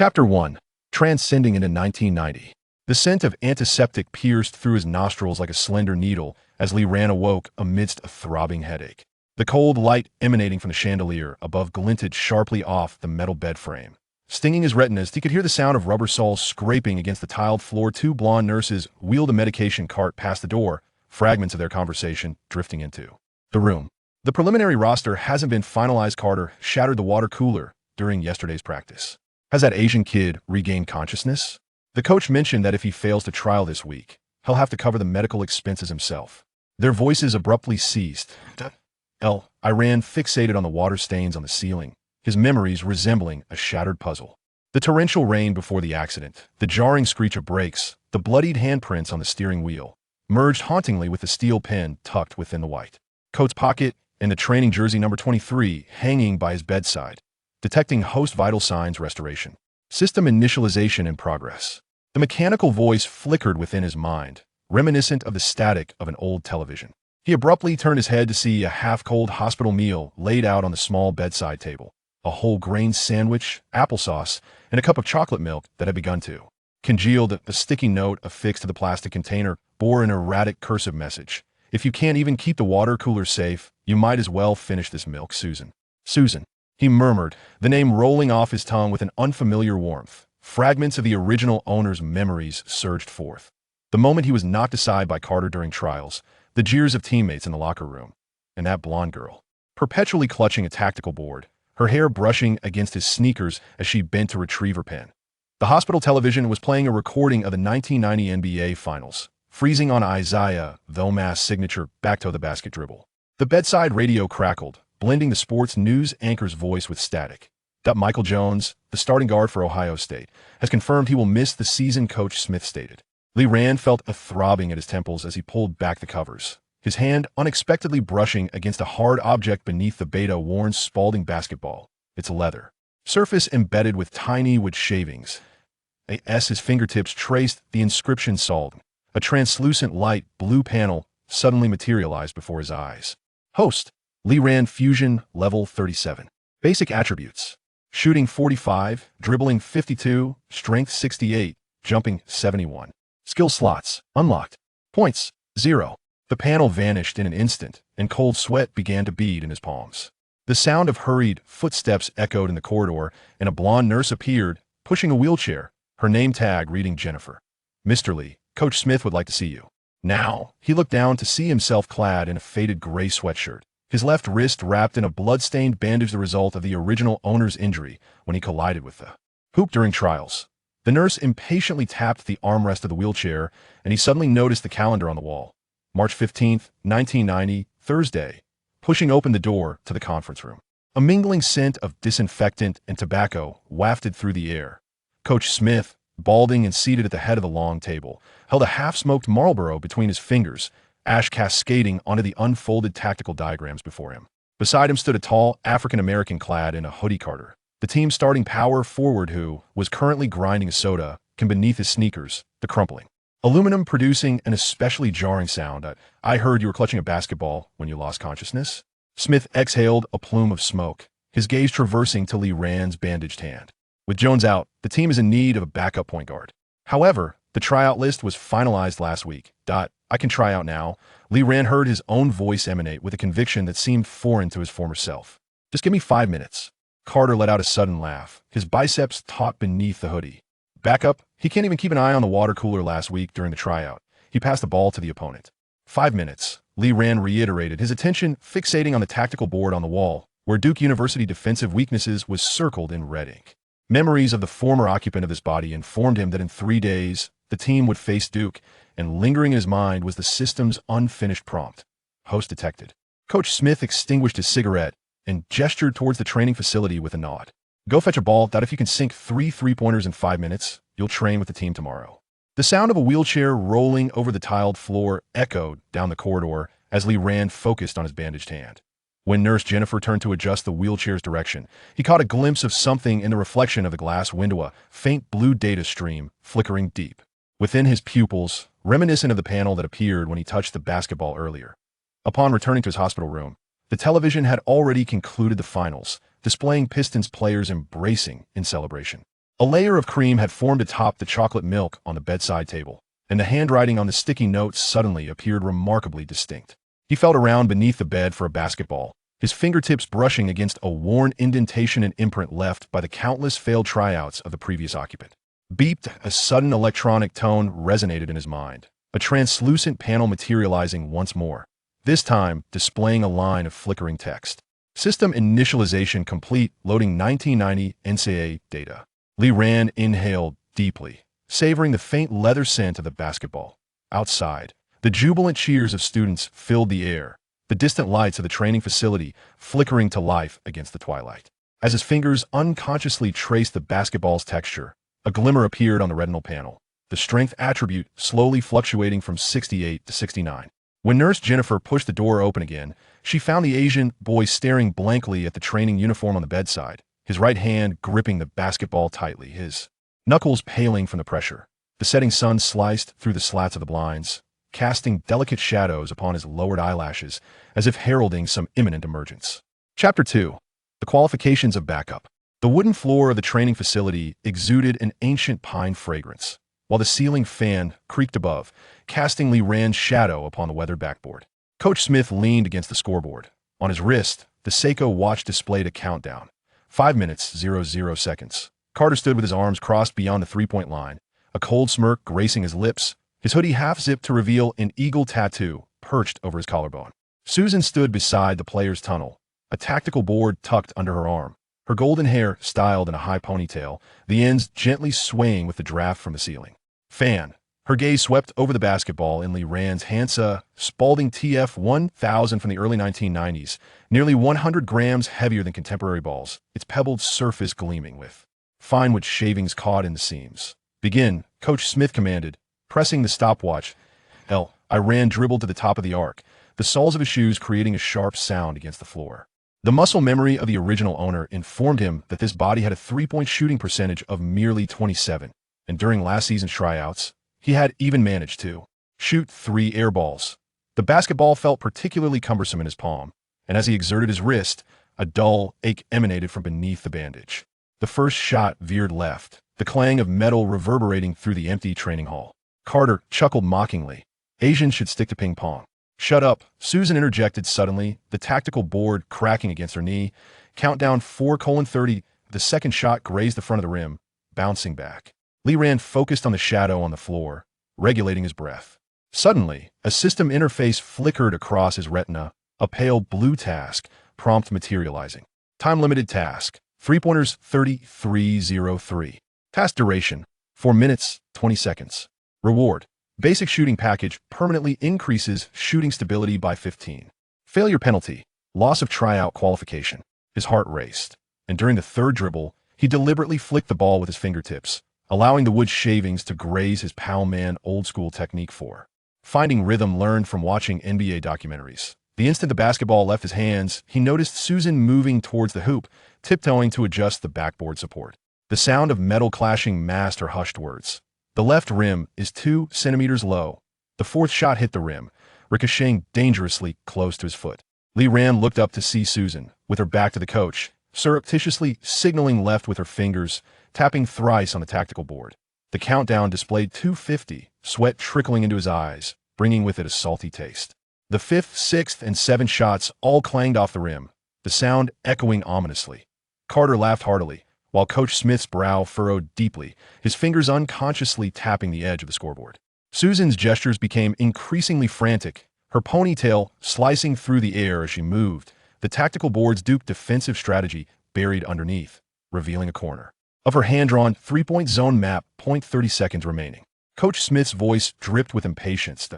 Chapter 1. Transcending into 1990. The scent of antiseptic pierced through his nostrils like a slender needle as Lee Ran awoke amidst a throbbing headache. The cold light emanating from the chandelier above glinted sharply off the metal bed frame. Stinging his retinas, he could hear the sound of rubber soles scraping against the tiled floor. Two blonde nurses wheeled a medication cart past the door, fragments of their conversation drifting into the room. The preliminary roster hasn't been finalized. Carter shattered the water cooler during yesterday's practice. Has that Asian kid regained consciousness? The coach mentioned that if he fails to trial this week, he'll have to cover the medical expenses himself. Their voices abruptly ceased. I ran fixated on the water stains on the ceiling, his memories resembling a shattered puzzle. The torrential rain before the accident, the jarring screech of brakes, the bloodied handprints on the steering wheel, merged hauntingly with the steel pen tucked within the white coat's pocket and the training jersey number 23 hanging by his bedside, detecting host vital signs restoration. System initialization in progress. The mechanical voice flickered within his mind, reminiscent of the static of an old television. He abruptly turned his head to see a half-cold hospital meal laid out on the small bedside table. A whole grain sandwich, applesauce, and a cup of chocolate milk that had begun to congeal. The sticky note affixed to the plastic container bore an erratic cursive message. If you can't even keep the water cooler safe, you might as well finish this milk, Susan. Susan, he murmured, the name rolling off his tongue with an unfamiliar warmth. Fragments of the original owner's memories surged forth. The moment he was knocked aside by Carter during trials, the jeers of teammates in the locker room, and that blonde girl, perpetually clutching a tactical board, her hair brushing against his sneakers as she bent to retrieve her pen. The hospital television was playing a recording of the 1990 NBA Finals, freezing on Isaiah Thomas' signature back-to-the-basket dribble. The bedside radio crackled, blending the sports news anchor's voice with static. Michael Jones, the starting guard for Ohio State, has confirmed he will miss the season, Coach Smith stated. Lee Ran felt a throbbing at his temples as he pulled back the covers, his hand unexpectedly brushing against a hard object beneath the beta-worn Spalding basketball. Its leather surface embedded with tiny wood shavings. As his fingertips traced the inscription Sald, a translucent light blue panel suddenly materialized before his eyes. Host, Lee Ran Fusion Level 37. Basic attributes. Shooting 45, dribbling 52, strength 68, jumping 71. Skill slots, unlocked. Points, 0. The panel vanished in an instant, and cold sweat began to bead in his palms. The sound of hurried footsteps echoed in the corridor, and a blonde nurse appeared, pushing a wheelchair, her name tag reading Jennifer. Mr. Lee, Coach Smith would like to see you. Now, he looked down to see himself clad in a faded gray sweatshirt, his left wrist wrapped in a blood-stained bandage, the result of the original owner's injury when he collided with the hoop during trials. The nurse impatiently tapped the armrest of the wheelchair, and he suddenly noticed the calendar on the wall. March 15th, 1990, Thursday, pushing open the door to the conference room. A mingling scent of disinfectant and tobacco wafted through the air. Coach Smith, balding and seated at the head of the long table, held a half-smoked Marlboro between his fingers, ash cascading onto the unfolded tactical diagrams before him. Beside him stood a tall African-American clad in a hoodie Carter, the team's starting power forward, who was currently grinding a soda can beneath his sneakers, the crumpling aluminum producing an especially jarring sound. I heard you were clutching a basketball when you lost consciousness. Smith exhaled a plume of smoke, his gaze traversing to Lee Ran's bandaged hand. With Jones out, the team is in need of a backup point guard. However, the tryout list was finalized last week. I can try out now. Lee Ran heard his own voice emanate with a conviction that seemed foreign to his former self. Just give me 5 minutes. Carter let out a sudden laugh, his biceps taut beneath the hoodie. Backup? He can't even keep an eye on the water cooler last week during the tryout. He passed the ball to the opponent. 5 minutes, Lee Ran reiterated, his attention fixating on the tactical board on the wall, where Duke University defensive weaknesses was circled in red ink. Memories of the former occupant of this body informed him that in 3 days, the team would face Duke, and lingering in his mind was the system's unfinished prompt. Host detected. Coach Smith extinguished his cigarette and gestured towards the training facility with a nod. Go fetch a ball. If you can sink 3 three-pointers in 5 minutes, you'll train with the team tomorrow. The sound of a wheelchair rolling over the tiled floor echoed down the corridor as Lee Ran focused on his bandaged hand. When Nurse Jennifer turned to adjust the wheelchair's direction, he caught a glimpse of something in the reflection of the glass window, a faint blue data stream flickering deep within his pupils, reminiscent of the panel that appeared when he touched the basketball earlier. Upon returning to his hospital room, the television had already concluded the finals, displaying Pistons players embracing in celebration. A layer of cream had formed atop the chocolate milk on the bedside table, and the handwriting on the sticky notes suddenly appeared remarkably distinct. He felt around beneath the bed for a basketball, his fingertips brushing against a worn indentation and imprint left by the countless failed tryouts of the previous occupant. Beeped, a sudden electronic tone resonated in his mind, a translucent panel materializing once more, this time displaying a line of flickering text. System initialization complete, loading 1990 inthe data. Lee Rand inhaled deeply, savoring the faint leather scent of the basketball. Outside, the jubilant cheers of students filled the air, the distant lights of the training facility flickering to life against the twilight. As his fingers unconsciously traced the basketball's texture, a glimmer appeared on the retinal panel, the strength attribute slowly fluctuating from 68 to 69. When Nurse Jennifer pushed the door open again, she found the Asian boy staring blankly at the training uniform on the bedside, his right hand gripping the basketball tightly, his knuckles paling from the pressure. The setting sun sliced through the slats of the blinds, casting delicate shadows upon his lowered eyelashes as if heralding some imminent emergence. Chapter 2. The Qualifications of Backup. The wooden floor of the training facility exuded an ancient pine fragrance, while the ceiling fan creaked above, casting Lee Rand's shadow upon the weathered backboard. Coach Smith leaned against the scoreboard. On his wrist, the Seiko watch displayed a countdown. 5 minutes, 00 seconds. Carter stood with his arms crossed beyond the three-point line, a cold smirk gracing his lips, his hoodie half-zipped to reveal an eagle tattoo perched over his collarbone. Susan stood beside the player's tunnel, a tactical board tucked under her arm, her golden hair styled in a high ponytail, the ends gently swaying with the draft from the ceiling. Fan. Her gaze swept over the basketball in Lee Rand's Hansa Spalding TF 1000 from the early 1990s, nearly 100 grams heavier than contemporary balls, its pebbled surface gleaming with fine wood shavings caught in the seams. Begin, Coach Smith commanded, pressing the stopwatch. Rand dribbled to the top of the arc, the soles of his shoes creating a sharp sound against the floor. The muscle memory of the original owner informed him that this body had a three-point shooting percentage of merely 27, and during last season's tryouts, he had even managed to shoot 3 air balls. The basketball felt particularly cumbersome in his palm, and as he exerted his wrist, a dull ache emanated from beneath the bandage. The first shot veered left, the clang of metal reverberating through the empty training hall. Carter chuckled mockingly. Asians should stick to ping pong. Shut up, Susan interjected suddenly, the tactical board cracking against her knee. Countdown 4:30. The second shot grazed the front of the rim, bouncing back. Lee Rand focused on the shadow on the floor, regulating his breath. Suddenly, a system interface flickered across his retina, a pale blue task prompt materializing. Time-limited task. 3-pointers 3303. Task duration. 4 minutes, 20 seconds. Reward. Basic shooting package permanently increases shooting stability by 15. Failure penalty. Loss of tryout qualification. His heart raced, and during the third dribble, he deliberately flicked the ball with his fingertips, allowing the wood shavings to graze his Powman old-school technique for finding rhythm learned from watching NBA documentaries. The instant the basketball left his hands, he noticed Susan moving towards the hoop, tiptoeing to adjust the backboard support. The sound of metal clashing masked her hushed words. The left rim is 2 centimeters low. The fourth shot hit the rim, ricocheting dangerously close to his foot. Lee Rand looked up to see Susan, with her back to the coach, surreptitiously signaling left with her fingers, tapping thrice on the tactical board. The countdown displayed 2:50, sweat trickling into his eyes, bringing with it a salty taste. The 5th, 6th, and 7th shots all clanged off the rim, the sound echoing ominously. Carter laughed heartily, while Coach Smith's brow furrowed deeply, his fingers unconsciously tapping the edge of the scoreboard. Susan's gestures became increasingly frantic, her ponytail slicing through the air as she moved, the tactical board's Duke defensive strategy buried underneath, revealing a corner of her hand-drawn three-point zone map. 30 seconds remaining. Coach Smith's voice dripped with impatience.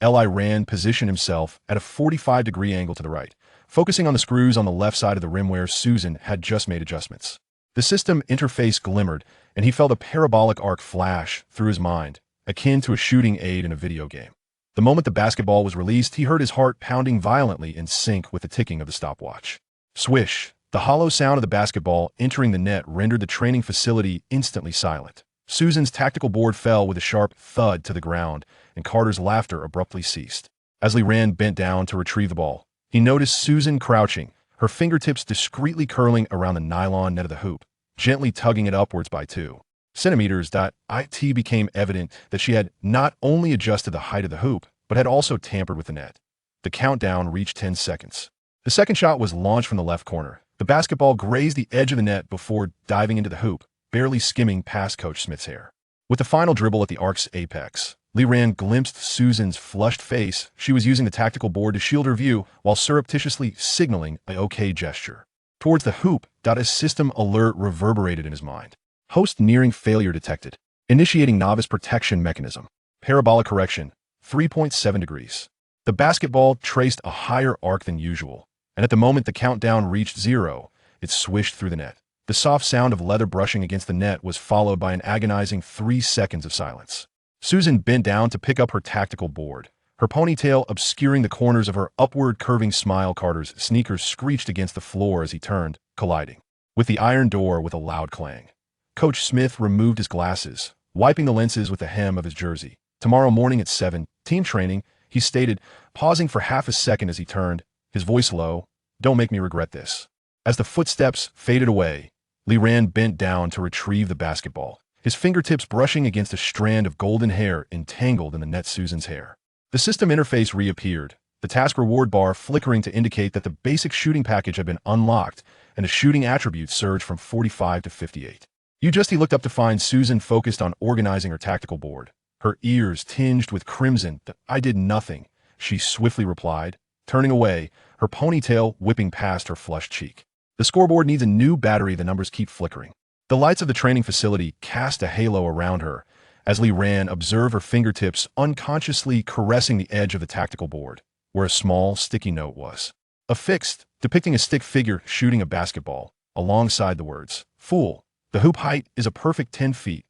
Lee Rand positioned himself at a 45-degree angle to the right, focusing on the screws on the left side of the rim where Susan had just made adjustments. The system interface glimmered, and he felt a parabolic arc flash through his mind, akin to a shooting aid in a video game. The moment the basketball was released, he heard his heart pounding violently in sync with the ticking of the stopwatch. Swish! The hollow sound of the basketball entering the net rendered the training facility instantly silent. Susan's tactical board fell with a sharp thud to the ground, and Carter's laughter abruptly ceased. As Lee Rand bent down to retrieve the ball, he noticed Susan crouching, her fingertips discreetly curling around the nylon net of the hoop, gently tugging it upwards by 2. centimeters. It became evident that she had not only adjusted the height of the hoop, but had also tampered with the net. The countdown reached 10 seconds. The second shot was launched from the left corner. The basketball grazed the edge of the net before diving into the hoop, barely skimming past Coach Smith's hair. With the final dribble at the arc's apex, Lee Ran glimpsed Susan's flushed face. She was using the tactical board to shield her view while surreptitiously signaling a OK gesture. Towards the hoop, a system alert reverberated in his mind. Host nearing failure detected. Initiating novice protection mechanism. Parabolic correction, 3.7 degrees. The basketball traced a higher arc than usual, and at the moment the countdown reached 0, it swished through the net. The soft sound of leather brushing against the net was followed by an agonizing 3 seconds of silence. Susan bent down to pick up her tactical board, her ponytail obscuring the corners of her upward curving smile. Carter's sneakers screeched against the floor as he turned, colliding with the iron door with a loud clang. Coach Smith removed his glasses, wiping the lenses with the hem of his jersey. Tomorrow morning at 7, team training, he stated, pausing for half a second as he turned, his voice low, "Don't make me regret this." As the footsteps faded away, Lee Ran bent down to retrieve the basketball, his fingertips brushing against a strand of golden hair entangled in the net. Susan's hair. The system interface reappeared, the task reward bar flickering to indicate that the basic shooting package had been unlocked and the shooting attributes surged from 45 to 58. He looked up to find Susan focused on organizing her tactical board, her ears tinged with crimson. "I did nothing," she swiftly replied, turning away, her ponytail whipping past her flushed cheek. "The scoreboard needs a new battery. The numbers keep flickering." The lights of the training facility cast a halo around her as Lee Ran observed her fingertips unconsciously caressing the edge of the tactical board, where a small, sticky note was affixed, depicting a stick figure shooting a basketball, alongside the words, "Fool, the hoop height is a perfect 10 feet.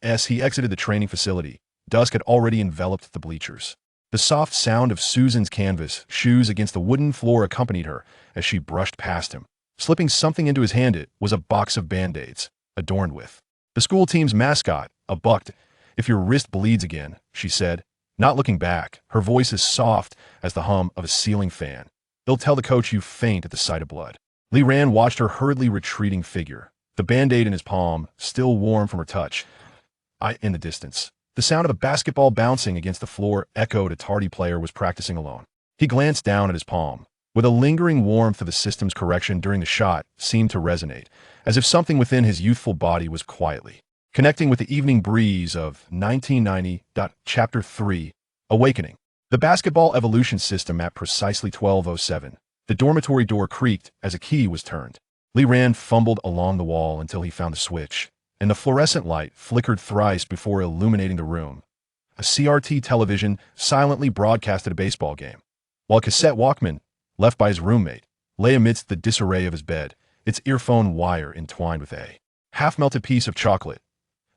As he exited the training facility, dusk had already enveloped the bleachers. The soft sound of Susan's canvas shoes against the wooden floor accompanied her as she brushed past him. Slipping something into his hand, it was a box of Band-Aids, adorned with the school team's mascot, a buck. "If your wrist bleeds again," she said, not looking back, her voice as soft as the hum of a ceiling fan, "they'll tell the coach you faint at the sight of blood." Lee Ran watched her hurriedly retreating figure, the Band-Aid in his palm, still warm from her touch. In the distance, the sound of a basketball bouncing against the floor echoed. A tardy player was practicing alone. He glanced down at his palm, with a lingering warmth of the system's correction during the shot seemed to resonate, as if something within his youthful body was quietly connecting with the evening breeze of 1990. Chapter 3, Awakening. The basketball evolution system at precisely 12:07. The dormitory door creaked as a key was turned. Lee Ran fumbled along the wall until he found the switch, and the fluorescent light flickered thrice before illuminating the room. A CRT television silently broadcasted a baseball game, while a cassette Walkman, left by his roommate, lay amidst the disarray of his bed, its earphone wire entwined with a half-melted piece of chocolate.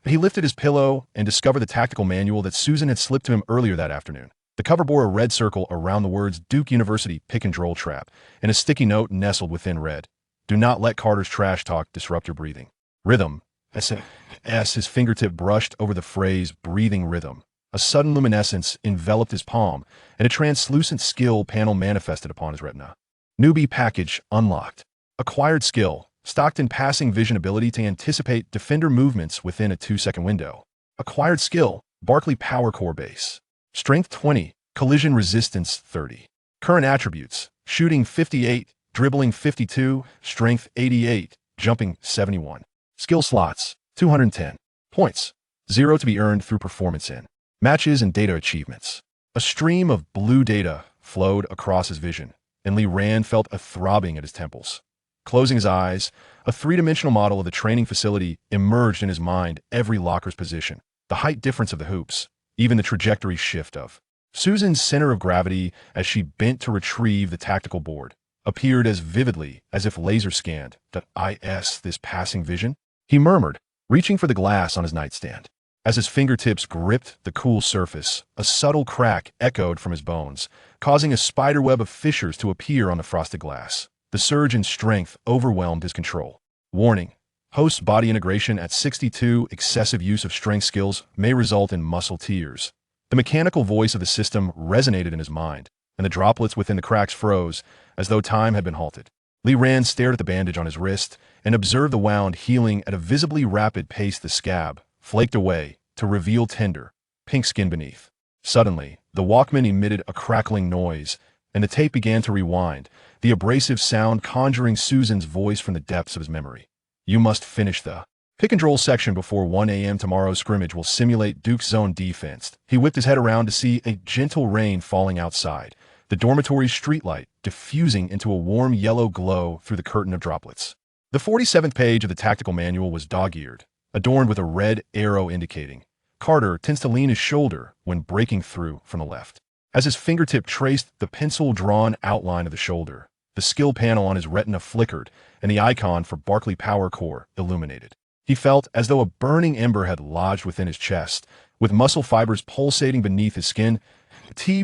He lifted his pillow and discovered the tactical manual that Susan had slipped to him earlier that afternoon. The cover bore a red circle around the words Duke University Pick and Roll Trap, and a sticky note nestled within read, "Do not let Carter's trash talk disrupt your breathing." Rhythm. As his fingertip brushed over the phrase breathing rhythm, a sudden luminescence enveloped his palm, and a translucent skill panel manifested upon his retina. Newbie package unlocked. Acquired skill, stocked in passing vision ability to anticipate defender movements within a 2-second window. Acquired skill, Barkley Power Core Base. Strength 20, collision resistance 30. Current attributes, shooting 58, dribbling 52, strength 88, jumping 71. Skill slots, 210. Points, 0 to be earned through performance in matches and data achievements. A stream of blue data flowed across his vision, and Lee Ran felt a throbbing at his temples. Closing his eyes, a three-dimensional model of the training facility emerged in his mind, every locker's position, the height difference of the hoops, even the trajectory shift of Susan's center of gravity as she bent to retrieve the tactical board, appeared as vividly as if laser scanned. This passing vision? He murmured, reaching for the glass on his nightstand. As his fingertips gripped the cool surface, a subtle crack echoed from his bones, causing a spiderweb of fissures to appear on the frosted glass. The surge in strength overwhelmed his control. Warning: host body integration at 62. Excessive use of strength skills may result in muscle tears. The mechanical voice of the system resonated in his mind, and the droplets within the cracks froze, as though time had been halted. Lee Rand stared at the bandage on his wrist and observed the wound healing at a visibly rapid pace. The scab flaked away to reveal tender, pink skin beneath. Suddenly, the Walkman emitted a crackling noise, and the tape began to rewind, the abrasive sound conjuring Susan's voice from the depths of his memory. You must finish the pick and roll section before 1 a.m. Tomorrow's scrimmage will simulate Duke's zone defense. He whipped his head around to see a gentle rain falling outside, the dormitory's streetlight diffusing into a warm yellow glow through the curtain of droplets. The 47th page of the tactical manual was dog-eared, adorned with a red arrow indicating Carter tends to lean his shoulder when breaking through from the left. As his fingertip traced the pencil-drawn outline of the shoulder, the skill panel on his retina flickered, and the icon for Barclay Power Core illuminated. He felt as though a burning ember had lodged within his chest, with muscle fibers pulsating beneath his skin.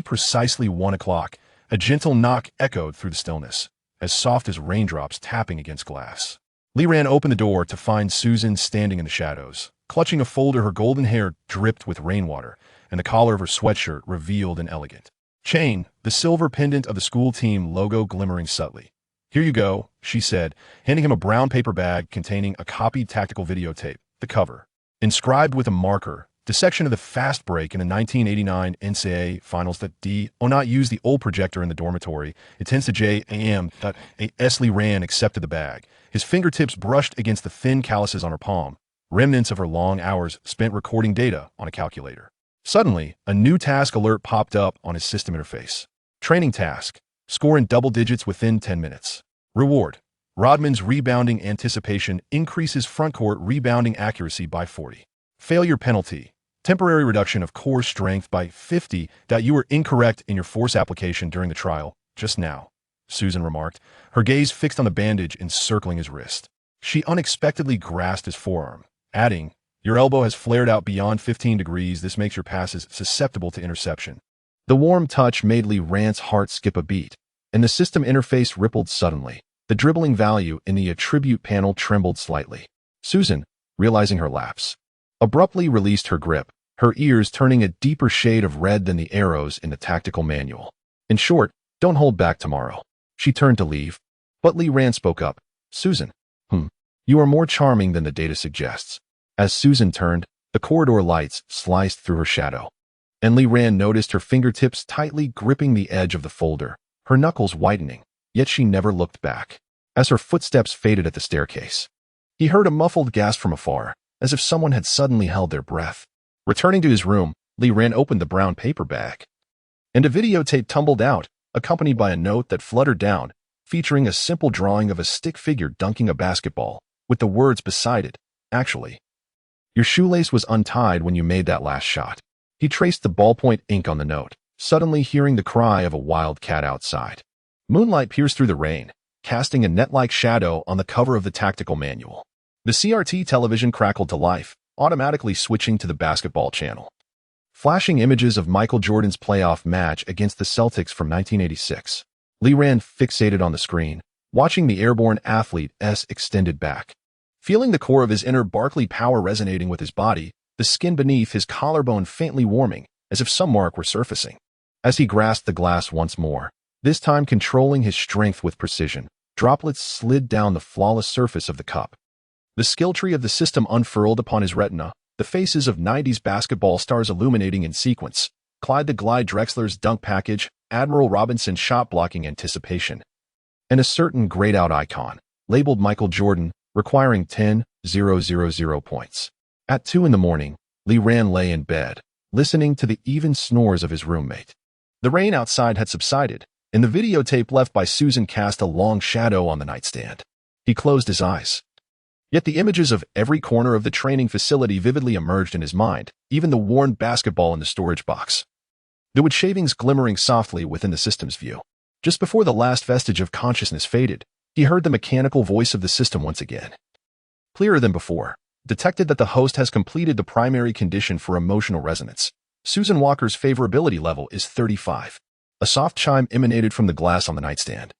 Precisely 1 o'clock, a gentle knock echoed through the stillness, as soft as raindrops tapping against glass. Lee Rand opened the door to find Susan standing in the shadows, clutching a folder. Her golden hair dripped with rainwater, and the collar of her sweatshirt revealed an elegant chain, the silver pendant of the school team logo glimmering subtly. Here you go, she said, handing him a brown paper bag containing a copied tactical videotape. The cover, inscribed with a marker, dissection of the fast break in the 1989 NCAA finals that do not use the old projector in the dormitory. It tends to J.A.M. Lee Rand accepted the bag. His fingertips brushed against the thin calluses on her palm, remnants of her long hours spent recording data on a calculator. Suddenly, a new task alert popped up on his system interface. Training task. Score in double digits within 10 minutes. Reward. Rodman's rebounding anticipation increases frontcourt rebounding accuracy by 40. Failure penalty. Temporary reduction of core strength by 50. You were incorrect in your force application during the trial just now, Susan remarked, her gaze fixed on the bandage encircling his wrist. She unexpectedly grasped his forearm, adding, your elbow has flared out beyond 15 degrees. This makes your passes susceptible to interception. The warm touch made Lee Rand's heart skip a beat, and the system interface rippled suddenly. The dribbling value in the attribute panel trembled slightly. Susan, realizing her lapse, abruptly released her grip, her ears turning a deeper shade of red than the arrows in the tactical manual. In short, don't hold back tomorrow. She turned to leave, but Lee Rand spoke up. Susan, you are more charming than the data suggests. As Susan turned, the corridor lights sliced through her shadow, and Lee Rand noticed her fingertips tightly gripping the edge of the folder, her knuckles whitening, yet she never looked back. As her footsteps faded at the staircase, he heard a muffled gasp from afar, as if someone had suddenly held their breath. Returning to his room, Lee Rand opened the brown paper bag, and a videotape tumbled out, accompanied by a note that fluttered down, featuring a simple drawing of a stick figure dunking a basketball, with the words beside it, actually, your shoelace was untied when you made that last shot. He traced the ballpoint ink on the note, suddenly hearing the cry of a wild cat outside. Moonlight pierced through the rain, casting a net-like shadow on the cover of the tactical manual. The CRT television crackled to life, automatically switching to the basketball channel. Flashing images of Michael Jordan's playoff match against the Celtics from 1986. Lee Rand fixated on the screen, watching the airborne athlete's extended back. Feeling the core of his inner Barclay power resonating with his body, the skin beneath his collarbone faintly warming, as if some mark were surfacing. As he grasped the glass once more, this time controlling his strength with precision, droplets slid down the flawless surface of the cup. The skill tree of the system unfurled upon his retina, the faces of 90s basketball stars illuminating in sequence. Clyde the Glide Drexler's dunk package, Admiral Robinson's shot-blocking anticipation, and a certain grayed-out icon, labeled Michael Jordan, requiring 10,000 points. At 2 in the morning, Lee Rand lay in bed, listening to the even snores of his roommate. The rain outside had subsided, and the videotape left by Susan cast a long shadow on the nightstand. He closed his eyes. Yet the images of every corner of the training facility vividly emerged in his mind, even the worn basketball in the storage box. The wood shavings glimmering softly within the system's view. Just before the last vestige of consciousness faded, he heard the mechanical voice of the system once again. Clearer than before, detected that the host has completed the primary condition for emotional resonance. Susan Walker's favorability level is 35. A soft chime emanated from the glass on the nightstand,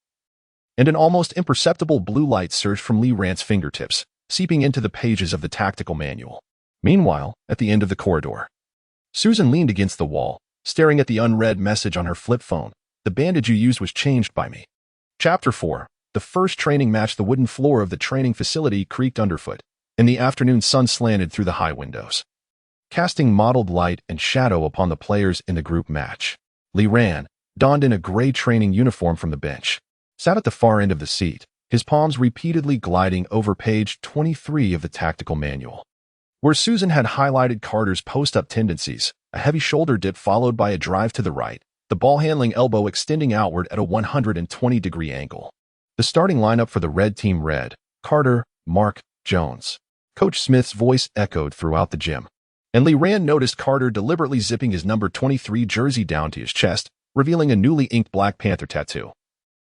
and an almost imperceptible blue light surged from Lee Rand's fingertips, seeping into the pages of the tactical manual. Meanwhile, at the end of the corridor, Susan leaned against the wall, staring at the unread message on her flip phone. The bandage you used was changed by me. Chapter 4. The first training match, the wooden floor of the training facility creaked underfoot, and the afternoon sun slanted through the high windows, casting mottled light and shadow upon the players in the group match. Li Ran, donned in a gray training uniform from the bench, sat at the far end of the seat, his palms repeatedly gliding over page 23 of the tactical manual, where Susan had highlighted Carter's post-up tendencies, a heavy shoulder dip followed by a drive to the right, the ball-handling elbow extending outward at a 120-degree angle. The starting lineup for the red team read: Carter, Mark, Jones. Coach Smith's voice echoed throughout the gym, and Li Ran noticed Carter deliberately zipping his number 23 jersey down to his chest, revealing a newly inked Black Panther tattoo.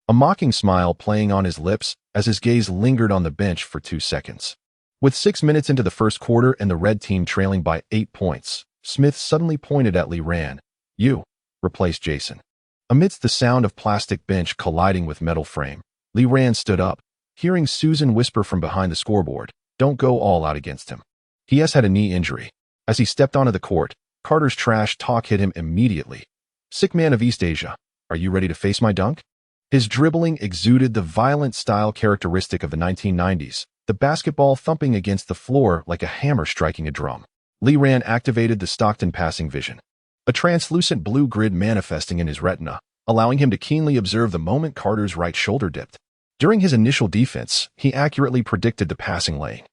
A mocking smile playing on his lips as his gaze lingered on the bench for 2 seconds. With 6 minutes into the first quarter and the red team trailing by 8 points, Smith suddenly pointed at Li Ran. "You," replaced Jason. Amidst the sound of plastic bench colliding with metal frame, Li Ran stood up, hearing Susan whisper from behind the scoreboard, "Don't go all out against him. He has had a knee injury." As he stepped onto the court, Carter's trash talk hit him immediately. "Sick man of East Asia, are you ready to face my dunk?" His dribbling exuded the violent style characteristic of the 1990s, the basketball thumping against the floor like a hammer striking a drum. Li Ran activated the Stockton passing vision, a translucent blue grid manifesting in his retina, allowing him to keenly observe the moment Carter's right shoulder dipped. During his initial defense, he accurately predicted the passing lane.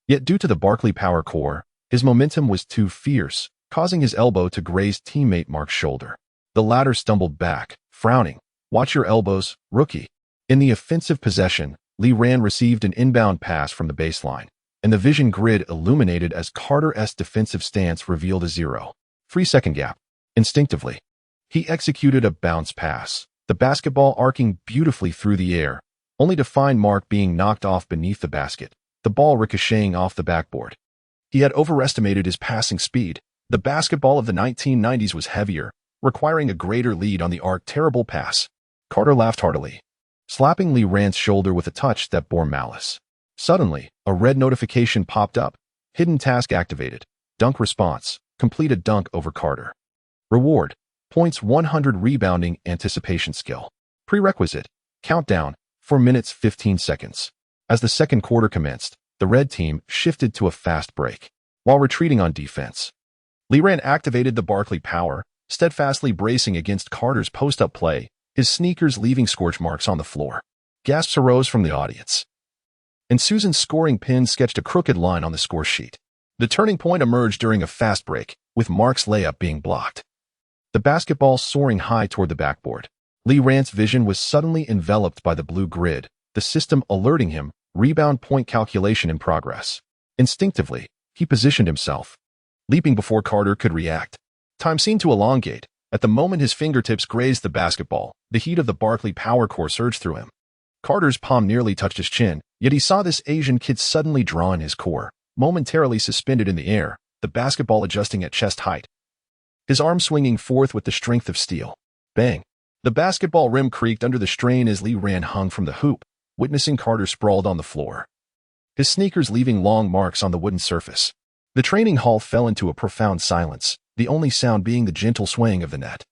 Yet due to the Barkley power core, his momentum was too fierce, causing his elbow to graze teammate Mark's shoulder. The latter stumbled back, frowning. "Watch your elbows, rookie." In the offensive possession, Li Ran received an inbound pass from the baseline, and the vision grid illuminated as Carter's defensive stance revealed a 0.3-second gap. Instinctively, he executed a bounce pass, the basketball arcing beautifully through the air, only to find Mark being knocked off beneath the basket, the ball ricocheting off the backboard. He had overestimated his passing speed. The basketball of the 1990s was heavier, requiring a greater lead on the arc. Terrible pass. Carter laughed heartily, slapping Li Ran's shoulder with a touch that bore malice. Suddenly, a red notification popped up. Hidden task activated. Dunk response. Complete a dunk over Carter. Reward. Points 100 rebounding anticipation skill. Prerequisite. Countdown. 4 minutes 15 seconds. As the second quarter commenced, the red team shifted to a fast break. While retreating on defense, Li Ran activated the Barkley power, steadfastly bracing against Carter's post-up play, his sneakers leaving scorch marks on the floor. Gasps arose from the audience, and Susan's scoring pin sketched a crooked line on the score sheet. The turning point emerged during a fast break, with Mark's layup being blocked, the basketball soaring high toward the backboard. Li Ran's vision was suddenly enveloped by the blue grid, the system alerting him, rebound point calculation in progress. Instinctively, he positioned himself, leaping before Carter could react. Time seemed to elongate. At the moment his fingertips grazed the basketball, the heat of the Barkley power core surged through him. Carter's palm nearly touched his chin, yet he saw this Asian kid suddenly draw in his core, momentarily suspended in the air, the basketball adjusting at chest height, his arm swinging forth with the strength of steel. Bang! The basketball rim creaked under the strain as Li Ran hung from the hoop, witnessing Carter sprawled on the floor, his sneakers leaving long marks on the wooden surface. The training hall fell into a profound silence, the only sound being the gentle swaying of the net.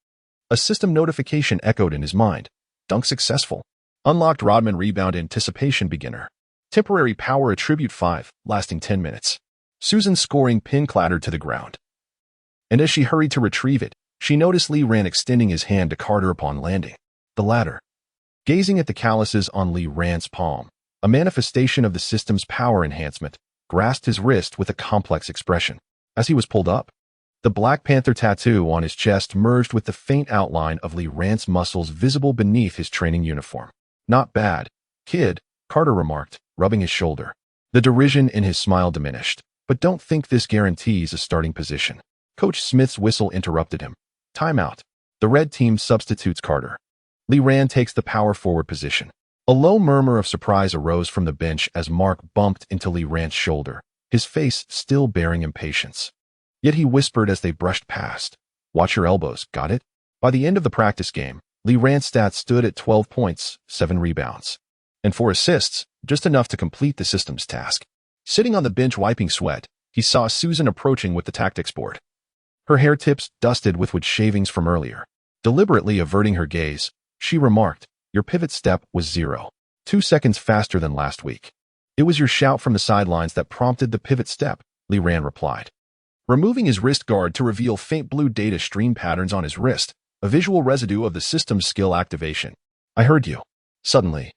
A system notification echoed in his mind. Dunk successful. Unlocked Rodman rebound anticipation beginner. Temporary power attribute 5, lasting 10 minutes. Susan's scoring pin clattered to the ground, and as she hurried to retrieve it, she noticed Li Ran extending his hand to Carter upon landing. The latter, gazing at the calluses on Li Ran's palm, a manifestation of the system's power enhancement, grasped his wrist with a complex expression. As he was pulled up, the Black Panther tattoo on his chest merged with the faint outline of Li Ran's muscles visible beneath his training uniform. "Not bad, kid," Carter remarked, rubbing his shoulder. The derision in his smile diminished. "But don't think this guarantees a starting position." Coach Smith's whistle interrupted him. Timeout. The red team substitutes Carter. Li Ran takes the power forward position. A low murmur of surprise arose from the bench as Mark bumped into Li Ran's shoulder, his face still bearing impatience. Yet he whispered as they brushed past, "Watch your elbows, got it?" By the end of the practice game, Li Ran's stats stood at 12 points, 7 rebounds, and 4 assists, just enough to complete the system's task. Sitting on the bench wiping sweat, he saw Susan approaching with the tactics board, her hair tips dusted with wood shavings from earlier. Deliberately averting her gaze, she remarked, "Your pivot step was 0. 2 seconds faster than last week. It was your shout from the sidelines that prompted the pivot step, Lee Ran replied, removing his wrist guard to reveal faint blue data stream patterns on his wrist, a visual residue of the system's skill activation. I heard you. Suddenly,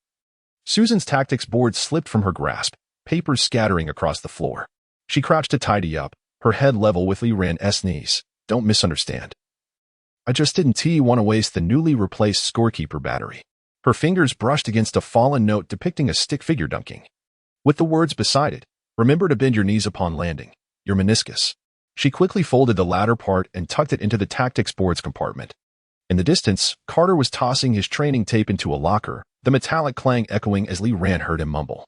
Susan's tactics board slipped from her grasp, papers scattering across the floor. She crouched to tidy up, her head level with Lee Ran's knees. Don't misunderstand. I just didn't want to waste the newly replaced scorekeeper battery. Her fingers brushed against a fallen note depicting a stick figure dunking. With the words beside it, remember to bend your knees upon landing, your meniscus. She quickly folded the latter part and tucked it into the tactics board's compartment. In the distance, Carter was tossing his training tape into a locker, the metallic clang echoing as Lee Ran heard him mumble.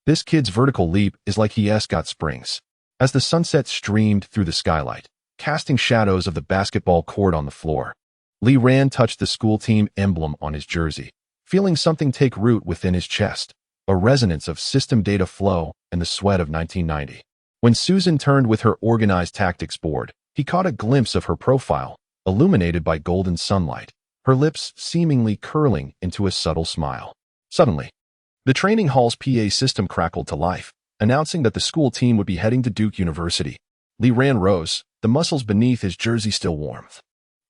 This kid's vertical leap is like he's got springs. As the sunset streamed through the skylight, casting shadows of the basketball court on the floor, Lee Ran touched the school team emblem on his jersey, feeling something take root within his chest, a resonance of system data flow and the sweat of 1990. When Susan turned with her organized tactics board, he caught a glimpse of her profile, illuminated by golden sunlight, her lips seemingly curling into a subtle smile. Suddenly, the training hall's PA system crackled to life, announcing that the school team would be heading to Duke University. Lee Ran rose, the muscles beneath his jersey still warm.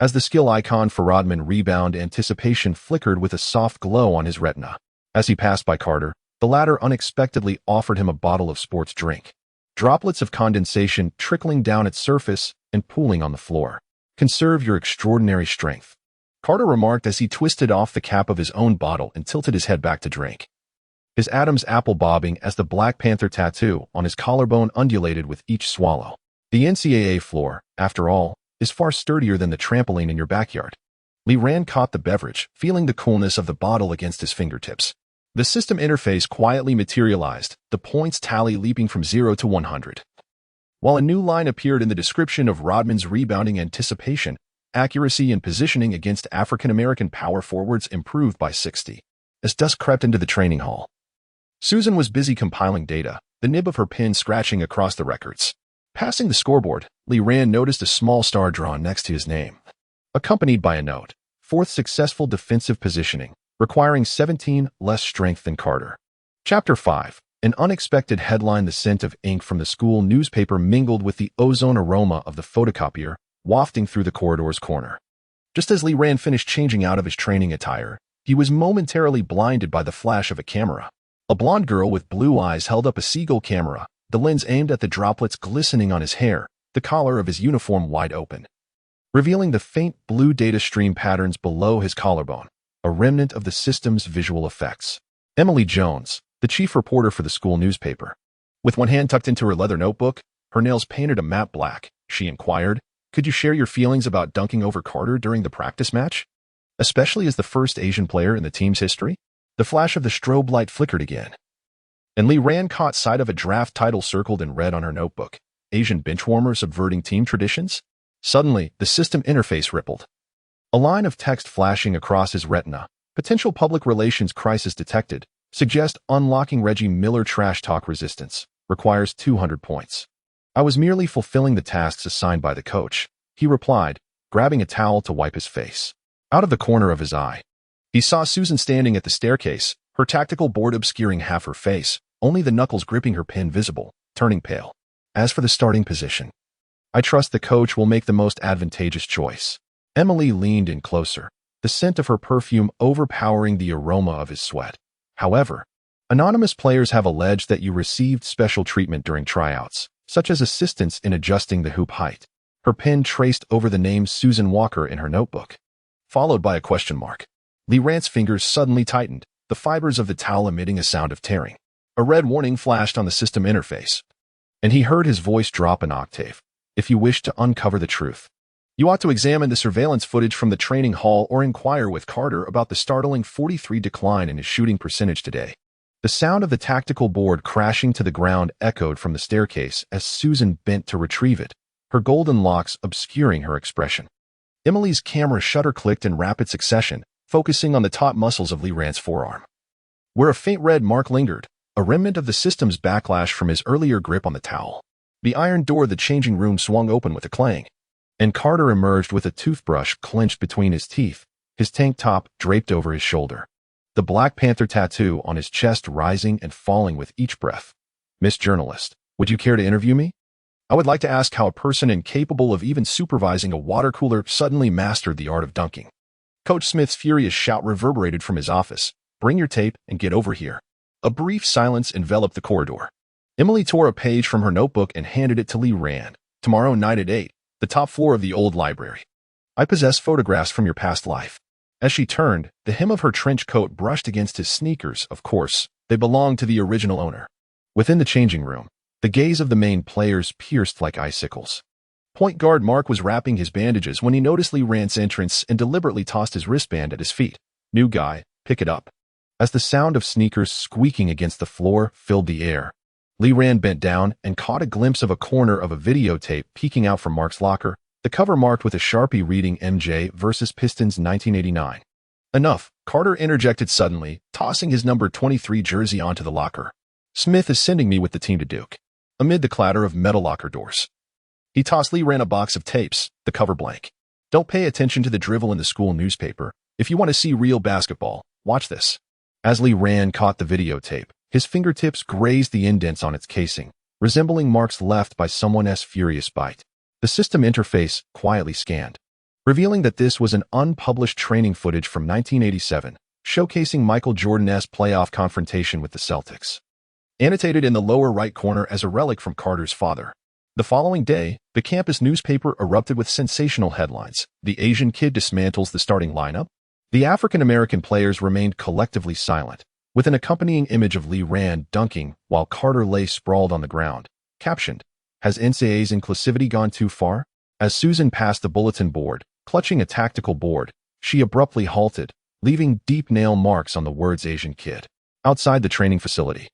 As the skill icon for Rodman rebound anticipation flickered with a soft glow on his retina. As he passed by Carter, the latter unexpectedly offered him a bottle of sports drink. Droplets of condensation trickling down its surface and pooling on the floor. Conserve your extraordinary strength, Carter remarked as he twisted off the cap of his own bottle and tilted his head back to drink. His Adam's apple bobbing as the Black Panther tattoo on his collarbone undulated with each swallow. The NCAA floor, after all, is far sturdier than the trampoline in your backyard. Lee Ran caught the beverage, feeling the coolness of the bottle against his fingertips. The system interface quietly materialized, the points tally leaping from 0 to 100. While a new line appeared in the description of Rodman's rebounding anticipation, accuracy and positioning against African-American power forwards improved by 60. As dusk crept into the training hall, Susan was busy compiling data, the nib of her pen scratching across the records. Passing the scoreboard, Lee Ran noticed a small star drawn next to his name, accompanied by a note, 4th successful defensive positioning, requiring 17 less strength than Carter. Chapter 5. An unexpected headline. The scent of ink from the school newspaper mingled with the ozone aroma of the photocopier, wafting through the corridor's corner. Just as Lee Ran finished changing out of his training attire, he was momentarily blinded by the flash of a camera. A blonde girl with blue eyes held up a seagull camera, the lens aimed at the droplets glistening on his hair, the collar of his uniform wide open, revealing the faint blue data stream patterns below his collarbone, a remnant of the system's visual effects. Emily Jones, the chief reporter for the school newspaper. With one hand tucked into her leather notebook, her nails painted a matte black, she inquired, "Could you share your feelings about dunking over Carter during the practice match? Especially as the first Asian player in the team's history?" The flash of the strobe light flickered again, and Lee Ran caught sight of a draft title circled in red on her notebook, "Asian Benchwarmer Subverting Team Traditions?" Suddenly, the system interface rippled. A line of text flashing across his retina, "Potential public relations crisis detected. Suggest unlocking Reggie Miller trash talk resistance. Requires 200 points." "I was merely fulfilling the tasks assigned by the coach," he replied, grabbing a towel to wipe his face. Out of the corner of his eye, he saw Susan standing at the staircase, her tactical board obscuring half her face, only the knuckles gripping her pen visible, turning pale. "As for the starting position, I trust the coach will make the most advantageous choice." Emily leaned in closer, the scent of her perfume overpowering the aroma of his sweat. "However, anonymous players have alleged that you received special treatment during tryouts, such as assistance in adjusting the hoop height." Her pen traced over the name Susan Walker in her notebook, followed by a question mark. Lee Ran's fingers suddenly tightened, the fibers of the towel emitting a sound of tearing. A red warning flashed on the system interface, and he heard his voice drop an octave. "If you wish to uncover the truth, you ought to examine the surveillance footage from the training hall or inquire with Carter about the startling 43 decline in his shooting percentage today." The sound of the tactical board crashing to the ground echoed from the staircase as Susan bent to retrieve it, her golden locks obscuring her expression. Emily's camera shutter clicked in rapid succession, focusing on the taut muscles of Lee Ran's forearm, where a faint red mark lingered, a remnant of the system's backlash from his earlier grip on the towel. The iron door of the changing room swung open with a clang, and Carter emerged with a toothbrush clenched between his teeth, his tank top draped over his shoulder. the Black Panther tattoo on his chest rising and falling with each breath. "Miss Journalist, would you care to interview me? I would like to ask how a person incapable of even supervising a water cooler suddenly mastered the art of dunking." Coach Smith's furious shout reverberated from his office. "Bring your tape and get over here." A brief silence enveloped the corridor. Emily tore a page from her notebook and handed it to Lee Rand. "Tomorrow night at 8, the top floor of the old library. I possess photographs from your past life." As she turned, the hem of her trench coat brushed against his sneakers. Of course, they belonged to the original owner. Within the changing room, the gaze of the main players pierced like icicles. Point guard Mark was wrapping his bandages when he noticed Lee Rand's entrance and deliberately tossed his wristband at his feet. "New guy, pick it up." As the sound of sneakers squeaking against the floor filled the air, Lee Rand bent down and caught a glimpse of a corner of a videotape peeking out from Mark's locker, the cover marked with a Sharpie reading MJ vs. Pistons 1989. "Enough," Carter interjected suddenly, tossing his number 23 jersey onto the locker. "Smith is sending me with the team to Duke." Amid the clatter of metal locker doors, he tossed Lee Rand a box of tapes, the cover blank. "Don't pay attention to the drivel in the school newspaper. If you want to see real basketball, watch this." As Lee Rand caught the videotape, his fingertips grazed the indents on its casing, resembling marks left by someone's furious bite. The system interface quietly scanned, revealing that this was an unpublished training footage from 1987, showcasing Michael Jordan's playoff confrontation with the Celtics. Annotated in the lower right corner as a relic from Carter's father. The following day, the campus newspaper erupted with sensational headlines. "The Asian kid dismantles the starting lineup." The African-American players remained collectively silent, with an accompanying image of Lee Rand dunking while Carter lay sprawled on the ground. Captioned, "Has NCAA's inclusivity gone too far?" As Susan passed the bulletin board, clutching a tactical board, she abruptly halted, leaving deep nail marks on the words "Asian kid." Outside the training facility,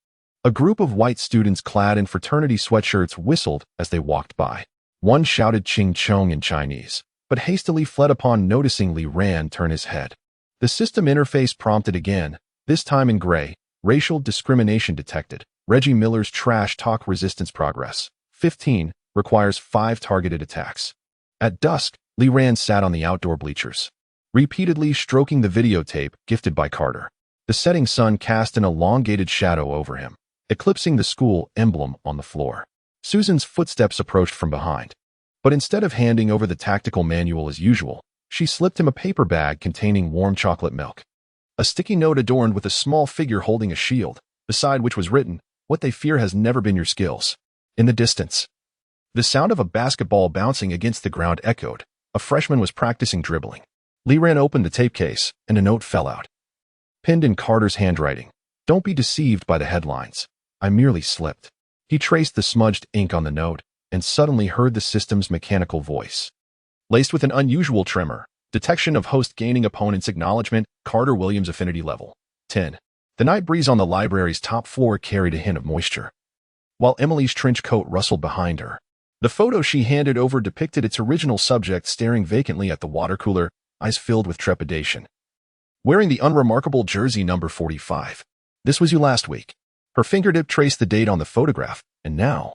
a group of white students clad in fraternity sweatshirts whistled as they walked by. One shouted "Ching Chong" in Chinese, but hastily fled upon noticing Lee Rand turn his head. The system interface prompted again, this time in gray. "Racial discrimination detected. Reggie Miller's trash talk resistance progress. 15, requires 5 targeted attacks." At dusk, Lee Rand sat on the outdoor bleachers, repeatedly stroking the videotape gifted by Carter. The setting sun cast an elongated shadow over him, eclipsing the school emblem on the floor. Susan's footsteps approached from behind, but instead of handing over the tactical manual as usual, she slipped him a paper bag containing warm chocolate milk. A sticky note adorned with a small figure holding a shield, beside which was written, "What they fear has never been your skills." In the distance, the sound of a basketball bouncing against the ground echoed. A freshman was practicing dribbling. Lee Rand opened the tape case, and a note fell out. Pinned in Carter's handwriting, "Don't be deceived by the headlines. I merely slipped." He traced the smudged ink on the note, and suddenly heard the system's mechanical voice. Laced with an unusual tremor, detection of host gaining opponent's acknowledgement, Carter Williams affinity level 10. The night breeze on the library's top floor carried a hint of moisture, while Emily's trench coat rustled behind her. The photo she handed over depicted its original subject staring vacantly at the water cooler, eyes filled with trepidation. Wearing the unremarkable jersey number 45. "This was you last week." Her fingertip traced the date on the photograph, and now,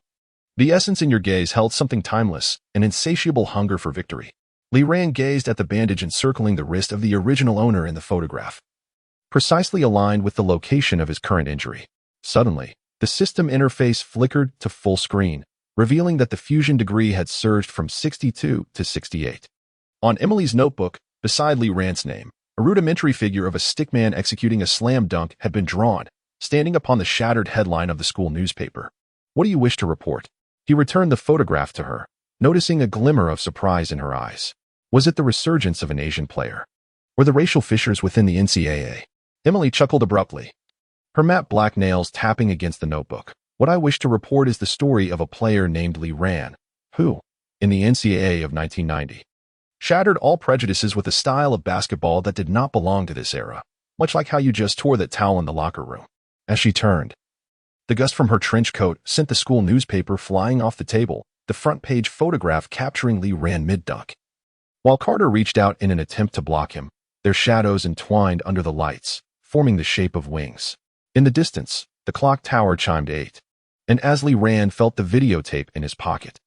the essence in your gaze held something timeless, an insatiable hunger for victory. Lee Rand gazed at the bandage encircling the wrist of the original owner in the photograph, precisely aligned with the location of his current injury. Suddenly, the system interface flickered to full screen, revealing that the fusion degree had surged from 62 to 68. On Emily's notebook, beside Lee Rand's name, a rudimentary figure of a stickman executing a slam dunk had been drawn, standing upon the shattered headline of the school newspaper. "What do you wish to report?" He returned the photograph to her, noticing a glimmer of surprise in her eyes. Was it the resurgence of an Asian player, or the racial fissures within the NCAA? Emily chuckled abruptly, her matte black nails tapping against the notebook. "What I wish to report is the story of a player named Lee Rand, who, in the NCAA of 1990, shattered all prejudices with a style of basketball that did not belong to this era, much like how you just tore that towel in the locker room." As she turned, the gust from her trench coat sent the school newspaper flying off the table, the front page photograph capturing Lee Rand mid-dunk. While Carter reached out in an attempt to block him, their shadows entwined under the lights, forming the shape of wings. In the distance, the clock tower chimed 8, and as Lee Rand felt the videotape in his pocket,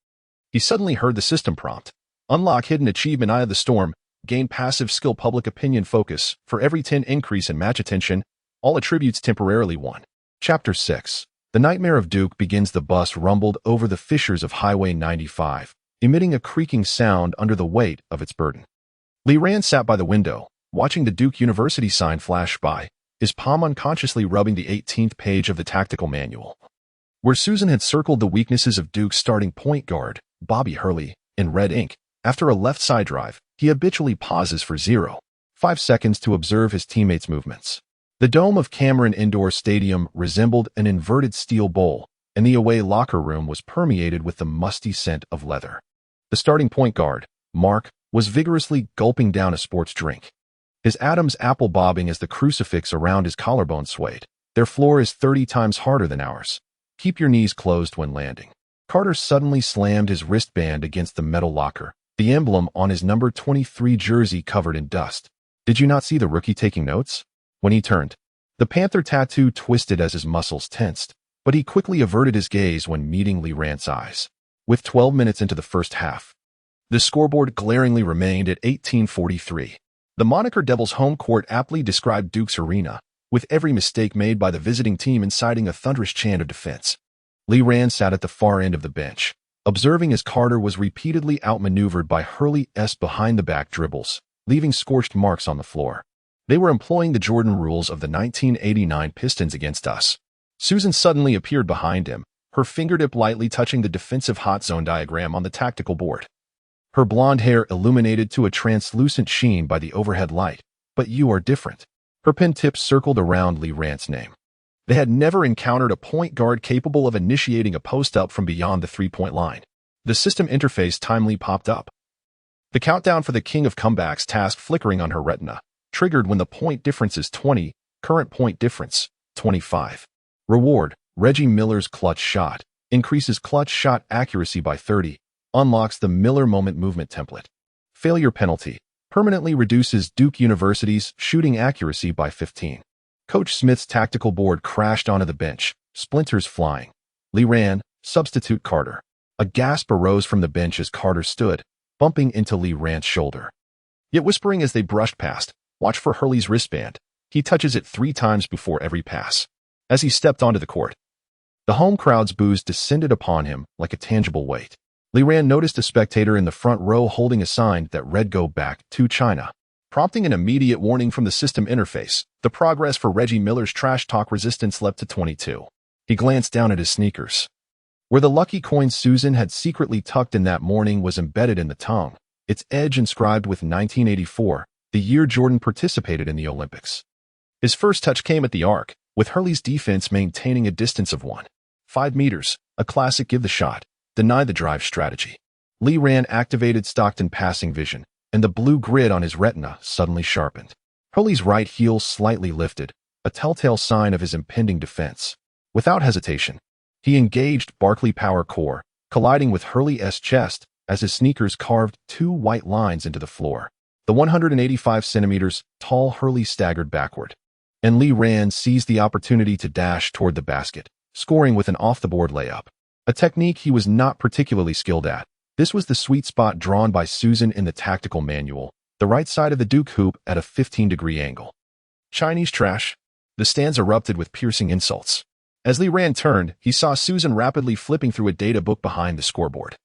he suddenly heard the system prompt. "Unlock hidden achievement Eye of the Storm, gain passive skill public opinion focus, for every 10 increase in match attention, All attributes temporarily won. Chapter 6. The nightmare of Duke begins. The bus rumbled over the fissures of Highway 95, emitting a creaking sound under the weight of its burden. Li Ran sat by the window, watching the Duke University sign flash by, his palm unconsciously rubbing the 18th page of the tactical manual. Where Susan had circled the weaknesses of Duke's starting point guard, Bobby Hurley, in red ink, after a left side drive, he habitually pauses for 0.5 seconds to observe his teammates' movements. The dome of Cameron Indoor Stadium resembled an inverted steel bowl, and the away locker room was permeated with the musty scent of leather. The starting point guard, Mark, was vigorously gulping down a sports drink, his Adam's apple bobbing as the crucifix around his collarbone swayed. Their floor is 30 times harder than ours. Keep your knees closed when landing. Carter suddenly slammed his wristband against the metal locker, the emblem on his number 23 jersey covered in dust. Did you not see the rookie taking notes? When he turned, the Panther tattoo twisted as his muscles tensed, but he quickly averted his gaze when meeting Li Ran's eyes. With 12 minutes into the first half, the scoreboard glaringly remained at 1843. The moniker Devil's home court aptly described Duke's arena, with every mistake made by the visiting team inciting a thunderous chant of defense. Li Ran sat at the far end of the bench, observing as Carter was repeatedly outmaneuvered by Hurley's behind-the-back dribbles, leaving scorched marks on the floor. They were employing the Jordan rules of the 1989 Pistons against us. Susan suddenly appeared behind him, her fingertip lightly touching the defensive hot zone diagram on the tactical board. Her blonde hair illuminated to a translucent sheen by the overhead light. But you are different. Her pen tips circled around Li Ran's name. They had never encountered a point guard capable of initiating a post-up from beyond the three-point line. The system interface timely popped up. The countdown for the King of Comebacks task flickering on her retina, triggered when the point difference is 20, current point difference, 25. Reward, Reggie Miller's clutch shot, increases clutch shot accuracy by 30, unlocks the Miller Moment movement template. Failure penalty, permanently reduces Duke University's shooting accuracy by 15. Coach Smith's tactical board crashed onto the bench, splinters flying. Li Ran, substitute Carter. A gasp arose from the bench as Carter stood, bumping into Li Ran's shoulder. Yet whispering as they brushed past, watch for Hurley's wristband. He touches it 3 times before every pass. As he stepped onto the court, the home crowd's boos descended upon him like a tangible weight. Li Ran noticed a spectator in the front row holding a sign that read "Go back to China," prompting an immediate warning from the system interface. The progress for Reggie Miller's trash talk resistance leapt to 22. He glanced down at his sneakers. Where the lucky coin Susan had secretly tucked in that morning was embedded in the tongue, its edge inscribed with 1984, the year Jordan participated in the Olympics. His first touch came at the arc, with Hurley's defense maintaining a distance of 1.5 meters, a classic give the shot, deny the drive strategy. Li Ran activated Stockton passing vision, and the blue grid on his retina suddenly sharpened. Hurley's right heel slightly lifted, a telltale sign of his impending defense. Without hesitation, he engaged Barkley Power Core, colliding with Hurley's chest as his sneakers carved 2 white lines into the floor. The 185 centimeters tall Hurley staggered backward, and Li Ran seized the opportunity to dash toward the basket, scoring with an off-the-board layup. A technique he was not particularly skilled at. This was the sweet spot drawn by Susan in the tactical manual, the right side of the Duke hoop at a 15-degree angle. Chinese trash. The stands erupted with piercing insults. As Li Ran turned, he saw Susan rapidly flipping through a data book behind the scoreboard,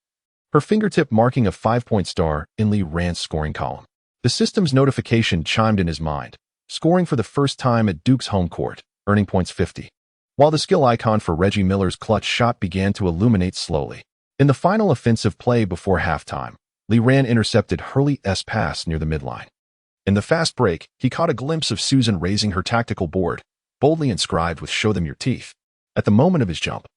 her fingertip marking a 5-point star in Li Ran's scoring column. The system's notification chimed in his mind, scoring for the first time at Duke's home court, earning points 50. While the skill icon for Reggie Miller's clutch shot began to illuminate slowly. In the final offensive play before halftime, Li Ran intercepted Hurley's pass near the midline. In the fast break, he caught a glimpse of Susan raising her tactical board, boldly inscribed with "Show them your teeth." At the moment of his jump,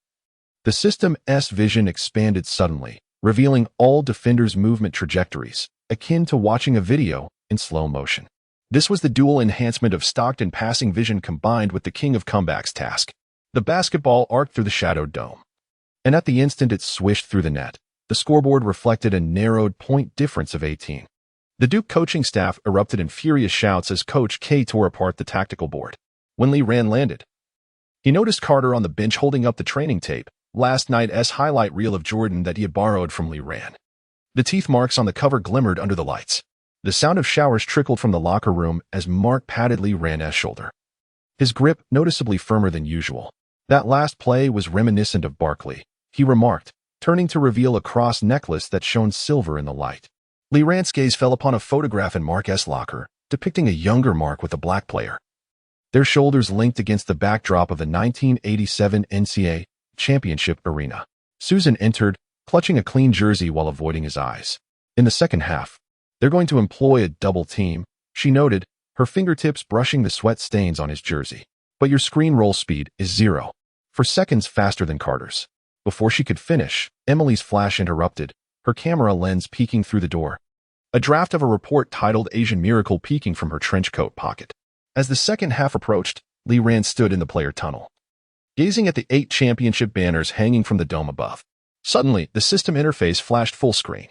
the system's vision expanded suddenly, revealing all defenders' movement trajectories, akin to watching a video in slow motion. This was the dual enhancement of Stockton passing vision combined with the King of Comebacks task. The basketball arced through the shadowed dome, and at the instant it swished through the net, the scoreboard reflected a narrowed point difference of 18. The Duke coaching staff erupted in furious shouts as Coach K tore apart the tactical board. When Li Ran landed, he noticed Carter on the bench holding up the training tape, last night's highlight reel of Jordan that he had borrowed from Li Ran. The teeth marks on the cover glimmered under the lights. The sound of showers trickled from the locker room as Mark patted Li Ran's shoulder. his grip noticeably firmer than usual. That last play was reminiscent of Barkley, he remarked, turning to reveal a cross necklace that shone silver in the light. Lee Rand's gaze fell upon a photograph in Mark's locker, depicting a younger Mark with a black player. Their shoulders linked against the backdrop of the 1987 NCAA championship arena. Susan entered, clutching a clean jersey while avoiding his eyes. In the second half, they're going to employ a double team, she noted, her fingertips brushing the sweat stains on his jersey. But your screen roll speed is 0 for seconds faster than Carter's. Before she could finish, Emily's flash interrupted, her camera lens peeking through the door. A draft of a report titled Asian Miracle peeking from her trench coat pocket. As the second half approached, Lee Rand stood in the player tunnel, gazing at the 8 championship banners hanging from the dome above. Suddenly, the system interface flashed full screen,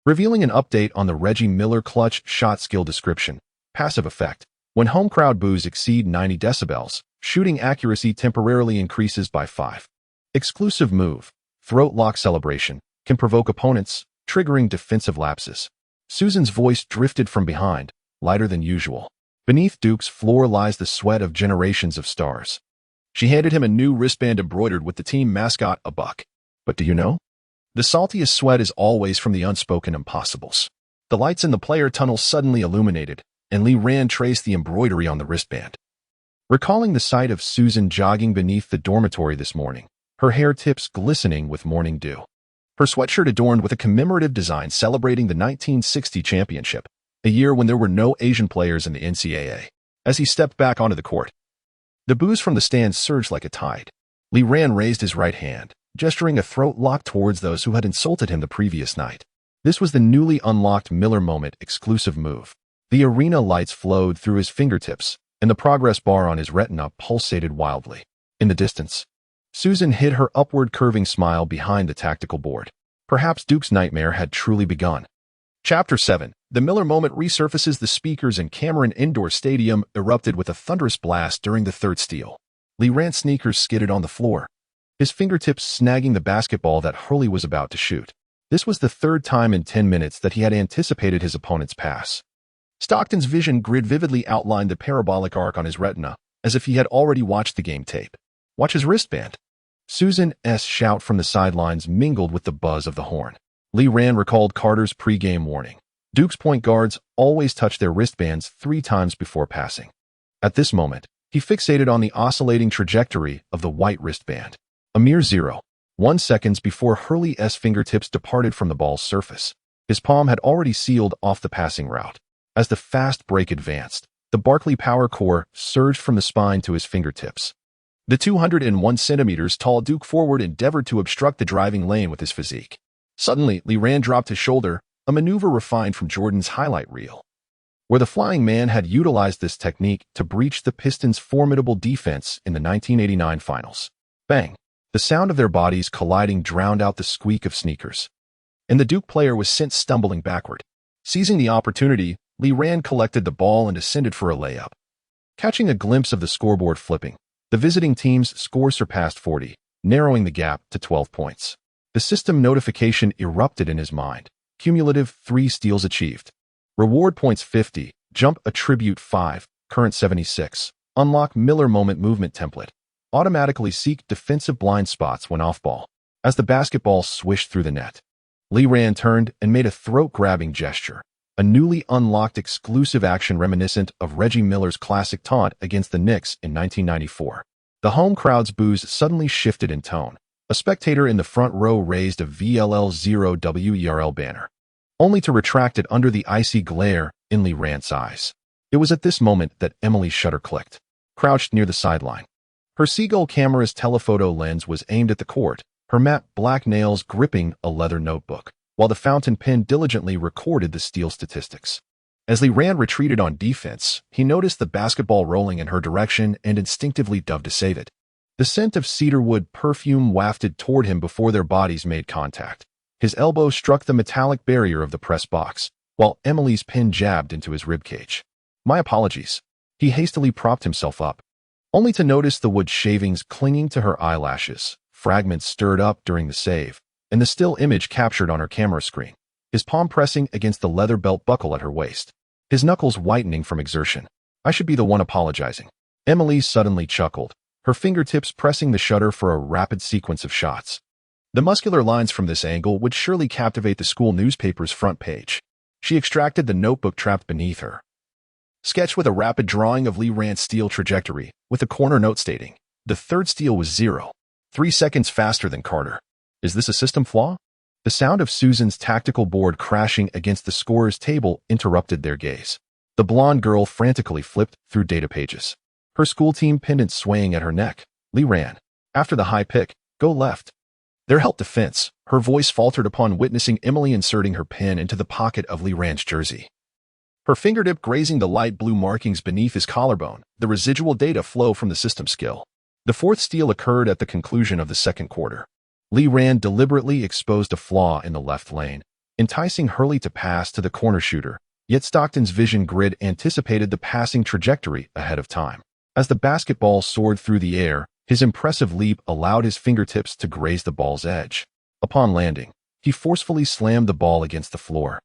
revealing an update on the Reggie Miller clutch shot skill description. Passive effect. When home crowd boos exceed 90 decibels, shooting accuracy temporarily increases by 5. Exclusive move. Throat lock celebration. Can provoke opponents, triggering defensive lapses. Susan's voice drifted from behind, lighter than usual. Beneath Duke's floor lies the sweat of generations of stars. She handed him a new wristband embroidered with the team mascot, a buck. But do you know? The saltiest sweat is always from the unspoken impossibles. The lights in the player tunnel suddenly illuminated, and Lee Rand traced the embroidery on the wristband. Recalling the sight of Susan jogging beneath the dormitory this morning, her hair tips glistening with morning dew. Her sweatshirt adorned with a commemorative design celebrating the 1960 championship, a year when there were no Asian players in the NCAA. As he stepped back onto the court, the boos from the stands surged like a tide. Lee Rand raised his right hand, gesturing a throat lock towards those who had insulted him the previous night. This was the newly unlocked Miller Moment exclusive move. The arena lights flowed through his fingertips, and the progress bar on his retina pulsated wildly. In the distance, Susan hid her upward curving smile behind the tactical board. Perhaps Duke's nightmare had truly begun. Chapter 7. The Miller Moment resurfaces. The speakers in Cameron Indoor Stadium erupted with a thunderous blast during the third steal. Lee Rand's sneakers skidded on the floor, his fingertips snagging the basketball that Hurley was about to shoot. This was the third time in 10 minutes that he had anticipated his opponent's pass. Stockton's vision grid vividly outlined the parabolic arc on his retina, as if he had already watched the game tape. Watch his wristband. Susan's shout from the sidelines mingled with the buzz of the horn. Lee Rand recalled Carter's pre-game warning. Duke's point guards always touch their wristbands 3 times before passing. At this moment, he fixated on the oscillating trajectory of the white wristband. A mere 0.1 seconds before Hurley's fingertips departed from the ball's surface. His palm had already sealed off the passing route. As the fast break advanced, the Barkley power core surged from the spine to his fingertips. The 201 centimeters tall Duke forward endeavored to obstruct the driving lane with his physique. Suddenly, Lee Rand dropped his shoulder, a maneuver refined from Jordan's highlight reel, where the flying man had utilized this technique to breach the Pistons' formidable defense in the 1989 finals. Bang! The sound of their bodies colliding drowned out the squeak of sneakers, and the Duke player was sent stumbling backward. Seizing the opportunity, Lee Rand collected the ball and ascended for a layup. Catching a glimpse of the scoreboard flipping, the visiting team's score surpassed 40, narrowing the gap to 12 points. The system notification erupted in his mind. Cumulative 3 steals achieved. Reward points 50, jump attribute 5, current 76. Unlock Miller Moment movement template. Automatically seek defensive blind spots when off ball. As the basketball swished through the net, Lee Rand turned and made a throat-grabbing gesture. A newly unlocked exclusive action reminiscent of Reggie Miller's classic taunt against the Knicks in 1994. The home crowd's boos suddenly shifted in tone. A spectator in the front row raised a VLL0WERL banner, only to retract it under the icy glare in Lee Rand's eyes. It was at this moment that Emily's shutter clicked. Crouched near the sideline, her Seagull camera's telephoto lens was aimed at the court, her matte black nails gripping a leather notebook, while the fountain pen diligently recorded the steal statistics. As Lee Rand retreated on defense, he noticed the basketball rolling in her direction and instinctively dove to save it. The scent of cedarwood perfume wafted toward him before their bodies made contact. His elbow struck the metallic barrier of the press box, while Emily's pen jabbed into his ribcage. My apologies. He hastily propped himself up, only to notice the wood shavings clinging to her eyelashes, fragments stirred up during the save, and the still image captured on her camera screen, his palm pressing against the leather belt buckle at her waist, his knuckles whitening from exertion. I should be the one apologizing. Emily suddenly chuckled, her fingertips pressing the shutter for a rapid sequence of shots. The muscular lines from this angle would surely captivate the school newspaper's front page. She extracted the notebook trapped beneath her. Sketched with a rapid drawing of Lee Rand's steal trajectory, with a corner note stating, "The third steal was 0.3 seconds faster than Carter. Is this a system flaw?" The sound of Susan's tactical board crashing against the scorer's table interrupted their gaze. The blonde girl frantically flipped through data pages, her school team pendant swaying at her neck. Lee ran. After the high pick, go left. Their help defense. Her voice faltered upon witnessing Emily inserting her pen into the pocket of Lee Rand's jersey. Her fingertip grazing the light blue markings beneath his collarbone, the residual data flow from the system skill. The fourth steal occurred at the conclusion of the second quarter. Lee Rand deliberately exposed a flaw in the left lane, enticing Hurley to pass to the corner shooter, yet Stockton's vision grid anticipated the passing trajectory ahead of time. As the basketball soared through the air, his impressive leap allowed his fingertips to graze the ball's edge. Upon landing, he forcefully slammed the ball against the floor,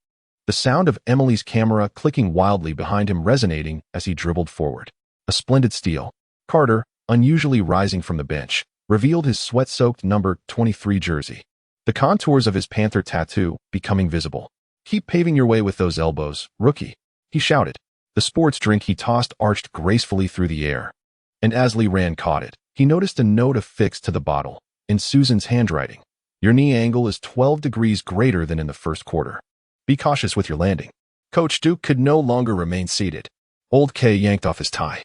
the sound of Emily's camera clicking wildly behind him resonating as he dribbled forward. A splendid steal. Carter, unusually rising from the bench, revealed his sweat-soaked number 23 jersey, the contours of his Panther tattoo becoming visible. "Keep paving your way with those elbows, rookie," he shouted. The sports drink he tossed arched gracefully through the air, and as Lee Rand caught it, he noticed a note affixed to the bottle, in Susan's handwriting. "Your knee angle is 12 degrees greater than in the first quarter. Be cautious with your landing." Coach Duke could no longer remain seated. Old K yanked off his tie,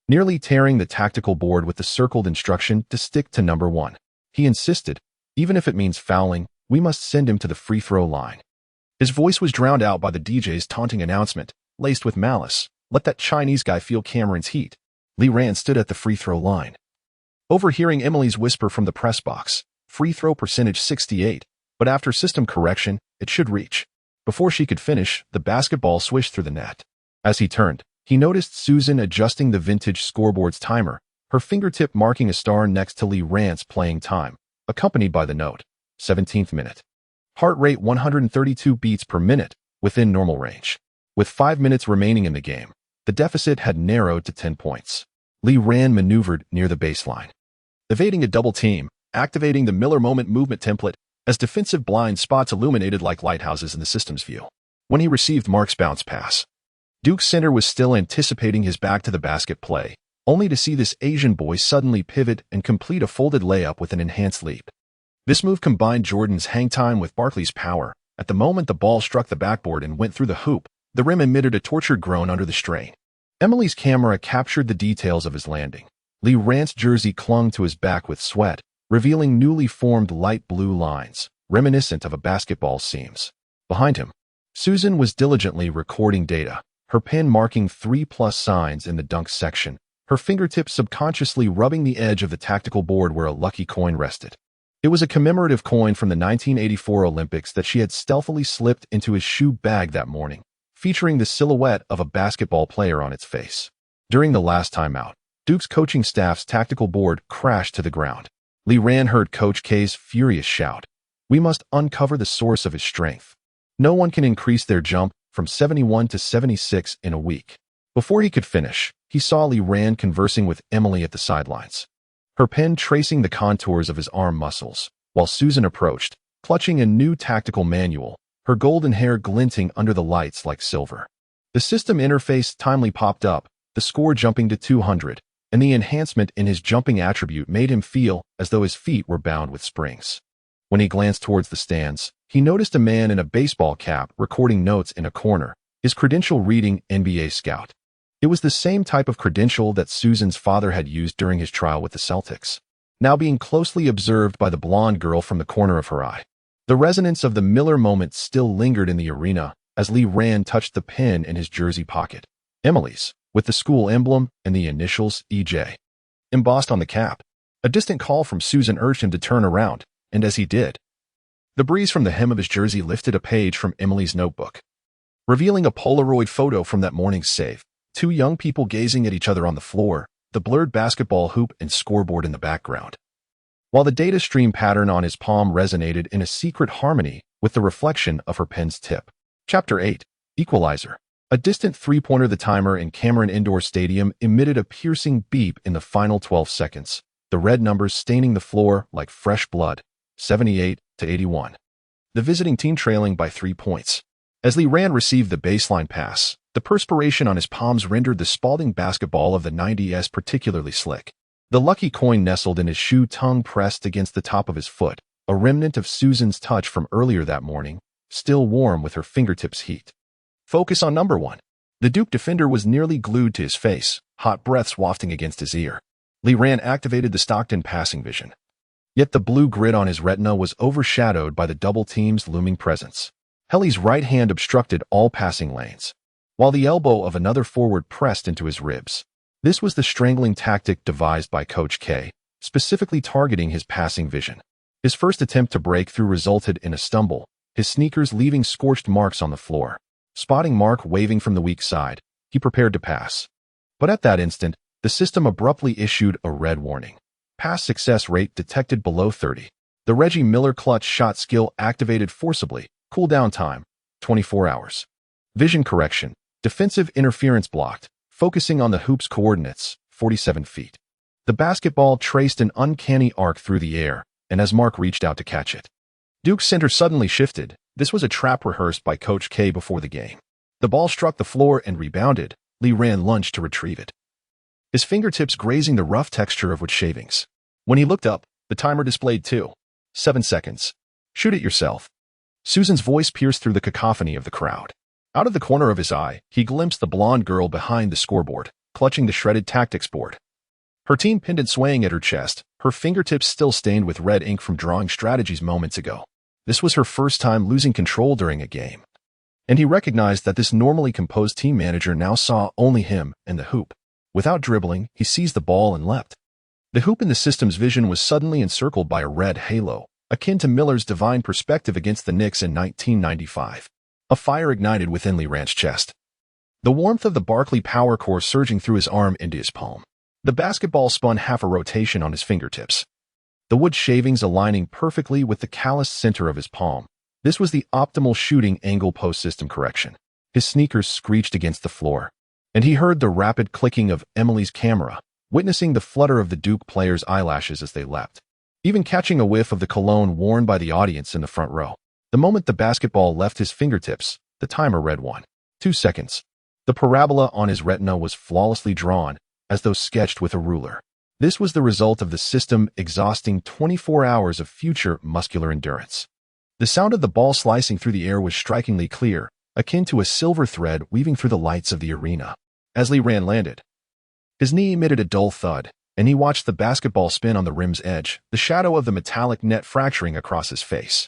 nearly tearing the tactical board with the circled instruction to stick to number 1. He insisted, "Even if it means fouling, we must send him to the free throw line." His voice was drowned out by the DJ's taunting announcement, laced with malice, "Let that Chinese guy feel Cameron's heat." Lee Rand stood at the free throw line, overhearing Emily's whisper from the press box, "Free throw percentage 68, but after system correction, it should reach." Before she could finish, the basketball swished through the net. As he turned, he noticed Susan adjusting the vintage scoreboard's timer, her fingertip marking a star next to Lee Rand's playing time, accompanied by the note, 17th minute. Heart rate 132 beats per minute, within normal range. With 5 minutes remaining in the game, the deficit had narrowed to 10 points. Lee Rand maneuvered near the baseline, evading a double team, activating the Miller Moment movement template as defensive blind spots illuminated like lighthouses in the system's view. When he received Mark's bounce pass, Duke's center was still anticipating his back-to-the-basket play, only to see this Asian boy suddenly pivot and complete a folded layup with an enhanced leap. This move combined Jordan's hang time with Barkley's power. At the moment the ball struck the backboard and went through the hoop, the rim emitted a tortured groan under the strain. Emily's camera captured the details of his landing. Lee Rand's jersey clung to his back with sweat, revealing newly formed light blue lines, reminiscent of a basketball's seams. Behind him, Susan was diligently recording data, her pen marking 3+ signs in the dunk section, her fingertips subconsciously rubbing the edge of the tactical board where a lucky coin rested. It was a commemorative coin from the 1984 Olympics that she had stealthily slipped into his shoe bag that morning, featuring the silhouette of a basketball player on its face. During the last timeout, Duke's coaching staff's tactical board crashed to the ground. Lee Rand heard Coach K's furious shout, "We must uncover the source of his strength. No one can increase their jump from 71 to 76 in a week." Before he could finish, he saw Lee Rand conversing with Emily at the sidelines, her pen tracing the contours of his arm muscles, while Susan approached, clutching a new tactical manual, her golden hair glinting under the lights like silver. The system interface timely popped up, the score jumping to 200, and the enhancement in his jumping attribute made him feel as though his feet were bound with springs. When he glanced towards the stands, he noticed a man in a baseball cap recording notes in a corner, his credential reading NBA Scout. It was the same type of credential that Susan's father had used during his trial with the Celtics, now being closely observed by the blonde girl from the corner of her eye. The resonance of the Miller moment still lingered in the arena as Lee Rand touched the pen in his jersey pocket, Emily's, with the school emblem and the initials EJ embossed on the cap. A distant call from Susan urged him to turn around, and as he did, the breeze from the hem of his jersey lifted a page from Emily's notebook, revealing a Polaroid photo from that morning's save. 2 young people gazing at each other on the floor, the blurred basketball hoop and scoreboard in the background, while the data stream pattern on his palm resonated in a secret harmony with the reflection of her pen's tip. Chapter 8. Equalizer. A distant three-pointer. The timer in Cameron Indoor Stadium emitted a piercing beep in the final 12 seconds, the red numbers staining the floor like fresh blood, 78-81. The visiting team trailing by 3 points. As Lee Rand received the baseline pass, the perspiration on his palms rendered the Spalding basketball of the 90s particularly slick. The lucky coin nestled in his shoe, tongue pressed against the top of his foot, a remnant of Susan's touch from earlier that morning, still warm with her fingertips' heat. Focus on number 1. The Duke defender was nearly glued to his face, hot breaths wafting against his ear. Lee Rand activated the Stockton passing vision. Yet the blue grid on his retina was overshadowed by the double team's looming presence. Helly's right hand obstructed all passing lanes, while the elbow of another forward pressed into his ribs. This was the strangling tactic devised by Coach K, specifically targeting his passing vision. His first attempt to break through resulted in a stumble, his sneakers leaving scorched marks on the floor. Spotting Mark waving from the weak side, he prepared to pass. But at that instant, the system abruptly issued a red warning. Pass success rate detected below 30. The Reggie Miller clutch shot skill activated forcibly. Cooldown time, 24 hours. Vision correction, defensive interference blocked, focusing on the hoop's coordinates, 47 feet. The basketball traced an uncanny arc through the air, and as Mark reached out to catch it, Duke's center suddenly shifted. This was a trap rehearsed by Coach K before the game. The ball struck the floor and rebounded. Lee Rand lunged to retrieve it, his fingertips grazing the rough texture of wood shavings. When he looked up, the timer displayed 7 seconds. Shoot it yourself. Susan's voice pierced through the cacophony of the crowd. Out of the corner of his eye, he glimpsed the blonde girl behind the scoreboard, clutching the shredded tactics board. Her team pendant swaying at her chest, her fingertips still stained with red ink from drawing strategies moments ago. This was her first time losing control during a game. And he recognized that this normally composed team manager now saw only him and the hoop. Without dribbling, he seized the ball and leapt. The hoop in the system's vision was suddenly encircled by a red halo, akin to Miller's divine perspective against the Knicks in 1995. A fire ignited within Lee Rand's chest, the warmth of the Barkley power core surging through his arm into his palm. The basketball spun half a rotation on his fingertips, the wood shavings aligning perfectly with the calloused center of his palm. This was the optimal shooting angle post-system correction. His sneakers screeched against the floor, and he heard the rapid clicking of Emily's camera, witnessing the flutter of the Duke players' eyelashes as they leapt, even catching a whiff of the cologne worn by the audience in the front row. The moment the basketball left his fingertips, the timer read 2 seconds. The parabola on his retina was flawlessly drawn, as though sketched with a ruler. This was the result of the system exhausting 24 hours of future muscular endurance. The sound of the ball slicing through the air was strikingly clear, akin to a silver thread weaving through the lights of the arena. As Lee Rand landed, his knee emitted a dull thud, and he watched the basketball spin on the rim's edge, the shadow of the metallic net fracturing across his face.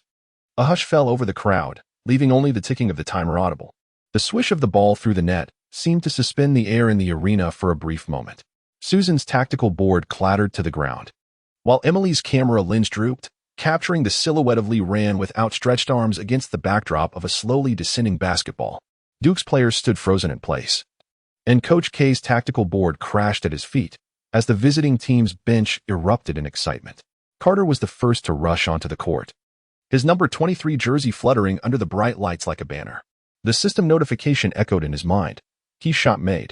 A hush fell over the crowd, leaving only the ticking of the timer audible. The swish of the ball through the net seemed to suspend the air in the arena for a brief moment. Susan's tactical board clattered to the ground, while Emily's camera lens drooped, capturing the silhouette of Lee Rand with outstretched arms against the backdrop of a slowly descending basketball. Duke's players stood frozen in place, and Coach K's tactical board crashed at his feet as the visiting team's bench erupted in excitement. Carter was the first to rush onto the court, his number 23 jersey fluttering under the bright lights like a banner. The system notification echoed in his mind. Key shot made.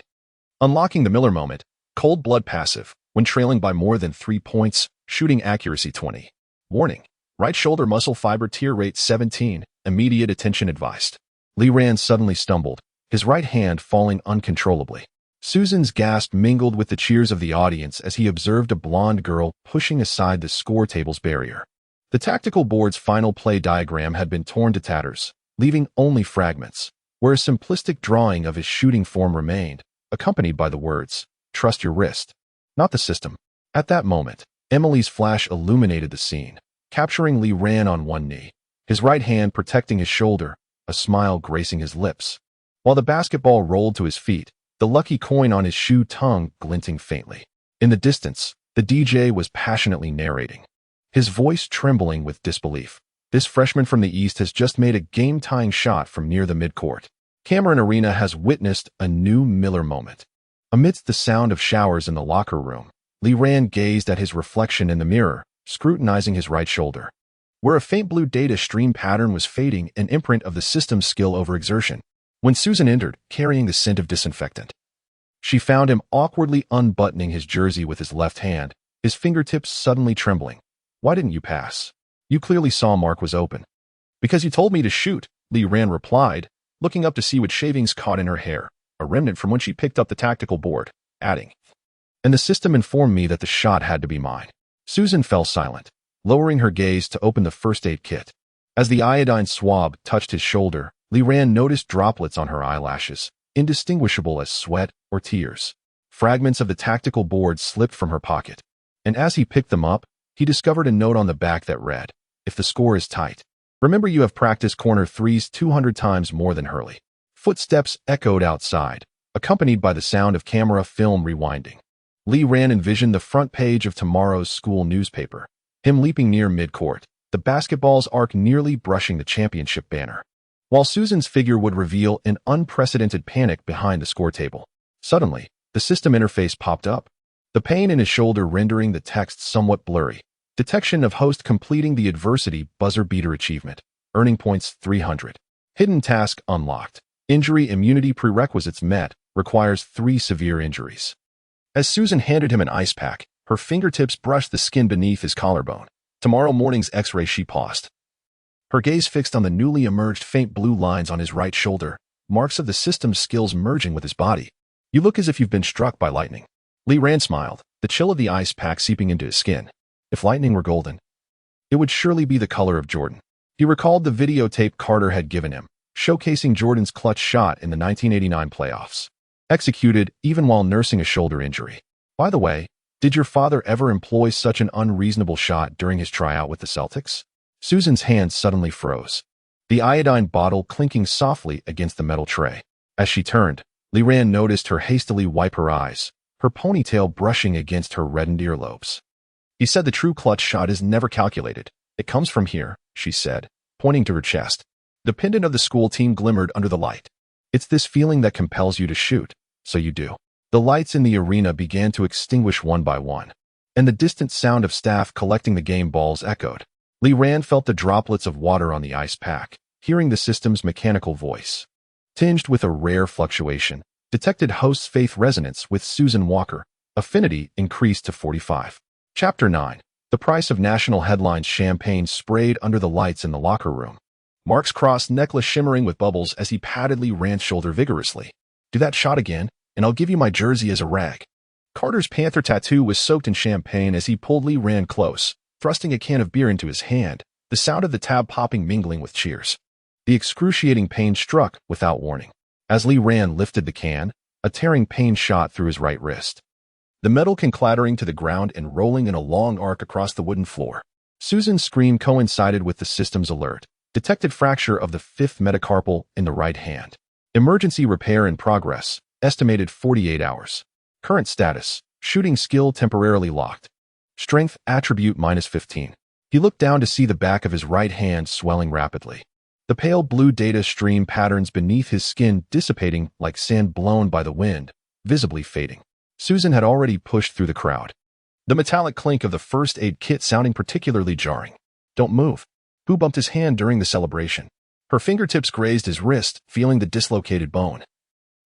Unlocking the Miller moment. Cold blood passive, when trailing by more than 3 points, shooting accuracy 20. Warning. Right shoulder muscle fiber tear rate 17, immediate attention advised. Lee Rand suddenly stumbled, his right hand falling uncontrollably. Susan's gasp mingled with the cheers of the audience as he observed a blonde girl pushing aside the score table's barrier. The tactical board's final play diagram had been torn to tatters, leaving only fragments, where a simplistic drawing of his shooting form remained, accompanied by the words, "Trust your wrist, not the system." At that moment, Emily's flash illuminated the scene, capturing Lee Rand on one knee, his right hand protecting his shoulder, a smile gracing his lips, while the basketball rolled to his feet, the lucky coin on his shoe tongue glinting faintly. In the distance, the DJ was passionately narrating, his voice trembling with disbelief. This freshman from the East has just made a game-tying shot from near the midcourt. Cameron Arena has witnessed a new Miller moment. Amidst the sound of showers in the locker room, Lee Rand gazed at his reflection in the mirror, scrutinizing his right shoulder, where a faint blue data stream pattern was fading, an imprint of the system's skill over exertion. when Susan entered, carrying the scent of disinfectant. She found him awkwardly unbuttoning his jersey with his left hand, his fingertips suddenly trembling. "Why didn't you pass? You clearly saw Mark was open." "Because you told me to shoot," Lee Rand replied, looking up to see what shavings caught in her hair, a remnant from when she picked up the tactical board, adding, "And the system informed me that the shot had to be mine." Susan fell silent, lowering her gaze to open the first aid kit. As the iodine swab touched his shoulder, Lee Rand noticed droplets on her eyelashes, indistinguishable as sweat or tears. Fragments of the tactical board slipped from her pocket, and as he picked them up, he discovered a note on the back that read, "If the score is tight, remember you have practiced corner threes 200 times more than Hurley." Footsteps echoed outside, accompanied by the sound of camera film rewinding. Lee Rand envisioned the front page of tomorrow's school newspaper, him leaping near midcourt, the basketball's arc nearly brushing the championship banner, while Susan's figure would reveal an unprecedented panic behind the score table. Suddenly, the system interface popped up, the pain in his shoulder rendering the text somewhat blurry. Detection of host completing the adversity buzzer beater achievement. Earning points 300. Hidden task unlocked. Injury immunity prerequisites met. Requires 3 severe injuries. As Susan handed him an ice pack, her fingertips brushed the skin beneath his collarbone. Tomorrow morning's x-ray, she paused, her gaze fixed on the newly emerged faint blue lines on his right shoulder, marks of the system's skills merging with his body. "You look as if you've been struck by lightning." Lee Rand smiled, the chill of the ice pack seeping into his skin. If lightning were golden, it would surely be the color of Jordan. He recalled the videotape Carter had given him, showcasing Jordan's clutch shot in the 1989 playoffs, executed even while nursing a shoulder injury. "By the way, did your father ever employ such an unreasonable shot during his tryout with the Celtics?" Susan's hand suddenly froze, the iodine bottle clinking softly against the metal tray. As she turned, Lee Rand noticed her hastily wipe her eyes, her ponytail brushing against her reddened earlobes. "He said the true clutch shot is never calculated. It comes from here," she said, pointing to her chest. The pendant of the school team glimmered under the light. "It's this feeling that compels you to shoot, so you do." The lights in the arena began to extinguish one by one, and the distant sound of staff collecting the game balls echoed. Lee Rand felt the droplets of water on the ice pack, hearing the system's mechanical voice, tinged with a rare fluctuation, detected host's faith resonance with Susan Walker. Affinity increased to 45. Chapter 9. The price of national headlines. Champagne sprayed under the lights in the locker room. Mark's cross necklace shimmering with bubbles as he patted Lee Rand's shoulder vigorously. "Do that shot again, and I'll give you my jersey as a rag." Carter's panther tattoo was soaked in champagne as he pulled Lee Rand close, thrusting a can of beer into his hand, the sound of the tab popping mingling with cheers. The excruciating pain struck without warning. As Lee Rand lifted the can, a tearing pain shot through his right wrist, the metal can clattering to the ground and rolling in a long arc across the wooden floor. Susan's scream coincided with the system's alert. Detected fracture of the 5th metacarpal in the right hand. Emergency repair in progress. Estimated 48 hours. Current status. Shooting skill temporarily locked. Strength attribute -15. He looked down to see the back of his right hand swelling rapidly, the pale blue data stream patterns beneath his skin dissipating like sand blown by the wind, visibly fading. Susan had already pushed through the crowd, the metallic clink of the first aid kit sounding particularly jarring. "Don't move." Who bumped his hand during the celebration? Her fingertips grazed his wrist, feeling the dislocated bone.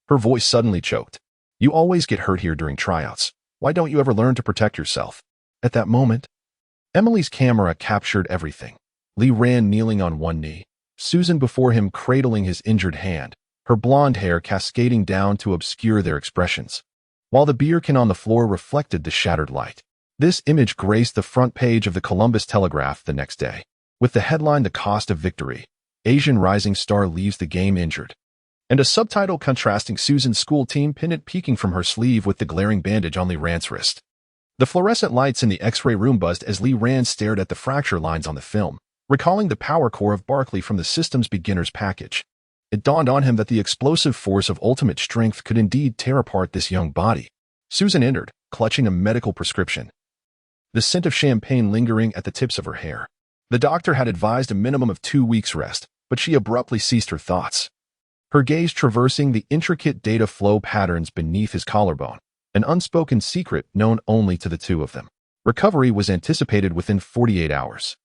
Her voice suddenly choked. "You always get hurt here during tryouts. Why don't you ever learn to protect yourself?" At that moment, Emily's camera captured everything. Lee Rand kneeling on one knee, Susan before him cradling his injured hand, her blonde hair cascading down to obscure their expressions, while the beer can on the floor reflected the shattered light. This image graced the front page of the Columbus Telegraph the next day, with the headline "The Cost of Victory. Asian Rising Star Leaves the Game Injured," and a subtitle contrasting Susan's school team pendant peeking from her sleeve with the glaring bandage on Lee Rand's wrist. The fluorescent lights in the x-ray room buzzed as Lee Rand stared at the fracture lines on the film, recalling the power core of Barkley from the system's beginner's package. It dawned on him that the explosive force of ultimate strength could indeed tear apart this young body. Susan entered, clutching a medical prescription, the scent of champagne lingering at the tips of her hair. The doctor had advised a minimum of 2 weeks rest, but she abruptly ceased her thoughts, her gaze traversing the intricate data flow patterns beneath his collarbone, an unspoken secret known only to the two of them. Recovery was anticipated within 48 hours.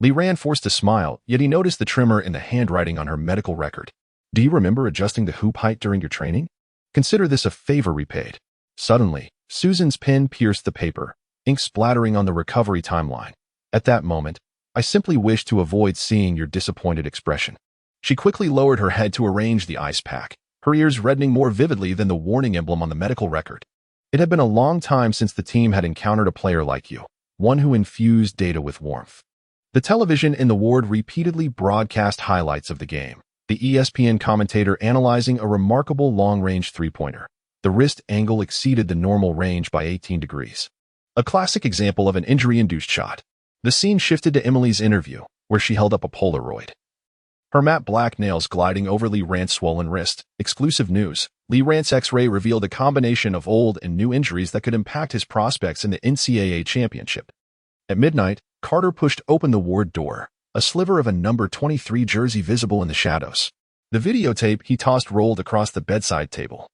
Lee Rand forced a smile, yet he noticed the tremor in the handwriting on her medical record. Do you remember adjusting the hoop height during your training? Consider this a favor repaid. Suddenly, Susan's pen pierced the paper, ink splattering on the recovery timeline. At that moment, I simply wished to avoid seeing your disappointed expression. She quickly lowered her head to arrange the ice pack, her ears reddening more vividly than the warning emblem on the medical record. It had been a long time since the team had encountered a player like you, one who infused data with warmth. The television in the ward repeatedly broadcast highlights of the game, the ESPN commentator analyzing a remarkable long-range three-pointer. The wrist angle exceeded the normal range by 18 degrees. A classic example of an injury-induced shot. The scene shifted to Emily's interview, where she held up a Polaroid. Her matte black nails gliding over Lee Rant's swollen wrist. Exclusive news. Lee Rant's X-ray revealed a combination of old and new injuries that could impact his prospects in the NCAA championship. At midnight, Carter pushed open the ward door, a sliver of a number 23 jersey visible in the shadows. The videotape he tossed rolled across the bedside table.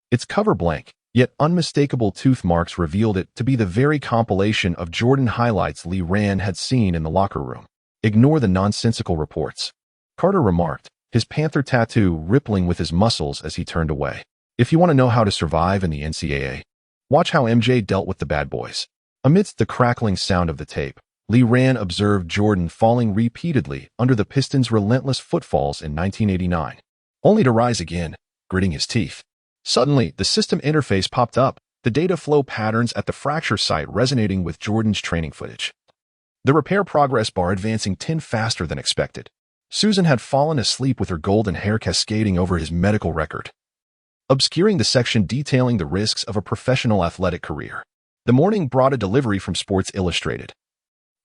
Its cover blank, yet unmistakable tooth marks revealed it to be the very compilation of Jordan highlights Lee Rand had seen in the locker room. Ignore the nonsensical reports, Carter remarked, his panther tattoo rippling with his muscles as he turned away. If you want to know how to survive in the NCAA, watch how MJ dealt with the bad boys. Amidst the crackling sound of the tape, Lee Rand observed Jordan falling repeatedly under the Pistons' relentless footfalls in 1989, only to rise again, gritting his teeth. Suddenly, the system interface popped up, the data flow patterns at the fracture site resonating with Jordan's training footage. The repair progress bar advancing 10 faster than expected. Susan had fallen asleep with her golden hair cascading over his medical record, obscuring the section detailing the risks of a professional athletic career. The morning brought a delivery from Sports Illustrated.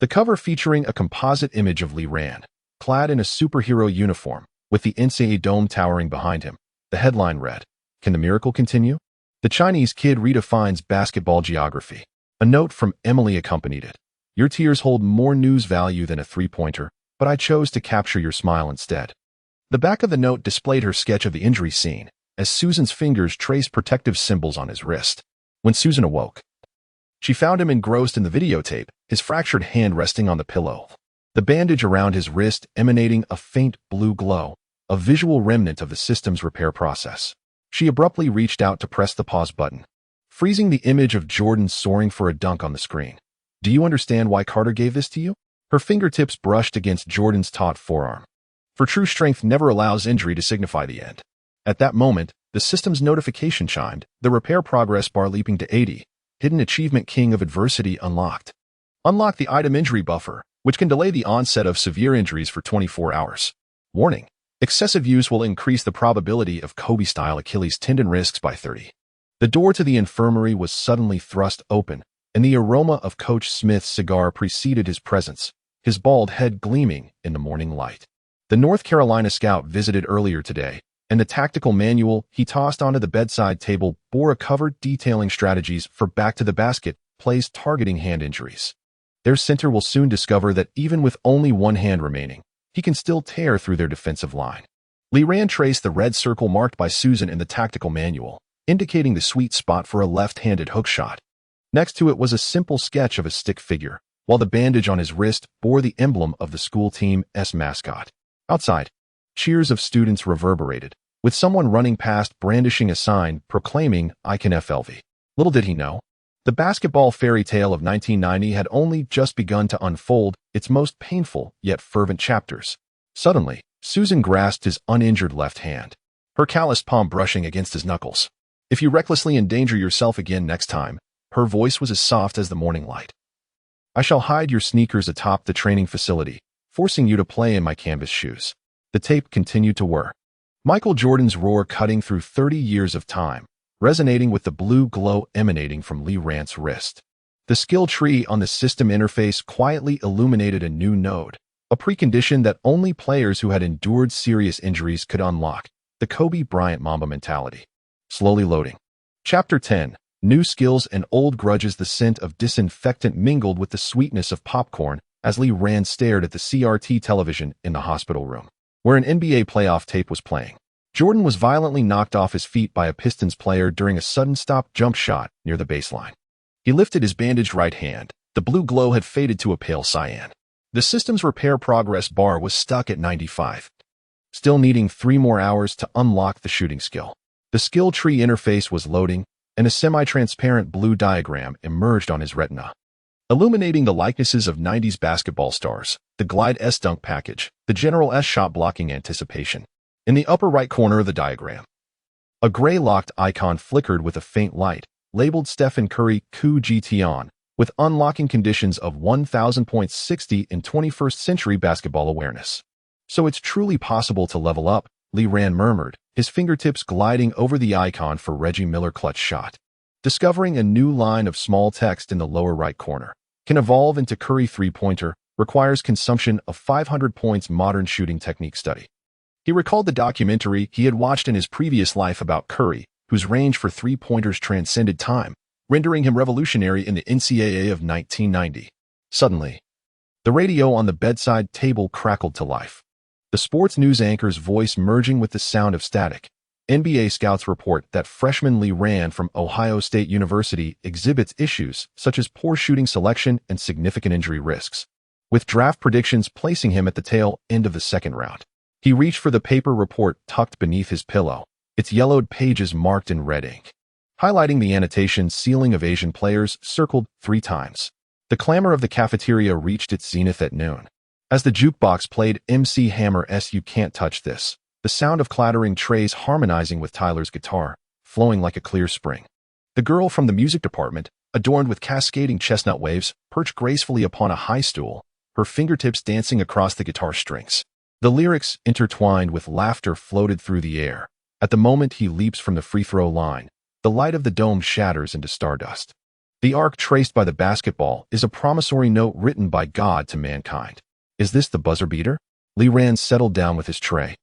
The cover featuring a composite image of Lee Rand, clad in a superhero uniform, with the NCAA dome towering behind him. The headline read, "Can the miracle continue? The Chinese kid redefines basketball geography." A note from Emily accompanied it. "Your tears hold more news value than a three-pointer, but I chose to capture your smile instead." The back of the note displayed her sketch of the injury scene, as Susan's fingers traced protective symbols on his wrist. When Susan awoke, she found him engrossed in the videotape, his fractured hand resting on the pillow, the bandage around his wrist emanating a faint blue glow, a visual remnant of the system's repair process. She abruptly reached out to press the pause button, freezing the image of Jordan soaring for a dunk on the screen. "Do you understand why Carter gave this to you?" Her fingertips brushed against Jordan's taut forearm. For true strength never allows injury to signify the end. At that moment, the system's notification chimed, the repair progress bar leaping to 80. Hidden Achievement King of Adversity unlocked. Unlock the item injury buffer, which can delay the onset of severe injuries for 24 hours. Warning: excessive use will increase the probability of Kobe-style Achilles tendon risks by 30. The door to the infirmary was suddenly thrust open, and the aroma of Coach Smith's cigar preceded his presence, his bald head gleaming in the morning light. The North Carolina scout visited earlier today, and the tactical manual he tossed onto the bedside table bore a cover detailing strategies for back-to-the-basket plays targeting hand injuries. Their center will soon discover that even with only one hand remaining, he can still tear through their defensive line. Lee Rand traced the red circle marked by Susan in the tactical manual, indicating the sweet spot for a left-handed hook shot. Next to it was a simple sketch of a stick figure, while the bandage on his wrist bore the emblem of the school team's mascot. Outside, cheers of students reverberated, with someone running past brandishing a sign proclaiming, "I can FLV." Little did he know, the basketball fairy tale of 1990 had only just begun to unfold its most painful yet fervent chapters. Suddenly, Susan grasped his uninjured left hand, her calloused palm brushing against his knuckles. "If you recklessly endanger yourself again next time," her voice was as soft as the morning light, "I shall hide your sneakers atop the training facility, forcing you to play in my canvas shoes." The tape continued to whir, Michael Jordan's roar cutting through 30 years of time, resonating with the blue glow emanating from Lee Rand's wrist. The skill tree on the system interface quietly illuminated a new node, a precondition that only players who had endured serious injuries could unlock, the Kobe Bryant Mamba mentality. Slowly loading. Chapter 10. New skills and old grudges. The scent of disinfectant mingled with the sweetness of popcorn as Lee Rand stared at the CRT television in the hospital room, where an NBA playoff tape was playing. Jordan was violently knocked off his feet by a Pistons player during a sudden stop jump shot near the baseline. He lifted his bandaged right hand. The blue glow had faded to a pale cyan. The system's repair progress bar was stuck at 95. still needing 3 more hours to unlock the shooting skill. The skill tree interface was loading, and a semi-transparent blue diagram emerged on his retina, illuminating the likenesses of 90s basketball stars, the Glide S dunk package, the General S shot blocking anticipation. In the upper right corner of the diagram, a gray locked icon flickered with a faint light, labeled Stephen Curry Coup GT on, with unlocking conditions of 1000.60 in 21st century basketball awareness. So it's truly possible to level up, Lee Rand murmured, his fingertips gliding over the icon for Reggie Miller clutch shot. Discovering a new line of small text in the lower right corner. Can evolve into Curry three-pointer, requires consumption of 500 points modern shooting technique study. He recalled the documentary he had watched in his previous life about Curry, whose range for three-pointers transcended time, rendering him revolutionary in the NCAA of 1990. Suddenly, the radio on the bedside table crackled to life. The sports news anchor's voice merging with the sound of static. NBA scouts report that freshman Lee Rand from Ohio State University exhibits issues such as poor shooting selection and significant injury risks, with draft predictions placing him at the tail end of the second round. He reached for the paper report tucked beneath his pillow, its yellowed pages marked in red ink, highlighting the annotation ceiling of Asian players circled 3 times. The clamor of the cafeteria reached its zenith at noon. As the jukebox played MC Hammer's You Can't Touch This, the sound of clattering trays harmonizing with Tyler's guitar, flowing like a clear spring. The girl from the music department, adorned with cascading chestnut waves, perched gracefully upon a high stool, her fingertips dancing across the guitar strings. The lyrics, intertwined with laughter, floated through the air. At the moment he leaps from the free throw line, the light of the dome shatters into stardust. The arc traced by the basketball is a promissory note written by God to mankind. Is this the buzzer beater? Lee Rand settled down with his tray.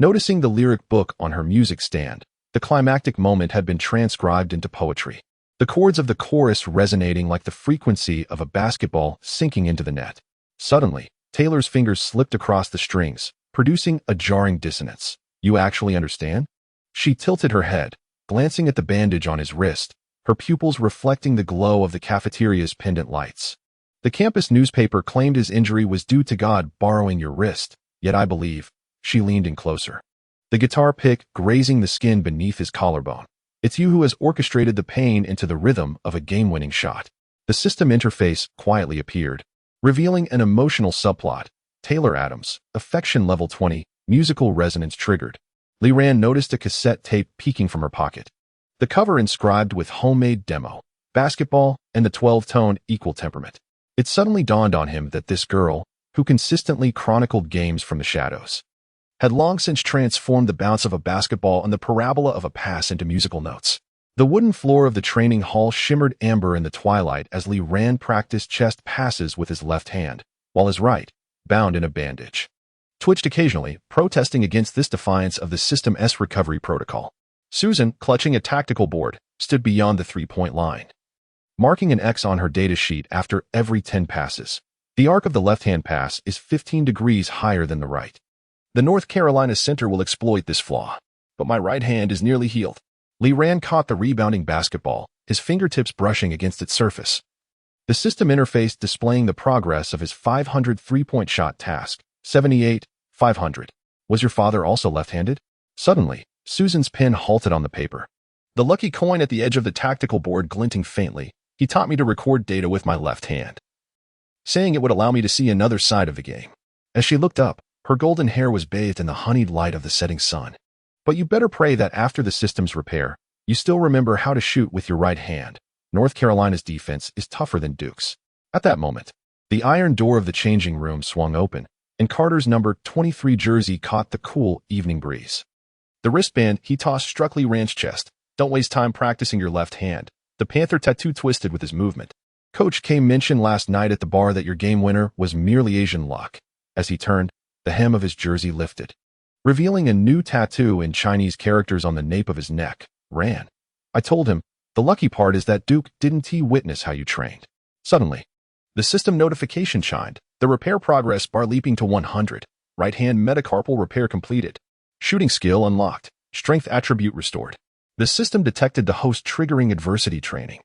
Noticing the lyric book on her music stand, the climactic moment had been transcribed into poetry. The chords of the chorus resonating like the frequency of a basketball sinking into the net. Suddenly, Taylor's fingers slipped across the strings, producing a jarring dissonance. You actually understand? She tilted her head, glancing at the bandage on his wrist, her pupils reflecting the glow of the cafeteria's pendant lights. The campus newspaper claimed his injury was due to God borrowing your wrist, yet I believe. She leaned in closer. The guitar pick grazing the skin beneath his collarbone. It's you who has orchestrated the pain into the rhythm of a game-winning shot. The system interface quietly appeared, revealing an emotional subplot. Taylor Adams, affection level 20, musical resonance triggered. Lee Rand noticed a cassette tape peeking from her pocket. The cover inscribed with homemade demo, basketball, and the 12-tone equal temperament. It suddenly dawned on him that this girl, who consistently chronicled games from the shadows, had long since transformed the bounce of a basketball and the parabola of a pass into musical notes. The wooden floor of the training hall shimmered amber in the twilight as Lee Rand practiced chest passes with his left hand, while his right, bound in a bandage, twitched occasionally, protesting against this defiance of the System-S recovery protocol. Susan, clutching a tactical board, stood beyond the three-point line, marking an X on her data sheet after every 10 passes. The arc of the left-hand pass is 15 degrees higher than the right. The North Carolina center will exploit this flaw, but my right hand is nearly healed. Lee Rand caught the rebounding basketball, his fingertips brushing against its surface. The system interface displaying the progress of his 500 three-point shot task, 78, 500. Was your father also left-handed? Suddenly, Susan's pen halted on the paper. The lucky coin at the edge of the tactical board glinting faintly. He taught me to record data with my left hand, saying it would allow me to see another side of the game. As she looked up, her golden hair was bathed in the honeyed light of the setting sun. But you better pray that after the system's repair, you still remember how to shoot with your right hand. North Carolina's defense is tougher than Duke's. At that moment, the iron door of the changing room swung open, and Carter's number 23 jersey caught the cool evening breeze. The wristband he tossed struck Lee Rand's chest. Don't waste time practicing your left hand. The Panther tattoo twisted with his movement. Coach K mentioned last night at the bar that your game winner was merely Asian luck. As he turned, the hem of his jersey lifted, revealing a new tattoo in Chinese characters on the nape of his neck. Rand. I told him, the lucky part is that Duke didn't witness how you trained. Suddenly, the system notification chimed, the repair progress bar leaping to 100. Right hand metacarpal repair completed. Shooting skill unlocked. Strength attribute restored. The system detected the host triggering adversity training,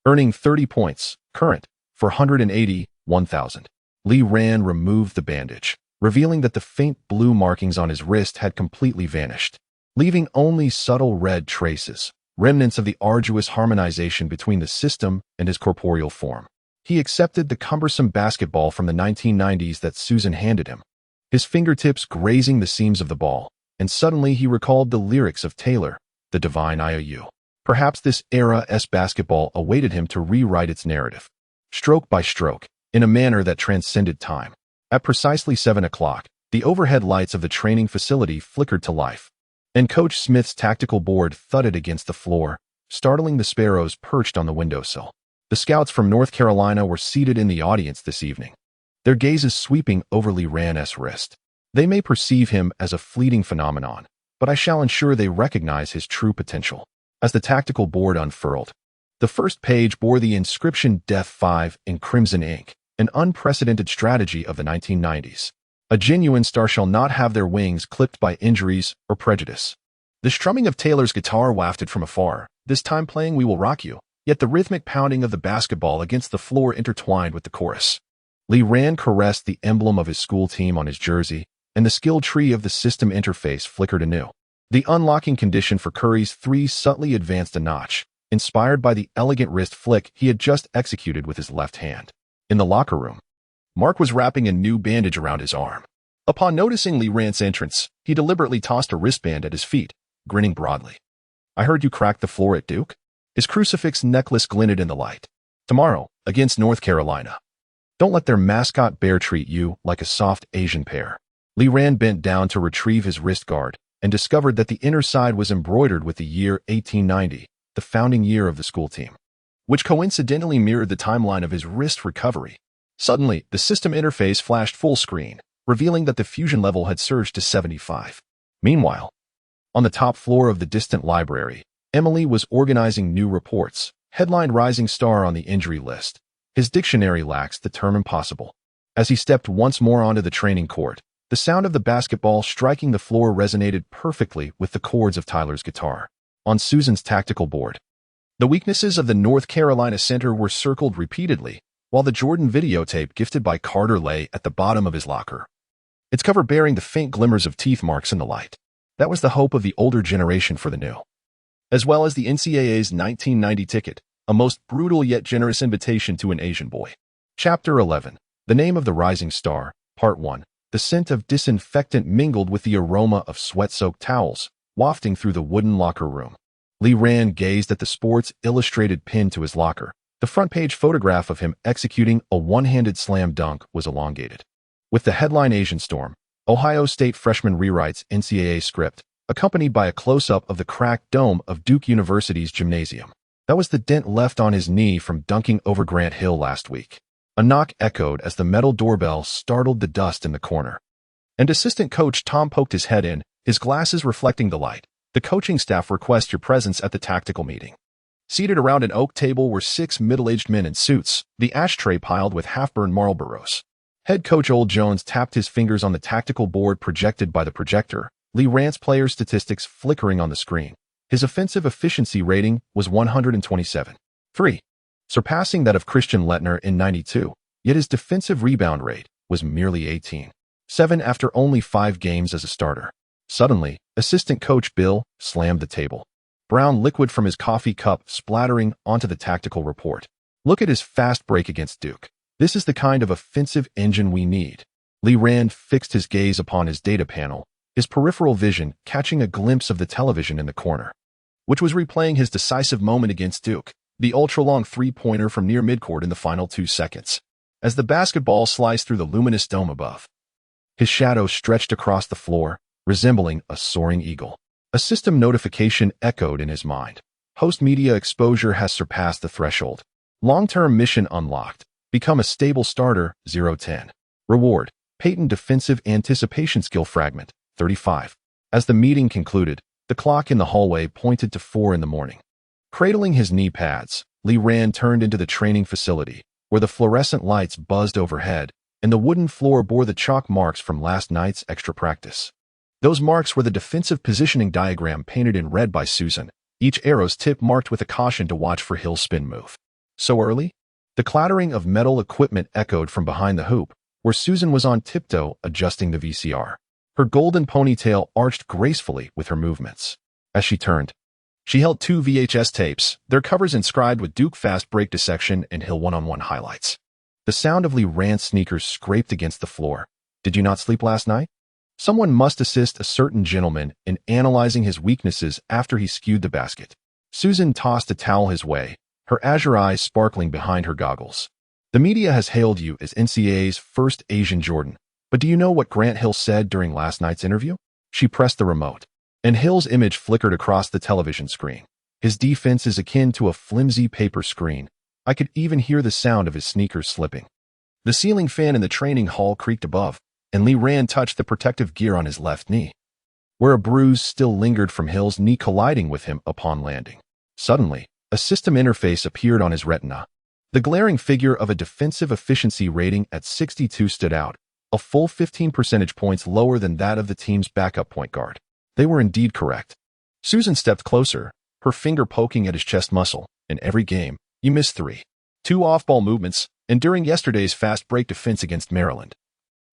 earning 30 points, current, for 180, 1,000. Lee Rand removed the bandage, revealing that the faint blue markings on his wrist had completely vanished, leaving only subtle red traces, remnants of the arduous harmonization between the system and his corporeal form. He accepted the cumbersome basketball from the 1990s that Susan handed him, his fingertips grazing the seams of the ball, and suddenly he recalled the lyrics of Taylor, the divine IOU. Perhaps this era-s basketball awaited him to rewrite its narrative, stroke by stroke, in a manner that transcended time. At precisely 7 o'clock, the overhead lights of the training facility flickered to life, and Coach Smith's tactical board thudded against the floor, startling the sparrows perched on the windowsill. The scouts from North Carolina were seated in the audience this evening, their gazes sweeping over Lee Rand's wrist. They may perceive him as a fleeting phenomenon, but I shall ensure they recognize his true potential. As the tactical board unfurled, the first page bore the inscription Death 5 in crimson ink, an unprecedented strategy of the 1990s. A genuine star shall not have their wings clipped by injuries or prejudice. The strumming of Taylor's guitar wafted from afar, this time playing We Will Rock You, yet the rhythmic pounding of the basketball against the floor intertwined with the chorus. Lee Rand caressed the emblem of his school team on his jersey, and the skill tree of the system interface flickered anew. The unlocking condition for Curry's three subtly advanced a notch, inspired by the elegant wrist flick he had just executed with his left hand. In the locker room, Mark was wrapping a new bandage around his arm. Upon noticing Lee Rand's entrance, he deliberately tossed a wristband at his feet, grinning broadly. "I heard you cracked the floor at Duke?" His crucifix necklace glinted in the light. "Tomorrow, against North Carolina. Don't let their mascot bear treat you like a soft Asian pear." Lee Rand bent down to retrieve his wrist guard and discovered that the inner side was embroidered with the year 1890, the founding year of the school team, which coincidentally mirrored the timeline of his wrist recovery. Suddenly, the system interface flashed full screen, revealing that the fusion level had surged to 75. Meanwhile, on the top floor of the distant library, Emily was organizing new reports, headlined Rising Star on the injury list. His dictionary lacks the term impossible. As he stepped once more onto the training court, the sound of the basketball striking the floor resonated perfectly with the chords of Tyler's guitar. On Susan's tactical board, the weaknesses of the North Carolina center were circled repeatedly, while the Jordan videotape gifted by Carter lay at the bottom of his locker, its cover bearing the faint glimmers of teeth marks in the light. That was the hope of the older generation for the new, as well as the NCAA's 1990 ticket, a most brutal yet generous invitation to an Asian boy. Chapter 11. The Name of the Rising Star, Part 1. The scent of disinfectant mingled with the aroma of sweat-soaked towels, wafting through the wooden locker room. Lee Rand gazed at the Sports Illustrated pin to his locker. The front-page photograph of him executing a one-handed slam dunk was elongated. With the headline Asian Storm, Ohio State freshman rewrites NCAA script, accompanied by a close-up of the cracked dome of Duke University's gymnasium. That was the dent left on his knee from dunking over Grant Hill last week. A knock echoed as the metal doorbell startled the dust in the corner, and assistant coach Tom poked his head in, his glasses reflecting the light. "The coaching staff requests your presence at the tactical meeting." Seated around an oak table were 6 middle-aged men in suits, the ashtray piled with half-burned Marlboros. Head coach Old Jones tapped his fingers on the tactical board projected by the projector, Lee Rand's player statistics flickering on the screen. His offensive efficiency rating was 127.3, surpassing that of Christian Lettner in 92, yet his defensive rebound rate was merely 18.7 after only 5 games as a starter. Suddenly, assistant coach Bill slammed the table, brown liquid from his coffee cup splattering onto the tactical report. "Look at his fast break against Duke. This is the kind of offensive engine we need." Lee Rand fixed his gaze upon his data panel, his peripheral vision catching a glimpse of the television in the corner, which was replaying his decisive moment against Duke, the ultra-long three-pointer from near midcourt in the final 2 seconds. As the basketball sliced through the luminous dome above, his shadow stretched across the floor, resembling a soaring eagle. A system notification echoed in his mind. Host media exposure has surpassed the threshold. Long-term mission unlocked. Become a stable starter, 0-10. Reward, patent defensive anticipation skill fragment, 35. As the meeting concluded, the clock in the hallway pointed to 4 in the morning. Cradling his knee pads, Lee Rand turned into the training facility, where the fluorescent lights buzzed overhead, and the wooden floor bore the chalk marks from last night's extra practice. Those marks were the defensive positioning diagram painted in red by Susan, each arrow's tip marked with a caution to watch for Hill's spin move. So early? The clattering of metal equipment echoed from behind the hoop, where Susan was on tiptoe adjusting the VCR. Her golden ponytail arched gracefully with her movements. As she turned, she held two VHS tapes, their covers inscribed with Duke fast break dissection and Hill one-on-one highlights. The sound of Lee Rand's sneakers scraped against the floor. Did you not sleep last night? Someone must assist a certain gentleman in analyzing his weaknesses after he skewed the basket. Susan tossed a towel his way, her azure eyes sparkling behind her goggles. The media has hailed you as NCAA's first Asian Jordan, but do you know what Grant Hill said during last night's interview? She pressed the remote, and Hill's image flickered across the television screen. His defense is akin to a flimsy paper screen. I could even hear the sound of his sneakers slipping. The ceiling fan in the training hall creaked above, and Lee Rand touched the protective gear on his left knee, where a bruise still lingered from Hill's knee colliding with him upon landing. Suddenly, a system interface appeared on his retina. The glaring figure of a defensive efficiency rating at 62 stood out, a full 15 percentage points lower than that of the team's backup point guard. They were indeed correct. Susan stepped closer, her finger poking at his chest muscle. In every game, you missed 3. 2 off-ball movements, and during yesterday's fast break defense against Maryland.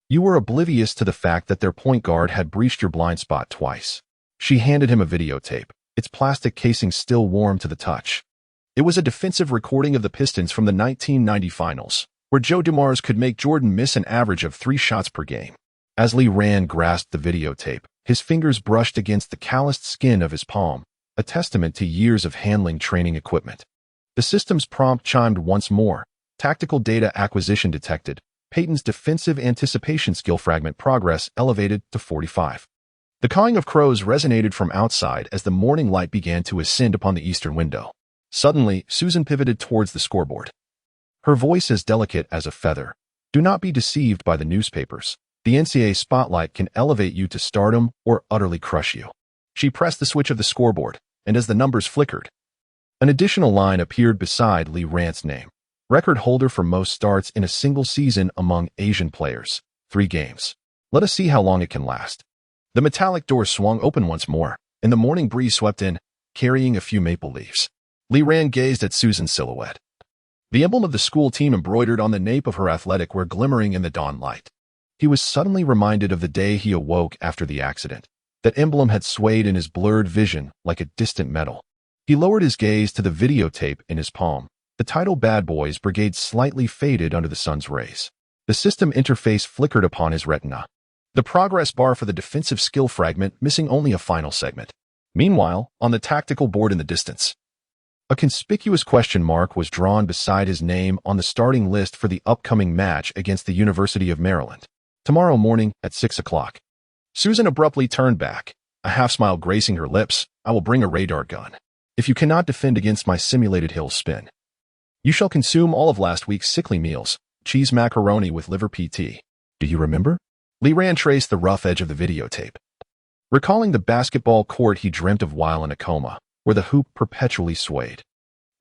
You were oblivious to the fact that their point guard had breached your blind spot twice. She handed him a videotape, its plastic casing still warm to the touch. It was a defensive recording of the Pistons from the 1990 finals, where Joe Dumars could make Jordan miss an average of 3 shots per game. As Lee Rand grasped the videotape, his fingers brushed against the calloused skin of his palm, a testament to years of handling training equipment. The system's prompt chimed once more. Tactical data acquisition detected. Peyton's defensive anticipation skill fragment progress elevated to 45. The cawing of crows resonated from outside as the morning light began to ascend upon the eastern window. Suddenly, Susan pivoted towards the scoreboard. Her voice as delicate as a feather. Do not be deceived by the newspapers. The NCAA spotlight can elevate you to stardom or utterly crush you. She pressed the switch of the scoreboard, and as the numbers flickered, an additional line appeared beside Lee Rand's name. Record holder for most starts in a single season among Asian players. 3 games. Let us see how long it can last. The metallic door swung open once more, and the morning breeze swept in, carrying a few maple leaves. Lee Rand gazed at Susan's silhouette. The emblem of the school team embroidered on the nape of her athletic were glimmering in the dawn light. He was suddenly reminded of the day he awoke after the accident. That emblem had swayed in his blurred vision like a distant metal. He lowered his gaze to the videotape in his palm. The title Bad Boys Brigade slightly faded under the sun's rays. The system interface flickered upon his retina. The progress bar for the defensive skill fragment missing only a final segment. Meanwhile, on the tactical board in the distance, a conspicuous question mark was drawn beside his name on the starting list for the upcoming match against the University of Maryland. Tomorrow morning at 6 o'clock. Susan abruptly turned back, a half-smile gracing her lips. I will bring a radar gun. If you cannot defend against my simulated hill spin, you shall consume all of last week's sickly meals, cheese macaroni with liver PT. Do you remember? Lee Rand traced the rough edge of the videotape, recalling the basketball court he dreamt of while in a coma, where the hoop perpetually swayed.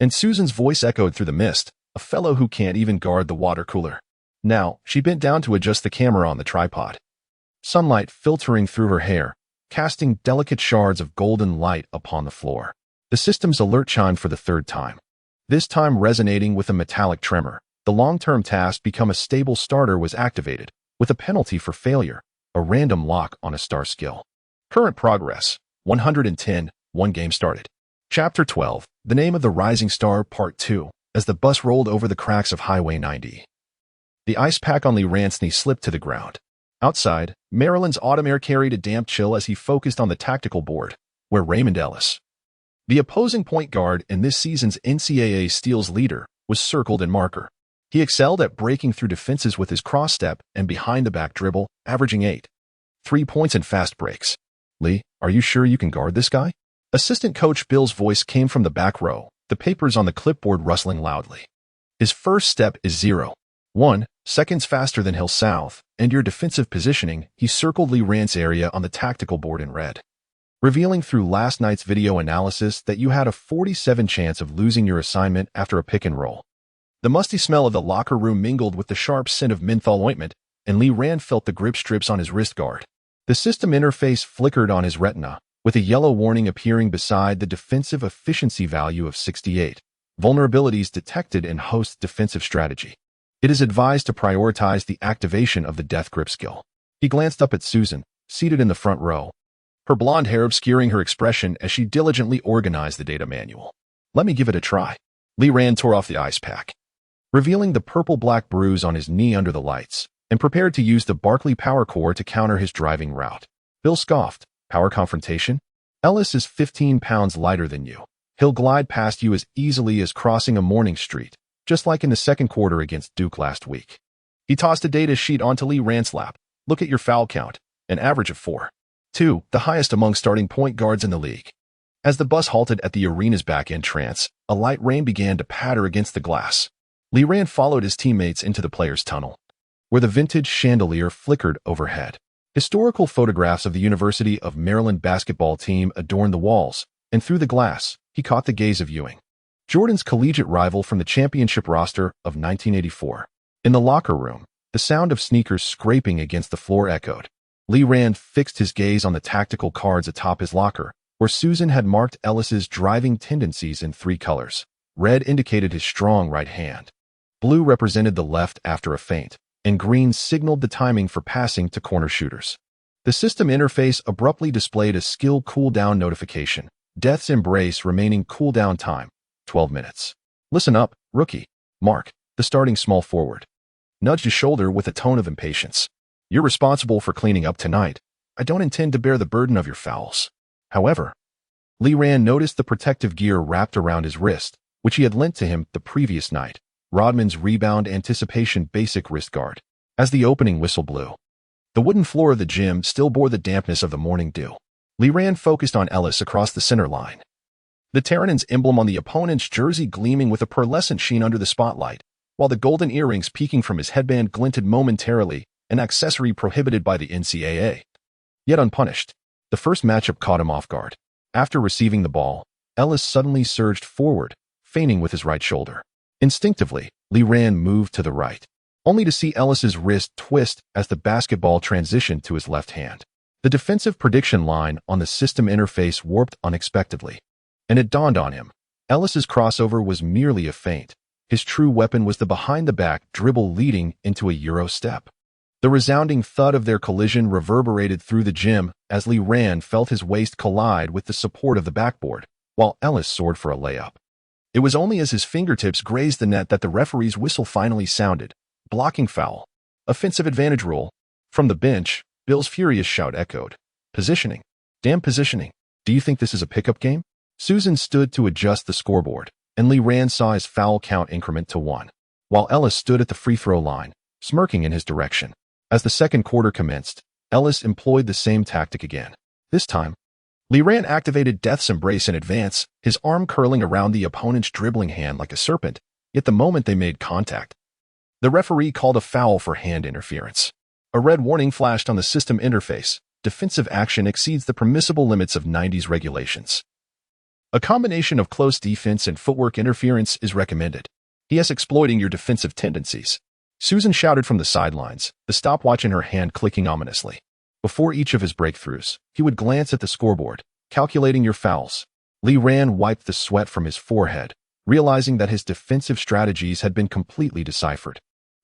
And Susan's voice echoed through the mist, a fellow who can't even guard the water cooler. Now, she bent down to adjust the camera on the tripod. Sunlight filtering through her hair, casting delicate shards of golden light upon the floor. The system's alert chimed for the 3rd time, this time resonating with a metallic tremor. The long-term task become a stable starter was activated, with a penalty for failure, a random lock on a star skill. Current progress, 110, 1 game started. Chapter 12, The Name of the Rising Star, Part 2, as the bus rolled over the cracks of Highway 90. The ice pack on Lee Rand's knee slipped to the ground. Outside, Maryland's autumn air carried a damp chill as he focused on the tactical board, where Raymond Ellis, the opposing point guard and this season's NCAA steals leader, was circled in marker. He excelled at breaking through defenses with his cross-step and behind-the-back dribble, averaging 8. 3 points in fast breaks. Lee, are you sure you can guard this guy? Assistant Coach Bill's voice came from the back row, the papers on the clipboard rustling loudly. His first step is 0.1 seconds faster than Hill South, and your defensive positioning, he circled Lee Rand's area on the tactical board in red, revealing through last night's video analysis that you had a 47% chance of losing your assignment after a pick and roll. The musty smell of the locker room mingled with the sharp scent of menthol ointment, and Lee Rand felt the grip strips on his wrist guard. The system interface flickered on his retina, with a yellow warning appearing beside the defensive efficiency value of 68. Vulnerabilities detected in host defensive strategy. It is advised to prioritize the activation of the death grip skill. He glanced up at Susan, seated in the front row, her blonde hair obscuring her expression as she diligently organized the data manual. Let me give it a try. Li Ran tore off the ice pack, revealing the purple-black bruise on his knee under the lights, and prepared to use the Barkley power core to counter his driving route. Bill scoffed. Power confrontation? Ellis is 15 pounds lighter than you. He'll glide past you as easily as crossing a morning street, just like in the second quarter against Duke last week. He tossed a data sheet onto Li Ran's lap. Look at your foul count, an average of 4.2, the highest among starting point guards in the league. As the bus halted at the arena's back entrance, a light rain began to patter against the glass. Li Ran followed his teammates into the players' tunnel, where the vintage chandelier flickered overhead. Historical photographs of the University of Maryland basketball team adorned the walls, and through the glass, he caught the gaze of Ewing, Jordan's collegiate rival from the championship roster of 1984. In the locker room, the sound of sneakers scraping against the floor echoed. Li Ran fixed his gaze on the tactical cards atop his locker, where Susan had marked Ellis's driving tendencies in 3 colors. Red indicated his strong right hand. Blue represented the left after a feint, and green signaled the timing for passing to corner shooters. The system interface abruptly displayed a skill cooldown notification. Death's Embrace remaining cooldown time, 12 minutes. Listen up, rookie. Mark, the starting small forward, nudged his shoulder with a tone of impatience. You're responsible for cleaning up tonight. I don't intend to bear the burden of your fouls. However, Li Ran noticed the protective gear wrapped around his wrist, which he had lent to him the previous night. Rodman's rebound anticipation basic wrist guard. As the opening whistle blew, the wooden floor of the gym still bore the dampness of the morning dew. Li Ran focused on Ellis across the center line, the Terranen's emblem on the opponent's jersey gleaming with a pearlescent sheen under the spotlight, while the golden earrings peeking from his headband glinted momentarily, an accessory prohibited by the NCAA. Yet unpunished, the first matchup caught him off guard. After receiving the ball, Ellis suddenly surged forward, feigning with his right shoulder. Instinctively, Li Ran moved to the right, only to see Ellis's wrist twist as the basketball transitioned to his left hand. The defensive prediction line on the system interface warped unexpectedly, and it dawned on him. Ellis's crossover was merely a feint. His true weapon was the behind-the-back dribble leading into a Euro step. The resounding thud of their collision reverberated through the gym as Li Ran felt his waist collide with the support of the backboard, while Ellis soared for a layup. It was only as his fingertips grazed the net that the referee's whistle finally sounded. Blocking foul. Offensive advantage rule. From the bench, Bill's furious shout echoed. Positioning. Damn positioning. Do you think this is a pickup game? Susan stood to adjust the scoreboard, and Li Ran saw his foul count increment to 1, while Ellis stood at the free throw line, smirking in his direction. As the second quarter commenced, Ellis employed the same tactic again. This time, Li Ran activated Death's Embrace in advance, his arm curling around the opponent's dribbling hand like a serpent, yet the moment they made contact, the referee called a foul for hand interference. A red warning flashed on the system interface. Defensive action exceeds the permissible limits of 90s regulations. A combination of close defense and footwork interference is recommended. Yes, exploiting your defensive tendencies. Susan shouted from the sidelines, the stopwatch in her hand clicking ominously. Before each of his breakthroughs, he would glance at the scoreboard, calculating your fouls. Li Ran wiped the sweat from his forehead, realizing that his defensive strategies had been completely deciphered.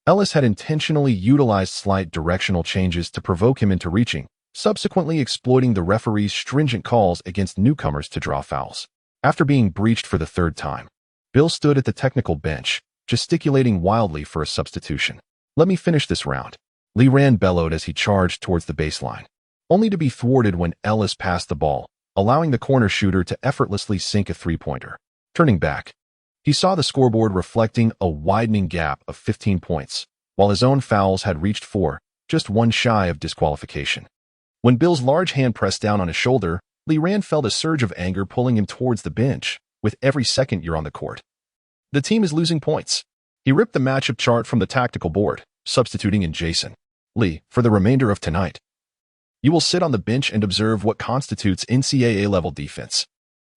Ellis had intentionally utilized slight directional changes to provoke him into reaching, subsequently exploiting the referee's stringent calls against newcomers to draw fouls. After being breached for the 3rd time, Bill stood at the technical bench, gesticulating wildly for a substitution. Let me finish this round. Li Ran bellowed as he charged towards the baseline, only to be thwarted when Ellis passed the ball, allowing the corner shooter to effortlessly sink a three-pointer. Turning back, he saw the scoreboard reflecting a widening gap of 15 points, while his own fouls had reached 4, just one shy of disqualification. When Bill's large hand pressed down on his shoulder, Li Ran felt a surge of anger pulling him towards the bench. With every second you're on the court, the team is losing points. He ripped the matchup chart from the tactical board, substituting in Jason. Lee, for the remainder of tonight, you will sit on the bench and observe what constitutes NCAA-level defense.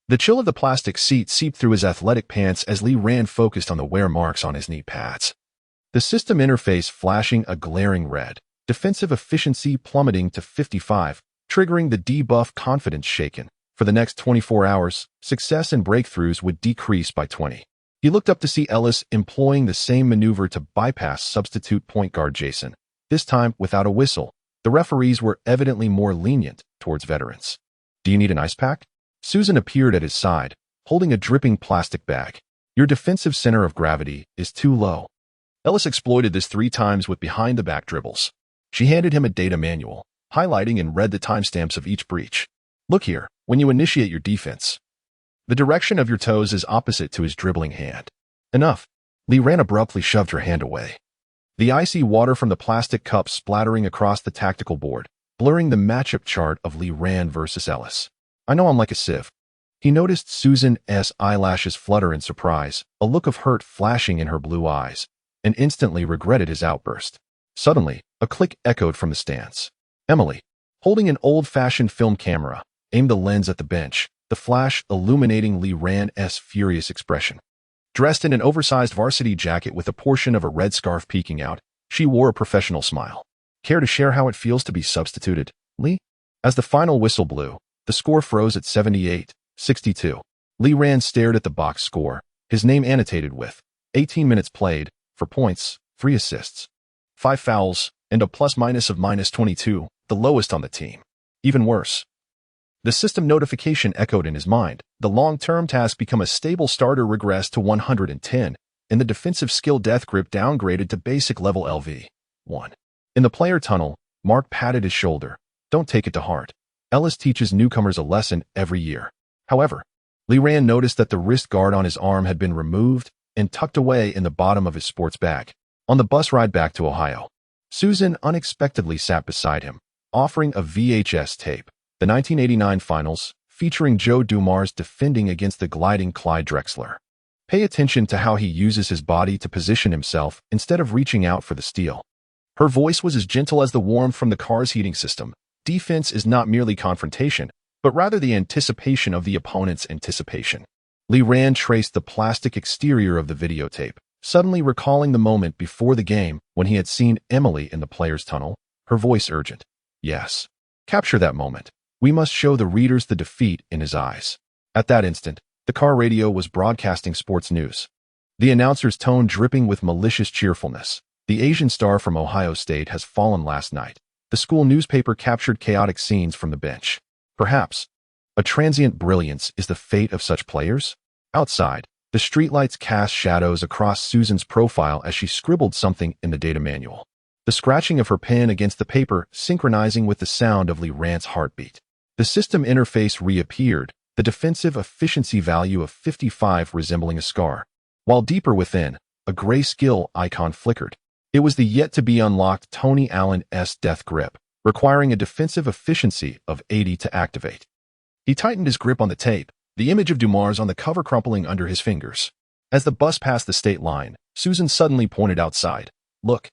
The chill of the plastic seat seeped through his athletic pants as Li Ran focused on the wear marks on his knee pads. The system interface flashing a glaring red, defensive efficiency plummeting to 55, triggering the debuff confidence shaken. For the next 24 hours, success and breakthroughs would decrease by 20. He looked up to see Ellis employing the same maneuver to bypass substitute point guard Jason, this time without a whistle. The referees were evidently more lenient towards veterans. "Do you need an ice pack?" Susan appeared at his side, holding a dripping plastic bag. "Your defensive center of gravity is too low." Ellis exploited this 3 times with behind-the-back dribbles. She handed him a data manual, highlighting and read the timestamps of each breach. "Look here, when you initiate your defense, the direction of your toes is opposite to his dribbling hand." "Enough." Ran abruptly shoved her hand away. The icy water from the plastic cup splattering across the tactical board, blurring the matchup chart of Ran versus Ellis. "I know I'm like a sieve." He noticed Susan's eyelashes flutter in surprise, a look of hurt flashing in her blue eyes, and instantly regretted his outburst. Suddenly, a click echoed from the stands. Emily, holding an old-fashioned film camera, aimed the lens at the bench, the flash illuminating Ran's furious expression. Dressed in an oversized varsity jacket with a portion of a red scarf peeking out, she wore a professional smile. "Care to share how it feels to be substituted, Lee?" As the final whistle blew, the score froze at 78-62. Ran stared at the box score, his name annotated with 18 minutes played, 4 points, 3 assists, 5 fouls, and a plus-minus of -22, the lowest on the team. Even worse. The system notification echoed in his mind. The long-term task become a stable starter regressed to 110, and the defensive skill death grip downgraded to basic level LV1. In the player tunnel, Mark patted his shoulder. "Don't take it to heart. Ellis teaches newcomers a lesson every year." However, Ran noticed that the wrist guard on his arm had been removed and tucked away in the bottom of his sports bag. On the bus ride back to Ohio, Susan unexpectedly sat beside him, offering a VHS tape. The 1989 finals, featuring Joe Dumars defending against the gliding Clyde Drexler. "Pay attention to how he uses his body to position himself instead of reaching out for the steal." Her voice was as gentle as the warmth from the car's heating system. Defense is not merely confrontation, but rather the anticipation of the opponent's anticipation. Ran traced the plastic exterior of the videotape, suddenly recalling the moment before the game when he had seen Emily in the player's tunnel, her voice urgent. "Yes. Capture that moment. We must show the readers the defeat in his eyes." At that instant, the car radio was broadcasting sports news. The announcer's tone dripping with malicious cheerfulness. "The Asian star from Ohio State has fallen last night." The school newspaper captured chaotic scenes from the bench. Perhaps a transient brilliance is the fate of such players? Outside, the streetlights cast shadows across Susan's profile as she scribbled something in the data manual. The scratching of her pen against the paper synchronizing with the sound of Ran's heartbeat. The system interface reappeared, the defensive efficiency value of 55 resembling a scar. While deeper within, a gray skill icon flickered. It was the yet-to-be-unlocked Tony Allen's death grip, requiring a defensive efficiency of 80 to activate. He tightened his grip on the tape, the image of Dumars on the cover crumpling under his fingers. As the bus passed the state line, Susan suddenly pointed outside. "Look.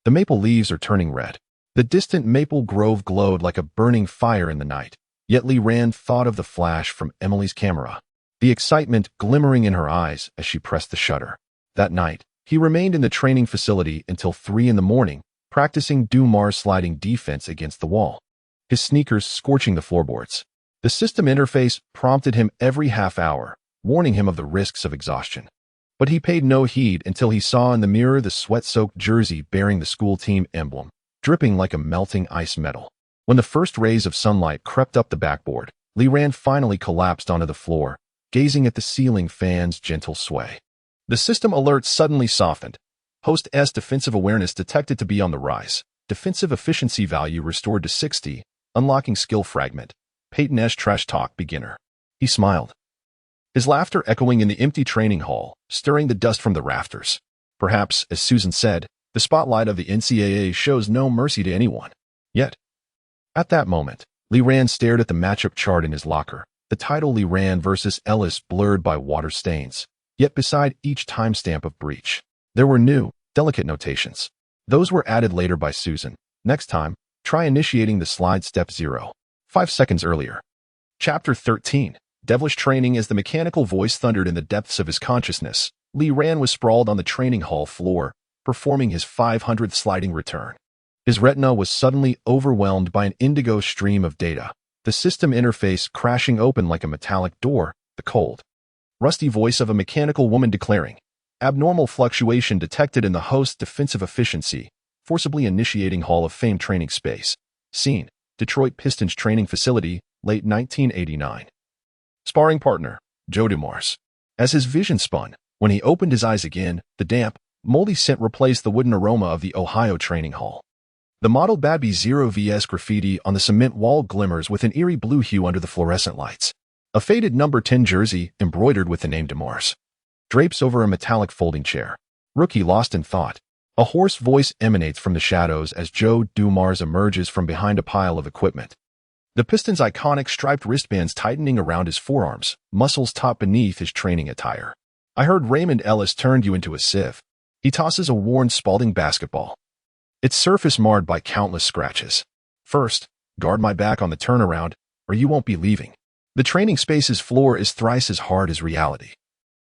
The maple leaves are turning red." The distant maple grove glowed like a burning fire in the night, yet Ran thought of the flash from Emily's camera, the excitement glimmering in her eyes as she pressed the shutter. That night, he remained in the training facility until 3 in the morning, practicing Dumars' sliding defense against the wall, his sneakers scorching the floorboards. The system interface prompted him every half hour, warning him of the risks of exhaustion. But he paid no heed until he saw in the mirror the sweat-soaked jersey bearing the school team emblem, dripping like a melting ice metal. When the first rays of sunlight crept up the backboard, Ran finally collapsed onto the floor, gazing at the ceiling fan's gentle sway. The system alert suddenly softened. Host's defensive awareness detected to be on the rise. Defensive efficiency value restored to 60, unlocking skill fragment. Peyton's trash talk beginner. He smiled, his laughter echoing in the empty training hall, stirring the dust from the rafters. Perhaps, as Susan said, the spotlight of the NCAA shows no mercy to anyone. Yet, at that moment, Ran stared at the matchup chart in his locker, the title Ran versus Ellis blurred by water stains. Yet beside each timestamp of breach, there were new, delicate notations. Those were added later by Susan. "Next time, try initiating the slide step 0. 5 seconds earlier." Chapter 13. Devilish training. As the mechanical voice thundered in the depths of his consciousness, Ran was sprawled on the training hall floor, performing his 500th sliding return. His retina was suddenly overwhelmed by an indigo stream of data, the system interface crashing open like a metallic door, the cold Rusty voice of a mechanical woman declaring, abnormal fluctuation detected in the host's defensive efficiency, forcibly initiating Hall of Fame training space. Scene, Detroit Pistons training facility, late 1989. Sparring partner, Joe Dumars. As his vision spun, when he opened his eyes again, the damp, moldy scent replaced the wooden aroma of the Ohio training hall. The mottled Badby 0 VS graffiti on the cement wall glimmers with an eerie blue hue under the fluorescent lights. A faded number 10 jersey, embroidered with the name Dumars, drapes over a metallic folding chair. Rookie lost in thought. A hoarse voice emanates from the shadows as Joe Dumars emerges from behind a pile of equipment. The Pistons' iconic striped wristbands tightening around his forearms, muscles taut beneath his training attire. I heard Raymond Ellis turned you into a sieve. He tosses a worn Spalding basketball, its surface marred by countless scratches. First, guard my back on the turnaround, or you won't be leaving. The training space's floor is thrice as hard as reality.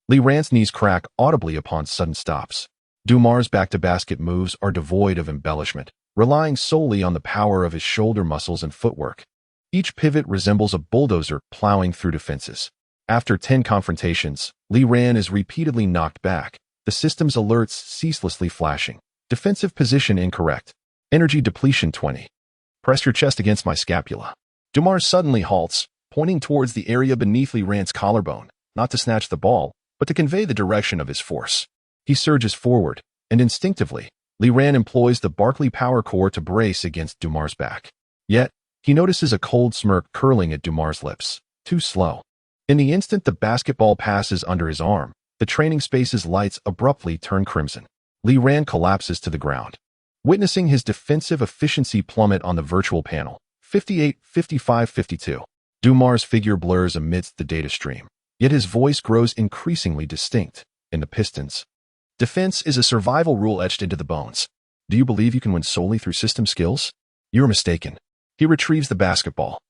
Lee Rand's knees crack audibly upon sudden stops. Dumars' back-to-basket moves are devoid of embellishment, relying solely on the power of his shoulder muscles and footwork. Each pivot resembles a bulldozer plowing through defenses. After 10 confrontations, Lee Rand is repeatedly knocked back, the system's alerts ceaselessly flashing. Defensive position incorrect. Energy depletion 20. Press your chest against my scapula. Dumars suddenly halts, pointing towards the area beneath Lee Rand's collarbone, not to snatch the ball, but to convey the direction of his force. He surges forward, and instinctively, Lee Rand employs the Barkley power core to brace against Dumars' back. Yet, he notices a cold smirk curling at Dumars' lips. Too slow. In the instant the basketball passes under his arm, the training space's lights abruptly turn crimson. Lee Rand collapses to the ground, witnessing his defensive efficiency plummet on the virtual panel. 58, 55, 52. Dumars' figure blurs amidst the data stream, yet his voice grows increasingly distinct. In the Pistons, defense is a survival rule etched into the bones. Do you believe you can win solely through system skills? You're mistaken. He retrieves the basketball,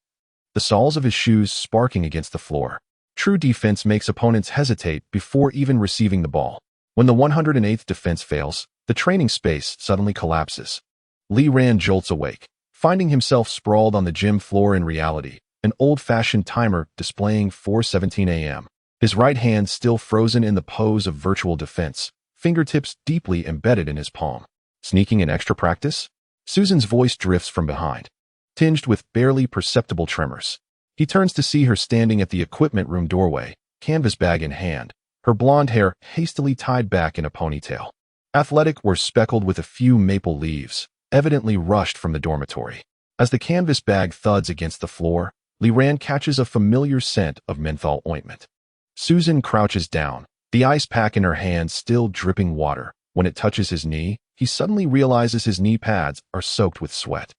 the soles of his shoes sparking against the floor. True defense makes opponents hesitate before even receiving the ball. When the 108th defense fails, the training space suddenly collapses. Lee Rand jolts awake, finding himself sprawled on the gym floor in reality, an old-fashioned timer displaying 4:17 a.m. His right hand still frozen in the pose of virtual defense, fingertips deeply embedded in his palm. Sneaking in extra practice? Susan's voice drifts from behind, tinged with barely perceptible tremors. He turns to see her standing at the equipment room doorway, canvas bag in hand, her blonde hair hastily tied back in a ponytail. Athletic or speckled with a few maple leaves, evidently rushed from the dormitory. As the canvas bag thuds against the floor, Lee Rand catches a familiar scent of menthol ointment. Susan crouches down, the ice pack in her hand still dripping water. When it touches his knee, he suddenly realizes his knee pads are soaked with sweat.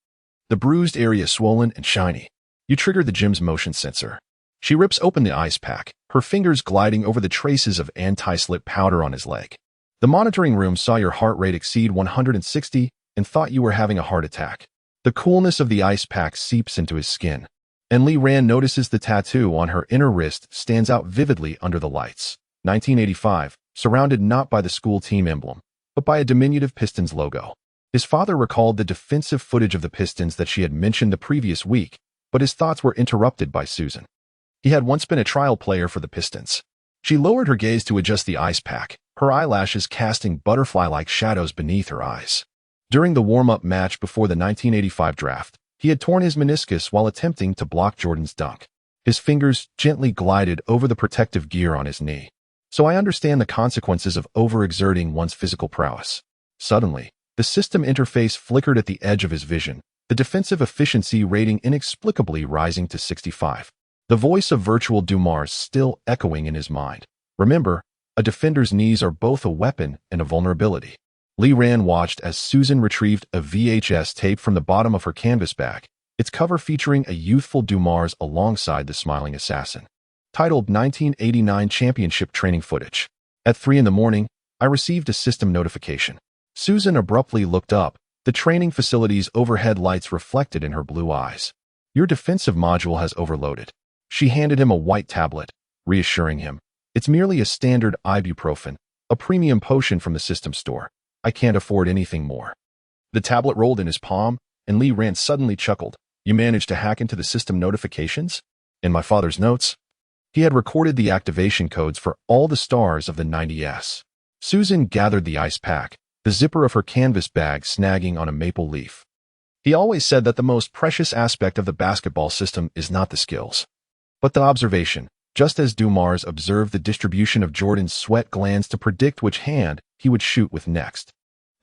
The bruised area swollen and shiny. You trigger the gym's motion sensor. She rips open the ice pack, her fingers gliding over the traces of anti-slip powder on his leg. The monitoring room saw your heart rate exceed 160 and thought you were having a heart attack. The coolness of the ice pack seeps into his skin, and Lee Rand notices the tattoo on her inner wrist stands out vividly under the lights. 1985, surrounded not by the school team emblem, but by a diminutive Pistons logo. His father recalled the defensive footage of the Pistons that she had mentioned the previous week, but his thoughts were interrupted by Susan. He had once been a trial player for the Pistons. She lowered her gaze to adjust the ice pack, her eyelashes casting butterfly-like shadows beneath her eyes. During the warm-up match before the 1985 draft, he had torn his meniscus while attempting to block Jordan's dunk. His fingers gently glided over the protective gear on his knee. So I understand the consequences of overexerting one's physical prowess. Suddenly, the system interface flickered at the edge of his vision, the defensive efficiency rating inexplicably rising to 65. The voice of virtual Dumars still echoing in his mind. Remember, a defender's knees are both a weapon and a vulnerability. Lee Rand watched as Susan retrieved a VHS tape from the bottom of her canvas bag, its cover featuring a youthful Dumars alongside the smiling assassin. Titled 1989 Championship Training Footage. At 3 in the morning, I received a system notification. Susan abruptly looked up, the training facility's overhead lights reflected in her blue eyes. Your defensive module has overloaded. She handed him a white tablet, reassuring him. It's merely a standard ibuprofen, a premium potion from the system store. I can't afford anything more. The tablet rolled in his palm, and Lee Rand suddenly chuckled. You managed to hack into the system notifications? In my father's notes? He had recorded the activation codes for all the stars of the 90s. Susan gathered the ice pack, the zipper of her canvas bag snagging on a maple leaf. He always said that the most precious aspect of the basketball system is not the skills, but the observation, just as Dumars observed the distribution of Jordan's sweat glands to predict which hand he would shoot with next.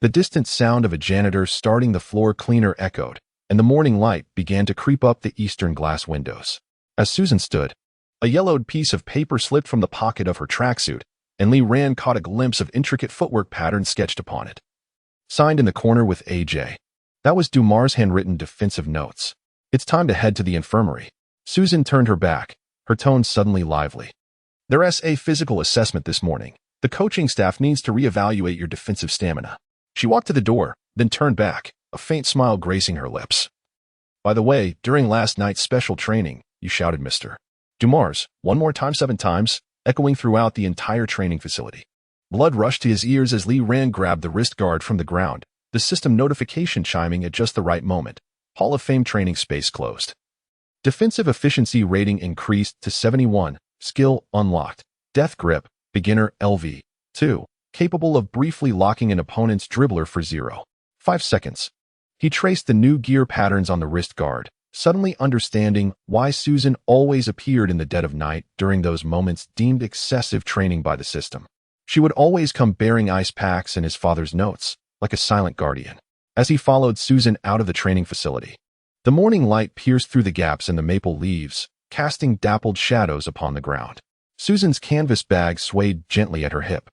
The distant sound of a janitor starting the floor cleaner echoed, and the morning light began to creep up the eastern glass windows. As Susan stood, a yellowed piece of paper slipped from the pocket of her tracksuit, and Lee Rand caught a glimpse of intricate footwork patterns sketched upon it. Signed in the corner with A.J. That was Dumars' handwritten defensive notes. It's time to head to the infirmary. Susan turned her back, her tone suddenly lively. There's a physical assessment this morning. The coaching staff needs to reevaluate your defensive stamina. She walked to the door, then turned back, a faint smile gracing her lips. By the way, during last night's special training, you shouted Mr. Dumars, one more time 7 times, echoing throughout the entire training facility. Blood rushed to his ears as Lee Rand grabbed the wrist guard from the ground, the system notification chiming at just the right moment. Hall of Fame training space closed. Defensive efficiency rating increased to 71, skill unlocked, death grip, beginner LV, 2, capable of briefly locking an opponent's dribbler for 0.5 seconds. He traced the new gear patterns on the wrist guard, suddenly understanding why Susan always appeared in the dead of night during those moments deemed excessive training by the system. She would always come bearing ice packs and his father's notes, like a silent guardian. As he followed Susan out of the training facility, the morning light pierced through the gaps in the maple leaves, casting dappled shadows upon the ground. Susan's canvas bag swayed gently at her hip,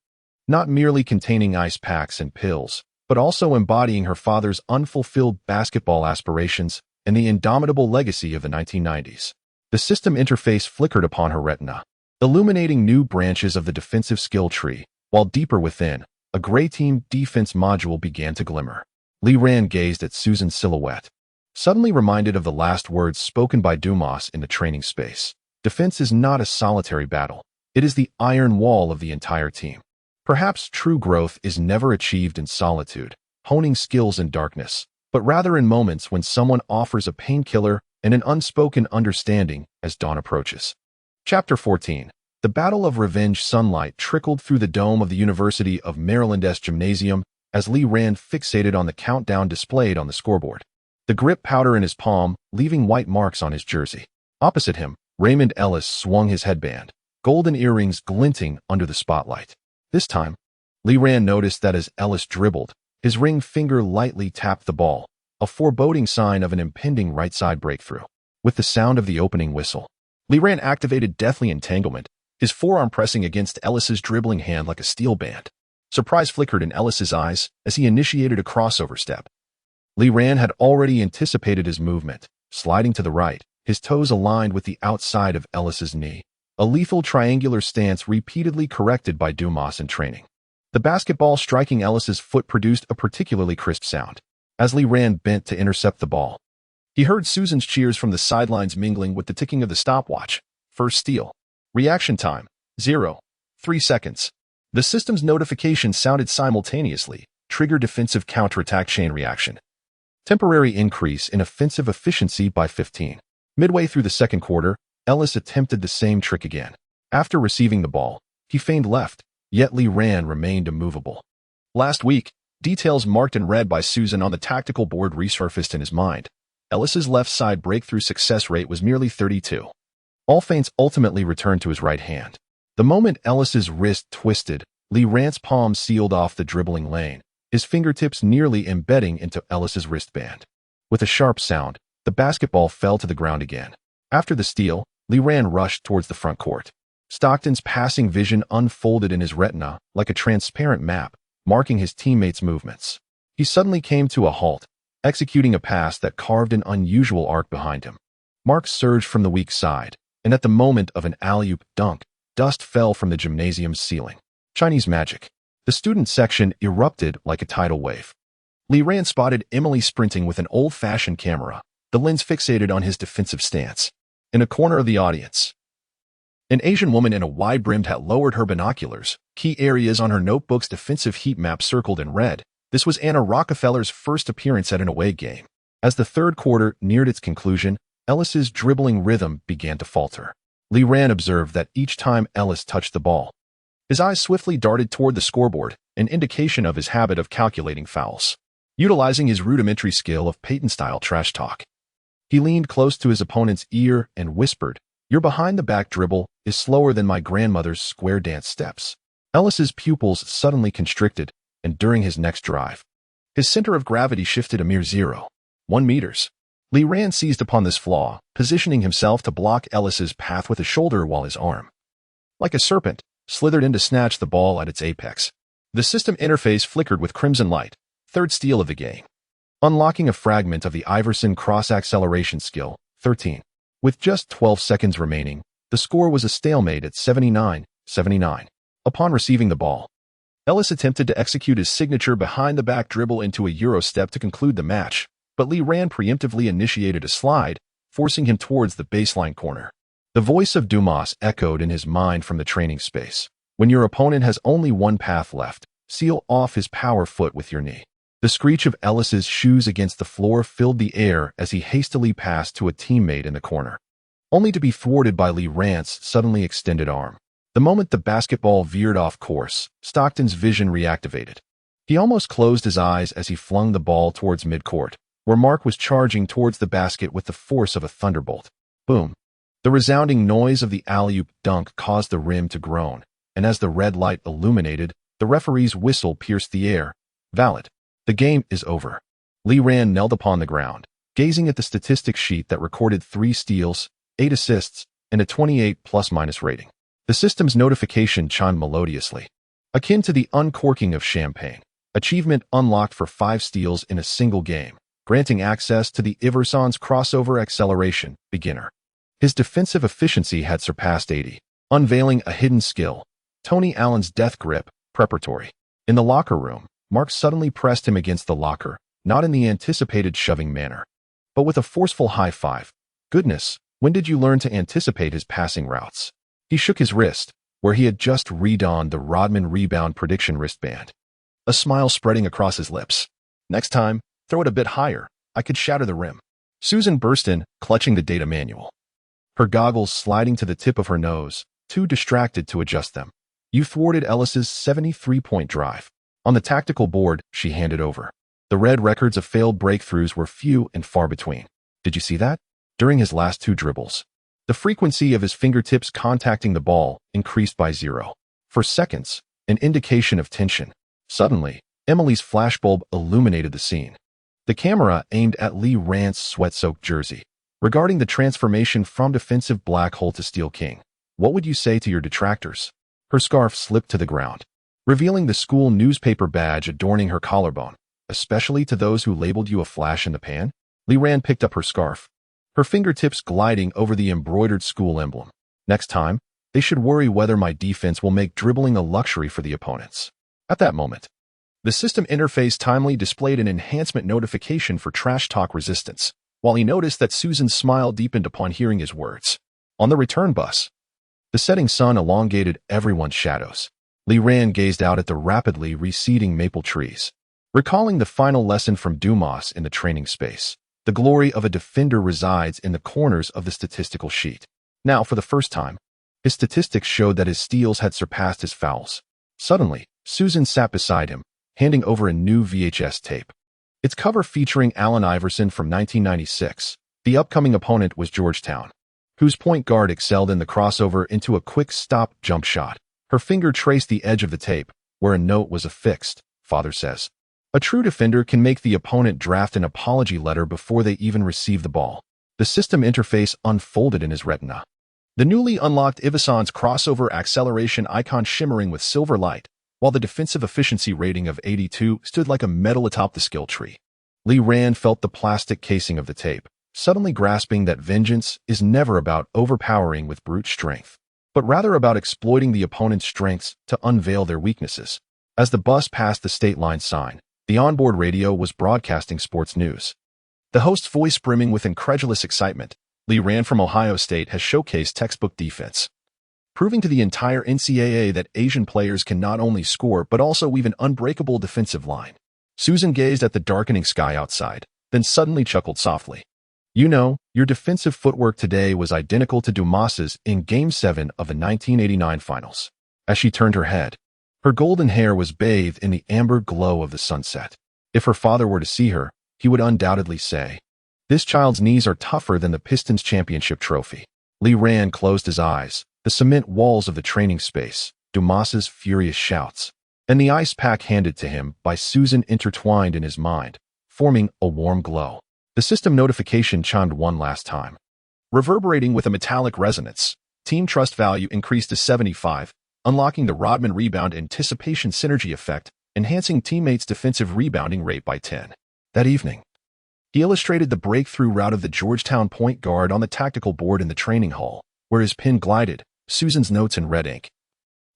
not merely containing ice packs and pills, but also embodying her father's unfulfilled basketball aspirations and the indomitable legacy of the 1990s. The system interface flickered upon her retina, illuminating new branches of the defensive skill tree, while deeper within, a gray team defense module began to glimmer. Lee Rand gazed at Susan's silhouette, suddenly reminded of the last words spoken by Dumas in the training space. Defense is not a solitary battle. It is the iron wall of the entire team. Perhaps true growth is never achieved in solitude, honing skills in darkness, but rather in moments when someone offers a painkiller and an unspoken understanding as dawn approaches. Chapter 14. The Battle of Revenge. Sunlight trickled through the dome of the University of Maryland's gymnasium as Lee Rand fixated on the countdown displayed on the scoreboard. The grip powder in his palm, leaving white marks on his jersey. Opposite him, Raymond Ellis swung his headband, golden earrings glinting under the spotlight. This time, Lee Rand noticed that as Ellis dribbled, his ring finger lightly tapped the ball, a foreboding sign of an impending right-side breakthrough. With the sound of the opening whistle, Lee Rand activated deathly entanglement, his forearm pressing against Ellis's dribbling hand like a steel band. Surprise flickered in Ellis's eyes as he initiated a crossover step. Lee Rand had already anticipated his movement, sliding to the right, his toes aligned with the outside of Ellis's knee, a lethal triangular stance repeatedly corrected by Dumas in training. The basketball striking Ellis's foot produced a particularly crisp sound. As Lee Rand bent to intercept the ball, he heard Susan's cheers from the sidelines mingling with the ticking of the stopwatch. First steal. Reaction time, 0.3 seconds. The system's notification sounded simultaneously. Trigger defensive counterattack chain reaction. Temporary increase in offensive efficiency by 15. Midway through the second quarter, Ellis attempted the same trick again. After receiving the ball, he feigned left, yet Lee Rand remained immovable. Last week, details marked in red by Susan on the tactical board resurfaced in his mind. Ellis's left side breakthrough success rate was merely 32. All feints ultimately returned to his right hand. The moment Ellis's wrist twisted, Lee Rand's palm sealed off the dribbling lane, his fingertips nearly embedding into Ellis's wristband. With a sharp sound, the basketball fell to the ground again. After the steal, Lee Rand rushed towards the front court. Stockton's passing vision unfolded in his retina like a transparent map, marking his teammates' movements. He suddenly came to a halt, executing a pass that carved an unusual arc behind him. Marks surged from the weak side, and at the moment of an alley-oop dunk, dust fell from the gymnasium's ceiling. Chinese magic. The student section erupted like a tidal wave. Lee Rand spotted Emily sprinting with an old-fashioned camera, the lens fixated on his defensive stance. In a corner of the audience, an Asian woman in a wide-brimmed hat lowered her binoculars, key areas on her notebook's defensive heat map circled in red. This was Anna Rockefeller's first appearance at an away game. As the third quarter neared its conclusion, Ellis's dribbling rhythm began to falter. Lee Ran observed that each time Ellis touched the ball, his eyes swiftly darted toward the scoreboard, an indication of his habit of calculating fouls. Utilizing his rudimentary skill of Peyton-style trash talk, he leaned close to his opponent's ear and whispered, "Your behind-the-back dribble is slower than my grandmother's square dance steps." Ellis's pupils suddenly constricted, and during his next drive, his center of gravity shifted a mere 0.1 meters. Lee Ran seized upon this flaw, positioning himself to block Ellis's path with a shoulder while his arm, like a serpent, slithered in to snatch the ball at its apex. The system interface flickered with crimson light, third steal of the game, unlocking a fragment of the Iverson cross-acceleration skill, 13. With just 12 seconds remaining, the score was a stalemate at 79-79. Upon receiving the ball, Ellis attempted to execute his signature behind-the-back dribble into a Euro step to conclude the match, but Lee Ran preemptively initiated a slide, forcing him towards the baseline corner. The voice of Dumas echoed in his mind from the training space. When your opponent has only one path left, seal off his power foot with your knee. The screech of Ellis's shoes against the floor filled the air as he hastily passed to a teammate in the corner, only to be thwarted by Lee Ran's suddenly extended arm. The moment the basketball veered off course, Stockton's vision reactivated. He almost closed his eyes as he flung the ball towards midcourt, where Mark was charging towards the basket with the force of a thunderbolt. Boom! The resounding noise of the alley-oop dunk caused the rim to groan, and as the red light illuminated, the referee's whistle pierced the air. Valid. The game is over. Lee Ran knelt upon the ground, gazing at the statistics sheet that recorded 3 steals, 8 assists, and a 28 plus-minus rating. The system's notification chimed melodiously, akin to the uncorking of champagne. Achievement unlocked for 5 steals in a single game, granting access to the Iverson's crossover acceleration, beginner. His defensive efficiency had surpassed 80, unveiling a hidden skill, Tony Allen's death grip, preparatory. In the locker room, Mark suddenly pressed him against the locker, not in the anticipated shoving manner, but with a forceful high five. Goodness, when did you learn to anticipate his passing routes? He shook his wrist, where he had just redonned the Rodman rebound prediction wristband, a smile spreading across his lips. Next time, throw it a bit higher. I could shatter the rim. Susan burst in, clutching the data manual, her goggles sliding to the tip of her nose, too distracted to adjust them. You thwarted Ellis's 73-point drive. On the tactical board, she handed over. The red records of failed breakthroughs were few and far between. Did you see that? During his last 2 dribbles, the frequency of his fingertips contacting the ball increased by 0. For seconds, an indication of tension. Suddenly, Emily's flashbulb illuminated the scene. The camera aimed at Lee Ran's sweat-soaked jersey. Regarding the transformation from defensive black hole to Steel King, what would you say to your detractors? Her scarf slipped to the ground, revealing the school newspaper badge adorning her collarbone, especially to those who labeled you a flash in the pan. Lee Ran picked up her scarf, her fingertips gliding over the embroidered school emblem. Next time, they should worry whether my defense will make dribbling a luxury for the opponents. At that moment, the system interface timely displayed an enhancement notification for trash talk resistance, while he noticed that Susan's smile deepened upon hearing his words. On the return bus, the setting sun elongated everyone's shadows. Lee Ran gazed out at the rapidly receding maple trees, recalling the final lesson from Dumas in the training space. The glory of a defender resides in the corners of the statistical sheet. Now, for the first time, his statistics showed that his steals had surpassed his fouls. Suddenly, Susan sat beside him, handing over a new VHS tape. Its cover featuring Allen Iverson from 1996. The upcoming opponent was Georgetown, whose point guard excelled in the crossover into a quick stop jump shot. Her finger traced the edge of the tape, where a note was affixed. Father says, a true defender can make the opponent draft an apology letter before they even receive the ball. The system interface unfolded in his retina, the newly unlocked Iverson's crossover acceleration icon shimmering with silver light, while the defensive efficiency rating of 82 stood like a medal atop the skill tree. Lee Ran felt the plastic casing of the tape, suddenly grasping that vengeance is never about overpowering with brute strength, but rather about exploiting the opponent's strengths to unveil their weaknesses. As the bus passed the state line sign, the onboard radio was broadcasting sports news. The host's voice brimming with incredulous excitement. Lee Ran from Ohio State has showcased textbook defense, proving to the entire NCAA that Asian players can not only score but also weave an unbreakable defensive line. Susan gazed at the darkening sky outside, then suddenly chuckled softly. You know, your defensive footwork today was identical to Dumas's in Game 7 of the 1989 finals. As she turned her head, her golden hair was bathed in the amber glow of the sunset. If her father were to see her, he would undoubtedly say, "This child's knees are tougher than the Pistons championship trophy." Lee Rand closed his eyes, the cement walls of the training space, Dumas's furious shouts, and the ice pack handed to him by Susan intertwined in his mind, forming a warm glow. The system notification chimed one last time. Reverberating with a metallic resonance, team trust value increased to 75, unlocking the Rodman rebound anticipation synergy effect, enhancing teammates' defensive rebounding rate by 10. That evening, he illustrated the breakthrough route of the Georgetown point guard on the tactical board in the training hall, where his pen glided, Susan's notes in red ink,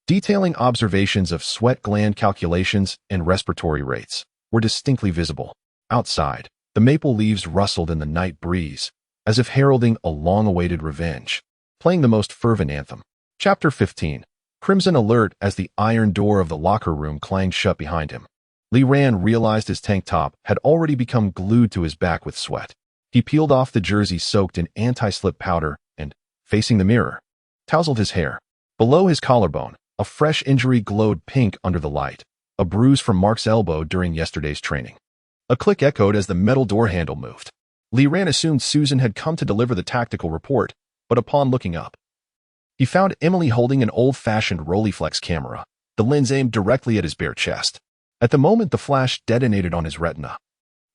detailing observations of sweat gland calculations and respiratory rates, were distinctly visible. Outside, the maple leaves rustled in the night breeze, as if heralding a long-awaited revenge, playing the most fervent anthem. Chapter 15. Crimson alert as the iron door of the locker room clanged shut behind him. Lee Rand realized his tank top had already become glued to his back with sweat. He peeled off the jersey soaked in anti-slip powder and, facing the mirror, tousled his hair. Below his collarbone, a fresh injury glowed pink under the light, a bruise from Mark's elbow during yesterday's training. A click echoed as the metal door handle moved. Lee Rand assumed Susan had come to deliver the tactical report, but upon looking up, he found Emily holding an old-fashioned Rolleiflex camera, the lens aimed directly at his bare chest. At the moment the flash detonated on his retina,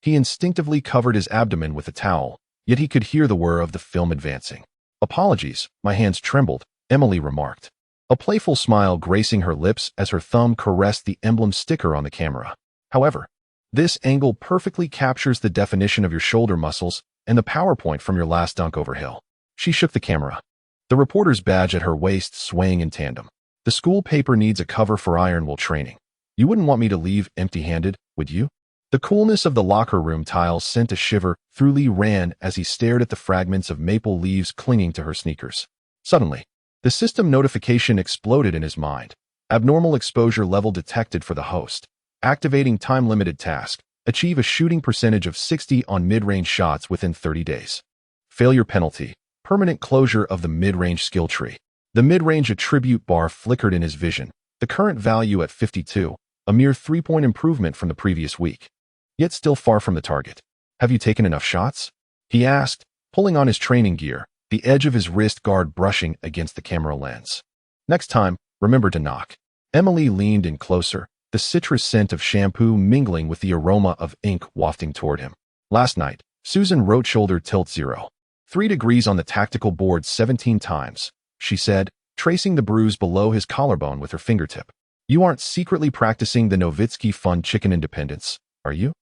he instinctively covered his abdomen with a towel, yet he could hear the whir of the film advancing. "Apologies, my hands trembled," Emily remarked, a playful smile gracing her lips as her thumb caressed the emblem sticker on the camera. "However, this angle perfectly captures the definition of your shoulder muscles and the PowerPoint from your last dunk over Hill." She shook the camera, the reporter's badge at her waist swaying in tandem. "The school paper needs a cover for Ironwool training. You wouldn't want me to leave empty-handed, would you?" The coolness of the locker room tiles sent a shiver through Lee Rand as he stared at the fragments of maple leaves clinging to her sneakers. Suddenly, the system notification exploded in his mind. Abnormal exposure level detected for the host. Activating time-limited task. Achieve a shooting percentage of 60 on mid-range shots within 30 days. Failure penalty. Permanent closure of the mid-range skill tree. The mid-range attribute bar flickered in his vision, the current value at 52, a mere 3-point improvement from the previous week. Yet still far from the target. "Have you taken enough shots?" he asked, pulling on his training gear, the edge of his wrist guard brushing against the camera lens. "Next time, remember to knock." Emily leaned in closer, the citrus scent of shampoo mingling with the aroma of ink wafting toward him. "Last night, Susan wrote shoulder tilt 0. 3 degrees on the tactical board 17 times, she said, tracing the bruise below his collarbone with her fingertip. "You aren't secretly practicing the Nowitzki Fun Chicken Independence, are you?"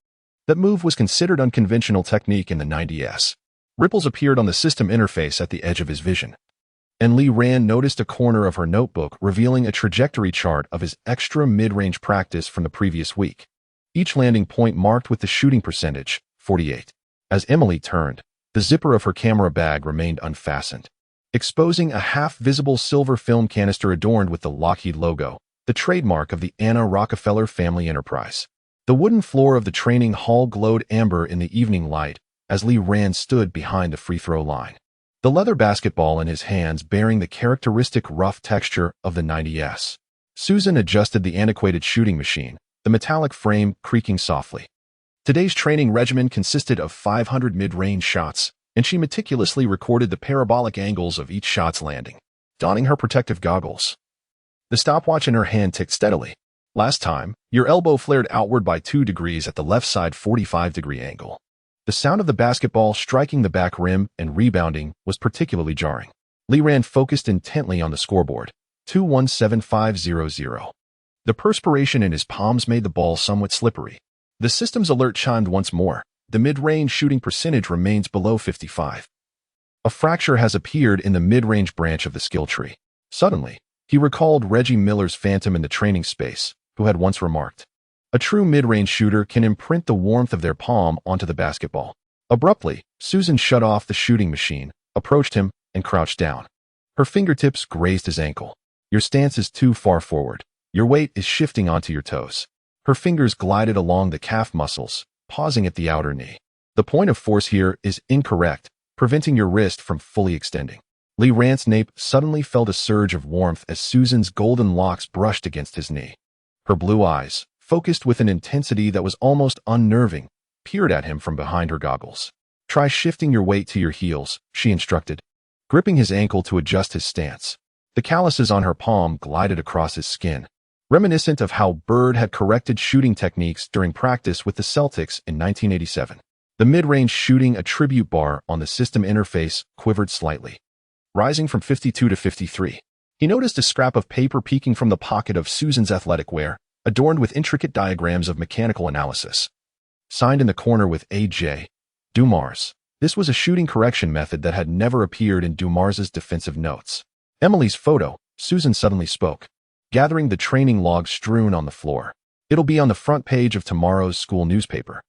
That move was considered unconventional technique in the 90s. Ripples appeared on the system interface at the edge of his vision, and Lee Rand noticed a corner of her notebook revealing a trajectory chart of his extra mid-range practice from the previous week. Each landing point marked with the shooting percentage, 48. As Emily turned, the zipper of her camera bag remained unfastened, exposing a half-visible silver film canister adorned with the Lockheed logo, the trademark of the Anna Rockefeller family enterprise. The wooden floor of the training hall glowed amber in the evening light as Lee Rand stood behind the free-throw line, the leather basketball in his hands bearing the characteristic rough texture of the 90s. Susan adjusted the antiquated shooting machine, the metallic frame creaking softly. Today's training regimen consisted of 500 mid-range shots, and she meticulously recorded the parabolic angles of each shot's landing. Donning her protective goggles, the stopwatch in her hand ticked steadily. "Last time, your elbow flared outward by 2 degrees at the left side 45-degree angle." The sound of the basketball striking the back rim and rebounding was particularly jarring. Lee Rand focused intently on the scoreboard, 217500. The perspiration in his palms made the ball somewhat slippery. The system's alert chimed once more. The mid-range shooting percentage remains below 55. A fracture has appeared in the mid-range branch of the skill tree. Suddenly, he recalled Reggie Miller's phantom in the training space, who had once remarked, "A true mid-range shooter can imprint the warmth of their palm onto the basketball." Abruptly, Susan shut off the shooting machine, approached him, and crouched down. Her fingertips grazed his ankle. "Your stance is too far forward. Your weight is shifting onto your toes." Her fingers glided along the calf muscles, pausing at the outer knee. The point of force here is incorrect, preventing your wrist from fully extending. Lee Rand's nape suddenly felt a surge of warmth as Susan's golden locks brushed against his knee. Her blue eyes, focused with an intensity that was almost unnerving, peered at him from behind her goggles. "Try shifting your weight to your heels," she instructed, gripping his ankle to adjust his stance. The calluses on her palm glided across his skin, reminiscent of how Bird had corrected shooting techniques during practice with the Celtics in 1987. The mid-range shooting attribute bar on the system interface quivered slightly, rising from 52 to 53. He noticed a scrap of paper peeking from the pocket of Susan's athletic wear, adorned with intricate diagrams of mechanical analysis. Signed in the corner with A.J. Dumars. This was a shooting correction method that had never appeared in Dumars's defensive notes. "Emily's photo," Susan suddenly spoke, gathering the training logs strewn on the floor. "It'll be on the front page of tomorrow's school newspaper."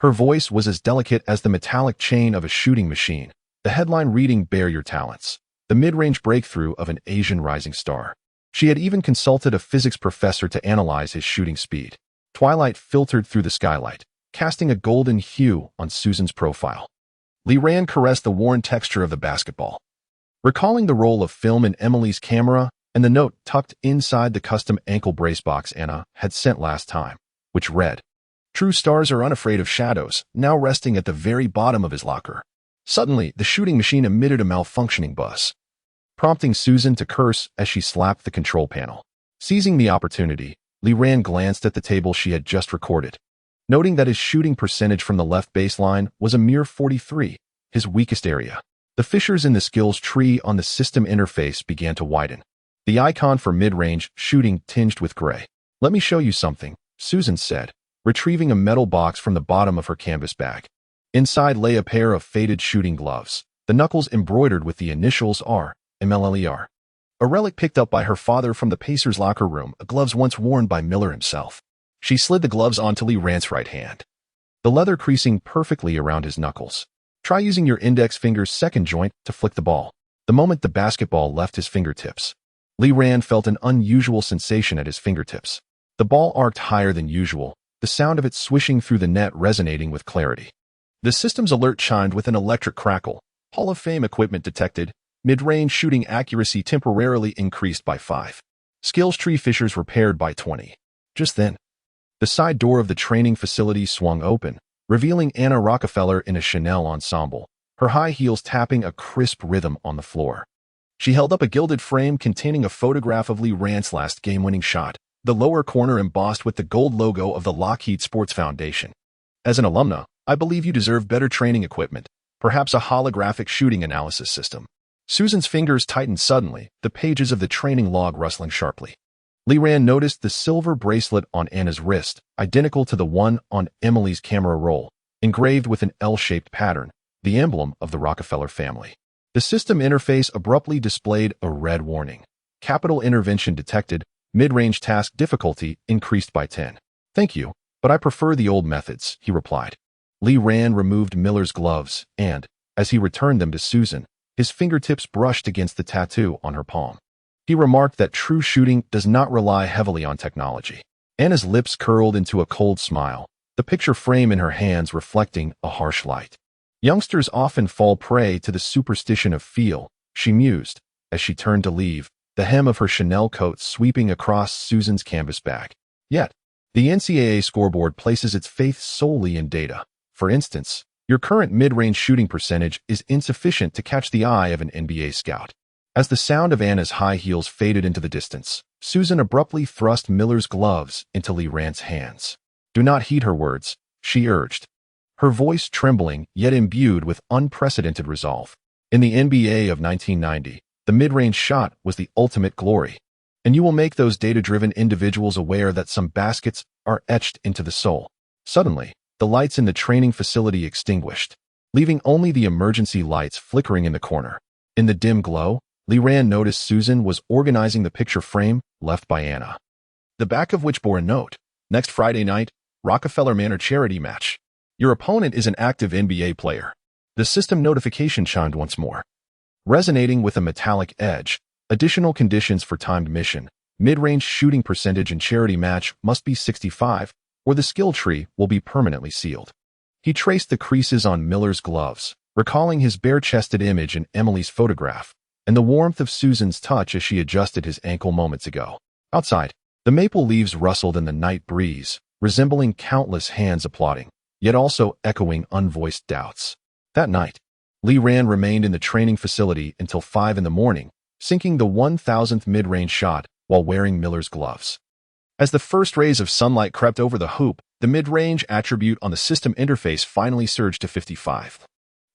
Her voice was as delicate as the metallic chain of a shooting machine, the headline reading "Bare Your Talents," the mid-range breakthrough of an Asian rising star. She had even consulted a physics professor to analyze his shooting speed. Twilight filtered through the skylight, casting a golden hue on Susan's profile. Lee Rand caressed the worn texture of the basketball, recalling the roll of film in Emily's camera and the note tucked inside the custom ankle brace box Anna had sent last time, which read, "True stars are unafraid of shadows," now resting at the very bottom of his locker. Suddenly, the shooting machine emitted a malfunctioning buzz, prompting Susan to curse as she slapped the control panel. Seizing the opportunity, Lee Rand glanced at the table she had just recorded, noting that his shooting percentage from the left baseline was a mere 43, his weakest area. The fissures in the skills tree on the system interface began to widen, the icon for mid-range shooting tinged with gray. "Let me show you something," Susan said, retrieving a metal box from the bottom of her canvas bag. Inside lay a pair of faded shooting gloves, the knuckles embroidered with the initials R.M.L.L.E.R. A relic picked up by her father from the Pacers' locker room, gloves once worn by Miller himself. She slid the gloves onto Lee Rand's right hand, the leather creasing perfectly around his knuckles. "Try using your index finger's second joint to flick the ball." The moment the basketball left his fingertips, Lee Rand felt an unusual sensation at his fingertips. The ball arced higher than usual, the sound of it swishing through the net resonating with clarity. The system's alert chimed with an electric crackle. Hall of Fame equipment detected. Mid-range shooting accuracy temporarily increased by 5. Skills tree fissures repaired by 20. Just then, the side door of the training facility swung open, revealing Anna Rockefeller in a Chanel ensemble, her high heels tapping a crisp rhythm on the floor. She held up a gilded frame containing a photograph of Lee Rand's last game-winning shot, the lower corner embossed with the gold logo of the Lockheed Sports Foundation. "As an alumna, I believe you deserve better training equipment, perhaps a holographic shooting analysis system." Susan's fingers tightened suddenly, the pages of the training log rustling sharply. Lee Rand noticed the silver bracelet on Anna's wrist, identical to the one on Emily's camera roll, engraved with an L-shaped pattern, the emblem of the Rockefeller family. The system interface abruptly displayed a red warning. "Capital intervention detected, mid-range task difficulty increased by 10. "Thank you, but I prefer the old methods," he replied. Lee Rand removed Miller's gloves and, as he returned them to Susan, his fingertips brushed against the tattoo on her palm. He remarked that true shooting does not rely heavily on technology. Anna's lips curled into a cold smile, the picture frame in her hands reflecting a harsh light. "Youngsters often fall prey to the superstition of feel," she mused, as she turned to leave, the hem of her Chanel coat sweeping across Susan's canvas bag. Yet, the NCAA scoreboard places its faith solely in data. For instance, your current mid-range shooting percentage is insufficient to catch the eye of an NBA scout. As the sound of Anna's high heels faded into the distance, Susan abruptly thrust Miller's gloves into Lee Rand's hands. "Do not heed her words," she urged, her voice trembling yet imbued with unprecedented resolve. In the NBA of 1990, the mid-range shot was the ultimate glory, and you will make those data-driven individuals aware that some baskets are etched into the soul. Suddenly, the lights in the training facility extinguished, leaving only the emergency lights flickering in the corner. In the dim glow, Lee Rand noticed Susan was organizing the picture frame left by Anna, the back of which bore a note: "Next Friday night, Rockefeller Manor charity match. Your opponent is an active NBA player." The system notification chimed once more, resonating with a metallic edge. "Additional conditions for timed mission. Mid-range shooting percentage in charity match must be 65, or the skill tree will be permanently sealed." He traced the creases on Miller's gloves, recalling his bare-chested image in Emily's photograph, and the warmth of Susan's touch as she adjusted his ankle moments ago. Outside, the maple leaves rustled in the night breeze, resembling countless hands applauding, yet also echoing unvoiced doubts. That night, Lee Rand remained in the training facility until 5 in the morning, sinking the 1,000th mid-range shot while wearing Miller's gloves. As the first rays of sunlight crept over the hoop, the mid-range attribute on the system interface finally surged to 55,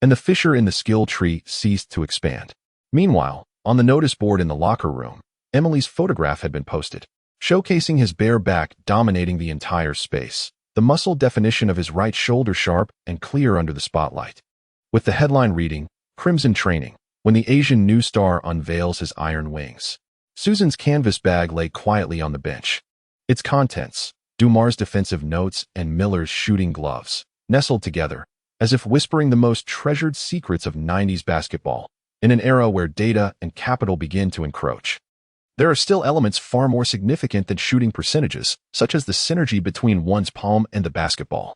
and the fissure in the skill tree ceased to expand. Meanwhile, on the notice board in the locker room, Emily's photograph had been posted, showcasing his bare back dominating the entire space, the muscle definition of his right shoulder sharp and clear under the spotlight. With the headline reading, Crimson Training, when the Asian new star unveils his iron wings. Susan's canvas bag lay quietly on the bench. Its contents, Dumar's defensive notes and Miller's shooting gloves, nestled together, as if whispering the most treasured secrets of 90s basketball, in an era where data and capital begin to encroach. There are still elements far more significant than shooting percentages, such as the synergy between one's palm and the basketball,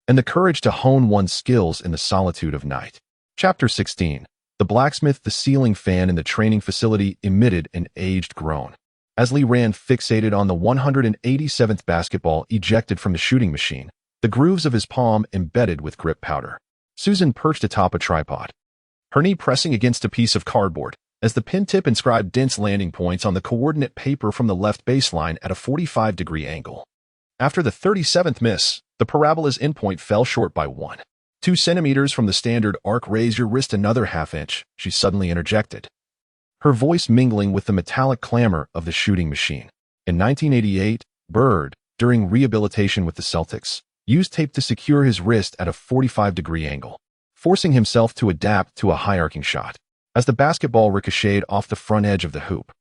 and the courage to hone one's skills in the solitude of night. Chapter 16. The blacksmith. The ceiling fan in the training facility emitted an aged groan. As Lee Rand fixated on the 187th basketball ejected from the shooting machine, the grooves of his palm embedded with grip powder. Susan perched atop a tripod, her knee pressing against a piece of cardboard, as the pin tip inscribed dense landing points on the coordinate paper from the left baseline at a 45-degree angle. After the 37th miss, the parabola's endpoint fell short by 1.2 centimeters from the standard arc. Raise your wrist another half-inch, she suddenly interjected, her voice mingling with the metallic clamor of the shooting machine. In 1988, Bird, during rehabilitation with the Celtics, used tape to secure his wrist at a 45-degree angle, forcing himself to adapt to a high-arcing shot. As the basketball ricocheted off the front edge of the hoop,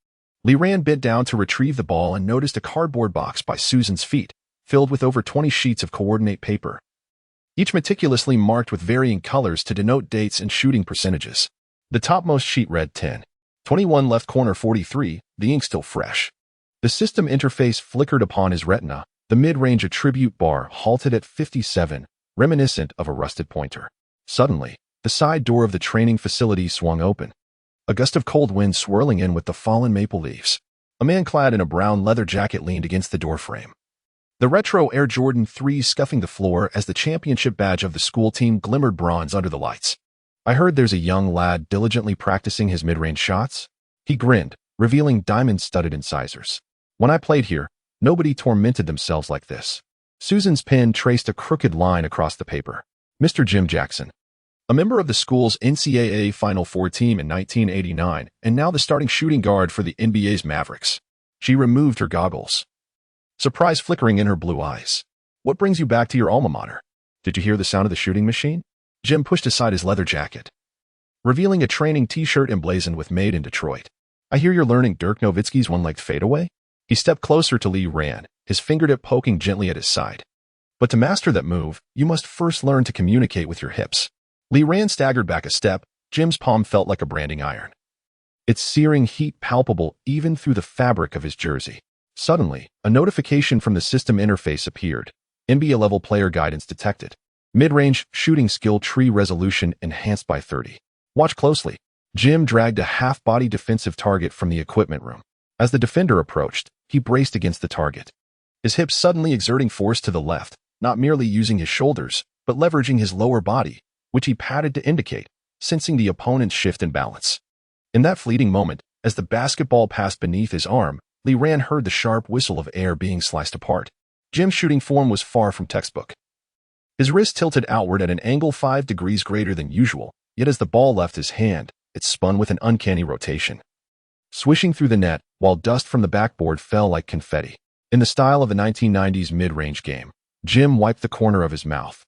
Lee Rand bent down to retrieve the ball and noticed a cardboard box by Susan's feet, filled with over 20 sheets of coordinate paper, each meticulously marked with varying colors to denote dates and shooting percentages. The topmost sheet read 10. 21 left corner 43, the ink still fresh. The system interface flickered upon his retina, the mid-range attribute bar halted at 57, reminiscent of a rusted pointer. Suddenly, the side door of the training facility swung open, a gust of cold wind swirling in with the fallen maple leaves. A man clad in a brown leather jacket leaned against the doorframe, the retro Air Jordan 3 scuffing the floor as the championship badge of the school team glimmered bronze under the lights. I heard there's a young lad diligently practicing his mid-range shots. He grinned, revealing diamond-studded incisors. When I played here, nobody tormented themselves like this. Susan's pen traced a crooked line across the paper. Mr. Jim Jackson, a member of the school's NCAA Final Four team in 1989, and now the starting shooting guard for the NBA's Mavericks. She removed her goggles, surprise flickering in her blue eyes. What brings you back to your alma mater? Did you hear the sound of the shooting machine? Jim pushed aside his leather jacket, revealing a training t-shirt emblazoned with Made in Detroit. I hear you're learning Dirk Nowitzki's one-legged fadeaway? He stepped closer to Lee Rand, his fingertip poking gently at his side. But to master that move, you must first learn to communicate with your hips. Lee Rand staggered back a step. Jim's palm felt like a branding iron, its searing heat palpable even through the fabric of his jersey. Suddenly, a notification from the system interface appeared. NBA-level player guidance detected. Mid-range shooting skill tree resolution enhanced by 30. Watch closely. Jim dragged a half-body defensive target from the equipment room. As the defender approached, he braced against the target, his hips suddenly exerting force to the left, not merely using his shoulders, but leveraging his lower body, which he patted to indicate, sensing the opponent's shift in balance. In that fleeting moment, as the basketball passed beneath his arm, Lee Rand heard the sharp whistle of air being sliced apart. Jim's shooting form was far from textbook. His wrist tilted outward at an angle 5 degrees greater than usual, yet as the ball left his hand, it spun with an uncanny rotation, swishing through the net, while dust from the backboard fell like confetti. In the style of the 1990s mid-range game, Jim wiped the corner of his mouth,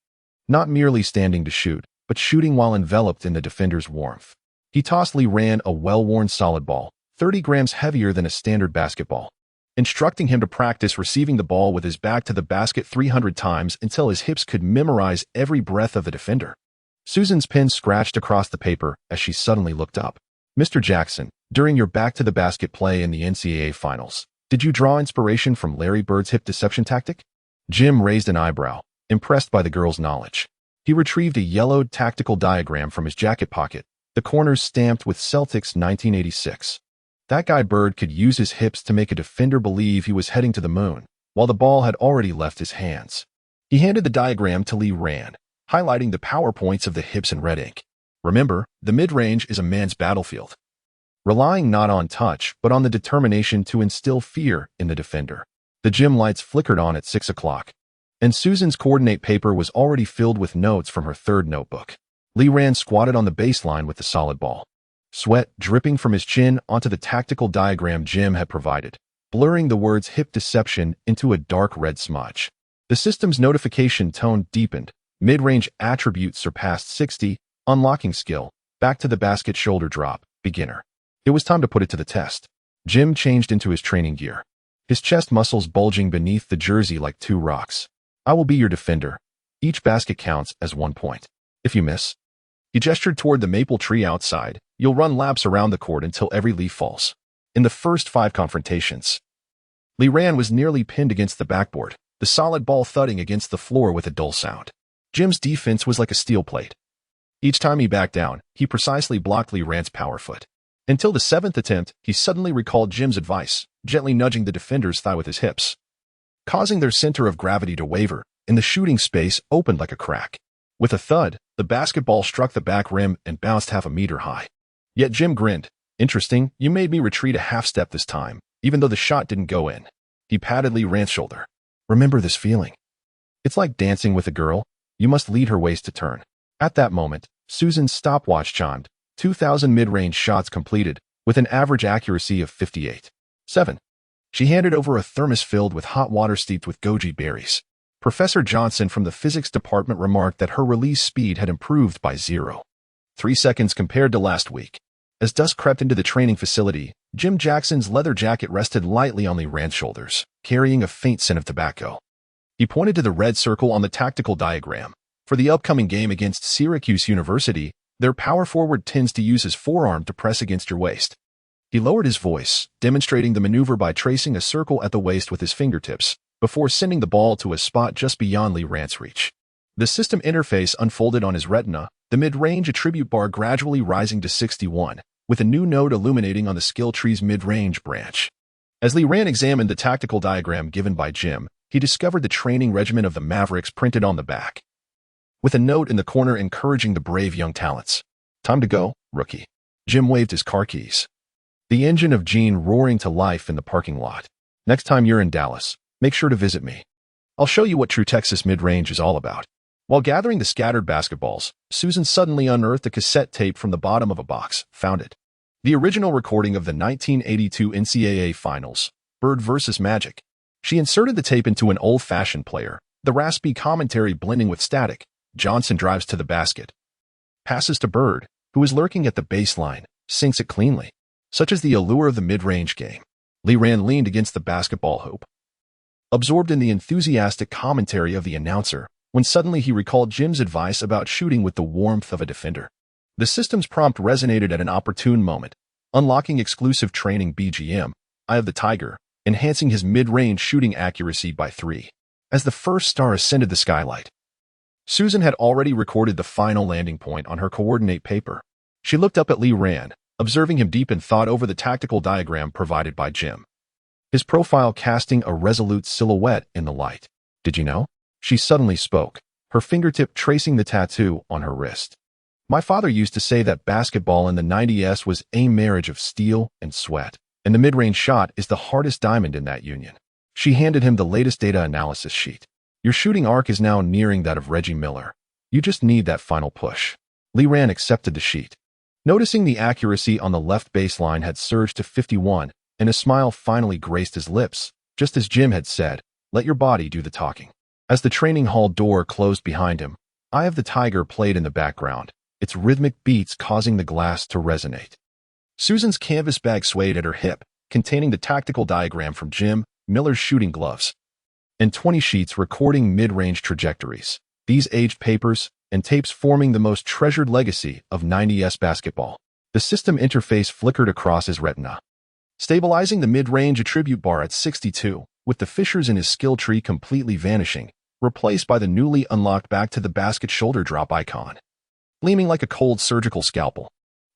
not merely standing to shoot, but shooting while enveloped in the defender's warmth. He tossed Lee Rand a well-worn solid ball, 30 grams heavier than a standard basketball, instructing him to practice receiving the ball with his back to the basket 300 times until his hips could memorize every breath of the defender. Susan's pen scratched across the paper as she suddenly looked up. Mr. Jackson, during your back-to-the-basket play in the NCAA Finals, did you draw inspiration from Larry Bird's hip deception tactic? Jim raised an eyebrow, impressed by the girl's knowledge. He retrieved a yellowed tactical diagram from his jacket pocket, the corners stamped with Celtics 1986. That guy Bird could use his hips to make a defender believe he was heading to the moon, while the ball had already left his hands. He handed the diagram to Lee Rand, highlighting the power points of the hips in red ink. Remember, the mid-range is a man's battlefield. Relying not on touch, but on the determination to instill fear in the defender. The gym lights flickered on at 6 o'clock, and Susan's coordinate paper was already filled with notes from her third notebook. Lee Rand squatted on the baseline with the solid ball, sweat dripping from his chin onto the tactical diagram Jim had provided, blurring the words hip deception into a dark red smudge. The system's notification tone deepened. Mid-range attributes surpassed 60, unlocking skill, back to the basket shoulder drop, beginner. It was time to put it to the test. Jim changed into his training gear, his chest muscles bulging beneath the jersey like two rocks. I will be your defender. Each basket counts as 1 point. If you miss, he gestured toward the maple tree outside, you'll run laps around the court until every leaf falls. In the first 5 confrontations, Lee Rand was nearly pinned against the backboard, the solid ball thudding against the floor with a dull sound. Jim's defense was like a steel plate. Each time he backed down, he precisely blocked Lee Rand's power foot. Until the 7th attempt, he suddenly recalled Jim's advice, gently nudging the defender's thigh with his hips, causing their center of gravity to waver, and the shooting space opened like a crack. With a thud, the basketball struck the back rim and bounced half a meter high. Yet Jim grinned. Interesting, you made me retreat a half step this time, even though the shot didn't go in. He patted Lee Rand's shoulder. Remember this feeling. It's like dancing with a girl. You must lead her waist to turn. At that moment, Susan's stopwatch chimed. 2,000 mid-range shots completed, with an average accuracy of 58.7. She handed over a thermos filled with hot water steeped with goji berries. Professor Johnson from the physics department remarked that her release speed had improved by 0.3 seconds compared to last week. As dusk crept into the training facility, Jim Jackson's leather jacket rested lightly on Lee Rand's shoulders, carrying a faint scent of tobacco. He pointed to the red circle on the tactical diagram. For the upcoming game against Syracuse University, their power forward tends to use his forearm to press against your waist. He lowered his voice, demonstrating the maneuver by tracing a circle at the waist with his fingertips, before sending the ball to a spot just beyond Lee Rand's reach. The system interface unfolded on his retina, the mid-range attribute bar gradually rising to 61, with a new node illuminating on the skill tree's mid-range branch. As Lee Rand examined the tactical diagram given by Jim, he discovered the training regimen of the Mavericks printed on the back, with a note in the corner encouraging the brave young talents. Time to go, rookie. Jim waved his car keys, the engine of Gene roaring to life in the parking lot. Next time you're in Dallas, make sure to visit me. I'll show you what true Texas mid-range is all about. While gathering the scattered basketballs, Susan suddenly unearthed a cassette tape from the bottom of a box, found it. The original recording of the 1982 NCAA Finals, Bird vs. Magic. She inserted the tape into an old-fashioned player, the raspy commentary blending with static. Johnson drives to the basket, passes to Bird, who is lurking at the baseline, sinks it cleanly. Such is the allure of the mid-range game. Lee Rand leaned against the basketball hoop, absorbed in the enthusiastic commentary of the announcer, when suddenly he recalled Jim's advice about shooting with the warmth of a defender. The system's prompt resonated at an opportune moment, unlocking exclusive training BGM, Eye of the Tiger, enhancing his mid-range shooting accuracy by 3. As the first star ascended the skylight, Susan had already recorded the final landing point on her coordinate paper. She looked up at Lee Rand, observing him deep in thought over the tactical diagram provided by Jim, his profile casting a resolute silhouette in the light. Did you know? She suddenly spoke, her fingertip tracing the tattoo on her wrist. My father used to say that basketball in the 90s was a marriage of steel and sweat, and the mid-range shot is the hardest diamond in that union. She handed him the latest data analysis sheet. Your shooting arc is now nearing that of Reggie Miller. You just need that final push. Lee Rand accepted the sheet, noticing the accuracy on the left baseline had surged to 51, and a smile finally graced his lips, just as Jim had said, let your body do the talking. As the training hall door closed behind him, Eye of the Tiger played in the background, its rhythmic beats causing the glass to resonate. Susan's canvas bag swayed at her hip, containing the tactical diagram from Jim Miller's shooting gloves, and 20 sheets recording mid-range trajectories. These aged papers and tapes forming the most treasured legacy of 90s basketball. The system interface flickered across his retina, stabilizing the mid-range attribute bar at 62, with the fissures in his skill tree completely vanishing, replaced by the newly unlocked back-to-the-basket shoulder drop icon. Gleaming like a cold surgical scalpel,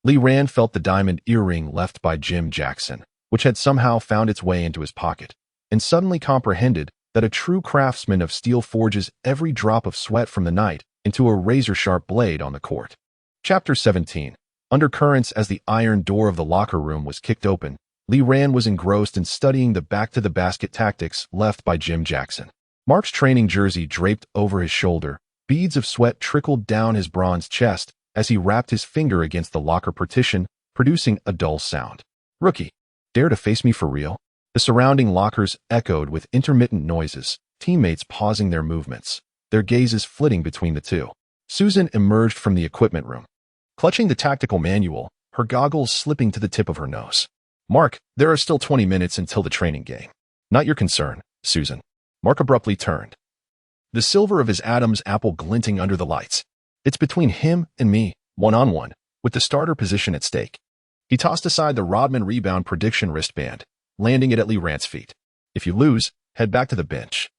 Lee Ran felt the diamond earring left by Jim Jackson, which had somehow found its way into his pocket, and suddenly comprehended that a true craftsman of steel forges every drop of sweat from the night into a razor-sharp blade on the court. Chapter 17. Undercurrents. As the iron door of the locker room was kicked open, Lee Ran was engrossed in studying the back-to-the-basket tactics left by Jim Jackson. Mark's training jersey draped over his shoulder, beads of sweat trickled down his bronze chest as he rapped his finger against the locker partition, producing a dull sound. "Rookie, dare to face me for real?" The surrounding lockers echoed with intermittent noises, teammates pausing their movements, their gazes flitting between the two. Susan emerged from the equipment room, clutching the tactical manual, her goggles slipping to the tip of her nose. "Mark, there are still 20 minutes until the training game." "Not your concern, Susan." Mark abruptly turned, the silver of his Adam's apple glinting under the lights. "It's between him and me, one-on-one, with the starter position at stake." He tossed aside the Rodman rebound prediction wristband, landing it at Lee Ran's feet. "If you lose, head back to the bench.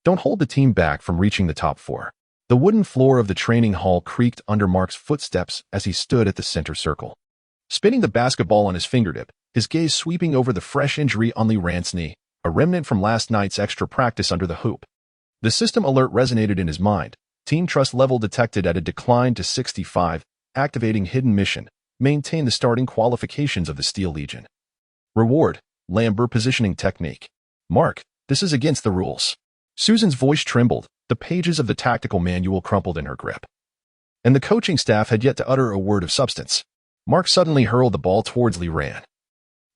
Don't hold the team back from reaching the top four." The wooden floor of the training hall creaked under Mark's footsteps as he stood at the center circle, spinning the basketball on his fingertip, his gaze sweeping over the fresh injury on Lee Ran's knee, a remnant from last night's extra practice under the hoop. The system alert resonated in his mind. Team trust level detected at a decline to 65, activating hidden mission, maintain the starting qualifications of the Steel Legion. Reward, Lambert positioning technique. "Mark, this is against the rules." Susan's voice trembled, the pages of the tactical manual crumpled in her grip. And the coaching staff had yet to utter a word of substance. Mark suddenly hurled the ball towards Lee Ran.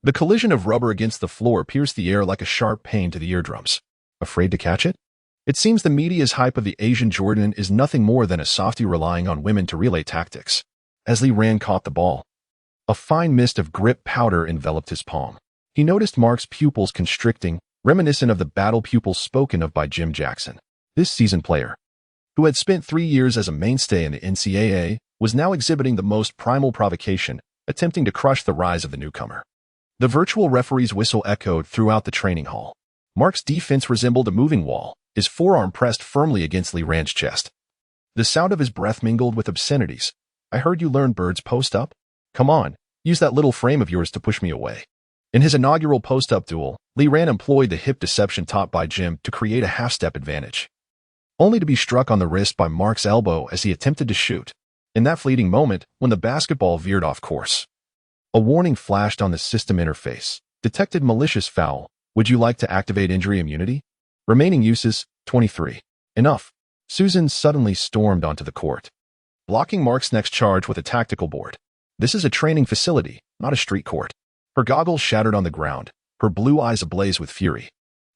The collision of rubber against the floor pierced the air like a sharp pain to the eardrums. Afraid to catch it? It seems the media's hype of the Asian Jordan is nothing more than a softie relying on women to relay tactics. As Lee Ran caught the ball, a fine mist of grip powder enveloped his palm. He noticed Mark's pupils constricting, reminiscent of the battle pupils spoken of by Jim Jackson. This seasoned player, who had spent 3 years as a mainstay in the NCAA, was now exhibiting the most primal provocation, attempting to crush the rise of the newcomer. The virtual referee's whistle echoed throughout the training hall. Mark's defense resembled a moving wall, his forearm pressed firmly against Lee Ran's chest. The sound of his breath mingled with obscenities. "I heard you learn birds post-up? Come on, use that little frame of yours to push me away." In his inaugural post-up duel, Lee Ran employed the hip deception taught by Jim to create a half-step advantage, only to be struck on the wrist by Mark's elbow as he attempted to shoot. In that fleeting moment, when the basketball veered off course, a warning flashed on the system interface. Detected malicious foul. Would you like to activate injury immunity? Remaining uses, 23. Enough. Susan suddenly stormed onto the court, blocking Mark's next charge with a tactical board. This is a training facility, not a street court. Her goggles shattered on the ground, her blue eyes ablaze with fury.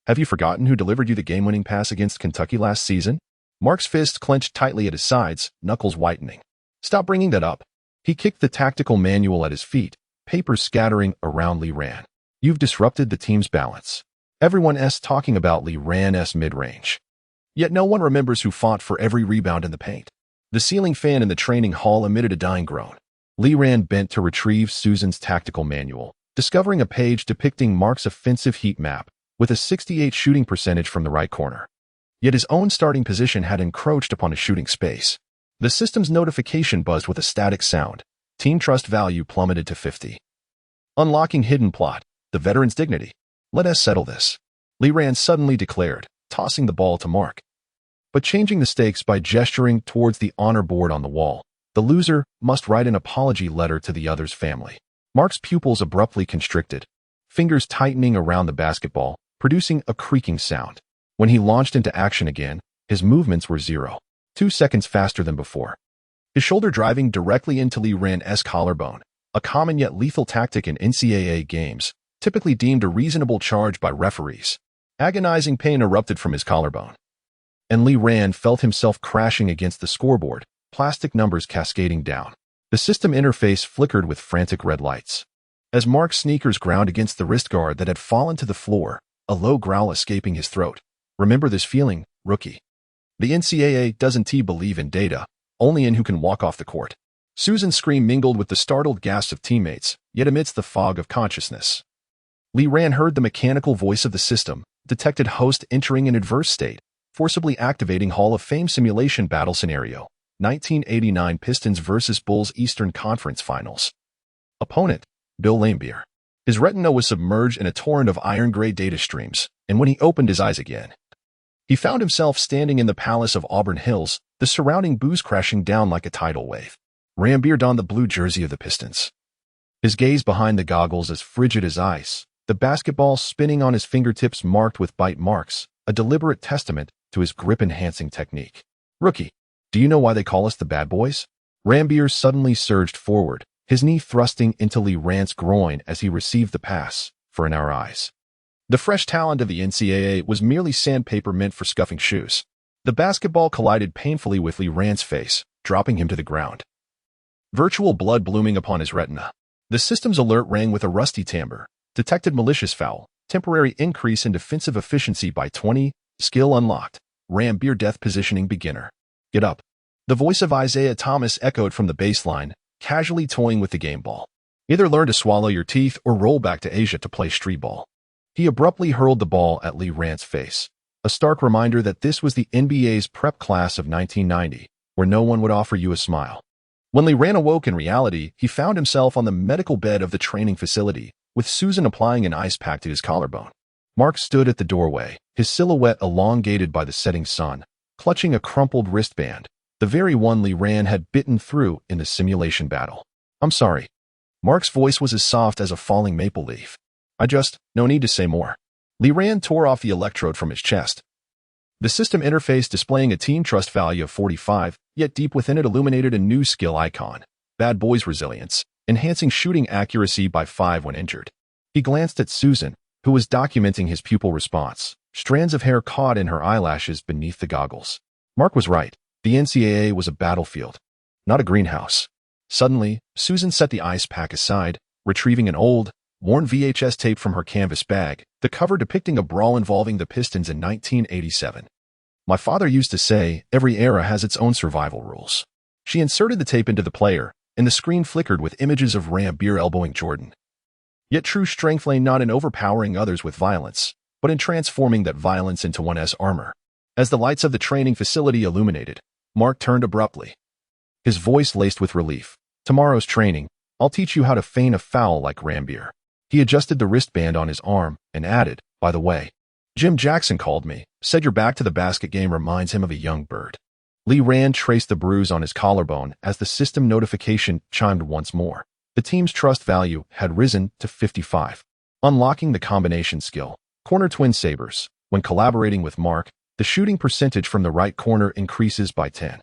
"Have you forgotten who delivered you the game-winning pass against Kentucky last season?" Mark's fists clenched tightly at his sides, knuckles whitening. "Stop bringing that up." He kicked the tactical manual at his feet, papers scattering around Lee Ran. "You've disrupted the team's balance." Everyone's talking about Lee Ran's mid-range. Yet no one remembers who fought for every rebound in the paint. The ceiling fan in the training hall emitted a dying groan. Lee Ran bent to retrieve Susan's tactical manual, discovering a page depicting Mark's offensive heat map, with a 68 shooting percentage from the right corner. Yet his own starting position had encroached upon his shooting space. The system's notification buzzed with a static sound. Team trust value plummeted to 50. Unlocking hidden plot, the veteran's dignity. "Let us settle this," Lee Ran suddenly declared, tossing the ball to Mark, but changing the stakes by gesturing towards the honor board on the wall. "The loser must write an apology letter to the other's family." Mark's pupils abruptly constricted, fingers tightening around the basketball, producing a creaking sound. When he launched into action again, his movements were 0.2 seconds faster than before. His shoulder driving directly into Lee Ran's collarbone, a common yet lethal tactic in NCAA games, typically deemed a reasonable charge by referees. Agonizing pain erupted from his collarbone, and Lee Ran felt himself crashing against the scoreboard, plastic numbers cascading down. The system interface flickered with frantic red lights. As Mark's sneakers ground against the wrist guard that had fallen to the floor, a low growl escaping his throat. "Remember this feeling, rookie. The NCAA doesn't believe in data, only in who can walk off the court." Susan's scream mingled with the startled gasps of teammates, yet amidst the fog of consciousness, Lee Ran heard the mechanical voice of the system, detected host entering an adverse state, forcibly activating Hall of Fame simulation battle scenario. 1989 Pistons vs. Bulls Eastern Conference Finals. Opponent, Bill Laimbeer. His retina was submerged in a torrent of iron-gray data streams, and when he opened his eyes again, he found himself standing in the palace of Auburn Hills, the surrounding booze crashing down like a tidal wave. Laimbeer donned the blue jersey of the Pistons, his gaze behind the goggles as frigid as ice, the basketball spinning on his fingertips marked with bite marks, a deliberate testament to his grip-enhancing technique. Rookie, do you know why they call us the bad boys? Laimbeer suddenly surged forward, his knee thrusting into Lee Rand's groin as he received the pass, for in our eyes. The fresh talent of the NCAA was merely sandpaper meant for scuffing shoes. The basketball collided painfully with Lee Rand's face, dropping him to the ground. Virtual blood blooming upon his retina. The system's alert rang with a rusty timbre. Detected malicious foul. Temporary increase in defensive efficiency by 20. Skill unlocked. Laimbeer death positioning beginner. Get up. The voice of Isaiah Thomas echoed from the baseline, casually toying with the game ball. Either learn to swallow your teeth or roll back to Asia to play street ball. He abruptly hurled the ball at Lee Rand's face, a stark reminder that this was the NBA's prep class of 1990, where no one would offer you a smile. When Lee Rand awoke in reality, he found himself on the medical bed of the training facility, with Susan applying an ice pack to his collarbone. Mark stood at the doorway, his silhouette elongated by the setting sun, clutching a crumpled wristband, the very one Lee Rand had bitten through in the simulation battle. I'm sorry. Mark's voice was as soft as a falling maple leaf. No need to say more. Lee Rand tore off the electrode from his chest. The system interface displaying a team trust value of 45, yet deep within it illuminated a new skill icon, Bad Boys Resilience, enhancing shooting accuracy by 5 when injured. He glanced at Susan, who was documenting his pupil response, strands of hair caught in her eyelashes beneath the goggles. Mark was right. The NCAA was a battlefield, not a greenhouse. Suddenly, Susan set the ice pack aside, retrieving an old, worn VHS tape from her canvas bag, the cover depicting a brawl involving the Pistons in 1987. My father used to say, every era has its own survival rules. She inserted the tape into the player, and the screen flickered with images of Laimbeer elbowing Jordan. Yet true strength lay not in overpowering others with violence, but in transforming that violence into one's armor. As the lights of the training facility illuminated, Mark turned abruptly, his voice laced with relief. Tomorrow's training, I'll teach you how to feign a foul like Laimbeer. He adjusted the wristband on his arm and added, by the way, Jim Jackson called me, said your back to the basket game reminds him of a young bird. Lee Rand traced the bruise on his collarbone as the system notification chimed once more. The team's trust value had risen to 55. Unlocking the combination skill, corner twin sabers. When collaborating with Mark, the shooting percentage from the right corner increases by 10.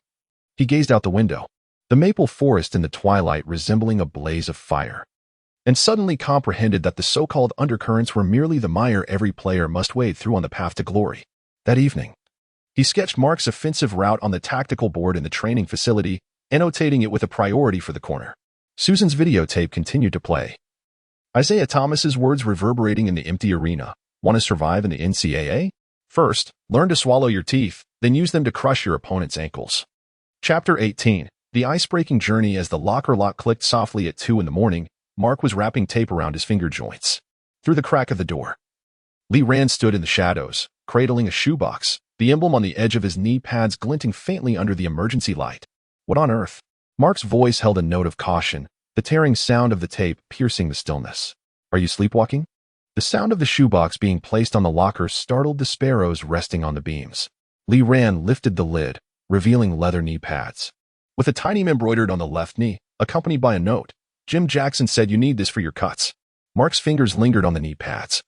He gazed out the window, the maple forest in the twilight resembling a blaze of fire, and suddenly comprehended that the so-called undercurrents were merely the mire every player must wade through on the path to glory. That evening, he sketched Mark's offensive route on the tactical board in the training facility, annotating it with a priority for the corner. Susan's videotape continued to play. Isaiah Thomas's words reverberating in the empty arena. Want to survive in the NCAA? First, learn to swallow your teeth, then use them to crush your opponent's ankles. Chapter 18. The ice-breaking journey. As the locker lock clicked softly at 2 in the morning, Mark was wrapping tape around his finger joints. Through the crack of the door, Lee Rand stood in the shadows, cradling a shoebox, the emblem on the edge of his knee pads glinting faintly under the emergency light. What on earth? Mark's voice held a note of caution, the tearing sound of the tape piercing the stillness. Are you sleepwalking? The sound of the shoebox being placed on the locker startled the sparrows resting on the beams. Lee Rand lifted the lid, revealing leather knee pads. With a tiny embroidered on the left knee, accompanied by a note, Jim Jackson said you need this for your cuts. Mark's fingers lingered on the knee pads,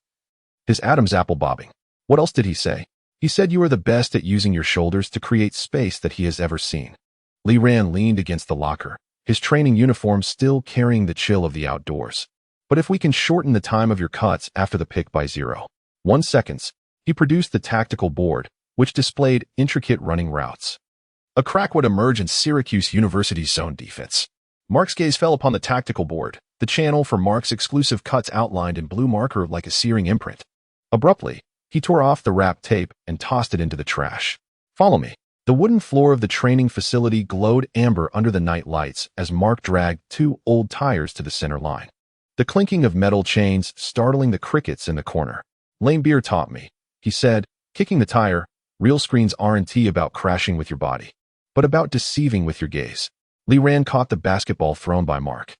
his Adam's apple bobbing. What else did he say? He said you are the best at using your shoulders to create space that he has ever seen. Lee Rand leaned against the locker, his training uniform still carrying the chill of the outdoors. But if we can shorten the time of your cuts after the pick by 0.1 seconds, he produced the tactical board, which displayed intricate running routes. A crack would emerge in Syracuse University's zone defense. Mark's gaze fell upon the tactical board, the channel for Mark's exclusive cuts outlined in blue marker like a searing imprint. Abruptly, he tore off the wrapped tape and tossed it into the trash. Follow me. The wooden floor of the training facility glowed amber under the night lights as Mark dragged 2 old tires to the center line. The clinking of metal chains startling the crickets in the corner. Laimbeer taught me, he said, kicking the tire, Real screens aren't about crashing with your body, but about deceiving with your gaze. Lee Ran caught the basketball thrown by Mark,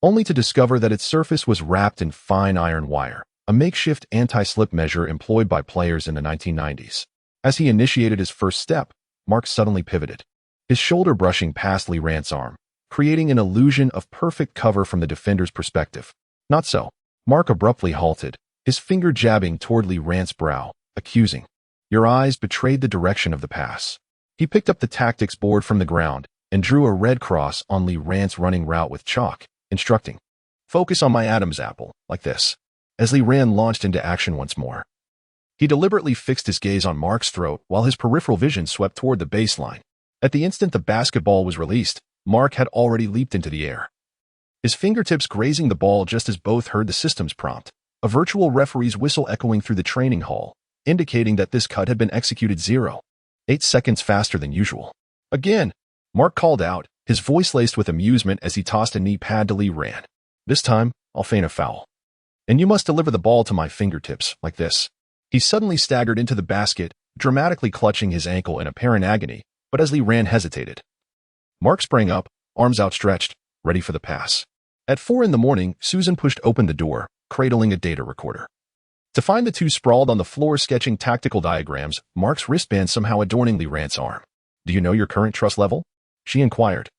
only to discover that its surface was wrapped in fine iron wire, a makeshift anti-slip measure employed by players in the 1990s. As he initiated his first step, Mark suddenly pivoted, his shoulder brushing past Lee Ran's arm, creating an illusion of perfect cover from the defender's perspective. Not so. Mark abruptly halted, his finger jabbing toward Lee Ran's brow, accusing. Your eyes betrayed the direction of the pass. He picked up the tactics board from the ground and drew a red cross on Lee Ran's running route with chalk, instructing, focus on my Adam's apple, like this. As Lee Ran launched into action once more, he deliberately fixed his gaze on Mark's throat while his peripheral vision swept toward the baseline. At the instant the basketball was released, Mark had already leaped into the air, his fingertips grazing the ball just as both heard the system's prompt, a virtual referee's whistle echoing through the training hall, indicating that this cut had been executed 0.8 seconds faster than usual. Again, Mark called out, his voice laced with amusement as he tossed a knee pad to Lee Ran. This time, I'll feign a foul. And you must deliver the ball to my fingertips, like this. He suddenly staggered into the basket, dramatically clutching his ankle in apparent agony, but as Lee Ran hesitated, Mark sprang up, arms outstretched, ready for the pass. At 4 a.m, Susan pushed open the door, cradling a data recorder. To find the two sprawled on the floor sketching tactical diagrams, Mark's wristband somehow adorning Lee Ran's arm. Do you know your current trust level? She inquired,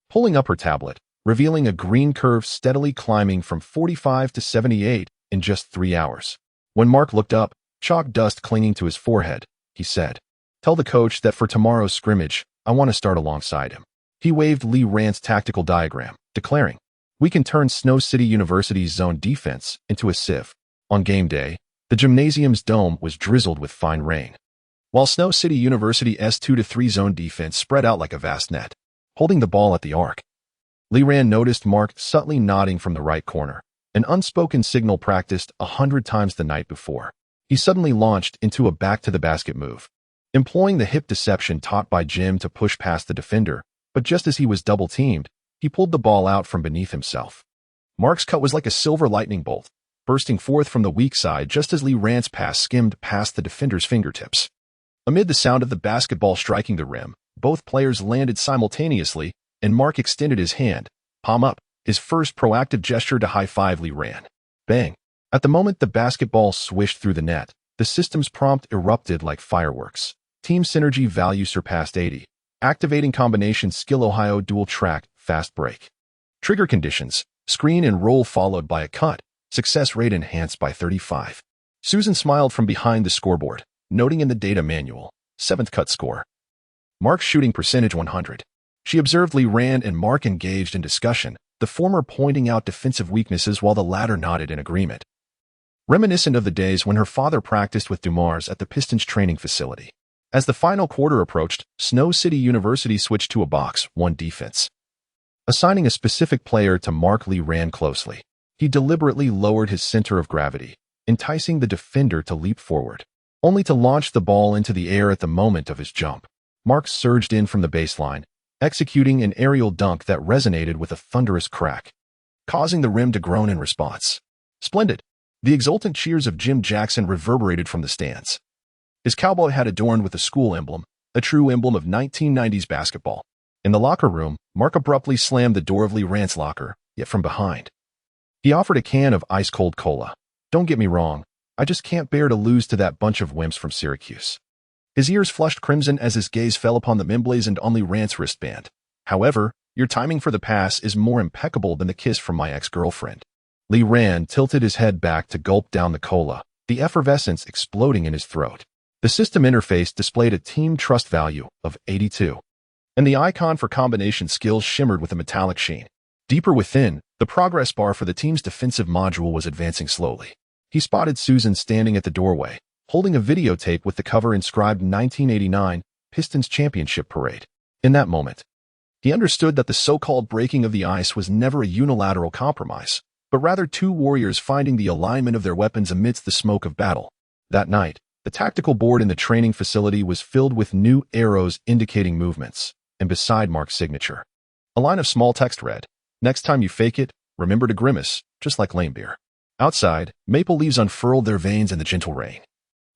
pulling up her tablet, revealing a green curve steadily climbing from 45 to 78 in just 3 hours. When Mark looked up, chalk dust clinging to his forehead, he said, tell the coach that for tomorrow's scrimmage, I want to start alongside him. He waved Lee Ran's tactical diagram, declaring, we can turn Snow City University's zone defense into a sieve. On game day, the gymnasium's dome was drizzled with fine rain, while Snow City University's 2-3 zone defense spread out like a vast net, holding the ball at the arc. Lee Ran noticed Mark subtly nodding from the right corner, an unspoken signal practiced 100 times the night before. He suddenly launched into a back-to-the-basket move, employing the hip deception taught by Jim to push past the defender, but just as he was double-teamed, he pulled the ball out from beneath himself. Mark's cut was like a silver lightning bolt, bursting forth from the weak side just as Lee Ran's pass skimmed past the defender's fingertips. Amid the sound of the basketball striking the rim, both players landed simultaneously, and Mark extended his hand, palm up, his first proactive gesture to high-five Lee Ran. Bang! At the moment the basketball swished through the net, the system's prompt erupted like fireworks. Team synergy value surpassed 80. Activating combination skill Ohio dual track, fast break. Trigger conditions, screen and roll followed by a cut, success rate enhanced by 35. Susan smiled from behind the scoreboard, noting in the data manual, 7th cut score. Mark's shooting percentage 100. She observed Lee Ran and Mark engaged in discussion, the former pointing out defensive weaknesses while the latter nodded in agreement. Reminiscent of the days when her father practiced with Dumars at the Pistons training facility. As the final quarter approached, Snow City University switched to a box-1 defense, assigning a specific player to mark Lee Ran closely. He deliberately lowered his center of gravity, enticing the defender to leap forward, only to launch the ball into the air at the moment of his jump. Mark surged in from the baseline, executing an aerial dunk that resonated with a thunderous crack, causing the rim to groan in response. Splendid! The exultant cheers of Jim Jackson reverberated from the stands, his cowboy hat adorned with a school emblem, a true emblem of 1990s basketball. In the locker room, Mark abruptly slammed the door of Lee Ran's locker, yet from behind. He offered a can of ice-cold cola. Don't get me wrong, I just can't bear to lose to that bunch of wimps from Syracuse. His ears flushed crimson as his gaze fell upon the emblazoned on Lee Ran's wristband. However, your timing for the pass is more impeccable than the kiss from my ex-girlfriend. Lee Ran tilted his head back to gulp down the cola, the effervescence exploding in his throat. The system interface displayed a team trust value of 82, and the icon for combination skills shimmered with a metallic sheen. Deeper within, the progress bar for the team's defensive module was advancing slowly. He spotted Susan standing at the doorway, holding a videotape with the cover inscribed 1989 Pistons Championship Parade. In that moment, he understood that the so-called breaking of the ice was never a unilateral compromise, but rather two warriors finding the alignment of their weapons amidst the smoke of battle. That night, the tactical board in the training facility was filled with new arrows indicating movements, and beside Mark's signature, a line of small text read, "Next time you fake it, remember to grimace, just like lame beer." Outside, maple leaves unfurled their veins in the gentle rain.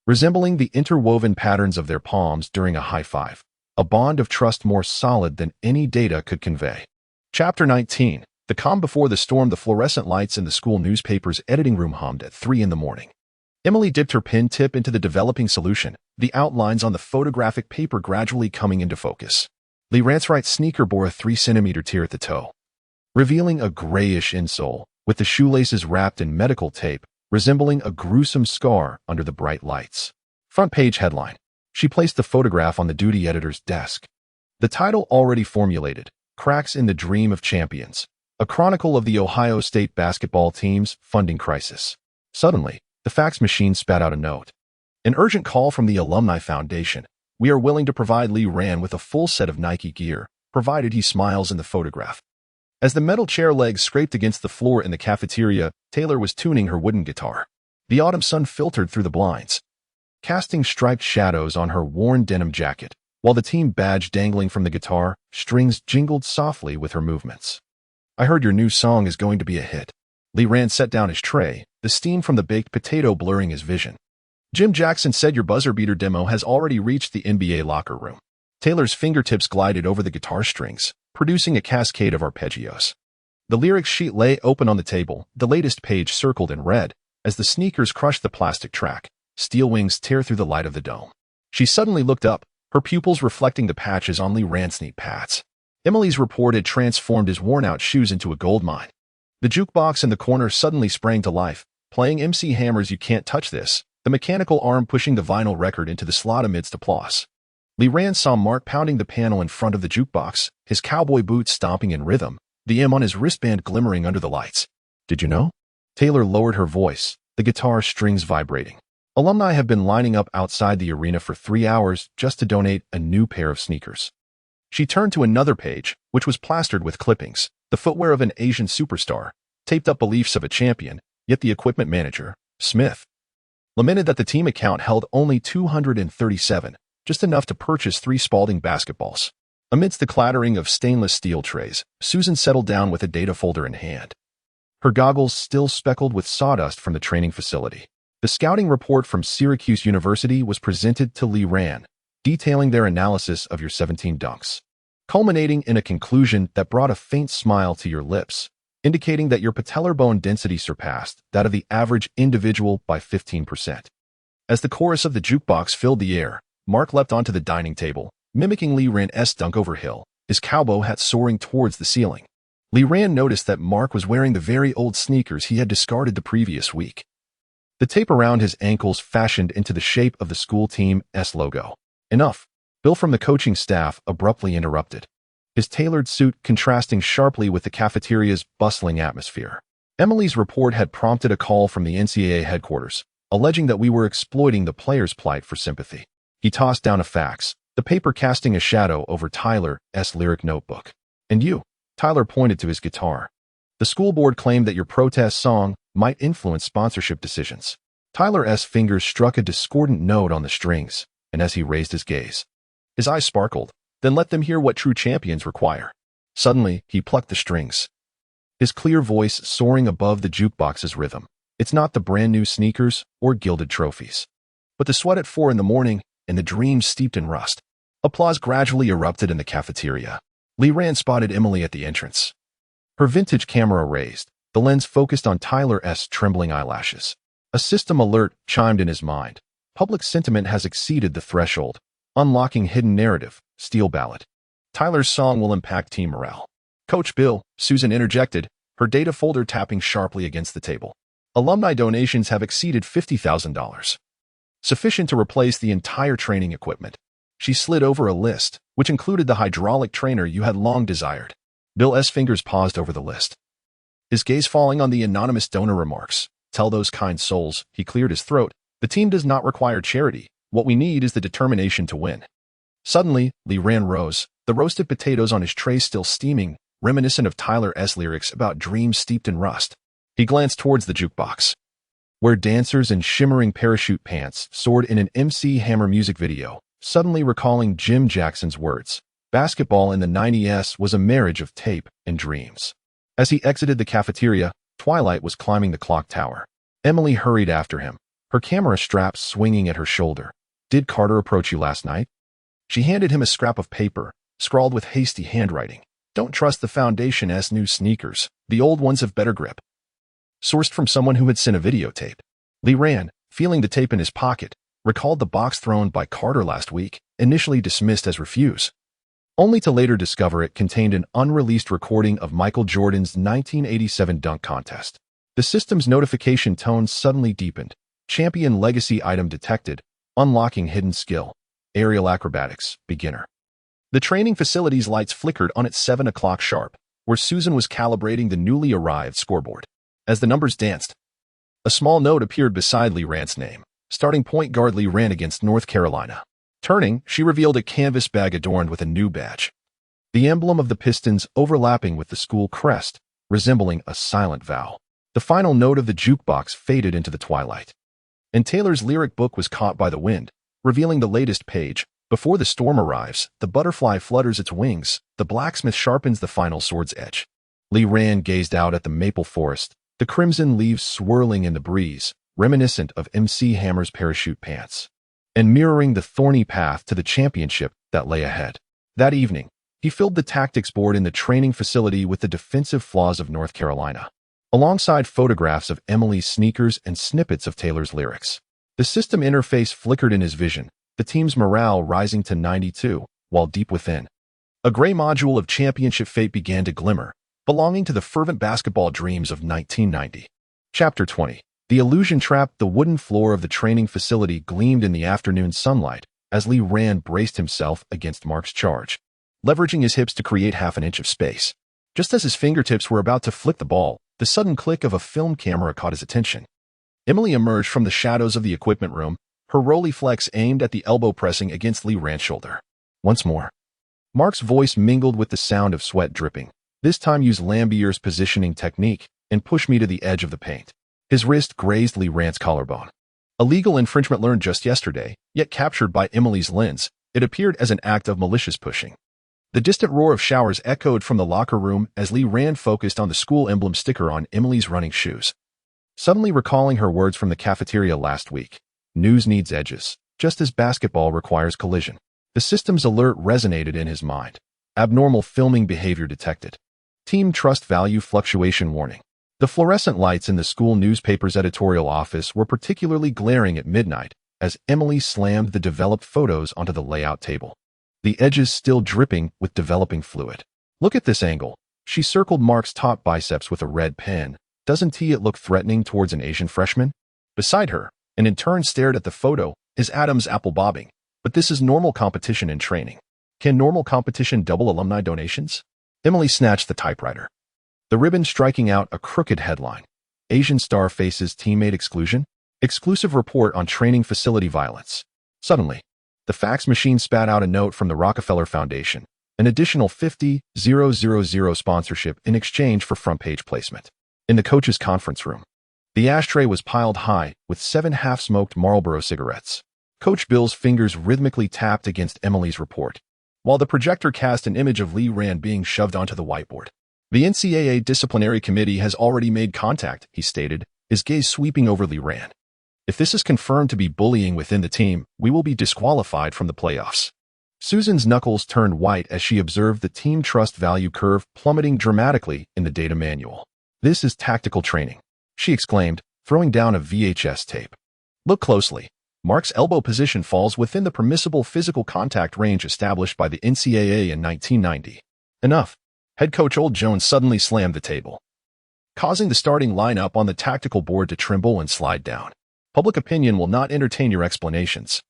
resembling the interwoven patterns of their palms during a high five, a bond of trust more solid than any data could convey. Chapter 19. The calm before the storm. The fluorescent lights in the school newspaper's editing room hummed at 3 in the morning. Emily dipped her pen tip into the developing solution, the outlines on the photographic paper gradually coming into focus. Lee Rand's right sneaker bore a 3-centimeter tear at the toe, revealing a grayish insole, with the shoelaces wrapped in medical tape, resembling a gruesome scar under the bright lights. Front page headline. She placed the photograph on the duty editor's desk. The title already formulated, Cracks in the Dream of Champions, a chronicle of the Ohio State basketball team's funding crisis. Suddenly, the fax machine spat out a note. An urgent call from the Alumni Foundation. We are willing to provide Lee Rand with a full set of Nike gear, provided he smiles in the photograph. As the metal chair legs scraped against the floor in the cafeteria, Taylor was tuning her wooden guitar. The autumn sun filtered through the blinds, casting striped shadows on her worn denim jacket, while the team badge dangling from the guitar, strings jingled softly with her movements. I heard your new song is going to be a hit. Lee Rand set down his tray, the steam from the baked potato blurring his vision. Jim Jackson said your buzzer beater demo has already reached the NBA locker room. Taylor's fingertips glided over the guitar strings, producing a cascade of arpeggios. The lyrics sheet lay open on the table, the latest page circled in red, as the sneakers crushed the plastic track. Steel wings tear through the light of the dome. She suddenly looked up, her pupils reflecting the patches on Lee Rand's neat pads. Emily's report had transformed his worn-out shoes into a goldmine. The jukebox in the corner suddenly sprang to life, playing MC Hammer's You Can't Touch This, the mechanical arm pushing the vinyl record into the slot amidst applause. Lee Rand saw Mark pounding the panel in front of the jukebox, his cowboy boots stomping in rhythm, the M on his wristband glimmering under the lights. Did you know? Taylor lowered her voice, the guitar strings vibrating. Alumni have been lining up outside the arena for 3 hours just to donate a new pair of sneakers. She turned to another page, which was plastered with clippings, the footwear of an Asian superstar, taped up beliefs of a champion, yet the equipment manager, Smith, lamented that the team account held only 237, just enough to purchase 3 Spalding basketballs. Amidst the clattering of stainless steel trays, Susan settled down with a data folder in hand, her goggles still speckled with sawdust from the training facility. The scouting report from Syracuse University was presented to Lee Rand, detailing their analysis of your 17 dunks, culminating in a conclusion that brought a faint smile to your lips, indicating that your patellar bone density surpassed that of the average individual by 15%. As the chorus of the jukebox filled the air, Mark leapt onto the dining table, mimicking Lee Rand's dunk over hill, his cowboy hat soaring towards the ceiling. Lee Rand noticed that Mark was wearing the very old sneakers he had discarded the previous week. The tape around his ankles fashioned into the shape of the school team's logo. Enough, Bill from the coaching staff abruptly interrupted, his tailored suit contrasting sharply with the cafeteria's bustling atmosphere. Emily's report had prompted a call from the NCAA headquarters, alleging that we were exploiting the players' plight for sympathy. He tossed down a fax, the paper casting a shadow over Tyler's lyric notebook. And you, Tyler pointed to his guitar. The school board claimed that your protest song might influence sponsorship decisions. Tyler's fingers struck a discordant note on the strings, and as he raised his gaze, his eyes sparkled. Then let them hear what true champions require. Suddenly, he plucked the strings, his clear voice soaring above the jukebox's rhythm. It's not the brand new sneakers or gilded trophies, but the sweat at 4 in the morning and the dreams steeped in rust. Applause gradually erupted in the cafeteria. Lee Rand spotted Emily at the entrance, her vintage camera raised, the lens focused on Tyler's trembling eyelashes. A system alert chimed in his mind. Public sentiment has exceeded the threshold, unlocking hidden narrative, steel ballot. Tyler's song will impact team morale. Coach Bill, Susan interjected, her data folder tapping sharply against the table. Alumni donations have exceeded $50,000, sufficient to replace the entire training equipment. She slid over a list, which included the hydraulic trainer you had long desired. Bill's fingers paused over the list, his gaze falling on the anonymous donor remarks. Tell those kind souls, he cleared his throat, the team does not require charity. What we need is the determination to win. Suddenly, Lee Rand rose, the roasted potatoes on his tray still steaming, reminiscent of Tyler's lyrics about dreams steeped in rust. He glanced towards the jukebox, where dancers in shimmering parachute pants soared in an MC Hammer music video, suddenly recalling Jim Jackson's words. Basketball in the 90s was a marriage of tape and dreams. As he exited the cafeteria, twilight was climbing the clock tower. Emily hurried after him, her camera strap swinging at her shoulder. "Did Carter approach you last night?" She handed him a scrap of paper, scrawled with hasty handwriting. "Don't trust the Foundation's new sneakers. The old ones have better grip." Sourced from someone who had sent a videotape. Lee ran, feeling the tape in his pocket, recalled the box thrown by Carter last week, initially dismissed as refuse, only to later discover it contained an unreleased recording of Michael Jordan's 1987 dunk contest. The system's notification tone suddenly deepened. Champion legacy item detected. Unlocking hidden skill. Aerial acrobatics, beginner. The training facility's lights flickered on at 7 o'clock sharp, where Susan was calibrating the newly arrived scoreboard. As the numbers danced, a small note appeared beside Lee Rand's name. Starting point guard Lee Rand against North Carolina. Turning, she revealed a canvas bag adorned with a new badge. The emblem of the Pistons overlapping with the school crest, resembling a silent vow. The final note of the jukebox faded into the twilight. And Taylor's lyric book was caught by the wind, revealing the latest page. Before the storm arrives, the butterfly flutters its wings, the blacksmith sharpens the final sword's edge. Lee Rand gazed out at the maple forest, the crimson leaves swirling in the breeze, reminiscent of MC Hammer's parachute pants, and mirroring the thorny path to the championship that lay ahead. That evening, he filled the tactics board in the training facility with the defensive flaws of North Carolina, alongside photographs of Emily's sneakers and snippets of Taylor's lyrics. The system interface flickered in his vision, the team's morale rising to 92, while deep within, a gray module of championship fate began to glimmer, belonging to the fervent basketball dreams of 1990. Chapter 20. The illusion trap. The wooden floor of the training facility gleamed in the afternoon sunlight as Lee Rand braced himself against Mark's charge, leveraging his hips to create half an inch of space. Just as his fingertips were about to flick the ball, the sudden click of a film camera caught his attention. Emily emerged from the shadows of the equipment room, her Rolleiflex aimed at the elbow pressing against Lee Rand's shoulder. Once more. Mark's voice mingled with the sound of sweat dripping. "This time use Lambier's positioning technique and push me to the edge of the paint." His wrist grazed Lee Rand's collarbone. A legal infringement learned just yesterday, yet captured by Emily's lens, it appeared as an act of malicious pushing. The distant roar of showers echoed from the locker room as Lee Rand focused on the school emblem sticker on Emily's running shoes. Suddenly recalling her words from the cafeteria last week, "News needs edges, just as basketball requires collision." The system's alert resonated in his mind. Abnormal filming behavior detected. Team trust value fluctuation warning. The fluorescent lights in the school newspaper's editorial office were particularly glaring at midnight as Emily slammed the developed photos onto the layout table, the edges still dripping with developing fluid. "Look at this angle." She circled Mark's top biceps with a red pen. "Doesn't it look threatening towards an Asian freshman?" Beside her, and in turn stared at the photo, is Adam's apple bobbing. "But this is normal competition in training. Can normal competition double alumni donations?" Emily snatched the typewriter. The ribbon striking out a crooked headline. "Asian star faces teammate exclusion? Exclusive report on training facility violence." Suddenly, the fax machine spat out a note from the Rockefeller Foundation, an additional $50,000 sponsorship in exchange for front-page placement. In the coach's conference room, the ashtray was piled high with 7 half-smoked Marlboro cigarettes. Coach Bill's fingers rhythmically tapped against Emily's report, while the projector cast an image of Lee Rand being shoved onto the whiteboard. "The NCAA disciplinary committee has already made contact," he stated, his gaze sweeping over Lee Rand. "If this is confirmed to be bullying within the team, we will be disqualified from the playoffs." Susan's knuckles turned white as she observed the team trust value curve plummeting dramatically in the data manual. "This is tactical training," she exclaimed, throwing down a VHS tape. "Look closely. Mark's elbow position falls within the permissible physical contact range established by the NCAA in 1990. Enough." Head coach Old Jones suddenly slammed the table, causing the starting lineup on the tactical board to tremble and slide down. "Public opinion will not entertain your explanations."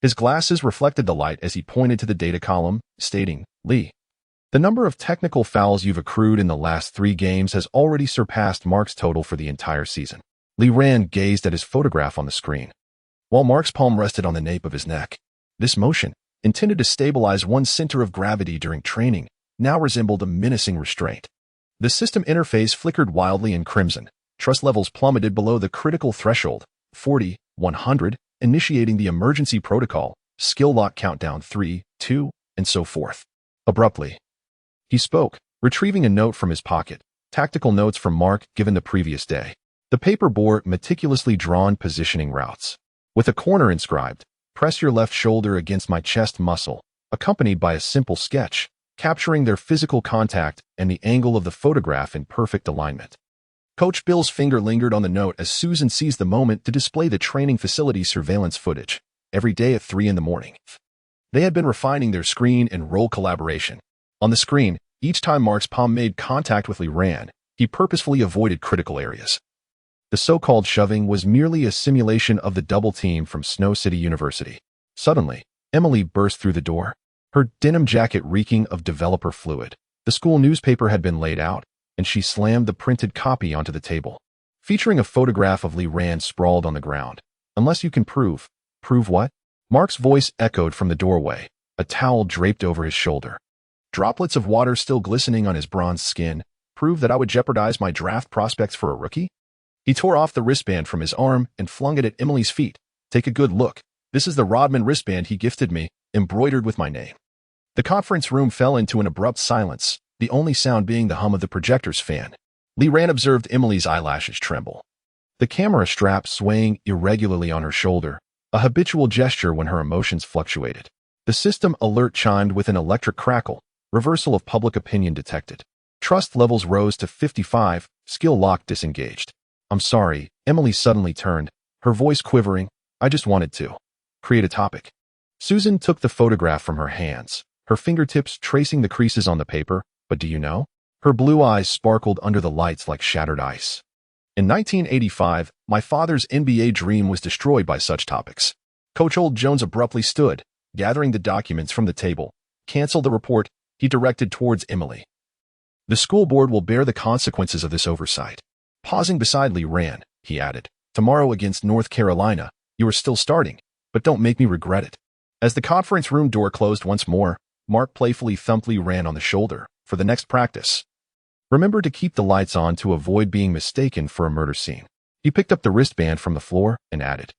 His glasses reflected the light as he pointed to the data column, stating, "Lee, the number of technical fouls you've accrued in the last 3 games has already surpassed Mark's total for the entire season." Lee Rand gazed at his photograph on the screen, while Mark's palm rested on the nape of his neck. This motion, intended to stabilize one's center of gravity during training, now resembled a menacing restraint. The system interface flickered wildly in crimson. Trust levels plummeted below the critical threshold, 40, 100, initiating the emergency protocol, skill lock countdown 3, 2, and so forth. Abruptly, he spoke, retrieving a note from his pocket, tactical notes from Mark given the previous day. The paper bore meticulously drawn positioning routes, with a corner inscribed, "Press your left shoulder against my chest muscle," accompanied by a simple sketch, capturing their physical contact and the angle of the photograph in perfect alignment. Coach Bill's finger lingered on the note as Susan seized the moment to display the training facility surveillance footage, every day at 3 in the morning. They had been refining their screen and roll collaboration. On the screen, each time Mark's palm made contact with Lee Rand, he purposefully avoided critical areas. The so-called shoving was merely a simulation of the double team from Snow City University. Suddenly, Emily burst through the door, her denim jacket reeking of developer fluid. The school newspaper had been laid out, and she slammed the printed copy onto the table, featuring a photograph of Lee Rand sprawled on the ground. "Unless you can prove." "Prove what?" Mark's voice echoed from the doorway, a towel draped over his shoulder. Droplets of water still glistening on his bronzed skin. "Prove that I would jeopardize my draft prospects for a rookie?" He tore off the wristband from his arm and flung it at Emily's feet. "Take a good look. This is the Rodman wristband he gifted me, embroidered with my name." The conference room fell into an abrupt silence, the only sound being the hum of the projector's fan. Lee Rand observed Emily's eyelashes tremble, the camera strap swaying irregularly on her shoulder, a habitual gesture when her emotions fluctuated. The system alert chimed with an electric crackle, reversal of public opinion detected. Trust levels rose to 55, skill lock disengaged. "I'm sorry," Emily suddenly turned, her voice quivering. "I just wanted to create a topic." Susan took the photograph from her hands, her fingertips tracing the creases on the paper. "But do you know?" Her blue eyes sparkled under the lights like shattered ice. "In 1985, my father's NBA dream was destroyed by such topics." Coach Old Jones abruptly stood, gathering the documents from the table. "Cancel the report," he directed towards Emily. "The school board will bear the consequences of this oversight." Pausing beside Lee Rand, he added, "Tomorrow against North Carolina, you are still starting, but don't make me regret it." As the conference room door closed once more, Mark playfully thumped Lee Rand on the shoulder. "For the next practice, remember to keep the lights on to avoid being mistaken for a murder scene." He picked up the wristband from the floor and added,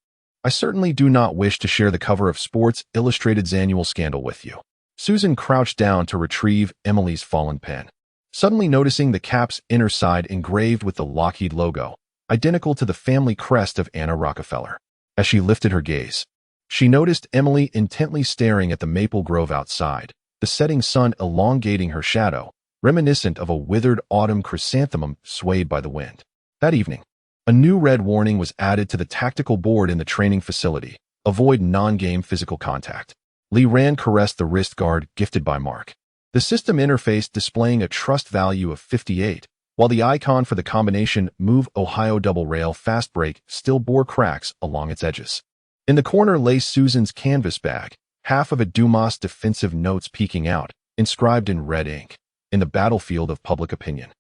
"I certainly do not wish to share the cover of Sports Illustrated's annual scandal with you." Susan crouched down to retrieve Emily's fallen pen, suddenly noticing the cap's inner side engraved with the Lockheed logo, identical to the family crest of Anna Rockefeller. As she lifted her gaze, she noticed Emily intently staring at the maple grove outside, the setting sun elongating her shadow, reminiscent of a withered autumn chrysanthemum swayed by the wind. That evening, a new red warning was added to the tactical board in the training facility: avoid non-game physical contact. Lee Rand caressed the wrist guard gifted by Mark, the system interface displaying a trust value of 58, while the icon for the combination Move Ohio Double Rail Fast Break still bore cracks along its edges. In the corner lay Susan's canvas bag, half of a Dumas defensive notes peeking out, inscribed in red ink, "In the battlefield of public opinion,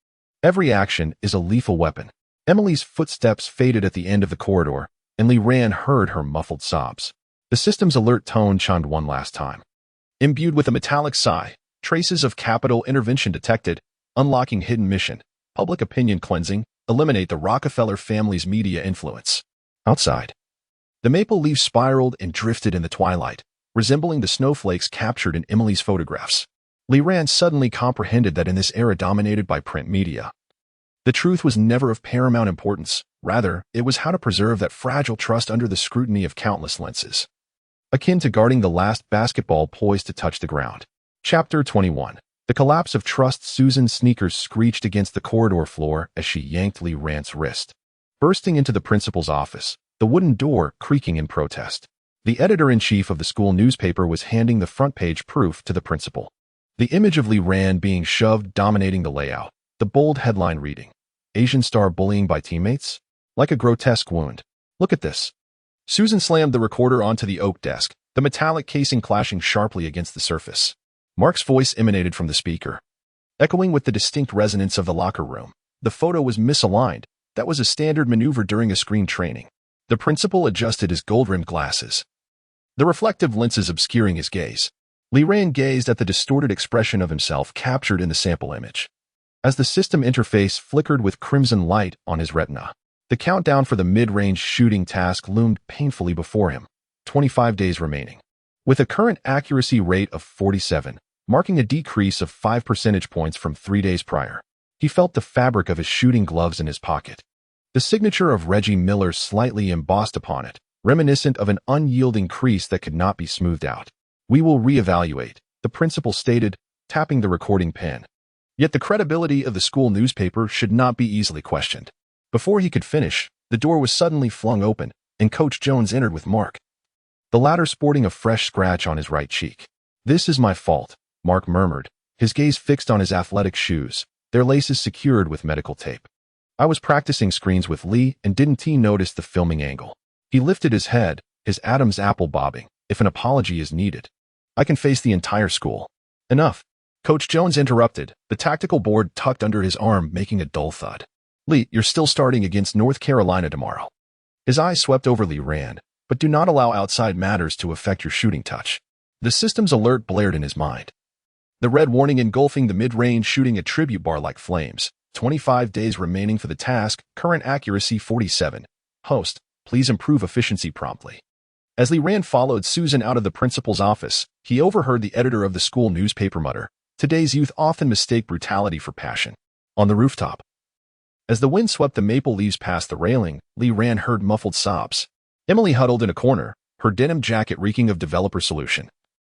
every action is a lethal weapon." Emily's footsteps faded at the end of the corridor, and Lee Rand heard her muffled sobs. The system's alert tone chimed one last time, imbued with a metallic sigh. "Traces of capital intervention detected. Unlocking hidden mission. Public opinion cleansing. Eliminate the Rockefeller family's media influence." Outside, the maple leaves spiraled and drifted in the twilight, resembling the snowflakes captured in Emily's photographs. Lee Rand suddenly comprehended that in this era dominated by print media, the truth was never of paramount importance. Rather, it was how to preserve that fragile trust under the scrutiny of countless lenses, akin to guarding the last basketball poised to touch the ground. Chapter 21. The collapse of trust. Susan's sneakers screeched against the corridor floor as she yanked Lee Rand's wrist, bursting into the principal's office, the wooden door creaking in protest. The editor-in-chief of the school newspaper was handing the front-page proof to the principal. The image of Lee Rand being shoved dominating the layout, the bold headline reading, "Asian star bullying by teammates? Like a grotesque wound. Look at this." Susan slammed the recorder onto the oak desk, the metallic casing clashing sharply against the surface. Mark's voice emanated from the speaker, echoing with the distinct resonance of the locker room. The photo was misaligned. That was a standard maneuver during a screen training. The principal adjusted his gold-rimmed glasses, the reflective lenses obscuring his gaze. Lee Rand gazed at the distorted expression of himself captured in the sample image. As the system interface flickered with crimson light on his retina, the countdown for the mid-range shooting task loomed painfully before him. 25 days remaining. With a current accuracy rate of 47, marking a decrease of 5 percentage points from 3 days prior, he felt the fabric of his shooting gloves in his pocket. The signature of Reggie Miller slightly embossed upon it, reminiscent of an unyielding crease that could not be smoothed out. "We will reevaluate," the principal stated, tapping the recording pen. Yet the credibility of the school newspaper should not be easily questioned. Before he could finish, the door was suddenly flung open, and Coach Jones entered with Mark, the latter sporting a fresh scratch on his right cheek. "This is my fault," Mark murmured, his gaze fixed on his athletic shoes, their laces secured with medical tape. "I was practicing screens with Lee and didn't he notice the filming angle." He lifted his head, his Adam's apple bobbing. "If an apology is needed, I can face the entire school." "Enough," Coach Jones interrupted, the tactical board tucked under his arm making a dull thud. "Lee, you're still starting against North Carolina tomorrow." His eyes swept over Lee Rand, "But do not allow outside matters to affect your shooting touch." The system's alert blared in his mind. The red warning engulfing the mid-range shooting attribute bar like flames. 25 days remaining for the task, current accuracy 47. Host, please improve efficiency promptly. As Lee Rand followed Susan out of the principal's office, he overheard the editor of the school newspaper mutter, "Today's youth often mistake brutality for passion." On the rooftop, as the wind swept the maple leaves past the railing, Lee Rand heard muffled sobs. Emily huddled in a corner, her denim jacket reeking of developer solution.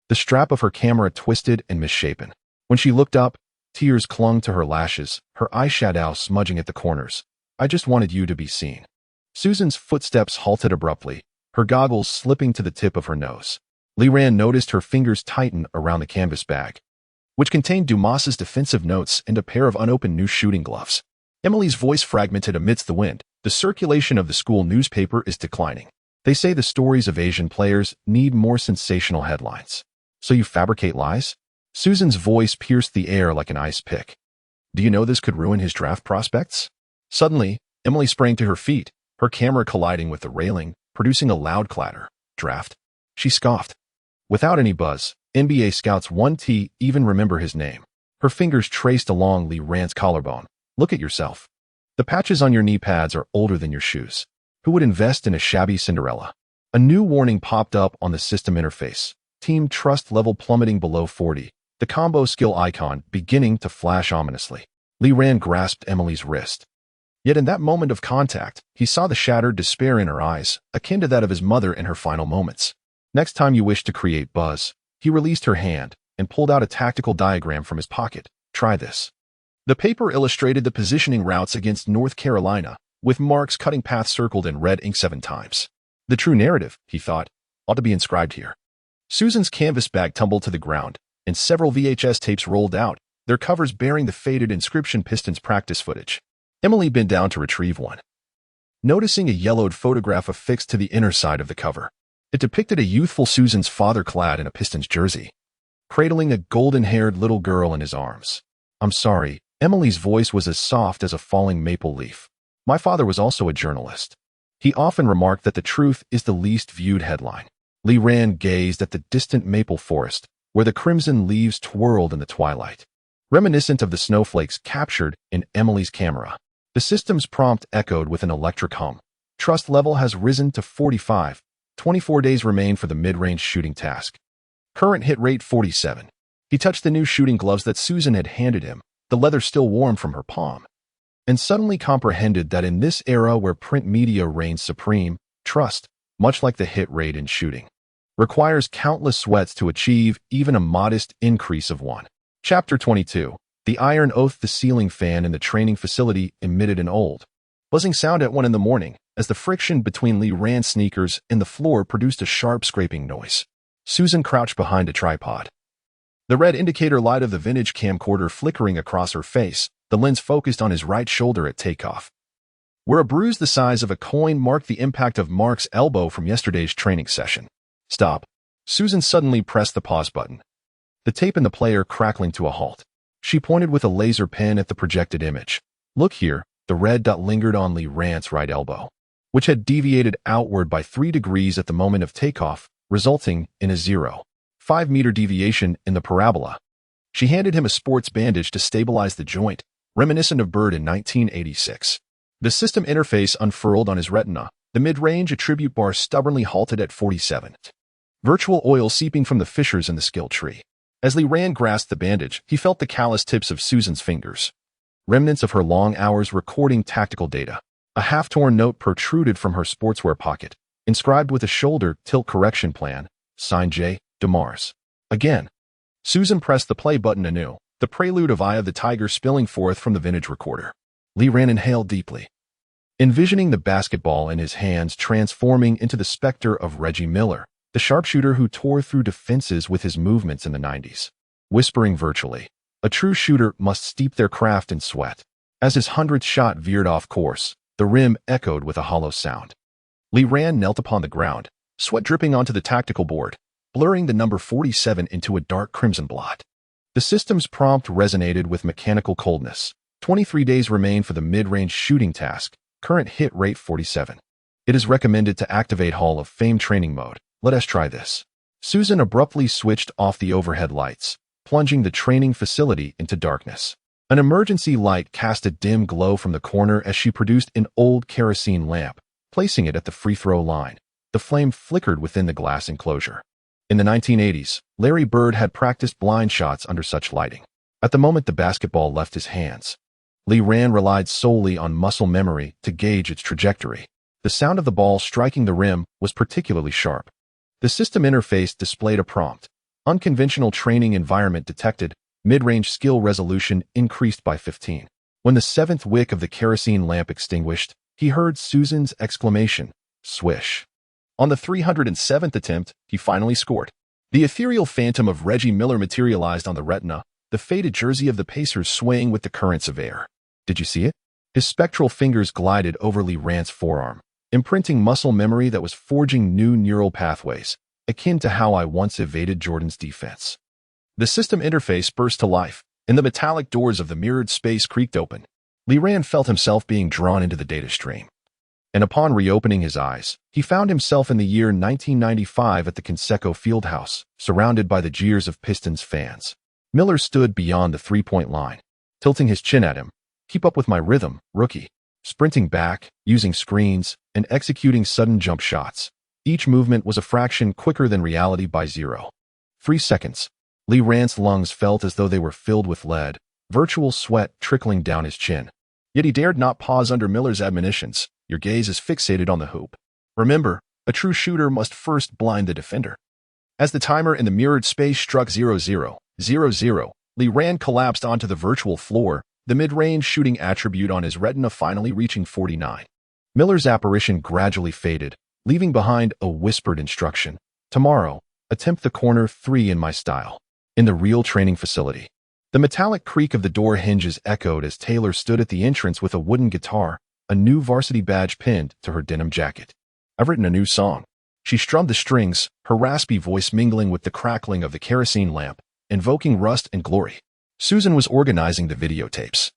The strap of her camera twisted and misshapen. When she looked up, tears clung to her lashes, her eyeshadow smudging at the corners. "I just wanted you to be seen." Susan's footsteps halted abruptly, her goggles slipping to the tip of her nose. Lee Rand noticed her fingers tighten around the canvas bag, which contained Dumas's defensive notes and a pair of unopened new shooting gloves. Emily's voice fragmented amidst the wind. "The circulation of the school newspaper is declining. They say the stories of Asian players need more sensational headlines. So you fabricate lies?" Susan's voice pierced the air like an ice pick. "Do you know this could ruin his draft prospects?" Suddenly, Emily sprang to her feet, her camera colliding with the railing, producing a loud clatter. "Draft?" She scoffed. "Without any buzz, NBA scouts 1T even remember his name." Her fingers traced along Lee Rand's collarbone. "Look at yourself. The patches on your knee pads are older than your shoes. Who would invest in a shabby Cinderella?" A new warning popped up on the system interface. Team trust level plummeting below 40. The combo skill icon beginning to flash ominously. Lee Rand grasped Emily's wrist. Yet in that moment of contact, he saw the shattered despair in her eyes, akin to that of his mother in her final moments. "Next time you wish to create buzz," he released her hand and pulled out a tactical diagram from his pocket. "Try this." The paper illustrated the positioning routes against North Carolina, with Mark's cutting path circled in red ink 7 times. The true narrative, he thought, ought to be inscribed here. Susan's canvas bag tumbled to the ground, and several VHS tapes rolled out, their covers bearing the faded inscription Pistons practice footage. Emily bent down to retrieve one, noticing a yellowed photograph affixed to the inner side of the cover. It depicted a youthful Susan's father clad in a Pistons jersey, cradling a golden-haired little girl in his arms. "I'm sorry," Emily's voice was as soft as a falling maple leaf. "My father was also a journalist. He often remarked that the truth is the least viewed headline." Lee Rand gazed at the distant maple forest, where the crimson leaves twirled in the twilight, reminiscent of the snowflakes captured in Emily's camera. The system's prompt echoed with an electric hum. "Trust level has risen to 45. 24 days remain for the mid-range shooting task. Current hit rate 47. He touched the new shooting gloves that Susan had handed him, the leather still warm from her palm, and suddenly comprehended that in this era where print media reigns supreme, trust, much like the hit rate in shooting, requires countless sweats to achieve even a modest increase of 1. Chapter 22. The iron oath. The ceiling fan in the training facility emitted an old, buzzing sound at 1 in the morning, as the friction between Lee Rand's sneakers and the floor produced a sharp scraping noise. Susan crouched behind a tripod, the red indicator light of the vintage camcorder flickering across her face, the lens focused on his right shoulder at takeoff, where a bruise the size of a coin marked the impact of Mark's elbow from yesterday's training session. "Stop." Susan suddenly pressed the pause button, the tape in the player crackling to a halt. She pointed with a laser pen at the projected image. "Look here." The red dot lingered on Lee Rand's right elbow, which had deviated outward by 3 degrees at the moment of takeoff, resulting in a 0.5-meter deviation in the parabola. She handed him a sports bandage to stabilize the joint, reminiscent of Bird in 1986. The system interface unfurled on his retina, the mid-range attribute bar stubbornly halted at 47. Virtual oil seeping from the fissures in the skill tree. As Lee Rand grasped the bandage, he felt the callous tips of Susan's fingers, remnants of her long hours recording tactical data. A half-torn note protruded from her sportswear pocket, inscribed with a shoulder tilt correction plan, signed J. DeMars. Again. Susan pressed the play button anew, the prelude of Eye of the Tiger spilling forth from the vintage recorder. Lee Ran inhaled deeply, envisioning the basketball in his hands transforming into the specter of Reggie Miller, the sharpshooter who tore through defenses with his movements in the 90s. Whispering virtually, a true shooter must steep their craft in sweat. As his 100th shot veered off course, the rim echoed with a hollow sound. Lee Ran knelt upon the ground, sweat dripping onto the tactical board, blurring the number 47 into a dark crimson blot. The system's prompt resonated with mechanical coldness. 23 days remain for the mid-range shooting task, current hit rate 47. It is recommended to activate Hall of Fame training mode. Let us try this. Susan abruptly switched off the overhead lights, plunging the training facility into darkness. An emergency light cast a dim glow from the corner as she produced an old kerosene lamp, placing it at the free throw line. The flame flickered within the glass enclosure. In the 1980s, Larry Bird had practiced blind shots under such lighting. At the moment the basketball left his hands, Lee Ran relied solely on muscle memory to gauge its trajectory. The sound of the ball striking the rim was particularly sharp. The system interface displayed a prompt. Unconventional training environment detected. Mid-range skill resolution increased by 15. When the 7th wick of the kerosene lamp extinguished, he heard Susan's exclamation, swish. On the 307th attempt, he finally scored. The ethereal phantom of Reggie Miller materialized on the retina, the faded jersey of the Pacers swaying with the currents of air. Did you see it? His spectral fingers glided over Lee Ran's forearm, imprinting muscle memory that was forging new neural pathways, akin to how I once evaded Jordan's defense. The system interface burst to life, and the metallic doors of the mirrored space creaked open. Lee Ran felt himself being drawn into the data stream. And upon reopening his eyes, he found himself in the year 1995 at the Conseco Fieldhouse, surrounded by the jeers of Pistons fans. Miller stood beyond the three-point line, tilting his chin at him. Keep up with my rhythm, rookie. Sprinting back, using screens, and executing sudden jump shots. Each movement was a fraction quicker than reality by 0. 3 seconds. Lee Ran's lungs felt as though they were filled with lead, virtual sweat trickling down his chin. Yet he dared not pause under Miller's admonitions. Your gaze is fixated on the hoop. Remember, a true shooter must first blind the defender. As the timer in the mirrored space struck 0000, Lee Ran collapsed onto the virtual floor, the mid-range shooting attribute on his retina finally reaching 49. Miller's apparition gradually faded, leaving behind a whispered instruction. Tomorrow, attempt the corner 3 in my style. In the real training facility. The metallic creak of the door hinges echoed as Taylor stood at the entrance with a wooden guitar, a new varsity badge pinned to her denim jacket. I've written a new song. She strummed the strings, her raspy voice mingling with the crackling of the kerosene lamp, invoking rust and glory. Susan was organizing the videotapes.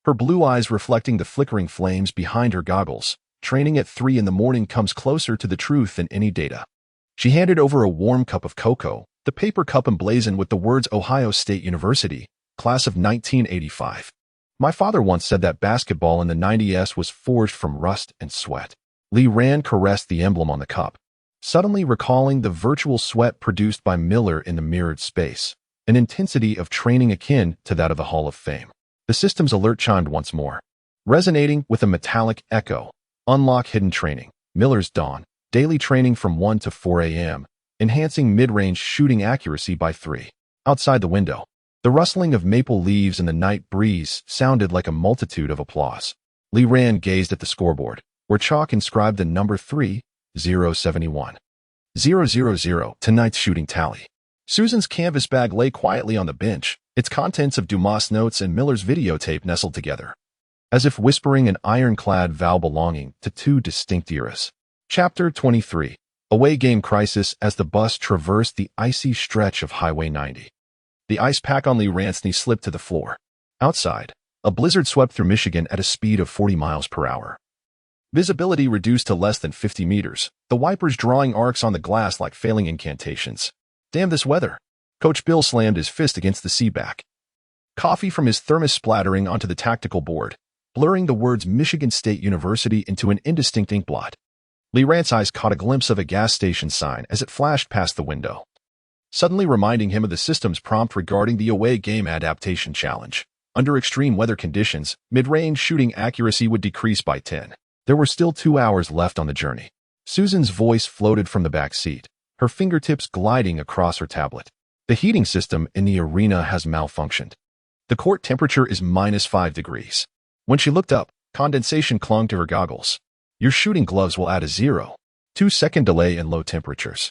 Her blue eyes reflecting the flickering flames behind her goggles. Training at 3 in the morning comes closer to the truth than any data. She handed over a warm cup of cocoa, the paper cup emblazoned with the words Ohio State University, class of 1985. My father once said that basketball in the 90s was forged from rust and sweat. Lee Ran caressed the emblem on the cup, suddenly recalling the virtual sweat produced by Miller in the mirrored space, an intensity of training akin to that of the Hall of Fame. The system's alert chimed once more, resonating with a metallic echo. Unlock hidden training. Miller's Dawn. Daily training from 1 to 4 a.m., enhancing mid-range shooting accuracy by 3. Outside the window, the rustling of maple leaves in the night breeze sounded like a multitude of applause. Lee Ran gazed at the scoreboard, where chalk inscribed the number 3, 071. 000, tonight's shooting tally. Susan's canvas bag lay quietly on the bench, its contents of Dumas notes and Miller's videotape nestled together, as if whispering an ironclad vow belonging to 2 distinct eras. Chapter 23. Away game crisis as the bus traversed the icy stretch of Highway 90. The ice pack on Lee Ran's knee slipped to the floor. Outside, a blizzard swept through Michigan at a speed of 40 miles per hour. Visibility reduced to less than 50 meters, the wipers drawing arcs on the glass like failing incantations. Damn this weather. Coach Bill slammed his fist against the seatback. Coffee from his thermos splattering onto the tactical board, blurring the words Michigan State University into an indistinct ink blot. Lee Ran's eyes caught a glimpse of a gas station sign as it flashed past the window, suddenly reminding him of the system's prompt regarding the away game adaptation challenge. Under extreme weather conditions, mid-range shooting accuracy would decrease by 10. There were still 2 hours left on the journey. Susan's voice floated from the back seat, her fingertips gliding across her tablet. The heating system in the arena has malfunctioned. The court temperature is -5 degrees. When she looked up, condensation clung to her goggles. Your shooting gloves will add a 0.2-second delay in low temperatures.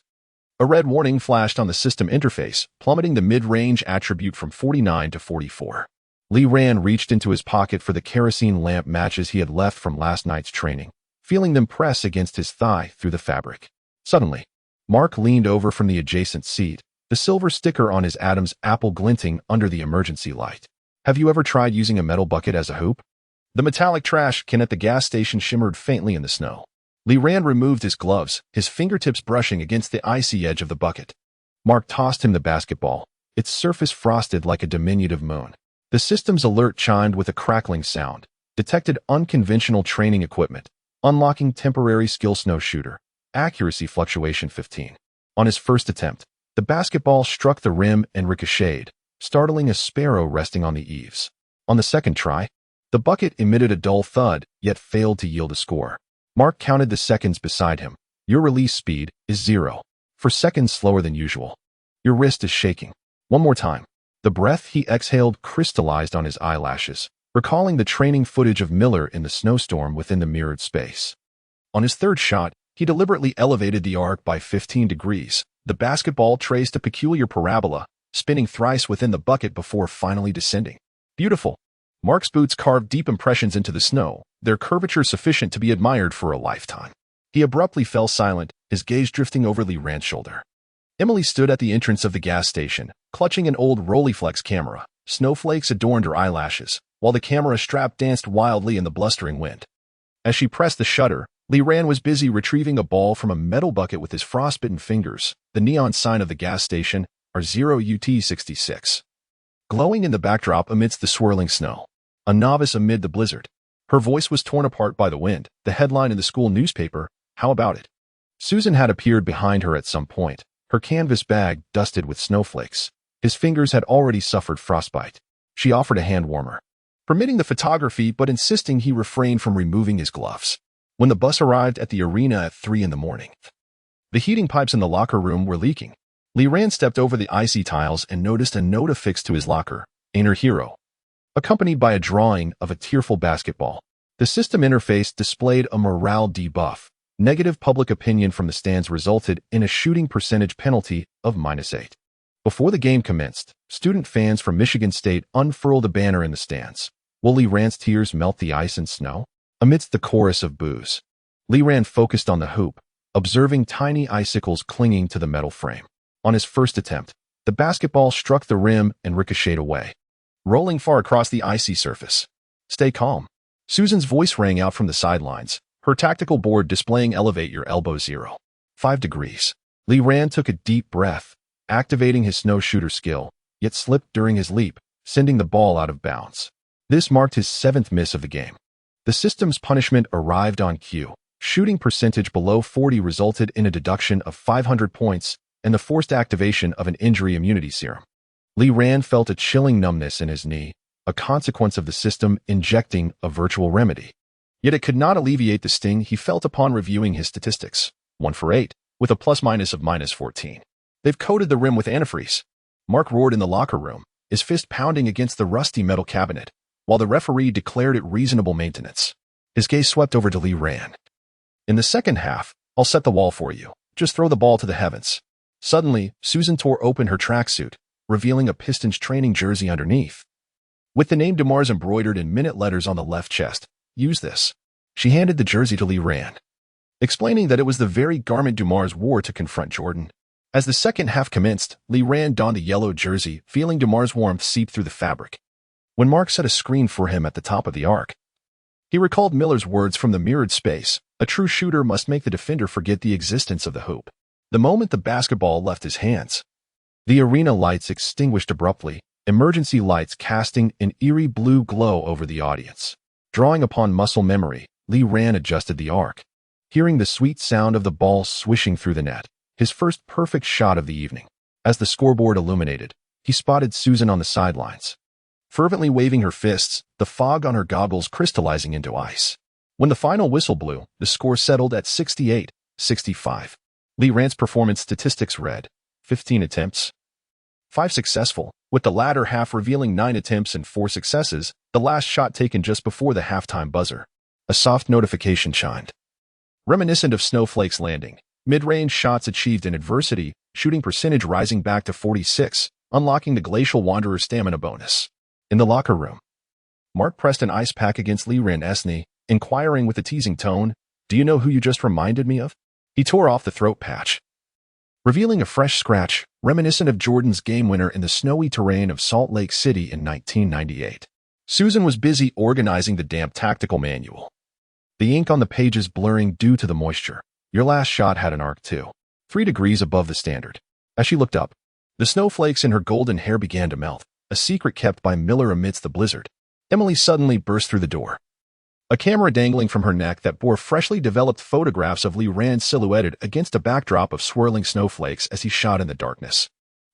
A red warning flashed on the system interface, plummeting the mid-range attribute from 49 to 44. Li Ran reached into his pocket for the kerosene lamp matches he had left from last night's training, feeling them press against his thigh through the fabric. Suddenly, Mark leaned over from the adjacent seat, the silver sticker on his Adam's apple glinting under the emergency light. Have you ever tried using a metal bucket as a hoop? The metallic trash can at the gas station shimmered faintly in the snow. Li Ran removed his gloves, his fingertips brushing against the icy edge of the bucket. Mark tossed him the basketball, its surface frosted like a diminutive moon. The system's alert chimed with a crackling sound, detected unconventional training equipment, unlocking temporary skill snow shooter, accuracy fluctuation 15. On his first attempt, the basketball struck the rim and ricocheted, startling a sparrow resting on the eaves. On the second try, the bucket emitted a dull thud, yet failed to yield a score. Mark counted the seconds beside him. Your release speed is 0. For seconds slower than usual. Your wrist is shaking. One more time. The breath he exhaled crystallized on his eyelashes, recalling the training footage of Miller in the snowstorm within the mirrored space. On his third shot, he deliberately elevated the arc by 15 degrees. The basketball traced a peculiar parabola, spinning thrice within the bucket before finally descending. Beautiful. Mark's boots carved deep impressions into the snow, their curvature sufficient to be admired for a lifetime. He abruptly fell silent, his gaze drifting over Li Ran's shoulder. Emily stood at the entrance of the gas station, clutching an old Rolleiflex camera. Snowflakes adorned her eyelashes, while the camera strap danced wildly in the blustering wind. As she pressed the shutter, Li Ran was busy retrieving a ball from a metal bucket with his frostbitten fingers, the neon sign of the gas station, R0UT66. Glowing in the backdrop amidst the swirling snow. A novice amid the blizzard. Her voice was torn apart by the wind, the headline in the school newspaper, "How about it?" Susan had appeared behind her at some point, her canvas bag dusted with snowflakes. His fingers had already suffered frostbite. She offered a hand warmer, permitting the photography but insisting he refrain from removing his gloves. When the bus arrived at the arena at 3 in the morning, the heating pipes in the locker room were leaking. Li Ran stepped over the icy tiles and noticed a note affixed to his locker, "Inner Hero," accompanied by a drawing of a tearful basketball. The system interface displayed a morale debuff. Negative public opinion from the stands resulted in a shooting percentage penalty of -8. Before the game commenced, student fans from Michigan State unfurled a banner in the stands. Will Li Ran's tears melt the ice and snow? Amidst the chorus of boos, Li Ran focused on the hoop, observing tiny icicles clinging to the metal frame. On his first attempt, the basketball struck the rim and ricocheted away, rolling far across the icy surface. Stay calm. Susan's voice rang out from the sidelines, her tactical board displaying elevate your elbow 0.5 degrees. Li Ran took a deep breath, activating his snow shooter skill, yet slipped during his leap, sending the ball out of bounds. This marked his 7th miss of the game. The system's punishment arrived on cue. Shooting percentage below 40 resulted in a deduction of 500 points and the forced activation of an injury immunity serum. Li Ran felt a chilling numbness in his knee, a consequence of the system injecting a virtual remedy. Yet it could not alleviate the sting he felt upon reviewing his statistics. 1 for 8, with a plus-minus of -14. They've coated the rim with antifreeze. Mark roared in the locker room, his fist pounding against the rusty metal cabinet, while the referee declared it reasonable maintenance. His gaze swept over to Li Ran. In the second half, I'll set the wall for you. Just throw the ball to the heavens. Suddenly, Susan tore open her tracksuit, revealing a Pistons training jersey underneath. With the name DeMars embroidered in minute letters on the left chest, use this. She handed the jersey to Li Ran, explaining that it was the very garment DeMars wore to confront Jordan. As the second half commenced, Li Ran donned the yellow jersey, feeling DeMars' warmth seep through the fabric. When Mark set a screen for him at the top of the arc, he recalled Miller's words from the mirrored space, "A true shooter must make the defender forget the existence of the hoop." The moment the basketball left his hands, the arena lights extinguished abruptly, emergency lights casting an eerie blue glow over the audience. Drawing upon muscle memory, Li Ran adjusted the arc, hearing the sweet sound of the ball swishing through the net, his first perfect shot of the evening. As the scoreboard illuminated, he spotted Susan on the sidelines. fervently waving her fists, the fog on her goggles crystallizing into ice. When the final whistle blew, the score settled at 68-65. Lee Rand's performance statistics read, 15 attempts, 5 successful, with the latter half revealing 9 attempts and 4 successes, the last shot taken just before the halftime buzzer. A soft notification chimed. Reminiscent of Snowflake's landing, mid-range shots achieved in adversity, shooting percentage rising back to 46, unlocking the Glacial Wanderer's stamina bonus. In the locker room, Mark pressed an ice pack against Lee Rand's knee, inquiring with a teasing tone, "Do you know who you just reminded me of?" He tore off the throat patch, revealing a fresh scratch, reminiscent of Jordan's game winner in the snowy terrain of Salt Lake City in 1998. Susan was busy organizing the damp tactical manual, the ink on the pages blurring due to the moisture. "Your last shot had an arc too, 3 degrees above the standard." As she looked up, the snowflakes in her golden hair began to melt, a secret kept by Miller amidst the blizzard. Emily suddenly burst through the door, a camera dangling from her neck that bore freshly developed photographs of Lee Rand silhouetted against a backdrop of swirling snowflakes as he shot in the darkness.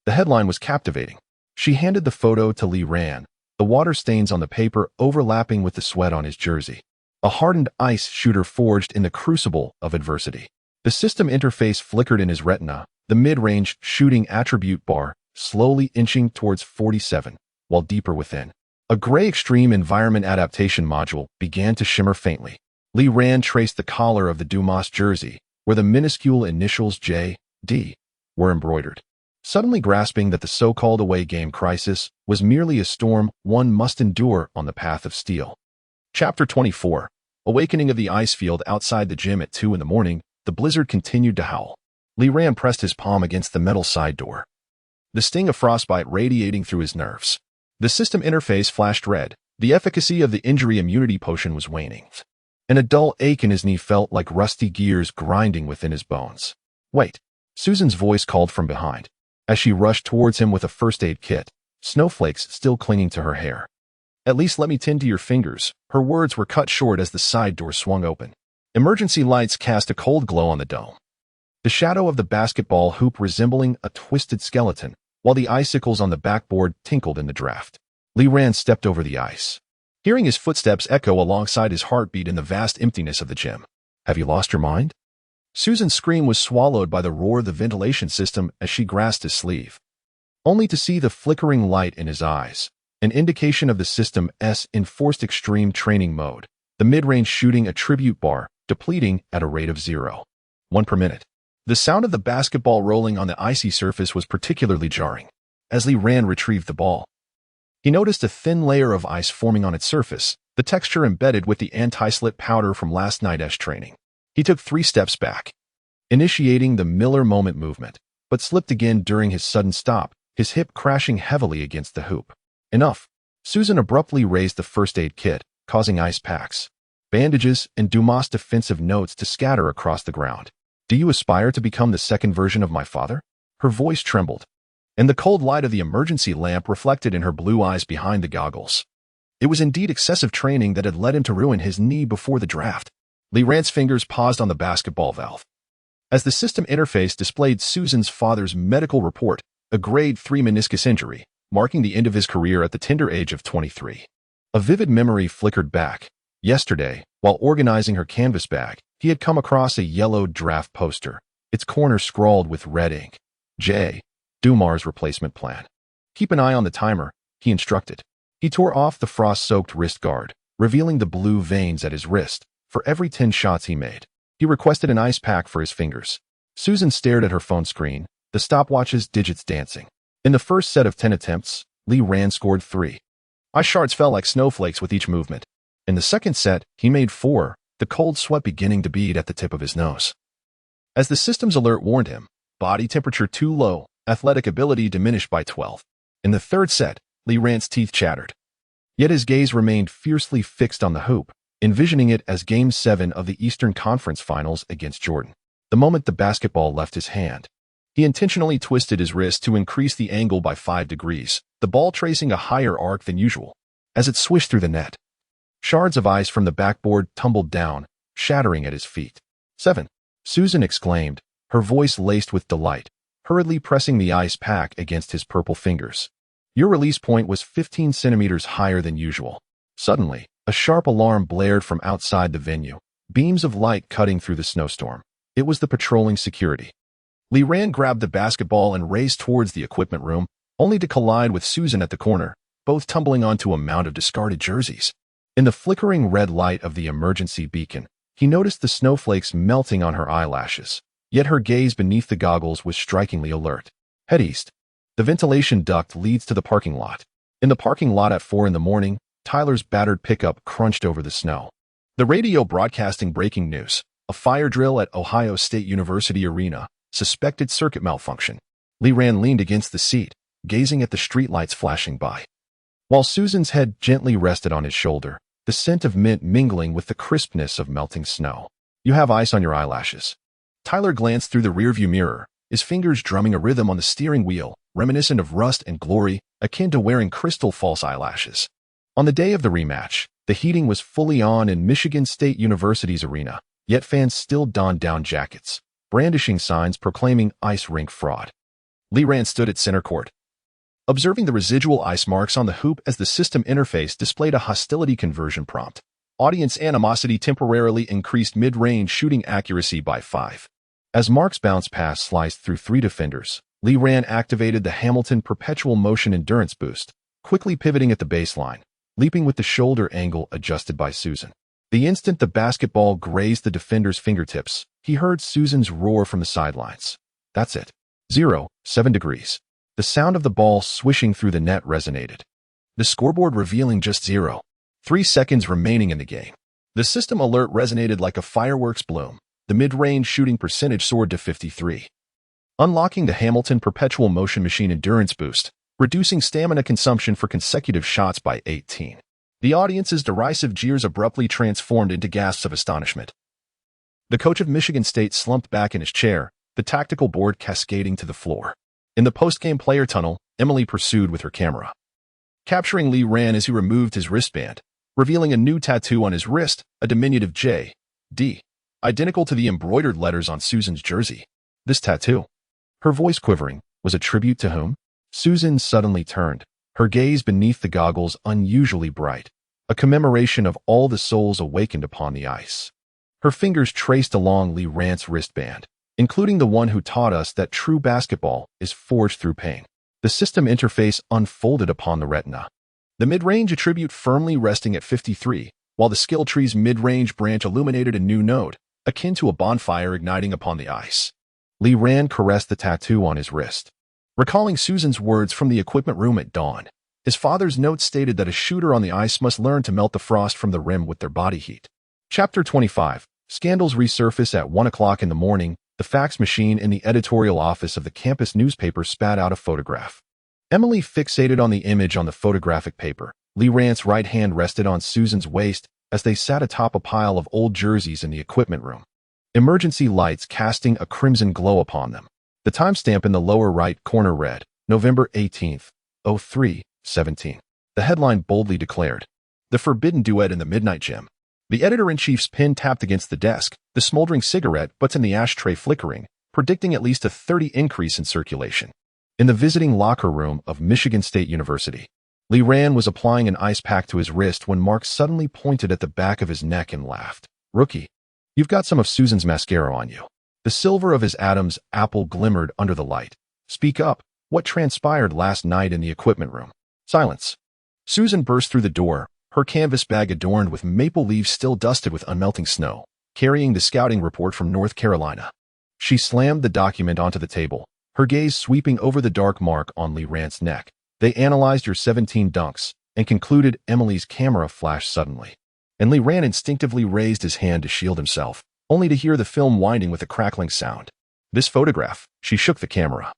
The headline was captivating. She handed the photo to Lee Rand, the water stains on the paper overlapping with the sweat on his jersey. A hardened ice shooter forged in the crucible of adversity. The system interface flickered in his retina, the mid-range shooting attribute bar slowly inching towards 47, while deeper within, a gray extreme environment adaptation module began to shimmer faintly. Lee Rand traced the collar of the Dumas jersey, where the minuscule initials J.D. were embroidered, suddenly grasping that the so-called away game crisis was merely a storm one must endure on the path of steel. Chapter 24. Awakening of the ice field outside the gym at 2 in the morning, the blizzard continued to howl. Lee Rand pressed his palm against the metal side door, the sting of frostbite radiating through his nerves. The system interface flashed red. The efficacy of the injury immunity potion was waning, and a dull ache in his knee felt like rusty gears grinding within his bones. "Wait," Susan's voice called from behind, as she rushed towards him with a first aid kit, snowflakes still clinging to her hair. "At least let me tend to your fingers." Her words were cut short as the side door swung open. Emergency lights cast a cold glow on the dome, the shadow of the basketball hoop resembling a twisted skeleton, while the icicles on the backboard tinkled in the draft. Lee Rand stepped over the ice, hearing his footsteps echo alongside his heartbeat in the vast emptiness of the gym. "Have you lost your mind?" Susan's scream was swallowed by the roar of the ventilation system as she grasped his sleeve, only to see the flickering light in his eyes, an indication of the system's enforced extreme training mode, the mid-range shooting attribute bar depleting at a rate of 0.1 per minute. The sound of the basketball rolling on the icy surface was particularly jarring. As Lee Rand retrieved the ball, he noticed a thin layer of ice forming on its surface, the texture embedded with the anti-slip powder from last night's training. He took 3 steps back, initiating the Miller moment movement, but slipped again during his sudden stop, his hip crashing heavily against the hoop. "Enough." Susan abruptly raised the first aid kit, causing ice packs, bandages, and Dumas defensive notes to scatter across the ground. "Do you aspire to become the second version of my father?" Her voice trembled, and the cold light of the emergency lamp reflected in her blue eyes behind the goggles. It was indeed excessive training that had led him to ruin his knee before the draft. Lee Rand's fingers paused on the basketball valve, as the system interface displayed Susan's father's medical report, a grade 3 meniscus injury, marking the end of his career at the tender age of 23. A vivid memory flickered back. Yesterday, while organizing her canvas bag, he had come across a yellowed draft poster, its corner scrawled with red ink, "J. Dumas replacement plan." "Keep an eye on the timer," he instructed. He tore off the frost-soaked wrist guard, revealing the blue veins at his wrist. For every 10 shots he made, he requested an ice pack for his fingers. Susan stared at her phone screen, the stopwatch's digits dancing. In the first set of 10 attempts, Lee Rand scored 3. Ice shards fell like snowflakes with each movement. In the second set, he made 4, the cold sweat beginning to bead at the tip of his nose. As the system's alert warned him, body temperature too low, athletic ability diminished by 12. In the third set, Lee Rand's teeth chattered. Yet his gaze remained fiercely fixed on the hoop, envisioning it as Game 7 of the Eastern Conference Finals against Jordan. The moment the basketball left his hand, he intentionally twisted his wrist to increase the angle by 5 degrees, the ball tracing a higher arc than usual. As it swished through the net, shards of ice from the backboard tumbled down, shattering at his feet. 7. Susan exclaimed, her voice laced with delight, hurriedly pressing the ice pack against his purple fingers. Your release point was 15 centimeters higher than usual. Suddenly, a sharp alarm blared from outside the venue, beams of light cutting through the snowstorm. It was the patrolling security. Lee Ran grabbed the basketball and raced towards the equipment room, only to collide with Susan at the corner, both tumbling onto a mound of discarded jerseys. In the flickering red light of the emergency beacon, he noticed the snowflakes melting on her eyelashes, yet her gaze beneath the goggles was strikingly alert. Head east. The ventilation duct leads to the parking lot. In the parking lot at 4 in the morning, Tyler's battered pickup crunched over the snow. The radio broadcasting breaking news: a fire drill at Ohio State University Arena, suspected circuit malfunction. Lee Ran leaned against the seat, gazing at the streetlights flashing by. While Susan's head gently rested on his shoulder, the scent of mint mingling with the crispness of melting snow. You have ice on your eyelashes. Tyler glanced through the rearview mirror, his fingers drumming a rhythm on the steering wheel, reminiscent of rust and glory, akin to wearing crystal false eyelashes. On the day of the rematch, the heating was fully on in Michigan State University's arena, yet fans still donned down jackets, brandishing signs proclaiming ice rink fraud. Lee Ran stood at center court, observing the residual ice marks on the hoop as the system interface displayed a hostility conversion prompt. Audience animosity temporarily increased mid-range shooting accuracy by 5. As Mark's bounce pass sliced through 3 defenders, Lee Ran activated the Hamilton Perpetual Motion Endurance Boost, quickly pivoting at the baseline, leaping with the shoulder angle adjusted by Susan. The instant the basketball grazed the defender's fingertips, he heard Susan's roar from the sidelines. That's it. 7 degrees. The sound of the ball swishing through the net resonated. The scoreboard revealing just 3 seconds remaining in the game. The system alert resonated like a fireworks bloom. The mid-range shooting percentage soared to 53. Unlocking the Hamilton Perpetual Motion Machine Endurance Boost, reducing stamina consumption for consecutive shots by 18. The audience's derisive jeers abruptly transformed into gasps of astonishment. The coach of Michigan State slumped back in his chair, the tactical board cascading to the floor. In the post-game player tunnel, Emily pursued with her camera, capturing Lee Ran as he removed his wristband, revealing a new tattoo on his wrist, a diminutive J, D, identical to the embroidered letters on Susan's jersey. This tattoo, her voice quivering, was a tribute to whom? Susan suddenly turned, her gaze beneath the goggles unusually bright, a commemoration of all the souls awakened upon the ice. Her fingers traced along Lee Ran's wristband, including the one who taught us that true basketball is forged through pain. The system interface unfolded upon the retina, the mid-range attribute firmly resting at 53, while the skill tree's mid-range branch illuminated a new node, akin to a bonfire igniting upon the ice. Lee Ran caressed the tattoo on his wrist, recalling Susan's words from the equipment room at dawn. His father's note stated that a shooter on the ice must learn to melt the frost from the rim with their body heat. Chapter 25. Scandals resurface at 1 o'clock in the morning. The fax machine in the editorial office of the campus newspaper spat out a photograph. Emily fixated on the image on the photographic paper. Lee Ran's right hand rested on Susan's waist as they sat atop a pile of old jerseys in the equipment room, emergency lights casting a crimson glow upon them. The timestamp in the lower right corner read, November 18th, 03:17. The headline boldly declared, "The Forbidden Duet in the Midnight Gym." The editor-in-chief's pen tapped against the desk, the smoldering cigarette butts in the ashtray flickering, predicting at least a 30 increase in circulation. In the visiting locker room of Michigan State University, Lee Ran was applying an ice pack to his wrist when Mark suddenly pointed at the back of his neck and laughed. "Rookie, you've got some of Susan's mascara on you." The silver of his Adam's apple glimmered under the light. "Speak up. What transpired last night in the equipment room?" Silence. Susan burst through the door, her canvas bag adorned with maple leaves still dusted with unmelting snow, carrying the scouting report from North Carolina. She slammed the document onto the table, her gaze sweeping over the dark mark on Lee Ran's neck. "They analyzed your 17 dunks and concluded." Emily's camera flashed suddenly, and Lee Ran instinctively raised his hand to shield himself, only to hear the film winding with a crackling sound. This photograph, she shook the camera,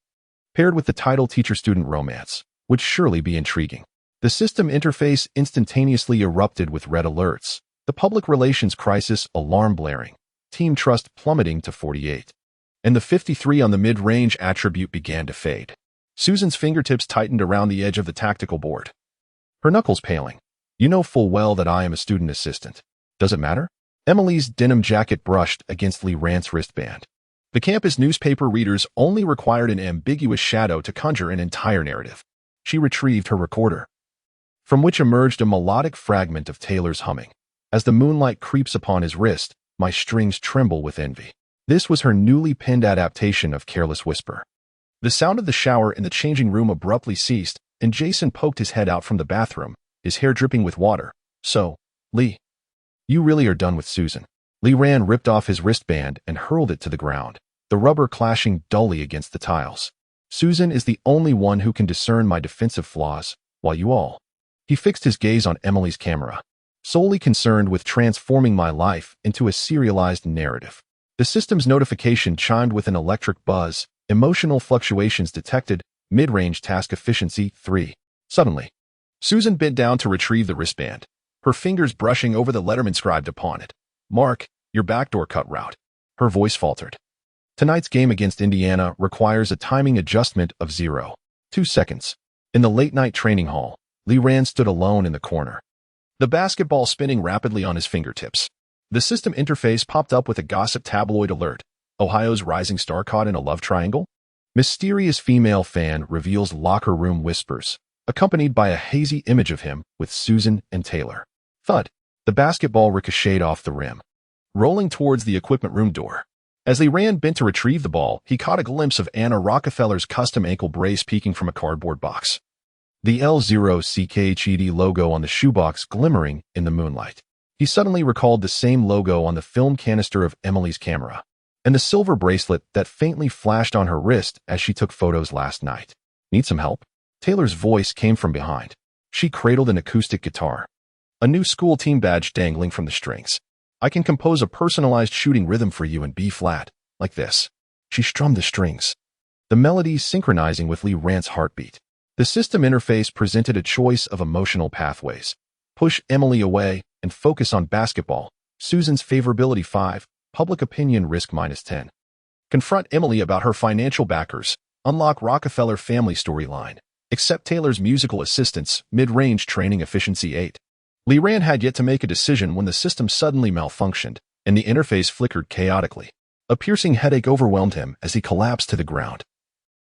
paired with the title teacher-student romance, would surely be intriguing. The system interface instantaneously erupted with red alerts, the public relations crisis alarm blaring, team trust plummeting to 48. And the 53 on the mid-range attribute began to fade. Susan's fingertips tightened around the edge of the tactical board, her knuckles paling. "You know full well that I am a student assistant. Does it matter?" Emily's denim jacket brushed against Lee Ran's wristband. The campus newspaper readers only required an ambiguous shadow to conjure an entire narrative. She retrieved her recorder, from which emerged a melodic fragment of Taylor's humming. As the moonlight creeps upon his wrist, my strings tremble with envy. This was her newly penned adaptation of Careless Whisper. The sound of the shower in the changing room abruptly ceased, and Jason poked his head out from the bathroom, his hair dripping with water. So, Lee, you really are done with Susan. Lee Ran ripped off his wristband and hurled it to the ground, the rubber clashing dully against the tiles. Susan is the only one who can discern my defensive flaws, while you all. He fixed his gaze on Emily's camera, solely concerned with transforming my life into a serialized narrative. The system's notification chimed with an electric buzz, emotional fluctuations detected, mid-range task efficiency 3. Suddenly, Susan bent down to retrieve the wristband, her fingers brushing over the letter inscribed upon it. Mark, your backdoor cut route. Her voice faltered. Tonight's game against Indiana requires a timing adjustment of 0.2 seconds. In the late-night training hall, Lee Ran stood alone in the corner, the basketball spinning rapidly on his fingertips. The system interface popped up with a gossip tabloid alert. Ohio's rising star caught in a love triangle? Mysterious female fan reveals locker room whispers, accompanied by a hazy image of him with Susan and Taylor. Thud. The basketball ricocheted off the rim, rolling towards the equipment room door. As Lee Ran bent to retrieve the ball, he caught a glimpse of Anna Rockefeller's custom ankle brace peeking from a cardboard box, the L0CKHED logo on the shoebox glimmering in the moonlight. He suddenly recalled the same logo on the film canister of Emily's camera, and the silver bracelet that faintly flashed on her wrist as she took photos last night. Need some help? Taylor's voice came from behind. She cradled an acoustic guitar, a new school team badge dangling from the strings. I can compose a personalized shooting rhythm for you in B-flat, like this. She strummed the strings, the melody synchronizing with Lee Ran's heartbeat. The system interface presented a choice of emotional pathways. Push Emily away and focus on basketball. Susan's favorability 5, public opinion risk -10. Confront Emily about her financial backers. Unlock Rockefeller family storyline. Accept Taylor's musical assistance, mid-range training efficiency 8. Lee Ran had yet to make a decision when the system suddenly malfunctioned, and the interface flickered chaotically. A piercing headache overwhelmed him as he collapsed to the ground.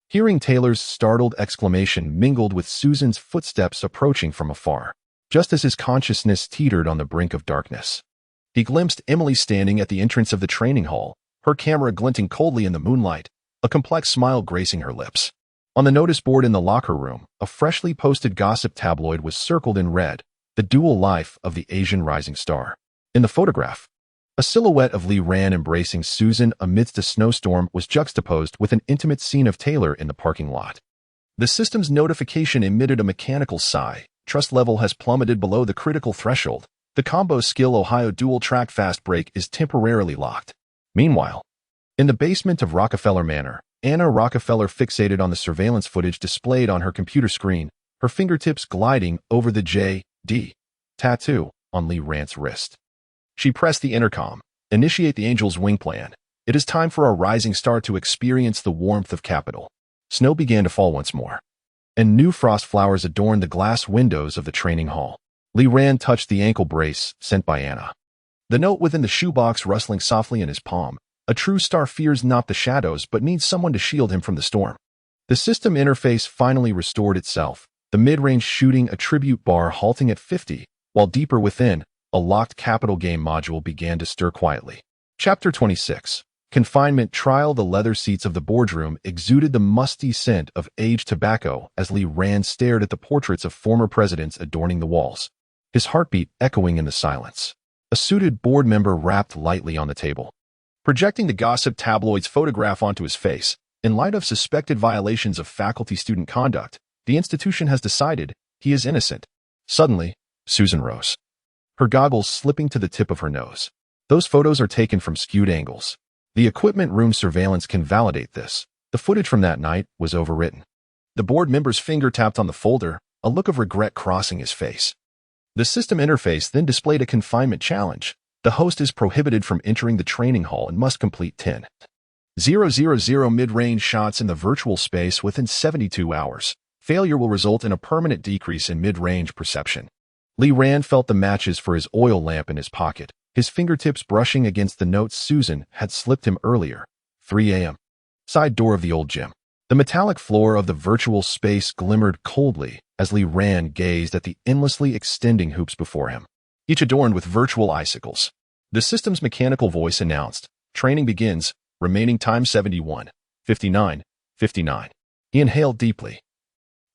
Hearing Taylor's startled exclamation mingled with Susan's footsteps approaching from afar, just as his consciousness teetered on the brink of darkness. He glimpsed Emily standing at the entrance of the training hall, her camera glinting coldly in the moonlight, a complex smile gracing her lips. On the notice board in the locker room, a freshly posted gossip tabloid was circled in red, the dual life of the Asian rising star. In the photograph, a silhouette of Lee Ran embracing Susan amidst a snowstorm was juxtaposed with an intimate scene of Taylor in the parking lot. The system's notification emitted a mechanical sigh. Trust level has plummeted below the critical threshold. The combo skill Ohio dual-track fast break is temporarily locked. Meanwhile, in the basement of Rockefeller Manor, Anna Rockefeller fixated on the surveillance footage displayed on her computer screen, her fingertips gliding over the J.D. tattoo on Lee Ran's wrist. She pressed the intercom. Initiate the Angel's Wing plan. It is time for our rising star to experience the warmth of capital. Snow began to fall once more, and new frost flowers adorned the glass windows of the training hall. Lee Ran touched the ankle brace sent by Anna, the note within the shoebox rustling softly in his palm. A true star fears not the shadows but needs someone to shield him from the storm. The system interface finally restored itself, the mid-range shooting attribute bar halting at 50, while deeper within, a locked capital game module began to stir quietly. Chapter 26. Confinement Trial. The leather seats of the boardroom exuded the musty scent of aged tobacco as Lee Ran stared at the portraits of former presidents adorning the walls, his heartbeat echoing in the silence. A suited board member rapped lightly on the table, projecting the gossip tabloid's photograph onto his face. In light of suspected violations of faculty-student conduct, the institution has decided he is innocent. Suddenly, Susan rose, her goggles slipping to the tip of her nose. Those photos are taken from skewed angles. The equipment room surveillance can validate this. The footage from that night was overwritten. The board member's finger tapped on the folder, a look of regret crossing his face. The system interface then displayed a confinement challenge. The host is prohibited from entering the training hall and must complete 10,000 mid-range shots in the virtual space within 72 hours. Failure will result in a permanent decrease in mid-range perception. Lee Ran felt the matches for his oil lamp in his pocket, his fingertips brushing against the notes Susan had slipped him earlier. 3 a.m. Side door of the old gym. The metallic floor of the virtual space glimmered coldly as Li Ran gazed at the endlessly extending hoops before him, each adorned with virtual icicles. The system's mechanical voice announced, "Training begins, remaining time 71, 59, 59. He inhaled deeply,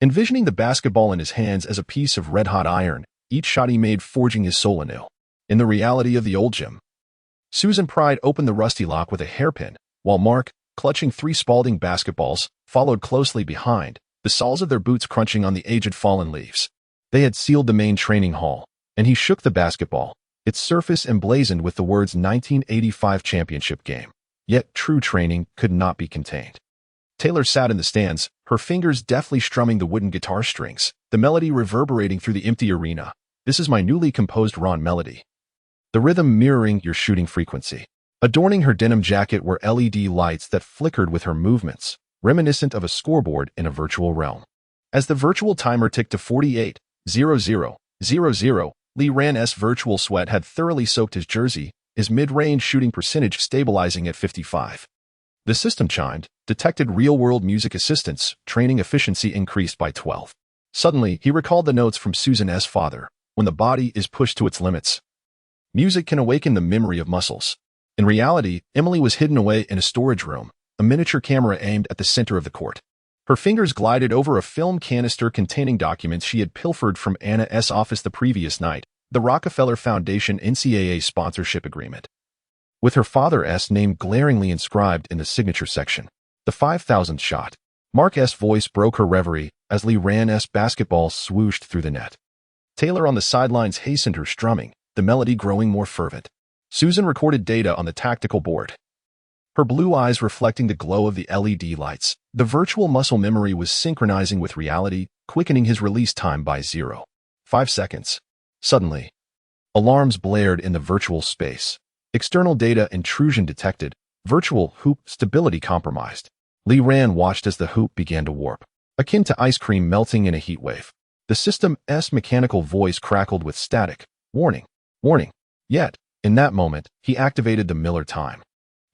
envisioning the basketball in his hands as a piece of red-hot iron, each shot he made forging his soul anew. In the reality of the old gym, Susan pried open the rusty lock with a hairpin, while Mark, clutching 3 Spalding basketballs, followed closely behind, the soles of their boots crunching on the aged fallen leaves. They had sealed the main training hall, and he shook the basketball, its surface emblazoned with the words 1985 championship game. Yet true training could not be contained. Taylor sat in the stands, her fingers deftly strumming the wooden guitar strings, the melody reverberating through the empty arena. "This is my newly composed Ron melody." The rhythm mirroring your shooting frequency. Adorning her denim jacket were LED lights that flickered with her movements, reminiscent of a scoreboard in a virtual realm. As the virtual timer ticked to 48:00:00, Li Ran's virtual sweat had thoroughly soaked his jersey, his mid-range shooting percentage stabilizing at 55. The system chimed, detected real-world music assistance, training efficiency increased by 12. Suddenly, he recalled the notes from Susan's father, "When the body is pushed to its limits, music can awaken the memory of muscles." In reality, Emily was hidden away in a storage room, a miniature camera aimed at the center of the court. Her fingers glided over a film canister containing documents she had pilfered from Anna's office the previous night, the Rockefeller Foundation NCAA sponsorship agreement, with her father's name glaringly inscribed in the signature section. The 5,000th shot. Mark's voice broke her reverie as Li Ran's basketball swooshed through the net. Taylor on the sidelines hastened her strumming, the melody growing more fervent. Susan recorded data on the tactical board, her blue eyes reflecting the glow of the LED lights. The virtual muscle memory was synchronizing with reality, quickening his release time by 0.5 seconds. Suddenly, alarms blared in the virtual space. External data intrusion detected. Virtual hoop stability compromised. Li Ran watched as the hoop began to warp, akin to ice cream melting in a heat wave. The system's mechanical voice crackled with static. "Warning, warning." Yet, in that moment, he activated the Miller time,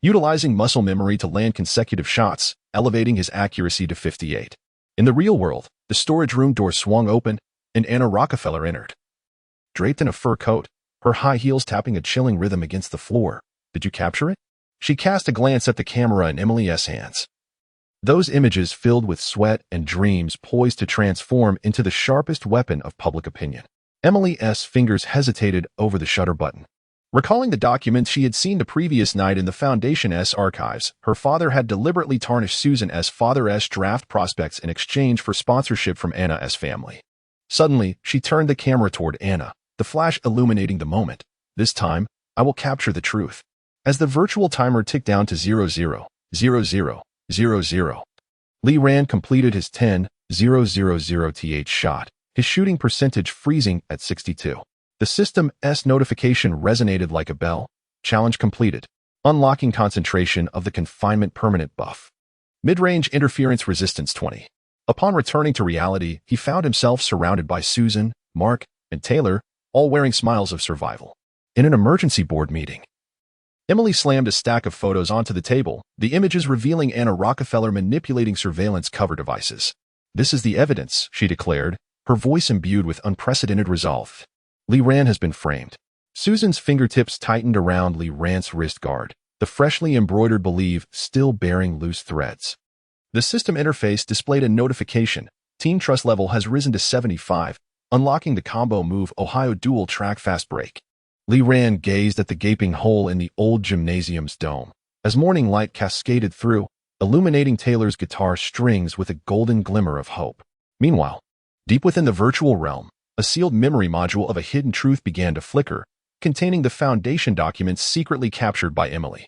utilizing muscle memory to land consecutive shots, elevating his accuracy to 58. In the real world, the storage room door swung open, and Anna Rockefeller entered. Draped in a fur coat, her high heels tapping a chilling rhythm against the floor. "Did you capture it?" She cast a glance at the camera in Emily's hands. Those images filled with sweat and dreams poised to transform into the sharpest weapon of public opinion. Emily's fingers hesitated over the shutter button. Recalling the documents she had seen the previous night in the Foundation's archives, her father had deliberately tarnished Susan's father's draft prospects in exchange for sponsorship from Anna's family. Suddenly, she turned the camera toward Anna, the flash illuminating the moment. "This time, I will capture the truth." As the virtual timer ticked down to 00:00:00, Li Ran completed his 10:000th shot, his shooting percentage freezing at 62. The system's notification resonated like a bell. "Challenge completed. Unlocking concentration of the confinement permanent buff. Mid-range interference resistance 20. Upon returning to reality, he found himself surrounded by Susan, Mark, and Taylor, all wearing smiles of survival. In an emergency board meeting, Emily slammed a stack of photos onto the table, the images revealing Anna Rockefeller manipulating surveillance cover devices. "This is the evidence," she declared, her voice imbued with unprecedented resolve. "Li Ran has been framed." Susan's fingertips tightened around Li Ran's wrist guard, the freshly embroidered sleeve still bearing loose threads. The system interface displayed a notification. "Team trust level has risen to 75, unlocking the combo move Ohio dual track fast break." Li Ran gazed at the gaping hole in the old gymnasium's dome, as morning light cascaded through, illuminating Taylor's guitar strings with a golden glimmer of hope. Meanwhile, deep within the virtual realm, a sealed memory module of a hidden truth began to flicker, containing the Foundation documents secretly captured by Emily,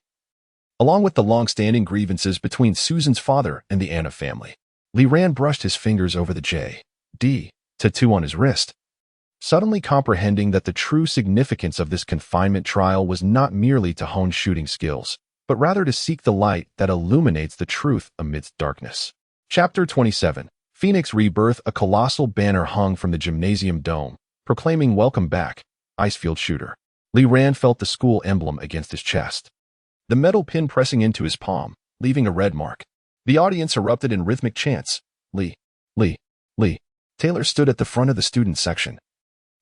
along with the long-standing grievances between Susan's father and the Anna family. Li Ran brushed his fingers over the J.D. tattoo on his wrist, suddenly comprehending that the true significance of this confinement trial was not merely to hone shooting skills, but rather to seek the light that illuminates the truth amidst darkness. Chapter 27. Phoenix Rebirth. A colossal banner hung from the gymnasium dome, proclaiming "Welcome back, Icefield shooter." Li Ran felt the school emblem against his chest, the metal pin pressing into his palm, leaving a red mark. The audience erupted in rhythmic chants. Lee, Lee, Lee. Taylor stood at the front of the student section,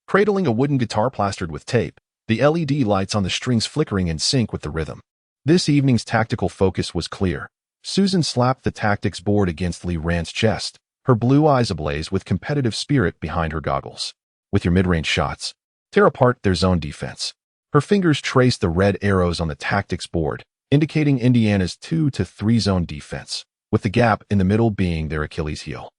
cradling a wooden guitar plastered with tape, the LED lights on the strings flickering in sync with the rhythm. This evening's tactical focus was clear. Susan slapped the tactics board against Lee Rand's chest, her blue eyes ablaze with competitive spirit behind her goggles. With your mid-range shots, tear apart their zone defense. Her fingers traced the red arrows on the tactics board, indicating Indiana's 2 to 3 zone defense, with the gap in the middle being their Achilles heel.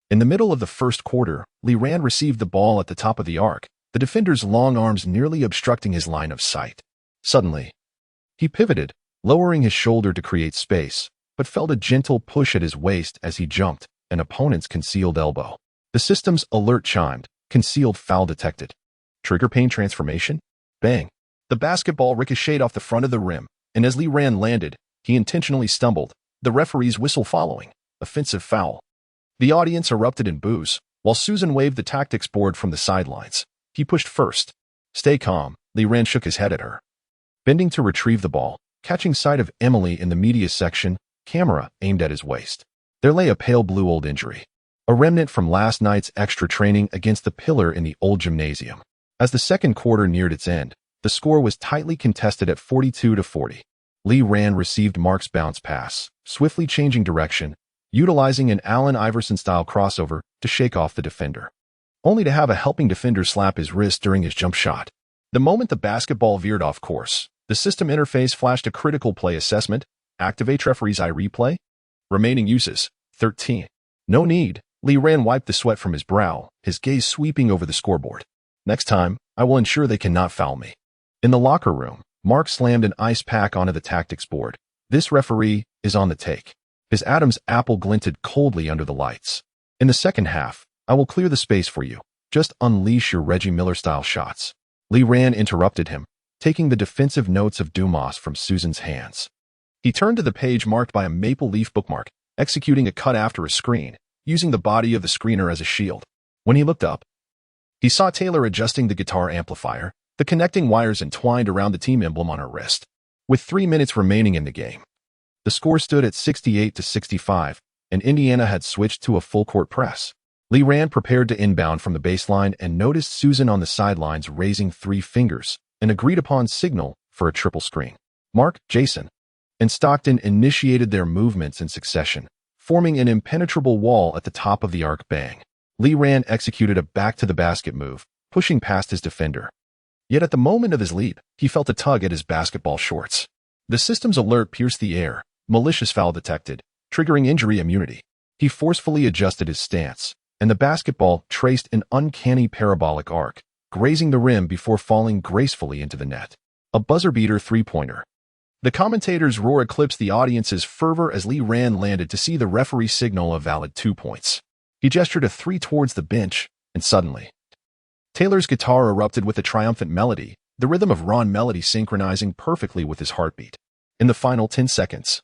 In the middle of the first quarter, Lee Rand received the ball at the top of the arc, the defender's long arms nearly obstructing his line of sight. Suddenly, he pivoted, lowering his shoulder to create space, but felt a gentle push at his waist as he jumped, an opponent's concealed elbow. The system's alert chimed, concealed foul detected. Trigger pane transformation? Bang. The basketball ricocheted off the front of the rim, and as Lee Rand landed, he intentionally stumbled, the referee's whistle following. Offensive foul. The audience erupted in boos, while Susan waved the tactics board from the sidelines. He pushed first. Stay calm, Lee Rand shook his head at her. Bending to retrieve the ball, catching sight of Emily in the media section, camera aimed at his waist. There lay a pale blue old injury, a remnant from last night's extra training against the pillar in the old gymnasium. As the second quarter neared its end, the score was tightly contested at 42 to 40. Lee Rand received Mark's bounce pass, swiftly changing direction, utilizing an Allen Iverson-style crossover to shake off the defender, only to have a helping defender slap his wrist during his jump shot. The moment the basketball veered off course, the system interface flashed a critical play assessment. Activate referee's eye replay. Remaining uses, 13. No need. Lee Rand wiped the sweat from his brow, his gaze sweeping over the scoreboard. Next time, I will ensure they cannot foul me. In the locker room, Mark slammed an ice pack onto the tactics board. This referee is on the take. His Adam's apple glinted coldly under the lights. In the second half, I will clear the space for you. Just unleash your Reggie Miller-style shots. Lee Rand interrupted him, taking the defensive notes of Dumas from Susan's hands. He turned to the page marked by a maple leaf bookmark, executing a cut after a screen, using the body of the screener as a shield. When he looked up, he saw Taylor adjusting the guitar amplifier, the connecting wires entwined around the team emblem on her wrist. With 3 minutes remaining in the game, the score stood at 68 to 65, and Indiana had switched to a full-court press. Lee Rand prepared to inbound from the baseline and noticed Susan on the sidelines raising 3 fingers, an agreed-upon signal for a triple screen. Mark, Jason, and Stockton initiated their movements in succession, forming an impenetrable wall at the top of the arc. Bang. Lee Rand executed a back-to-the-basket move, pushing past his defender. Yet at the moment of his leap, he felt a tug at his basketball shorts. The system's alert pierced the air, malicious foul detected, triggering injury immunity. He forcefully adjusted his stance, and the basketball traced an uncanny parabolic arc, grazing the rim before falling gracefully into the net. A buzzer-beater three-pointer. The commentators' roar eclipsed the audience's fervor as Lee Rand landed to see the referee signal a valid 2 points. He gestured a 3 towards the bench, and suddenly, Taylor's guitar erupted with a triumphant melody, the rhythm of Ron Melody synchronizing perfectly with his heartbeat. In the final 10 seconds,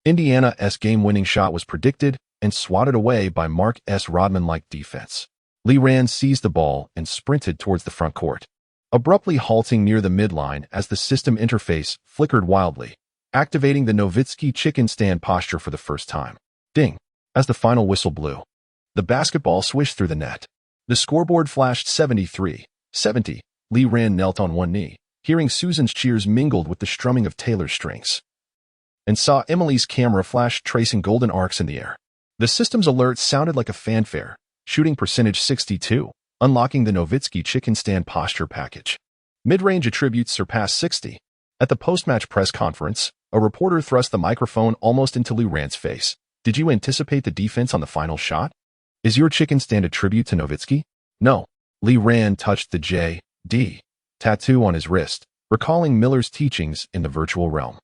Indiana's game-winning shot was predicted and swatted away by Mark's Rodman-like defense. Lee Rand seized the ball and sprinted towards the front court, abruptly halting near the midline as the system interface flickered wildly, activating the Nowitzki chicken stand posture for the first time. Ding! As the final whistle blew, the basketball swished through the net. The scoreboard flashed 73-70. Lee Rand knelt on one knee, hearing Susan's cheers mingled with the strumming of Taylor's strings, and saw Emily's camera flash tracing golden arcs in the air. The system's alert sounded like a fanfare, shooting percentage 62, unlocking the Nowitzki chicken stand posture package. Mid-range attributes surpassed 60. At the post-match press conference, a reporter thrust the microphone almost into Lee Rand's face. Did you anticipate the defense on the final shot? Is your chicken stand a tribute to Nowitzki? No. Lee Rand touched the J.D. tattoo on his wrist, recalling Miller's teachings in the virtual realm.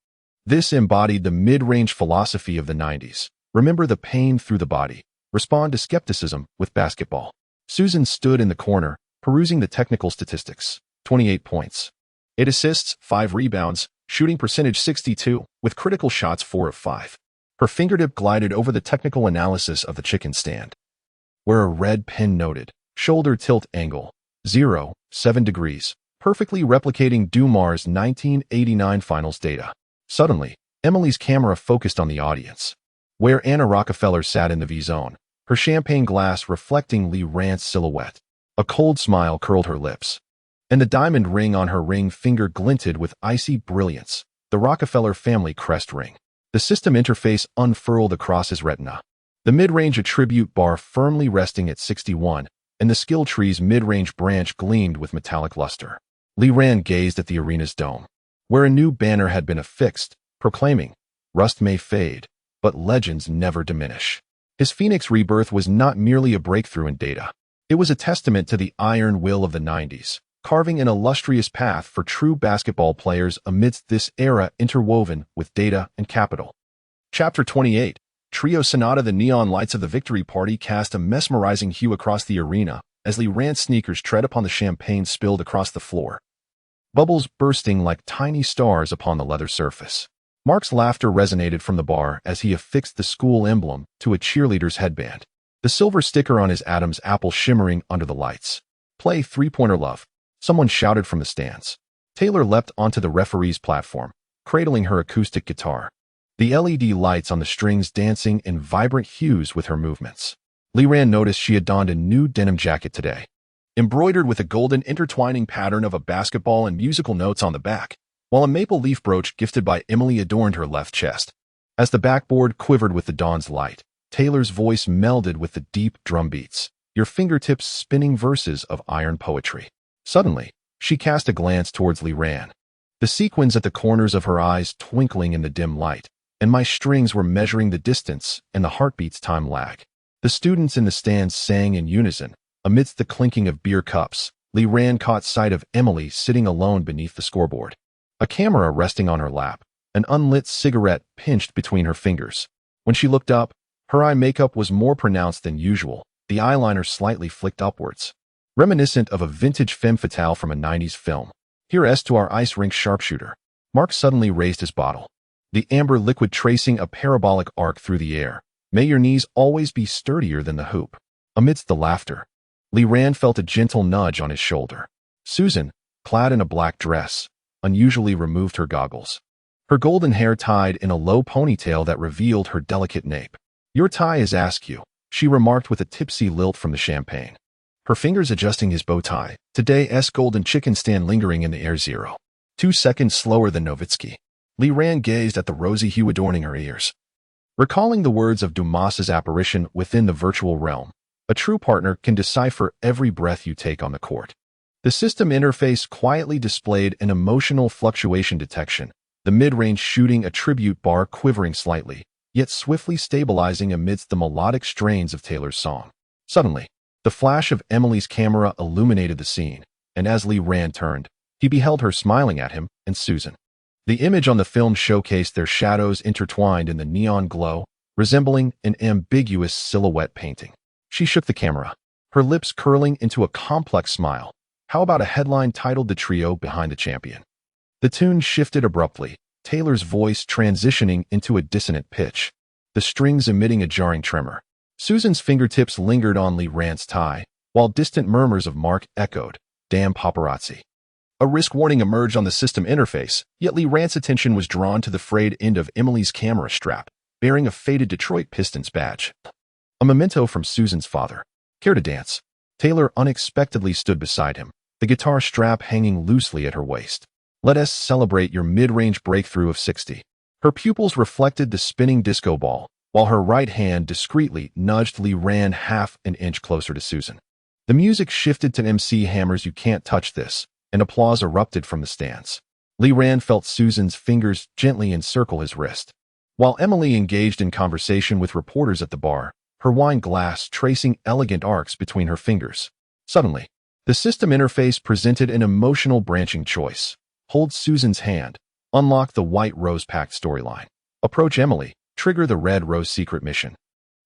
This embodied the mid-range philosophy of the 90s. Remember the pain through the body. Respond to skepticism with basketball. Susan stood in the corner, perusing the technical statistics. 28 points. 8 assists, 5 rebounds, shooting percentage 62, with critical shots 4 of 5. Her fingertip glided over the technical analysis of the chicken stand, where a red pen noted, shoulder tilt angle, 0.7 degrees, perfectly replicating Dumas' 1989 finals data. Suddenly, Emily's camera focused on the audience. where Anna Rockefeller sat in the V-zone, her champagne glass reflecting Lee Rand's silhouette. A cold smile curled her lips, and the diamond ring on her ring finger glinted with icy brilliance, the Rockefeller family crest ring. The system interface unfurled across his retina, the mid-range attribute bar firmly resting at 61, and the skill tree's mid-range branch gleamed with metallic luster. Lee Rand gazed at the arena's dome, where a new banner had been affixed, proclaiming, "Rust may fade, but legends never diminish." His Phoenix rebirth was not merely a breakthrough in data. It was a testament to the iron will of the 90s, carving an illustrious path for true basketball players amidst this era interwoven with data and capital. Chapter 28, Trio Sonata. The neon lights of the victory party cast a mesmerizing hue across the arena as Lee Rand's sneakers tread upon the champagne spilled across the floor, bubbles bursting like tiny stars upon the leather surface. Mark's laughter resonated from the bar as he affixed the school emblem to a cheerleader's headband, the silver sticker on his Adam's apple shimmering under the lights. "Play three-pointer, love," someone shouted from the stands. Taylor leapt onto the referee's platform, cradling her acoustic guitar, the LED lights on the strings dancing in vibrant hues with her movements. Lee Rand noticed she had donned a new denim jacket today, embroidered with a golden intertwining pattern of a basketball and musical notes on the back, while a maple leaf brooch gifted by Emily adorned her left chest. As the backboard quivered with the dawn's light, Taylor's voice melded with the deep drum beats, your fingertips spinning verses of iron poetry. Suddenly, she cast a glance towards Lee Rand, the sequins at the corners of her eyes twinkling in the dim light, and my strings were measuring the distance and the heartbeat's time lag. The students in the stands sang in unison. Amidst the clinking of beer cups, Lee Rand caught sight of Emily sitting alone beneath the scoreboard, a camera resting on her lap, an unlit cigarette pinched between her fingers. When she looked up, her eye makeup was more pronounced than usual, the eyeliner slightly flicked upwards, reminiscent of a vintage femme fatale from a 90s film. "Here's to our ice rink sharpshooter." Mark suddenly raised his bottle, the amber liquid tracing a parabolic arc through the air. "May your knees always be sturdier than the hoop." Amidst the laughter, Lee Rand felt a gentle nudge on his shoulder. Susan, clad in a black dress, unusually removed her goggles, her golden hair tied in a low ponytail that revealed her delicate nape. "Your tie is askew," she remarked with a tipsy lilt from the champagne, her fingers adjusting his bow tie. "Today's golden chicken stand lingering in the air 0.2 seconds slower than Nowitzki." Lee Rand gazed at the rosy hue adorning her ears, recalling the words of Dumas's apparition within the virtual realm. A true partner can decipher every breath you take on the court. The system interface quietly displayed an emotional fluctuation detection, the mid-range shooting attribute bar quivering slightly, yet swiftly stabilizing amidst the melodic strains of Taylor's song. Suddenly, the flash of Emily's camera illuminated the scene, and as Lee Rand turned, he beheld her smiling at him and Susan. The image on the film showcased their shadows intertwined in the neon glow, resembling an ambiguous silhouette painting. She shook the camera, her lips curling into a complex smile. "How about a headline titled 'The Trio Behind the Champion'?" The tune shifted abruptly, Taylor's voice transitioning into a dissonant pitch, the strings emitting a jarring tremor. Susan's fingertips lingered on Lee Rand's tie, while distant murmurs of Mark echoed, "Damn paparazzi." A risk warning emerged on the system interface, yet Lee Rand's attention was drawn to the frayed end of Emily's camera strap, bearing a faded Detroit Pistons badge, a memento from Susan's father. "Care to dance?" Taylor unexpectedly stood beside him, the guitar strap hanging loosely at her waist. "Let us celebrate your mid-range breakthrough of 60. Her pupils reflected the spinning disco ball, while her right hand discreetly nudged Lee Rand half an inch closer to Susan. The music shifted to MC Hammer's "You Can't Touch This," and applause erupted from the stands. Lee Rand felt Susan's fingers gently encircle his wrist, while Emily engaged in conversation with reporters at the bar, her wine glass tracing elegant arcs between her fingers. Suddenly, the system interface presented an emotional branching choice. Hold Susan's hand, unlock the white rose-packed storyline. Approach Emily, trigger the red rose secret mission.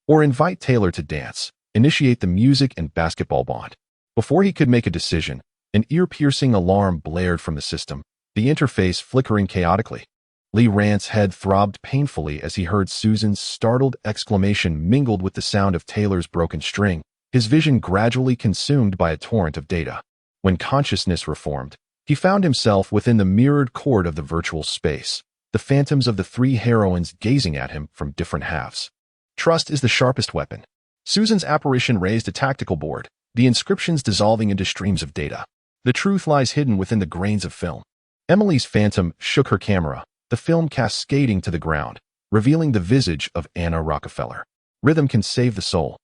Or invite Taylor to dance, initiate the music and basketball bond. Before he could make a decision, an ear-piercing alarm blared from the system, the interface flickering chaotically. Lee Rand's head throbbed painfully as he heard Susan's startled exclamation mingled with the sound of Taylor's broken string, his vision gradually consumed by a torrent of data. When consciousness reformed, he found himself within the mirrored court of the virtual space, the phantoms of the three heroines gazing at him from different halves. Trust is the sharpest weapon. Susan's apparition raised a tactical board, the inscriptions dissolving into streams of data. The truth lies hidden within the grains of film. Emily's phantom shook her camera, the film cascading to the ground, revealing the visage of Anna Rockefeller. Rhythm can save the soul.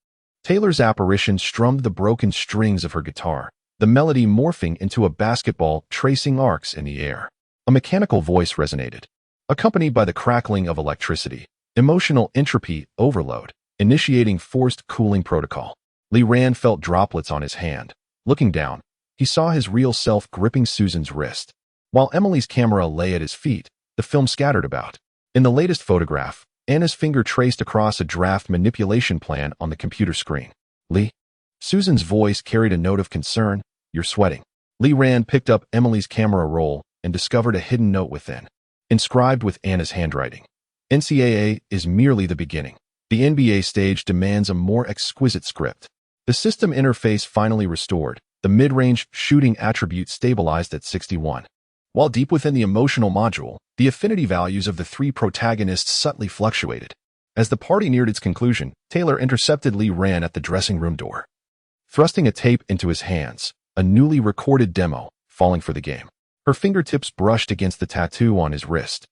Taylor's apparition strummed the broken strings of her guitar, the melody morphing into a basketball tracing arcs in the air. A mechanical voice resonated, accompanied by the crackling of electricity. Emotional entropy overload, initiating forced cooling protocol. Lee Rand felt droplets on his hand. Looking down, he saw his real self gripping Susan's wrist. While Emily's camera lay at his feet, the film scattered about. In the latest photograph, Anna's finger traced across a draft manipulation plan on the computer screen. Lee? Susan's voice carried a note of concern. You're sweating. Lee Rand picked up Emily's camera roll and discovered a hidden note within, inscribed with Anna's handwriting. NCAA is merely the beginning. The NBA stage demands a more exquisite script. The system interface finally restored, the mid-range shooting attribute stabilized at 61. While deep within the emotional module, the affinity values of the three protagonists subtly fluctuated. As the party neared its conclusion, Taylor intercepted Lee Rand at the dressing room door. Thrusting a tape into his hands, a newly recorded demo, falling for the game. Her fingertips brushed against the tattoo on his wrist,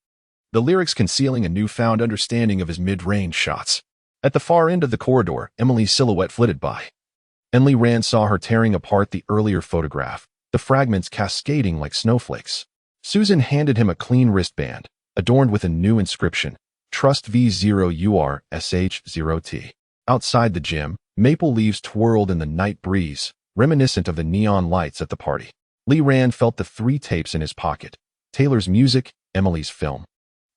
the lyrics concealing a newfound understanding of his mid-range shots. At the far end of the corridor, Emily's silhouette flitted by, and Lee Rand saw her tearing apart the earlier photograph, the fragments cascading like snowflakes. Susan handed him a clean wristband, adorned with a new inscription, Trust V0URSH0T. Outside the gym, maple leaves twirled in the night breeze, reminiscent of the neon lights at the party. Lee Rand felt the three tapes in his pocket, Taylor's music, Emily's film,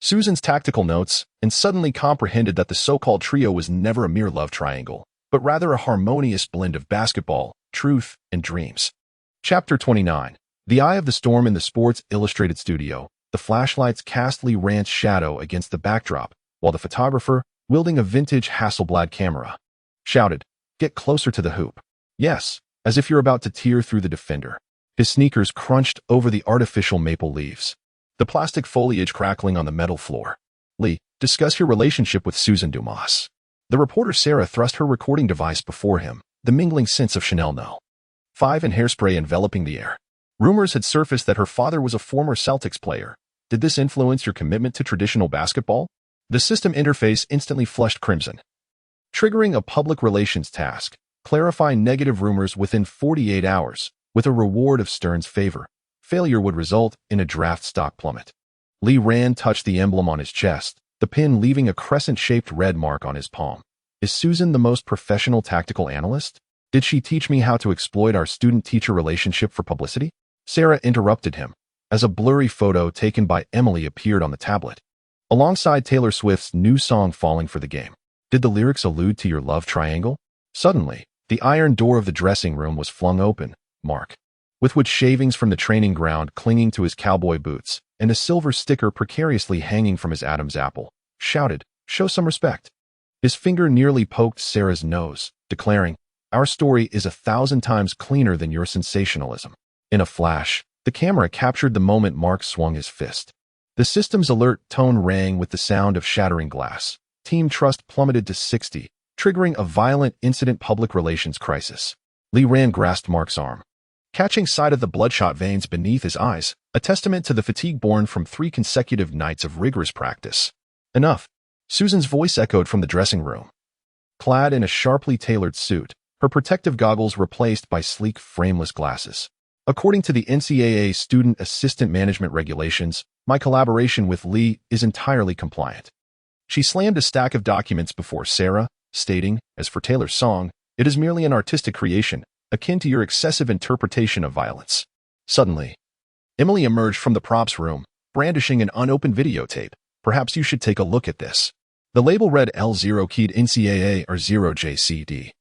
Susan's tactical notes, and suddenly comprehended that the so-called trio was never a mere love triangle, but rather a harmonious blend of basketball, truth, and dreams. Chapter 29. The eye of the storm in the Sports Illustrated studio. The flashlights cast Lee Rand's shadow against the backdrop, while the photographer, wielding a vintage Hasselblad camera, shouted, "Get closer to the hoop." Yes, as if you're about to tear through the defender. His sneakers crunched over the artificial maple leaves, the plastic foliage crackling on the metal floor. Lee, discuss your relationship with Susan Dumas. The reporter Sarah thrust her recording device before him, the mingling scents of Chanel No. 5 and hairspray enveloping the air. Rumors had surfaced that her father was a former Celtics player. Did this influence your commitment to traditional basketball? The system interface instantly flushed crimson, triggering a public relations task, clarify negative rumors within 48 hours, with a reward of Stern's favor. Failure would result in a draft stock plummet. Lee Rand touched the emblem on his chest, the pin leaving a crescent-shaped red mark on his palm. Is Susan the most professional tactical analyst? Did she teach me how to exploit our student-teacher relationship for publicity? Sarah interrupted him, as a blurry photo taken by Emily appeared on the tablet, alongside Taylor Swift's new song Falling for the Game. Did the lyrics allude to your love triangle? Suddenly, the iron door of the dressing room was flung open. Mark, with wood shavings from the training ground clinging to his cowboy boots, and a silver sticker precariously hanging from his Adam's apple, shouted, "Show some respect." His finger nearly poked Sarah's nose, declaring, "Our story is 1,000 times cleaner than your sensationalism." In a flash, the camera captured the moment Mark swung his fist. The system's alert tone rang with the sound of shattering glass. Team trust plummeted to 60, triggering a violent incident public relations crisis. Lee Rand grasped Mark's arm, catching sight of the bloodshot veins beneath his eyes, a testament to the fatigue born from 3 consecutive nights of rigorous practice. Enough. Susan's voice echoed from the dressing room. Clad in a sharply tailored suit, her protective goggles replaced by sleek frameless glasses. According to the NCAA Student Assistant Management Regulations, my collaboration with Lee is entirely compliant. She slammed a stack of documents before Sarah, stating, as for Taylor's song, it is merely an artistic creation, akin to your excessive interpretation of violence. Suddenly, Emily emerged from the props room, brandishing an unopened videotape. Perhaps you should take a look at this. The label read L0 keyed NCAA or 0JCD.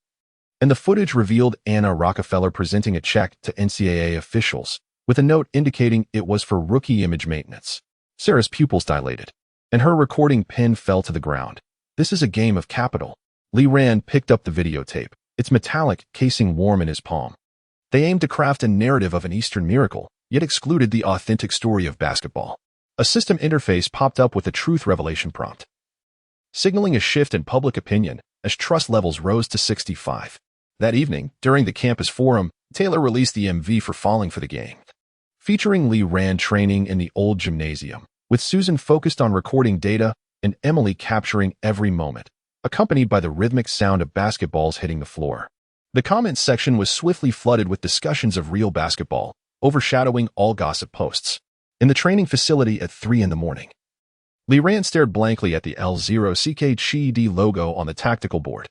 And the footage revealed Anna Rockefeller presenting a check to NCAA officials, with a note indicating it was for rookie image maintenance. Sarah's pupils dilated, and her recording pen fell to the ground. This is a game of capital. Lee Rand picked up the videotape, its metallic casing warm in his palm. They aimed to craft a narrative of an Eastern miracle, yet excluded the authentic story of basketball. A system interface popped up with a truth revelation prompt. signaling a shift in public opinion as trust levels rose to 65. That evening, during the campus forum, Taylor released the MV for Falling for the Game, featuring Lee Rand training in the old gymnasium, with Susan focused on recording data and Emily capturing every moment, accompanied by the rhythmic sound of basketballs hitting the floor. The comments section was swiftly flooded with discussions of real basketball, overshadowing all gossip posts. In the training facility at 3 a.m, Lee Rand stared blankly at the L0CKCD logo on the tactical board.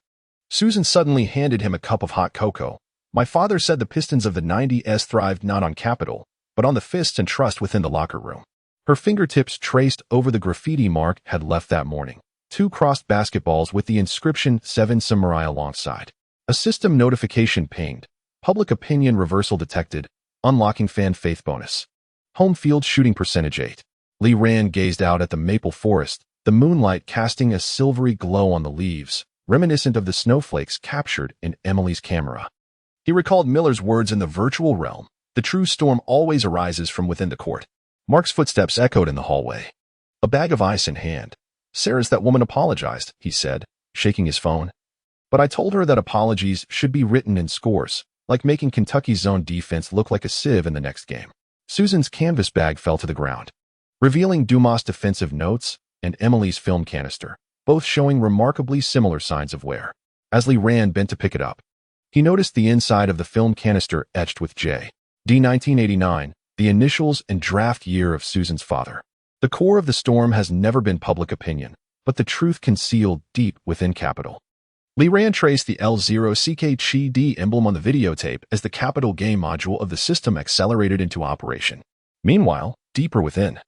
Susan suddenly handed him a cup of hot cocoa. My father said the Pistons of the 90s thrived not on capital, but on the fists and trust within the locker room. Her fingertips traced over the graffiti Mark had left that morning. 2 crossed basketballs with the inscription 7 Samurai alongside. A system notification pinged. Public opinion reversal detected. Unlocking fan faith bonus. Home field shooting percentage 8. Lee Rand gazed out at the maple forest, the moonlight casting a silvery glow on the leaves, reminiscent of the snowflakes captured in Emily's camera. He recalled Miller's words in the virtual realm. The true storm always arises from within the court. Mark's footsteps echoed in the hallway. A bag of ice in hand. Sarah's that woman apologized, he said, shaking his phone. But I told her that apologies should be written in scores, like making Kentucky's zone defense look like a sieve in the next game. Susan's canvas bag fell to the ground, revealing Dumas' defensive notes and Emily's film canister, both showing remarkably similar signs of wear. As Lee Rand bent to pick it up, he noticed the inside of the film canister etched with J. D. 1989, the initials and draft year of Susan's father. The core of the storm has never been public opinion, but the truth concealed deep within capital. Lee Rand traced the L0CKCD emblem on the videotape as the capital game module of the system accelerated into operation. Meanwhile, deeper within,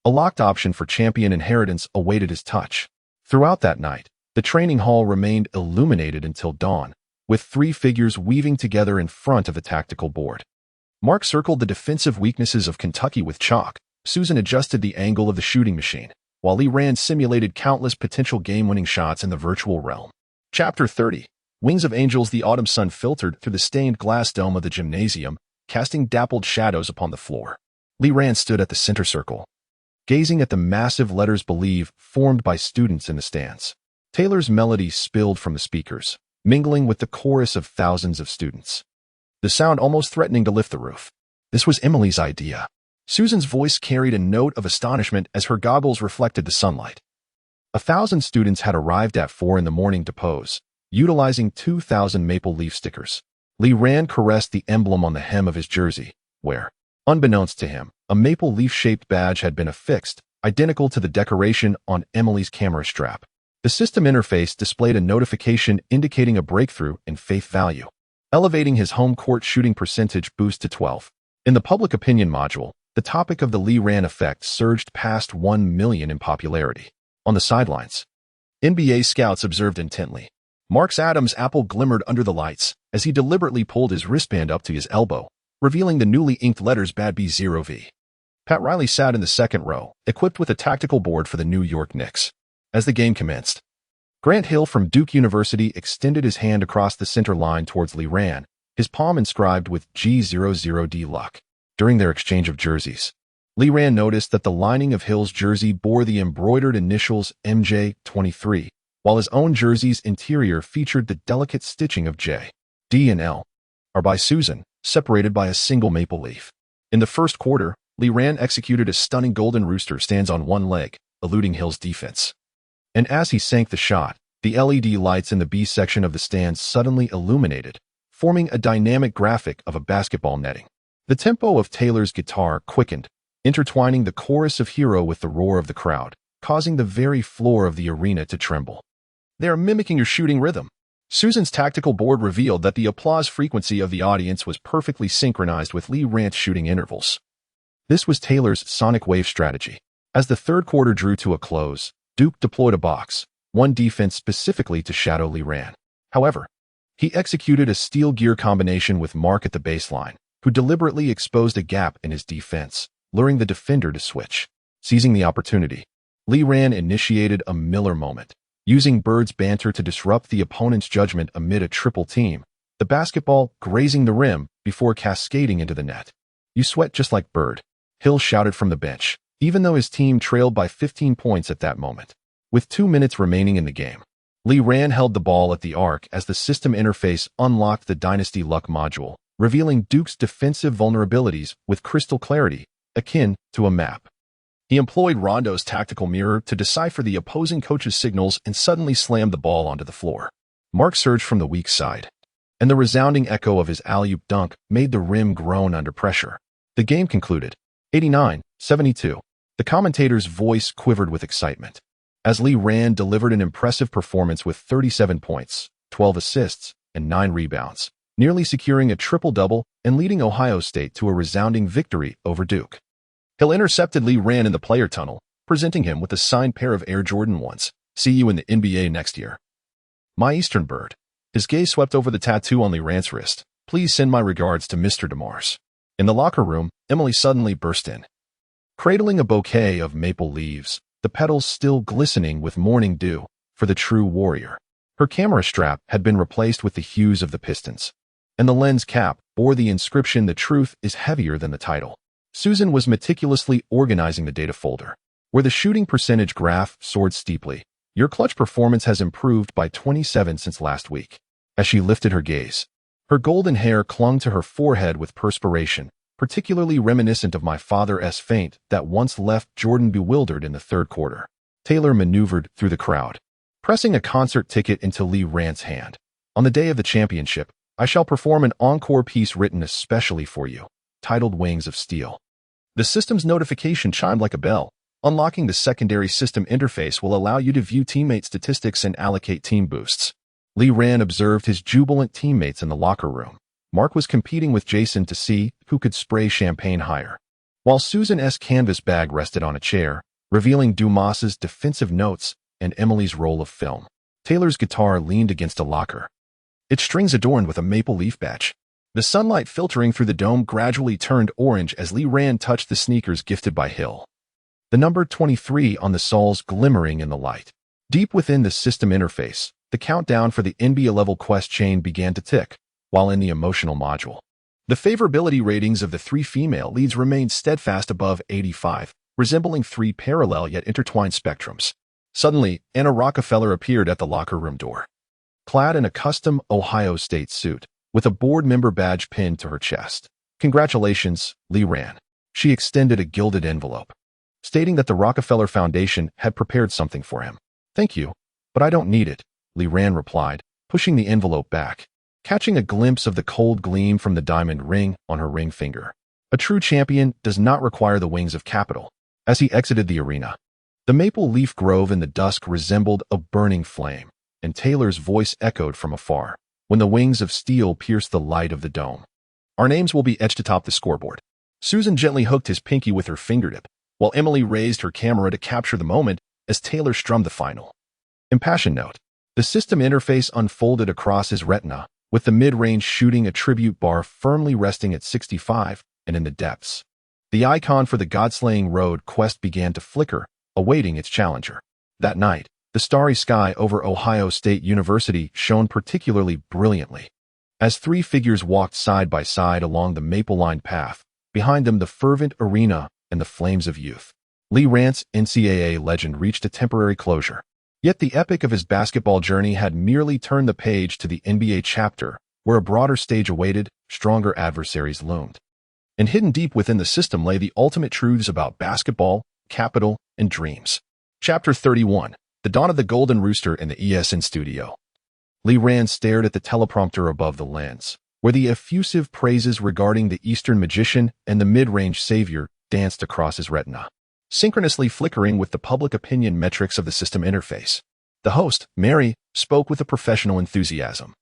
a locked option for champion inheritance awaited his touch. Throughout that night, the training hall remained illuminated until dawn, with 3 figures weaving together in front of the tactical board. Mark circled the defensive weaknesses of Kentucky with chalk. Susan adjusted the angle of the shooting machine, while Lee Rand simulated countless potential game-winning shots in the virtual realm. Chapter 30. Wings of Angels. The autumn sun filtered through the stained glass dome of the gymnasium, casting dappled shadows upon the floor. Lee Rand stood at the center circle, gazing at the massive letters Believe formed by students in the stands. Taylor's melody spilled from the speakers, mingling with the chorus of thousands of students, the sound almost threatening to lift the roof. This was Emily's idea. Susan's voice carried a note of astonishment as her goggles reflected the sunlight. 1,000 students had arrived at 4 a.m. to pose, utilizing 2,000 maple leaf stickers. Lee Rand caressed the emblem on the hem of his jersey, where, unbeknownst to him, a maple leaf-shaped badge had been affixed, identical to the decoration on Emily's camera strap. The system interface displayed a notification indicating a breakthrough in faith value, elevating his home court shooting percentage boost to 12. In the public opinion module, the topic of the Lee Rand effect surged past 1 million in popularity. On the sidelines, NBA scouts observed intently. Mark's Adam's apple glimmered under the lights as he deliberately pulled his wristband up to his elbow, revealing the newly inked letters Bad B0V. Pat Riley sat in the second row, equipped with a tactical board for the New York Knicks. As the game commenced, Grant Hill from Duke University extended his hand across the center line towards Lee Rand, his palm inscribed with G00D luck. During their exchange of jerseys, Lee Rand noticed that the lining of Hill's jersey bore the embroidered initials MJ23, while his own jersey's interior featured the delicate stitching of J, D, and L, are by Susan, separated by a single maple leaf. In the first quarter, Lee Rand executed a stunning golden rooster stands on one leg, eluding Hill's defense. And as he sank the shot, the LED lights in the B section of the stands suddenly illuminated, forming a dynamic graphic of a basketball netting. The tempo of Taylor's guitar quickened, intertwining the chorus of Hero with the roar of the crowd, causing the very floor of the arena to tremble. They are mimicking your shooting rhythm. Susan's tactical board revealed that the applause frequency of the audience was perfectly synchronized with Lee Rand's shooting intervals. This was Taylor's sonic wave strategy. As the third quarter drew to a close, Duke deployed a box, one defense specifically to shadow Lee Rand. However, he executed a steel gear combination with Mark at the baseline, who deliberately exposed a gap in his defense, luring the defender to switch. Seizing the opportunity, Lee Rand initiated a Miller moment, using Bird's banter to disrupt the opponent's judgment amid a triple team, the basketball grazing the rim before cascading into the net. "You sweat just like Bird," Hill shouted from the bench, even though his team trailed by 15 points at that moment. With 2 minutes remaining in the game, Lee Ran held the ball at the arc as the system interface unlocked the Dynasty Luck module, revealing Duke's defensive vulnerabilities with crystal clarity, akin to a map. He employed Rondo's tactical mirror to decipher the opposing coach's signals and suddenly slammed the ball onto the floor. Mark surged from the weak side, and the resounding echo of his alley-oop dunk made the rim groan under pressure. The game concluded, 89-72. The commentator's voice quivered with excitement, as Lee Ran delivered an impressive performance with 37 points, 12 assists, and 9 rebounds, nearly securing a triple-double and leading Ohio State to a resounding victory over Duke. Hill intercepted Lee Ran in the player tunnel, presenting him with a signed pair of Air Jordan 1s. See you in the NBA next year. My Eastern Bird. His gaze swept over the tattoo on Lee Ran's wrist. Please send my regards to Mr. DeMars. In the locker room, Emily suddenly burst in, cradling a bouquet of maple leaves, the petals still glistening with morning dew, for the true warrior. Her camera strap had been replaced with the hues of the Pistons, and the lens cap bore the inscription "The truth is heavier than the title." Susan was meticulously organizing the data folder, where the shooting percentage graph soared steeply. Your clutch performance has improved by 27 since last week. As she lifted her gaze, her golden hair clung to her forehead with perspiration, particularly reminiscent of my father's feint that once left Jordan bewildered in the third quarter. Taylor maneuvered through the crowd, pressing a concert ticket into Lee Ran's hand. On the day of the championship, I shall perform an encore piece written especially for you, titled Wings of Steel. The system's notification chimed like a bell. Unlocking the secondary system interface will allow you to view teammate statistics and allocate team boosts. Lee Ran observed his jubilant teammates in the locker room. Mark was competing with Jason to see who could spray champagne higher, while Susan's canvas bag rested on a chair, revealing Dumas's defensive notes and Emily's roll of film. Taylor's guitar leaned against a locker, its strings adorned with a maple leaf badge. The sunlight filtering through the dome gradually turned orange as Lee Ran touched the sneakers gifted by Hill, the number 23 on the soles glimmering in the light. Deep within the system interface, the countdown for the NBA level quest chain began to tick, while in the emotional module, the favorability ratings of the 3 female leads remained steadfast above 85, resembling 3 parallel yet intertwined spectrums. Suddenly, Anna Rockefeller appeared at the locker room door, clad in a custom Ohio State suit, with a board member badge pinned to her chest. Congratulations, Lee Ran. She extended a gilded envelope, stating that the Rockefeller Foundation had prepared something for him. Thank you, but I don't need it, Lee Ran replied, pushing the envelope back, catching a glimpse of the cold gleam from the diamond ring on her ring finger. A true champion does not require the wings of capital. As he exited the arena, the maple leaf grove in the dusk resembled a burning flame, and Taylor's voice echoed from afar, when the wings of steel pierced the light of the dome. Our names will be etched atop the scoreboard. Susan gently hooked his pinky with her fingertip, while Emily raised her camera to capture the moment as Taylor strummed the final impassioned note. The system interface unfolded across his retina, with the mid-range shooting attribute bar firmly resting at 65 and in the depths. The icon for the God-slaying road quest began to flicker, awaiting its challenger. That night, the starry sky over Ohio State University shone particularly brilliantly, as 3 figures walked side by side along the maple-lined path, behind them the fervent arena and the flames of youth. Lee Ran's NCAA legend reached a temporary closure. Yet the epic of his basketball journey had merely turned the page to the NBA chapter, where a broader stage awaited, stronger adversaries loomed. And hidden deep within the system lay the ultimate truths about basketball, capital, and dreams. Chapter 31. The Dawn of the Golden Rooster in the ESN Studio. Lee Ran stared at the teleprompter above the lens, where the effusive praises regarding the Eastern magician and the mid-range savior danced across his retina, synchronously flickering with the public opinion metrics of the system interface. The host, Mary, spoke with a professional enthusiasm.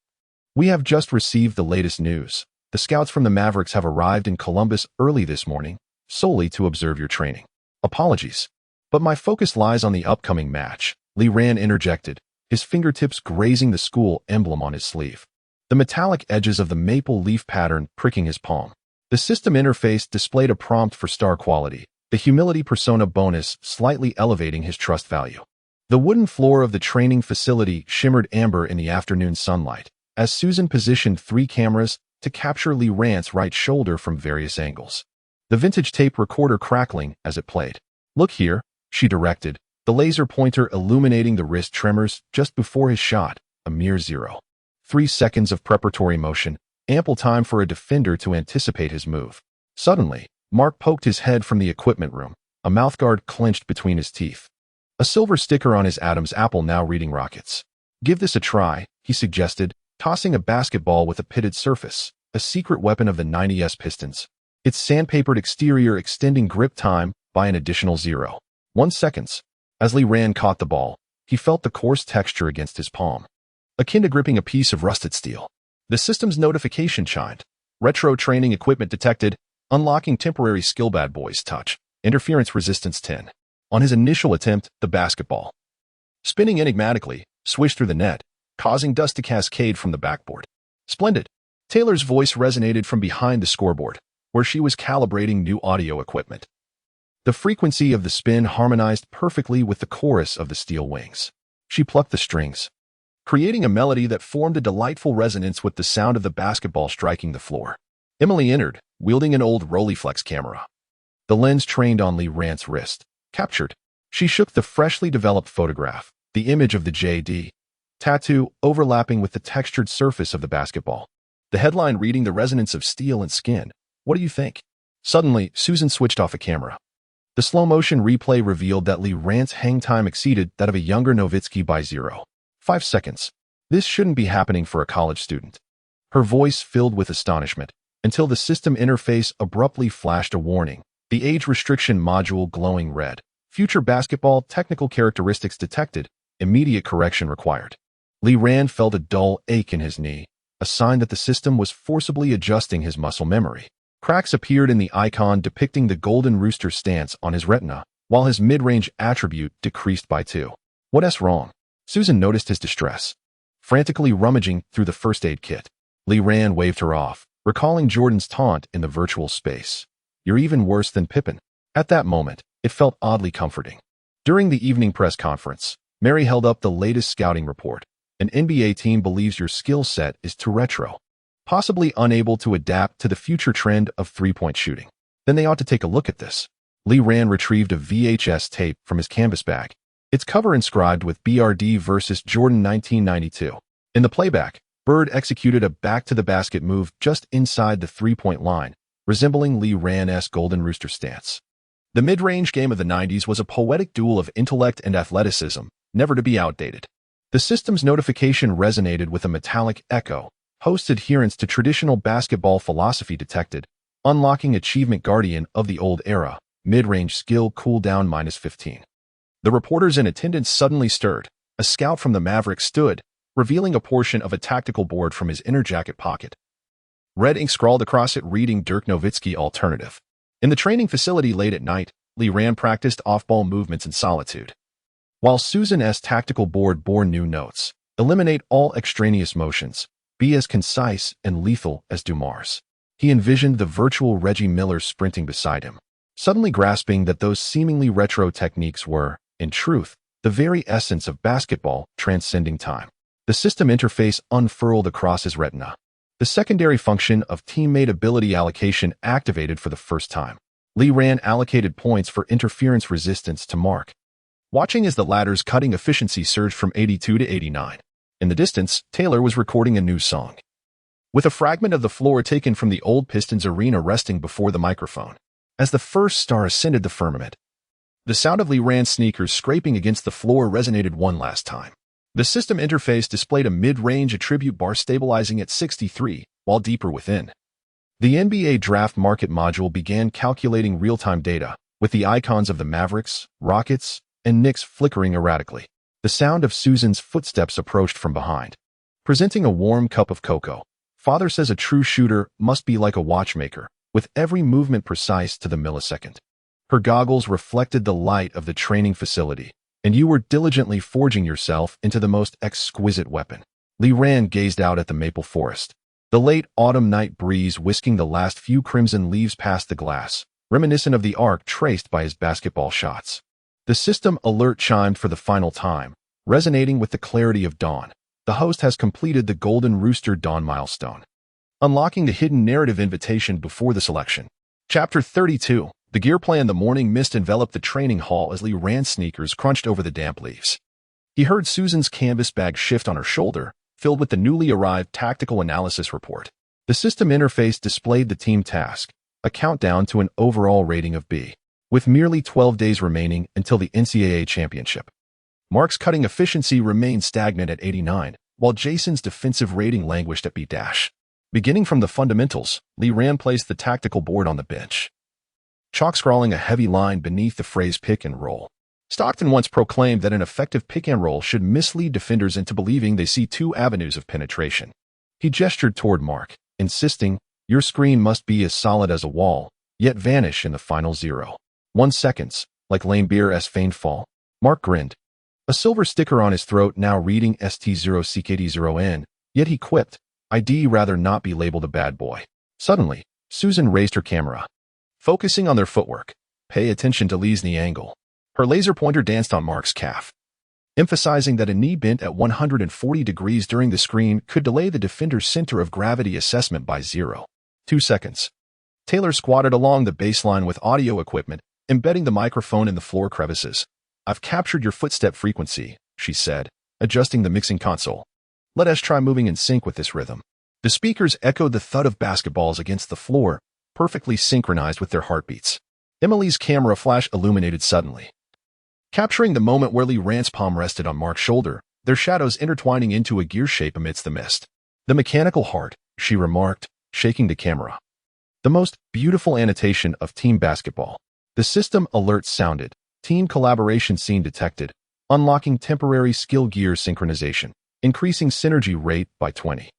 We have just received the latest news. The scouts from the Mavericks have arrived in Columbus early this morning, solely to observe your training. Apologies, but my focus lies on the upcoming match, Lee Ran interjected, his fingertips grazing the school emblem on his sleeve, the metallic edges of the maple leaf pattern pricking his palm. The system interface displayed a prompt for star quality, the humility persona bonus slightly elevating his trust value. The wooden floor of the training facility shimmered amber in the afternoon sunlight, as Susan positioned 3 cameras to capture Lee Ran's right shoulder from various angles, the vintage tape recorder crackling as it played. Look here, she directed, the laser pointer illuminating the wrist tremors just before his shot, a mere 0.3 seconds of preparatory motion, ample time for a defender to anticipate his move. Suddenly, Mark poked his head from the equipment room, a mouthguard clenched between his teeth. A silver sticker on his Adam's apple now reading rockets. "Give this a try," he suggested, tossing a basketball with a pitted surface, a secret weapon of the 90s Pistons. Its sandpapered exterior extending grip time by an additional 0.1 seconds. As Lee Rand caught the ball, he felt the coarse texture against his palm, akin to gripping a piece of rusted steel. The system's notification chimed. Retro training equipment detected, unlocking temporary skill. Bad boys touch. Interference resistance 10. On his initial attempt, the basketball, spinning enigmatically, swished through the net, causing dust to cascade from the backboard. "Splendid." Taylor's voice resonated from behind the scoreboard, where she was calibrating new audio equipment. The frequency of the spin harmonized perfectly with the chorus of the steel wings. She plucked the strings, creating a melody that formed a delightful resonance with the sound of the basketball striking the floor. Emily entered, wielding an old Rolleiflex camera. The lens trained on Lee Rand's wrist. Captured. She shook the freshly developed photograph, the image of the JD tattoo overlapping with the textured surface of the basketball. The headline reading, "The Resonance of Steel and Skin. What do you think?" Suddenly, Susan switched off the camera. The slow-motion replay revealed that Lee Rand's hang time exceeded that of a younger Nowitzki by 0.5 seconds. This shouldn't be happening for a college student. Her voice filled with astonishment, until the system interface abruptly flashed a warning, the age restriction module glowing red. Future basketball technical characteristics detected, immediate correction required. Lee Rand felt a dull ache in his knee, a sign that the system was forcibly adjusting his muscle memory. Cracks appeared in the icon depicting the golden rooster stance on his retina, while his mid-range attribute decreased by 2. "What's wrong?" Susan noticed his distress. Frantically rummaging through the first aid kit, Lee Rand waved her off, recalling Jordan's taunt in the virtual space. "You're even worse than Pippen." At that moment, it felt oddly comforting. During the evening press conference, Mary held up the latest scouting report. "An NBA team believes your skill set is too retro, possibly unable to adapt to the future trend of three-point shooting. Then they ought to take a look at this." Lee Rand retrieved a VHS tape from his canvas bag, its cover inscribed with BRD versus Jordan 1992. In the playback, Bird executed a back-to-the-basket move just inside the three-point line, resembling Lee Rand's golden rooster stance. The mid-range game of the 90s was a poetic duel of intellect and athleticism, never to be outdated. The system's notification resonated with a metallic echo. Host adherence to traditional basketball philosophy detected, unlocking achievement guardian of the old era, mid-range skill cooldown -15. The reporters in attendance suddenly stirred. A scout from the Mavericks stood, revealing a portion of a tactical board from his inner jacket pocket. Red ink scrawled across it reading Dirk Nowitzki alternative. In the training facility late at night, Lee Rand practiced off-ball movements in solitude, while Susan's tactical board bore new notes. "Eliminate all extraneous motions. Be as concise and lethal as Dumars." He envisioned the virtual Reggie Miller sprinting beside him, suddenly grasping that those seemingly retro techniques were, in truth, the very essence of basketball, transcending time. The system interface unfurled across his retina. The secondary function of teammate ability allocation activated for the first time. Lee Rand allocated points for interference resistance to Mark, watching as the latter's cutting efficiency surged from 82 to 89. In the distance, Taylor was recording a new song, with a fragment of the floor taken from the old Pistons arena resting before the microphone. As the first star ascended the firmament, the sound of Lee Rand's sneakers scraping against the floor resonated one last time. The system interface displayed a mid-range attribute bar stabilizing at 63, while deeper within. The NBA draft market module began calculating real-time data, with the icons of the Mavericks, Rockets, and Knicks flickering erratically. The sound of Susan's footsteps approached from behind, presenting a warm cup of cocoa. "Father says a true shooter must be like a watchmaker, with every movement precise to the millisecond." Her goggles reflected the light of the training facility, and you were diligently forging yourself into the most exquisite weapon. Lee Rand gazed out at the maple forest, the late autumn night breeze whisking the last few crimson leaves past the glass, reminiscent of the arc traced by his basketball shots. The system alert chimed for the final time, resonating with the clarity of dawn. The host has completed the Golden Rooster Dawn milestone, unlocking the hidden narrative invitation before the selection. Chapter 32. The gear play in the morning mist enveloped the training hall as Lee Rand's sneakers crunched over the damp leaves. He heard Susan's canvas bag shift on her shoulder, filled with the newly arrived tactical analysis report. The system interface displayed the team task, a countdown to an overall rating of B, with merely 12 days remaining until the NCAA championship. Mark's cutting efficiency remained stagnant at 89, while Jason's defensive rating languished at B-. Beginning from the fundamentals, Lee Rand placed the tactical board on the bench, chalk scrawling a heavy line beneath the phrase pick and roll. Stockton once proclaimed that an effective pick and roll should mislead defenders into believing they see two avenues of penetration. He gestured toward Mark, insisting, "Your screen must be as solid as a wall, yet vanish in the final 0.1 seconds, like Lane Beer's feigned fall." Mark grinned, a silver sticker on his throat now reading ST0CKD0N, yet he quipped, "I'd rather not be labeled a bad boy." Suddenly, Susan raised her camera, focusing on their footwork. "Pay attention to Lee's knee angle." Her laser pointer danced on Mark's calf, emphasizing that a knee bent at 140 degrees during the screen could delay the defender's center of gravity assessment by 0.2 seconds. Taylor squatted along the baseline with audio equipment, embedding the microphone in the floor crevices. "I've captured your footstep frequency," she said, adjusting the mixing console. "Let us try moving in sync with this rhythm." The speakers echoed the thud of basketballs against the floor, perfectly synchronized with their heartbeats. Emily's camera flash illuminated suddenly, capturing the moment where Lee Rand's palm rested on Mark's shoulder, their shadows intertwining into a gear shape amidst the mist. "The mechanical heart," she remarked, shaking the camera. "The most beautiful annotation of team basketball." The system alert sounded, team collaboration scene detected, unlocking temporary skill gear synchronization, increasing synergy rate by 20.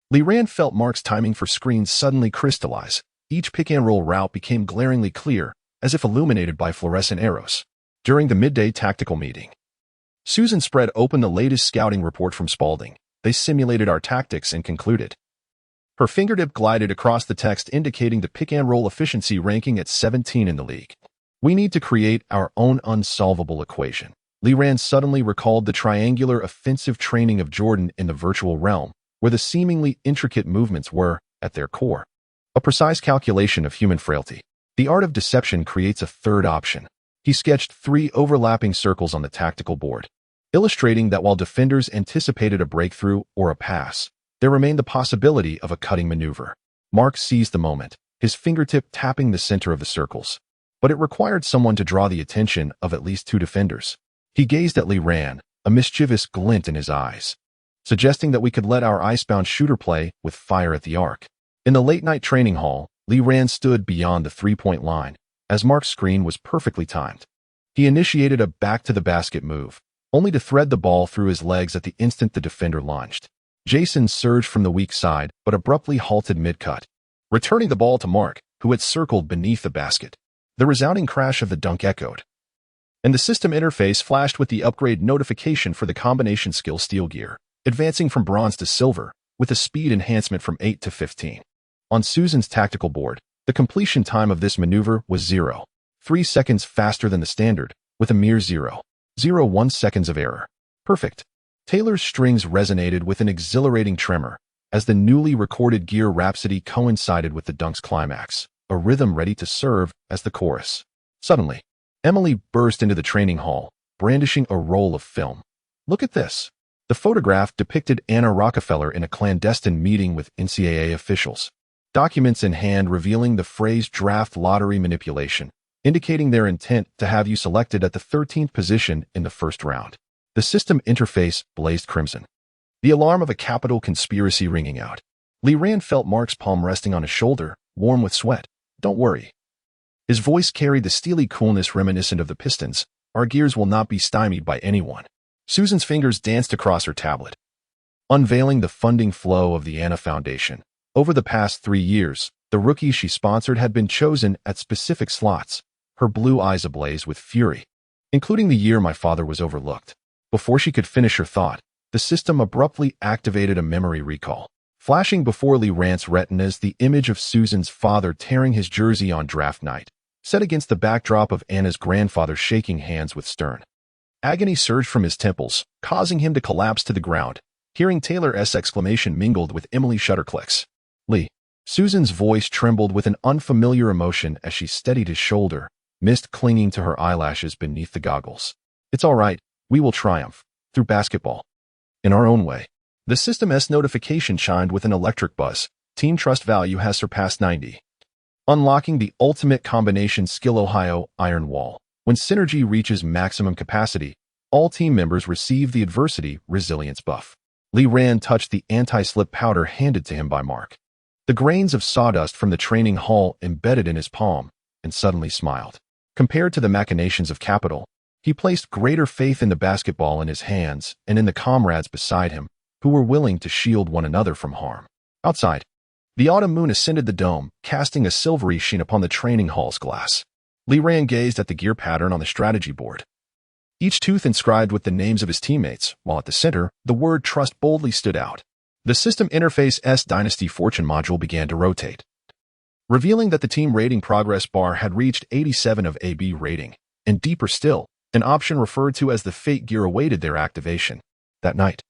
Lee Rand felt Mark's timing for screens suddenly crystallize. Each pick-and-roll route became glaringly clear, as if illuminated by fluorescent arrows. During the midday tactical meeting, Susan spread open the latest scouting report from Spalding. They simulated our tactics and concluded. Her fingertip glided across the text indicating the pick-and-roll efficiency ranking at 17 in the league. "We need to create our own unsolvable equation." Lee Rand suddenly recalled the triangular offensive training of Jordan in the virtual realm, where the seemingly intricate movements were, at their core, a precise calculation of human frailty. The art of deception creates a third option. He sketched 3 overlapping circles on the tactical board, illustrating that while defenders anticipated a breakthrough or a pass, there remained the possibility of a cutting maneuver. Mark seized the moment, his fingertip tapping the center of the circles. But it required someone to draw the attention of at least 2 defenders. He gazed at Lee Rand, a mischievous glint in his eyes, suggesting that we could let our icebound shooter play with fire at the arc. In the late-night training hall, Lee Rand stood beyond the 3-point line, as Mark's screen was perfectly timed. He initiated a back-to-the-basket move, only to thread the ball through his legs at the instant the defender lunged. Jason surged from the weak side, but abruptly halted mid-cut, returning the ball to Mark, who had circled beneath the basket. The resounding crash of the dunk echoed, and the system interface flashed with the upgrade notification for the combination skill steel gear, advancing from bronze to silver, with a speed enhancement from 8 to 15. On Susan's tactical board, the completion time of this maneuver was 0.3 seconds faster than the standard, with a mere 0.01 seconds of error. Perfect. Taylor's strings resonated with an exhilarating tremor, as the newly recorded gear rhapsody coincided with the dunk's climax, a rhythm ready to serve as the chorus. Suddenly, Emily burst into the training hall, brandishing a roll of film. "Look at this." The photograph depicted Anna Rockefeller in a clandestine meeting with NCAA officials, documents in hand revealing the phrase draft lottery manipulation, indicating their intent to have you selected at the 13th position in the first round. The system interface blazed crimson, the alarm of a capital conspiracy ringing out. Lee Rand felt Mark's palm resting on his shoulder, warm with sweat. "Don't worry." His voice carried the steely coolness reminiscent of the Pistons. "Our gears will not be stymied by anyone." Susan's fingers danced across her tablet, unveiling the funding flow of the Anna Foundation. Over the past 3 years, the rookies she sponsored had been chosen at specific slots, her blue eyes ablaze with fury, including the year my father was overlooked. Before she could finish her thought, the system abruptly activated a memory recall, flashing before Lee Rand's retinas the image of Susan's father tearing his jersey on draft night, set against the backdrop of Anna's grandfather shaking hands with stern. Agony surged from his temples, causing him to collapse to the ground. Hearing Taylor's exclamation mingled with Emily's shudder clicks. "Lee." Susan's voice trembled with an unfamiliar emotion as she steadied his shoulder, mist clinging to her eyelashes beneath the goggles. It's all right, we will triumph, through basketball. In our own way. The System-S notification chimed with an electric buzz. Team trust value has surpassed 90. Unlocking the ultimate combination skill Ohio Iron Wall. When synergy reaches maximum capacity, all team members receive the adversity resilience buff. Lee Rand touched the anti-slip powder handed to him by Mark. The grains of sawdust from the training hall embedded in his palm, and suddenly smiled. Compared to the machinations of capital, he placed greater faith in the basketball in his hands and in the comrades beside him, who were willing to shield one another from harm. Outside, the autumn moon ascended the dome, casting a silvery sheen upon the training hall's glass. Lee Rand gazed at the gear pattern on the strategy board, each tooth inscribed with the names of his teammates, while at the center, the word trust boldly stood out. The system interface S Dynasty Fortune module began to rotate, revealing that the team rating progress bar had reached 87 of AB rating, and deeper still, an option referred to as the fate gear awaited their activation. That night,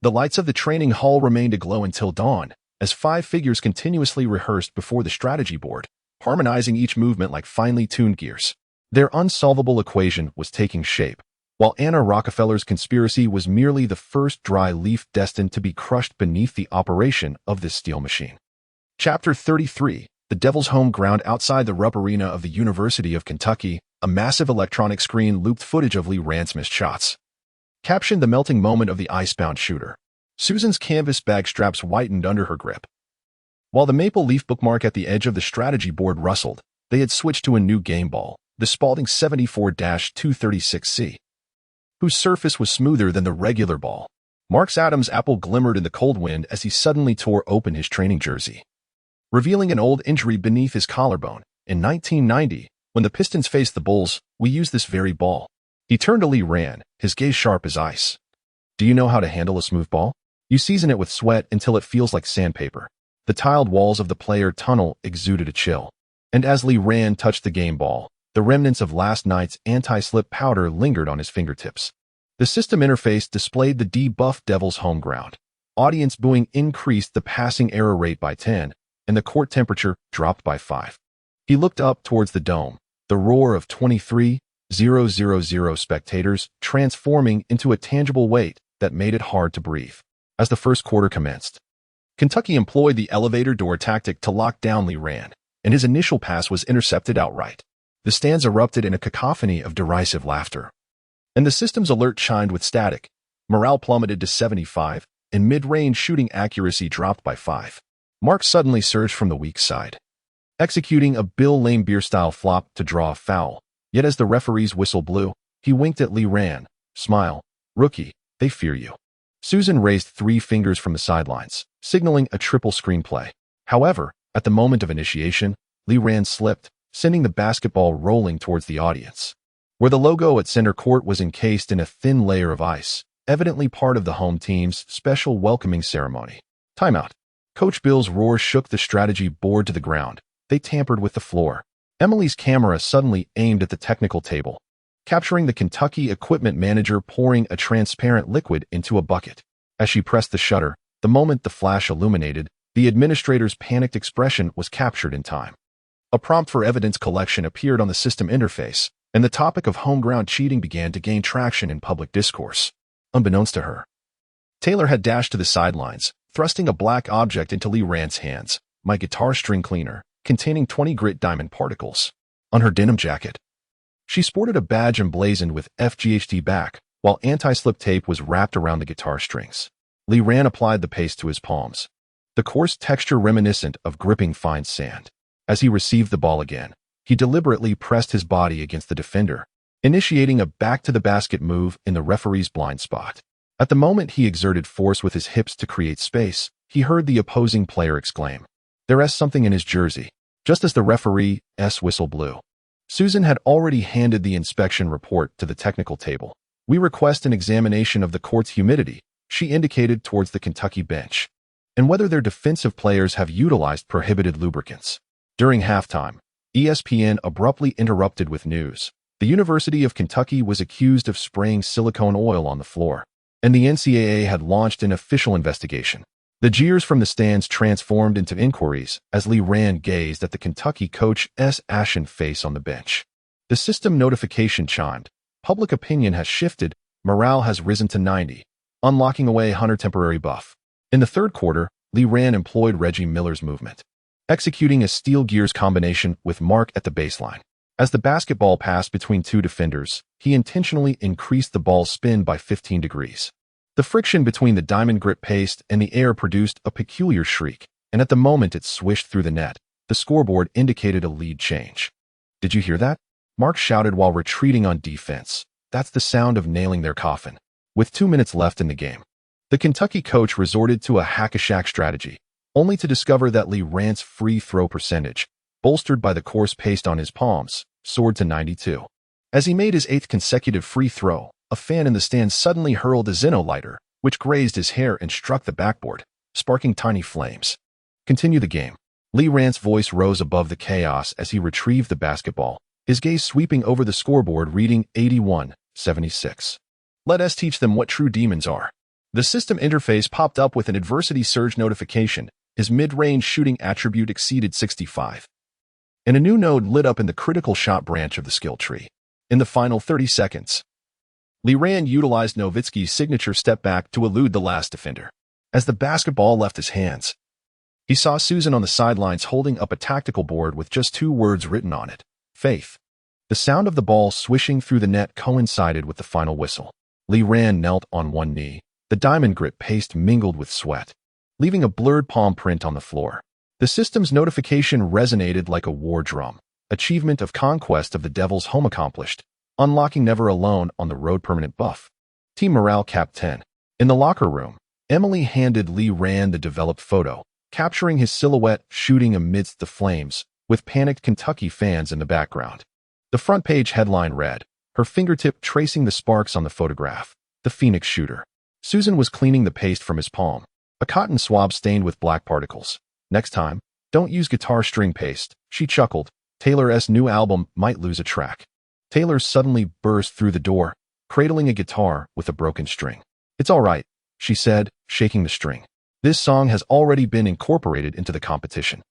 the lights of the training hall remained aglow until dawn, as 5 figures continuously rehearsed before the strategy board, harmonizing each movement like finely tuned gears. Their unsolvable equation was taking shape, while Anna Rockefeller's conspiracy was merely the first dry leaf destined to be crushed beneath the operation of this steel machine. Chapter 33, The Devil's Home Ground. Outside the Rupp Arena of the University of Kentucky, a massive electronic screen looped footage of Lee Rand's missed shots, captioned the melting moment of the icebound shooter. Susan's canvas bag straps whitened under her grip. While the maple leaf bookmark at the edge of the strategy board rustled, they had switched to a new game ball, the Spalding 74-236C, whose surface was smoother than the regular ball. Mark's Adam's apple glimmered in the cold wind as he suddenly tore open his training jersey, revealing an old injury beneath his collarbone. In 1990, when the Pistons faced the Bulls, we used this very ball. He turned to Lee Rand, his gaze sharp as ice. Do you know how to handle a smooth ball? You season it with sweat until it feels like sandpaper. The tiled walls of the player tunnel exuded a chill. And as Lee Rand touched the game ball, the remnants of last night's anti-slip powder lingered on his fingertips. The system interface displayed the debuffed Devil's home ground. Audience booing increased the passing error rate by 10, and the court temperature dropped by 5. He looked up towards the dome, the roar of 23,000 spectators transforming into a tangible weight that made it hard to breathe. As the first quarter commenced, Kentucky employed the elevator door tactic to lock down Lee Rand, and his initial pass was intercepted outright. The stands erupted in a cacophony of derisive laughter, and the system's alert chimed with static. Morale plummeted to 75, and mid-range shooting accuracy dropped by 5. Mark suddenly surged from the weak side, executing a Bill Laimbeer-style flop to draw a foul. Yet as the referee's whistle blew, he winked at Lee Rand. Smile, rookie, they fear you. Susan raised 3 fingers from the sidelines, signaling a triple screenplay. However, at the moment of initiation, Lee Rand slipped, sending the basketball rolling towards the audience, where the logo at center court was encased in a thin layer of ice, evidently part of the home team's special welcoming ceremony. Timeout. Coach Bill's roar shook the strategy board to the ground. They tampered with the floor. Emily's camera suddenly aimed at the technical table, capturing the Kentucky equipment manager pouring a transparent liquid into a bucket. As she pressed the shutter, the moment the flash illuminated, the administrator's panicked expression was captured in time. A prompt for evidence collection appeared on the system interface, and the topic of home ground cheating began to gain traction in public discourse. Unbeknownst to her, Taylor had dashed to the sidelines, thrusting a black object into Lee Rand's hands, my guitar string cleaner, containing 20 grit diamond particles. On her denim jacket, she sported a badge emblazoned with FGHT back, while anti-slip tape was wrapped around the guitar strings. Lee Rand applied the paste to his palms, the coarse texture reminiscent of gripping fine sand. As he received the ball again, he deliberately pressed his body against the defender, initiating a back-to-the-basket move in the referee's blind spot. At the moment he exerted force with his hips to create space, he heard the opposing player exclaim, "There's something in his jersey." Just as the referee's whistle blew, Susan had already handed the inspection report to the technical table. "We request an examination of the court's humidity," she indicated towards the Kentucky bench, "and whether their defensive players have utilized prohibited lubricants." During halftime, ESPN abruptly interrupted with news. The University of Kentucky was accused of spraying silicone oil on the floor, and the NCAA had launched an official investigation. The jeers from the stands transformed into inquiries as Lee Rand gazed at the Kentucky coach's ashen face on the bench. The system notification chimed. Public opinion has shifted. Morale has risen to 90, unlocking away Hunter temporary buff. In the third quarter, Lee Rand employed Reggie Miller's movement, executing a steel gears combination with Mark at the baseline. As the basketball passed between two defenders, he intentionally increased the ball's spin by 15 degrees. The friction between the diamond grip paste and the air produced a peculiar shriek, and at the moment it swished through the net, the scoreboard indicated a lead change. "Did you hear that?" Mark shouted while retreating on defense. "That's the sound of nailing their coffin." With 2 minutes left in the game, the Kentucky coach resorted to a hack-a-shack strategy, only to discover that Lee Rand's free throw percentage, bolstered by the coarse paste on his palms, soared to 92. As he made his 8th consecutive free throw, a fan in the stands suddenly hurled a Zeno lighter, which grazed his hair and struck the backboard, sparking tiny flames. "Continue the game." Lee Rand's voice rose above the chaos as he retrieved the basketball, his gaze sweeping over the scoreboard reading 81-76. "Let us teach them what true demons are." The system interface popped up with an adversity surge notification. His mid-range shooting attribute exceeded 65. And a new node lit up in the critical shot branch of the skill tree. In the final 30 seconds, Lee Rand utilized Nowitzki's signature step back to elude the last defender. As the basketball left his hands, he saw Susan on the sidelines holding up a tactical board with just 2 words written on it: faith. The sound of the ball swishing through the net coincided with the final whistle. Lee Rand knelt on one knee. The diamond grip paste mingled with sweat, leaving a blurred palm print on the floor. The system's notification resonated like a war drum. Achievement of conquest of the Devil's home accomplished. Unlocking Never Alone on the road permanent buff. Team morale cap 10. In the locker room, Emily handed Lee Rand the developed photo, capturing his silhouette shooting amidst the flames, with panicked Kentucky fans in the background. The front page headline read, her fingertip tracing the sparks on the photograph. The Phoenix shooter. Susan was cleaning the paste from his palm, a cotton swab stained with black particles. "Next time, don't use guitar string paste," she chuckled. Taylor's new album might lose a track. Taylor suddenly burst through the door, cradling a guitar with a broken string. "It's all right," she said, shaking the string. "This song has already been incorporated into the competition.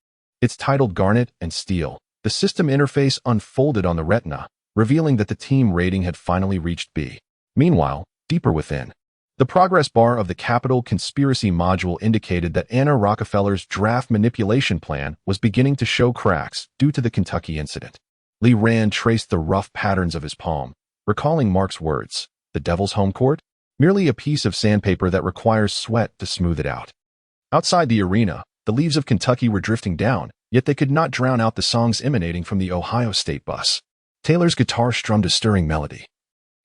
It's titled Garnet and Steel." The system interface unfolded on the retina, revealing that the team rating had finally reached B. Meanwhile, deeper within, the progress bar of the Capital Conspiracy module indicated that Anna Rockefeller's draft manipulation plan was beginning to show cracks due to the Kentucky incident. Lee Rand traced the rough patterns of his palm, recalling Mark's words, "The Devil's home court? Merely a piece of sandpaper that requires sweat to smooth it out." Outside the arena, the leaves of Kentucky were drifting down, yet they could not drown out the songs emanating from the Ohio State bus. Taylor's guitar strummed a stirring melody.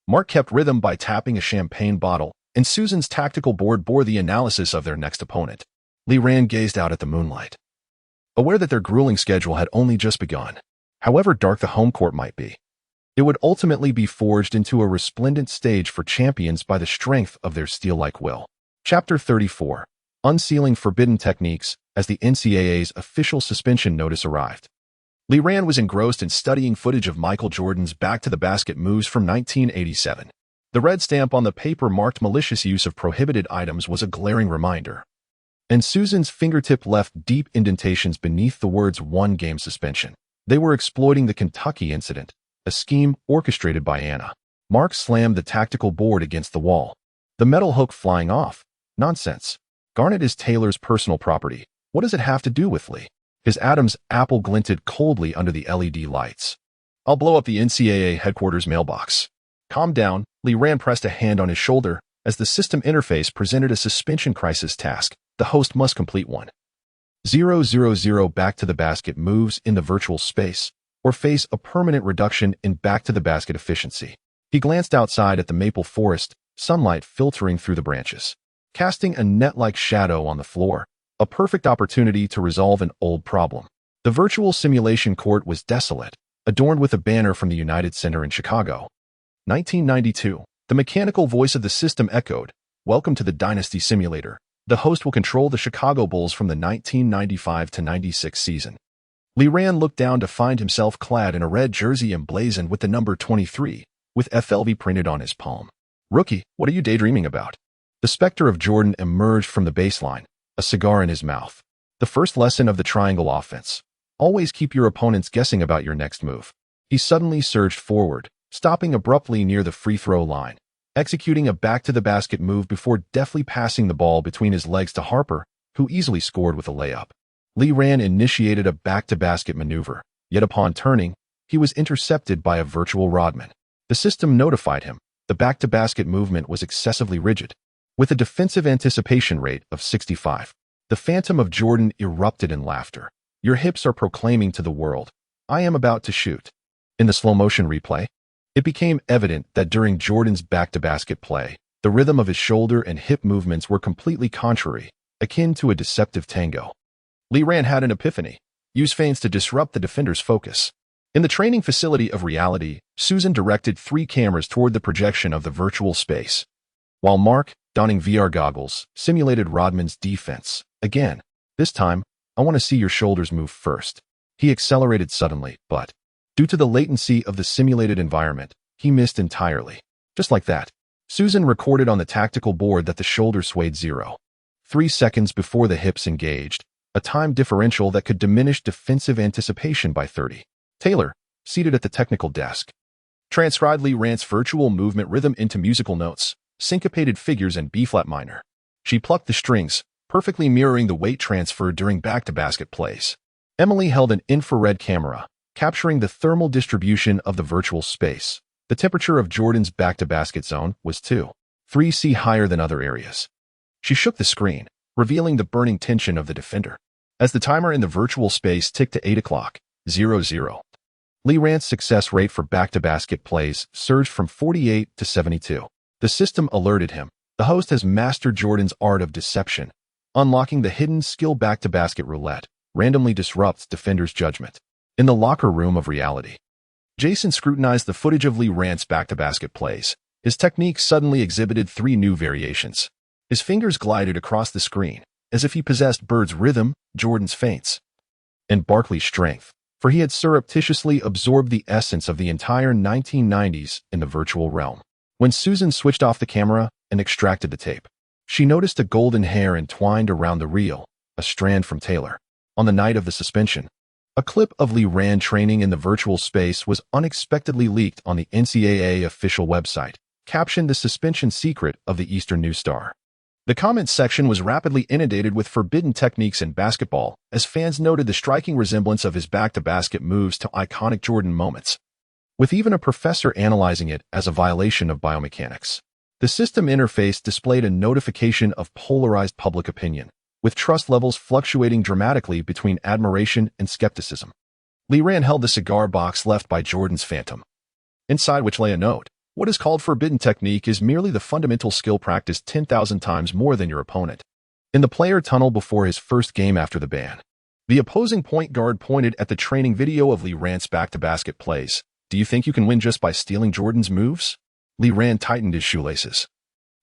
Mark kept rhythm by tapping a champagne bottle, and Susan's tactical board bore the analysis of their next opponent. Lee Rand gazed out at the moonlight, aware that their grueling schedule had only just begun. However dark the home court might be, it would ultimately be forged into a resplendent stage for champions by the strength of their steel-like will. Chapter 34. Unsealing Forbidden Techniques. As the NCAA's official suspension notice arrived, Lee Rand was engrossed in studying footage of Michael Jordan's back-to-the-basket moves from 1987. The red stamp on the paper marked malicious use of prohibited items was a glaring reminder, and Susan's fingertip left deep indentations beneath the words "one-game suspension." They were exploiting the Kentucky incident, a scheme orchestrated by Anna. Mark slammed the tactical board against the wall, the metal hook flying off. "Nonsense. Garnet is Taylor's personal property. What does it have to do with Lee?" His Adam's apple glinted coldly under the LED lights. "I'll blow up the NCAA headquarters mailbox." "Calm down." Lee Rand pressed a hand on his shoulder as the system interface presented a suspension crisis task. The host must complete 1,000 back-to-the-basket moves in the virtual space, or face a permanent reduction in back-to-the-basket efficiency. He glanced outside at the maple forest, sunlight filtering through the branches, casting a net-like shadow on the floor, a perfect opportunity to resolve an old problem. The virtual simulation court was desolate, adorned with a banner from the United Center in Chicago. 1992. The mechanical voice of the system echoed, "Welcome to the Dynasty Simulator. The host will control the Chicago Bulls from the 1995-96 season." Lee Rand looked down to find himself clad in a red jersey emblazoned with the number 23, with FLV printed on his palm. "Rookie, what are you daydreaming about?" The specter of Jordan emerged from the baseline, a cigar in his mouth. The first lesson of the triangle offense. Always keep your opponents guessing about your next move. He suddenly surged forward, stopping abruptly near the free throw line, executing a back-to-the-basket move before deftly passing the ball between his legs to Harper, who easily scored with a layup. Lee Ran initiated a back-to-basket maneuver, yet upon turning, he was intercepted by a virtual Rodman. The system notified him the back-to-basket movement was excessively rigid. With a defensive anticipation rate of 65, the Phantom of Jordan erupted in laughter. Your hips are proclaiming to the world, I am about to shoot. In the slow-motion replay, it became evident that during Jordan's back-to-basket play, the rhythm of his shoulder and hip movements were completely contrary, akin to a deceptive tango. Lee Ran had an epiphany. Use feints to disrupt the defender's focus. In the training facility of reality, Susan directed 3 cameras toward the projection of the virtual space, while Mark, donning VR goggles, simulated Rodman's defense. Again, this time, I want to see your shoulders move first. He accelerated suddenly, but, due to the latency of the simulated environment, he missed entirely. Just like that, Susan recorded on the tactical board that the shoulder swayed 0.3 seconds before the hips engaged, a time differential that could diminish defensive anticipation by 30. Taylor, seated at the technical desk, transcribed Lee Ran's virtual movement rhythm into musical notes, syncopated figures and B-flat minor. She plucked the strings, perfectly mirroring the weight transfer during back-to-basket plays. Emily held an infrared camera, capturing the thermal distribution of the virtual space. The temperature of Jordan's back-to-basket zone was 2.3 C higher than other areas. She shook the screen, revealing the burning tension of the defender. As the timer in the virtual space ticked to 8 o'clock, 00, Lee Ran's success rate for back-to-basket plays surged from 48 to 72. The system alerted him. The host has mastered Jordan's art of deception. Unlocking the hidden skill back-to-basket roulette randomly disrupts defenders' judgment. In the locker room of reality, Jason scrutinized the footage of Lee Ran's back-to-basket plays. His technique suddenly exhibited 3 new variations. His fingers glided across the screen, as if he possessed Bird's rhythm, Jordan's feints, and Barkley's strength, for he had surreptitiously absorbed the essence of the entire 1990s in the virtual realm. When Susan switched off the camera and extracted the tape, she noticed a golden hair entwined around the reel, a strand from Taylor. On the night of the suspension, a clip of Lee Ran training in the virtual space was unexpectedly leaked on the NCAA official website, captioned "The Suspension Secret of the Eastern New Star." The comments section was rapidly inundated with forbidden techniques in basketball, as fans noted the striking resemblance of his back-to-basket moves to iconic Jordan moments, with even a professor analyzing it as a violation of biomechanics. The system interface displayed a notification of polarized public opinion, with trust levels fluctuating dramatically between admiration and skepticism. Lee Ran held the cigar box left by Jordan's Phantom, inside which lay a note. What is called forbidden technique is merely the fundamental skill practiced 10,000 times more than your opponent. In the player tunnel before his first game after the ban, the opposing point guard pointed at the training video of Lee Ran's back-to-basket plays. Do you think you can win just by stealing Jordan's moves? Lee Ran tightened his shoelaces.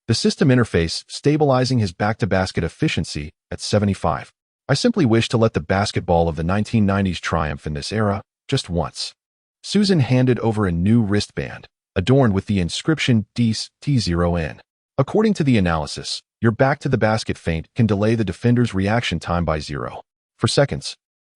The system interface stabilizing his back-to-basket efficiency at 75. I simply wish to let the basketball of the 1990s triumph in this era, just once. Susan handed over a new wristband, adorned with the inscription T0N. According to the analysis, your back-to-the-basket feint can delay the defender's reaction time by 0.4 seconds,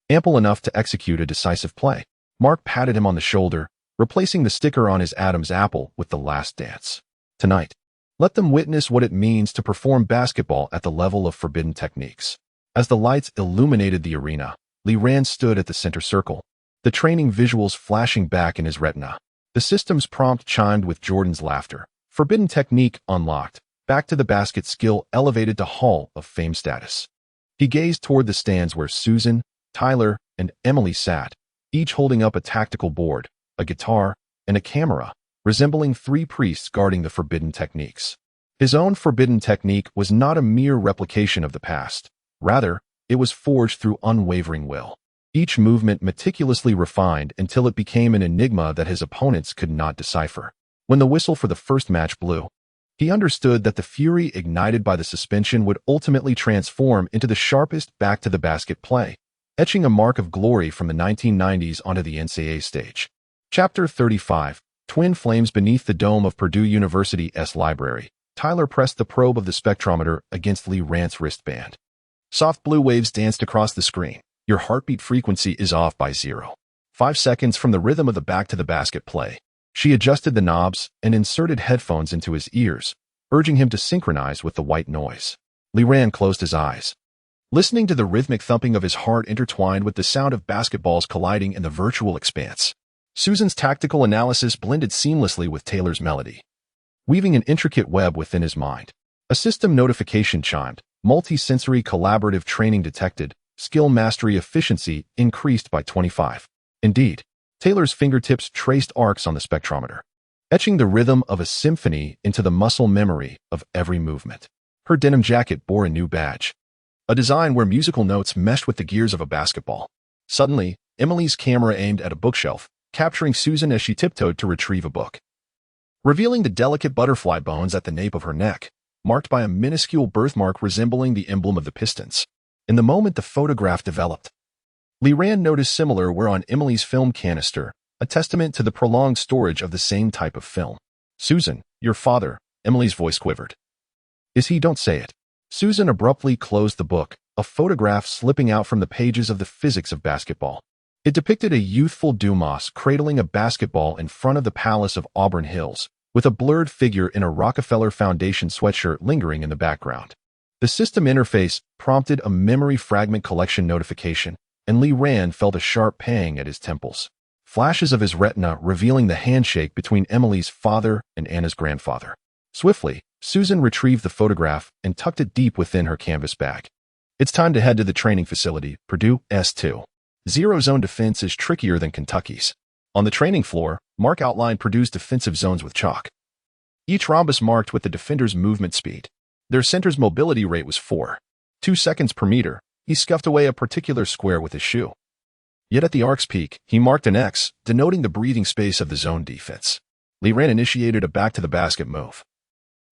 ample enough to execute a decisive play. Mark patted him on the shoulder, replacing the sticker on his Adam's apple with The Last Dance. Tonight, let them witness what it means to perform basketball at the level of forbidden techniques. As the lights illuminated the arena, Lee Ran stood at the center circle, the training visuals flashing back in his retina. The system's prompt chimed with Jordan's laughter. Forbidden technique unlocked. Back-to-the-basket skill elevated to Hall of Fame status. He gazed toward the stands where Susan, Tyler, and Emily sat, each holding up a tactical board, a guitar, and a camera, resembling 3 priests guarding the forbidden techniques. His own forbidden technique was not a mere replication of the past. Rather, it was forged through unwavering will. Each movement meticulously refined until it became an enigma that his opponents could not decipher. When the whistle for the first match blew, he understood that the fury ignited by the suspension would ultimately transform into the sharpest back-to-the-basket play, etching a mark of glory from the 1990s onto the NCAA stage. Chapter 35. Twin flames beneath the dome of Purdue University's library. Tyler pressed the probe of the spectrometer against Lee Ran's wristband. Soft blue waves danced across the screen. Your heartbeat frequency is off by 0.5 seconds from the rhythm of the back-to-the-basket play. She adjusted the knobs and inserted headphones into his ears, urging him to synchronize with the white noise. Liran closed his eyes, listening to the rhythmic thumping of his heart intertwined with the sound of basketballs colliding in the virtual expanse. Susan's tactical analysis blended seamlessly with Taylor's melody, weaving an intricate web within his mind. A system notification chimed. Multi-sensory collaborative training detected. Skill mastery efficiency increased by 25. Indeed, Taylor's fingertips traced arcs on the spectrometer, etching the rhythm of a symphony into the muscle memory of every movement. Her denim jacket bore a new badge, a design where musical notes meshed with the gears of a basketball. Suddenly, Emily's camera aimed at a bookshelf, capturing Susan as she tiptoed to retrieve a book, revealing the delicate butterfly bones at the nape of her neck, marked by a minuscule birthmark resembling the emblem of the Pistons. In the moment the photograph developed, Liran noticed similar were on Emily's film canister, a testament to the prolonged storage of the same type of film. "Susan, your father," Emily's voice quivered. "Is he? Don't say it." Susan abruptly closed the book, a photograph slipping out from the pages of the physics of basketball. It depicted a youthful Dumas cradling a basketball in front of the Palace of Auburn Hills, with a blurred figure in a Rockefeller Foundation sweatshirt lingering in the background. The system interface prompted a memory fragment collection notification, and Liran felt a sharp pang at his temples. Flashes of his retina revealing the handshake between Emily's father and Anna's grandfather. Swiftly, Susan retrieved the photograph and tucked it deep within her canvas bag. "It's time to head to the training facility, Purdue S2. Zero-zone defense is trickier than Kentucky's." On the training floor, Mark outlined Purdue's defensive zones with chalk, each rhombus marked with the defender's movement speed. Their center's mobility rate was 4.2 seconds per meter. He scuffed away a particular square with his shoe. Yet at the arc's peak, he marked an X, denoting the breathing space of the zone defense. Liran initiated a back-to-the-basket move,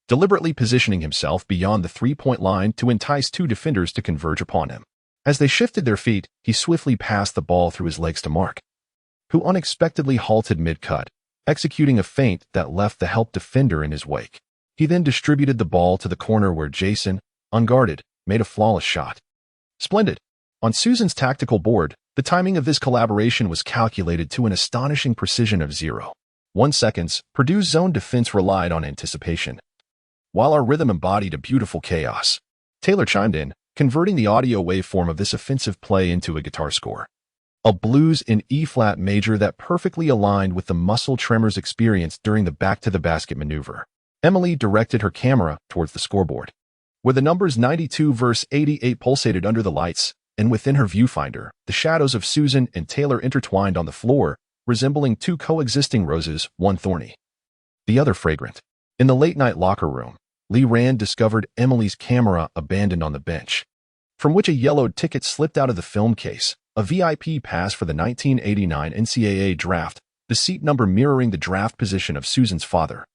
deliberately positioning himself beyond the three-point line to entice two defenders to converge upon him. As they shifted their feet, he swiftly passed the ball through his legs to Mark, who unexpectedly halted mid-cut, executing a feint that left the help defender in his wake. He then distributed the ball to the corner where Jason, unguarded, made a flawless shot. Splendid. On Susan's tactical board, the timing of this collaboration was calculated to an astonishing precision of 0.1 seconds. Purdue's zone defense relied on anticipation, while our rhythm embodied a beautiful chaos. Taylor chimed in, converting the audio waveform of this offensive play into a guitar score. A blues in E-flat major that perfectly aligned with the muscle tremors experienced during the back-to-the-basket maneuver. Emily directed her camera towards the scoreboard, where the numbers 92 versus 88 pulsated under the lights, and within her viewfinder, the shadows of Susan and Taylor intertwined on the floor, resembling two coexisting roses, one thorny, the other fragrant. In the late-night locker room, Liran discovered Emily's camera abandoned on the bench, from which a yellowed ticket slipped out of the film case, a VIP pass for the 1989 NCAA draft, the seat number mirroring the draft position of Susan's father,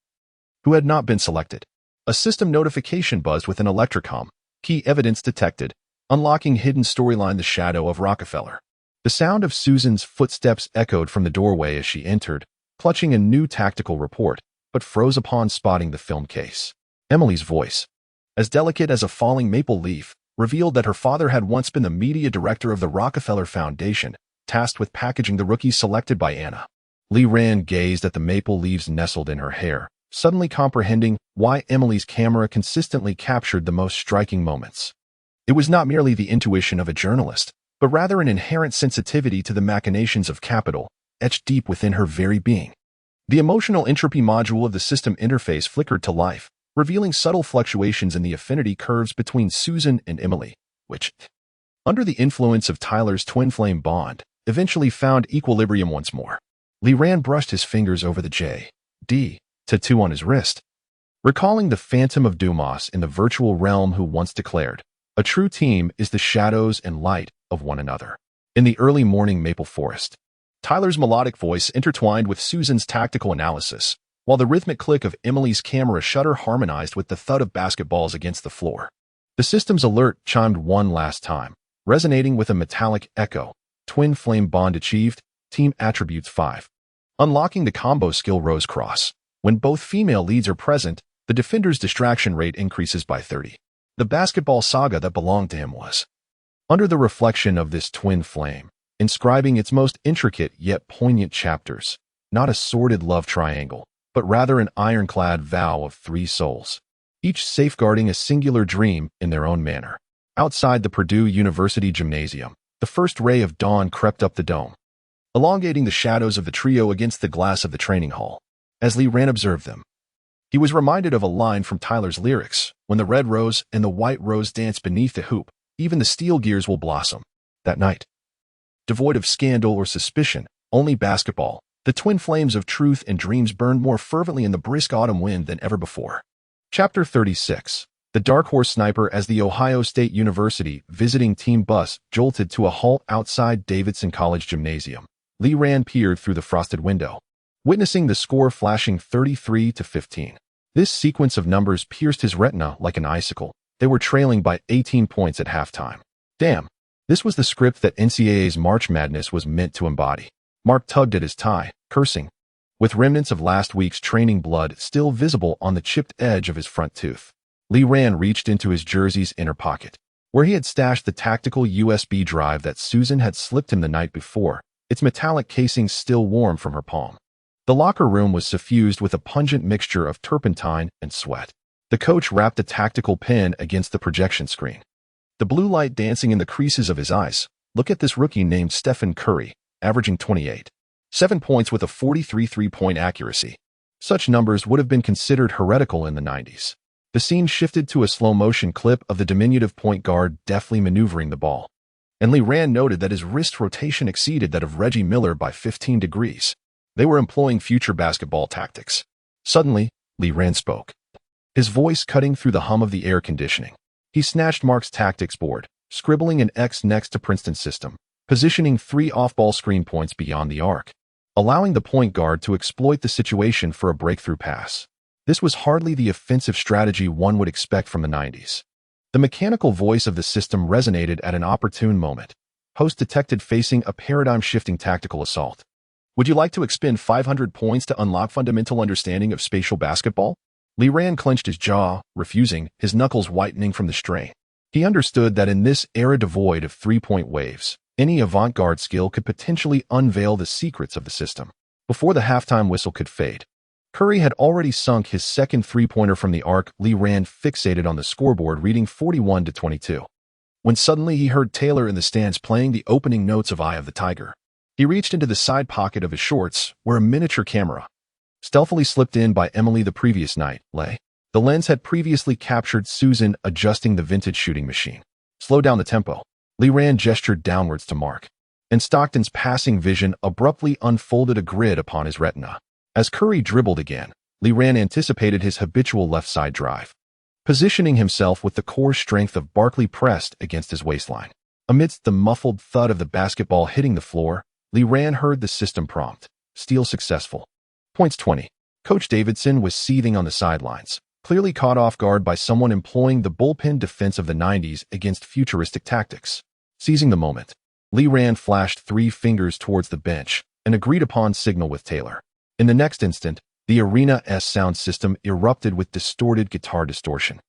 who had not been selected. A system notification buzzed with an electrocom, key evidence detected, unlocking hidden storyline The Shadow of Rockefeller. The sound of Susan's footsteps echoed from the doorway as she entered, clutching a new tactical report, but froze upon spotting the film case. Emily's voice, as delicate as a falling maple leaf, revealed that her father had once been the media director of the Rockefeller Foundation, tasked with packaging the rookies selected by Anna. Liran gazed at the maple leaves nestled in her hair, suddenly comprehending why Emily's camera consistently captured the most striking moments. It was not merely the intuition of a journalist, but rather an inherent sensitivity to the machinations of capital, etched deep within her very being. The emotional entropy module of the system interface flickered to life, revealing subtle fluctuations in the affinity curves between Susan and Emily, which, under the influence of Tyler's twin flame bond, eventually found equilibrium once more. Liran brushed his fingers over the J.D. tattoo on his wrist, recalling the phantom of Dumas in the virtual realm who once declared, "A true team is the shadows and light of one another." In the early morning maple forest, Tyler's melodic voice intertwined with Susan's tactical analysis, while the rhythmic click of Emily's camera shutter harmonized with the thud of basketballs against the floor. The system's alert chimed one last time, resonating with a metallic echo. Twin flame bond achieved, team attributes 5. Unlocking the combo skill Rose Cross. When both female leads are present, the defender's distraction rate increases by 30. The basketball saga that belonged to him was Under the reflection of this twin flame, inscribing its most intricate yet poignant chapters, not a sordid love triangle, but rather an ironclad vow of three souls, each safeguarding a singular dream in their own manner. Outside the Purdue University gymnasium, the first ray of dawn crept up the dome, elongating the shadows of the trio against the glass of the training hall. As Lee Rand observed them, he was reminded of a line from Tyler's lyrics, "When the red rose and the white rose dance beneath the hoop, even the steel gears will blossom." That night, devoid of scandal or suspicion, only basketball, the twin flames of truth and dreams burned more fervently in the brisk autumn wind than ever before. Chapter 36. The Dark Horse Sniper. As the Ohio State University visiting team bus jolted to a halt outside Davidson College Gymnasium, Lee Rand peered through the frosted window, witnessing the score flashing 33-15. This sequence of numbers pierced his retina like an icicle. They were trailing by 18 points at halftime. Damn, this was the script that NCAA's March Madness was meant to embody. Mark tugged at his tie, cursing, with remnants of last week's training blood still visible on the chipped edge of his front tooth. Lee Rand reached into his jersey's inner pocket, where he had stashed the tactical USB drive that Susan had slipped him the night before, its metallic casing still warm from her palm. The locker room was suffused with a pungent mixture of turpentine and sweat. The coach wrapped a tactical pen against the projection screen, the blue light dancing in the creases of his eyes. Look at this rookie named Stephen Curry, averaging 28.7 points with a 43 three-point accuracy. Such numbers would have been considered heretical in the 90s. The scene shifted to a slow-motion clip of the diminutive point guard deftly maneuvering the ball, and Lee Rand noted that his wrist rotation exceeded that of Reggie Miller by 15 degrees. They were employing future basketball tactics. Suddenly, Lee Rand spoke, his voice cutting through the hum of the air conditioning. He snatched Mark's tactics board, scribbling an X next to Princeton's system, positioning 3 off-ball screen points beyond the arc, allowing the point guard to exploit the situation for a breakthrough pass. This was hardly the offensive strategy one would expect from the 90s. The mechanical voice of the system resonated at an opportune moment. Host detected facing a paradigm-shifting tactical assault. Would you like to expend 500 points to unlock fundamental understanding of spatial basketball? Lee Rand clenched his jaw, refusing, his knuckles whitening from the strain. He understood that in this era devoid of three-point waves, any avant-garde skill could potentially unveil the secrets of the system. Before the halftime whistle could fade, Curry had already sunk his second three-pointer from the arc. Lee Rand fixated on the scoreboard reading 41-22. When suddenly he heard Taylor in the stands playing the opening notes of Eye of the Tiger. He reached into the side pocket of his shorts, where a miniature camera, stealthily slipped in by Emily the previous night, lay. The lens had previously captured Susan adjusting the vintage shooting machine. Slow down the tempo. Lee Rand gestured downwards to Mark, and Stockton's passing vision abruptly unfolded a grid upon his retina. As Curry dribbled again, Lee Rand anticipated his habitual left side drive, positioning himself with the core strength of Barkley pressed against his waistline. Amidst the muffled thud of the basketball hitting the floor, Lee Rand heard the system prompt, "Steal successful." Points 20. Coach Davidson was seething on the sidelines, clearly caught off guard by someone employing the bullpen defense of the 90s against futuristic tactics. Seizing the moment, Lee Rand flashed 3 fingers towards the bench, an agreed-upon signal with Taylor. In the next instant, the arena's sound system erupted with distorted guitar distortion,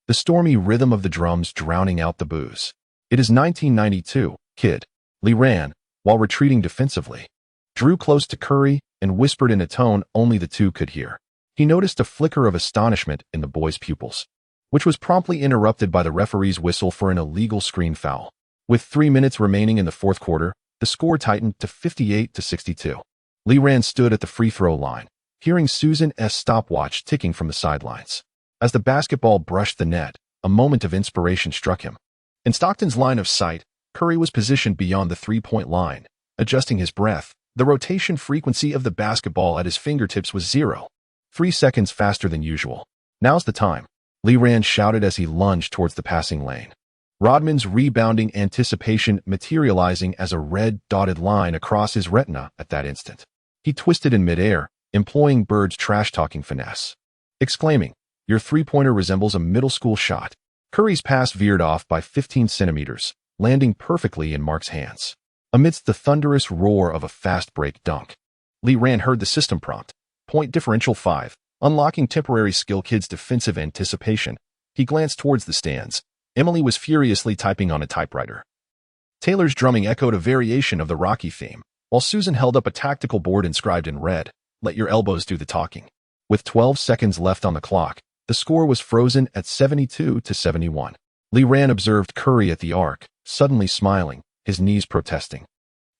the stormy rhythm of the drums drowning out the boos. "It is 1992, kid." Lee Rand, while retreating defensively, drew close to Curry and whispered in a tone only the two could hear. He noticed a flicker of astonishment in the boy's pupils, which was promptly interrupted by the referee's whistle for an illegal screen foul. With 3 minutes remaining in the fourth quarter, the score tightened to 58-62. Lee Rand stood at the free throw line, hearing Susan's stopwatch ticking from the sidelines. As the basketball brushed the net, a moment of inspiration struck him. In Stockton's line of sight, Curry was positioned beyond the three-point line, adjusting his breath. The rotation frequency of the basketball at his fingertips was 0.3 seconds faster than usual. "Now's the time," Lee Rand shouted as he lunged towards the passing lane. Rodman's rebounding anticipation materializing as a red dotted line across his retina at that instant. He twisted in midair, employing Bird's trash-talking finesse, exclaiming, "Your three-pointer resembles a middle school shot." Curry's pass veered off by 15 centimeters, landing perfectly in Mark's hands. Amidst the thunderous roar of a fast break dunk, Lee Rand heard the system prompt, "Point differential 5, unlocking temporary skill." Kid's defensive anticipation. He glanced towards the stands. Emily was furiously typing on a typewriter, Taylor's drumming echoed a variation of the Rocky theme, while Susan held up a tactical board inscribed in red, "Let your elbows do the talking." With 12 seconds left on the clock, the score was frozen at 72-71. Lee Ran observed Curry at the arc, suddenly smiling, his knees protesting.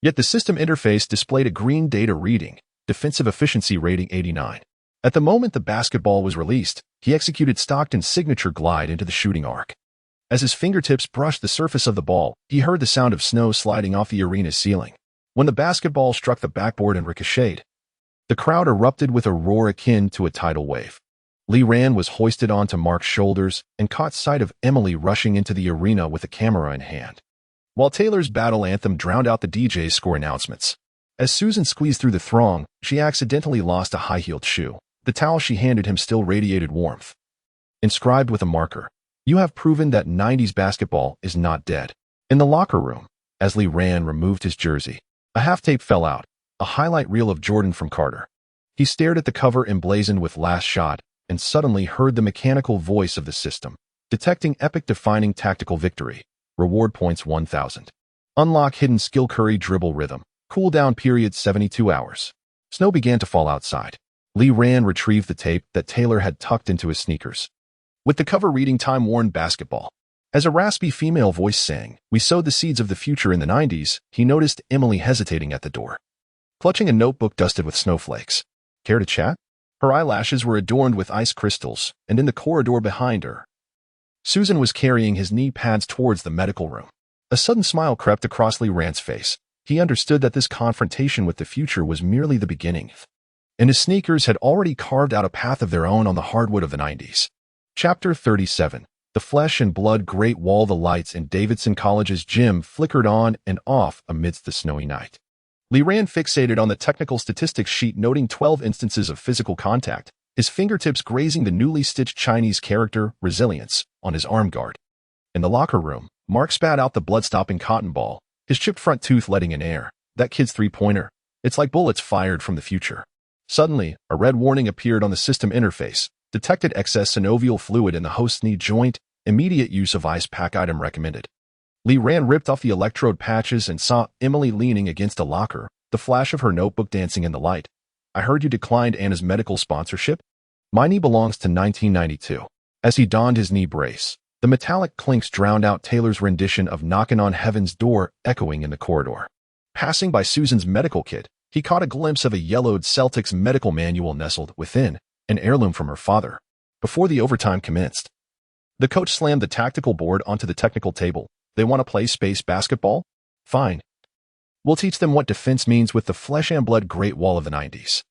Yet the system interface displayed a green data reading, defensive efficiency rating 89. At the moment the basketball was released, he executed Stockton's signature glide into the shooting arc. As his fingertips brushed the surface of the ball, he heard the sound of snow sliding off the arena's ceiling. When the basketball struck the backboard and ricocheted, the crowd erupted with a roar akin to a tidal wave. Lee Ran was hoisted onto Mark's shoulders and caught sight of Emily rushing into the arena with a camera in hand, while Taylor's battle anthem drowned out the DJ's score announcements. As Susan squeezed through the throng, she accidentally lost a high-heeled shoe. The towel she handed him still radiated warmth. Inscribed with a marker, "You have proven that 90s basketball is not dead." In the locker room, as Lee Ran removed his jersey, a half-tape fell out, a highlight reel of Jordan from Carter. He stared at the cover emblazoned with "Last Shot" and suddenly heard the mechanical voice of the system, detecting epic-defining tactical victory. Reward points 1,000. Unlock hidden skill Curry dribble rhythm. Cooldown period 72 hours. Snow began to fall outside. Lee Ran retrieved the tape that Taylor had tucked into his sneakers, with the cover reading "Time-worn basketball." As a raspy female voice sang, "We sowed the seeds of the future in the 90s, he noticed Emily hesitating at the door, clutching a notebook dusted with snowflakes. Care to chat? Her eyelashes were adorned with ice crystals, and in the corridor behind her, Susan was carrying his knee pads towards the medical room. A sudden smile crept across Lee Ran's face. He understood that this confrontation with the future was merely the beginning, and his sneakers had already carved out a path of their own on the hardwood of the 90s. Chapter 37. The flesh and blood Great Wall. The lights in Davidson College's gym flickered on and off amidst the snowy night. Lee Ran fixated on the technical statistics sheet, noting 12 instances of physical contact, his fingertips grazing the newly stitched Chinese character, "Resilience," on his arm guard. In the locker room, Mark spat out the blood-stopping cotton ball, his chipped front tooth letting in air. "That kid's three-pointer. It's like bullets fired from the future." Suddenly, a red warning appeared on the system interface. Detected excess synovial fluid in the host's knee joint. Immediate use of ice pack item recommended. Lee Ran ripped off the electrode patches and saw Emily leaning against a locker, the flash of her notebook dancing in the light. "I heard you declined Anna's medical sponsorship?" "My knee belongs to 1992. As he donned his knee brace, the metallic clinks drowned out Taylor's rendition of "Knockin' on Heaven's Door" echoing in the corridor. Passing by Susan's medical kit, he caught a glimpse of a yellowed Celtics medical manual nestled within, an heirloom from her father. Before the overtime commenced, the coach slammed the tactical board onto the technical table. "They want to play space basketball? Fine. We'll teach them what defense means with the flesh and blood Great Wall of the 90s.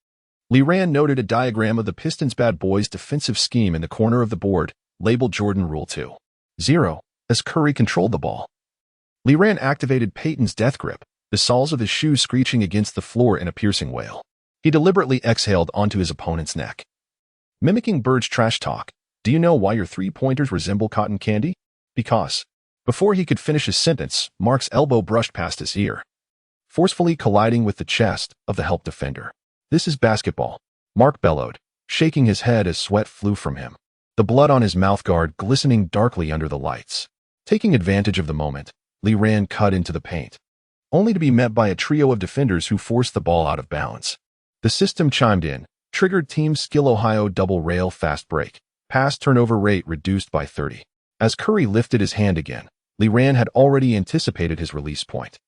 Lee Ran noted a diagram of the Pistons' bad boys' defensive scheme in the corner of the board, labeled Jordan Rule 2.0, as Curry controlled the ball. Lee Ran activated Peyton's death grip, the soles of his shoes screeching against the floor in a piercing wail. He deliberately exhaled onto his opponent's neck, mimicking Bird's trash talk. "Do you know why your three-pointers resemble cotton candy?" "Because." Before he could finish his sentence, Mark's elbow brushed past his ear, forcefully colliding with the chest of the help defender. "This is basketball," Mark bellowed, shaking his head as sweat flew from him, the blood on his mouthguard glistening darkly under the lights. Taking advantage of the moment, Lee Ran cut into the paint, only to be met by a trio of defenders who forced the ball out of bounds. The system chimed in, triggered Team Skill Ohio double rail fast break, pass turnover rate reduced by 30. As Curry lifted his hand again, Lee Ran had already anticipated his release point.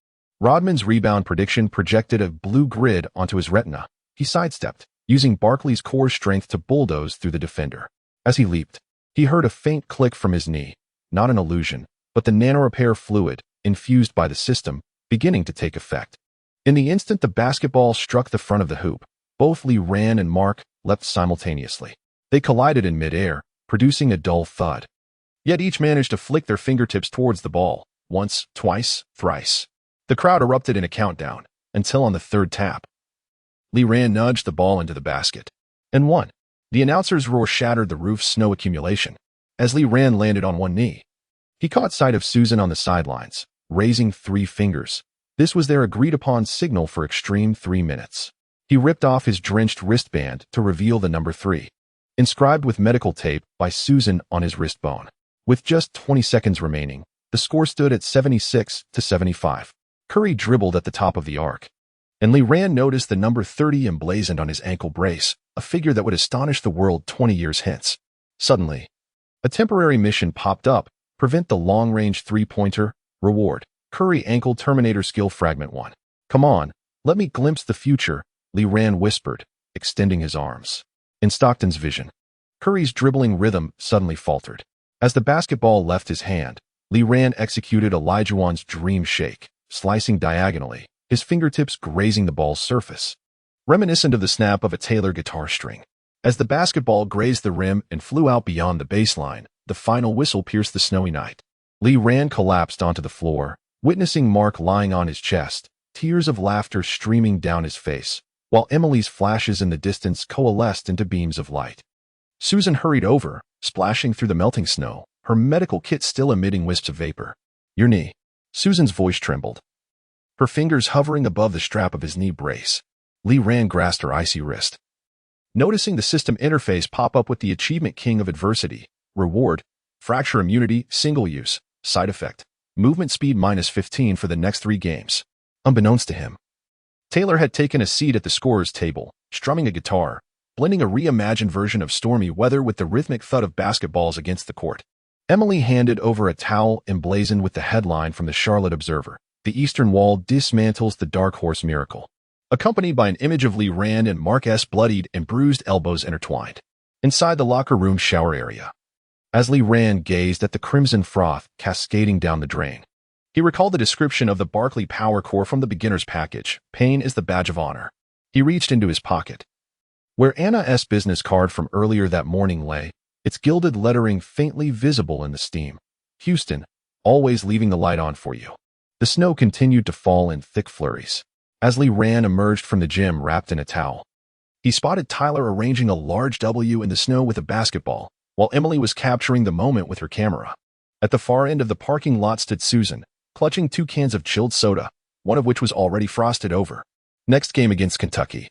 Rodman's rebound prediction projected a blue grid onto his retina. He sidestepped, using Barkley's core strength to bulldoze through the defender. As he leaped, he heard a faint click from his knee, not an illusion, but the nanorepair fluid, infused by the system, beginning to take effect. In the instant the basketball struck the front of the hoop, both Lee Ran and Mark leapt simultaneously. They collided in midair, producing a dull thud. Yet each managed to flick their fingertips towards the ball, once, twice, thrice. The crowd erupted in a countdown, until on the third tap, Lee Ran nudged the ball into the basket, and won. The announcer's roar shattered the roof's snow accumulation. As Lee Ran landed on one knee, he caught sight of Susan on the sidelines, raising 3 fingers. This was their agreed-upon signal for extreme 3 minutes. He ripped off his drenched wristband to reveal the number 3, inscribed with medical tape by Susan on his wrist bone. With just 20 seconds remaining, The score stood at 76-75. Curry dribbled at the top of the arc, and Lee Ran noticed the number 30 emblazoned on his ankle brace, a figure that would astonish the world 20 years hence. Suddenly, a temporary mission popped up: prevent the long-range three-pointer. Reward: Curry ankle terminator skill fragment 1. Come on, let me glimpse the future, Lee Ran whispered, extending his arms. In Stockton's vision, Curry's dribbling rhythm suddenly faltered. As the basketball left his hand, Lee Ran executed Olajuwon's dream shake, slicing diagonally, his fingertips grazing the ball's surface, reminiscent of the snap of a Taylor guitar string. As the basketball grazed the rim and flew out beyond the baseline, the final whistle pierced the snowy night. Lee Ran collapsed onto the floor, witnessing Mark lying on his chest, tears of laughter streaming down his face, while Emily's flashes in the distance coalesced into beams of light. Susan hurried over, splashing through the melting snow, her medical kit still emitting wisps of vapor. Your knee. Susan's voice trembled, her fingers hovering above the strap of his knee brace. Lee Ran grasped her icy wrist, noticing the system interface pop up with the Achievement King of Adversity. Reward: fracture immunity, single use. Side effect: movement speed -15 for the next 3 games. Unbeknownst to him, Taylor had taken a seat at the scorer's table, strumming a guitar, blending a reimagined version of stormy weather with the rhythmic thud of basketballs against the court. Emily handed over a towel emblazoned with the headline from the Charlotte Observer: "The Eastern Wall dismantles the Dark Horse Miracle," accompanied by an image of Lee Ran and Mark's bloodied and bruised elbows intertwined. Inside the locker room shower area, as Lee Ran gazed at the crimson froth cascading down the drain, he recalled the description of the Barkley Power Core from the beginner's package: "Pain is the badge of honor." He reached into his pocket, where Anna's business card from earlier that morning lay, its gilded lettering faintly visible in the steam. "Houston, always leaving the light on for you." The snow continued to fall in thick flurries. As Lee Ran emerged from the gym wrapped in a towel, he spotted Tyler arranging a large W in the snow with a basketball, while Emily was capturing the moment with her camera. At the far end of the parking lot stood Susan, clutching 2 cans of chilled soda, one of which was already frosted over. "Next game against Kentucky,"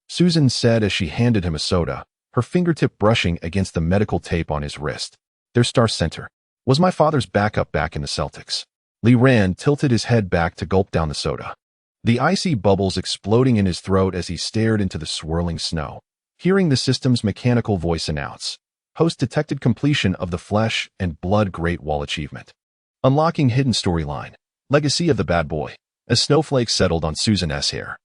Susan said as she handed him a soda, her fingertip brushing against the medical tape on his wrist. "Their star center was my father's backup back in the Celtics." Lee Ran tilted his head back to gulp down the soda, the icy bubbles exploding in his throat as he stared into the swirling snow. Hearing the system's mechanical voice announce, "Host detected completion of the Flesh and Blood Great Wall achievement. Unlocking hidden storyline. Legacy of the Bad Boy." As snowflakes settled on Susan's hair,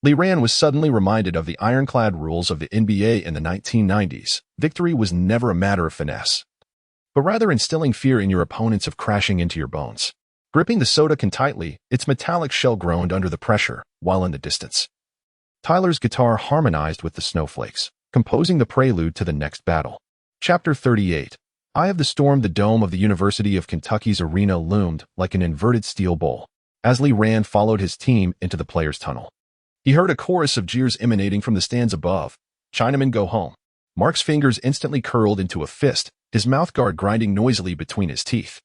Lee Ran was suddenly reminded of the ironclad rules of the NBA in the 1990s. Victory was never a matter of finesse, but rather instilling fear in your opponents of crashing into your bones. Gripping the soda can tightly, its metallic shell groaned under the pressure, while in the distance, Tyler's guitar harmonized with the snowflakes, composing the prelude to the next battle. Chapter 38. Eye of the storm. The dome of the University of Kentucky's arena loomed like an inverted steel bowl. As Lee Ran followed his team into the players' tunnel, he heard a chorus of jeers emanating from the stands above. "Chinaman, go home." Mark's fingers instantly curled into a fist, his mouthguard grinding noisily between his teeth.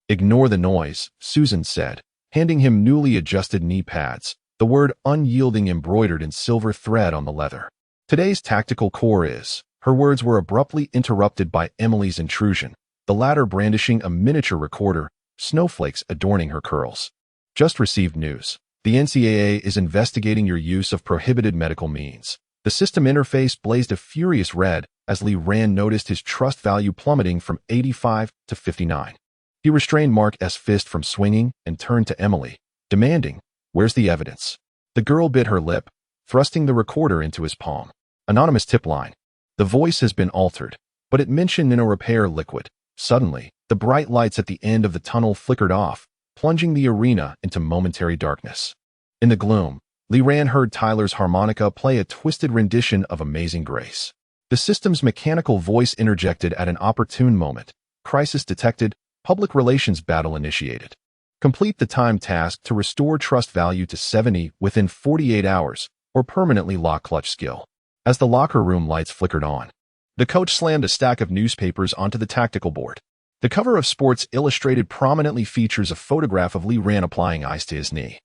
"Ignore the noise," Susan said, handing him newly adjusted knee pads, the word unyielding embroidered in silver thread on the leather. "Today's tactical core is—" Her words were abruptly interrupted by Emily's intrusion, the latter brandishing a miniature recorder, snowflakes adorning her curls. "Just received news. The NCAA is investigating your use of prohibited medical means." The system interface blazed a furious red as Lee Ran noticed his trust value plummeting from 85 to 59. He restrained Mark's fist from swinging and turned to Emily, demanding, "Where's the evidence?" The girl bit her lip, thrusting the recorder into his palm. Anonymous tip line. The voice has been altered, but it mentioned in a repair liquid. Suddenly, the bright lights at the end of the tunnel flickered off, plunging the arena into momentary darkness. In the gloom, Lee Ran heard Tyler's harmonica play a twisted rendition of Amazing Grace. The system's mechanical voice interjected at an opportune moment. "Crisis detected. Public relations battle initiated. Complete the time task to restore trust value to 70 within 48 hours, or permanently lock clutch skill." As the locker room lights flickered on, the coach slammed a stack of newspapers onto the tactical board. The cover of Sports Illustrated prominently features a photograph of Lee Ran applying ice to his knee,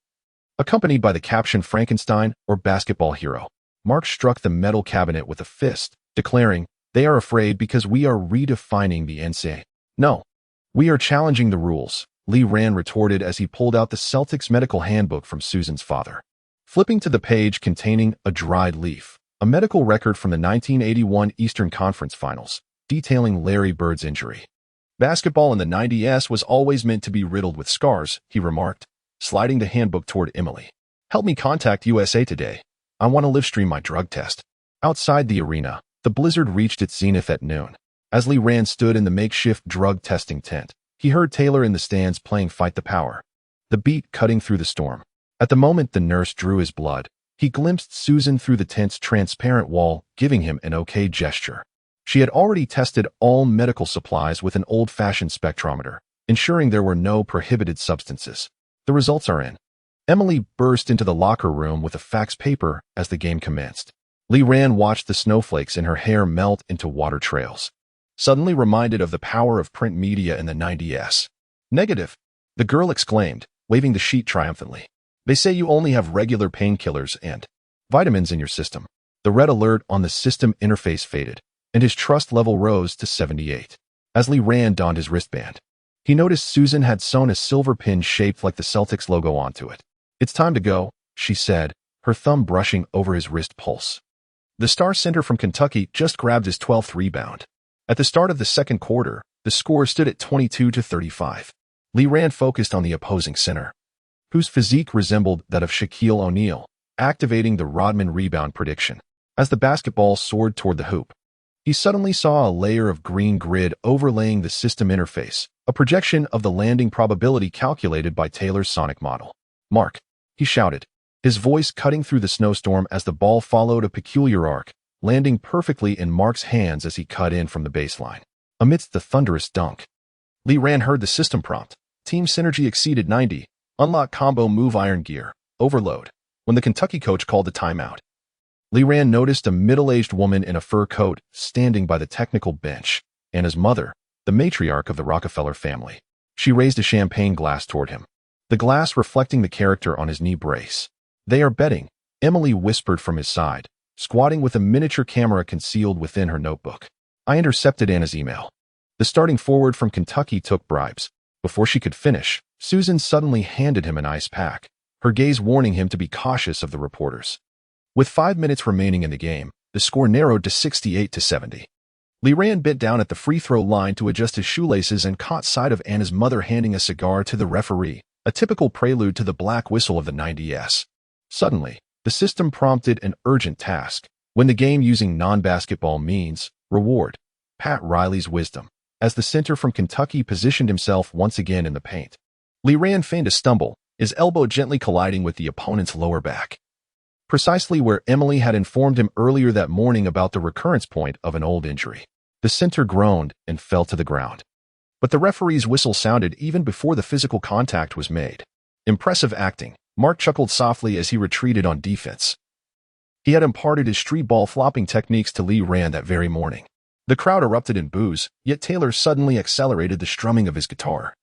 accompanied by the caption "Frankenstein or Basketball Hero." Mark struck the metal cabinet with a fist, declaring, "They are afraid because we are redefining the NCAA. No, we are challenging the rules." Lee Rand retorted as he pulled out the Celtics medical handbook from Susan's father. Flipping to the page containing a dried leaf, a medical record from the 1981 Eastern Conference Finals, detailing Larry Bird's injury. Basketball in the 90s was always meant to be riddled with scars, he remarked, sliding the handbook toward Emily. Help me contact USA Today. I want to live-stream my drug test. Outside the arena, the blizzard reached its zenith at noon. As Lee Rand stood in the makeshift drug testing tent, he heard Taylor in the stands playing Fight the Power, the beat cutting through the storm. At the moment the nurse drew his blood, he glimpsed Susan through the tent's transparent wall, giving him an okay gesture. She had already tested all medical supplies with an old-fashioned spectrometer, ensuring there were no prohibited substances. The results are in. Emily burst into the locker room with a fax paper as the game commenced. Lee Rand watched the snowflakes in her hair melt into water trails, suddenly reminded of the power of print media in the 90s. Negative, the girl exclaimed, waving the sheet triumphantly. They say you only have regular painkillers and vitamins in your system. The red alert on the system interface faded, and his trust level rose to 78. As Lee Rand donned his wristband, he noticed Susan had sewn a silver pin shaped like the Celtics logo onto it. It's time to go, she said, her thumb brushing over his wrist pulse. The star center from Kentucky just grabbed his 12th rebound. At the start of the second quarter, the score stood at 22-35. Lee Rand focused on the opposing center, whose physique resembled that of Shaquille O'Neal, activating the Rodman rebound prediction. As the basketball soared toward the hoop, he suddenly saw a layer of green grid overlaying the system interface, a projection of the landing probability calculated by Taylor's sonic model. Mark, he shouted, his voice cutting through the snowstorm as the ball followed a peculiar arc, landing perfectly in Mark's hands as he cut in from the baseline. Amidst the thunderous dunk, Lee Rand heard the system prompt. Team synergy exceeded 90. Unlock combo move iron gear. Overload. When the Kentucky coach called the timeout, Lee Rand noticed a middle-aged woman in a fur coat standing by the technical bench, and his mother, the matriarch of the Rockefeller family. She raised a champagne glass toward him, the glass reflecting the character on his knee brace. They are betting, Emily whispered from his side, squatting with a miniature camera concealed within her notebook. I intercepted Anna's email. The starting forward from Kentucky took bribes. Before she could finish, Susan suddenly handed him an ice pack, her gaze warning him to be cautious of the reporters. With 5 minutes remaining in the game, the score narrowed to 68-70. Lee Rand bent down at the free throw line to adjust his shoelaces and caught sight of Anna's mother handing a cigar to the referee, a typical prelude to the black whistle of the 90s. Suddenly, the system prompted an urgent task. When the game using non-basketball means, reward Pat Riley's wisdom, as the center from Kentucky positioned himself once again in the paint. Lee Rand feigned a stumble, his elbow gently colliding with the opponent's lower back, precisely where Emily had informed him earlier that morning about the recurrence point of an old injury. The center groaned and fell to the ground. But the referee's whistle sounded even before the physical contact was made. Impressive acting, Mark chuckled softly as he retreated on defense. He had imparted his street ball flopping techniques to Lee Rand that very morning. The crowd erupted in boos, yet Taylor suddenly accelerated the strumming of his guitar,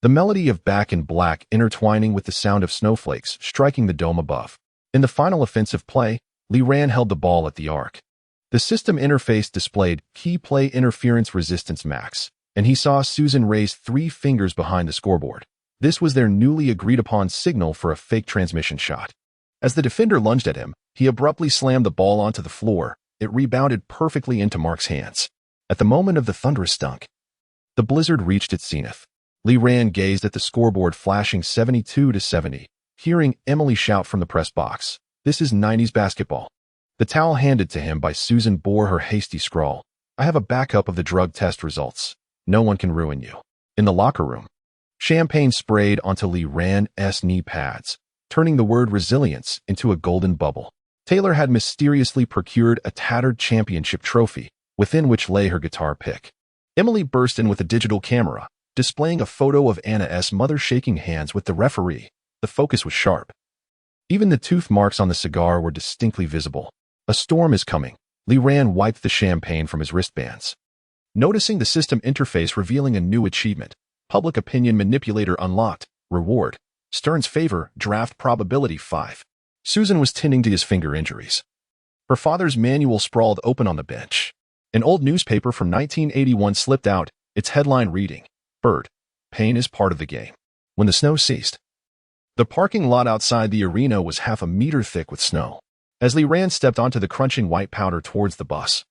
the melody of Back in Black intertwining with the sound of snowflakes striking the dome above. In the final offensive play, Lee Rand held the ball at the arc. The system interface displayed key play interference resistance max, and he saw Susan raise 3 fingers behind the scoreboard. This was their newly agreed-upon signal for a fake transmission shot. As the defender lunged at him, he abruptly slammed the ball onto the floor. It rebounded perfectly into Mark's hands. At the moment of the thunderous dunk, the blizzard reached its zenith. Lee Rand gazed at the scoreboard flashing 72-70. Hearing Emily shout from the press box, "This is 90s basketball." The towel handed to him by Susan bore her hasty scrawl, "I have a backup of the drug test results. No one can ruin you." In the locker room, champagne sprayed onto Lee Rand's knee pads, turning the word resilience into a golden bubble. Taylor had mysteriously procured a tattered championship trophy, within which lay her guitar pick. Emily burst in with a digital camera, displaying a photo of Anna's mother shaking hands with the referee. The focus was sharp. Even the tooth marks on the cigar were distinctly visible. A storm is coming. Lee Rand wiped the champagne from his wristbands, noticing the system interface revealing a new achievement. Public opinion manipulator unlocked. Reward. Stern's favor. Draft probability 5. Susan was tending to his finger injuries. Her father's manual sprawled open on the bench. An old newspaper from 1981 slipped out, its headline reading, "Bird. Pain is part of the game." when the snow ceased. The parking lot outside the arena was half a meter thick with snow. As Lee Rand stepped onto the crunching white powder towards the bus,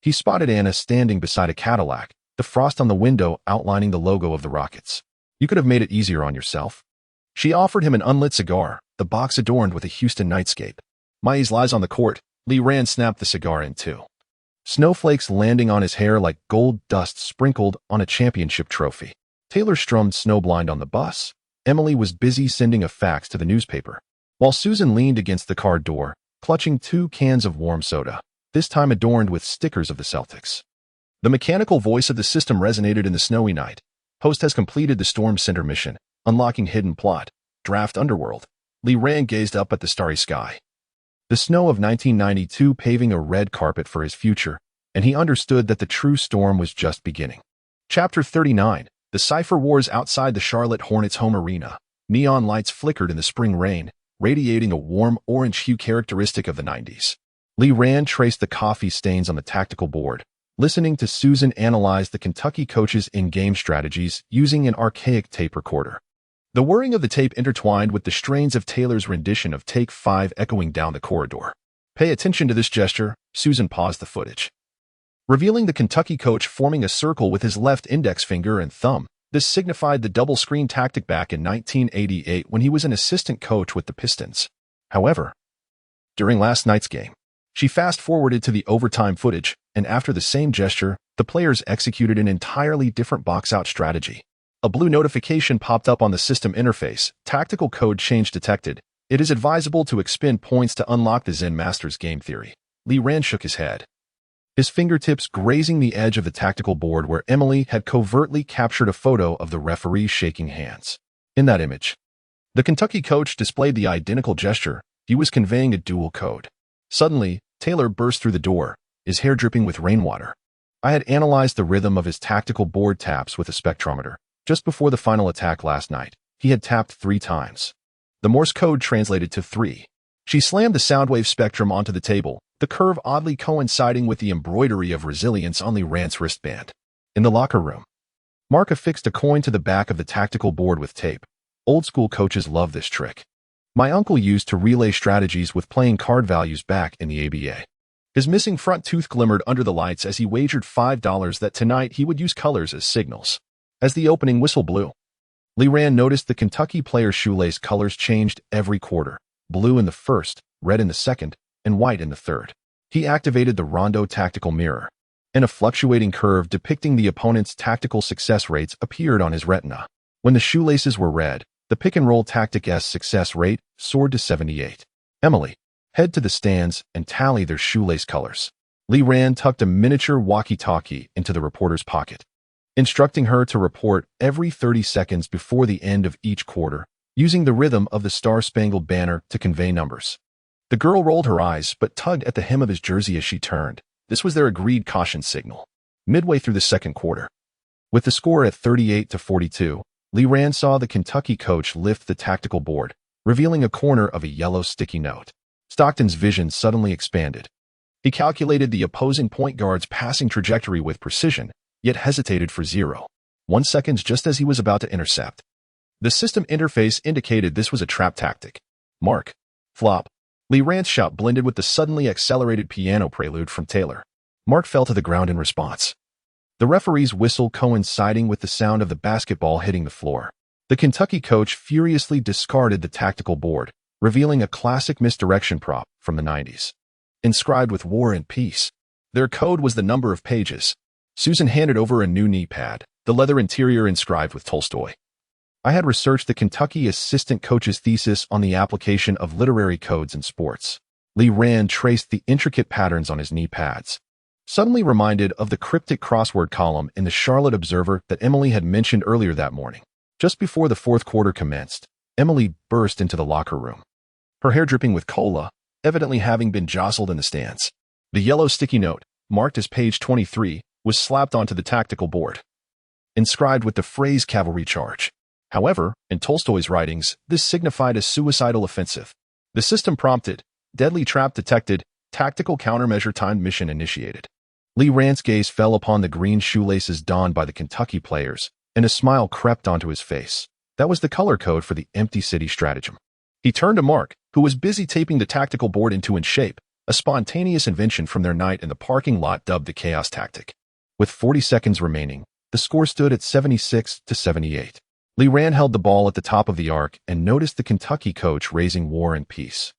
he spotted Anna standing beside a Cadillac, the frost on the window outlining the logo of the Rockets. "You could have made it easier on yourself." She offered him an unlit cigar, the box adorned with a Houston nightscape. "My ease lies on the court." Lee Rand snapped the cigar in two, snowflakes landing on his hair like gold dust sprinkled on a championship trophy. Taylor strummed Snowblind on the bus. Emily was busy sending a fax to the newspaper, while Susan leaned against the car door, clutching 2 cans of warm soda, this time adorned with stickers of the Celtics. The mechanical voice of the system resonated in the snowy night. "Post has completed the Storm Center mission, unlocking hidden plot, draft underworld." Lee Rand gazed up at the starry sky, the snow of 1992 paving a red carpet for his future, and he understood that the true storm was just beginning. Chapter 39. The Cypher Wars outside the Charlotte Hornets' home arena. Neon lights flickered in the spring rain, radiating a warm orange hue characteristic of the 90s. Lee Rand traced the coffee stains on the tactical board, listening to Susan analyze the Kentucky coach's in-game strategies using an archaic tape recorder. The whirring of the tape intertwined with the strains of Taylor's rendition of Take 5 echoing down the corridor. "Pay attention to this gesture." Susan paused the footage, revealing the Kentucky coach forming a circle with his left index finger and thumb. This signified the double-screen tactic back in 1988 when he was an assistant coach with the Pistons. However, during last night's game, she fast-forwarded to the overtime footage, and after the same gesture, the players executed an entirely different box-out strategy. A blue notification popped up on the system interface. "Tactical code change detected. It is advisable to expend points to unlock the Zen Master's game theory." Lee Rand shook his head, his fingertips grazing the edge of the tactical board where Emily had covertly captured a photo of the referee shaking hands. In that image, the Kentucky coach displayed the identical gesture. He was conveying a dual code. Suddenly, Taylor burst through the door, his hair dripping with rainwater. "I had analyzed the rhythm of his tactical board taps with a spectrometer. Just before the final attack last night, he had tapped 3 times. The Morse code translated to 3. She slammed the soundwave spectrum onto the table, the curve oddly coinciding with the embroidery of resilience on Lee Rand's wristband. In the locker room, Mark affixed a coin to the back of the tactical board with tape. "Old-school coaches love this trick. My uncle used to relay strategies with playing card values back in the ABA." His missing front tooth glimmered under the lights as he wagered $5 that tonight he would use colors as signals. As the opening whistle blew, Lee Rand noticed the Kentucky players' shoelace colors changed every quarter: blue in the first, red in the second, and white in the third. He activated the Rondo tactical mirror, and a fluctuating curve depicting the opponent's tactical success rates appeared on his retina. When the shoelaces were red, the pick-and-roll tactic-S success rate soared to 78. "Emily, head to the stands and tally their shoelace colors." Lee Rand tucked a miniature walkie-talkie into the reporter's pocket, instructing her to report every 30 seconds before the end of each quarter, using the rhythm of the Star-Spangled Banner to convey numbers. The girl rolled her eyes but tugged at the hem of his jersey as she turned. This was their agreed caution signal. Midway through the second quarter, with the score at 38-42, Lee Rand saw the Kentucky coach lift the tactical board, revealing a corner of a yellow sticky note. Stockton's vision suddenly expanded. He calculated the opposing point guard's passing trajectory with precision, yet hesitated for 0.1 seconds just as he was about to intercept. The system interface indicated this was a trap tactic. "Mark, flop." Lee Rand's shout blended with the suddenly accelerated piano prelude from Taylor. Mark fell to the ground in response, the referee's whistle coinciding with the sound of the basketball hitting the floor. The Kentucky coach furiously discarded the tactical board, revealing a classic misdirection prop from the 90s. Inscribed with War and Peace. Their code was the number of pages. Susan handed over a new knee pad, the leather interior inscribed with Tolstoy. "I had researched the Kentucky assistant coach's thesis on the application of literary codes in sports." Lee Rand traced the intricate patterns on his knee pads, suddenly reminded of the cryptic crossword column in the Charlotte Observer that Emily had mentioned earlier that morning. Just before the fourth quarter commenced, Emily burst into the locker room, her hair dripping with cola, evidently having been jostled in the stands. The yellow sticky note, marked as page 23, was slapped onto the tactical board, inscribed with the phrase "cavalry charge." However, in Tolstoy's writings, this signified a suicidal offensive. The system prompted, "Deadly trap detected, tactical countermeasure timed mission initiated." Lee Rand's gaze fell upon the green shoelaces donned by the Kentucky players, and a smile crept onto his face. That was the color code for the empty city stratagem. He turned to Mark, who was busy taping the tactical board into in shape, a spontaneous invention from their night in the parking lot dubbed the Chaos Tactic. With 40 seconds remaining, the score stood at 76-78. Lee Rand held the ball at the top of the arc and noticed the Kentucky coach raising War and Peace,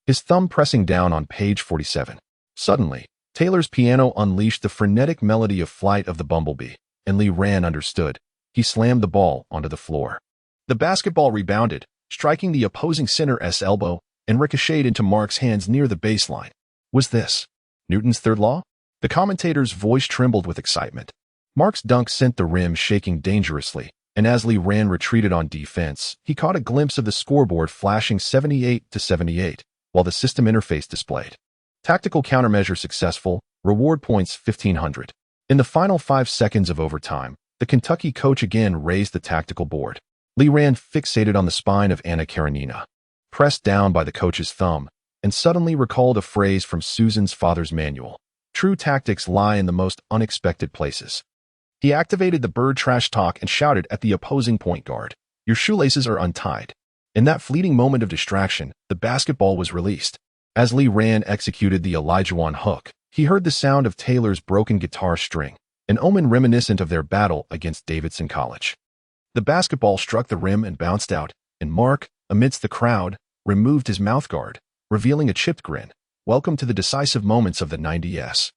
his thumb pressing down on page 47. Suddenly, Taylor's piano unleashed the frenetic melody of Flight of the Bumblebee, and Lee Rand understood. He slammed the ball onto the floor. The basketball rebounded, striking the opposing center's elbow, and ricocheted into Mark's hands near the baseline. Was this Newton's third law? The commentator's voice trembled with excitement. Mark's dunk sent the rim shaking dangerously, and as Lee Rand retreated on defense, he caught a glimpse of the scoreboard flashing 78-78, while the system interface displayed. Tactical countermeasure successful, reward points 1,500. In the final 5 seconds of overtime, the Kentucky coach again raised the tactical board. Lee Rand fixated on the spine of Anna Karenina, pressed down by the coach's thumb, and suddenly recalled a phrase from Susan's father's manual. True tactics lie in the most unexpected places. He activated the bird trash talk and shouted at the opposing point guard, "Your shoelaces are untied." In that fleeting moment of distraction, the basketball was released. As Lee Rand executed the Elijah hook, he heard the sound of Taylor's broken guitar string, an omen reminiscent of their battle against Davidson College. The basketball struck the rim and bounced out, and Mark, amidst the crowd, removed his mouthguard, revealing a chipped grin. Welcome to the decisive moments of the 90s.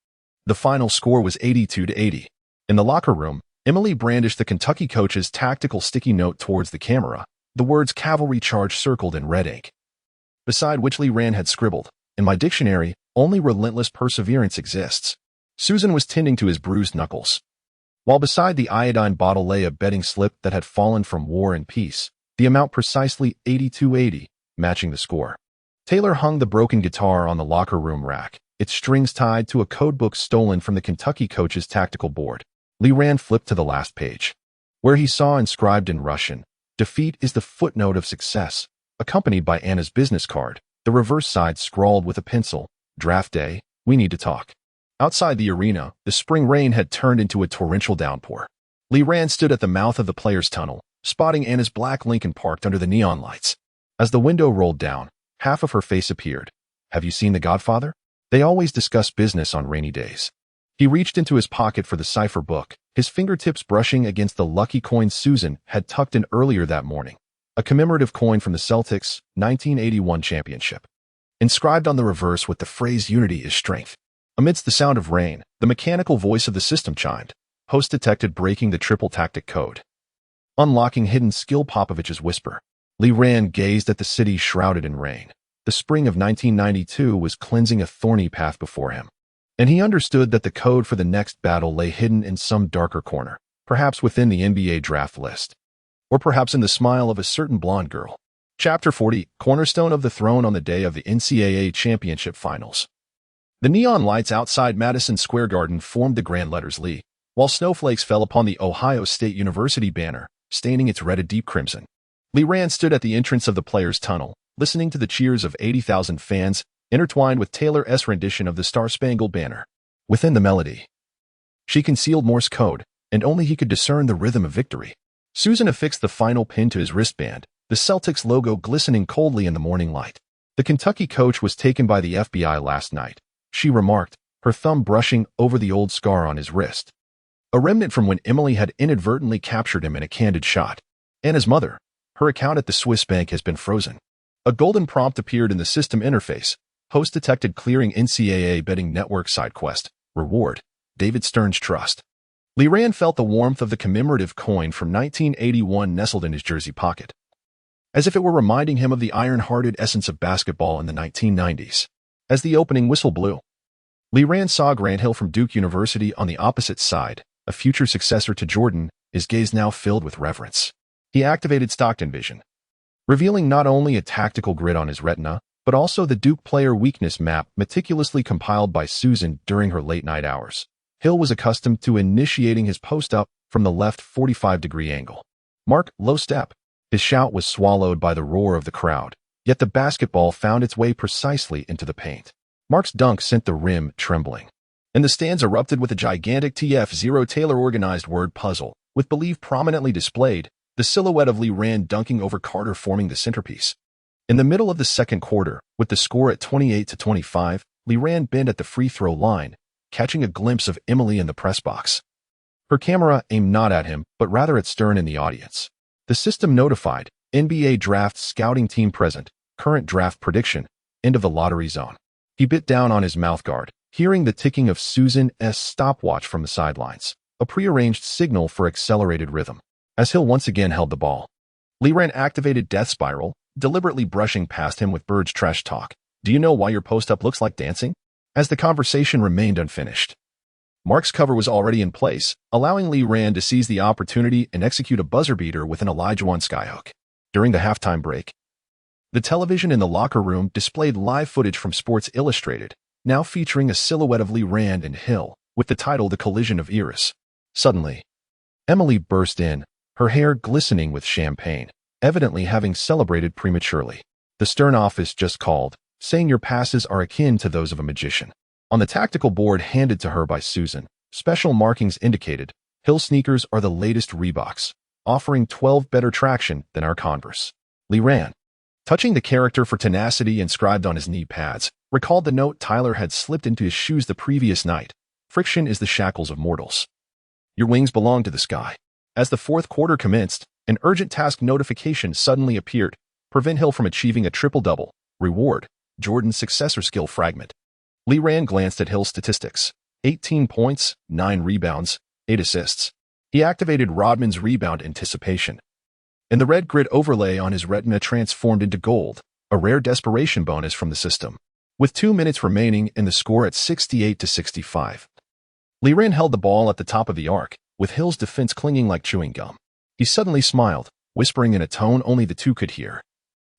The final score was 82-80. In the locker room, Emily brandished the Kentucky coach's tactical sticky note towards the camera, the words cavalry charge circled in red ink, beside which Lee Rand had scribbled, "In my dictionary, only relentless perseverance exists." Susan was tending to his bruised knuckles, while beside the iodine bottle lay a betting slip that had fallen from War and Peace, the amount precisely 82-80, matching the score. Taylor hung the broken guitar on the locker room rack, its strings tied to a codebook stolen from the Kentucky coach's tactical board. Lee Rand flipped to the last page, where he saw inscribed in Russian, "Defeat is the footnote of success," accompanied by Anna's business card, the reverse side scrawled with a pencil, "Draft day, we need to talk." Outside the arena, the spring rain had turned into a torrential downpour. Lee Rand stood at the mouth of the players' tunnel, spotting Anna's black Lincoln parked under the neon lights. As the window rolled down, half of her face appeared. "Have you seen The Godfather? They always discuss business on rainy days." He reached into his pocket for the cipher book, his fingertips brushing against the lucky coin Susan had tucked in earlier that morning, a commemorative coin from the Celtics' 1981 championship, inscribed on the reverse with the phrase "Unity is strength." Amidst the sound of rain, the mechanical voice of the system chimed. Host detected breaking the triple tactic code, unlocking hidden skill. Popovich's whisper. Lee Rand gazed at the city shrouded in rain. The spring of 1992 was cleansing a thorny path before him, and he understood that the code for the next battle lay hidden in some darker corner, perhaps within the NBA draft list, or perhaps in the smile of a certain blonde girl. Chapter 40, Cornerstone of the Throne on the day of the NCAA Championship Finals. The neon lights outside Madison Square Garden formed the grand letters Lee, while snowflakes fell upon the Ohio State University banner, staining its red a deep crimson. Lee Rand stood at the entrance of the players' tunnel, listening to the cheers of 80,000 fans, intertwined with Taylor's rendition of the Star-Spangled Banner. Within the melody, she concealed Morse code, and only he could discern the rhythm of victory. Susan affixed the final pin to his wristband, the Celtics logo glistening coldly in the morning light. The Kentucky coach was taken by the FBI last night, she remarked, her thumb brushing over the old scar on his wrist, a remnant from when Emily had inadvertently captured him in a candid shot. Anna's mother, her account at the Swiss bank has been frozen. A golden prompt appeared in the system interface. Host detected clearing NCAA betting network side quest. Reward, David Stern's trust. Lee Rand felt the warmth of the commemorative coin from 1981 nestled in his jersey pocket, as if it were reminding him of the iron-hearted essence of basketball in the 1990s. As the opening whistle blew, Lee Rand saw Grant Hill from Duke University on the opposite side, a future successor to Jordan, his gaze now filled with reverence. He activated Stockton Vision, revealing not only a tactical grid on his retina, but also the Duke player weakness map meticulously compiled by Susan during her late-night hours. Hill was accustomed to initiating his post-up from the left 45-degree angle. "Mark, low step." His shout was swallowed by the roar of the crowd, yet the basketball found its way precisely into the paint. Mark's dunk sent the rim trembling, and the stands erupted with a gigantic TF0 Taylor organized word puzzle, with "believe" prominently displayed, the silhouette of Lee Ran dunking over Carter forming the centerpiece. In the middle of the second quarter, with the score at 28-25, Lee Ran bent at the free throw line, catching a glimpse of Emily in the press box. Her camera aimed not at him, but rather at Stern in the audience. The system notified, NBA draft scouting team present, current draft prediction, end of the lottery zone. He bit down on his mouthguard, hearing the ticking of Susan's stopwatch from the sidelines, a prearranged signal for accelerated rhythm. As Hill once again held the ball, Lee Ran activated Death Spiral, deliberately brushing past him with Bird's trash talk. Do you know why your post-up looks like dancing? As the conversation remained unfinished, Mark's cover was already in place, allowing Lee Ran to seize the opportunity and execute a buzzer beater with an Elijah skyhook. During the halftime break, the television in the locker room displayed live footage from Sports Illustrated, now featuring a silhouette of Lee Ran and Hill, with the title The Collision of Eras. Suddenly, Emily burst in, her hair glistening with champagne, evidently having celebrated prematurely. The Stern office just called, saying your passes are akin to those of a magician. On the tactical board handed to her by Susan, special markings indicated, Hill sneakers are the latest Reeboks, offering 12 better traction than our Converse. Lee Ran, touching the character for tenacity inscribed on his knee pads, recalled the note Tyler had slipped into his shoes the previous night. Friction is the shackles of mortals. Your wings belong to the sky. As the fourth quarter commenced, an urgent task notification suddenly appeared. Prevent Hill from achieving a triple-double. Reward, Jordan's successor skill fragment. Lee Ran glanced at Hill's statistics. 18 points, 9 rebounds, 8 assists. He activated Rodman's rebound anticipation, and the red grid overlay on his retina transformed into gold, a rare desperation bonus from the system. With 2 minutes remaining and the score at 68-65, Lee Ran held the ball at the top of the arc, with Hill's defense clinging like chewing gum. He suddenly smiled, whispering in a tone only the two could hear.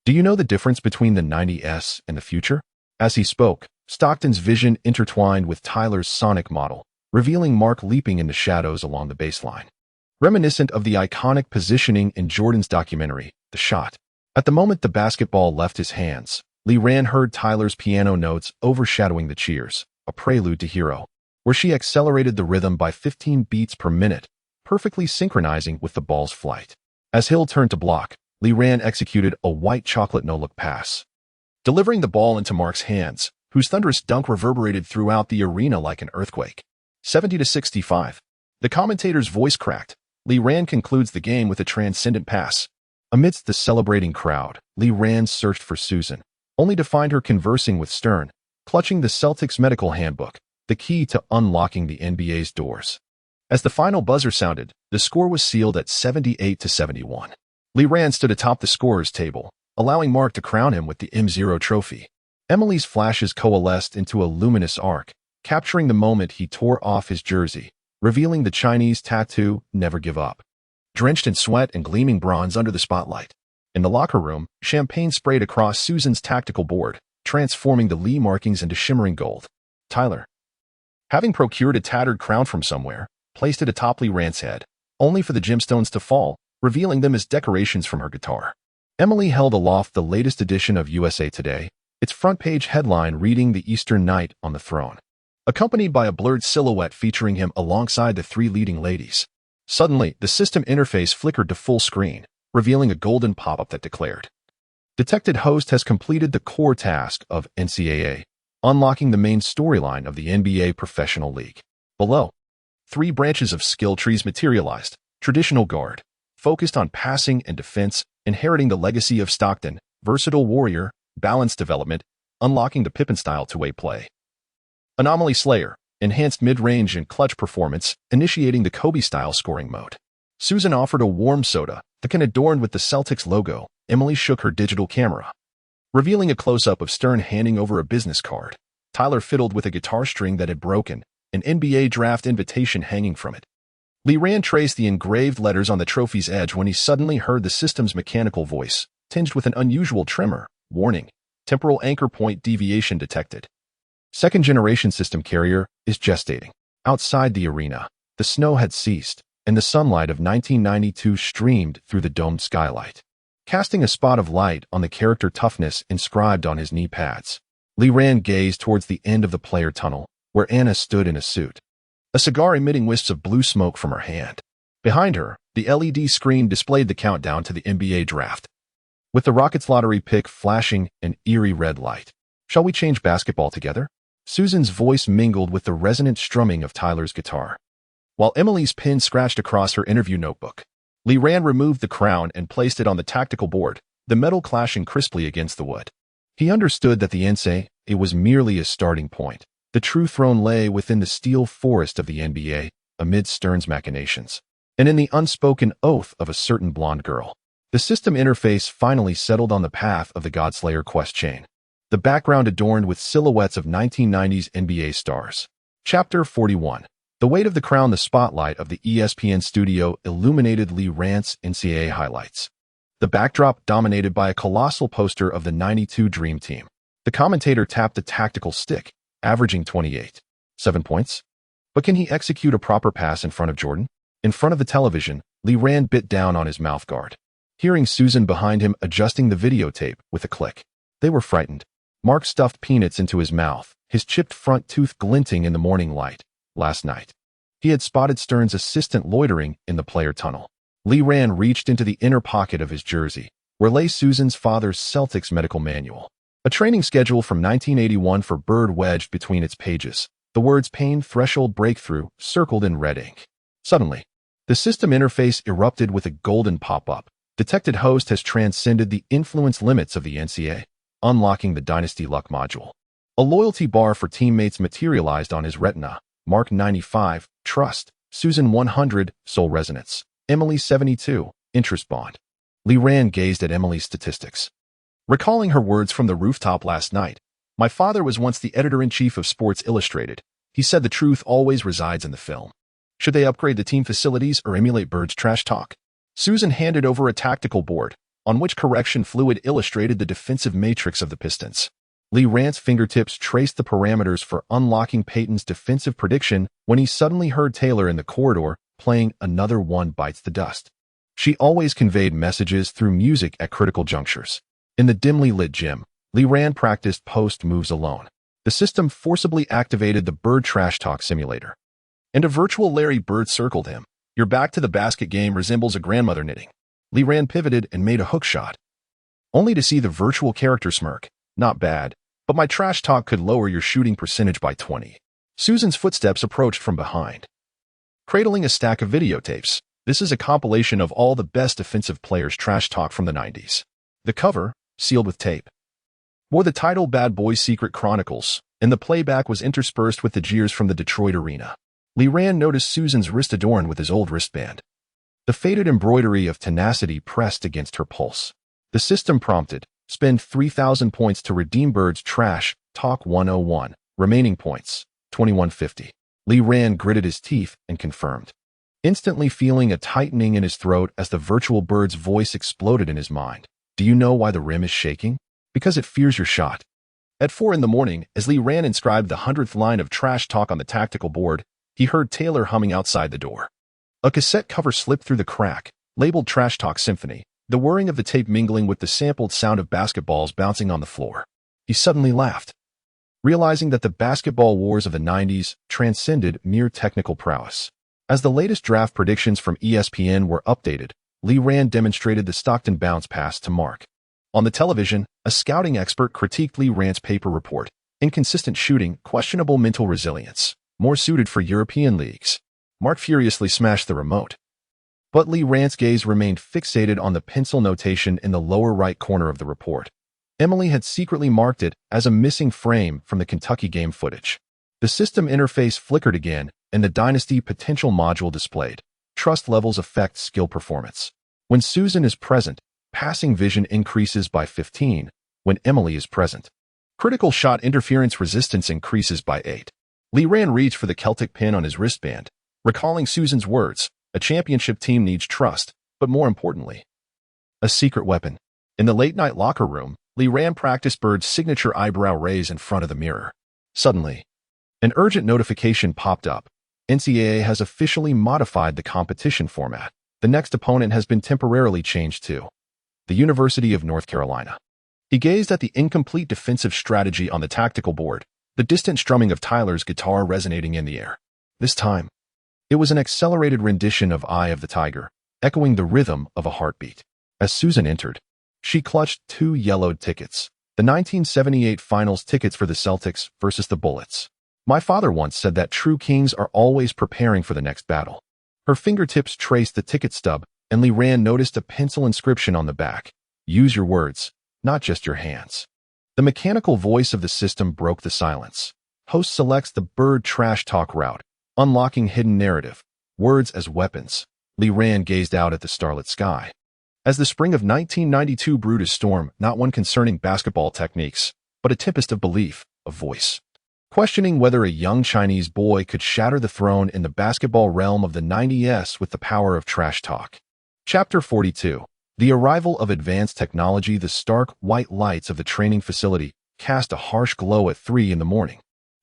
Do you know the difference between the 90s and the future? As he spoke, Stockton's vision intertwined with Tyler's sonic model, revealing Mark leaping in the shadows along the baseline. Reminiscent of the iconic positioning in Jordan's documentary, The Shot. At the moment the basketball left his hands, Lee Ran heard Tyler's piano notes overshadowing the cheers, a prelude to Hero, where she accelerated the rhythm by 15 beats per minute, perfectly synchronizing with the ball's flight. As Hill turned to block, Lee Ran executed a white chocolate no-look pass, delivering the ball into Mark's hands, whose thunderous dunk reverberated throughout the arena like an earthquake. 70-65. The commentator's voice cracked. Lee Ran concludes the game with a transcendent pass. Amidst the celebrating crowd, Lee Ran searched for Susan, only to find her conversing with Stern, clutching the Celtics medical handbook, the key to unlocking the NBA's doors. As the final buzzer sounded, the score was sealed at 78-71. Lee Ran stood atop the scorer's table, allowing Mark to crown him with the M0 trophy. Emily's flashes coalesced into a luminous arc, capturing the moment he tore off his jersey, revealing the Chinese tattoo, Never Give Up. Drenched in sweat and gleaming bronze under the spotlight. In the locker room, champagne sprayed across Susan's tactical board, transforming the Lee markings into shimmering gold. Tyler, having procured a tattered crown from somewhere, placed it atop Lee Ran's head, only for the gemstones to fall, revealing them as decorations from her guitar. Emily held aloft the latest edition of USA Today, its front-page headline reading The Eastern Knight on the Throne, accompanied by a blurred silhouette featuring him alongside the three leading ladies. Suddenly, the system interface flickered to full screen, revealing a golden pop-up that declared, Detected host has completed the core task of NCAA, unlocking the main storyline of the NBA Professional League. Below, 3 branches of skill trees materialized. Traditional guard, focused on passing and defense, inheriting the legacy of Stockton. Versatile warrior, balanced development, unlocking the Pippen-style two-way play. Anomaly Slayer, enhanced mid-range and clutch performance, initiating the Kobe-style scoring mode. Susan offered a warm soda, the can adorned with the Celtics logo. Emily shook her digital camera, revealing a close-up of Stern handing over a business card. Tyler fiddled with a guitar string that had broken, an NBA draft invitation hanging from it. Lee Ran traced the engraved letters on the trophy's edge when he suddenly heard the system's mechanical voice, tinged with an unusual tremor. Warning, temporal anchor point deviation detected. Second-generation system carrier is gestating. Outside the arena, the snow had ceased, and the sunlight of 1992 streamed through the domed skylight, casting a spot of light on the character toughness inscribed on his knee pads. Lee Ran gazed towards the end of the player tunnel, where Anna stood in a suit, a cigar emitting wisps of blue smoke from her hand. Behind her, the The LED screen displayed the countdown to the NBA draft, with the Rockets lottery pick flashing an eerie red light. "Shall we change basketball together?" Susan's voice mingled with the resonant strumming of Tyler's guitar, while Emily's pen scratched across her interview notebook. Leran removed the crown and placed it on the tactical board, the metal clashing crisply against the wood. He understood that the inthe, it was merely a starting point. The true throne lay within the steel forest of the NBA, amid Stern's machinations, and in the unspoken oath of a certain blonde girl. The system interface finally settled on the path of the Godslayer quest chain, the background adorned with silhouettes of 1990s NBA stars. Chapter 41. The weight of the crown. The spotlight of the ESPN studio illuminated Lee Rant's NCAA highlights, the backdrop dominated by a colossal poster of the '92 Dream Team. The commentator tapped the tactical stick, averaging 28.7 points. But can he execute a proper pass in front of Jordan? In front of the television, Lee Rand bit down on his mouth guard, hearing Susan behind him adjusting the videotape with a click. They were frightened. Mark stuffed peanuts into his mouth, his chipped front tooth glinting in the morning light. Last night, he had spotted Stern's assistant loitering in the player tunnel. Lee Rand reached into the inner pocket of his jersey, where lay Susan's father's Celtics medical manual, a training schedule from 1981 for Bird wedged between its pages, the words "pain threshold breakthrough" circled in red ink. Suddenly, the system interface erupted with a golden pop-up. Detected host has transcended the influence limits of the NCAA, unlocking the Dynasty Luck module. A loyalty bar for teammates materialized on his retina. Mark 95, trust. Susan 100, soul resonance. Emily 72, interest bond. Lee Rand gazed at Emily's statistics, recalling her words from the rooftop last night. "My father was once the editor-in-chief of Sports Illustrated. He said the truth always resides in the film." Should they upgrade the team facilities or emulate Bird's trash talk? Susan handed over a tactical board, on which correction fluid illustrated the defensive matrix of the Pistons. Lee Rant's fingertips traced the parameters for unlocking Peyton's defensive prediction when he suddenly heard Taylor in the corridor playing "Another One Bites the Dust." She always conveyed messages through music at critical junctures. In the dimly lit gym, Lee Rand practiced post moves alone. The system forcibly activated the Bird trash talk simulator, and a virtual Larry Bird circled him. "Your back to the basket game resembles a grandmother knitting." Lee Rand pivoted and made a hook shot, only to see the virtual character smirk. "Not bad, but my trash talk could lower your shooting percentage by 20. Susan's footsteps approached from behind, cradling a stack of videotapes. This is a compilation of all the best defensive players' trash talk from the '90s. The cover, sealed with tape, bore the title "Bad Boys Secret Chronicles," and the playback was interspersed with the jeers from the Detroit arena. Lee Rand noticed Susan's wrist adorned with his old wristband, the faded embroidery of tenacity pressed against her pulse. The system prompted, "Spend 3,000 points to redeem Bird's trash talk 101. Remaining points, 2150. Lee Rand gritted his teeth and confirmed, instantly feeling a tightening in his throat as the virtual Bird's voice exploded in his mind. "Do you know why the rim is shaking? Because it fears your shot." At 4 a.m, as Lee Rand inscribed the 100th line of trash talk on the tactical board, he heard Taylor humming outside the door. A cassette cover slipped through the crack, labeled Trash Talk Symphony, the whirring of the tape mingling with the sampled sound of basketballs bouncing on the floor. He suddenly laughed, realizing that the basketball wars of the '90s transcended mere technical prowess. As the latest draft predictions from ESPN were updated, Lee Rand demonstrated the Stockton bounce pass to Mark. On the television, a scouting expert critiqued Lee Rand's paper report. "Inconsistent shooting, questionable mental resilience, more suited for European leagues." Mark furiously smashed the remote, but Lee Rand's gaze remained fixated on the pencil notation in the lower right corner of the report. Emily had secretly marked it as a missing frame from the Kentucky game footage. The system interface flickered again, and the Dynasty potential module displayed. Trust levels affect skill performance. When Susan is present, passing vision increases by 15. When Emily is present, critical shot interference resistance increases by 8. Lee Rand reached for the Celtic pin on his wristband, recalling Susan's words. "A championship team needs trust, but more importantly, a secret weapon." In the late-night locker room, Lee Rand practiced Bird's signature eyebrow raise in front of the mirror. Suddenly, an urgent notification popped up. "NCAA has officially modified the competition format. The next opponent has been temporarily changed to the University of North Carolina." He gazed at the incomplete defensive strategy on the tactical board, the distant strumming of Tyler's guitar resonating in the air. This time, it was an accelerated rendition of "Eye of the Tiger," echoing the rhythm of a heartbeat. As Susan entered, she clutched two yellowed tickets, the 1978 finals tickets for the Celtics versus the Bullets. My father once said that true kings are always preparing for the next battle. Her fingertips traced the ticket stub, and Leran noticed a pencil inscription on the back. Use your words, not just your hands. The mechanical voice of the system broke the silence. Host selects the bird trash talk route, unlocking hidden narrative. Words as weapons. Leran gazed out at the starlit sky. As the spring of 1992 brewed a storm, not one concerning basketball techniques, but a tempest of belief, of voice. Questioning whether a young Chinese boy could shatter the throne in the basketball realm of the 90s with the power of trash talk. Chapter 42. The arrival of advanced technology. The stark, white lights of the training facility cast a harsh glow at 3 in the morning.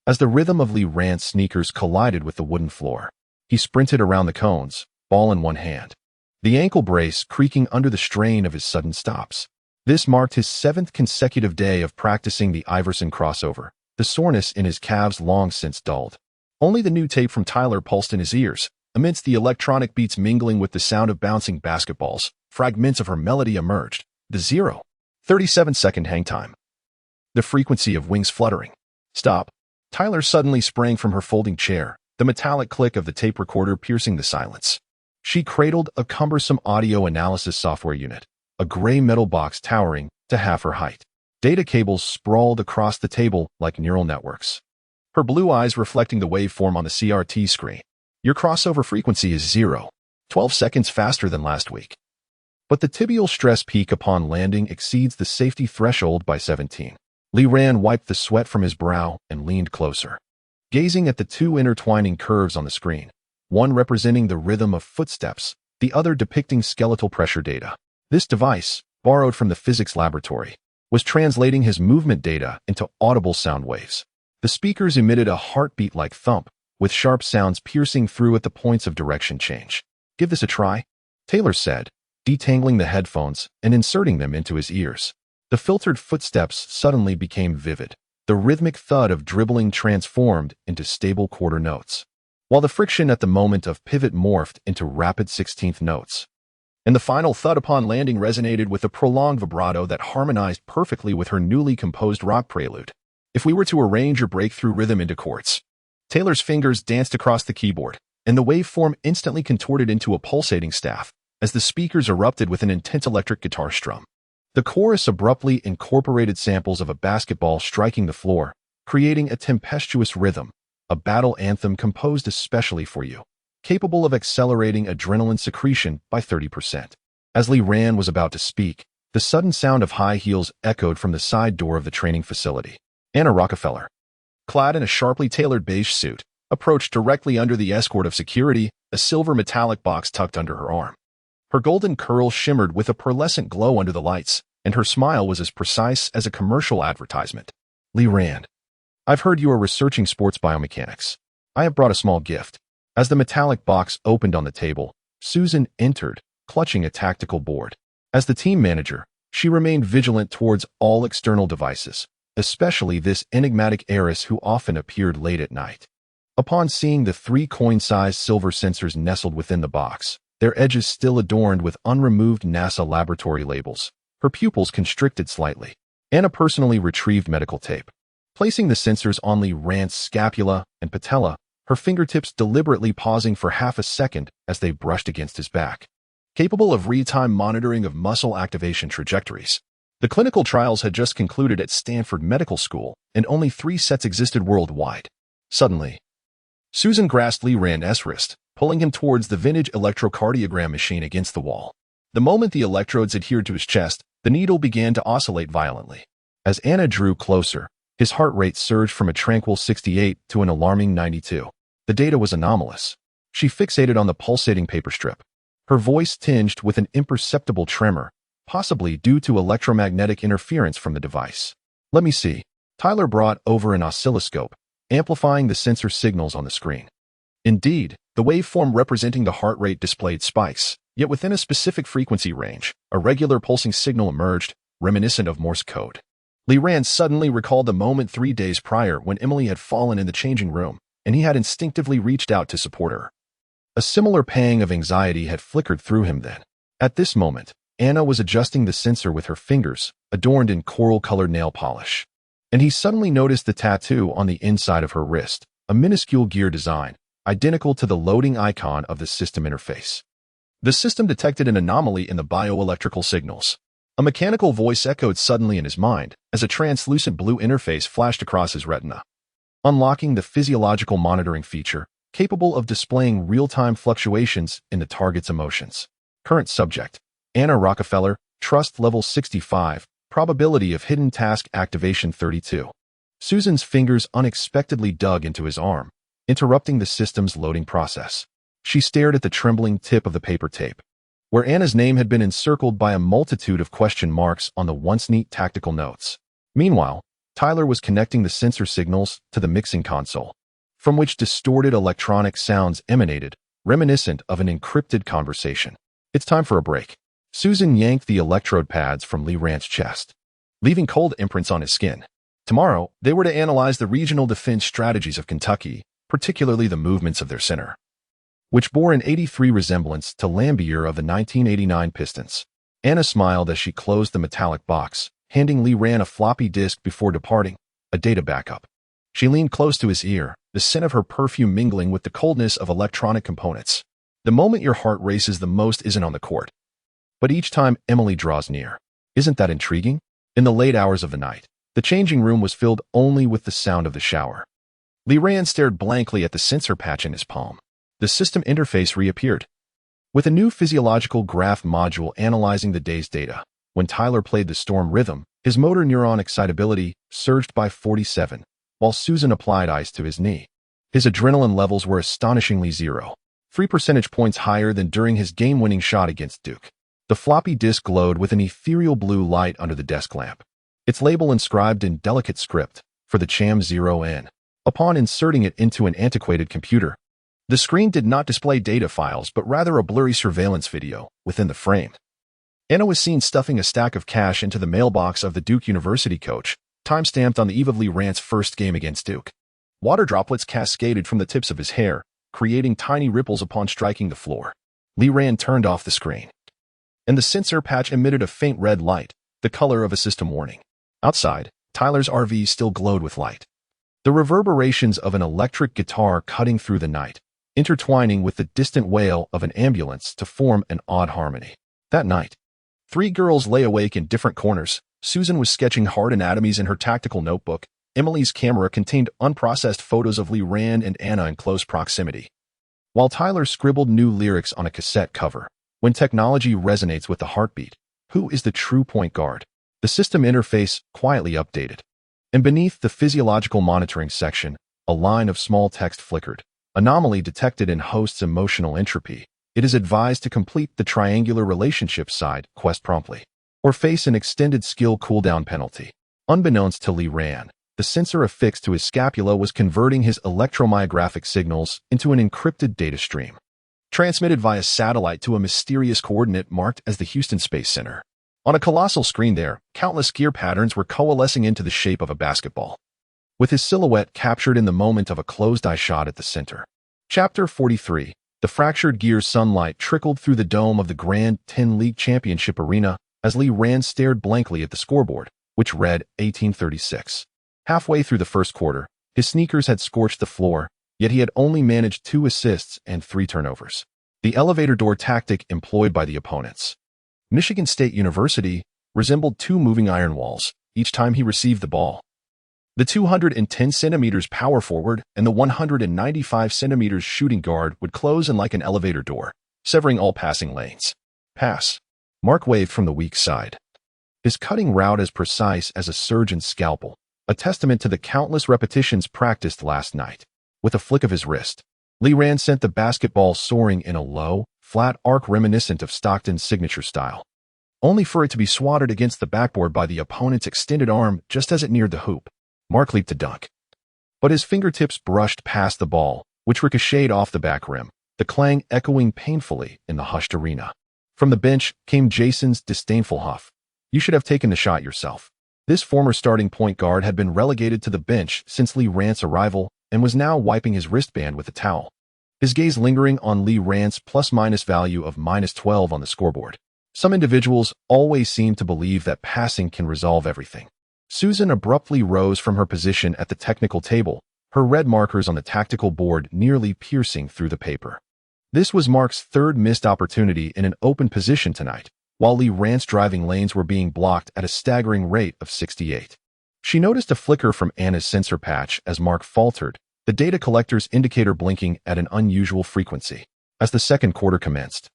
As the rhythm of Leran's sneakers collided with the wooden floor, he sprinted around the cones, ball in one hand, the ankle brace creaking under the strain of his sudden stops. This marked his 7th consecutive day of practicing the Iverson crossover, the soreness in his calves long since dulled. Only the new tape from Tyler pulsed in his ears. Amidst the electronic beats mingling with the sound of bouncing basketballs, fragments of her melody emerged. The 0:37-second hang time. The frequency of wings fluttering. Stop. Tyler suddenly sprang from her folding chair, the metallic click of the tape recorder piercing the silence. She cradled a cumbersome audio analysis software unit, a gray metal box towering to half her height. Data cables sprawled across the table like neural networks, her blue eyes reflecting the waveform on the CRT screen. Your crossover frequency is 0:12 seconds faster than last week. But the tibial stress peak upon landing exceeds the safety threshold by 17. Leran wiped the sweat from his brow and leaned closer, gazing at the two intertwining curves on the screen, one representing the rhythm of footsteps, the other depicting skeletal pressure data. This device, borrowed from the physics laboratory, was translating his movement data into audible sound waves. The speakers emitted a heartbeat-like thump, with sharp sounds piercing through at the points of direction change. Give this a try, Taylor said, detangling the headphones and inserting them into his ears. The filtered footsteps suddenly became vivid. The rhythmic thud of dribbling transformed into stable quarter notes, while the friction at the moment of pivot morphed into rapid 16th notes. And the final thud upon landing resonated with a prolonged vibrato that harmonized perfectly with her newly composed rock prelude. If we were to arrange your breakthrough rhythm into chords. Taylor's fingers danced across the keyboard, and the waveform instantly contorted into a pulsating staff as the speakers erupted with an intense electric guitar strum. The chorus abruptly incorporated samples of a basketball striking the floor, creating a tempestuous rhythm, a battle anthem composed especially for you, capable of accelerating adrenaline secretion by 30%. As Leran was about to speak, the sudden sound of high heels echoed from the side door of the training facility. Anna Rockefeller, clad in a sharply tailored beige suit, approached directly under the escort of security, a silver metallic box tucked under her arm. Her golden curls shimmered with a pearlescent glow under the lights, and her smile was as precise as a commercial advertisement. Leran, I've heard you are researching sports biomechanics. I have brought a small gift. As the metallic box opened on the table, Susan entered, clutching a tactical board. As the team manager, she remained vigilant towards all external devices, especially this enigmatic heiress who often appeared late at night. Upon seeing the 3 coin-sized silver sensors nestled within the box, their edges still adorned with unremoved NASA laboratory labels, her pupils constricted slightly. Anna personally retrieved medical tape, placing the sensors on Leran's scapula and patella, her fingertips deliberately pausing for half a second as they brushed against his back. Capable of real-time monitoring of muscle activation trajectories. The clinical trials had just concluded at Stanford Medical School, and only 3 sets existed worldwide. Suddenly, Susan grasped Leran's wrist, pulling him towards the vintage electrocardiogram machine against the wall. The moment the electrodes adhered to his chest, the needle began to oscillate violently. As Anna drew closer, his heart rate surged from a tranquil 68 to an alarming 92. The data was anomalous. She fixated on the pulsating paper strip, her voice tinged with an imperceptible tremor, possibly due to electromagnetic interference from the device. Let me see. Tyler brought over an oscilloscope, amplifying the sensor signals on the screen. Indeed, the waveform representing the heart rate displayed spikes, yet within a specific frequency range, a regular pulsing signal emerged, reminiscent of Morse code. Leran suddenly recalled the moment 3 days prior when Emily had fallen in the changing room, and he had instinctively reached out to support her. A similar pang of anxiety had flickered through him then. At this moment, Anna was adjusting the sensor with her fingers, adorned in coral-colored nail polish. And he suddenly noticed the tattoo on the inside of her wrist, a minuscule gear design, identical to the loading icon of the system interface. The system detected an anomaly in the bioelectrical signals. A mechanical voice echoed suddenly in his mind as a translucent blue interface flashed across his retina, unlocking the physiological monitoring feature, capable of displaying real-time fluctuations in the target's emotions. Current subject: Anna Rockefeller, trust level 65, probability of hidden task activation 32. Susan's fingers unexpectedly dug into his arm, interrupting the system's loading process. She stared at the trembling tip of the paper tape, where Anna's name had been encircled by a multitude of question marks on the once neat tactical notes. Meanwhile, Tyler was connecting the sensor signals to the mixing console, from which distorted electronic sounds emanated, reminiscent of an encrypted conversation. It's time for a break. Susan yanked the electrode pads from Lee Rand's chest, leaving cold imprints on his skin. Tomorrow, they were to analyze the regional defense strategies of Kentucky, particularly the movements of their center, which bore an 83 resemblance to Lambier of the 1989 Pistons. Anna smiled as she closed the metallic box, handing Lee Rand a floppy disk before departing, a data backup. She leaned close to his ear, the scent of her perfume mingling with the coldness of electronic components. The moment your heart races the most isn't on the court, but each time Emily draws near. Isn't that intriguing? In the late hours of the night, the changing room was filled only with the sound of the shower. Lee Rand stared blankly at the sensor patch in his palm. The system interface reappeared, with a new physiological graph module analyzing the day's data. When Tyler played the storm rhythm, his motor neuron excitability surged by 47, while Susan applied ice to his knee. His adrenaline levels were astonishingly 0, 3 percentage points higher than during his game-winning shot against Duke. The floppy disk glowed with an ethereal blue light under the desk lamp, its label inscribed in delicate script, for the Cham 0N. Upon inserting it into an antiquated computer, the screen did not display data files but rather a blurry surveillance video within the frame. Anna was seen stuffing a stack of cash into the mailbox of the Duke University coach, time-stamped on the eve of Lee Rand's first game against Duke. Water droplets cascaded from the tips of his hair, creating tiny ripples upon striking the floor. Lee Rand turned off the screen, and the sensor patch emitted a faint red light, the color of a system warning. Outside, Tyler's RV still glowed with light, the reverberations of an electric guitar cutting through the night, intertwining with the distant wail of an ambulance to form an odd harmony. That night, 3 girls lay awake in different corners. Susan was sketching hard anatomies in her tactical notebook. Emily's camera contained unprocessed photos of Lee Rand and Anna in close proximity, while Tyler scribbled new lyrics on a cassette cover. When technology resonates with the heartbeat, who is the true point guard? The system interface quietly updated, and beneath the physiological monitoring section, a line of small text flickered. Anomaly detected in host's emotional entropy. It is advised to complete the triangular relationship side quest promptly, or face an extended skill cooldown penalty. Unbeknownst to Lee Rand, the sensor affixed to his scapula was converting his electromyographic signals into an encrypted data stream, transmitted via satellite to a mysterious coordinate marked as the Houston Space Center. On a colossal screen there, countless gear patterns were coalescing into the shape of a basketball, with his silhouette captured in the moment of a closed-eye shot at the center. Chapter 43. The fractured gear sunlight trickled through the dome of the Grand 10 League Championship Arena as Lee Rand stared blankly at the scoreboard, which read 1836. Halfway through the first quarter, his sneakers had scorched the floor, yet he had only managed 2 assists and 3 turnovers. The elevator door tactic employed by the opponents, Michigan State University, resembled 2 moving iron walls each time he received the ball. The 210 centimeters power forward and the 195 centimeters shooting guard would close in like an elevator door, severing all passing lanes. Pass. Mark waved from the weak side, his cutting route as precise as a surgeon's scalpel, a testament to the countless repetitions practiced last night. With a flick of his wrist, Lee Rand sent the basketball soaring in a low, flat arc reminiscent of Stockton's signature style, only for it to be swatted against the backboard by the opponent's extended arm just as it neared the hoop. Mark leaped to dunk, but his fingertips brushed past the ball, which ricocheted off the back rim, the clang echoing painfully in the hushed arena. From the bench came Jason's disdainful huff. You should have taken the shot yourself. This former starting point guard had been relegated to the bench since Lee Rand's arrival and was now wiping his wristband with a towel. his gaze lingering on Lee Rand's plus-minus value of -12 on the scoreboard. Some individuals always seem to believe that passing can resolve everything. Susan abruptly rose from her position at the technical table, her red markers on the tactical board nearly piercing through the paper. This was Mark's third missed opportunity in an open position tonight, while Lee Rand's driving lanes were being blocked at a staggering rate of 68. She noticed a flicker from Anna's sensor patch as Mark faltered, the data collector's indicator blinking at an unusual frequency. As the second quarter commenced,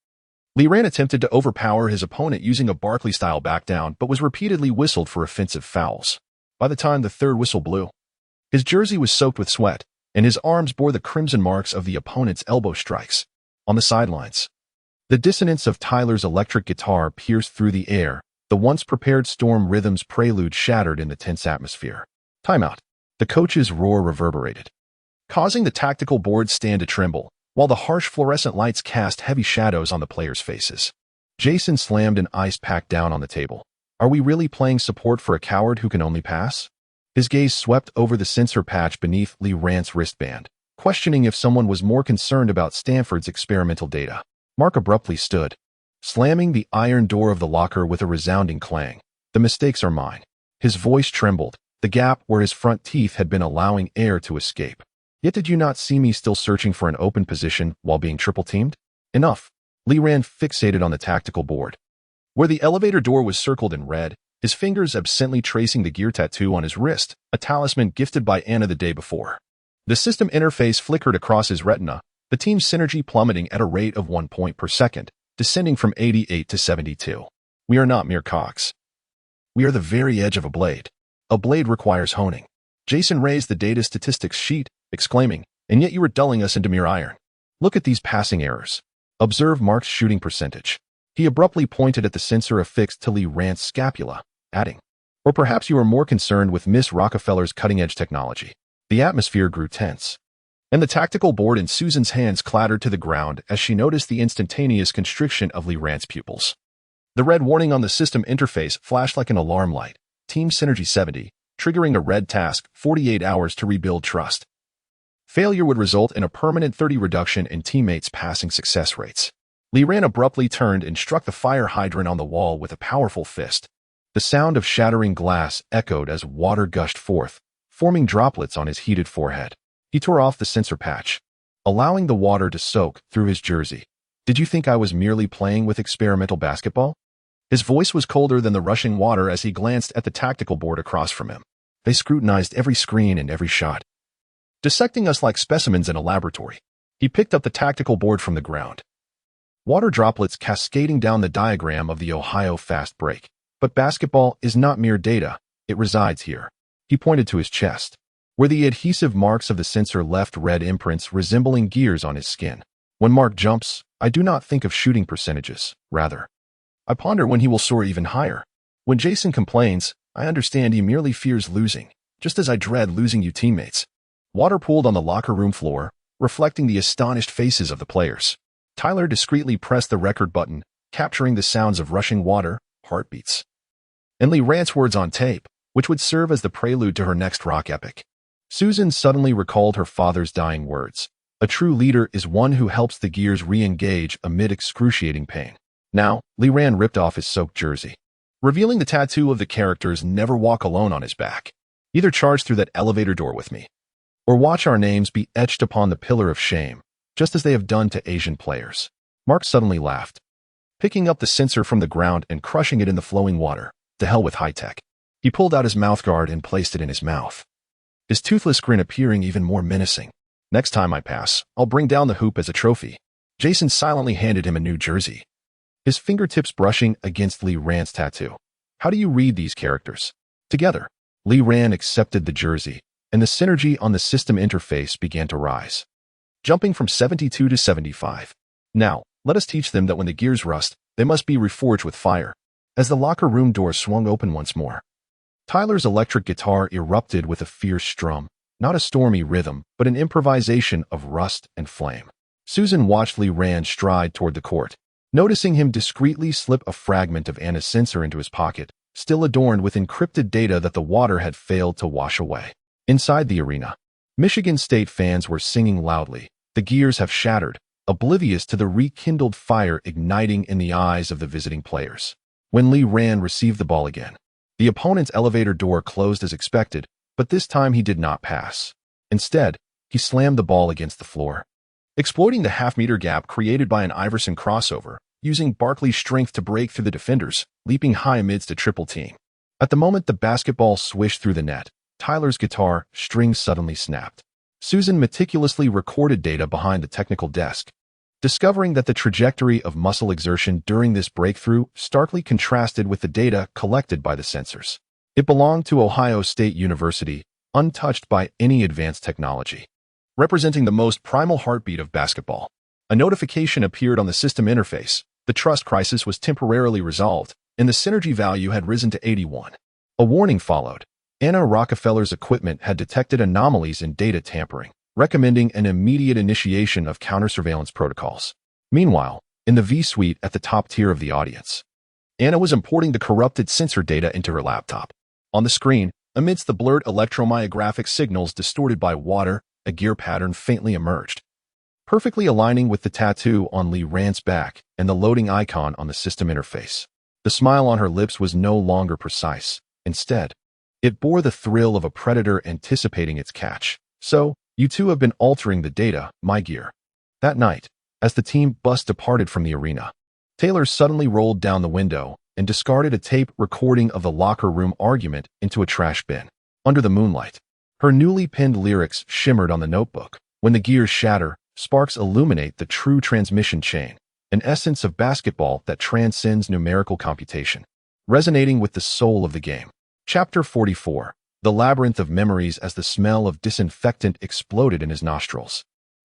Lee Rand attempted to overpower his opponent using a Barkley-style backdown but was repeatedly whistled for offensive fouls. By the time the third whistle blew, his jersey was soaked with sweat, and his arms bore the crimson marks of the opponent's elbow strikes. On the sidelines, the dissonance of Tyler's electric guitar pierced through the air, the once-prepared storm rhythm's prelude shattered in the tense atmosphere. Timeout. The coach's roar reverberated, causing the tactical board stand to tremble, while the harsh fluorescent lights cast heavy shadows on the players' faces. Jason slammed an ice pack down on the table. Are we really playing support for a coward who can only pass? His gaze swept over the sensor patch beneath Lee Rand's wristband, questioning if someone was more concerned about Stanford's experimental data. Mark abruptly stood, slamming the iron door of the locker with a resounding clang. The mistakes are mine. His voice trembled, the gap where his front teeth had been allowing air to escape. Yet did you not see me still searching for an open position while being triple-teamed? Enough. Lee Rand fixated on the tactical board, where the elevator door was circled in red, his fingers absently tracing the gear tattoo on his wrist, a talisman gifted by Anna the day before. The system interface flickered across his retina, the team's synergy plummeting at a rate of 1 point per second, descending from 88 to 72. We are not mere cogs. We are the very edge of a blade. A blade requires honing. Jason raised the data statistics sheet, exclaiming, and yet you are dulling us into mere iron. Look at these passing errors. Observe Mark's shooting percentage. He abruptly pointed at the sensor affixed to Lee Rand's scapula, adding, or perhaps you are more concerned with Miss Rockefeller's cutting-edge technology. The atmosphere grew tense, and the tactical board in Susan's hands clattered to the ground as she noticed the instantaneous constriction of Lee Rand's pupils. The red warning on the system interface flashed like an alarm light. Team Synergy 70, triggering a red task, 48 hours to rebuild trust. Failure would result in a permanent 30 reduction in teammates' passing success rates. Lee Rand abruptly turned and struck the fire hydrant on the wall with a powerful fist. The sound of shattering glass echoed as water gushed forth, forming droplets on his heated forehead. He tore off the sensor patch, allowing the water to soak through his jersey. Did you think I was merely playing with experimental basketball? His voice was colder than the rushing water as he glanced at the tactical board across from him. They scrutinized every screen and every shot, dissecting us like specimens in a laboratory. He picked up the tactical board from the ground, water droplets cascading down the diagram of the Ohio fast break. But basketball is not mere data, it resides here. He pointed to his chest, where the adhesive marks of the sensor left red imprints resembling gears on his skin. When Mark jumps, I do not think of shooting percentages, rather, I ponder when he will soar even higher. When Jason complains, I understand he merely fears losing, just as I dread losing you teammates. Water pooled on the locker room floor, reflecting the astonished faces of the players. Tyler discreetly pressed the record button, capturing the sounds of rushing water, heartbeats, and Lee Rand's words on tape, which would serve as the prelude to her next rock epic. Susan suddenly recalled her father's dying words. A true leader is one who helps the gears re-engage amid excruciating pain. Now, Lee Rand ripped off his soaked jersey, revealing the tattoo of the characters "Never Walk Alone" on his back. Either charge through that elevator door with me, or watch our names be etched upon the pillar of shame, just as they have done to Asian players. Mark suddenly laughed, picking up the sensor from the ground and crushing it in the flowing water. To hell with high-tech. He pulled out his mouthguard and placed it in his mouth, his toothless grin appearing even more menacing. Next time I pass, I'll bring down the hoop as a trophy. Jason silently handed him a new jersey, his fingertips brushing against Lee Rand's tattoo. How do you read these characters? Together. Lee Rand accepted the jersey, and the synergy on the system interface began to rise, jumping from 72 to 75. Now, let us teach them that when the gears rust, they must be reforged with fire. As the locker room door swung open once more, Tyler's electric guitar erupted with a fierce strum, not a stormy rhythm, but an improvisation of rust and flame. Susan watched Lee Rand stride toward the court, noticing him discreetly slip a fragment of Anna's sensor into his pocket, still adorned with encrypted data that the water had failed to wash away. Inside the arena, Michigan State fans were singing loudly, The gears have shattered, oblivious to the rekindled fire igniting in the eyes of the visiting players. When Li Ran received the ball again, the opponent's elevator door closed as expected, but this time he did not pass. Instead, he slammed the ball against the floor. Exploiting the half-meter gap created by an Iverson crossover, using Barkley's strength to break through the defenders, leaping high amidst a triple team. At the moment the basketball swished through the net, Tyler's guitar string suddenly snapped. Susan meticulously recorded data behind the technical desk, discovering that the trajectory of muscle exertion during this breakthrough starkly contrasted with the data collected by the sensors. It belonged to Ohio State University, untouched by any advanced technology. Representing the most primal heartbeat of basketball, a notification appeared on the system interface. The trust crisis was temporarily resolved, and the synergy value had risen to 81. A warning followed. Anna Rockefeller's equipment had detected anomalies in data tampering, recommending an immediate initiation of counter-surveillance protocols. Meanwhile, in the V-suite at the top tier of the audience, Anna was importing the corrupted sensor data into her laptop. On the screen, amidst the blurred electromyographic signals distorted by water, a gear pattern faintly emerged, perfectly aligning with the tattoo on Li Ran's back and the loading icon on the system interface. The smile on her lips was no longer precise. Instead, it bore the thrill of a predator anticipating its catch. So, you two have been altering the data, my gear. That night, as the team bus departed from the arena, Taylor suddenly rolled down the window and discarded a tape recording of the locker room argument into a trash bin. Under the moonlight, her newly penned lyrics shimmered on the notebook. When the gears shatter, sparks illuminate the true transmission chain, an essence of basketball that transcends numerical computation, resonating with the soul of the game. Chapter 44. The Labyrinth of Memories. As the smell of disinfectant exploded in his nostrils,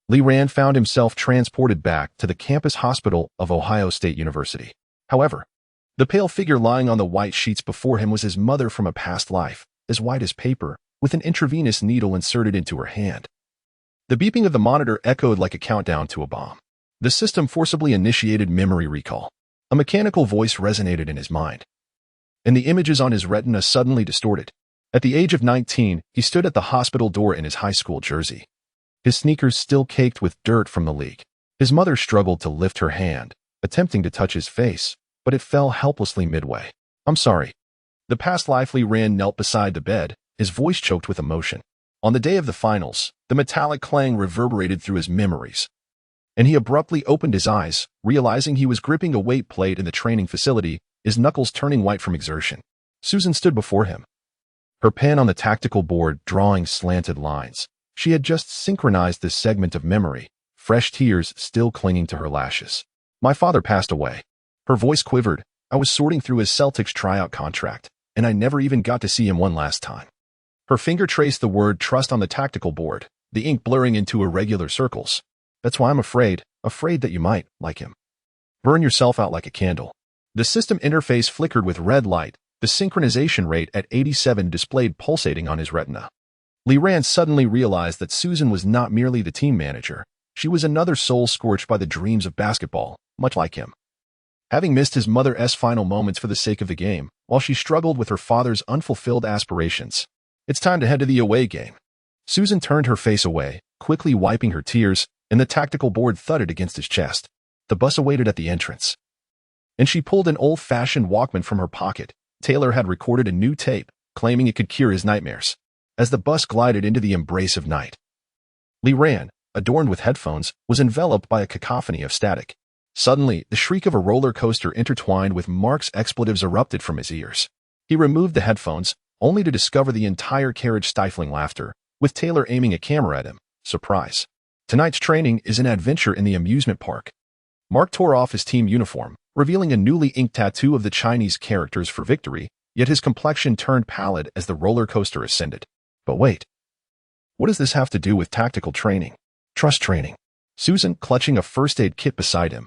Li Ran found himself transported back to the campus hospital of Ohio State University. However, the pale figure lying on the white sheets before him was his mother from a past life, as white as paper, with an intravenous needle inserted into her hand. The beeping of the monitor echoed like a countdown to a bomb. The system forcibly initiated memory recall. A mechanical voice resonated in his mind, and the images on his retina suddenly distorted. At the age of 19, he stood at the hospital door in his high school jersey, his sneakers still caked with dirt from the leak. His mother struggled to lift her hand, attempting to touch his face, but it fell helplessly midway. "I'm sorry." The past life. Li Ran knelt beside the bed, his voice choked with emotion. On the day of the finals, the metallic clang reverberated through his memories, and he abruptly opened his eyes, realizing he was gripping a weight plate in the training facility, his knuckles turning white from exertion. Susan stood before him, her pen on the tactical board drawing slanted lines. She had just synchronized this segment of memory, fresh tears still clinging to her lashes. "My father passed away." Her voice quivered. "I was sorting through his Celtics tryout contract, and I never even got to see him one last time." Her finger traced the word trust on the tactical board, the ink blurring into irregular circles. "That's why I'm afraid that you might, like him, burn yourself out like a candle." The system interface flickered with red light, the synchronization rate at 87 displayed pulsating on his retina. Li Ran suddenly realized that Susan was not merely the team manager. She was another soul scorched by the dreams of basketball, much like him. Having missed his mother's final moments for the sake of the game, while she struggled with her father's unfulfilled aspirations. "It's time to head to the away game." Susan turned her face away, quickly wiping her tears, and the tactical board thudded against his chest. The bus awaited at the entrance, and she pulled an old-fashioned Walkman from her pocket. Taylor had recorded a new tape, claiming it could cure his nightmares. As the bus glided into the embrace of night, Li Ran, adorned with headphones, was enveloped by a cacophony of static. Suddenly, the shriek of a roller coaster intertwined with Mark's expletives erupted from his ears. He removed the headphones, only to discover the entire carriage stifling laughter, with Taylor aiming a camera at him. Surprise. Tonight's training is an adventure in the amusement park. Mark tore off his team uniform, revealing a newly inked tattoo of the Chinese characters for victory, yet his complexion turned pallid as the roller coaster ascended. But wait. What does this have to do with tactical training? Trust training. Susan, clutching a first aid kit beside him,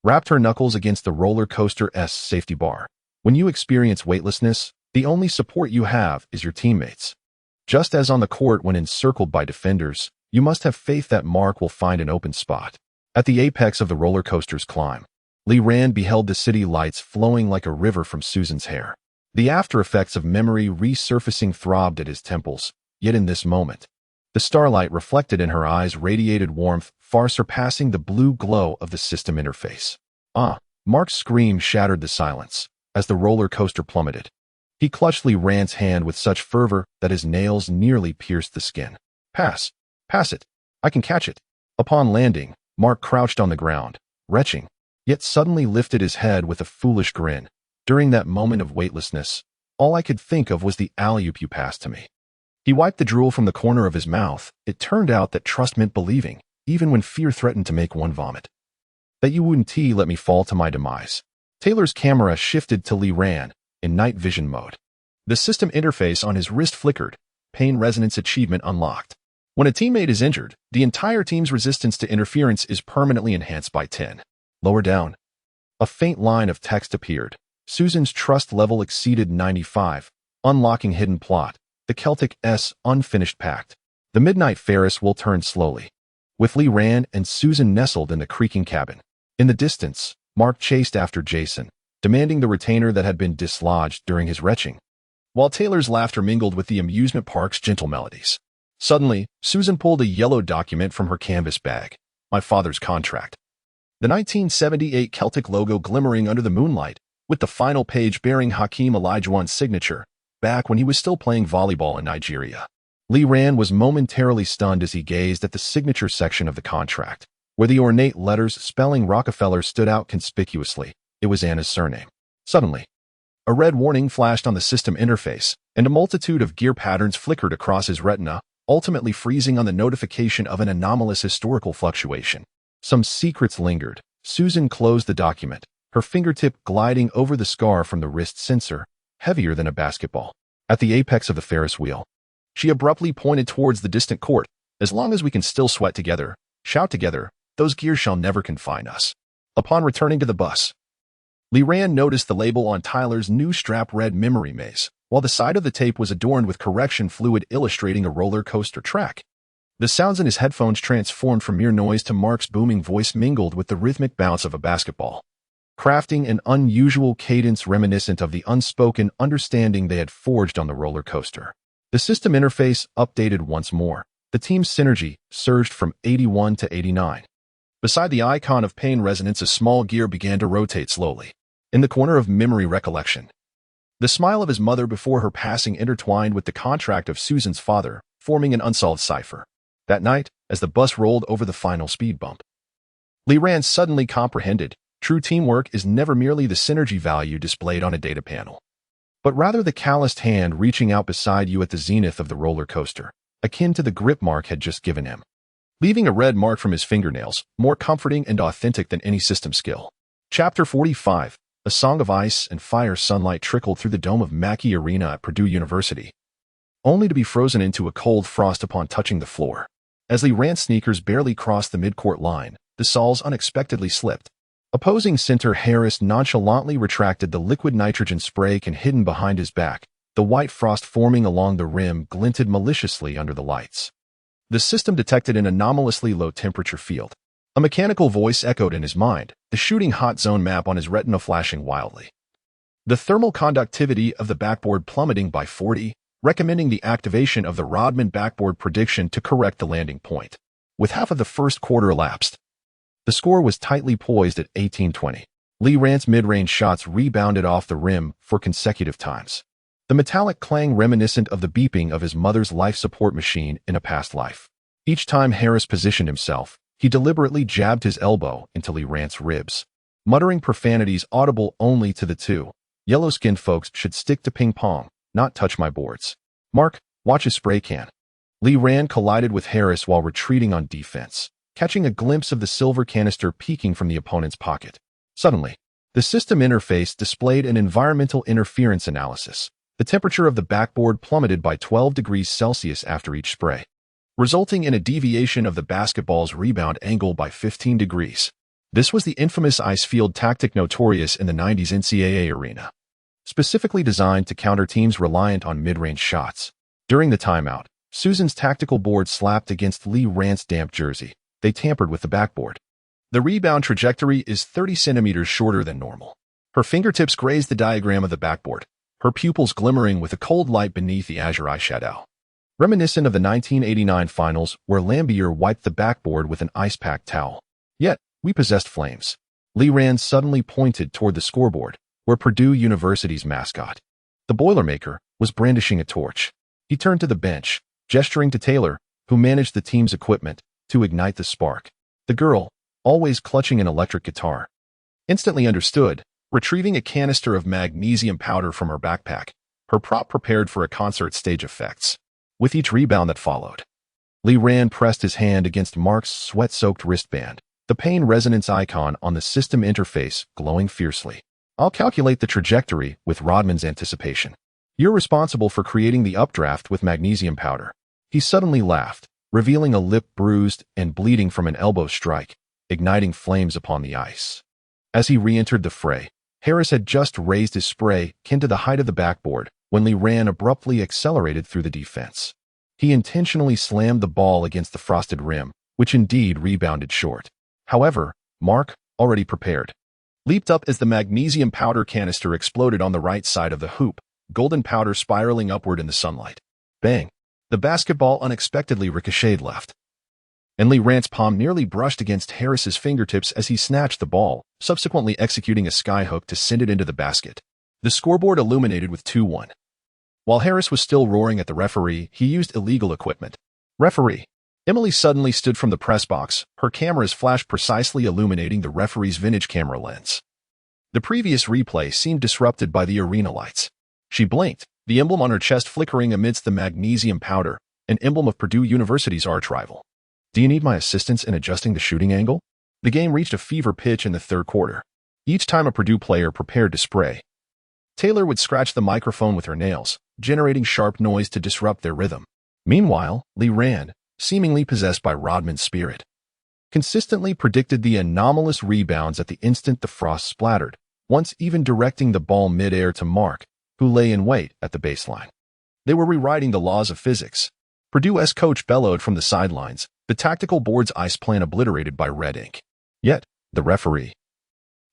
rapped her knuckles against the roller coaster's safety bar. When you experience weightlessness, the only support you have is your teammates. Just as on the court when encircled by defenders, you must have faith that Mark will find an open spot. At the apex of the roller coaster's climb, Li Ran beheld the city lights flowing like a river from Susan's hair. The after effects of memory resurfacing throbbed at his temples, yet in this moment, The starlight reflected in her eyes radiated warmth far surpassing the blue glow of the system interface. Ah! Mark's scream shattered the silence as the roller coaster plummeted. He clutched Lee Rand's hand with such fervor that his nails nearly pierced the skin. Pass! Pass it! I can catch it! Upon landing, Mark crouched on the ground, retching, yet suddenly lifted his head with a foolish grin. During that moment of weightlessness, all I could think of was the alley-oop you passed to me. He wiped the drool from the corner of his mouth. It turned out that trust meant believing, even when fear threatened to make one vomit. That you wouldn't let me fall to my demise. Taylor's camera shifted to Lee Rand, in night vision mode. The system interface on his wrist flickered, pain resonance achievement unlocked. When a teammate is injured, the entire team's resistance to interference is permanently enhanced by 10. Lower down. A faint line of text appeared. Susan's trust level exceeded 95. Unlocking hidden plot. The Celtic S unfinished pact. The Midnight Ferris will turn slowly. With Lee Rand and Susan nestled in the creaking cabin. In the distance, Mark chased after Jason, demanding the retainer that had been dislodged during his retching, while Taylor's laughter mingled with the amusement park's gentle melodies. Suddenly, Susan pulled a yellow document from her canvas bag. My father's contract. The 1978 Celtic logo glimmering under the moonlight, with the final page bearing Hakeem Olajuwon's signature, back when he was still playing volleyball in Nigeria. Lee Rand was momentarily stunned as he gazed at the signature section of the contract, where the ornate letters spelling Rockefeller stood out conspicuously. It was Anna's surname. Suddenly, a red warning flashed on the system interface, and a multitude of gear patterns flickered across his retina, ultimately freezing on the notification of an anomalous historical fluctuation. Some secrets lingered. Susan closed the document, her fingertip gliding over the scar from the wrist sensor, heavier than a basketball. At the apex of the Ferris wheel, she abruptly pointed towards the distant court. As long as we can still sweat together, shout together, those gears shall never confine us. Upon returning to the bus, Lee Rand noticed the label on Tyler's new strap read Memory Maze, while the side of the tape was adorned with correction fluid illustrating a roller coaster track. The sounds in his headphones transformed from mere noise to Mark's booming voice mingled with the rhythmic bounce of a basketball, crafting an unusual cadence reminiscent of the unspoken understanding they had forged on the roller coaster. The system interface updated once more. The team's synergy surged from 81 to 89. Beside the icon of pain resonance, a small gear began to rotate slowly. In the corner of memory recollection, the smile of his mother before her passing intertwined with the contract of Susan's father, forming an unsolved cipher. That night, as the bus rolled over the final speed bump, Lee Rand suddenly comprehended, true teamwork is never merely the synergy value displayed on a data panel, but rather the calloused hand reaching out beside you at the zenith of the roller coaster, akin to the grip Mark had just given him, leaving a red mark from his fingernails, more comforting and authentic than any system skill. Chapter 45. A song of ice and fire. Sunlight trickled through the dome of Mackey Arena at Purdue University, only to be frozen into a cold frost upon touching the floor. As Lee Rand's sneakers barely crossed the midcourt line, the soles unexpectedly slipped. Opposing center Harris nonchalantly retracted the liquid nitrogen spray can hidden behind his back. The white frost forming along the rim glinted maliciously under the lights. The system detected an anomalously low temperature field. A mechanical voice echoed in his mind, the shooting hot zone map on his retina flashing wildly. The thermal conductivity of the backboard plummeting by 40, recommending the activation of the Rodman backboard prediction to correct the landing point. With half of the first quarter elapsed, the score was tightly poised at 18-20. Lee Rand's mid-range shots rebounded off the rim for consecutive times. The metallic clang reminiscent of the beeping of his mother's life support machine in a past life. Each time Harris positioned himself, he deliberately jabbed his elbow into Lee Rand's ribs, muttering profanities audible only to the two. Yellow-skinned folks should stick to ping-pong, not touch my boards. Mark, watch his spray can. Lee Rand collided with Harris while retreating on defense, catching a glimpse of the silver canister peeking from the opponent's pocket. Suddenly, the system interface displayed an environmental interference analysis. The temperature of the backboard plummeted by 12 degrees Celsius after each spray, resulting in a deviation of the basketball's rebound angle by 15 degrees. This was the infamous ice field tactic notorious in the 90s NCAA arena, specifically designed to counter teams reliant on mid-range shots. During the timeout, Susan's tactical board slapped against Lee Rand's damp jersey. They tampered with the backboard. The rebound trajectory is 30 centimeters shorter than normal. Her fingertips grazed the diagram of the backboard, her pupils glimmering with a cold light beneath the azure eyeshadow. reminiscent of the 1989 finals where Lambier wiped the backboard with an ice-packed towel. Yet, we possessed flames. Lee Rand suddenly pointed toward the scoreboard, where Purdue University's mascot, the Boilermaker, was brandishing a torch. He turned to the bench, gesturing to Taylor, who managed the team's equipment, to ignite the spark. The girl, always clutching an electric guitar, instantly understood, retrieving a canister of magnesium powder from her backpack, her prop prepared for a concert stage effects. With each rebound that followed, Lee Rand pressed his hand against Mark's sweat-soaked wristband, the pain resonance icon on the system interface glowing fiercely. I'll calculate the trajectory with Rodman's anticipation. You're responsible for creating the updraft with magnesium powder. He suddenly laughed, revealing a lip bruised and bleeding from an elbow strike, igniting flames upon the ice. As he re-entered the fray, Harris had just raised his spray kin to the height of the backboard when Lee Rand abruptly accelerated through the defense. He intentionally slammed the ball against the frosted rim, which indeed rebounded short. However, Mark, already prepared, leaped up as the magnesium powder canister exploded on the right side of the hoop, golden powder spiraling upward in the sunlight. Bang! The basketball unexpectedly ricocheted left, and Lee Rand's palm nearly brushed against Harris's fingertips as he snatched the ball, subsequently executing a skyhook to send it into the basket. The scoreboard illuminated with 2-1. While Harris was still roaring at the referee, he used illegal equipment. Referee. Emily suddenly stood from the press box, her camera's flash precisely illuminating the referee's vintage camera lens. The previous replay seemed disrupted by the arena lights. She blinked, the emblem on her chest flickering amidst the magnesium powder, an emblem of Purdue University's arch-rival. Do you need my assistance in adjusting the shooting angle? The game reached a fever pitch in the third quarter. Each time a Purdue player prepared to spray, Taylor would scratch the microphone with her nails, generating sharp noise to disrupt their rhythm. Meanwhile, Lee Rand, seemingly possessed by Rodman's spirit, consistently predicted the anomalous rebounds at the instant the frost splattered, once even directing the ball mid-air to Mark, who lay in wait at the baseline. They were rewriting the laws of physics. Purdue's coach bellowed from the sidelines, the tactical board's ice plan obliterated by red ink. Yet, the referee,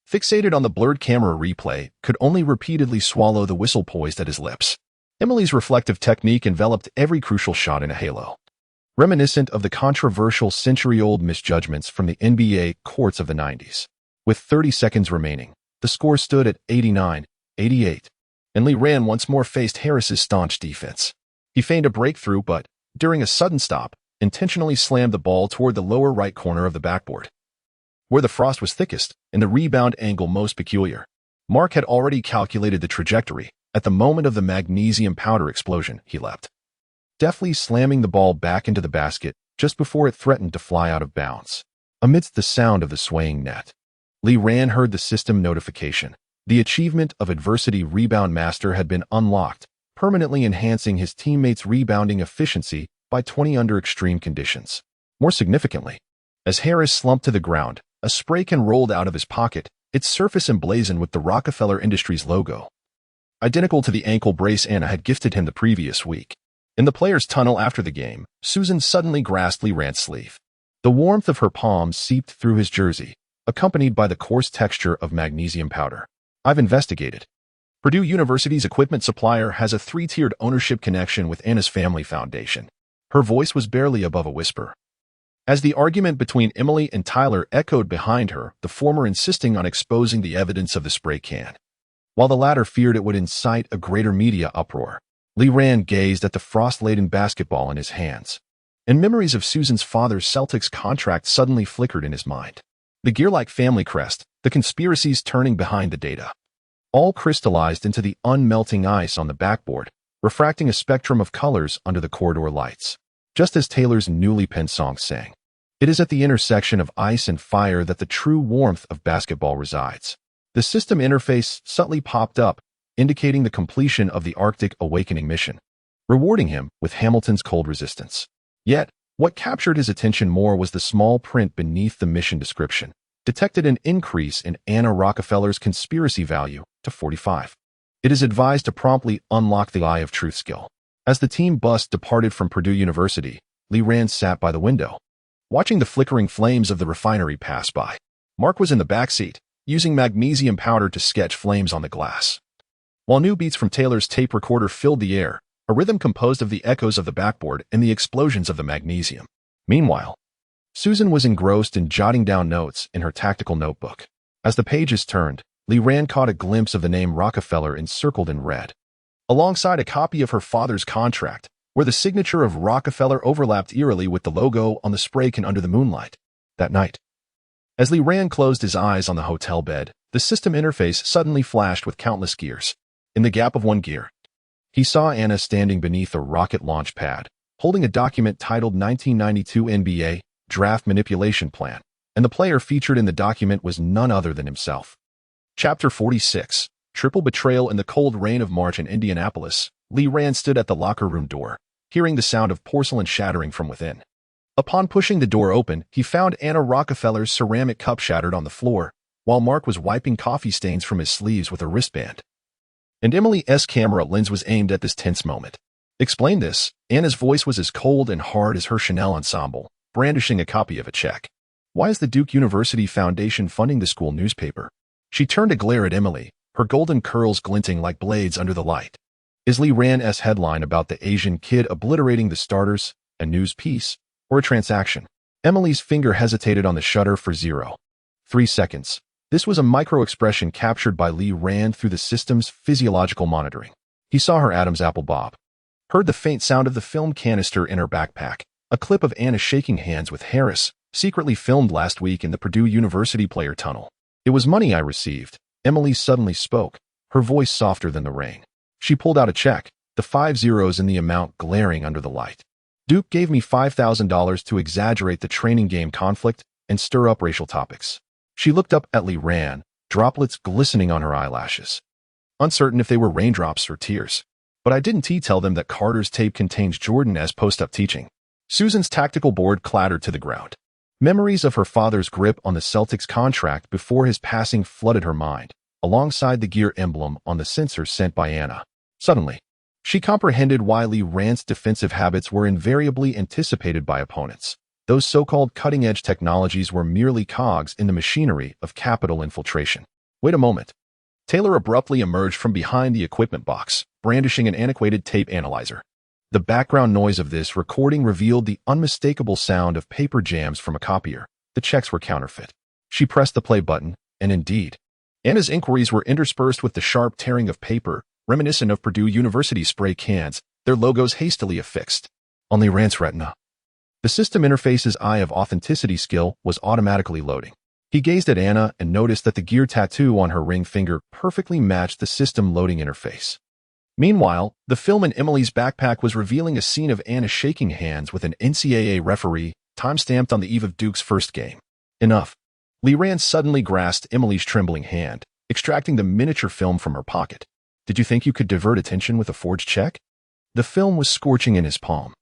fixated on the blurred camera replay, could only repeatedly swallow the whistle poised at his lips. Emily's reflective technique enveloped every crucial shot in a halo, reminiscent of the controversial century-old misjudgments from the NBA courts of the 90s. With 30 seconds remaining, the score stood at 89-88, and Lee Rand once more faced Harris's staunch defense. He feigned a breakthrough but, during a sudden stop, intentionally slammed the ball toward the lower right corner of the backboard, where the frost was thickest and the rebound angle most peculiar. Mark had already calculated the trajectory. At the moment of the magnesium powder explosion, he leapt, deftly slamming the ball back into the basket just before it threatened to fly out of bounds. Amidst the sound of the swaying net, Lee Rand heard the system notification. The achievement of Adversity Rebound Master had been unlocked, permanently enhancing his teammates' rebounding efficiency by 20 under extreme conditions. More significantly, as Harris slumped to the ground, a spray can rolled out of his pocket, its surface emblazoned with the Rockefeller Industries logo, identical to the ankle brace Anna had gifted him the previous week. In the player's tunnel after the game, Susan suddenly grasped Lee Rand's sleeve. The warmth of her palms seeped through his jersey, accompanied by the coarse texture of magnesium powder. I've investigated. Purdue University's equipment supplier has a 3-tiered ownership connection with Anna's family foundation. Her voice was barely above a whisper. As the argument between Emily and Tyler echoed behind her, the former insisting on exposing the evidence of the spray can, while the latter feared it would incite a greater media uproar. Lee Rand gazed at the frost-laden basketball in his hands, and memories of Susan's father's Celtics contract suddenly flickered in his mind. The gear-like family crest, the conspiracies turning behind the data, all crystallized into the unmelting ice on the backboard, refracting a spectrum of colors under the corridor lights. Just as Taylor's newly penned song sang, it is at the intersection of ice and fire that the true warmth of basketball resides. The system interface subtly popped up, indicating the completion of the Arctic Awakening mission, rewarding him with Hamilton's cold resistance. Yet, what captured his attention more was the small print beneath the mission description, detected an increase in Anna Rockefeller's conspiracy value to 45. It is advised to promptly unlock the Eye of Truth skill. As the team bus departed from Purdue University, Lee Rand sat by the window, watching the flickering flames of the refinery pass by. Mark was in the back seat, using magnesium powder to sketch flames on the glass. While new beats from Taylor's tape recorder filled the air, a rhythm composed of the echoes of the backboard and the explosions of the magnesium. Meanwhile, Susan was engrossed in jotting down notes in her tactical notebook. As the pages turned, Lee Rand caught a glimpse of the name Rockefeller encircled in red, alongside a copy of her father's contract, where the signature of Rockefeller overlapped eerily with the logo on the spray can under the moonlight. That night, as Lee Rand closed his eyes on the hotel bed, the system interface suddenly flashed with countless gears. In the gap of one gear, he saw Anna standing beneath a rocket launch pad, holding a document titled 1992 NBA Draft Manipulation Plan, and the player featured in the document was none other than himself. Chapter 46. Triple Betrayal. In the cold rain of March in Indianapolis, Lee Rand stood at the locker room door, hearing the sound of porcelain shattering from within. Upon pushing the door open, he found Anna Rockefeller's ceramic cup shattered on the floor, while Mark was wiping coffee stains from his sleeves with a wristband. And Emily's camera lens was aimed at this tense moment. Explain this. Anna's voice was as cold and hard as her Chanel ensemble, brandishing a copy of a check. Why is the Duke University Foundation funding the school newspaper? She turned to glare at Emily, her golden curls glinting like blades under the light. Is Lee Rand's headline about the Asian kid obliterating the starters a news piece or a transaction? Emily's finger hesitated on the shutter for 0.3 seconds. This was a micro-expression captured by Lee Rand through the system's physiological monitoring. He saw her Adam's apple bob, heard the faint sound of the film canister in her backpack, a clip of Anna shaking hands with Harris, secretly filmed last week in the Purdue University player tunnel. It was money I received. Emily suddenly spoke, her voice softer than the rain. She pulled out a check, the 5 zeros in the amount glaring under the light. Duke gave me $5,000 to exaggerate the training game conflict and stir up racial topics. She looked up at Lee Rand, droplets glistening on her eyelashes, uncertain if they were raindrops or tears. But I didn't tell them that Carter's tape contains Jordan as post-up teaching. Susan's tactical board clattered to the ground. Memories of her father's grip on the Celtics contract before his passing flooded her mind, alongside the gear emblem on the sensor sent by Anna. Suddenly, she comprehended why Lee Rand's defensive habits were invariably anticipated by opponents. Those so-called cutting-edge technologies were merely cogs in the machinery of capital infiltration. Wait a moment. Taylor abruptly emerged from behind the equipment box, brandishing an antiquated tape analyzer. The background noise of this recording revealed the unmistakable sound of paper jams from a copier. The checks were counterfeit. She pressed the play button, and indeed, Anna's inquiries were interspersed with the sharp tearing of paper, reminiscent of Purdue University spray cans, their logos hastily affixed on Lee Rand's retina. The system interface's eye of authenticity skill was automatically loading. He gazed at Anna and noticed that the gear tattoo on her ring finger perfectly matched the system loading interface. Meanwhile, the film in Emily's backpack was revealing a scene of Anna shaking hands with an NCAA referee, time-stamped on the eve of Duke's first game. Enough. Lee Rand suddenly grasped Emily's trembling hand, extracting the miniature film from her pocket. Did you think you could divert attention with a forged check? The film was scorching in his palm.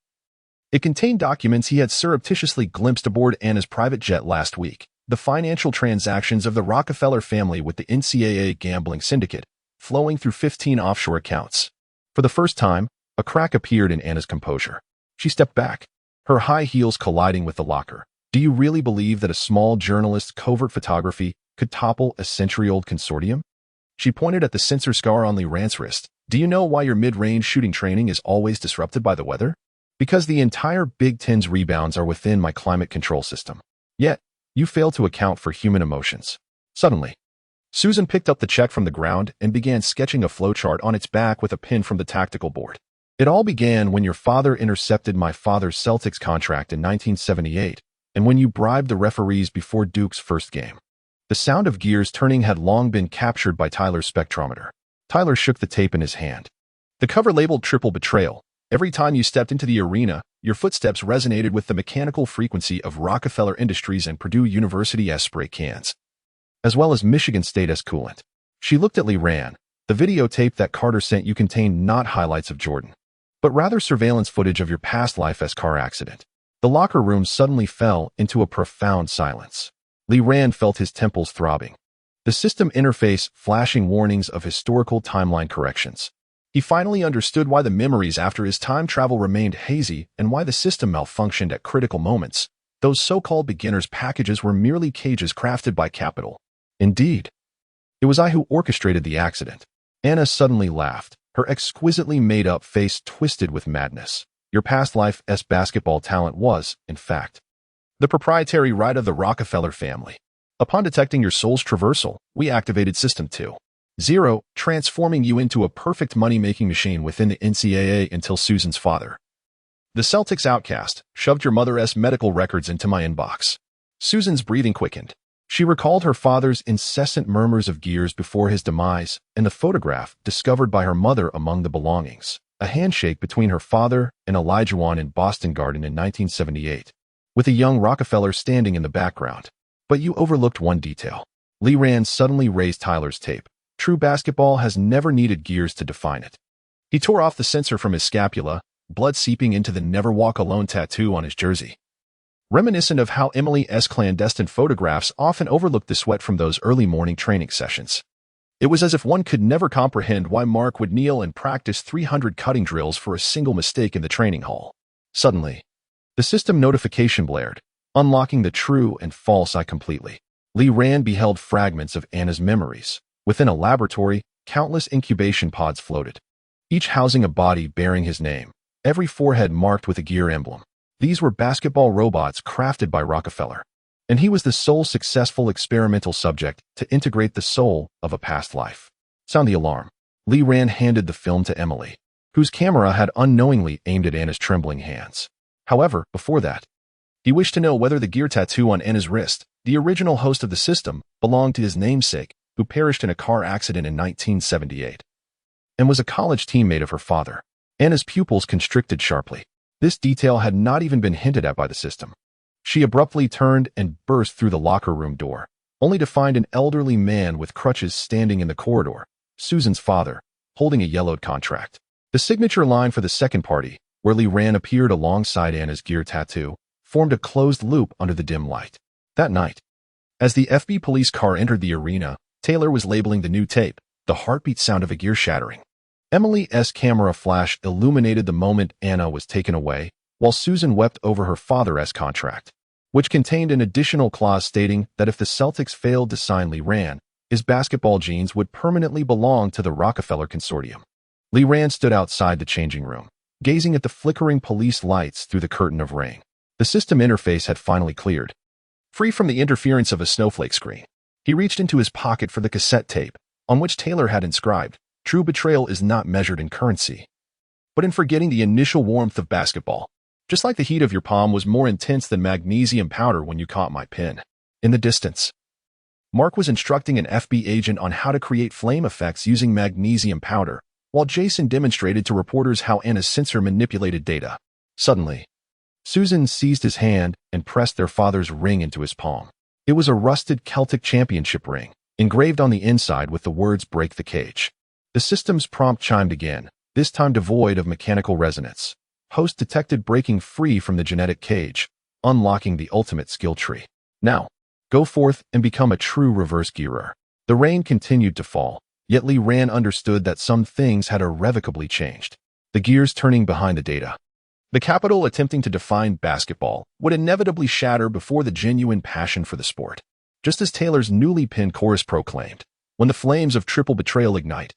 It contained documents he had surreptitiously glimpsed aboard Anna's private jet last week, the financial transactions of the Rockefeller family with the NCAA gambling syndicate, flowing through 15 offshore accounts. For the first time, a crack appeared in Anna's composure. She stepped back, her high heels colliding with the locker. Do you really believe that a small journalist's covert photography could topple a century-old consortium? She pointed at the sensor scar on Lee Rand's wrist. Do you know why your mid-range shooting training is always disrupted by the weather? Because the entire Big Ten's rebounds are within my climate control system. Yet, you fail to account for human emotions. Suddenly, Susan picked up the check from the ground and began sketching a flowchart on its back with a pin from the tactical board. It all began when your father intercepted my father's Celtics contract in 1978, and when you bribed the referees before Duke's first game. The sound of gears turning had long been captured by Tyler's spectrometer. Tyler shook the tape in his hand. The cover labeled Triple Betrayal. Every time you stepped into the arena, your footsteps resonated with the mechanical frequency of Rockefeller Industries and Purdue University's spray cans, as well as Michigan State's coolant. She looked at Lee Rand. The videotape that Carter sent you contained not highlights of Jordan, but rather surveillance footage of your past life as car accident. The locker room suddenly fell into a profound silence. Lee Rand felt his temples throbbing, the system interface flashing warnings of historical timeline corrections. He finally understood why the memories after his time travel remained hazy and why the system malfunctioned at critical moments. Those so-called beginner's packages were merely cages crafted by capital. Indeed, it was I who orchestrated the accident. Anna suddenly laughed, her exquisitely made-up face twisted with madness. Your past life's basketball talent was, in fact, the proprietary right of the Rockefeller family. Upon detecting your soul's traversal, we activated System 2.0, transforming you into a perfect money-making machine within the NCAA until Susan's father, the Celtics outcast, shoved your mother's medical records into my inbox. Susan's breathing quickened. She recalled her father's incessant murmurs of gears before his demise and the photograph discovered by her mother among the belongings, a handshake between her father and Elijah in Boston Garden in 1978, with a young Rockefeller standing in the background. But you overlooked one detail. Lee Rand suddenly raised Tyler's tape. True basketball has never needed gears to define it. He tore off the sensor from his scapula, blood seeping into the Never Walk Alone tattoo on his jersey. Reminiscent of how Emily's clandestine photographs often overlooked the sweat from those early morning training sessions. It was as if one could never comprehend why Mark would kneel and practice 300 cutting drills for a single mistake in the training hall. Suddenly, the system notification blared, unlocking the true and false I completely. Lee Rand beheld fragments of Anna's memories. Within a laboratory, countless incubation pods floated, each housing a body bearing his name, every forehead marked with a gear emblem. These were basketball robots crafted by Rockefeller, and he was the sole successful experimental subject to integrate the soul of a past life. Sound the alarm. Lee Rand handed the film to Emily, whose camera had unknowingly aimed at Anna's trembling hands. However, before that, he wished to know whether the gear tattoo on Anna's wrist, the original host of the system, belonged to his namesake, who perished in a car accident in 1978, and was a college teammate of her father. Anna's pupils constricted sharply. This detail had not even been hinted at by the system. She abruptly turned and burst through the locker room door, only to find an elderly man with crutches standing in the corridor, Susan's father, holding a yellowed contract. The signature line for the second party, where Lee Rand appeared alongside Anna's gear tattoo, formed a closed loop under the dim light. That night, as the FB police car entered the arena, Taylor was labeling the new tape, the heartbeat sound of a gear shattering. Emily's camera flash illuminated the moment Anna was taken away, while Susan wept over her father's contract, which contained an additional clause stating that if the Celtics failed to sign Lee Rand, his basketball genes would permanently belong to the Rockefeller Consortium. Lee Rand stood outside the changing room, gazing at the flickering police lights through the curtain of rain. The system interface had finally cleared. Free from the interference of a snowflake screen, he reached into his pocket for the cassette tape, on which Taylor had inscribed, "True betrayal is not measured in currency, but in forgetting the initial warmth of basketball. Just like the heat of your palm was more intense than magnesium powder when you caught my pin." In the distance, Mark was instructing an FB agent on how to create flame effects using magnesium powder, while Jason demonstrated to reporters how Anna's sensor manipulated data. Suddenly, Susan seized his hand and pressed their father's ring into his palm. It was a rusted Celtic championship ring, engraved on the inside with the words "Break the Cage." The system's prompt chimed again, this time devoid of mechanical resonance. Host detected breaking free from the genetic cage, unlocking the ultimate skill tree. Now, go forth and become a true reverse gearer. The rain continued to fall, yet Lee Rand understood that some things had irrevocably changed. The gears turning behind the data. The capital attempting to define basketball would inevitably shatter before the genuine passion for the sport. Just as Taylor's newly penned chorus proclaimed, when the flames of triple betrayal ignite,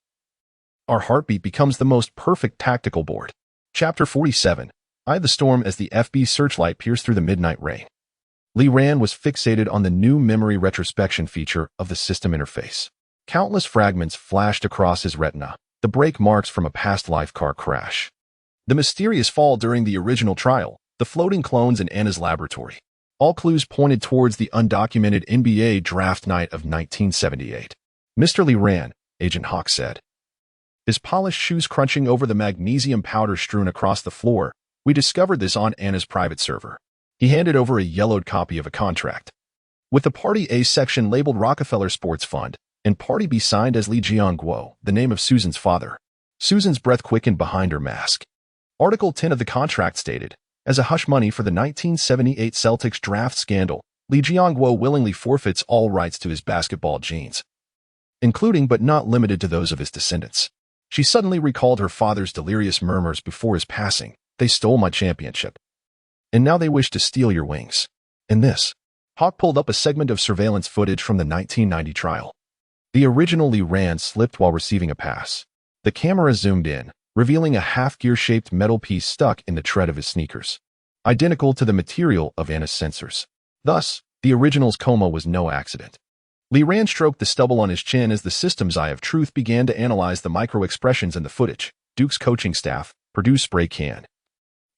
our heartbeat becomes the most perfect tactical board. Chapter 47. Eye the storm as the FB searchlight pierced through the midnight rain. Lee Rand was fixated on the new memory retrospection feature of the system interface. Countless fragments flashed across his retina, the break marks from a past life car crash, the mysterious fall during the original trial, the floating clones in Anna's laboratory. All clues pointed towards the undocumented NBA draft night of 1978. "Mr. Lee Rand," Agent Hawk said, his polished shoes crunching over the magnesium powder strewn across the floor, "we discovered this on Anna's private server." He handed over a yellowed copy of a contract, with the Party A section labeled Rockefeller Sports Fund, and Party B signed as Lee Jiang-guo, the name of Susan's father. Susan's breath quickened behind her mask. Article 10 of the contract stated, as a hush money for the 1978 Celtics draft scandal, Lee Jiang-guo willingly forfeits all rights to his basketball genes, including but not limited to those of his descendants. She suddenly recalled her father's delirious murmurs before his passing. "They stole my championship, and now they wish to steal your wings." And this. Hawk pulled up a segment of surveillance footage from the 1990 trial. The original Lee Rand slipped while receiving a pass. The camera zoomed in, revealing a half-gear-shaped metal piece stuck in the tread of his sneakers, identical to the material of Anna's sensors. Thus, the original's coma was no accident. Li Ran stroked the stubble on his chin as the system's eye of truth began to analyze the micro-expressions in the footage, Duke's coaching staff, Purdue's spray can,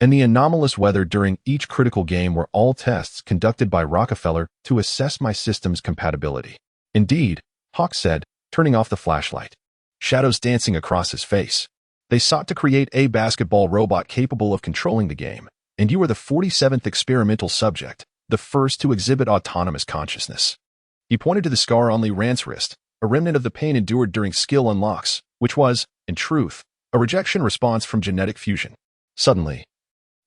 and the anomalous weather during each critical game were all tests conducted by Rockefeller to assess my system's compatibility. Indeed, Hawk said, turning off the flashlight, shadows dancing across his face. They sought to create a basketball robot capable of controlling the game, and you were the 47th experimental subject, the first to exhibit autonomous consciousness. He pointed to the scar on Li Ran's wrist, a remnant of the pain endured during skill unlocks, which was, in truth, a rejection response from genetic fusion. Suddenly,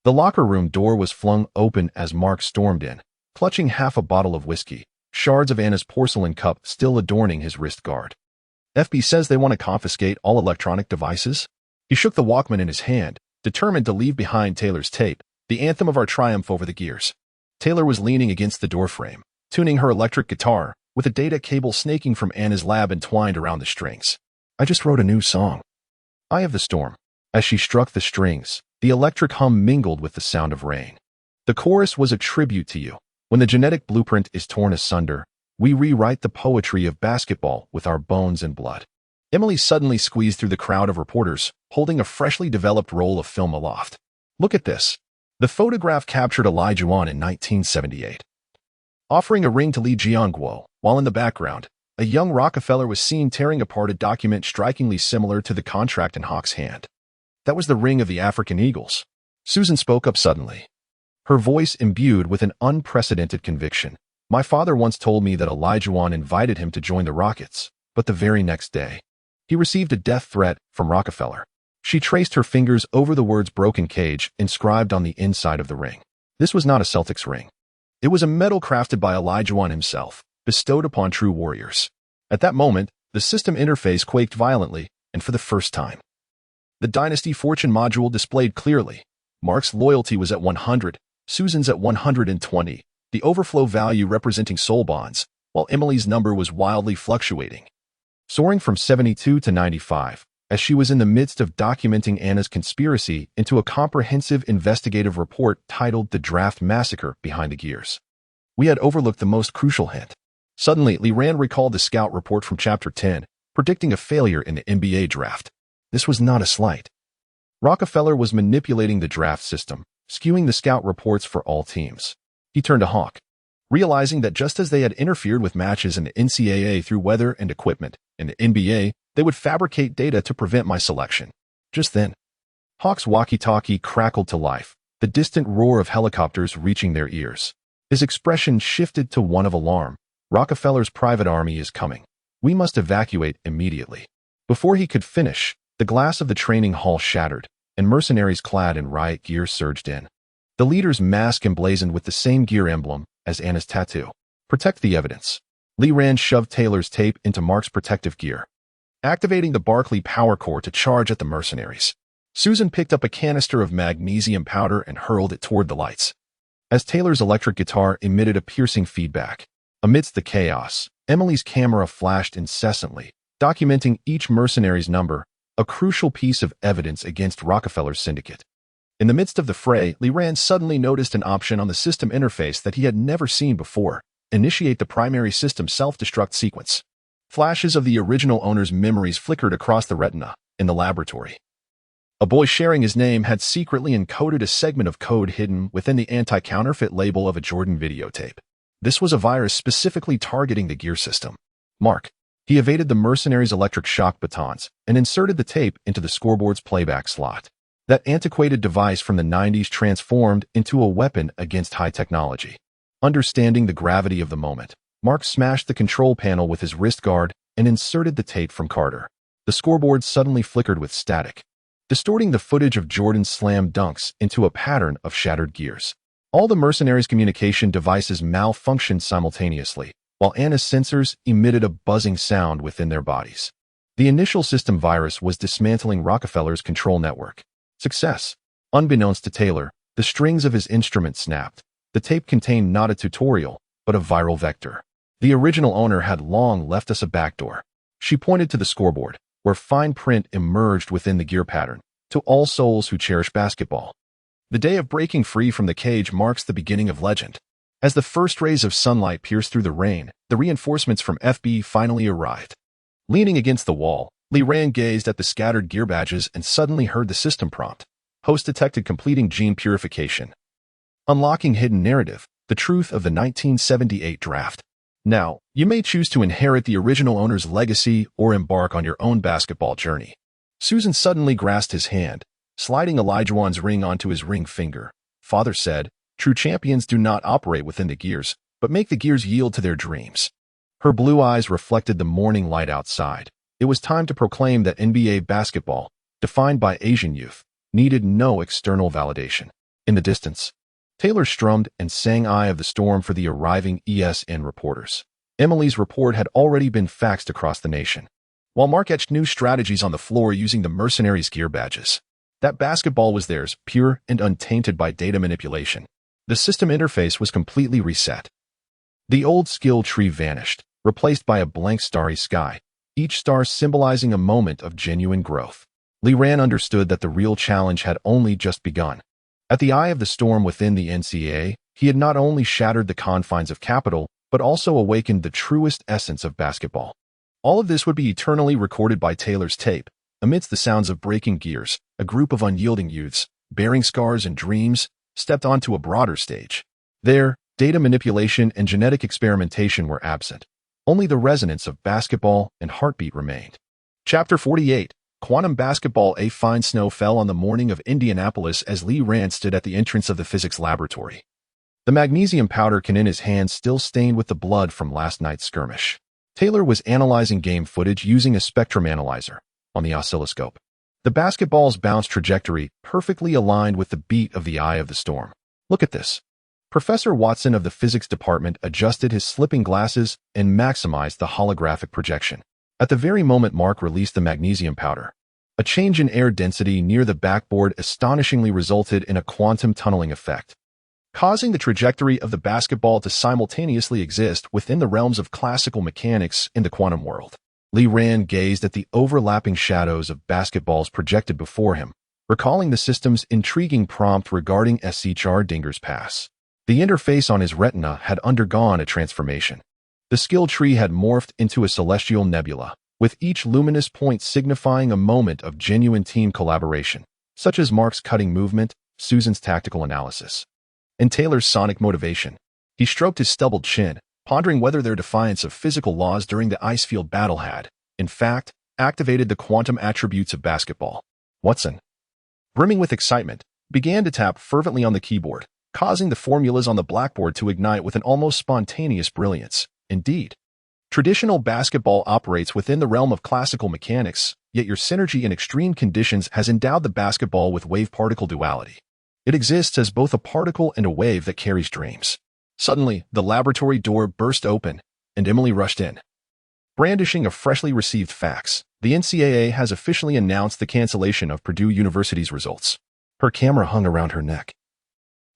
the locker room door was flung open as Mark stormed in, clutching half a bottle of whiskey, shards of Anna's porcelain cup still adorning his wrist guard. FB says they want to confiscate all electronic devices? He shook the Walkman in his hand, determined to leave behind Taylor's tape, the anthem of our triumph over the gears. Taylor was leaning against the doorframe, tuning her electric guitar, with a data cable snaking from Anna's lab entwined around the strings. I just wrote a new song. Eye of the Storm. As she struck the strings, the electric hum mingled with the sound of rain. The chorus was a tribute to you. When the genetic blueprint is torn asunder, we rewrite the poetry of basketball with our bones and blood. Emily suddenly squeezed through the crowd of reporters, holding a freshly developed roll of film aloft. Look at this. The photograph captured Elijah Wan in 1978. Offering a ring to Lee Jiangguo, while in the background, a young Rockefeller was seen tearing apart a document strikingly similar to the contract in Hawk's hand. That was the ring of the African Eagles. Susan spoke up suddenly, her voice imbued with an unprecedented conviction. My father once told me that Elijah Wan invited him to join the Rockets, but the very next day, he received a death threat from Rockefeller. She traced her fingers over the words broken cage inscribed on the inside of the ring. This was not a Celtics ring. It was a medal crafted by Elijah Wan himself, bestowed upon true warriors. At that moment, the system interface quaked violently, and for the first time, the Dynasty Fortune module displayed clearly. Mark's loyalty was at 100, Susan's at 120, the overflow value representing soul bonds, while Emily's number was wildly fluctuating, soaring from 72 to 95, as she was in the midst of documenting Anna's conspiracy into a comprehensive investigative report titled The Draft Massacre Behind the Gears. We had overlooked the most crucial hint. Suddenly, Li Ran recalled the scout report from Chapter 10, predicting a failure in the NBA draft. This was not a slight. Rockefeller was manipulating the draft system, skewing the scout reports for all teams. He turned to Hawk, realizing that just as they had interfered with matches in the NCAA through weather and equipment, in the NBA, they would fabricate data to prevent my selection. Just then, Hawk's walkie-talkie crackled to life, the distant roar of helicopters reaching their ears. His expression shifted to one of alarm. Rockefeller's private army is coming. We must evacuate immediately. Before he could finish, the glass of the training hall shattered, and mercenaries clad in riot gear surged in. The leader's mask emblazoned with the same gear emblem as Anna's tattoo. Protect the evidence. Li Ran shoved Taylor's tape into Mark's protective gear, activating the Barclay power core to charge at the mercenaries. Susan picked up a canister of magnesium powder and hurled it toward the lights. As Taylor's electric guitar emitted a piercing feedback, amidst the chaos, Emily's camera flashed incessantly, documenting each mercenary's number, a crucial piece of evidence against Rockefeller's syndicate. In the midst of the fray, Li Ran suddenly noticed an option on the system interface that he had never seen before: initiate the primary system self-destruct sequence. Flashes of the original owner's memories flickered across the retina in the laboratory. A boy sharing his name had secretly encoded a segment of code hidden within the anti-counterfeit label of a Jordan videotape. This was a virus specifically targeting the gear system. Mark. He evaded the mercenaries' electric shock batons and inserted the tape into the scoreboard's playback slot. That antiquated device from the 90s transformed into a weapon against high technology. Understanding the gravity of the moment, Mark smashed the control panel with his wrist guard and inserted the tape from Carter. The scoreboard suddenly flickered with static, distorting the footage of Jordan's slam dunks into a pattern of shattered gears. All the mercenaries' communication devices malfunctioned simultaneously, while Anna's sensors emitted a buzzing sound within their bodies. The initial system virus was dismantling Rockefeller's control network. Success. Unbeknownst to Taylor, the strings of his instrument snapped. The tape contained not a tutorial, but a viral vector. The original owner had long left us a backdoor. She pointed to the scoreboard, where fine print emerged within the gear pattern, to all souls who cherish basketball. The day of breaking free from the cage marks the beginning of legend. As the first rays of sunlight pierced through the rain, the reinforcements from FB finally arrived. Leaning against the wall, Lee Ran gazed at the scattered gear badges and suddenly heard the system prompt. Host detected completing gene purification. Unlocking hidden narrative, the truth of the 1978 draft. Now, you may choose to inherit the original owner's legacy or embark on your own basketball journey. Susan suddenly grasped his hand, sliding Elijah's ring onto his ring finger. Father said, true champions do not operate within the gears, but make the gears yield to their dreams. Her blue eyes reflected the morning light outside. It was time to proclaim that NBA basketball, defined by Asian youth, needed no external validation. In the distance, Taylor strummed and sang Eye of the Storm for the arriving ESN reporters. Emily's report had already been faxed across the nation, while Mark etched new strategies on the floor using the mercenaries' gear badges. That basketball was theirs, pure and untainted by data manipulation. The system interface was completely reset. The old skill tree vanished, replaced by a blank starry sky, each star symbolizing a moment of genuine growth. Lee Ran understood that the real challenge had only just begun. At the eye of the storm within the NCAA, he had not only shattered the confines of capital, but also awakened the truest essence of basketball. All of this would be eternally recorded by Taylor's tape. Amidst the sounds of breaking gears, a group of unyielding youths, bearing scars and dreams, stepped onto a broader stage. There, data manipulation and genetic experimentation were absent. Only the resonance of basketball and heartbeat remained. Chapter 48. Quantum Basketball. A fine snow fell on the morning of Indianapolis as Lee Ran stood at the entrance of the physics laboratory. The magnesium powder can in his hands still stained with the blood from last night's skirmish. Taylor was analyzing game footage using a spectrum analyzer on the oscilloscope. The basketball's bounce trajectory perfectly aligned with the beat of the Eye of the Storm. Look at this. Professor Watson of the physics department adjusted his slipping glasses and maximized the holographic projection. At the very moment Mark released the magnesium powder, a change in air density near the backboard astonishingly resulted in a quantum tunneling effect, causing the trajectory of the basketball to simultaneously exist within the realms of classical mechanics in the quantum world. Lee Ran gazed at the overlapping shadows of basketballs projected before him, recalling the system's intriguing prompt regarding Schrodinger's pass. The interface on his retina had undergone a transformation. The skill tree had morphed into a celestial nebula, with each luminous point signifying a moment of genuine team collaboration, such as Mark's cutting movement, Susan's tactical analysis, and Taylor's sonic motivation. He stroked his stubbled chin, pondering whether their defiance of physical laws during the ice field battle had, in fact, activated the quantum attributes of basketball. Watson, brimming with excitement, began to tap fervently on the keyboard, causing the formulas on the blackboard to ignite with an almost spontaneous brilliance. Indeed, traditional basketball operates within the realm of classical mechanics, yet your synergy in extreme conditions has endowed the basketball with wave-particle duality. It exists as both a particle and a wave that carries dreams. Suddenly, the laboratory door burst open, and Emily rushed in. Brandishing a freshly received fax, the NCAA has officially announced the cancellation of Purdue University's results. Her camera hung around her neck,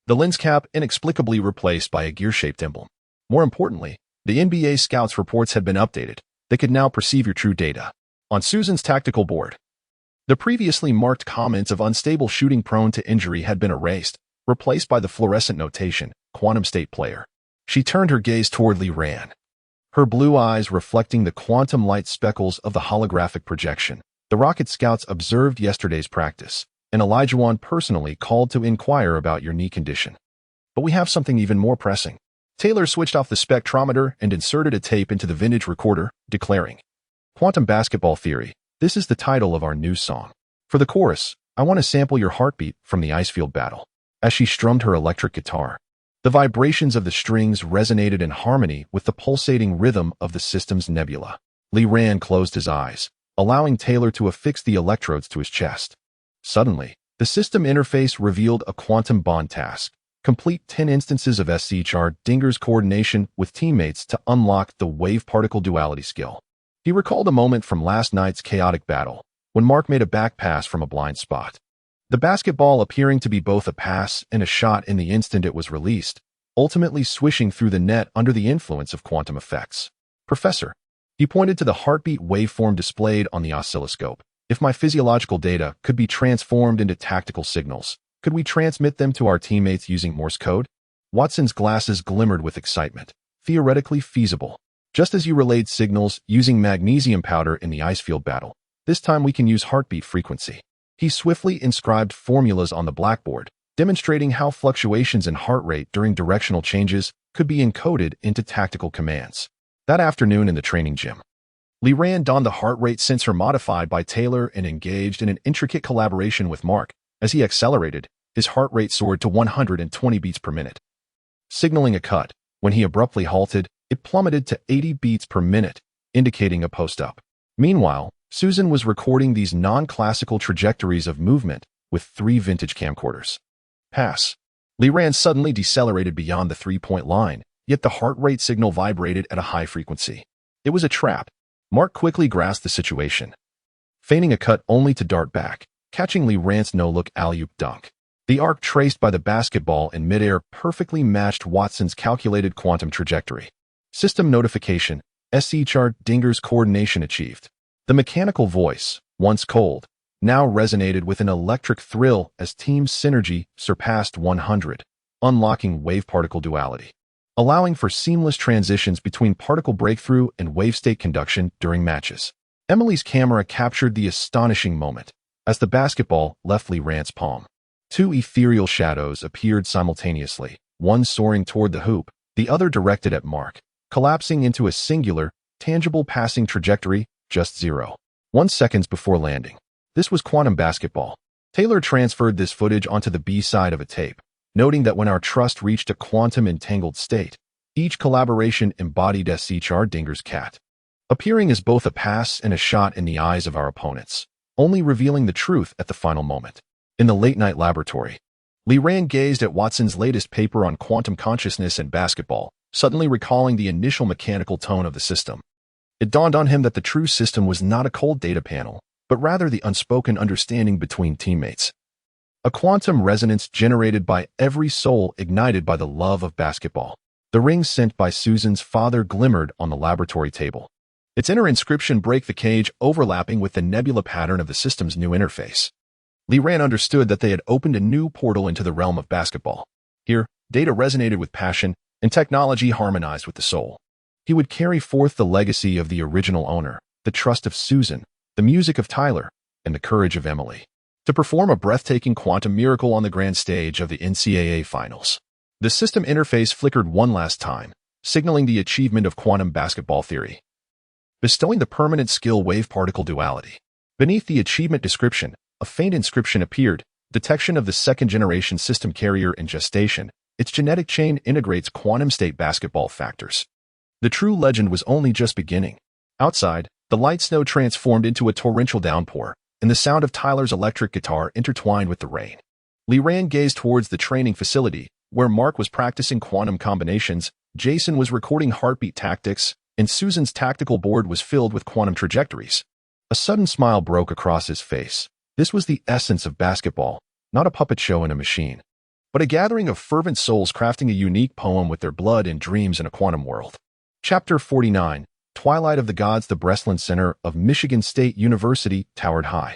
the lens cap inexplicably replaced by a gear-shaped emblem. More importantly, the NBA scouts reports had been updated. They could now perceive your true data. On Susan's tactical board, the previously marked comments of unstable shooting prone to injury had been erased, replaced by the fluorescent notation, quantum state player. She turned her gaze toward Lee Ran, her blue eyes reflecting the quantum light speckles of the holographic projection. The Rocket Scouts observed yesterday's practice, and Elijah personally called to inquire about your knee condition. But we have something even more pressing. Taylor switched off the spectrometer and inserted a tape into the vintage recorder, declaring, Quantum Basketball Theory, this is the title of our new song. For the chorus, I want to sample your heartbeat from the icefield battle. As she strummed her electric guitar, the vibrations of the strings resonated in harmony with the pulsating rhythm of the system's nebula. Lee Ran closed his eyes, allowing Taylor to affix the electrodes to his chest. Suddenly, the system interface revealed a quantum bond task. Complete 10 instances of Schrodinger's coordination with teammates to unlock the wave-particle duality skill. He recalled a moment from last night's chaotic battle, when Mark made a back pass from a blind spot. The basketball appearing to be both a pass and a shot in the instant it was released, ultimately swishing through the net under the influence of quantum effects. Professor, He pointed to the heartbeat waveform displayed on the oscilloscope. If my physiological data could be transformed into tactical signals, could we transmit them to our teammates using Morse code? Watson's glasses glimmered with excitement. Theoretically feasible. Just as you relayed signals using magnesium powder in the ice field battle, this time we can use heartbeat frequency. He swiftly inscribed formulas on the blackboard, demonstrating how fluctuations in heart rate during directional changes could be encoded into tactical commands. That afternoon in the training gym, Lee Rand donned the heart rate sensor modified by Taylor and engaged in an intricate collaboration with Mark. As he accelerated, his heart rate soared to 120 beats per minute, signaling a cut. When he abruptly halted, it plummeted to 80 beats per minute, indicating a post-up. Meanwhile, Susan was recording these non-classical trajectories of movement with 3 vintage camcorders. Pass. Lee Rand suddenly decelerated beyond the 3-point line, yet the heart rate signal vibrated at a high frequency. It was a trap. Mark quickly grasped the situation, feigning a cut only to dart back, catching Lee Rand's no-look alley-oop dunk. The arc traced by the basketball in midair perfectly matched Watson's calculated quantum trajectory. System notification, SC chart Dinger's coordination achieved. The mechanical voice, once cold, now resonated with an electric thrill as team synergy surpassed 100, unlocking wave-particle duality, allowing for seamless transitions between particle breakthrough and wave-state conduction during matches. Emily's camera captured the astonishing moment. As the basketball left Lee Rand's palm, 2 ethereal shadows appeared simultaneously, one soaring toward the hoop, the other directed at Mark, collapsing into a singular, tangible passing trajectory just 0.1 seconds before landing. This was quantum basketball. Taylor transferred this footage onto the B-side of a tape, noting that when our trust reached a quantum-entangled state, each collaboration embodied SC Dinger's cat, appearing as both a pass and a shot in the eyes of our opponents, only revealing the truth at the final moment. In the late-night laboratory, Lee Rand gazed at Watson's latest paper on quantum consciousness and basketball, suddenly recalling the initial mechanical tone of the system. It dawned on him that the true system was not a cold data panel, but rather the unspoken understanding between teammates. A quantum resonance generated by every soul ignited by the love of basketball. The ring sent by Susan's father glimmered on the laboratory table. Its inner inscription break the cage overlapping with the nebula pattern of the system's new interface. Lee Rand understood that they had opened a new portal into the realm of basketball. Here, data resonated with passion, and technology harmonized with the soul. He would carry forth the legacy of the original owner, the trust of Susan, the music of Tyler, and the courage of Emily, to perform a breathtaking quantum miracle on the grand stage of the NCAA Finals. The system interface flickered one last time, signaling the achievement of quantum basketball theory, bestowing the permanent skill wave-particle duality. Beneath the achievement description, a faint inscription appeared, detection of the second-generation system carrier in gestation. Its genetic chain integrates quantum state basketball factors. The true legend was only just beginning. Outside, the light snow transformed into a torrential downpour, and the sound of Tyler's electric guitar intertwined with the rain. Lee Rand gazed towards the training facility, where Mark was practicing quantum combinations, Jason was recording heartbeat tactics, and Susan's tactical board was filled with quantum trajectories. A sudden smile broke across his face. This was the essence of basketball, not a puppet show in a machine, but a gathering of fervent souls crafting a unique poem with their blood and dreams in a quantum world. Chapter 49, Twilight of the Gods. The Breslin Center of Michigan State University towered high.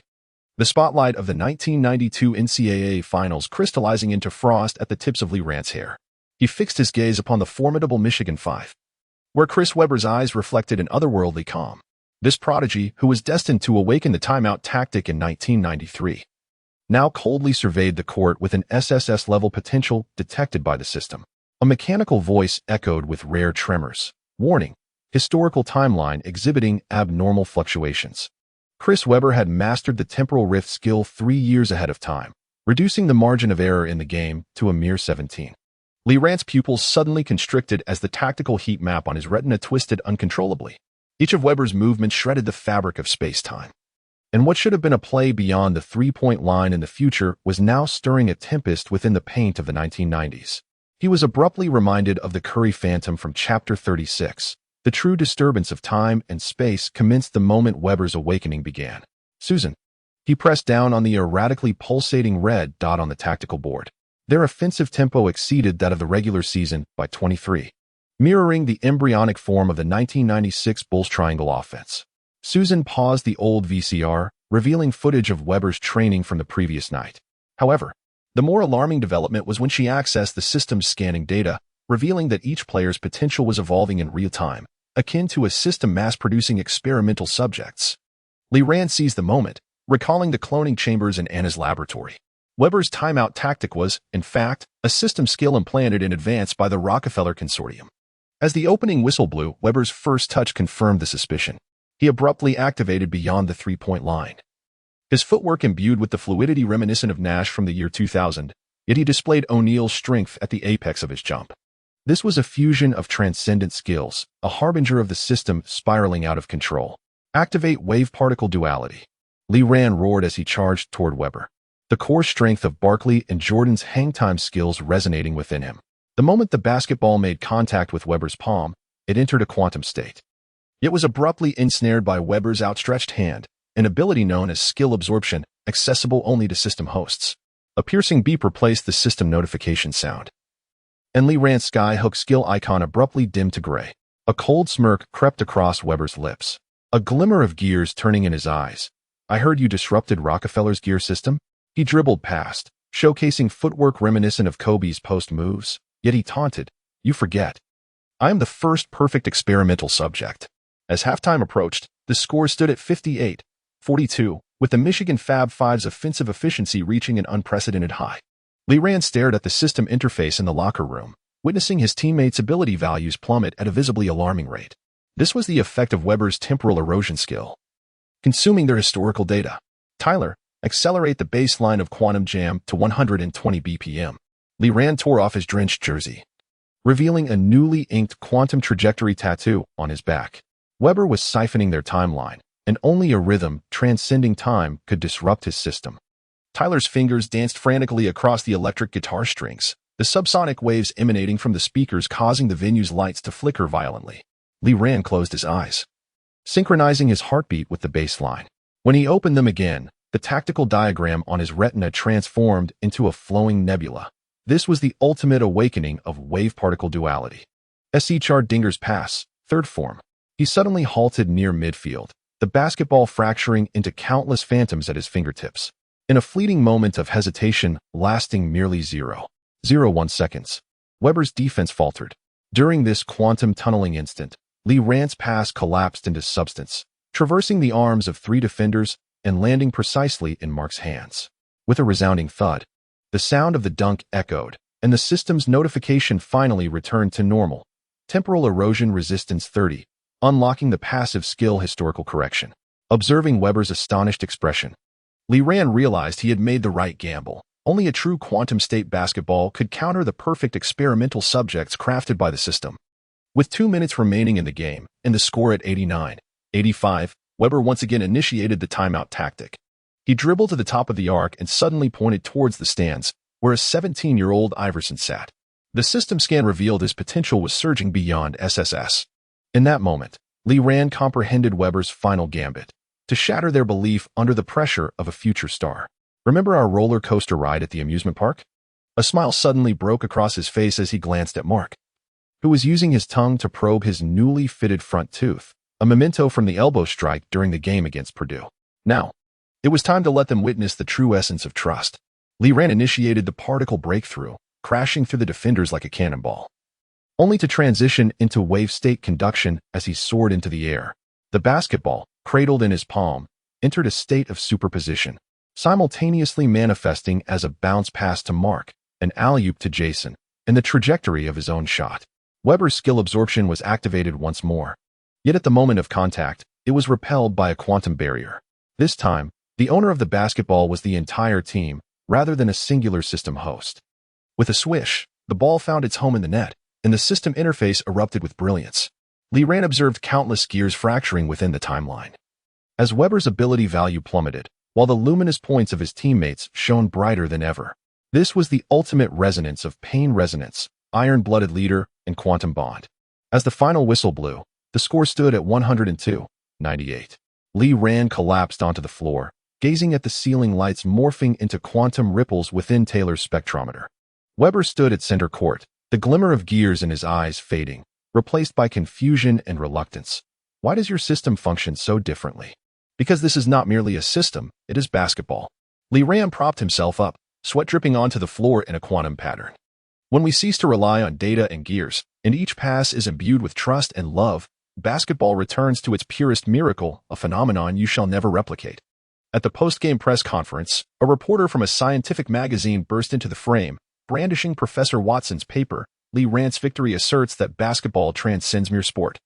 The spotlight of the 1992 NCAA Finals crystallizing into frost at the tips of Lee Rand's hair. He fixed his gaze upon the formidable Michigan Five, where Chris Webber's eyes reflected an otherworldly calm. This prodigy, who was destined to awaken the timeout tactic in 1993, now coldly surveyed the court with an SSS-level potential detected by the system. A mechanical voice echoed with rare tremors. Warning: historical timeline exhibiting abnormal fluctuations. Chris Webber had mastered the temporal rift skill 3 years ahead of time, reducing the margin of error in the game to a mere 17. Lee Rand's pupils suddenly constricted as the tactical heat map on his retina twisted uncontrollably. Each of Webber's movements shredded the fabric of space-time. And what should have been a play beyond the three-point line in the future was now stirring a tempest within the paint of the 1990s. He was abruptly reminded of the Curry Phantom from Chapter 36. The true disturbance of time and space commenced the moment Webber's awakening began. Susan. He pressed down on the erratically pulsating red dot on the tactical board. Their offensive tempo exceeded that of the regular season by 23. mirroring the embryonic form of the 1996 Bulls Triangle offense. Susan paused the old VCR, revealing footage of Weber's training from the previous night. However, the more alarming development was when she accessed the system's scanning data, revealing that each player's potential was evolving in real time, akin to a system mass-producing experimental subjects. Lee Rand seized the moment, recalling the cloning chambers in Anna's laboratory. Weber's timeout tactic was, in fact, a system skill implanted in advance by the Rockefeller Consortium. As the opening whistle blew, Weber's first touch confirmed the suspicion. He abruptly activated beyond the three-point line. His footwork imbued with the fluidity reminiscent of Nash from the year 2000, yet he displayed O'Neal's strength at the apex of his jump. This was a fusion of transcendent skills, a harbinger of the system spiraling out of control. Activate wave-particle duality. Lee Rand roared as he charged toward Weber, the core strength of Barkley and Jordan's hang-time skills resonating within him. The moment the basketball made contact with Weber's palm, it entered a quantum state. It was abruptly ensnared by Weber's outstretched hand, an ability known as skill absorption, accessible only to system hosts. A piercing beep replaced the system notification sound, and Lee Rand's sky-hook skill icon abruptly dimmed to gray. A cold smirk crept across Weber's lips, a glimmer of gears turning in his eyes. I heard you disrupted Rockefeller's gear system? He dribbled past, showcasing footwork reminiscent of Kobe's post moves, yet he taunted, you forget. I am the first perfect experimental subject. As halftime approached, the score stood at 58-42, with the Michigan Fab Five's offensive efficiency reaching an unprecedented high. Lee Rand stared at the system interface in the locker room, witnessing his teammates' ability values plummet at a visibly alarming rate. This was the effect of Weber's temporal erosion skill, consuming their historical data. Tyler, accelerate the baseline of Quantum Jam to 120 BPM. Lee Rand tore off his drenched jersey, revealing a newly inked quantum trajectory tattoo on his back. Weber was siphoning their timeline, and only a rhythm transcending time could disrupt his system. Tyler's fingers danced frantically across the electric guitar strings, the subsonic waves emanating from the speakers causing the venue's lights to flicker violently. Lee Rand closed his eyes, synchronizing his heartbeat with the bass line. When he opened them again, the tactical diagram on his retina transformed into a flowing nebula. This was the ultimate awakening of wave-particle duality. S.E. Chardinger's pass, third form. He suddenly halted near midfield, the basketball fracturing into countless phantoms at his fingertips. In a fleeting moment of hesitation lasting merely 0.01 seconds, Weber's defense faltered. During this quantum tunneling instant, Lee Rand's pass collapsed into substance, traversing the arms of three defenders and landing precisely in Mark's hands. With a resounding thud, the sound of the dunk echoed, and the system's notification finally returned to normal. Temporal erosion resistance 30, unlocking the passive skill historical correction. Observing Weber's astonished expression, Lee Rand realized he had made the right gamble. Only a true quantum state basketball could counter the perfect experimental subjects crafted by the system. With 2 minutes remaining in the game, and the score at 89-85, Weber once again initiated the timeout tactic. He dribbled to the top of the arc and suddenly pointed towards the stands, where a 17-year-old Iverson sat. The system scan revealed his potential was surging beyond SSS. In that moment, Lee Rand comprehended Weber's final gambit, to shatter their belief under the pressure of a future star. Remember our roller coaster ride at the amusement park? A smile suddenly broke across his face as he glanced at Mark, who was using his tongue to probe his newly fitted front tooth, a memento from the elbow strike during the game against Purdue. Now, it was time to let them witness the true essence of trust. Lee Rand initiated the particle breakthrough, crashing through the defenders like a cannonball, only to transition into wave state conduction as he soared into the air. The basketball, cradled in his palm, entered a state of superposition, simultaneously manifesting as a bounce pass to Mark, an alley-oop to Jason, and the trajectory of his own shot. Weber's skill absorption was activated once more. Yet at the moment of contact, it was repelled by a quantum barrier. This time, the owner of the basketball was the entire team, rather than a singular system host. With a swish, the ball found its home in the net, and the system interface erupted with brilliance. Lee Rand observed countless gears fracturing within the timeline, as Weber's ability value plummeted, while the luminous points of his teammates shone brighter than ever. This was the ultimate resonance of pain resonance, iron-blooded leader, and quantum bond. As the final whistle blew, the score stood at 102-98. Lee Rand collapsed onto the floor, gazing at the ceiling lights morphing into quantum ripples within Taylor's spectrometer. Weber stood at center court, the glimmer of gears in his eyes fading, replaced by confusion and reluctance. Why does your system function so differently? Because this is not merely a system, it is basketball. Lee Ran propped himself up, sweat dripping onto the floor in a quantum pattern. When we cease to rely on data and gears, and each pass is imbued with trust and love, basketball returns to its purest miracle, a phenomenon you shall never replicate. At the post-game press conference, a reporter from a scientific magazine burst into the frame, brandishing Professor Watson's paper. Lee Ran's victory asserts that basketball transcends mere sport,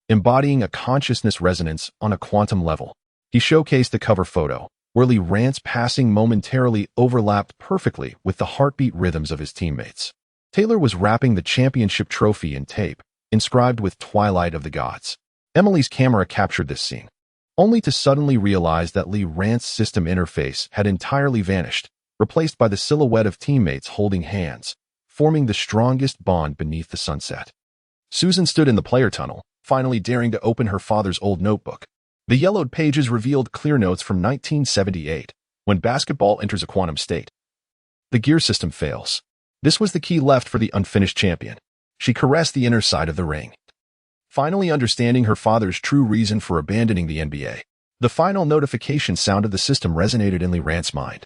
embodying a consciousness resonance on a quantum level. He showcased the cover photo, where Lee Ran's passing momentarily overlapped perfectly with the heartbeat rhythms of his teammates. Taylor was wrapping the championship trophy in tape, inscribed with Twilight of the Gods. Emily's camera captured this scene, only to suddenly realize that Lee Ran's system interface had entirely vanished, replaced by the silhouette of teammates holding hands, forming the strongest bond beneath the sunset. Susan stood in the player tunnel, finally daring to open her father's old notebook. The yellowed pages revealed clear notes from 1978, when basketball enters a quantum state. The gear system fails. This was the key left for the unfinished champion. She caressed the inner side of the ring, finally understanding her father's true reason for abandoning the NBA. The final notification sound of the system resonated in Lee Ran's mind.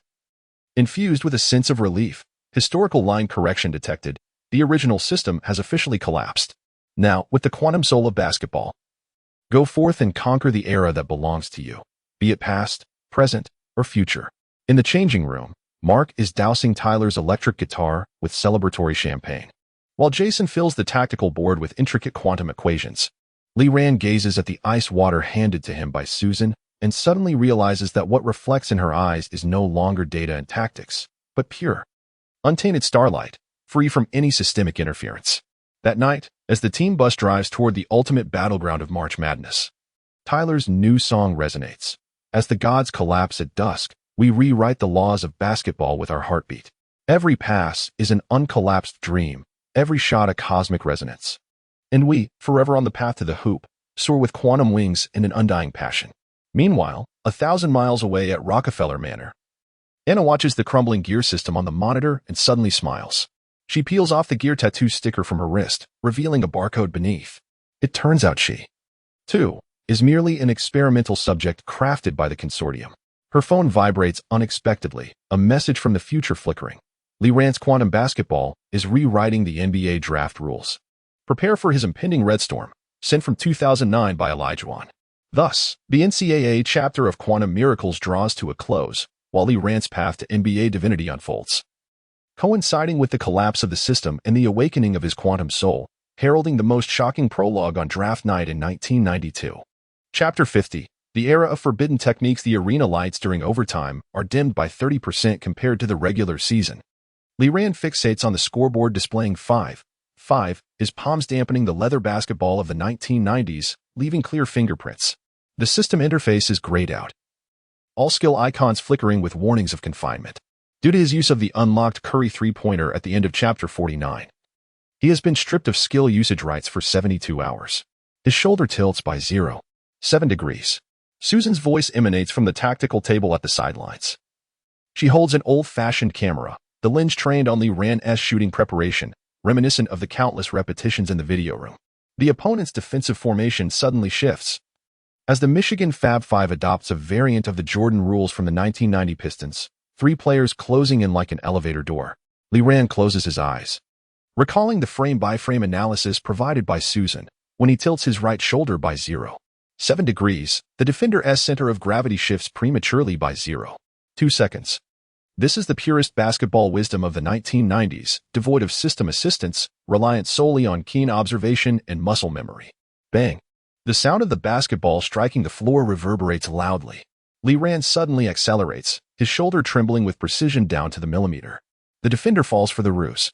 Infused with a sense of relief, historical line correction detected. The original system has officially collapsed. Now, with the quantum soul of basketball, go forth and conquer the era that belongs to you, be it past, present, or future. In the changing room, Mark is dousing Tyler's electric guitar with celebratory champagne, while Jason fills the tactical board with intricate quantum equations. Lee Ran gazes at the ice water handed to him by Susan and suddenly realizes that what reflects in her eyes is no longer data and tactics, but pure, untainted starlight, free from any systemic interference. That night, as the team bus drives toward the ultimate battleground of March Madness, Tyler's new song resonates. As the gods collapse at dusk, we rewrite the laws of basketball with our heartbeat. Every pass is an uncollapsed dream, every shot a cosmic resonance. And we, forever on the path to the hoop, soar with quantum wings and an undying passion. Meanwhile, 1,000 miles away at Rockefeller Manor, Anna watches the crumbling gear system on the monitor and suddenly smiles. She peels off the gear tattoo sticker from her wrist, revealing a barcode beneath. It turns out she, too, is merely an experimental subject crafted by the consortium. Her phone vibrates unexpectedly, a message from the future flickering. Lee Ran's quantum basketball is rewriting the NBA draft rules. Prepare for his impending red storm, sent from 2009 by Elijah. Thus, the NCAA chapter of Quantum Miracles draws to a close, while Lee Ran's path to NBA divinity unfolds. Coinciding with the collapse of the system and the awakening of his quantum soul, heralding the most shocking prologue on draft night in 1992. Chapter 50. The era of forbidden techniques. The arena lights during overtime are dimmed by 30% compared to the regular season. Lee Ran fixates on the scoreboard displaying 5-5, his palms dampening the leather basketball of the 1990s, leaving clear fingerprints. The system interface is grayed out, all skill icons flickering with warnings of confinement, due to his use of the unlocked Curry three-pointer at the end of Chapter 49. He has been stripped of skill usage rights for 72 hours. His shoulder tilts by 0.7 degrees. Susan's voice emanates from the tactical table at the sidelines. She holds an old-fashioned camera, the lens trained on Lee Ran's shooting preparation, reminiscent of the countless repetitions in the video room. The opponent's defensive formation suddenly shifts. As the Michigan Fab Five adopts a variant of the Jordan rules from the 1990 Pistons, 3 players closing in like an elevator door, Lee Ran closes his eyes, recalling the frame-by-frame analysis provided by Susan. When he tilts his right shoulder by 0.7 degrees, the defender's center of gravity shifts prematurely by 0.2 seconds. This is the purest basketball wisdom of the 1990s, devoid of system assistance, reliant solely on keen observation and muscle memory. Bang! The sound of the basketball striking the floor reverberates loudly. Lee Ran suddenly accelerates, his shoulder trembling with precision down to the millimeter. The defender falls for the ruse.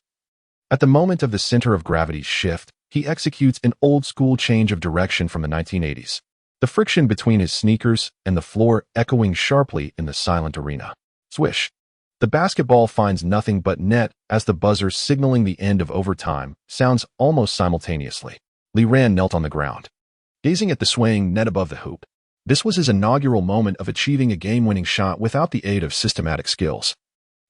At the moment of the center of gravity's shift, he executes an old-school change of direction from the 1980s. The friction between his sneakers and the floor echoing sharply in the silent arena. Swish! The basketball finds nothing but net as the buzzer signaling the end of overtime sounds almost simultaneously. Lee Ran knelt on the ground, gazing at the swaying net above the hoop. This was his inaugural moment of achieving a game-winning shot without the aid of systematic skills.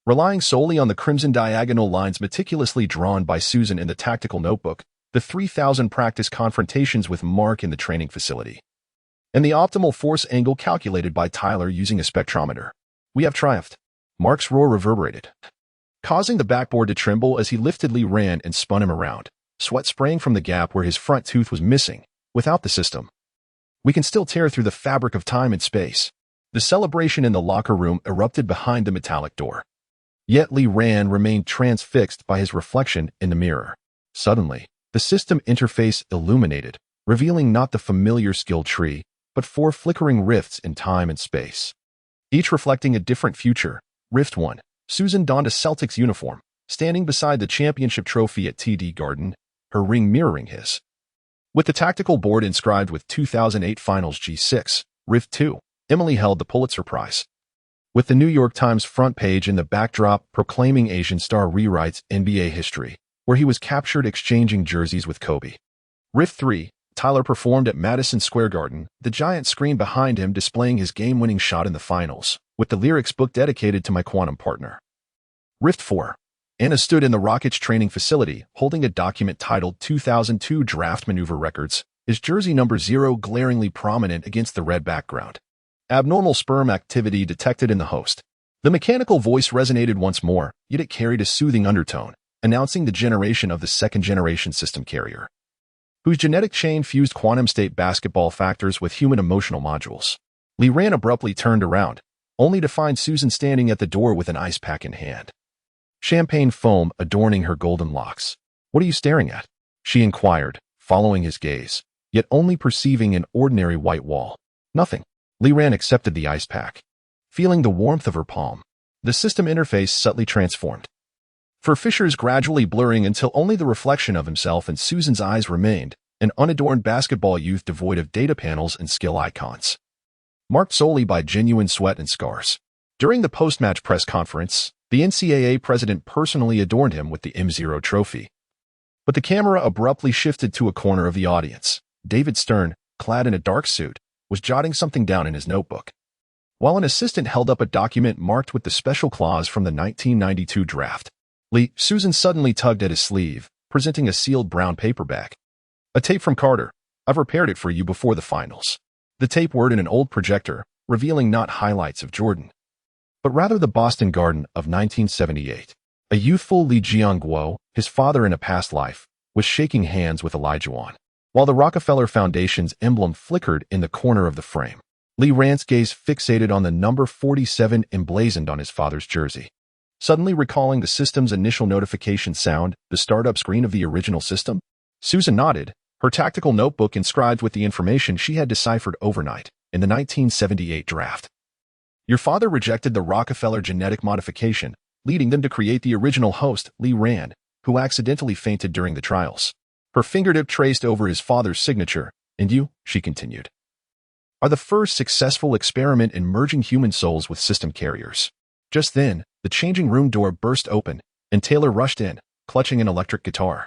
Relying solely on the crimson diagonal lines meticulously drawn by Susan in the tactical notebook, the 3,000 practice confrontations with Mark in the training facility, and the optimal force angle calculated by Tyler using a spectrometer. We have triumphed. Mark's roar reverberated, causing the backboard to tremble as he lifted Lee Ran and spun him around, sweat spraying from the gap where his front tooth was missing. Without the system, we can still tear through the fabric of time and space. The celebration in the locker room erupted behind the metallic door. Yet Lee Ran remained transfixed by his reflection in the mirror. Suddenly, the system interface illuminated, revealing not the familiar skill tree, but 4 flickering rifts in time and space, each reflecting a different future. Rift 1. Susan donned a Celtics uniform, standing beside the championship trophy at TD Garden, her ring mirroring his, with the tactical board inscribed with 2008 Finals G6. Rift 2. Emily held the Pulitzer Prize, with the New York Times front page in the backdrop proclaiming Asian star rewrites NBA history, where he was captured exchanging jerseys with Kobe. Rift 3. Tyler performed at Madison Square Garden, the giant screen behind him displaying his game-winning shot in the finals, with the lyrics book dedicated to my quantum partner. Rift 4. Anna stood in the Rockets training facility, holding a document titled 2002 Draft Maneuver Records, his jersey number 0 glaringly prominent against the red background. Abnormal sperm activity detected in the host. The mechanical voice resonated once more, yet it carried a soothing undertone, announcing the generation of the second-generation system carrier, whose genetic chain fused quantum state basketball factors with human emotional modules. Lee Ran abruptly turned around, only to find Susan standing at the door with an ice pack in hand, champagne foam adorning her golden locks. "What are you staring at?" she inquired, following his gaze, yet only perceiving an ordinary white wall. "Nothing." Lee Ran accepted the ice pack, feeling the warmth of her palm. The system interface subtly transformed, for fissures gradually blurring until only the reflection of himself and Susan's eyes remained, an unadorned basketball youth devoid of data panels and skill icons, marked solely by genuine sweat and scars. During the post-match press conference, the NCAA president personally adorned him with the M0 trophy. But the camera abruptly shifted to a corner of the audience. David Stern, clad in a dark suit, was jotting something down in his notebook, while an assistant held up a document marked with the special clause from the 1992 draft. Susan suddenly tugged at his sleeve, presenting a sealed brown paper bag. "A tape from Carter. I've repaired it for you before the finals." The tape whirred in an old projector, revealing not highlights of Jordan, but rather the Boston Garden of 1978. A youthful Lee Jiang-guo, his father in a past life, was shaking hands with Elijah, while the Rockefeller Foundation's emblem flickered in the corner of the frame. Lee Ran's gaze fixated on the number 47 emblazoned on his father's jersey, suddenly recalling the system's initial notification sound, the startup screen of the original system. Susan nodded, her tactical notebook inscribed with the information she had deciphered overnight in the 1978 draft. "Your father rejected the Rockefeller genetic modification, leading them to create the original host, Lee Ran, who accidentally fainted during the trials." Her fingertip traced over his father's signature. "And you," she continued, "are the first successful experiment in merging human souls with system carriers." Just then, the changing room door burst open, and Taylor rushed in, clutching an electric guitar,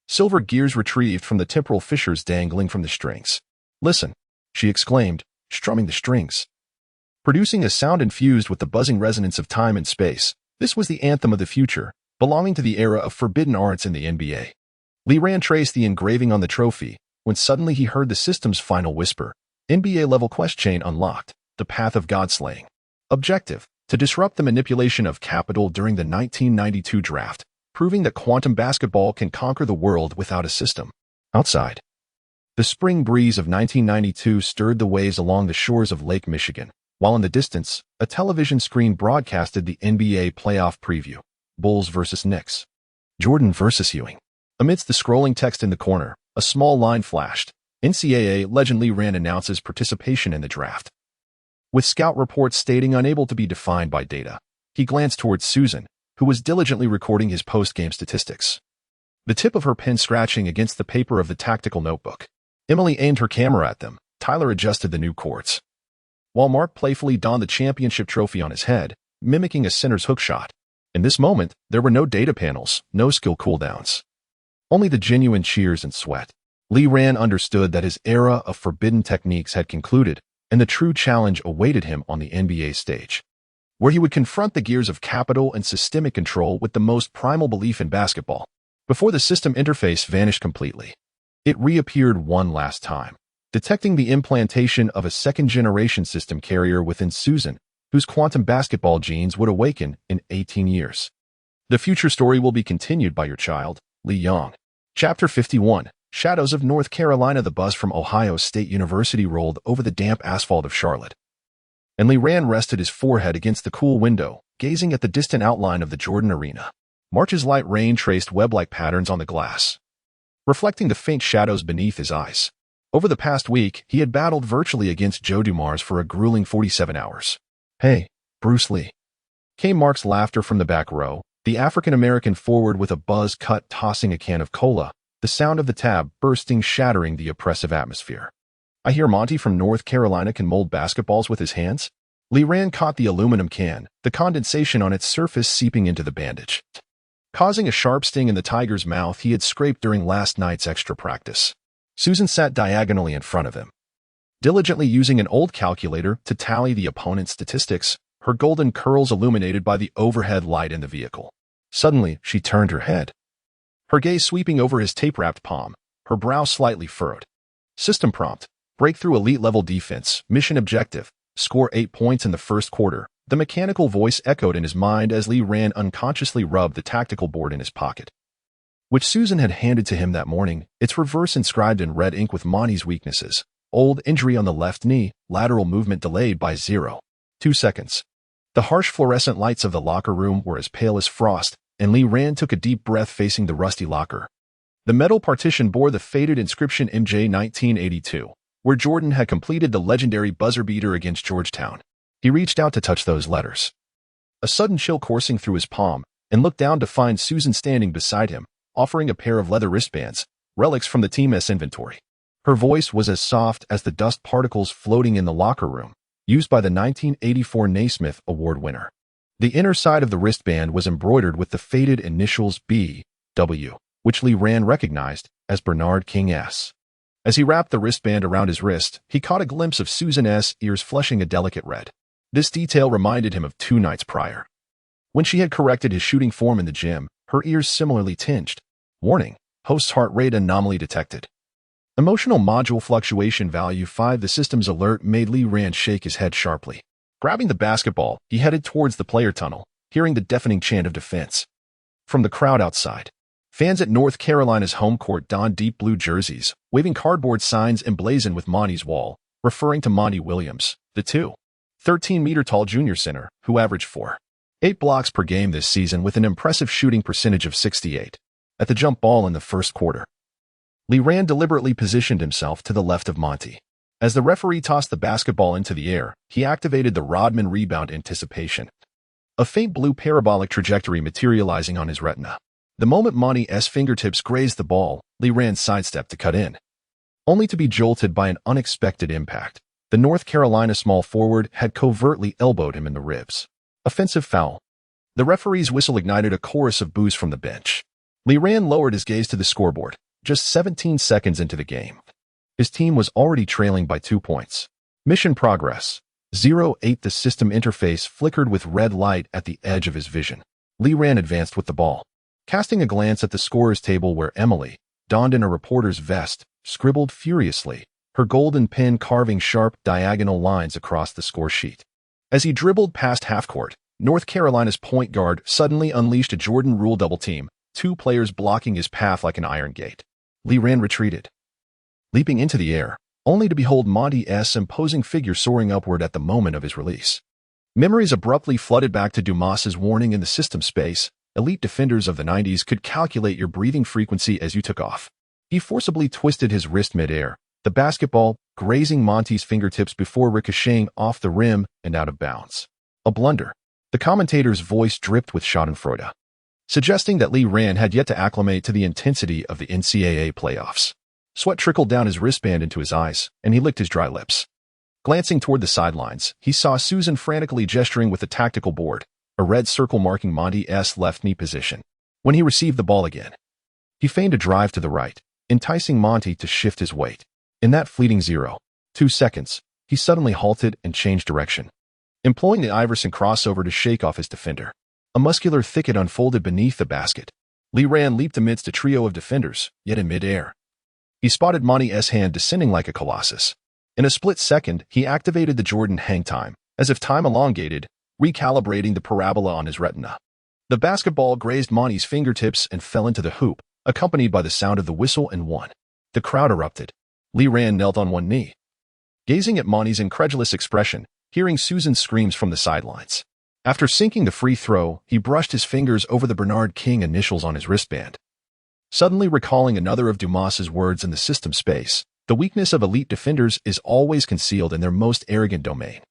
silver gears retrieved from the temporal fissures dangling from the strings. "Listen," she exclaimed, strumming the strings, producing a sound infused with the buzzing resonance of time and space. This was the anthem of the future, belonging to the era of forbidden arts in the NBA. Lee Ran traced the engraving on the trophy, when suddenly he heard the system's final whisper. NBA-level quest chain unlocked, the path of God-slaying. Objective: to disrupt the manipulation of capital during the 1992 draft, proving that quantum basketball can conquer the world without a system. Outside, the spring breeze of 1992 stirred the waves along the shores of Lake Michigan, while in the distance, a television screen broadcasted the NBA playoff preview. Bulls versus Knicks. Jordan versus Ewing. Amidst the scrolling text in the corner, a small line flashed. NCAA legend Lee Ran announces participation in the draft, with scout reports stating unable to be defined by data. He glanced towards Susan, who was diligently recording his post-game statistics, the tip of her pen scratching against the paper of the tactical notebook. Emily aimed her camera at them. Tyler adjusted the new cords, while Mark playfully donned the championship trophy on his head, mimicking a center's hook shot. In this moment, there were no data panels, no skill cooldowns, only the genuine cheers and sweat. Lee Ran understood that his era of forbidden techniques had concluded, and the true challenge awaited him on the NBA stage, where he would confront the gears of capital and systemic control with the most primal belief in basketball. before the system interface vanished completely. It reappeared one last time, detecting the implantation of a second-generation system carrier within Susan, whose quantum basketball genes would awaken in 18 years. The future story will be continued by your child, Lee Young. Chapter 51, Shadows of North Carolina. The bus from Ohio State University rolled over the damp asphalt of Charlotte, and Lee Rand rested his forehead against the cool window, gazing at the distant outline of the Jordan Arena. March's light rain traced web-like patterns on the glass, reflecting the faint shadows beneath his eyes. Over the past week, he had battled virtually against Joe Dumars for a grueling 47 hours. "Hey, Bruce Lee," came Mark's laughter from the back row, the African-American forward with a buzz cut tossing a can of cola, the sound of the tab bursting shattering the oppressive atmosphere. "I hear Monty from North Carolina can mold basketballs with his hands?" Lee Rand caught the aluminum can, the condensation on its surface seeping into the bandage, causing a sharp sting in the tiger's mouth he had scraped during last night's extra practice. Susan sat diagonally in front of him, diligently using an old calculator to tally the opponent's statistics, her golden curls illuminated by the overhead light in the vehicle. Suddenly, she turned her head, her gaze sweeping over his tape-wrapped palm, her brow slightly furrowed. System prompt: breakthrough elite-level defense, mission objective, score 8 points in the first quarter. The mechanical voice echoed in his mind as Lee Rand unconsciously rubbed the tactical board in his pocket, which Susan had handed to him that morning, its reverse inscribed in red ink with Monty's weaknesses: old injury on the left knee, lateral movement delayed by 0.2 seconds. The harsh fluorescent lights of the locker room were as pale as frost, and Lee Rand took a deep breath facing the rusty locker. The metal partition bore the faded inscription MJ 1982, where Jordan had completed the legendary buzzer beater against Georgetown. He reached out to touch those letters, a sudden chill coursing through his palm, and looked down to find Susan standing beside him, offering a pair of leather wristbands, relics from the team's inventory. Her voice was as soft as the dust particles floating in the locker room, used by the 1984 Naismith Award winner. The inner side of the wristband was embroidered with the faded initials B.W., which Lee Rand recognized as Bernard King S. As he wrapped the wristband around his wrist, he caught a glimpse of Susan's ears flushing a delicate red. This detail reminded him of 2 nights prior, when she had corrected his shooting form in the gym, her ears similarly tinged. Warning: host's heart rate anomaly detected. Emotional module fluctuation value 5. The system's alert made Lee Rand shake his head sharply. Grabbing the basketball, he headed towards the player tunnel, hearing the deafening chant of defense from the crowd outside. Fans at North Carolina's home court donned deep blue jerseys, waving cardboard signs emblazoned with Monty's wall, referring to Monty Williams, the 2.13-meter-tall junior center, who averaged 4.8 blocks per game this season with an impressive shooting percentage of 68 at the jump ball in the first quarter. Lee Rand deliberately positioned himself to the left of Monty. As the referee tossed the basketball into the air, he activated the Rodman rebound anticipation, a faint blue parabolic trajectory materializing on his retina. The moment Monty's fingertips grazed the ball, Lee Rand sidestepped to cut in, only to be jolted by an unexpected impact. The North Carolina small forward had covertly elbowed him in the ribs. Offensive foul. The referee's whistle ignited a chorus of boos from the bench. Lee Rand lowered his gaze to the scoreboard. Just 17 seconds into the game, his team was already trailing by 2 points. Mission progress. 0.8. The system interface flickered with red light at the edge of his vision. Lee Rand advanced with the ball, casting a glance at the scorer's table where Emily, donned in a reporter's vest, scribbled furiously, her golden pen carving sharp diagonal lines across the score sheet. As he dribbled past half-court, North Carolina's point guard suddenly unleashed a Jordan rule double team, 2 players blocking his path like an iron gate. Lee Rand retreated, leaping into the air, only to behold Monty's imposing figure soaring upward at the moment of his release. Memories abruptly flooded back to Dumas's warning in the system space: elite defenders of the 90s could calculate your breathing frequency as you took off. He forcibly twisted his wrist mid-air, the basketball grazing Monty's fingertips before ricocheting off the rim and out of bounds. A blunder. The commentator's voice dripped with schadenfreude, suggesting that Lee Rand had yet to acclimate to the intensity of the NCAA playoffs. Sweat trickled down his wristband into his eyes, and he licked his dry lips. Glancing toward the sidelines, he saw Susan frantically gesturing with the tactical board, a red circle marking Monty's left knee position. When he received the ball again, he feigned a drive to the right, enticing Monty to shift his weight. In that fleeting 0.2 seconds, he suddenly halted and changed direction, employing the Iverson crossover to shake off his defender. A muscular thicket unfolded beneath the basket, Lee Ran leaped amidst a trio of defenders, yet in midair. He spotted Monty's hand descending like a colossus. In a split second, he activated the Jordan hang time, as if time elongated, recalibrating the parabola on his retina. The basketball grazed Monty's fingertips and fell into the hoop, accompanied by the sound of the whistle and one. The crowd erupted. Lee Ran knelt on one knee, gazing at Monty's incredulous expression, hearing Susan's screams from the sidelines. After sinking the free throw, he brushed his fingers over the Bernard King initials on his wristband. Suddenly recalling another of Dumas's words in the system space, the weakness of elite defenders is always concealed in their most arrogant domain.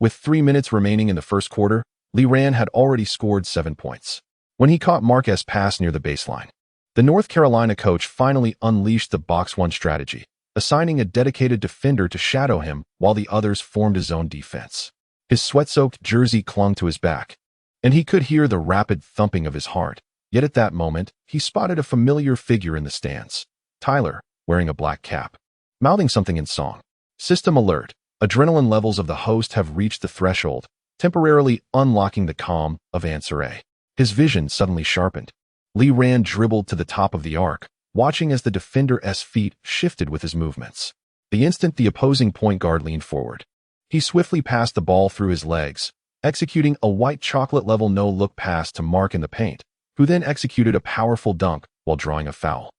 With 3 minutes remaining in the first quarter, Lee Ran had already scored 7 points. When he caught Marquez' pass near the baseline, the North Carolina coach finally unleashed the box one strategy, assigning a dedicated defender to shadow him while the others formed a zone defense. His sweat-soaked jersey clung to his back, and he could hear the rapid thumping of his heart. Yet at that moment, he spotted a familiar figure in the stands. Tyler, wearing a black cap, mouthing something in song. System alert. Adrenaline levels of the host have reached the threshold, temporarily unlocking the calm of Answer A. His vision suddenly sharpened. Lee Ran dribbled to the top of the arc, watching as the defender's feet shifted with his movements. The instant the opposing point guard leaned forward, he swiftly passed the ball through his legs, executing a white chocolate-level no-look pass to Mark in the paint, who then executed a powerful dunk while drawing a foul.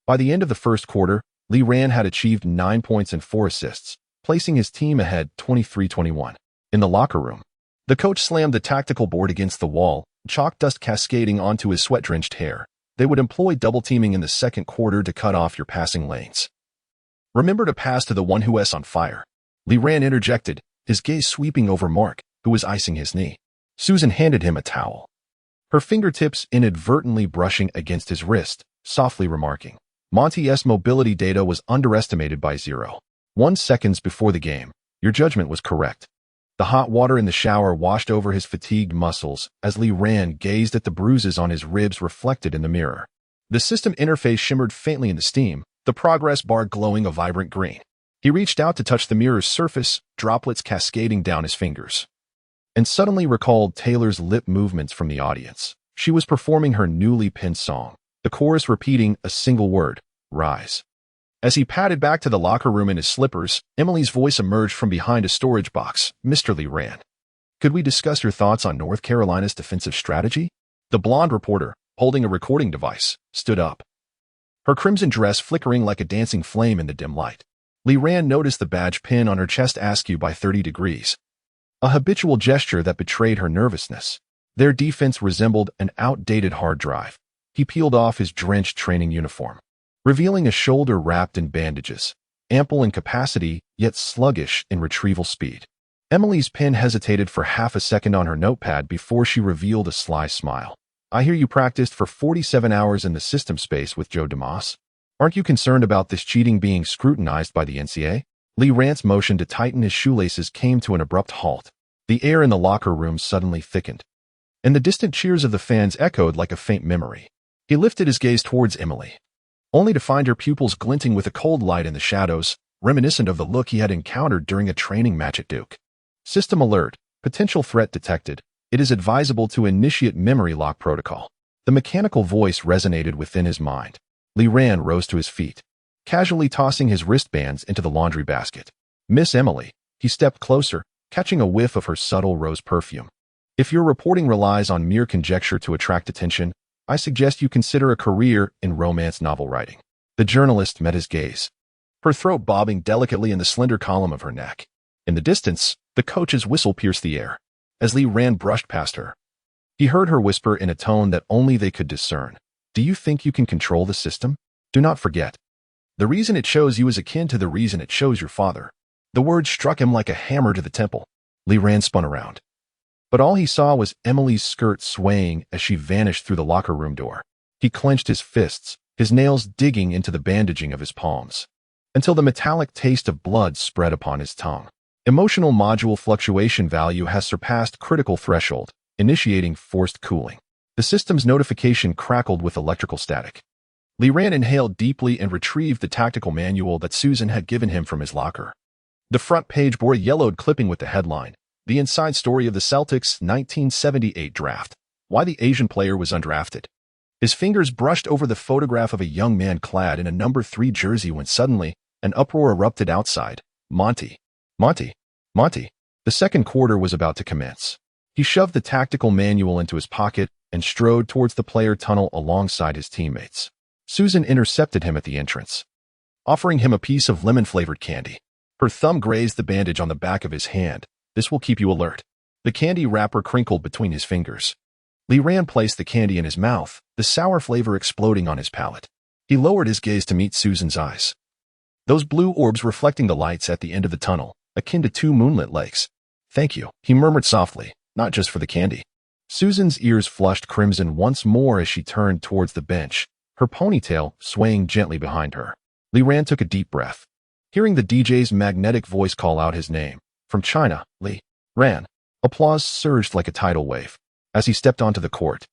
By the end of the first quarter, Lee Ran had achieved 9 points and 4 assists, placing his team ahead 23-21. In the locker room, the coach slammed the tactical board against the wall, chalk dust cascading onto his sweat-drenched hair. They would employ double-teaming in the second quarter to cut off your passing lanes. Remember to pass to the one who's on fire. Lee Ran interjected, his gaze sweeping over Mark, who was icing his knee. Susan handed him a towel, her fingertips inadvertently brushing against his wrist, softly remarking, Monty's mobility data was underestimated by 0.1 seconds before the game. Your judgment was correct. The hot water in the shower washed over his fatigued muscles as Lee Ran gazed at the bruises on his ribs reflected in the mirror. The system interface shimmered faintly in the steam, the progress bar glowing a vibrant green. He reached out to touch the mirror's surface, droplets cascading down his fingers, and suddenly recalled Taylor's lip movements from the audience. She was performing her newly penned song, the chorus repeating a single word, rise. As he padded back to the locker room in his slippers, Emily's voice emerged from behind a storage box. Mr. Lee Ran, could we discuss your thoughts on North Carolina's defensive strategy? The blonde reporter, holding a recording device, stood up, her crimson dress flickering like a dancing flame in the dim light. Lee Ran noticed the badge pin on her chest askew by 30 degrees, a habitual gesture that betrayed her nervousness. Their defense resembled an outdated hard drive. He peeled off his drenched training uniform, revealing a shoulder wrapped in bandages, ample in capacity, yet sluggish in retrieval speed. Emily's pen hesitated for half a second on her notepad before she revealed a sly smile. I hear you practiced for 47 hours in the system space with Joe Dumas. Aren't you concerned about this cheating being scrutinized by the NCAA? Lee Ran's motion to tighten his shoelaces came to an abrupt halt. The air in the locker room suddenly thickened, and the distant cheers of the fans echoed like a faint memory. He lifted his gaze towards Emily, only to find her pupils glinting with a cold light in the shadows, reminiscent of the look he had encountered during a training match at Duke. System alert. Potential threat detected. It is advisable to initiate memory lock protocol. The mechanical voice resonated within his mind. Lee Ran rose to his feet, casually tossing his wristbands into the laundry basket. Miss Emily. He stepped closer, catching a whiff of her subtle rose perfume. If your reporting relies on mere conjecture to attract attention, I suggest you consider a career in romance novel writing. The journalist met his gaze, her throat bobbing delicately in the slender column of her neck. In the distance, the coach's whistle pierced the air. As Lee Ran brushed past her, he heard her whisper in a tone that only they could discern. Do you think you can control the system? Do not forget, the reason it chose you is akin to the reason it chose your father. The words struck him like a hammer to the temple. Lee Ran spun around, but all he saw was Emily's skirt swaying as she vanished through the locker room door. He clenched his fists, his nails digging into the bandaging of his palms, until the metallic taste of blood spread upon his tongue. Emotional module fluctuation value has surpassed critical threshold, initiating forced cooling. The system's notification crackled with electrical static. Lee Ran inhaled deeply and retrieved the tactical manual that Susan had given him from his locker. The front page bore a yellowed clipping with the headline, The Inside Story of the Celtics 1978 Draft, Why the Asian Player Was Undrafted. His fingers brushed over the photograph of a young man clad in a number 3 jersey when suddenly an uproar erupted outside. Monty! Monty! Monty! The second quarter was about to commence. He shoved the tactical manual into his pocket and strode towards the player tunnel alongside his teammates. Susan intercepted him at the entrance, offering him a piece of lemon-flavored candy. Her thumb grazed the bandage on the back of his hand. This will keep you alert. The candy wrapper crinkled between his fingers. Li Ran placed the candy in his mouth, the sour flavor exploding on his palate. He lowered his gaze to meet Susan's eyes. Those blue orbs reflecting the lights at the end of the tunnel, akin to 2 moonlit lakes. Thank you, he murmured softly, not just for the candy. Susan's ears flushed crimson once more as she turned towards the bench, her ponytail swaying gently behind her. Li Ran took a deep breath. Hearing the DJ's magnetic voice call out his name, from China, Li Ran, applause surged like a tidal wave. As he stepped onto the court,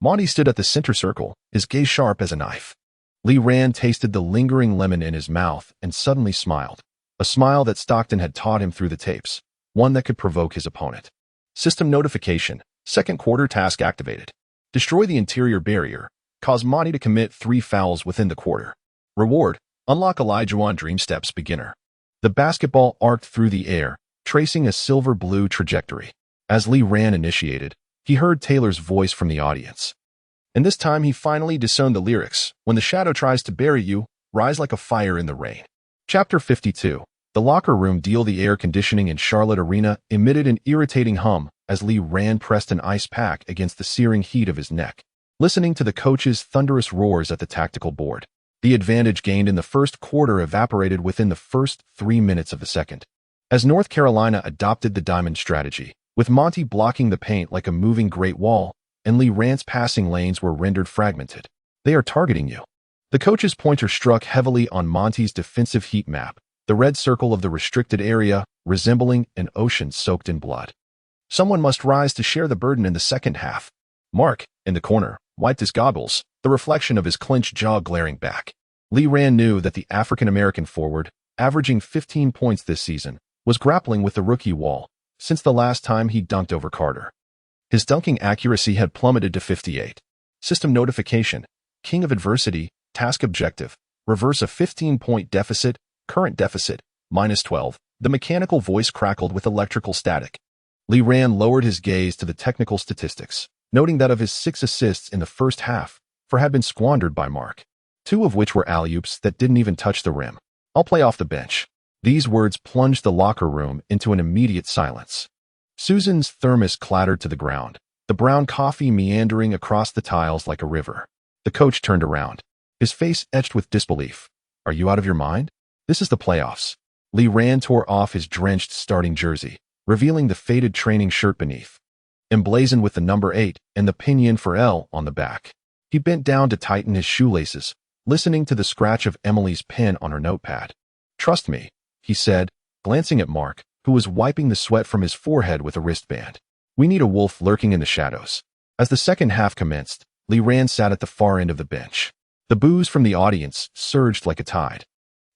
Monty stood at the center circle, his gaze sharp as a knife. Li Ran tasted the lingering lemon in his mouth and suddenly smiled, a smile that Stockton had taught him through the tapes, one that could provoke his opponent. System notification, second quarter task activated. Destroy the interior barrier, cause Monty to commit 3 fouls within the quarter. Reward, unlock Elijah Dream Steps beginner. The basketball arced through the air, tracing a silver-blue trajectory. As Li Ran initiated, he heard Taylor's voice from the audience. And this time he finally discerned the lyrics. When the shadow tries to bury you, rise like a fire in the rain. Chapter 52. The locker room deal. The air conditioning in Charlotte Arena emitted an irritating hum as Li Ran pressed an ice pack against the searing heat of his neck, listening to the coach's thunderous roars at the tactical board. The advantage gained in the first quarter evaporated within the first 3 minutes of the second. As North Carolina adopted the diamond strategy, with Monty blocking the paint like a moving Great Wall, and Li Ran's passing lanes were rendered fragmented. They are targeting you. The coach's pointer struck heavily on Monty's defensive heat map, the red circle of the restricted area resembling an ocean soaked in blood. Someone must rise to share the burden in the second half. Mark, in the corner, wiped his goggles, the reflection of his clenched jaw glaring back. Li Ran knew that the African-American forward, averaging 15 points this season, was grappling with the rookie wall since the last time he dunked over Carter. His dunking accuracy had plummeted to 58. System notification, king of adversity, task objective, reverse a 15-point deficit, current deficit, -12. The mechanical voice crackled with electrical static. Li Ran lowered his gaze to the technical statistics, noting that of his 6 assists in the first half, 4 had been squandered by Mark, 2 of which were alley-oops that didn't even touch the rim. I'll play off the bench. These words plunged the locker room into an immediate silence. Susan's thermos clattered to the ground, the brown coffee meandering across the tiles like a river. The coach turned around, his face etched with disbelief. Are you out of your mind? This is the playoffs. Li Ran tore off his drenched starting jersey, revealing the faded training shirt beneath, emblazoned with the number 8 and the pinion for L on the back. He bent down to tighten his shoelaces, listening to the scratch of Emily's pen on her notepad. Trust me, he said, glancing at Mark, who was wiping the sweat from his forehead with a wristband. We need a wolf lurking in the shadows. As the second half commenced, Li Ran sat at the far end of the bench. The boos from the audience surged like a tide,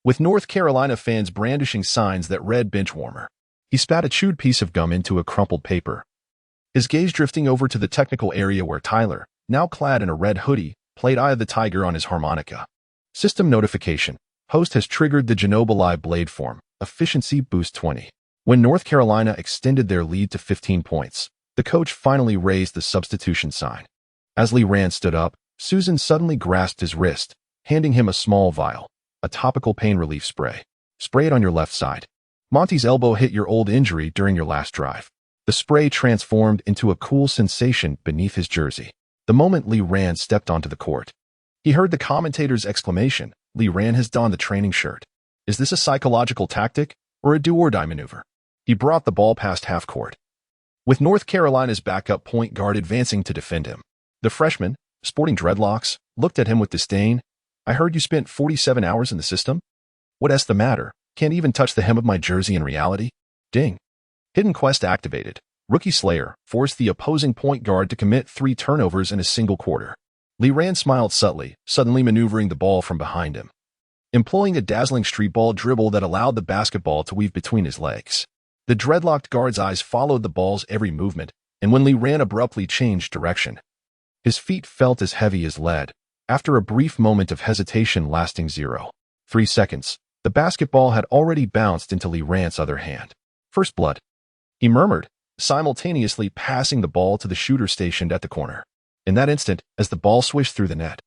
with North Carolina fans brandishing signs that read bench warmer. He spat a chewed piece of gum into a crumpled paper, his gaze drifting over to the technical area where Tyler, now clad in a red hoodie, played Eye of the Tiger on his harmonica. System notification. Host has triggered the Ginobili blade form, efficiency boost 20. When North Carolina extended their lead to 15 points, the coach finally raised the substitution sign. As Li Ran stood up, Susan suddenly grasped his wrist, handing him a small vial, a topical pain relief spray. Spray it on your left side. Monty's elbow hit your old injury during your last drive. The spray transformed into a cool sensation beneath his jersey. The moment Li Ran stepped onto the court, he heard the commentator's exclamation, Li Ran has donned the training shirt. Is this a psychological tactic or a do-or-die maneuver? He brought the ball past half court, with North Carolina's backup point guard advancing to defend him. The freshman, sporting dreadlocks, looked at him with disdain. I heard you spent 47 hours in the system? What's the matter? Can't even touch the hem of my jersey in reality? Ding. Hidden quest activated. Rookie Slayer forced the opposing point guard to commit 3 turnovers in a single quarter. Li Ran smiled subtly, suddenly maneuvering the ball from behind him, employing a dazzling street ball dribble that allowed the basketball to weave between his legs. The dreadlocked guard's eyes followed the ball's every movement, and when Li Ran abruptly changed direction, His feet felt as heavy as lead. After a brief moment of hesitation lasting 0.3 seconds, the basketball had already bounced into Lee Rand's other hand. "First blood," he murmured, simultaneously passing the ball to the shooter stationed at the corner. In that instant, as the ball swished through the net,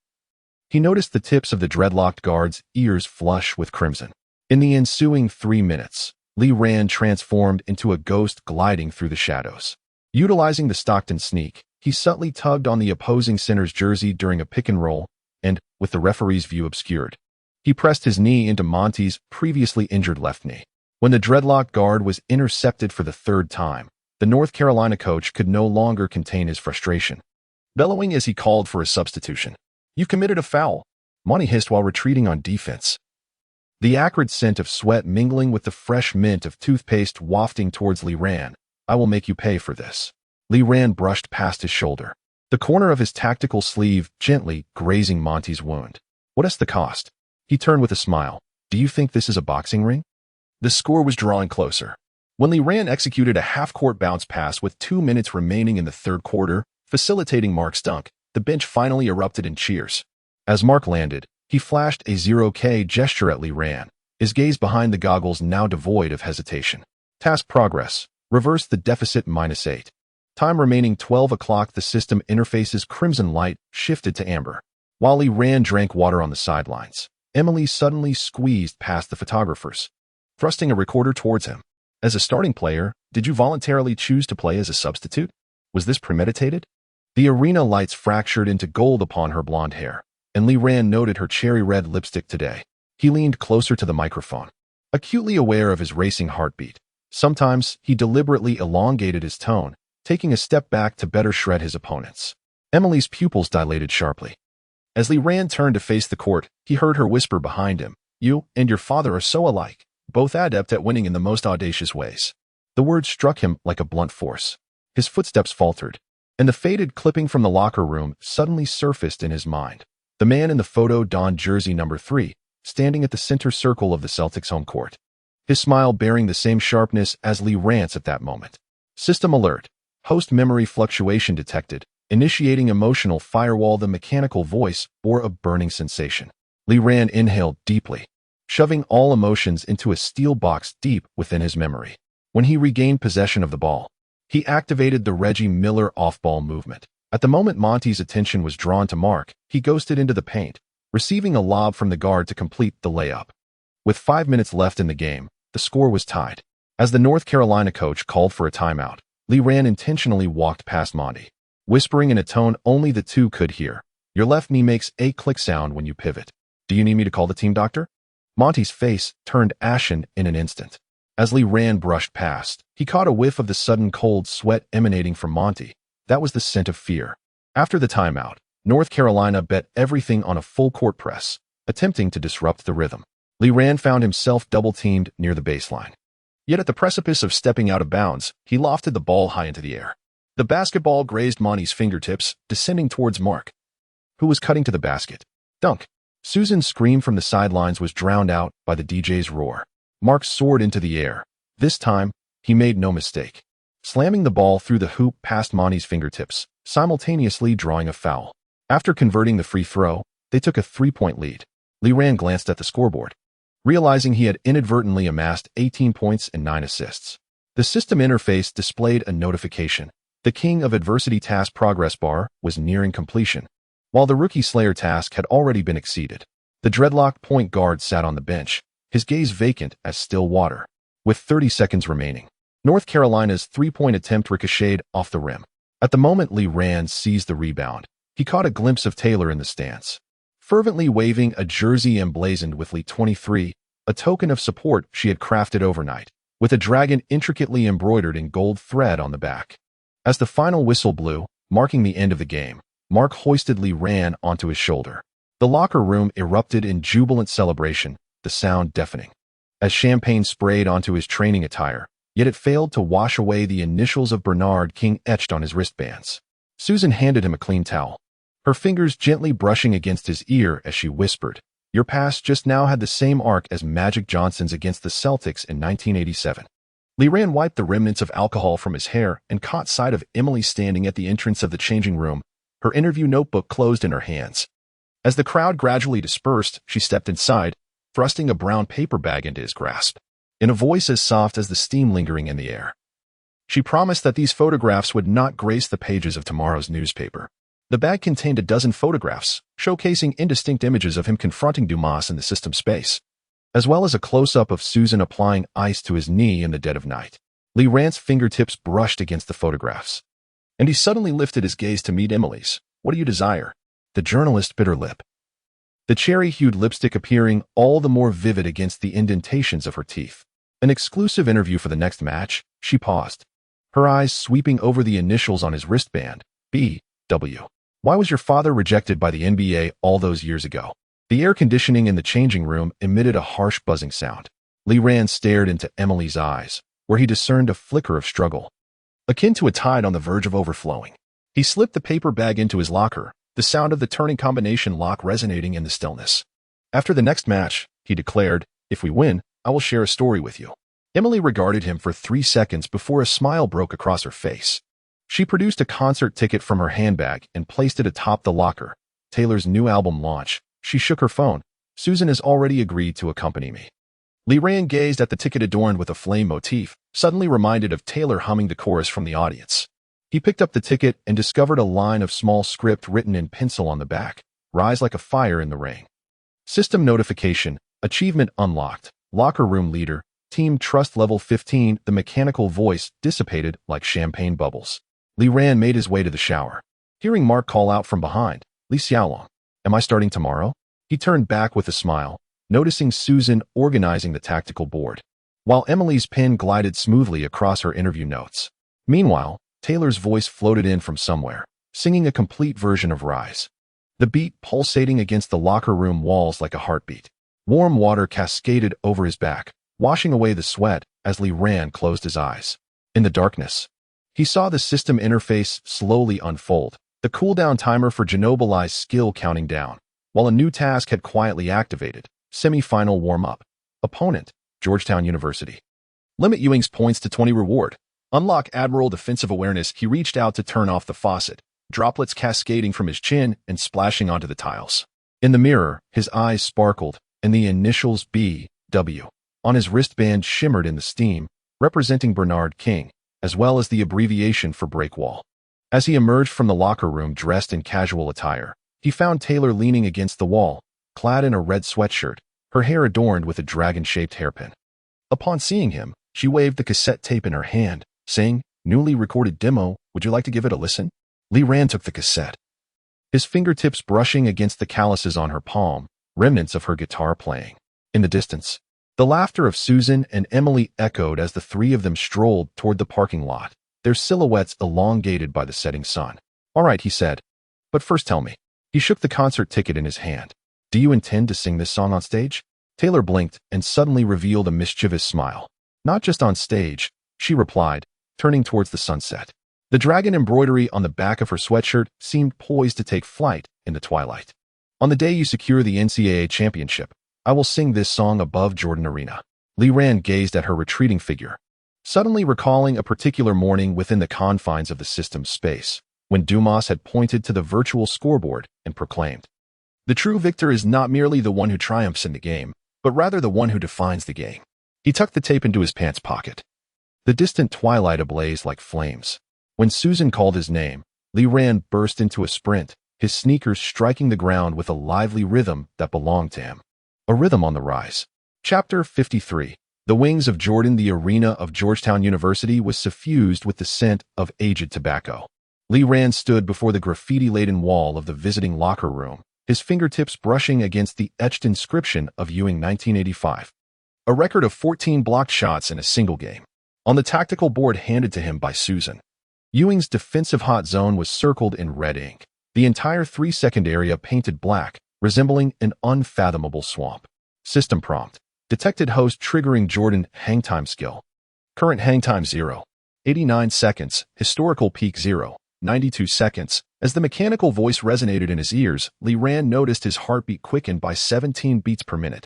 he noticed the tips of the dreadlocked guard's ears flush with crimson. In the ensuing 3 minutes, Lee Rand transformed into a ghost gliding through the shadows. Utilizing the Stockton sneak, he subtly tugged on the opposing center's jersey during a pick and roll, and, with the referee's view obscured, he pressed his knee into Monty's previously injured left knee. When the dreadlocked guard was intercepted for the third time, the North Carolina coach could no longer contain his frustration, bellowing as he called for a substitution. "You committed a foul," Monty hissed while retreating on defense. The acrid scent of sweat mingling with the fresh mint of toothpaste wafting towards Lee Rand. "I will make you pay for this." Lee Rand brushed past his shoulder, the corner of his tactical sleeve gently grazing Monty's wound. "What is the cost?" He turned with a smile. "Do you think this is a boxing ring?" The score was drawing closer. When Lee Rand executed a half-court bounce pass with 2 minutes remaining in the third quarter, facilitating Mark's dunk, the bench finally erupted in cheers. As Mark landed, he flashed a 0K gesture at Lee Rand, his gaze behind the goggles now devoid of hesitation. "Task progress. Reverse the deficit -8. Time remaining 12 o'clock. The system interface's crimson light shifted to amber. While Lee Rand drank water on the sidelines, Emily suddenly squeezed past the photographers, thrusting a recorder towards him. "As a starting player, did you voluntarily choose to play as a substitute? Was this premeditated?" The arena lights fractured into gold upon her blonde hair, and Lee Rand noted her cherry-red lipstick today. He leaned closer to the microphone, acutely aware of his racing heartbeat. Sometimes he deliberately elongated his tone, taking a step back to better shred his opponents. Emily's pupils dilated sharply. As Lee Rand turned to face the court, he heard her whisper behind him, "You and your father are so alike, both adept at winning in the most audacious ways." The words struck him like a blunt force. His footsteps faltered, and the faded clipping from the locker room suddenly surfaced in his mind. The man in the photo donned jersey number 3, standing at the center circle of the Celtics' home court, his smile bearing the same sharpness as Lee Rand's at that moment. System alert. Host memory fluctuation detected. Initiating emotional firewall. The mechanical voice bore a burning sensation. Lee Rand inhaled deeply, shoving all emotions into a steel box deep within his memory. When he regained possession of the ball, he activated the Reggie Miller off-ball movement. At the moment Monty's attention was drawn to Mark, he ghosted into the paint, receiving a lob from the guard to complete the layup. With 5 minutes left in the game, the score was tied. As the North Carolina coach called for a timeout, Lee Rand intentionally walked past Monty, whispering in a tone only the two could hear, "Your left knee makes a click sound when you pivot. Do you need me to call the team doctor?" Monty's face turned ashen in an instant. As Lee Rand brushed past, he caught a whiff of the sudden cold sweat emanating from Monty. That was the scent of fear. After the timeout, North Carolina bet everything on a full-court press, attempting to disrupt the rhythm. Lee Rand found himself double-teamed near the baseline. Yet at the precipice of stepping out of bounds, he lofted the ball high into the air. The basketball grazed Monty's fingertips, descending towards Mark, who was cutting to the basket. Dunk! Susan's scream from the sidelines was drowned out by the DJ's roar. Mark soared into the air. This time, he made no mistake, slamming the ball through the hoop past Monty's fingertips, simultaneously drawing a foul. After converting the free throw, they took a 3-point lead. Lee Rand glanced at the scoreboard, realizing he had inadvertently amassed 18 points and 9 assists. The system interface displayed a notification. The King of Adversity task progress bar was nearing completion, while the Rookie Slayer task had already been exceeded. The dreadlocked point guard sat on the bench, his gaze vacant as still water. With 30 seconds remaining, North Carolina's 3-point attempt ricocheted off the rim. At the moment Lee Rand seized the rebound, he caught a glimpse of Taylor in the stands, fervently waving a jersey emblazoned with Lee 23, a token of support she had crafted overnight, with a dragon intricately embroidered in gold thread on the back. As the final whistle blew, marking the end of the game, Mark hoisted Lee Rand onto his shoulder. The locker room erupted in jubilant celebration, the sound deafening, as champagne sprayed onto his training attire, yet it failed to wash away the initials of Bernard King etched on his wristbands. Susan handed him a clean towel, her fingers gently brushing against his ear as she whispered, "Your pass just now had the same arc as Magic Johnson's against the Celtics in 1987. Lee Rand wiped the remnants of alcohol from his hair and caught sight of Emily standing at the entrance of the changing room, Her interview notebook closed in her hands. As the crowd gradually dispersed, she stepped inside, thrusting a brown paper bag into his grasp. In a voice as soft as the steam lingering in the air, she promised that these photographs would not grace the pages of tomorrow's newspaper. The bag contained a dozen photographs, showcasing indistinct images of him confronting Dumas in the system space, as well as a close-up of Susan applying ice to his knee in the dead of night. Lee Rand's fingertips brushed against the photographs, and he suddenly lifted his gaze to meet Emily's. "What do you desire?" The journalist bit her lip, the cherry-hued lipstick appearing all the more vivid against the indentations of her teeth. "An exclusive interview for the next match?" She paused, her eyes sweeping over the initials on his wristband. B.W. "Why was your father rejected by the NBA all those years ago?" The air conditioning in the changing room emitted a harsh buzzing sound. Lee Rand stared into Emily's eyes, where he discerned a flicker of struggle, akin to a tide on the verge of overflowing. He slipped the paper bag into his locker, the sound of the turning combination lock resonating in the stillness. "After the next match," he declared, "if we win, I will share a story with you." Emily regarded him for 3 seconds before a smile broke across her face. She produced a concert ticket from her handbag and placed it atop the locker. "Taylor's new album launch." She shook her phone. "Susan has already agreed to accompany me." Lee Rand gazed at the ticket adorned with a flame motif, suddenly reminded of Taylor humming the chorus from the audience. He picked up the ticket and discovered a line of small script written in pencil on the back: "Rise like a fire in the rain." System notification, achievement unlocked, locker room leader, team trust level 15. The mechanical voice dissipated like champagne bubbles. Lee Rand made his way to the shower, hearing Mark call out from behind, "Li Xiaolong, am I starting tomorrow?" He turned back with a smile, noticing Susan organizing the tactical board, while Emily's pen glided smoothly across her interview notes. Meanwhile, Taylor's voice floated in from somewhere, singing a complete version of Rise, the beat pulsating against the locker room walls like a heartbeat. Warm water cascaded over his back, washing away the sweat as Lee Rand closed his eyes. In the darkness, he saw the system interface slowly unfold, the cooldown timer for Genobili's skill counting down, while a new task had quietly activated: semi-final warm-up. Opponent, Georgetown University. Limit Ewing's points to 20 reward. Unlock Admiral Defensive Awareness. He reached out to turn off the faucet, droplets cascading from his chin and splashing onto the tiles. In the mirror, his eyes sparkled, and the initials B.W. on his wristband shimmered in the steam, representing Bernard King, as well as the abbreviation for Breakwall. As he emerged from the locker room dressed in casual attire, he found Taylor leaning against the wall, clad in a red sweatshirt, her hair adorned with a dragon-shaped hairpin. Upon seeing him, she waved the cassette tape in her hand, saying, "Newly recorded demo, would you like to give it a listen?" Lee Rand took the cassette, his fingertips brushing against the calluses on her palm, remnants of her guitar playing. In the distance, the laughter of Susan and Emily echoed as the three of them strolled toward the parking lot, their silhouettes elongated by the setting sun. "All right," he said, "but first tell me." He shook the concert ticket in his hand. "Do you intend to sing this song on stage?" Taylor blinked and suddenly revealed a mischievous smile. "Not just on stage," she replied, turning towards the sunset. The dragon embroidery on the back of her sweatshirt seemed poised to take flight in the twilight. "On the day you secure the NCAA championship, I will sing this song above Jordan Arena." Lee Rand gazed at her retreating figure, suddenly recalling a particular morning within the confines of the system's space, when Dumas had pointed to the virtual scoreboard and proclaimed, "The true victor is not merely the one who triumphs in the game, but rather the one who defines the game." He tucked the tape into his pants pocket, the distant twilight ablaze like flames. When Susan called his name, Lee Rand burst into a sprint, his sneakers striking the ground with a lively rhythm that belonged to him. A rhythm on the rise. Chapter 53. The wings of Jordan. The arena of Georgetown University was suffused with the scent of aged tobacco. Lee Rand stood before the graffiti-laden wall of the visiting locker room, his fingertips brushing against the etched inscription of Ewing 1985. A record of 14 blocked shots in a single game. On the tactical board handed to him by Susan, Ewing's defensive hot zone was circled in red ink, the entire 3-second area painted black, resembling an unfathomable swamp. System prompt: detected host triggering Jordan hangtime skill. Current hangtime 0. 89 seconds, historical peak 0. 92 seconds. As the mechanical voice resonated in his ears, Lee Rand noticed his heartbeat quickened by 17 beats per minute.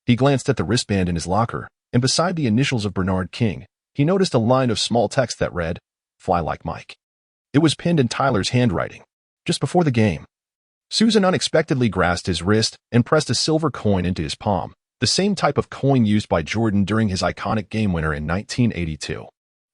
He glanced at the wristband in his locker, and beside the initials of Bernard King, he noticed a line of small text that read, "Fly like Mike." It was penned in Tyler's handwriting, Just before the game, Susan unexpectedly grasped his wrist and pressed a silver coin into his palm, the same type of coin used by Jordan during his iconic game winner in 1982.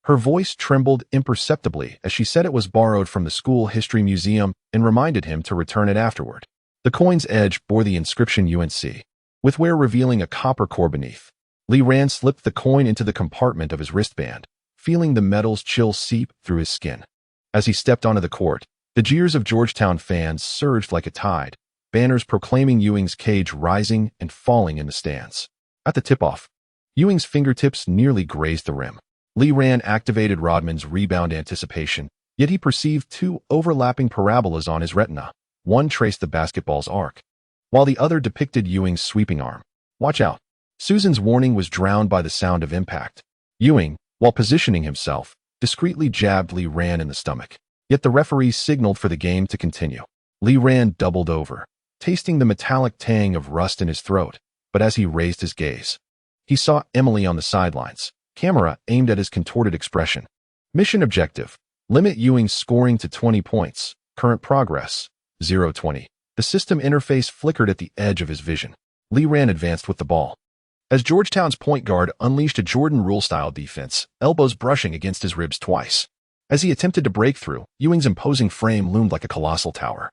Her voice trembled imperceptibly as she said it was borrowed from the school history museum and reminded him to return it afterward. The coin's edge bore the inscription UNC, with wear revealing a copper core beneath. Lee Rand slipped the coin into the compartment of his wristband, feeling the metal's chill seep through his skin. As he stepped onto the court, the jeers of Georgetown fans surged like a tide, banners proclaiming Ewing's cage rising and falling in the stands. At the tip-off, Ewing's fingertips nearly grazed the rim. Lee Rand activated Rodman's rebound anticipation, yet he perceived two overlapping parabolas on his retina. One traced the basketball's arc, while the other depicted Ewing's sweeping arm. Watch out. Susan's warning was drowned by the sound of impact. Ewing, while positioning himself, discreetly jabbed Lee Rand in the stomach. Yet the referee signaled for the game to continue. Lee Rand doubled over, tasting the metallic tang of rust in his throat, but as he raised his gaze, he saw Emily on the sidelines, camera aimed at his contorted expression. Mission objective: limit Ewing's scoring to 20 points. Current progress: 0-20. The system interface flickered at the edge of his vision. Lee Rand advanced with the ball. As Georgetown's point guard unleashed a Jordan Rule-style defense, elbows brushing against his ribs twice. As he attempted to break through, Ewing's imposing frame loomed like a colossal tower,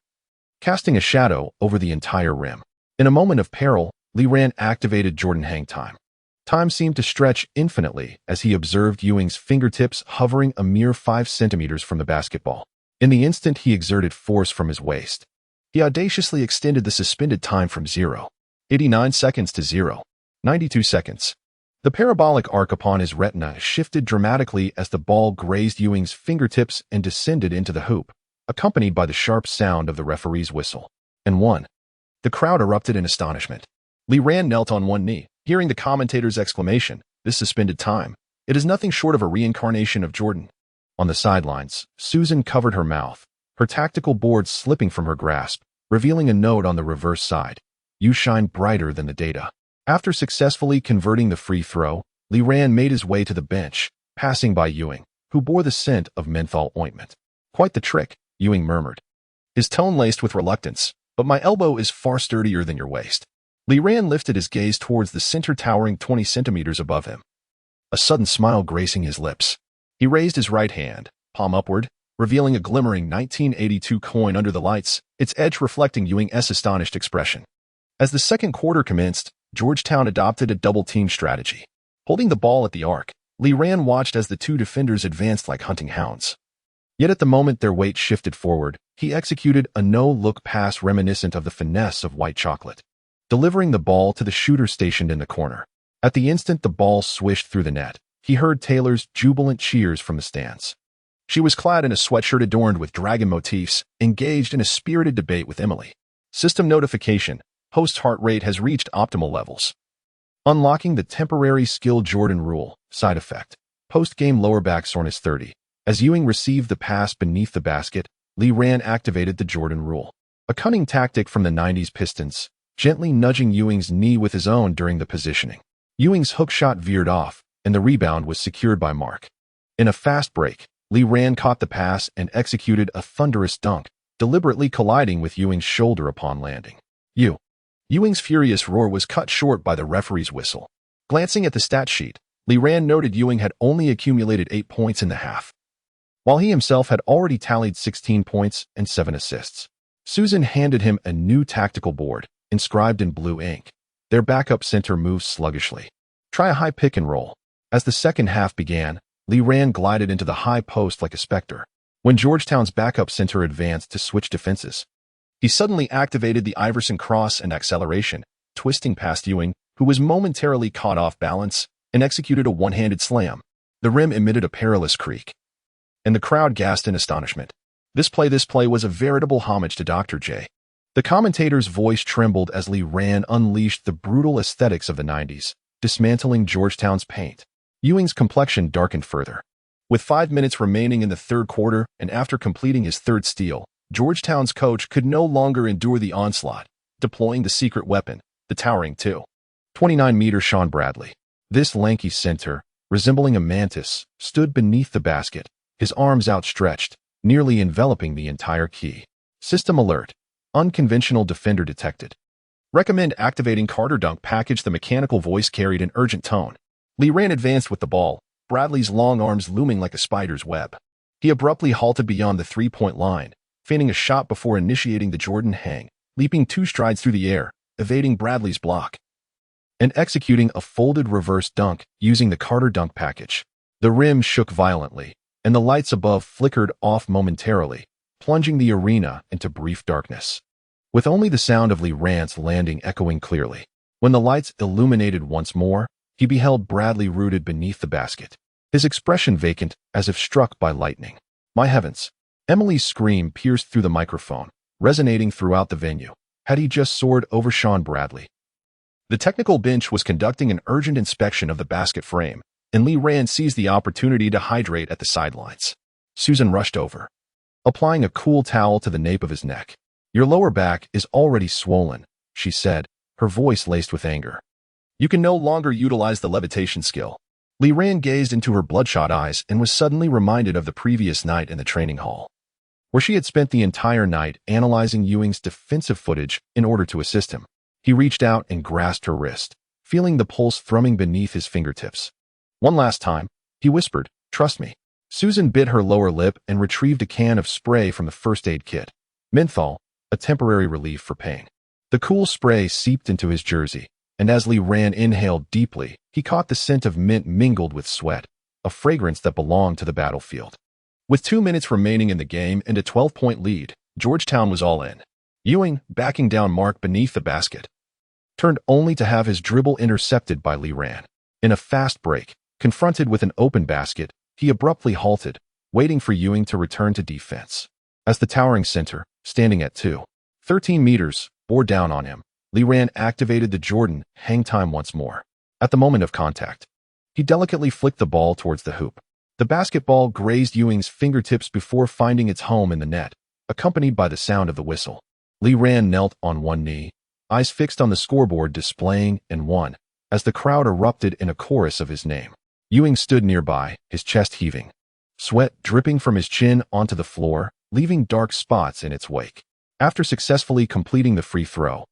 casting a shadow over the entire rim. In a moment of peril, Lee Rand activated Jordan hang time. Time seemed to stretch infinitely as he observed Ewing's fingertips hovering a mere 5 centimeters from the basketball. In the instant he exerted force from his waist, he audaciously extended the suspended time from 0.89 seconds to 0.92 seconds. The parabolic arc upon his retina shifted dramatically as the ball grazed Ewing's fingertips and descended into the hoop, accompanied by the sharp sound of the referee's whistle. And one. The crowd erupted in astonishment. Lee Rand knelt on one knee, hearing the commentator's exclamation, "This suspended time. It is nothing short of a reincarnation of Jordan." On the sidelines, Susan covered her mouth, her tactical board slipping from her grasp, revealing a note on the reverse side. "You shine brighter than the data." After successfully converting the free throw, Lee Rand made his way to the bench, passing by Ewing, who bore the scent of menthol ointment. "Quite the trick," Ewing murmured, his tone laced with reluctance, "but my elbow is far sturdier than your waist." Lee Rand lifted his gaze towards the center towering 20 centimeters above him, a sudden smile gracing his lips. He raised his right hand, palm upward, revealing a glimmering 1982 coin under the lights, its edge reflecting Ewing's astonished expression. As the second quarter commenced, Georgetown adopted a double-team strategy. Holding the ball at the arc, Lee Rand watched as the two defenders advanced like hunting hounds. Yet at the moment their weight shifted forward, he executed a no-look pass reminiscent of the finesse of white chocolate, delivering the ball to the shooter stationed in the corner. At the instant the ball swished through the net, he heard Taylor's jubilant cheers from the stands. She was clad in a sweatshirt adorned with dragon motifs, engaged in a spirited debate with Emily. System notification: host heart rate has reached optimal levels. Unlocking the temporary skill Jordan rule. Side effect: post-game lower back soreness 30. As Ewing received the pass beneath the basket, Lee Rand activated the Jordan rule, a cunning tactic from the 90s Pistons, gently nudging Ewing's knee with his own during the positioning. Ewing's hook shot veered off, and the rebound was secured by Mark. In a fast break, Lee Rand caught the pass and executed a thunderous dunk, deliberately colliding with Ewing's shoulder upon landing. Ewing's furious roar was cut short by the referee's whistle. Glancing at the stat sheet, Lee Rand noted Ewing had only accumulated 8 points in the half, while he himself had already tallied 16 points and 7 assists. Susan handed him a new tactical board, inscribed in blue ink. Their backup center moved sluggishly. "Try a high pick and roll." As the second half began, Lee Rand glided into the high post like a specter. When Georgetown's backup center advanced to switch defenses, he suddenly activated the Iverson cross and acceleration, twisting past Ewing, who was momentarily caught off balance, and executed a one-handed slam. The rim emitted a perilous creak, and the crowd gasped in astonishment. This play was a veritable homage to Dr. J. The commentator's voice trembled as Lee Rand unleashed the brutal aesthetics of the 90s, dismantling Georgetown's paint. Ewing's complexion darkened further. With 5 minutes remaining in the third quarter, and after completing his third steal, Georgetown's coach could no longer endure the onslaught, deploying the secret weapon, the towering 2.29-meter Sean Bradley. This lanky center, resembling a mantis, stood beneath the basket, his arms outstretched, nearly enveloping the entire key. System alert. Unconventional defender detected. Recommend activating Carter Dunk package. The mechanical voice carried an urgent tone. Lee Ran advanced with the ball, Bradley's long arms looming like a spider's web. He abruptly halted beyond the three-point line, feigning a shot before initiating the Jordan hang, leaping 2 strides through the air, evading Bradley's block, and executing a folded reverse dunk using the Carter Dunk package. The rim shook violently, and the lights above flickered off momentarily, plunging the arena into brief darkness, with only the sound of Lee Ran's landing echoing clearly. When the lights illuminated once more, he beheld Bradley rooted beneath the basket, his expression vacant as if struck by lightning. My heavens! Emily's scream pierced through the microphone, resonating throughout the venue. Had he just soared over Sean Bradley? The technical bench was conducting an urgent inspection of the basket frame, and Lee Ran seized the opportunity to hydrate at the sidelines. Susan rushed over, applying a cool towel to the nape of his neck. Your lower back is already swollen, she said, her voice laced with anger. You can no longer utilize the levitation skill. Lee Ran gazed into her bloodshot eyes and was suddenly reminded of the previous night in the training hall, where she had spent the entire night analyzing Ewing's defensive footage in order to assist him. He reached out and grasped her wrist, feeling the pulse thrumming beneath his fingertips. One last time, he whispered, trust me. Susan bit her lower lip and retrieved a can of spray from the first aid kit. Menthol, a temporary relief for pain. The cool spray seeped into his jersey, and as Lee Ran inhaled deeply, he caught the scent of mint mingled with sweat, a fragrance that belonged to the battlefield. With 2 minutes remaining in the game and a 12-point lead, Georgetown was all in. Ewing, backing down Mark beneath the basket, turned only to have his dribble intercepted by Lee Ran. In a fast break, confronted with an open basket, he abruptly halted, waiting for Ewing to return to defense. As the towering center, standing at 2.13 meters, bore down on him, Lee Ran activated the Jordan hang time once more. At the moment of contact, he delicately flicked the ball towards the hoop. The basketball grazed Ewing's fingertips before finding its home in the net, accompanied by the sound of the whistle. Lee Ran knelt on one knee, eyes fixed on the scoreboard displaying and won, as the crowd erupted in a chorus of his name. Ewing stood nearby, his chest heaving, sweat dripping from his chin onto the floor, leaving dark spots in its wake. After successfully completing the free throw,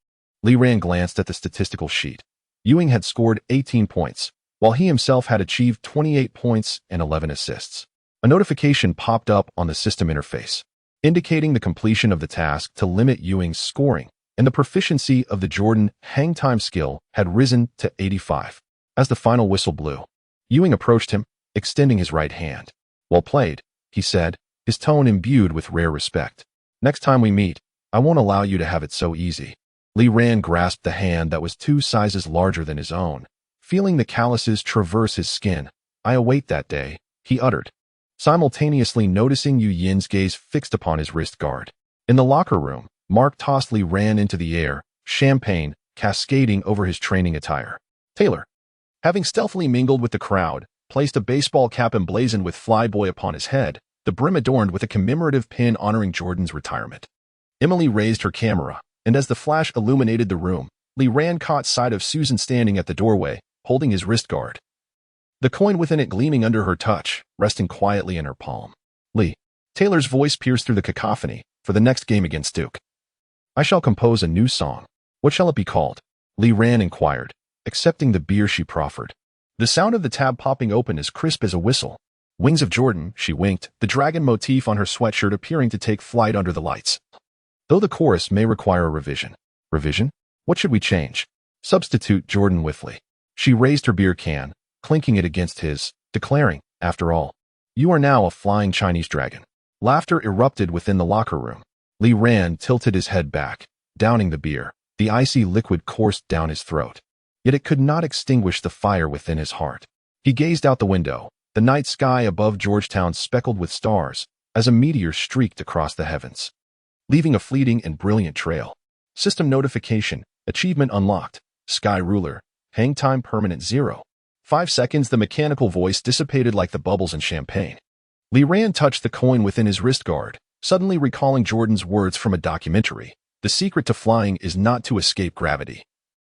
Lee Ran glanced at the statistical sheet. Ewing had scored 18 points, while he himself had achieved 28 points and 11 assists. A notification popped up on the system interface, indicating the completion of the task to limit Ewing's scoring, and the proficiency of the Jordan hang time skill had risen to 85. As the final whistle blew, Ewing approached him, extending his right hand. Well played, he said, his tone imbued with rare respect. Next time we meet, I won't allow you to have it so easy. Lee Ran grasped the hand that was 2 sizes larger than his own, feeling the calluses traverse his skin. I await that day, he uttered, simultaneously noticing Yu Yin's gaze fixed upon his wrist guard. In the locker room, Mark tossed Lee Ran into the air, champagne cascading over his training attire. Taylor, having stealthily mingled with the crowd, placed a baseball cap emblazoned with Flyboy upon his head, the brim adorned with a commemorative pin honoring Jordan's retirement. Emily raised her camera, and as the flash illuminated the room, Lee Ran caught sight of Susan standing at the doorway, holding his wrist guard, the coin within it gleaming under her touch, resting quietly in her palm. Lee, Taylor's voice pierced through the cacophony. For the next game against Duke, I shall compose a new song. What shall it be called? Lee Ran inquired, accepting the beer she proffered. The sound of the tab popping open as crisp as a whistle. Wings of Jordan, she winked, the dragon motif on her sweatshirt appearing to take flight under the lights. Though the chorus may require a revision. Revision? What should we change? Substitute Jordan Withley. She raised her beer can, clinking it against his, declaring, after all, you are now a flying Chinese dragon. Laughter erupted within the locker room. Lee Ran tilted his head back, downing the beer. The icy liquid coursed down his throat. Yet it could not extinguish the fire within his heart. He gazed out the window, the night sky above Georgetown speckled with stars, as a meteor streaked across the heavens, leaving a fleeting and brilliant trail. System notification, achievement unlocked, sky ruler, hang time permanent 0. 5 seconds. The mechanical voice dissipated like the bubbles in champagne. Lee Ran touched the coin within his wrist guard, suddenly recalling Jordan's words from a documentary. The secret to flying is not to escape gravity,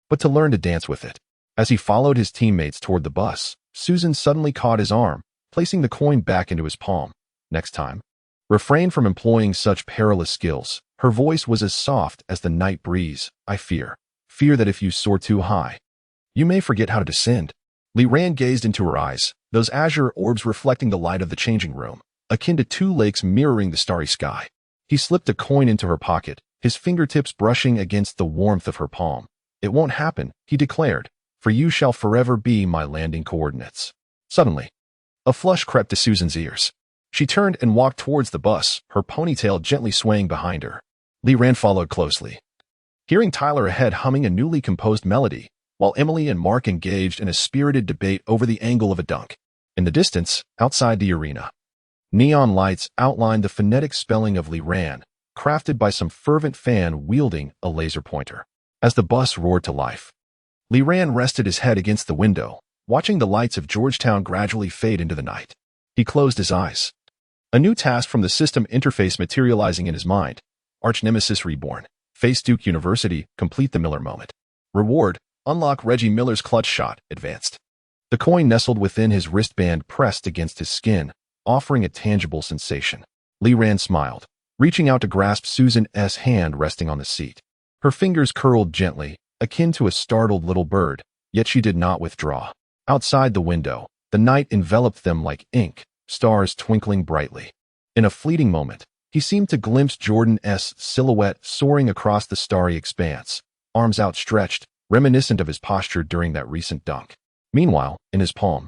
but to learn to dance with it. As he followed his teammates toward the bus, Susan suddenly caught his arm, placing the coin back into his palm. Next time, refrain from employing such perilous skills, Her voice was as soft as the night breeze. "I fear that if you soar too high, you may forget how to descend." Li Ran gazed into her eyes, those azure orbs reflecting the light of the changing room, akin to two lakes mirroring the starry sky. He slipped a coin into her pocket, his fingertips brushing against the warmth of her palm. "It won't happen," he declared, "for you shall forever be my landing coordinates." Suddenly, a flush crept to Susan's ears. She turned and walked towards the bus, her ponytail gently swaying behind her. Li Ran followed closely, hearing Tyler ahead humming a newly composed melody, while Emily and Mark engaged in a spirited debate over the angle of a dunk. In the distance, outside the arena, neon lights outlined the phonetic spelling of Li Ran, crafted by some fervent fan wielding a laser pointer. As the bus roared to life, Li Ran rested his head against the window, watching the lights of Georgetown gradually fade into the night. He closed his eyes, a new task from the system interface materializing in his mind. Arch Nemesis reborn. Face Duke University, complete the Miller moment. Reward, unlock Reggie Miller's clutch shot, advanced. The coin nestled within his wristband pressed against his skin, offering a tangible sensation. Li Ran smiled, reaching out to grasp Susan's hand resting on the seat. Her fingers curled gently, akin to a startled little bird, yet she did not withdraw. Outside the window, the night enveloped them like ink, stars twinkling brightly. In a fleeting moment, he seemed to glimpse Jordan's silhouette soaring across the starry expanse, arms outstretched, reminiscent of his posture during that recent dunk. Meanwhile, in his palm,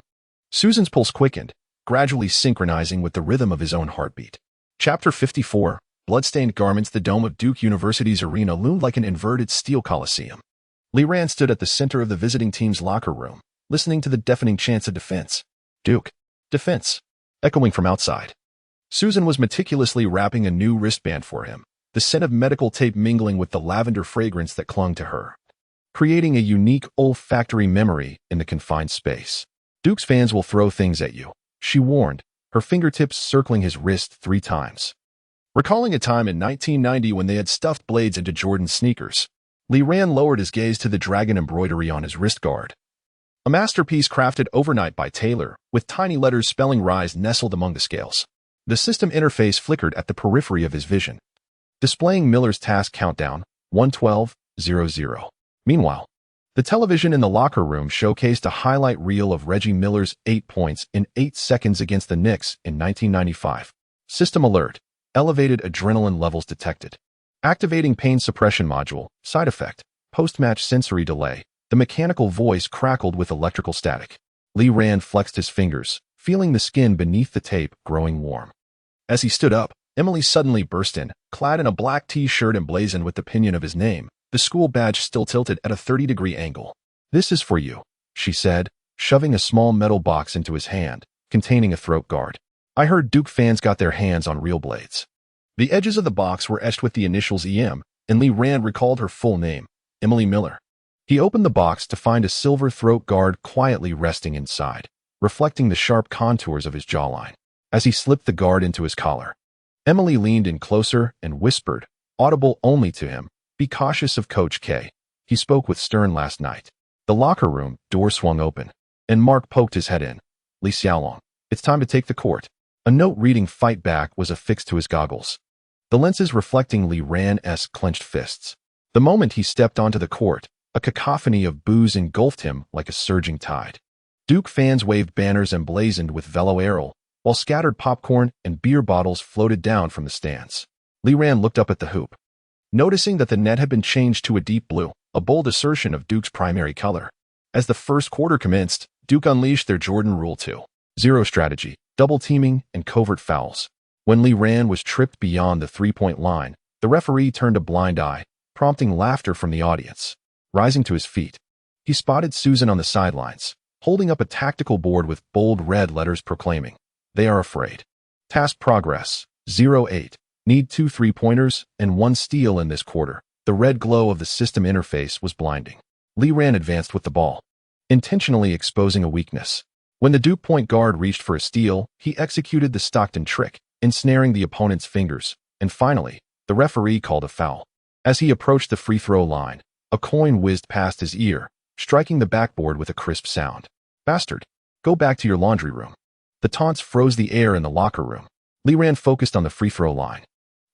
Susan's pulse quickened, gradually synchronizing with the rhythm of his own heartbeat. Chapter 54, Bloodstained Garments. The dome of Duke University's arena loomed like an inverted steel coliseum. Li Ran stood at the center of the visiting team's locker room, listening to the deafening chants of defense. Duke. Defense. Echoing from outside. Susan was meticulously wrapping a new wristband for him, the scent of medical tape mingling with the lavender fragrance that clung to her, creating a unique olfactory memory in the confined space. "Duke's fans will throw things at you," she warned, her fingertips circling his wrist 3 times. Recalling a time in 1990 when they had stuffed blades into Jordan's sneakers, Li Ran lowered his gaze to the dragon embroidery on his wrist guard. A masterpiece crafted overnight by Taylor, with tiny letters spelling rise nestled among the scales. The system interface flickered at the periphery of his vision, displaying Miller's task countdown, 1:12:00. Meanwhile, the television in the locker room showcased a highlight reel of Reggie Miller's 8 points in 8 seconds against the Knicks in 1995. System alert. Elevated adrenaline levels detected. Activating pain suppression module. Side effect. Post-match sensory delay. The mechanical voice crackled with electrical static. Li Ran flexed his fingers, feeling the skin beneath the tape growing warm. As he stood up, Emily suddenly burst in, clad in a black t-shirt emblazoned with the pinion of his name, the school badge still tilted at a 30-degree angle. "This is for you," she said, shoving a small metal box into his hand, containing a throat guard. "I heard Duke fans got their hands on real blades." The edges of the box were etched with the initials EM, and Li Ran recalled her full name, Emily Miller. He opened the box to find a silver throat guard quietly resting inside, reflecting the sharp contours of his jawline. As he slipped the guard into his collar, Emily leaned in closer and whispered, audible only to him, "Be cautious of Coach K. He spoke with Stern last night." The locker room door swung open, and Mark poked his head in. "Li Xiaolong, it's time to take the court." A note reading "Fight Back" was affixed to his goggles, the lenses reflecting Li Ran's clenched fists. The moment he stepped onto the court, a cacophony of boos engulfed him like a surging tide. Duke fans waved banners emblazoned with Velo Aerol, while scattered popcorn and beer bottles floated down from the stands. Li Ran looked up at the hoop, noticing that the net had been changed to a deep blue, a bold assertion of Duke's primary color. As the first quarter commenced, Duke unleashed their Jordan Rule 2.0 strategy, double teaming, and covert fouls. When Li Ran was tripped beyond the three-point line, the referee turned a blind eye, prompting laughter from the audience. Rising to his feet, he spotted Susan on the sidelines, holding up a tactical board with bold red letters proclaiming, "They are afraid. Task progress, 08. Need 2 3-pointers and 1 steal in this quarter." The red glow of the system interface was blinding. Li Ran advanced with the ball, intentionally exposing a weakness. When the Duke point guard reached for a steal, he executed the Stockton trick, ensnaring the opponent's fingers, and finally, the referee called a foul. As he approached the free throw line, a coin whizzed past his ear, striking the backboard with a crisp sound. "Bastard, go back to your laundry room." The taunts froze the air in the locker room. Li Ran focused on the free throw line,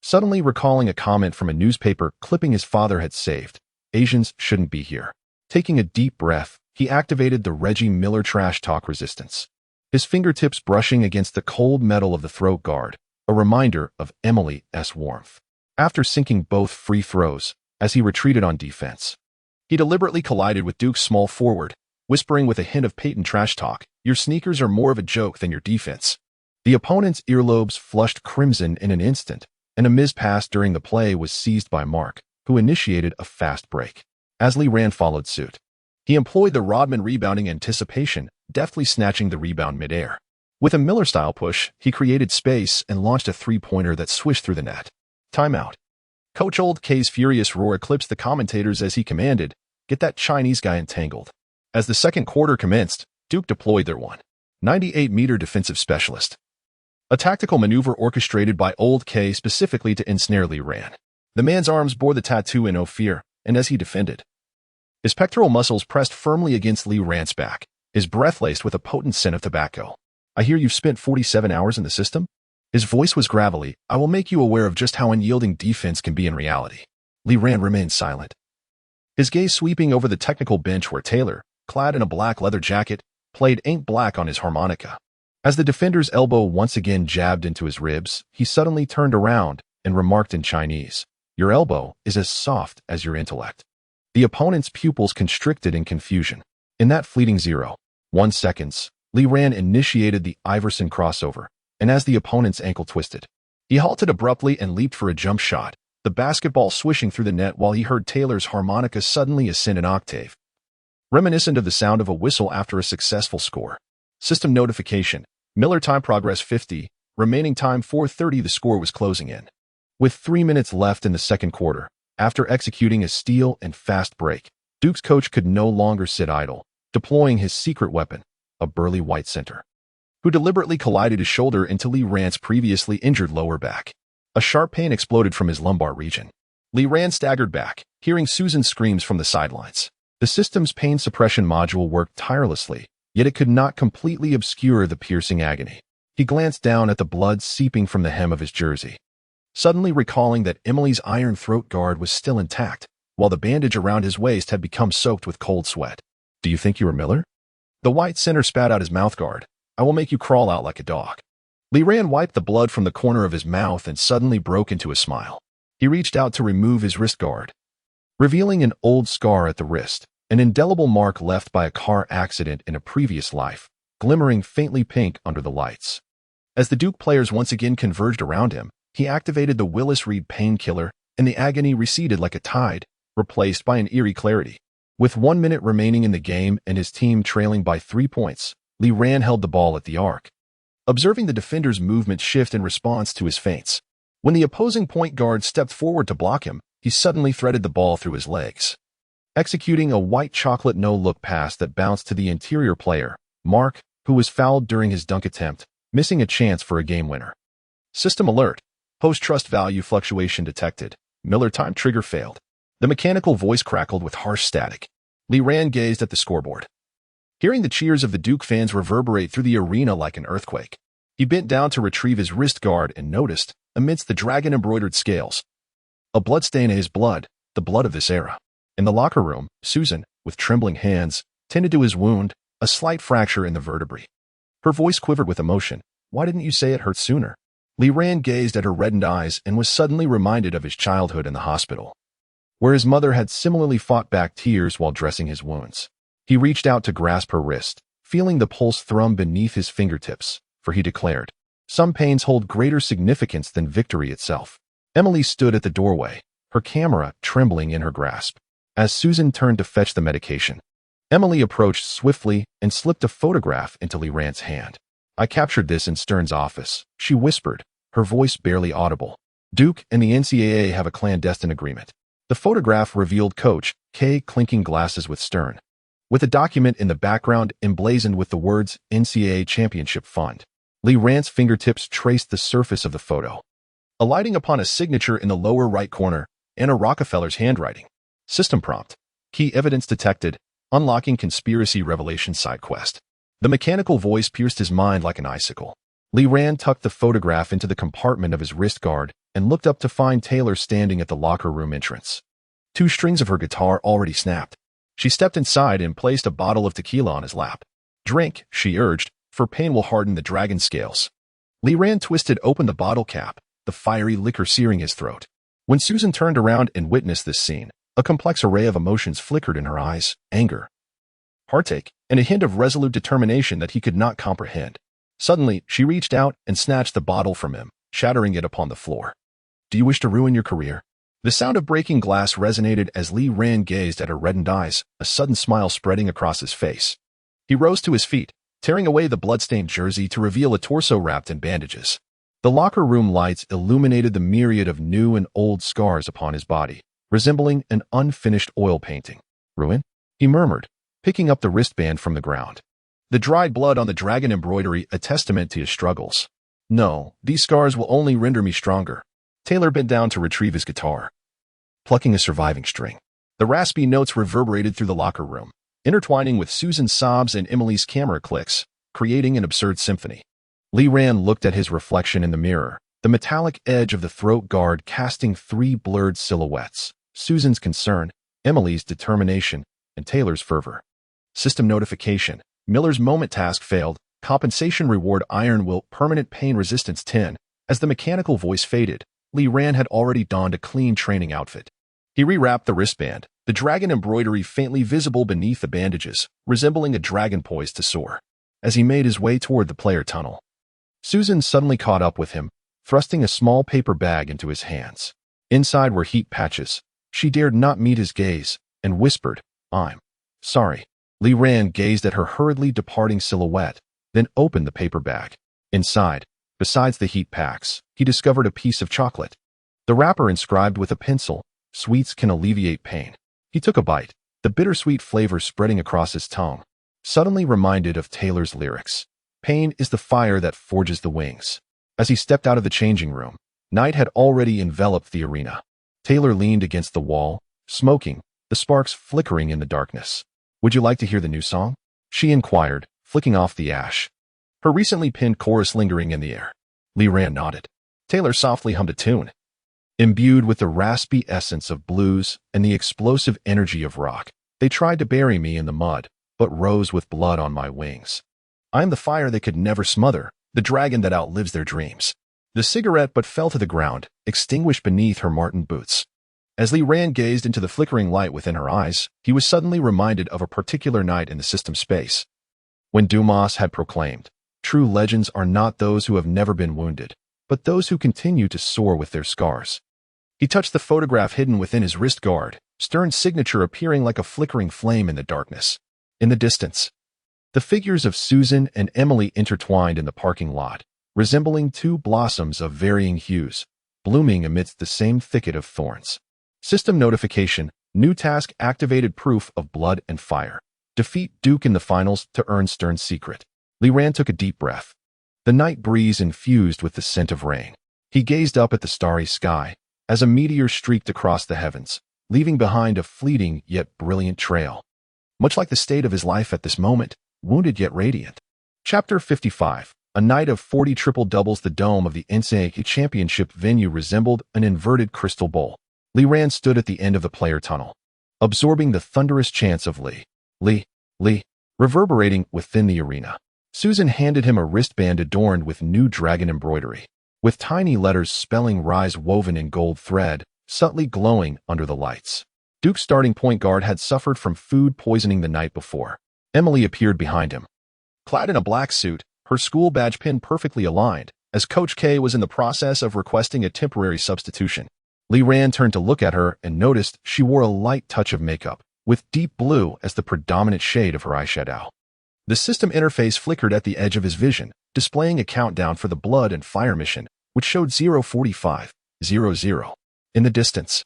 Suddenly recalling a comment from a newspaper clipping his father had saved. Asians shouldn't be here. Taking a deep breath, he activated the Reggie Miller trash talk resistance. His fingertips brushing against the cold metal of the throat guard, a reminder of Emily's warmth. After sinking both free throws, as he retreated on defense, he deliberately collided with Duke's small forward, whispering with a hint of patent trash talk, "Your sneakers are more of a joke than your defense." The opponent's earlobes flushed crimson in an instant, and a mispass during the play was seized by Mark, who initiated a fast break. As Lee Rand followed suit, he employed the Rodman rebounding anticipation, deftly snatching the rebound midair. With a Miller-style push, he created space and launched a three-pointer that swished through the net. Timeout. Coach Old K's furious roar eclipsed the commentators as he commanded, "Get that Chinese guy entangled." As the second quarter commenced, Duke deployed their 198-meter defensive specialist, a tactical maneuver orchestrated by Old K specifically to ensnare Lee Rand. The man's arms bore the tattoo in "No Fear," and as he defended, his pectoral muscles pressed firmly against Lee Rand's back, his breath laced with a potent scent of tobacco. "I hear you've spent 47 hours in the system?" His voice was gravelly. "I will make you aware of just how unyielding defense can be in reality." Lee Rand remained silent, his gaze sweeping over the technical bench where Taylor, clad in a black leather jacket, played Ain't Black on his harmonica. As the defender's elbow once again jabbed into his ribs, he suddenly turned around and remarked in Chinese, "Your elbow is as soft as your intellect." The opponent's pupils constricted in confusion. In that fleeting 0.1 seconds, Lee Rand initiated the Iverson crossover, and as the opponent's ankle twisted, he halted abruptly and leaped for a jump shot, the basketball swishing through the net while he heard Taylor's harmonica suddenly ascend an octave, reminiscent of the sound of a whistle after a successful score. System notification. Miller time progress 50, remaining time 4:30. The score was closing in. With 3 minutes left in the second quarter, after executing a steal and fast break, Duke's coach could no longer sit idle, deploying his secret weapon, a burly white center, who deliberately collided his shoulder into Lee Rand's previously injured lower back. A sharp pain exploded from his lumbar region. Lee Rand staggered back, hearing Susan's screams from the sidelines. The system's pain suppression module worked tirelessly, yet it could not completely obscure the piercing agony. He glanced down at the blood seeping from the hem of his jersey, suddenly recalling that Emily's iron throat guard was still intact, while the bandage around his waist had become soaked with cold sweat. "Do you think you were Miller?" The white center spat out his mouthguard. "I will make you crawl out like a dog." Lee Rand wiped the blood from the corner of his mouth and suddenly broke into a smile. He reached out to remove his wrist guard, revealing an old scar at the wrist, an indelible mark left by a car accident in a previous life, glimmering faintly pink under the lights. As the Duke players once again converged around him, he activated the Willis Reed painkiller, and the agony receded like a tide, replaced by an eerie clarity. With 1 minute remaining in the game and his team trailing by 3 points, Lee Rand held the ball at the arc, observing the defender's movement shift in response to his feints. When the opposing point guard stepped forward to block him, he suddenly threaded the ball through his legs, executing a white chocolate no-look pass that bounced to the interior player, Mark, who was fouled during his dunk attempt, missing a chance for a game winner. System alert. Post-trust value fluctuation detected. Miller time trigger failed. The mechanical voice crackled with harsh static. Lee Rand gazed at the scoreboard, hearing the cheers of the Duke fans reverberate through the arena like an earthquake. He bent down to retrieve his wrist guard and noticed, amidst the dragon-embroidered scales, a bloodstain in his blood, the blood of this era. In the locker room, Susan, with trembling hands, tended to his wound, a slight fracture in the vertebrae. Her voice quivered with emotion. "Why didn't you say it hurt sooner?" Lee Rand gazed at her reddened eyes and was suddenly reminded of his childhood in the hospital, where his mother had similarly fought back tears while dressing his wounds. He reached out to grasp her wrist, feeling the pulse thrum beneath his fingertips, for he declared, "Some pains hold greater significance than victory itself." Emily stood at the doorway, her camera trembling in her grasp. As Susan turned to fetch the medication, Emily approached swiftly and slipped a photograph into Lee Rand's hand. "I captured this in Stern's office," she whispered, her voice barely audible. "Duke and the NCAA have a clandestine agreement." The photograph revealed Coach K clinking glasses with Stern, with a document in the background emblazoned with the words NCAA Championship Fund. Lee Rand's fingertips traced the surface of the photo, alighting upon a signature in the lower right corner, Anna Rockefeller's handwriting. System prompt. Key evidence detected. Unlocking conspiracy revelation side quest. The mechanical voice pierced his mind like an icicle. Lee Rand tucked the photograph into the compartment of his wrist guard and looked up to find Taylor standing at the locker room entrance. 2 strings of her guitar already snapped. She stepped inside and placed a bottle of tequila on his lap. "Drink," she urged, "for pain will harden the dragon scales." Lee Rand twisted open the bottle cap, the fiery liquor searing his throat. When Susan turned around and witnessed this scene, a complex array of emotions flickered in her eyes: anger, heartache, and a hint of resolute determination that he could not comprehend. Suddenly, she reached out and snatched the bottle from him, shattering it upon the floor. "Do you wish to ruin your career?" The sound of breaking glass resonated as Lee Rand gazed at her reddened eyes, a sudden smile spreading across his face. He rose to his feet, tearing away the bloodstained jersey to reveal a torso wrapped in bandages. The locker room lights illuminated the myriad of new and old scars upon his body, resembling an unfinished oil painting. "Ruin?" he murmured, picking up the wristband from the ground. The dried blood on the dragon embroidery a testament to his struggles. "No, these scars will only render me stronger." Taylor bent down to retrieve his guitar, plucking a surviving string. The raspy notes reverberated through the locker room, intertwining with Susan's sobs and Emily's camera clicks, creating an absurd symphony. Lee Rand looked at his reflection in the mirror, the metallic edge of the throat guard casting 3 blurred silhouettes: Susan's concern, Emily's determination, and Taylor's fervor. System notification: Miller's moment task failed. Compensation reward: iron will, permanent pain resistance 10. As the mechanical voice faded, Lee Rand had already donned a clean training outfit. He rewrapped the wristband, the dragon embroidery faintly visible beneath the bandages, resembling a dragon poised to soar. As he made his way toward the player tunnel, Susan suddenly caught up with him, thrusting a small paper bag into his hands. Inside were heat patches. She dared not meet his gaze, and whispered, "I'm sorry." Lee Rand gazed at her hurriedly departing silhouette, then opened the paper bag. Inside, besides the heat packs, he discovered a piece of chocolate. The wrapper inscribed with a pencil, "Sweets can alleviate pain." He took a bite, the bittersweet flavor spreading across his tongue. Suddenly reminded of Taylor's lyrics, "Pain is the fire that forges the wings." As he stepped out of the changing room, night had already enveloped the arena. Taylor leaned against the wall, smoking, the sparks flickering in the darkness. "Would you like to hear the new song?" she inquired, flicking off the ash, her recently pinned chorus lingering in the air. Lee Rand nodded. Taylor softly hummed a tune, imbued with the raspy essence of blues and the explosive energy of rock. "They tried to bury me in the mud, but rose with blood on my wings. I am the fire they could never smother, the dragon that outlives their dreams." The cigarette but fell to the ground, extinguished beneath her marten boots. As Lee Rand gazed into the flickering light within her eyes, he was suddenly reminded of a particular night in the system space, when Dumas had proclaimed, "True legends are not those who have never been wounded, but those who continue to soar with their scars." He touched the photograph hidden within his wrist guard, Stern's signature appearing like a flickering flame in the darkness. In the distance, the figures of Susan and Emily intertwined in the parking lot, resembling 2 blossoms of varying hues, blooming amidst the same thicket of thorns. System notification: New task activated. Proof of blood and fire. Defeat Duke in the finals to earn Stern's secret. Lee Rand took a deep breath. The night breeze infused with the scent of rain. He gazed up at the starry sky as a meteor streaked across the heavens, leaving behind a fleeting yet brilliant trail. Much like the state of his life at this moment, wounded yet radiant. Chapter 55. A night of 40 triple doubles. The dome of the inthe championship venue resembled an inverted crystal bowl. Lee Rand stood at the end of the player tunnel, absorbing the thunderous chants of Lee, Lee, Lee, reverberating within the arena. Susan handed him a wristband adorned with new dragon embroidery, with tiny letters spelling rise woven in gold thread, subtly glowing under the lights. Duke's starting point guard had suffered from food poisoning the night before. Emily appeared behind him, clad in a black suit, her school badge pin perfectly aligned, as Coach K was in the process of requesting a temporary substitution. Lee Rand turned to look at her and noticed she wore a light touch of makeup, with deep blue as the predominant shade of her eyeshadow. The system interface flickered at the edge of his vision, displaying a countdown for the blood and fire mission, which showed 0:45:00. In the distance,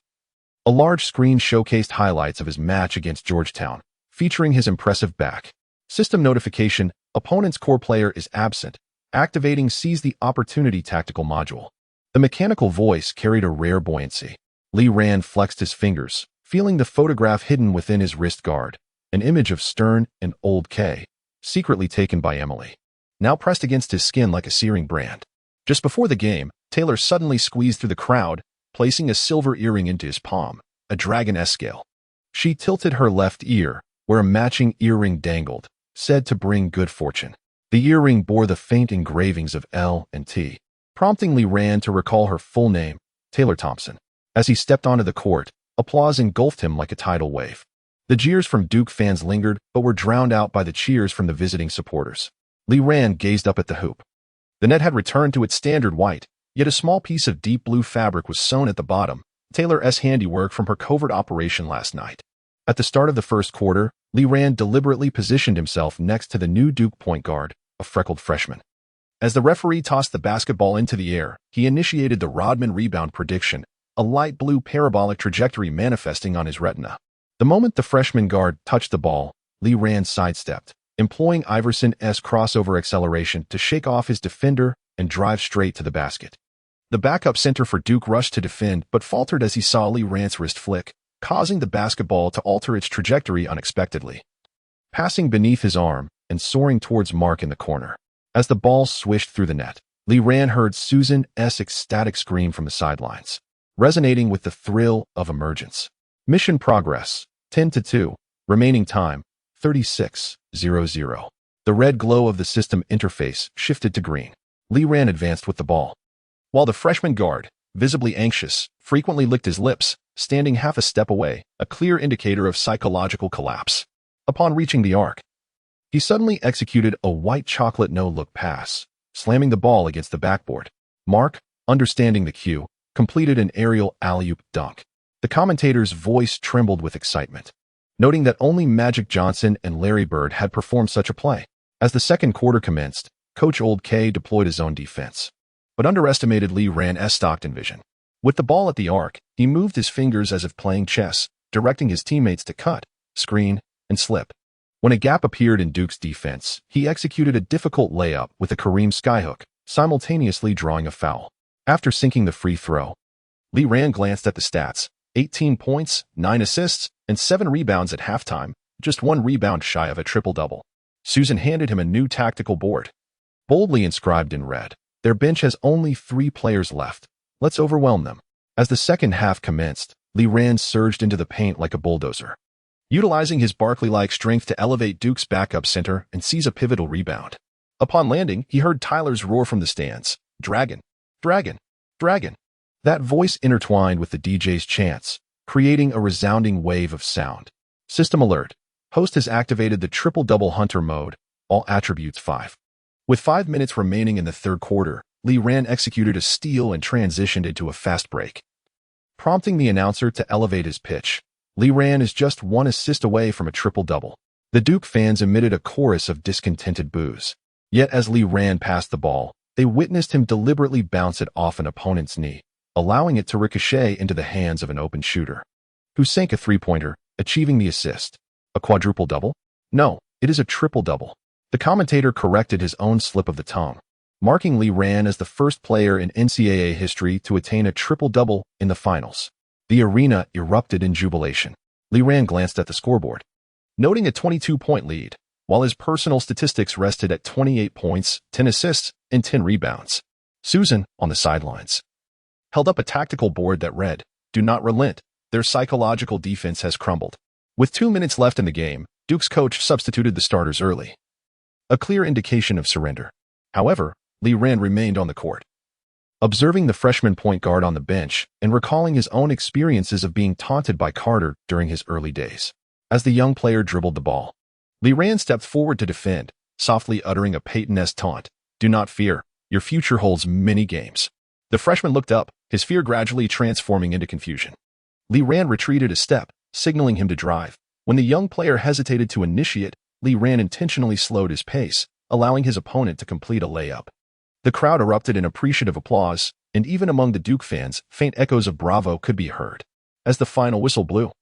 a large screen showcased highlights of his match against Georgetown, featuring his impressive back. System notification: Opponent's core player is absent. Activating Seize the Opportunity tactical module. The mechanical voice carried a rare buoyancy. Lee Rand flexed his fingers, feeling the photograph hidden within his wrist guard, an image of Stern and Old K, secretly taken by Emily, now pressed against his skin like a searing brand. Just before the game, Taylor suddenly squeezed through the crowd, placing a silver earring into his palm, a dragon scale. She tilted her left ear, where a matching earring dangled, said to bring good fortune. The earring bore the faint engravings of L and T, prompting Lee Ran to recall her full name, Taylor Thompson. As he stepped onto the court, applause engulfed him like a tidal wave. The jeers from Duke fans lingered, but were drowned out by the cheers from the visiting supporters. Lee Ran gazed up at the hoop. The net had returned to its standard white, yet a small piece of deep blue fabric was sewn at the bottom, Taylor's handiwork from her covert operation last night. At the start of the first quarter, Lee Ran deliberately positioned himself next to the new Duke point guard, a freckled freshman. As the referee tossed the basketball into the air, he initiated the Rodman rebound prediction, a light blue parabolic trajectory manifesting on his retina. The moment the freshman guard touched the ball, Lee Ran sidestepped, employing Iverson's crossover acceleration to shake off his defender and drive straight to the basket. The backup center for Duke rushed to defend but faltered as he saw Lee Ran's wrist flick, causing the basketball to alter its trajectory unexpectedly. Passing beneath his arm and soaring towards Mark in the corner. As the ball swished through the net, Lee Ran heard Susan's ecstatic scream from the sidelines, resonating with the thrill of emergence. Mission progress, 10-2, remaining time, 36:00. The red glow of the system interface shifted to green. Lee Ran advanced with the ball, while the freshman guard, visibly anxious, frequently licked his lips, standing half a step away, a clear indicator of psychological collapse. Upon reaching the arc, he suddenly executed a white chocolate no-look pass, slamming the ball against the backboard. Mark, understanding the cue, completed an aerial alley-oop dunk. The commentator's voice trembled with excitement, noting that only Magic Johnson and Larry Bird had performed such a play. As the second quarter commenced, Coach Old K deployed his own defense, but underestimated Lee Ran's Stockton vision. With the ball at the arc, he moved his fingers as if playing chess, directing his teammates to cut, screen, and slip. When a gap appeared in Duke's defense, he executed a difficult layup with a Kareem skyhook, simultaneously drawing a foul. After sinking the free throw, Lee Ran glanced at the stats: 18 points, 9 assists, and 7 rebounds at halftime, just 1 rebound shy of a triple-double. Susan handed him a new tactical board, boldly inscribed in red. Their bench has only 3 players left. Let's overwhelm them. As the second half commenced, Lee Ran surged into the paint like a bulldozer, utilizing his Barkley-like strength to elevate Duke's backup center and seize a pivotal rebound. Upon landing, he heard Tyler's roar from the stands. Dragon! Dragon! Dragon! That voice intertwined with the DJ's chants, creating a resounding wave of sound. System alert. Host has activated the triple-double hunter mode, all attributes 5. With 5 minutes remaining in the third quarter, Lee Ran executed a steal and transitioned into a fast break, prompting the announcer to elevate his pitch. Lee Ran is just 1 assist away from a triple-double. The Duke fans emitted a chorus of discontented boos. Yet as Lee Ran passed the ball, they witnessed him deliberately bounce it off an opponent's knee, allowing it to ricochet into the hands of an open shooter, who sank a three-pointer, achieving the assist. A quadruple-double? No, it is a triple-double. The commentator corrected his own slip of the tongue, marking Lee Ran as the first player in NCAA history to attain a triple-double in the finals. The arena erupted in jubilation. Lee Ran glanced at the scoreboard, noting a 22-point lead, while his personal statistics rested at 28 points, 10 assists, and 10 rebounds. Susan, on the sidelines, held up a tactical board that read, "Do not relent. Their psychological defense has crumbled." With 2 minutes left in the game, Duke's coach substituted the starters early, a clear indication of surrender. However, Lee Ran remained on the court, observing the freshman point guard on the bench and recalling his own experiences of being taunted by Carter during his early days. As the young player dribbled the ball, Lee Ran stepped forward to defend, softly uttering a Peyton-esque taunt. "Do not fear. Your future holds many games." The freshman looked up, his fear gradually transforming into confusion. Lee Ran retreated a step, signaling him to drive. When the young player hesitated to initiate, Lee Ran intentionally slowed his pace, allowing his opponent to complete a layup. The crowd erupted in appreciative applause, and even among the Duke fans, faint echoes of bravo could be heard. As the final whistle blew,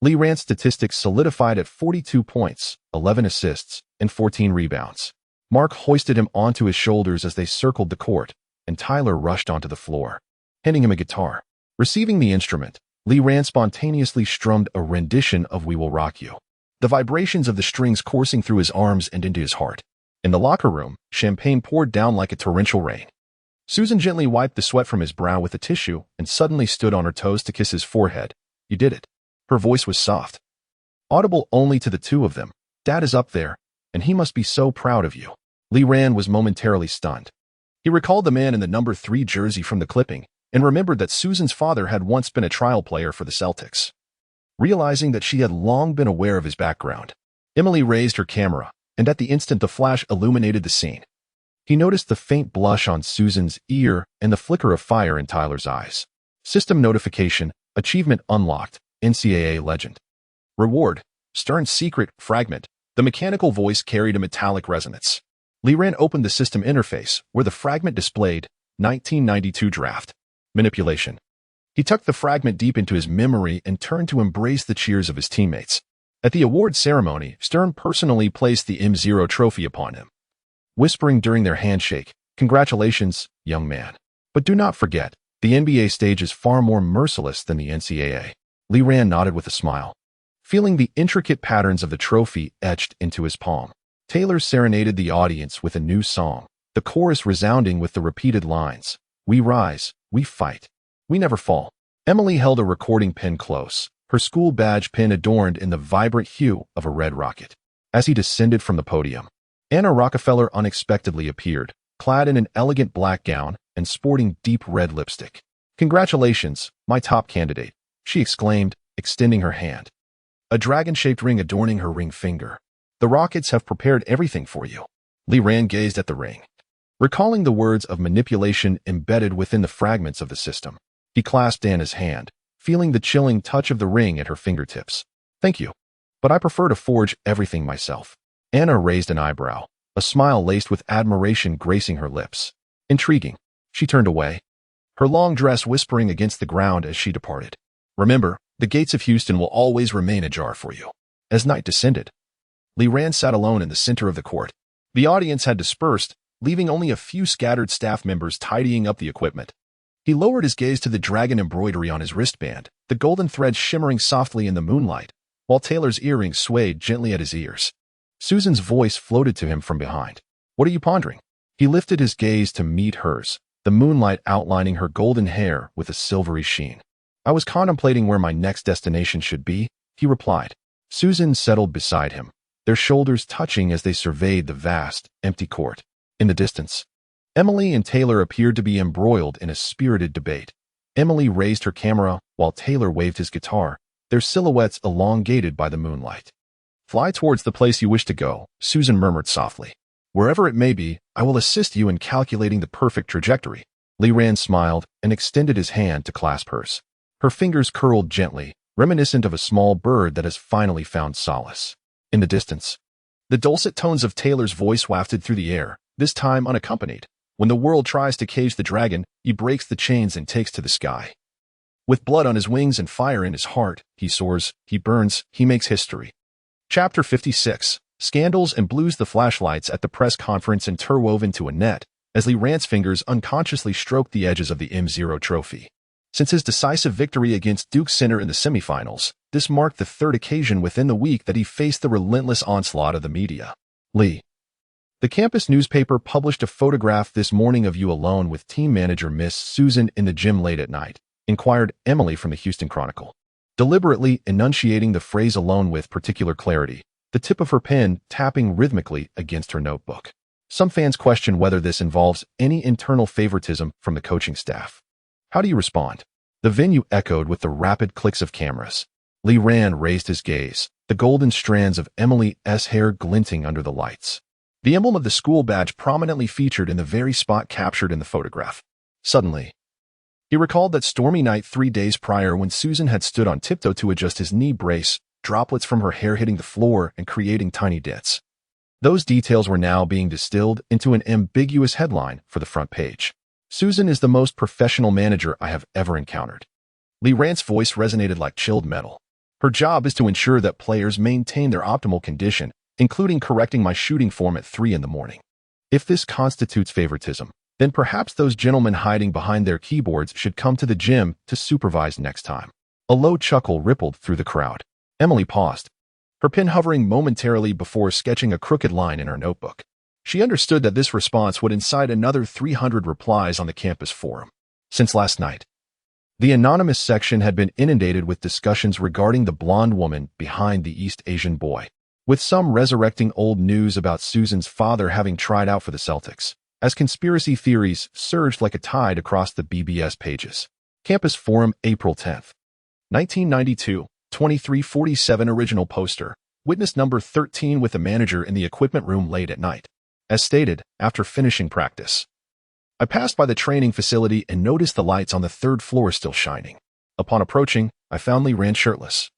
Lee Ran's statistics solidified at 42 points, 11 assists, and 14 rebounds. Mark hoisted him onto his shoulders as they circled the court, and Tyler rushed onto the floor, handing him a guitar. Receiving the instrument, Lee Ran spontaneously strummed a rendition of "We Will Rock You," the vibrations of the strings coursing through his arms and into his heart. In the locker room, champagne poured down like a torrential rain. Susan gently wiped the sweat from his brow with a tissue and suddenly stood on her toes to kiss his forehead. You did it. Her voice was soft, audible only to the two of them. Dad is up there, and he must be so proud of you. Lee Rand was momentarily stunned. He recalled the man in the number 3 jersey from the clipping and remembered that Susan's father had once been a trial player for the Celtics. Realizing that she had long been aware of his background, Emily raised her camera, and at the instant the flash illuminated the scene. He noticed the faint blush on Susan's ear and the flicker of fire in Tyler's eyes. System notification, achievement unlocked, NCAA legend. Reward, stern secret, fragment. The mechanical voice carried a metallic resonance. Lee Rand opened the system interface, where the fragment displayed 1992 draft. Manipulation. He tucked the fragment deep into his memory and turned to embrace the cheers of his teammates. At the award ceremony, Stern personally placed the M0 trophy upon him, whispering during their handshake, "Congratulations, young man. But do not forget, the NBA stage is far more merciless than the NCAA." Lee Rand nodded with a smile, feeling the intricate patterns of the trophy etched into his palm. Taylor serenaded the audience with a new song, the chorus resounding with the repeated lines, "We rise, we fight, we never fall." Emily held a recording pin close, her school badge pin adorned in the vibrant hue of a red rocket. As he descended from the podium, Anna Rockefeller unexpectedly appeared, clad in an elegant black gown and sporting deep red lipstick. "Congratulations, my top candidate," she exclaimed, extending her hand, a dragon-shaped ring adorning her ring finger. "The Rockets have prepared everything for you." Lee Rand gazed at the ring, recalling the words of manipulation embedded within the fragments of the system. He clasped Anna's hand, feeling the chilling touch of the ring at her fingertips. "Thank you, but I prefer to forge everything myself." Anna raised an eyebrow, a smile laced with admiration gracing her lips. "Intriguing." She turned away, her long dress whispering against the ground as she departed. "Remember, the gates of Houston will always remain ajar for you." As night descended, Lee Rand sat alone in the center of the court. The audience had dispersed, leaving only a few scattered staff members tidying up the equipment. He lowered his gaze to the dragon embroidery on his wristband, the golden thread shimmering softly in the moonlight, while Taylor's earrings swayed gently at his ears. Susan's voice floated to him from behind. "What are you pondering?" He lifted his gaze to meet hers, the moonlight outlining her golden hair with a silvery sheen. "I was contemplating where my next destination should be," he replied. Susan settled beside him, their shoulders touching as they surveyed the vast, empty court. In the distance, Emily and Taylor appeared to be embroiled in a spirited debate. Emily raised her camera while Taylor waved his guitar, their silhouettes elongated by the moonlight. "Fly towards the place you wish to go," Susan murmured softly. "Wherever it may be, I will assist you in calculating the perfect trajectory." Lee Rand smiled and extended his hand to clasp hers. Her fingers curled gently, reminiscent of a small bird that has finally found solace. In the distance, the dulcet tones of Taylor's voice wafted through the air, this time unaccompanied. "When the world tries to cage the dragon, he breaks the chains and takes to the sky. With blood on his wings and fire in his heart, he soars, he burns, he makes history." Chapter 56. Scandals and blues. The flashlights at the press conference interwove into a net, as Lee Rand's fingers unconsciously stroked the edges of the M0 trophy. Since his decisive victory against Duke Center in the semifinals, this marked the third occasion within the week that he faced the relentless onslaught of the media. Lee. The campus newspaper published a photograph this morning of you alone with team manager Miss Susan in the gym late at night, inquired Emily from the Houston Chronicle. Deliberately enunciating the phrase alone with particular clarity, the tip of her pen tapping rhythmically against her notebook. Some fans question whether this involves any internal favoritism from the coaching staff. How do you respond? The venue echoed with the rapid clicks of cameras. Lee Rand raised his gaze, the golden strands of Emily's hair glinting under the lights. The emblem of the school badge prominently featured in the very spot captured in the photograph. Suddenly, he recalled that stormy night 3 days prior when Susan had stood on tiptoe to adjust his knee brace, droplets from her hair hitting the floor and creating tiny dents. Those details were now being distilled into an ambiguous headline for the front page. "Susan is the most professional manager I have ever encountered." Lee Rand's voice resonated like chilled metal. "Her job is to ensure that players maintain their optimal condition, including correcting my shooting form at 3 in the morning. If this constitutes favoritism, then perhaps those gentlemen hiding behind their keyboards should come to the gym to supervise next time." A low chuckle rippled through the crowd. Emily paused, her pen hovering momentarily before sketching a crooked line in her notebook. She understood that this response would incite another 300 replies on the campus forum. Since last night, the anonymous section had been inundated with discussions regarding the blonde woman behind the East Asian boy, with some resurrecting old news about Susan's father having tried out for the Celtics, as conspiracy theories surged like a tide across the BBS pages. Campus Forum, April 10th. 1992, 2347 original poster. Witness number 13 with the manager in the equipment room late at night. As stated, after finishing practice, I passed by the training facility and noticed the lights on the third floor still shining. Upon approaching, I found Lee Rand shirtless.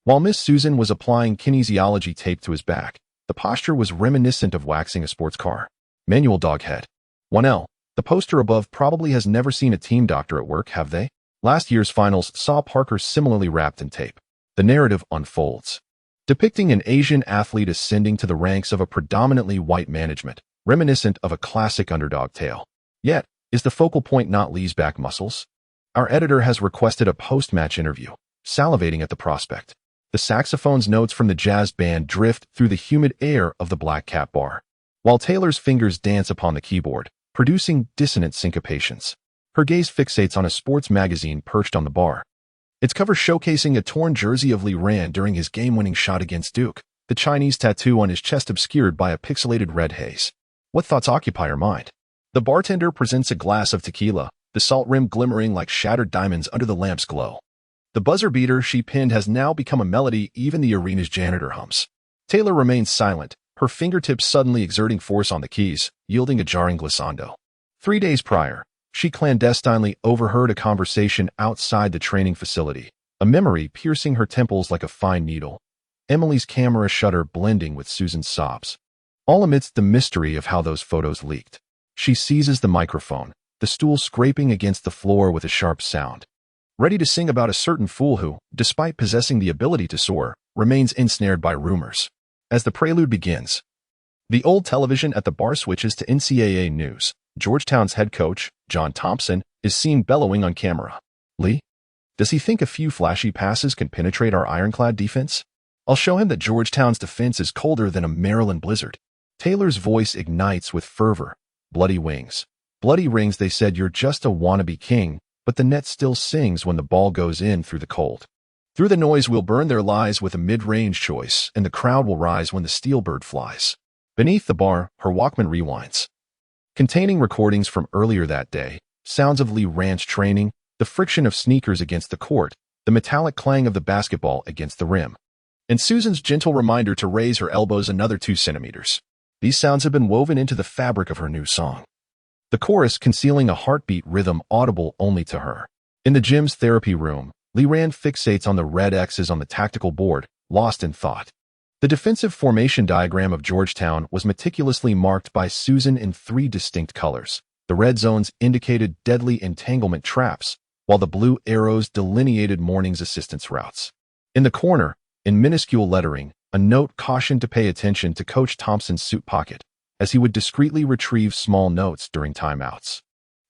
While Miss Susan was applying kinesiology tape to his back, the posture was reminiscent of waxing a sports car. Manual doghead. 1L. The poster above probably has never seen a team doctor at work, have they? Last year's finals saw Parker similarly wrapped in tape. The narrative unfolds, depicting an Asian athlete ascending to the ranks of a predominantly white management, reminiscent of a classic underdog tale. Yet, is the focal point not Lee's back muscles? Our editor has requested a post-match interview, salivating at the prospect. The saxophone's notes from the jazz band drift through the humid air of the Black Cat bar, while Taylor's fingers dance upon the keyboard, producing dissonant syncopations. Her gaze fixates on a sports magazine perched on the bar, its cover showcasing a torn jersey of Lee Rand during his game-winning shot against Duke, the Chinese tattoo on his chest obscured by a pixelated red haze. What thoughts occupy her mind? The bartender presents a glass of tequila, the salt rim glimmering like shattered diamonds under the lamp's glow. The buzzer beater she pinned has now become a melody even the arena's janitor hums. Taylor remains silent, her fingertips suddenly exerting force on the keys, yielding a jarring glissando. 3 days prior, she clandestinely overheard a conversation outside the training facility, a memory piercing her temples like a fine needle, Emily's camera shutter blending with Susan's sobs. All amidst the mystery of how those photos leaked. She seizes the microphone, the stool scraping against the floor with a sharp sound, ready to sing about a certain fool who, despite possessing the ability to soar, remains ensnared by rumors. As the prelude begins, the old television at the bar switches to NCAA news. Georgetown's head coach, John Thompson, is seen bellowing on camera. Lee? Does he think a few flashy passes can penetrate our ironclad defense? I'll show him that Georgetown's defense is colder than a Maryland blizzard. Taylor's voice ignites with fervor. Bloody wings. Bloody rings, they said you're just a wannabe king, but the net still sings when the ball goes in through the cold. Through the noise we'll burn their lies with a mid-range choice, and the crowd will rise when the steel bird flies. Beneath the bar, her Walkman rewinds, containing recordings from earlier that day, sounds of Lee Rand's training, the friction of sneakers against the court, the metallic clang of the basketball against the rim, and Susan's gentle reminder to raise her elbows another 2 centimeters. These sounds have been woven into the fabric of her new song, the chorus concealing a heartbeat rhythm audible only to her. In the gym's therapy room, Lee Rand fixates on the red X's on the tactical board, lost in thought. The defensive formation diagram of Georgetown was meticulously marked by Susan in 3 distinct colors. The red zones indicated deadly entanglement traps, while the blue arrows delineated morning's assistance routes. In the corner, in minuscule lettering, a note cautioned to pay attention to Coach Thompson's suit pocket, as he would discreetly retrieve small notes during timeouts.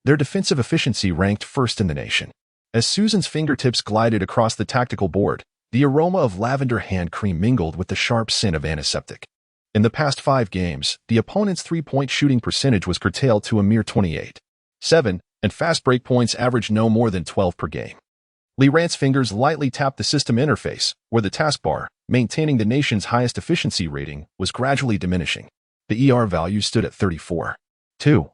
Their defensive efficiency ranked first in the nation. As Susan's fingertips glided across the tactical board, the aroma of lavender hand cream mingled with the sharp scent of antiseptic. In the past 5 games, the opponent's three-point shooting percentage was curtailed to a mere 28.7, and fast break points averaged no more than 12 per game. Lee Rand's fingers lightly tapped the system interface, where the taskbar, maintaining the nation's highest efficiency rating, was gradually diminishing. The ER value stood at 34.2,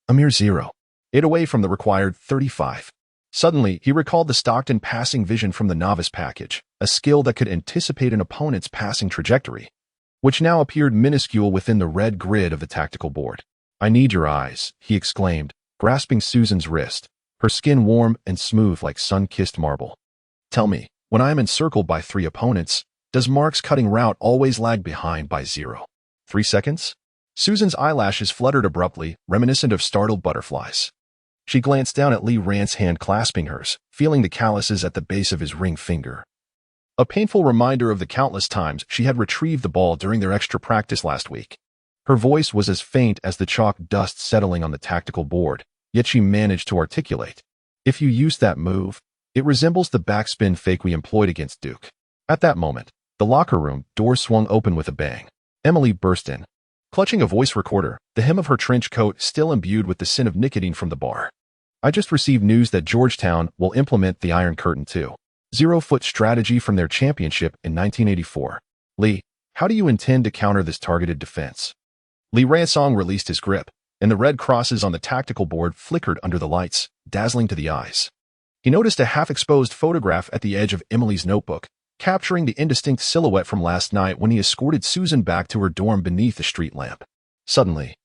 a mere 0.8 away from the required 35. Suddenly, he recalled the Stockton passing vision from the novice package, a skill that could anticipate an opponent's passing trajectory, which now appeared minuscule within the red grid of the tactical board. I need your eyes, he exclaimed, grasping Susan's wrist, her skin warm and smooth like sun-kissed marble. Tell me, when I am encircled by 3 opponents, does Mark's cutting route always lag behind by 0.3 seconds? Susan's eyelashes fluttered abruptly, reminiscent of startled butterflies. She glanced down at Lee Rand's hand clasping hers, feeling the calluses at the base of his ring finger. A painful reminder of the countless times she had retrieved the ball during their extra practice last week. Her voice was as faint as the chalk dust settling on the tactical board, yet she managed to articulate. If you use that move, it resembles the backspin fake we employed against Duke. At that moment, the locker room door swung open with a bang. Emily burst in, Clutching a voice recorder, the hem of her trench coat still imbued with the scent of nicotine from the bar. I just received news that Georgetown will implement the Iron Curtain 2.0 strategy from their championship in 1984. Lee, how do you intend to counter this targeted defense? Lee Ransong released his grip, and the red crosses on the tactical board flickered under the lights, dazzling to the eyes. He noticed a half-exposed photograph at the edge of Emily's notebook, capturing the indistinct silhouette from last night when he escorted Susan back to her dorm beneath the street lamp. Suddenly,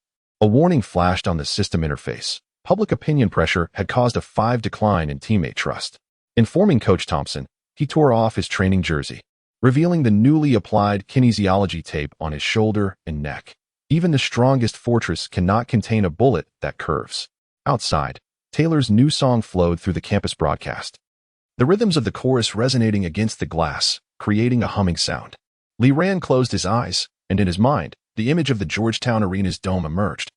a warning flashed on the system interface. Public opinion pressure had caused a 5 decline in teammate trust. Informing Coach Thompson, he tore off his training jersey, revealing the newly applied kinesiology tape on his shoulder and neck. Even the strongest fortress cannot contain a bullet that curves. Outside, Taylor's new song flowed through the campus broadcast, the rhythms of the chorus resonating against the glass, creating a humming sound. Lee Rand closed his eyes, and in his mind, the image of the Georgetown Arena's dome emerged.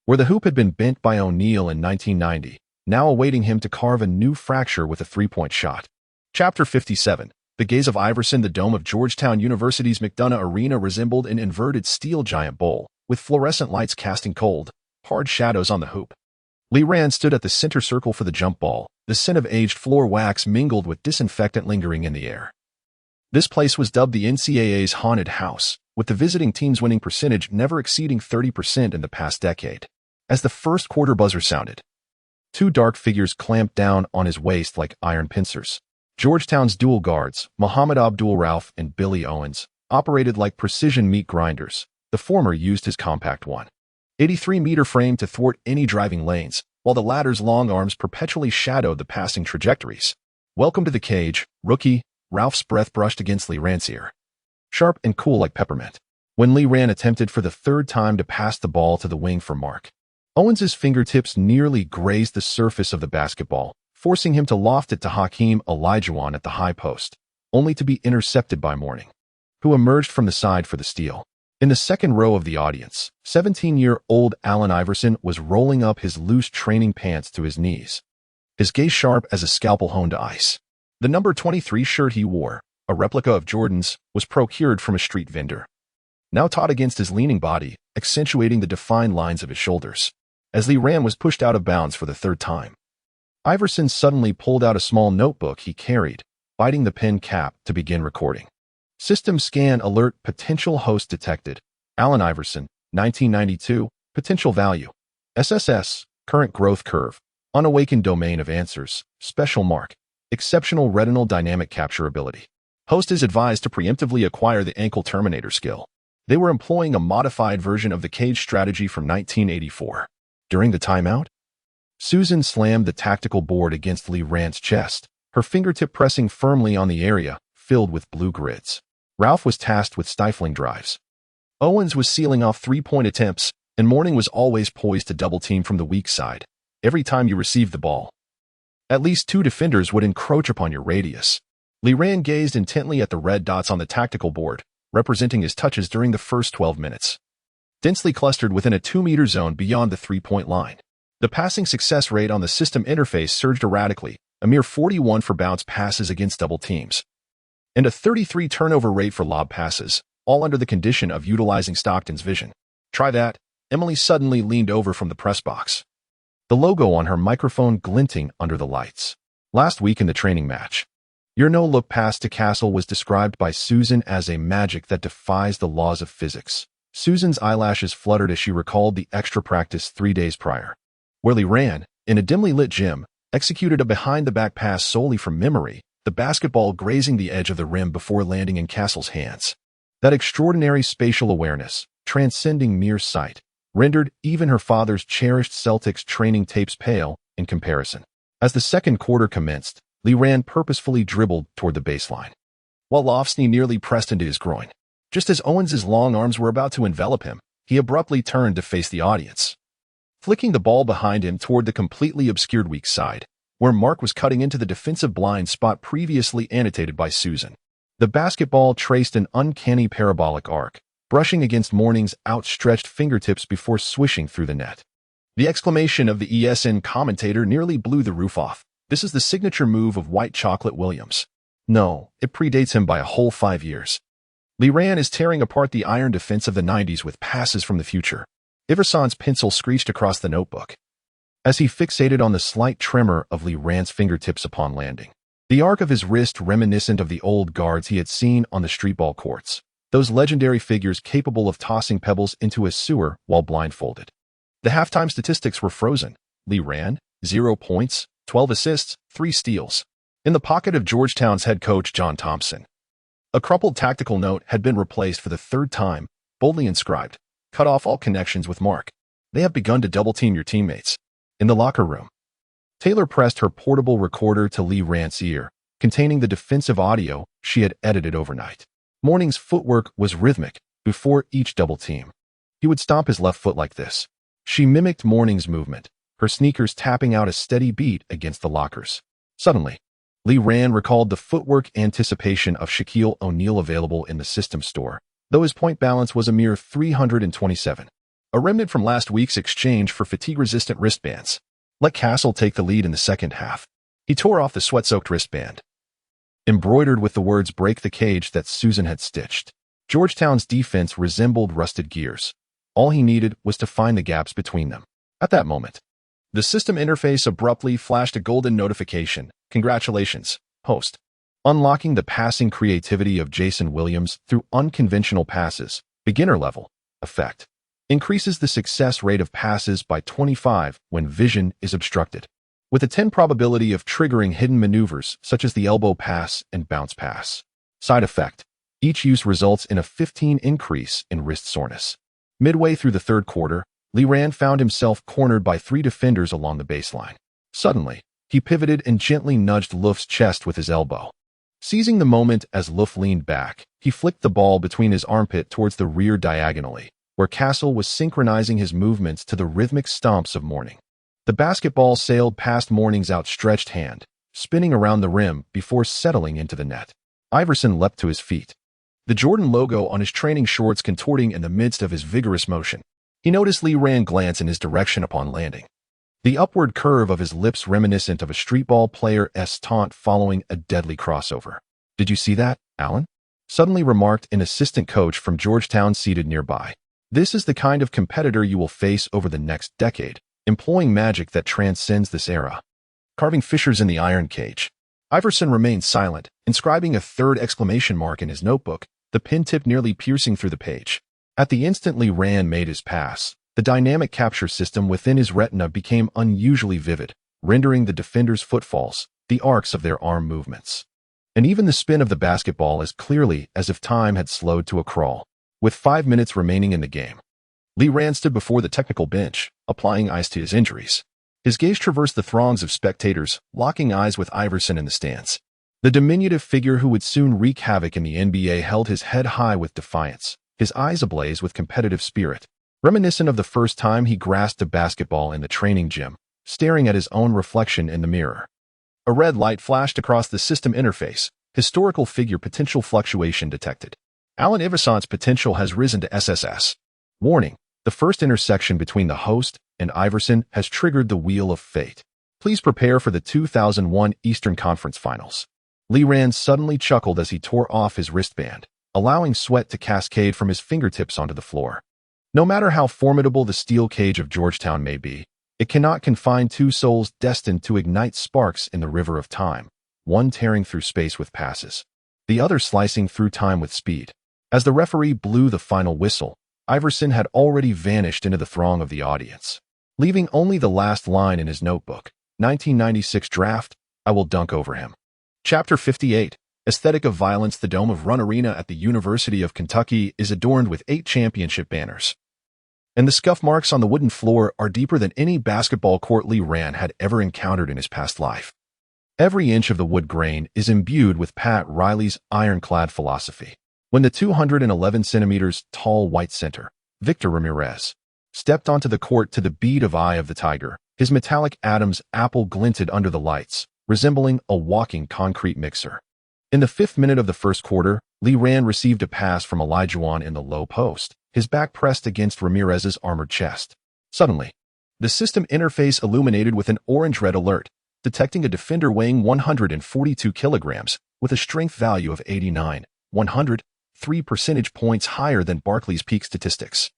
Where the hoop had been bent by O'Neal in 1990, now awaiting him to carve a new fracture with a three-point shot. Chapter 57. The gaze of Iverson. The dome of Georgetown University's McDonough Arena resembled an inverted steel giant bowl, with fluorescent lights casting cold, hard shadows on the hoop. Lee Rand stood at the center circle for the jump ball, the scent of aged floor wax mingled with disinfectant lingering in the air. This place was dubbed the NCAA's haunted house, with the visiting team's winning percentage never exceeding 30% in the past decade. As the first quarter buzzer sounded, two dark figures clamped down on his waist like iron pincers. Georgetown's dual guards, Muhammad Abdul-Rauf and Billy Owens, operated like precision meat grinders. The former used his compact 183-meter frame to thwart any driving lanes, while the latter's long arms perpetually shadowed the passing trajectories. "Welcome to the cage, rookie," Ralph's breath brushed against Lee Rand's ear, sharp and cool like peppermint. When Lee Rand attempted for the third time to pass the ball to the wing for Mark, Owens's fingertips nearly grazed the surface of the basketball, forcing him to loft it to Hakeem Olajuwon at the high post, only to be intercepted by Mourning, who emerged from the side for the steal. In the second row of the audience, 17-year-old Allen Iverson was rolling up his loose training pants to his knees, his gaze sharp as a scalpel honed to ice. The number 23 shirt he wore, a replica of Jordan's, was procured from a street vendor, now taut against his leaning body, accentuating the defined lines of his shoulders. As Lee Rand was pushed out of bounds for the third time, Iverson suddenly pulled out a small notebook he carried, biting the pen cap to begin recording. System scan alert. Potential host detected. Allen Iverson, 1992. Potential value. SSS. Current growth curve. Unawakened domain of answers. Special mark. Exceptional retinal dynamic capturability. Host is advised to preemptively acquire the ankle terminator skill. They were employing a modified version of the cage strategy from 1984. During the timeout, Susan slammed the tactical board against Lee Rand's chest, her fingertip pressing firmly on the area filled with blue grids. Ralph was tasked with stifling drives. Owens was sealing off three-point attempts, and Mourning was always poised to double-team from the weak side. Every time you received the ball, at least two defenders would encroach upon your radius. Lee Rand gazed intently at the red dots on the tactical board, representing his touches during the first 12 minutes. Densely clustered within a 2-meter zone beyond the three-point line. The passing success rate on the system interface surged erratically, a mere 41 for bounce passes against double teams, and a 33 turnover rate for lob passes, all under the condition of utilizing Stockton's vision. "Try that." Emily suddenly leaned over from the press box, the logo on her microphone glinting under the lights. Last week in the training match, your no-look pass to Castle was described by Susan as a magic that defies the laws of physics. Susan's eyelashes fluttered as she recalled the extra practice 3 days prior, where Lee Rand, in a dimly lit gym, executed a behind-the-back pass solely from memory, the basketball grazing the edge of the rim before landing in Castle's hands. That extraordinary spatial awareness, transcending mere sight, rendered even her father's cherished Celtics training tapes pale in comparison. As the second quarter commenced, Lee Rand purposefully dribbled toward the baseline, while Lofsny nearly pressed into his groin. Just as Owens's long arms were about to envelop him, he abruptly turned to face the audience, flicking the ball behind him toward the completely obscured weak side, where Mark was cutting into the defensive blind spot previously annotated by Susan. The basketball traced an uncanny parabolic arc, brushing against Mourning's outstretched fingertips before swishing through the net. The exclamation of the ESN commentator nearly blew the roof off. "This is the signature move of White Chocolate Williams." "No, it predates him by a whole 5 years." Lee Ran is tearing apart the iron defense of the 90s with passes from the future. Iverson's pencil screeched across the notebook as he fixated on the slight tremor of Lee Ran's fingertips upon landing. The arc of his wrist reminiscent of the old guards he had seen on the streetball courts, those legendary figures capable of tossing pebbles into a sewer while blindfolded. The halftime statistics were frozen. Lee Ran, 0 points, 12 assists, 3 steals. In the pocket of Georgetown's head coach John Thompson. A crumpled tactical note had been replaced for the third time, boldly inscribed, "Cut off all connections with Mark. They have begun to double-team your teammates." In the locker room, Taylor pressed her portable recorder to Lee Ran's ear, containing the defensive audio she had edited overnight. Mourning's footwork was rhythmic before each double team. He would stomp his left foot like this. She mimicked Mourning's movement, her sneakers tapping out a steady beat against the lockers. Suddenly, Lee Ran recalled the footwork anticipation of Shaquille O'Neal available in the system store, though his point balance was a mere 327. A remnant from last week's exchange for fatigue-resistant wristbands. Let Castle take the lead in the second half. He tore off the sweat-soaked wristband, embroidered with the words "break the cage" that Susan had stitched. Georgetown's defense resembled rusted gears. All he needed was to find the gaps between them. At that moment, the system interface abruptly flashed a golden notification. "Congratulations, host." Unlocking the passing creativity of Jason Williams through unconventional passes, beginner level, effect. Increases the success rate of passes by 25 when vision is obstructed, with a 10 probability of triggering hidden maneuvers such as the elbow pass and bounce pass. Side effect: each use results in a 15 increase in wrist soreness. Midway through the third quarter, Lee Ran found himself cornered by 3 defenders along the baseline. Suddenly, he pivoted and gently nudged Luff's chest with his elbow. Seizing the moment as Luff leaned back, he flicked the ball between his armpit towards the rear diagonally, where Castle was synchronizing his movements to the rhythmic stomps of Mourning. The basketball sailed past Mourning's outstretched hand, spinning around the rim before settling into the net. Iverson leapt to his feet, the Jordan logo on his training shorts contorting in the midst of his vigorous motion. He noticed Lee Ran glance in his direction upon landing, the upward curve of his lips reminiscent of a streetball player's taunt following a deadly crossover. "Did you see that, Allen?" suddenly remarked an assistant coach from Georgetown seated nearby. "This is the kind of competitor you will face over the next decade, employing magic that transcends this era. Carving fissures in the iron cage." Iverson remained silent, inscribing a third exclamation mark in his notebook, the pen tip nearly piercing through the page. At the instant Lee Ran made his pass, the dynamic capture system within his retina became unusually vivid, rendering the defenders' footfalls, the arcs of their arm movements, and even the spin of the basketball as clearly as if time had slowed to a crawl. With 5 minutes remaining in the game, Lee Ran stood before the technical bench, applying ice to his injuries. His gaze traversed the throngs of spectators, locking eyes with Iverson in the stands. The diminutive figure who would soon wreak havoc in the NBA held his head high with defiance, his eyes ablaze with competitive spirit, reminiscent of the first time he grasped a basketball in the training gym, staring at his own reflection in the mirror. A red light flashed across the system interface, historical figure potential fluctuation detected. Allen Iverson's potential has risen to SSS. Warning: the first intersection between the host and Iverson has triggered the wheel of fate. Please prepare for the 2001 Eastern Conference Finals. Lee Ran suddenly chuckled as he tore off his wristband, allowing sweat to cascade from his fingertips onto the floor. No matter how formidable the steel cage of Georgetown may be, it cannot confine 2 souls destined to ignite sparks in the river of time, one tearing through space with passes, the other slicing through time with speed. As the referee blew the final whistle, Iverson had already vanished into the throng of the audience, leaving only the last line in his notebook. 1996 draft, I will dunk over him. Chapter 58, Aesthetic of Violence. The dome of Run Arena at the University of Kentucky is adorned with 8 championship banners, and the scuff marks on the wooden floor are deeper than any basketball court Lee Ran had ever encountered in his past life. Every inch of the wood grain is imbued with Pat Riley's ironclad philosophy. When the 211 centimeters tall white center, Victor Ramirez, stepped onto the court to the beat of Eye of the Tiger, his metallic Adam's apple glinted under the lights, resembling a walking concrete mixer. In the 5th minute of the first quarter, Lee Ran received a pass from Olajuwon in the low post, his back pressed against Ramirez's armored chest. Suddenly, the system interface illuminated with an orange-red alert, detecting a defender weighing 142 kilograms with a strength value of 89, 100, 3 percentage points higher than Barkley's peak statistics.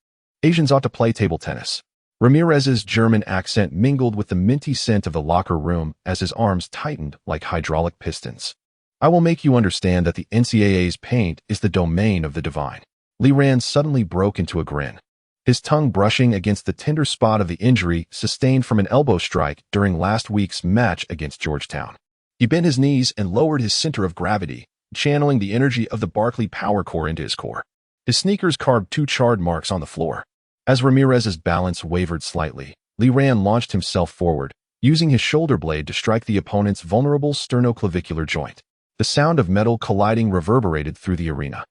Asians ought to play table tennis. Ramirez's German accent mingled with the minty scent of the locker room as his arms tightened like hydraulic pistons. I will make you understand that the NCAA's paint is the domain of the divine. Lee Rand suddenly broke into a grin, his tongue brushing against the tender spot of the injury sustained from an elbow strike during last week's match against Georgetown. He bent his knees and lowered his center of gravity, channeling the energy of the Barkley power core into his core. His sneakers carved 2 charred marks on the floor. As Ramirez's balance wavered slightly, Lee Rand launched himself forward, using his shoulder blade to strike the opponent's vulnerable sternoclavicular joint. The sound of metal colliding reverberated through the arena.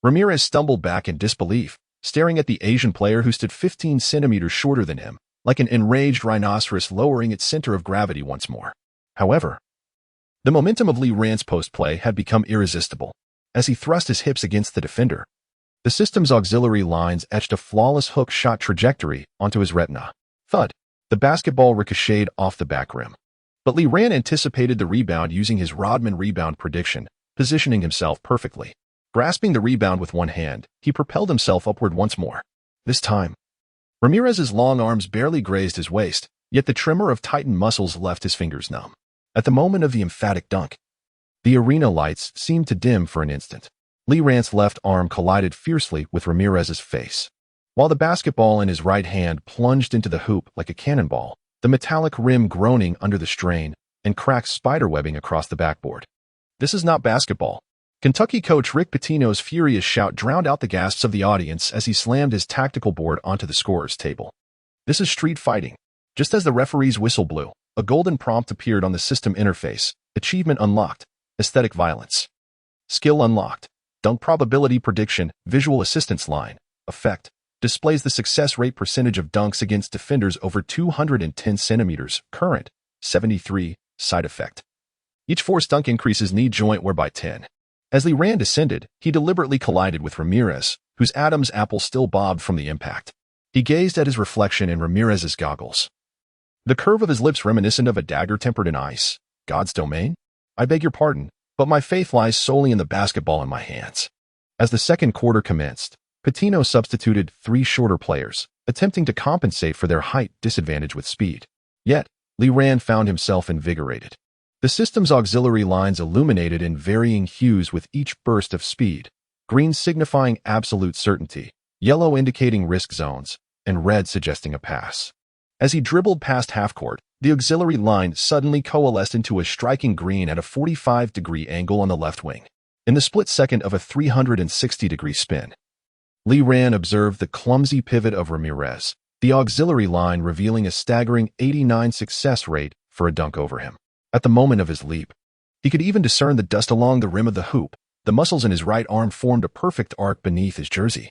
Ramirez stumbled back in disbelief, staring at the Asian player who stood 15 centimeters shorter than him, like an enraged rhinoceros lowering its center of gravity once more. However, the momentum of Lee Rand's post-play had become irresistible. As he thrust his hips against the defender, the system's auxiliary lines etched a flawless hook shot trajectory onto his retina. Thud! The basketball ricocheted off the back rim. But Lee Rand anticipated the rebound using his Rodman rebound prediction, positioning himself perfectly. Grasping the rebound with one hand, he propelled himself upward once more. This time, Ramirez's long arms barely grazed his waist, yet the tremor of tightened muscles left his fingers numb. At the moment of the emphatic dunk, the arena lights seemed to dim for an instant. Lee Rand's left arm collided fiercely with Ramirez's face. While the basketball in his right hand plunged into the hoop like a cannonball, the metallic rim groaning under the strain and cracked spiderwebbing across the backboard. "This is not basketball." Kentucky coach Rick Pitino's furious shout drowned out the gasps of the audience as he slammed his tactical board onto the scorer's table. "This is street fighting." Just as the referee's whistle blew, a golden prompt appeared on the system interface. Achievement unlocked. Aesthetic violence. Skill unlocked. Dunk probability prediction. Visual assistance line. Effect. Displays the success rate percentage of dunks against defenders over 210 centimeters. Current. 73. Side effect. Each forced dunk increases knee joint wear by 10. As Lee Rand descended, he deliberately collided with Ramirez, whose Adam's apple still bobbed from the impact. He gazed at his reflection in Ramirez's goggles. The curve of his lips reminiscent of a dagger tempered in ice. "God's domain? I beg your pardon, but my faith lies solely in the basketball in my hands." As the second quarter commenced, Pitino substituted 3 shorter players, attempting to compensate for their height disadvantage with speed. Yet, Lee Rand found himself invigorated. The system's auxiliary lines illuminated in varying hues with each burst of speed, green signifying absolute certainty, yellow indicating risk zones, and red suggesting a pass. As he dribbled past half-court, the auxiliary line suddenly coalesced into a striking green at a 45-degree angle on the left wing. In the split second of a 360-degree spin, Lee Rand observed the clumsy pivot of Ramirez, the auxiliary line revealing a staggering 89 success rate for a dunk over him. At the moment of his leap, he could even discern the dust along the rim of the hoop. The muscles in his right arm formed a perfect arc beneath his jersey.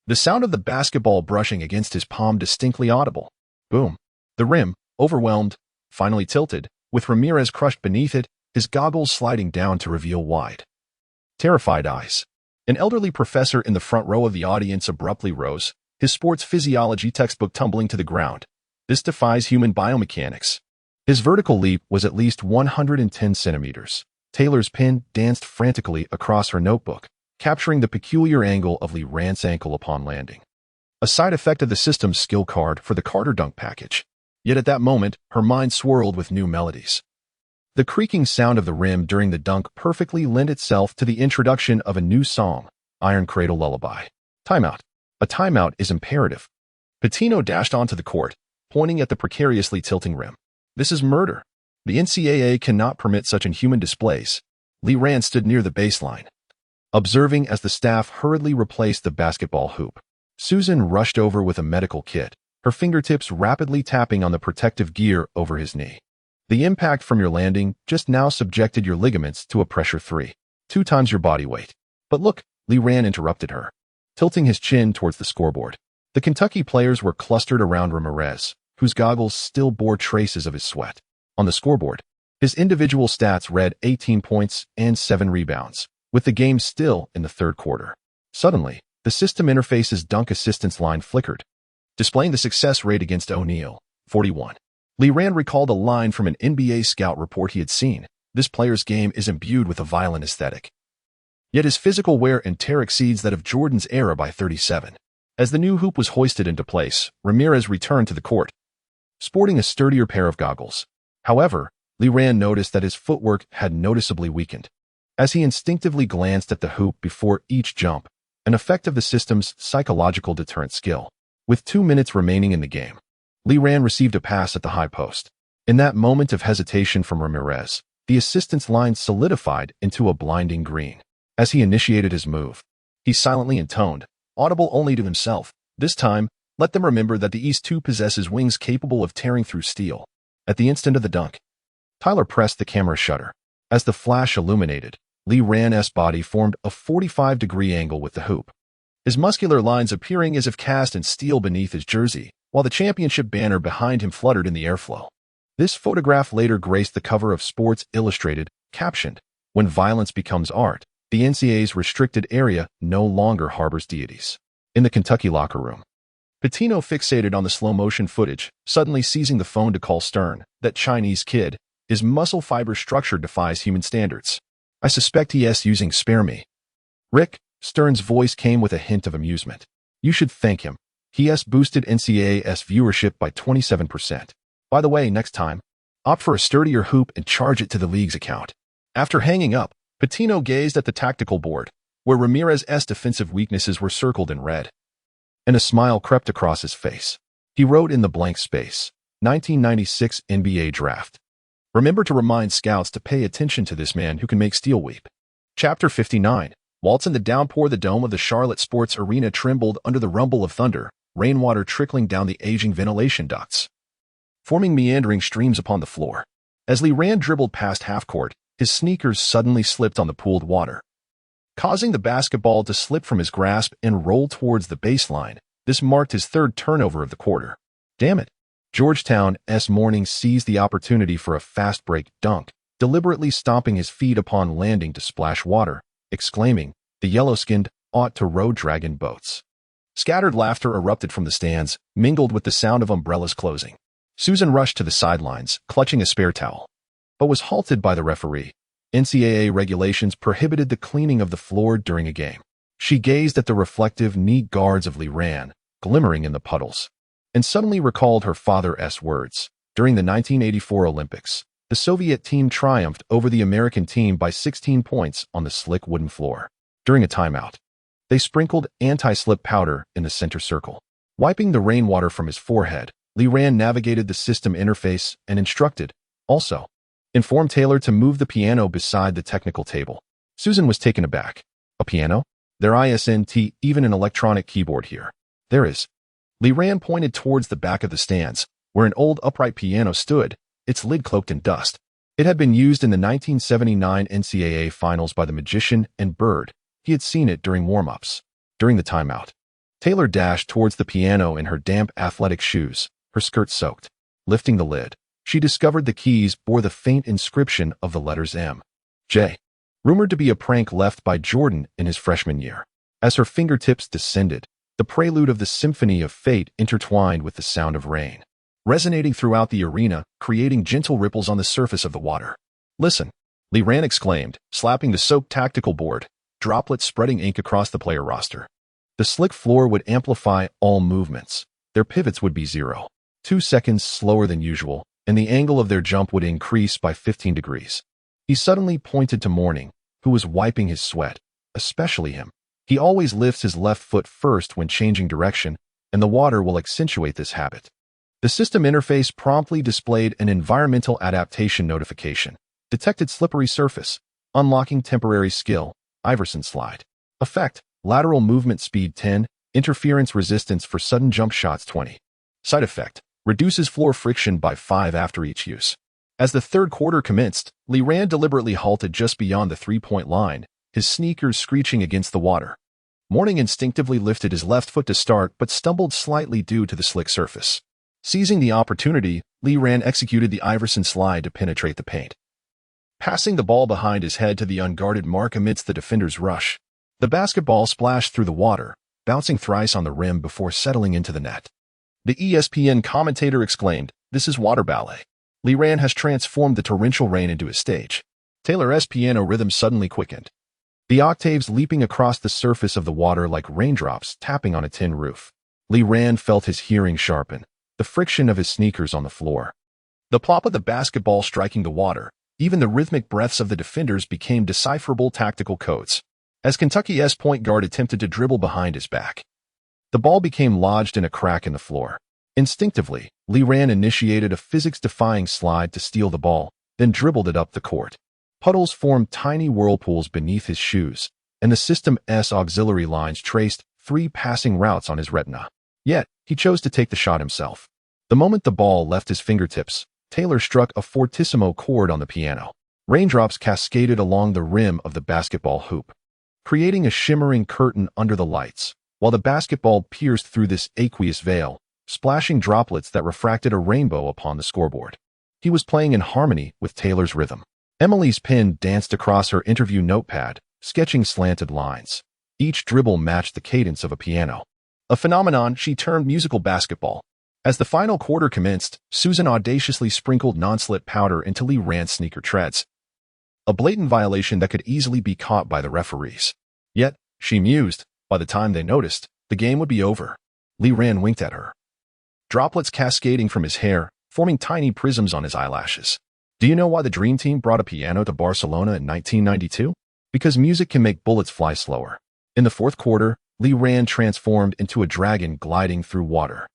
The sound of the basketball brushing against his palm distinctly audible. Boom. The rim, overwhelmed, finally tilted, with Ramirez crushed beneath it, his goggles sliding down to reveal wide, terrified eyes. An elderly professor in the front row of the audience abruptly rose, his sports physiology textbook tumbling to the ground. "This defies human biomechanics." His vertical leap was at least 110 centimeters. Taylor's pen danced frantically across her notebook, capturing the peculiar angle of Lee Rand's ankle upon landing. A side effect of the system's skill card for the Carter dunk package. Yet at that moment, her mind swirled with new melodies. The creaking sound of the rim during the dunk perfectly lent itself to the introduction of a new song, Iron Cradle Lullaby. Timeout. A timeout is imperative. Pitino dashed onto the court, pointing at the precariously tilting rim. "This is murder. The NCAA cannot permit such inhuman displays." Lee Rand stood near the baseline, observing as the staff hurriedly replaced the basketball hoop. Susan rushed over with a medical kit, her fingertips rapidly tapping on the protective gear over his knee. "The impact from your landing just now subjected your ligaments to a pressure 2 times your body weight." "But look," Lee Rand interrupted her, tilting his chin towards the scoreboard. The Kentucky players were clustered around Ramirez, whose goggles still bore traces of his sweat. On the scoreboard, his individual stats read 18 points and 7 rebounds, with the game still in the third quarter. Suddenly, the system interface's dunk assistance line flickered, displaying the success rate against O'Neal, 41. Lee Rand recalled a line from an NBA scout report he had seen. "This player's game is imbued with a violent aesthetic." Yet his physical wear and tear exceeds that of Jordan's era by 37. As the new hoop was hoisted into place, Ramirez returned to the court, sporting a sturdier pair of goggles. However, Liran noticed that his footwork had noticeably weakened. As he instinctively glanced at the hoop before each jump, an effect of the system's psychological deterrent skill. With 2 minutes remaining in the game, Liran received a pass at the high post. In that moment of hesitation from Ramirez, the assistant's line solidified into a blinding green. As he initiated his move, he silently intoned, audible only to himself, "This time, let them remember that the East 2 possesses wings capable of tearing through steel." At the instant of the dunk, Tyler pressed the camera shutter. As the flash illuminated, Liran's body formed a 45-degree angle with the hoop, his muscular lines appearing as if cast in steel beneath his jersey, while the championship banner behind him fluttered in the airflow. This photograph later graced the cover of Sports Illustrated, captioned, "When violence becomes art, the NCAA's restricted area no longer harbors deities." In the Kentucky locker room, Pitino fixated on the slow-motion footage, suddenly seizing the phone to call Stern. "That Chinese kid, his muscle fiber structure defies human standards. I suspect he's using spare me." "Rick," Stern's voice came with a hint of amusement. "You should thank him. He's boosted NCAA's viewership by 27%. By the way, next time, opt for a sturdier hoop and charge it to the league's account." After hanging up, Pitino gazed at the tactical board, where Ramirez's defensive weaknesses were circled in red, and a smile crept across his face. He wrote in the blank space, 1996 NBA Draft. "Remember to remind scouts to pay attention to this man who can make steel weep." Chapter 59. Whilst in the downpour, the dome of the Charlotte Sports Arena trembled under the rumble of thunder, rainwater trickling down the aging ventilation ducts, forming meandering streams upon the floor. As Liran dribbled past half-court, his sneakers suddenly slipped on the pooled water, causing the basketball to slip from his grasp and roll towards the baseline. This marked his third turnover of the quarter. "Damn it." Georgetown's Morning seized the opportunity for a fast-break dunk, deliberately stomping his feet upon landing to splash water, exclaiming, "The yellow-skinned ought to row dragon boats." Scattered laughter erupted from the stands, mingled with the sound of umbrellas closing. Susan rushed to the sidelines, clutching a spare towel, but was halted by the referee. NCAA regulations prohibited the cleaning of the floor during a game. She gazed at the reflective, neat guards of Liran, glimmering in the puddles, and suddenly recalled her father's words. During the 1984 Olympics, the Soviet team triumphed over the American team by 16 points on the slick wooden floor. During a timeout, they sprinkled anti-slip powder in the center circle. Wiping the rainwater from his forehead, Liran navigated the system interface and instructed, "Also, inform Taylor to move the piano beside the technical table." Susan was taken aback. "A piano? There isn't even an electronic keyboard here." "There is." Liran pointed towards the back of the stands, where an old upright piano stood, its lid cloaked in dust. It had been used in the 1979 NCAA Finals by the Magician and Bird. He had seen it during warm-ups. During the timeout, Taylor dashed towards the piano in her damp athletic shoes, her skirt soaked. Lifting the lid, she discovered the keys bore the faint inscription of the letters M. J. Rumored to be a prank left by Jordan in his freshman year. As her fingertips descended, the prelude of the Symphony of Fate intertwined with the sound of rain, resonating throughout the arena, creating gentle ripples on the surface of the water. "Listen," Liran exclaimed, slapping the soaked tactical board, droplets spreading ink across the player roster. The slick floor would amplify all movements. Their pivots would be 0.2 seconds slower than usual, and the angle of their jump would increase by 15 degrees. He suddenly pointed to Morning, who was wiping his sweat, especially him. "He always lifts his left foot first when changing direction, and the water will accentuate this habit." The system interface promptly displayed an environmental adaptation notification. Detected slippery surface. Unlocking temporary skill. Iverson slide. Effect: lateral movement speed 10, interference resistance for sudden jump shots 20. Side effect: reduces floor friction by 5 after each use. As the third quarter commenced, Liran deliberately halted just beyond the three-point line, his sneakers screeching against the water. Morning instinctively lifted his left foot to start but stumbled slightly due to the slick surface. Seizing the opportunity, Liran executed the Iverson slide to penetrate the paint, passing the ball behind his head to the unguarded mark amidst the defender's rush. The basketball splashed through the water, bouncing thrice on the rim before settling into the net. The ESPN commentator exclaimed, "This is water ballet. Liran has transformed the torrential rain into a stage." Taylor's piano rhythm suddenly quickened. the octaves leaping across the surface of the water like raindrops tapping on a tin roof. Li Ran felt his hearing sharpen, the friction of his sneakers on the floor. The plop of the basketball striking the water, even the rhythmic breaths of the defenders became decipherable tactical codes. As Kentucky's point guard attempted to dribble behind his back, the ball became lodged in a crack in the floor. Instinctively, Li Ran initiated a physics-defying slide to steal the ball, then dribbled it up the court. Puddles formed tiny whirlpools beneath his shoes, and the system's auxiliary lines traced 3 passing routes on his retina. Yet, he chose to take the shot himself. The moment the ball left his fingertips, Taylor struck a fortissimo chord on the piano. Raindrops cascaded along the rim of the basketball hoop, creating a shimmering curtain under the lights, while the basketball pierced through this aqueous veil, splashing droplets that refracted a rainbow upon the scoreboard. He was playing in harmony with Taylor's rhythm. Emily's pen danced across her interview notepad, sketching slanted lines. Each dribble matched the cadence of a piano, a phenomenon she termed musical basketball. As the final quarter commenced, Susan audaciously sprinkled non-slip powder into Li Ran's sneaker treads, a blatant violation that could easily be caught by the referees. Yet, she mused, by the time they noticed, the game would be over. Li Ran winked at her, droplets cascading from his hair, forming tiny prisms on his eyelashes. Do you know why the Dream Team brought a piano to Barcelona in 1992? Because music can make bullets fly slower. In the fourth quarter, Li Ran transformed into a dragon gliding through water.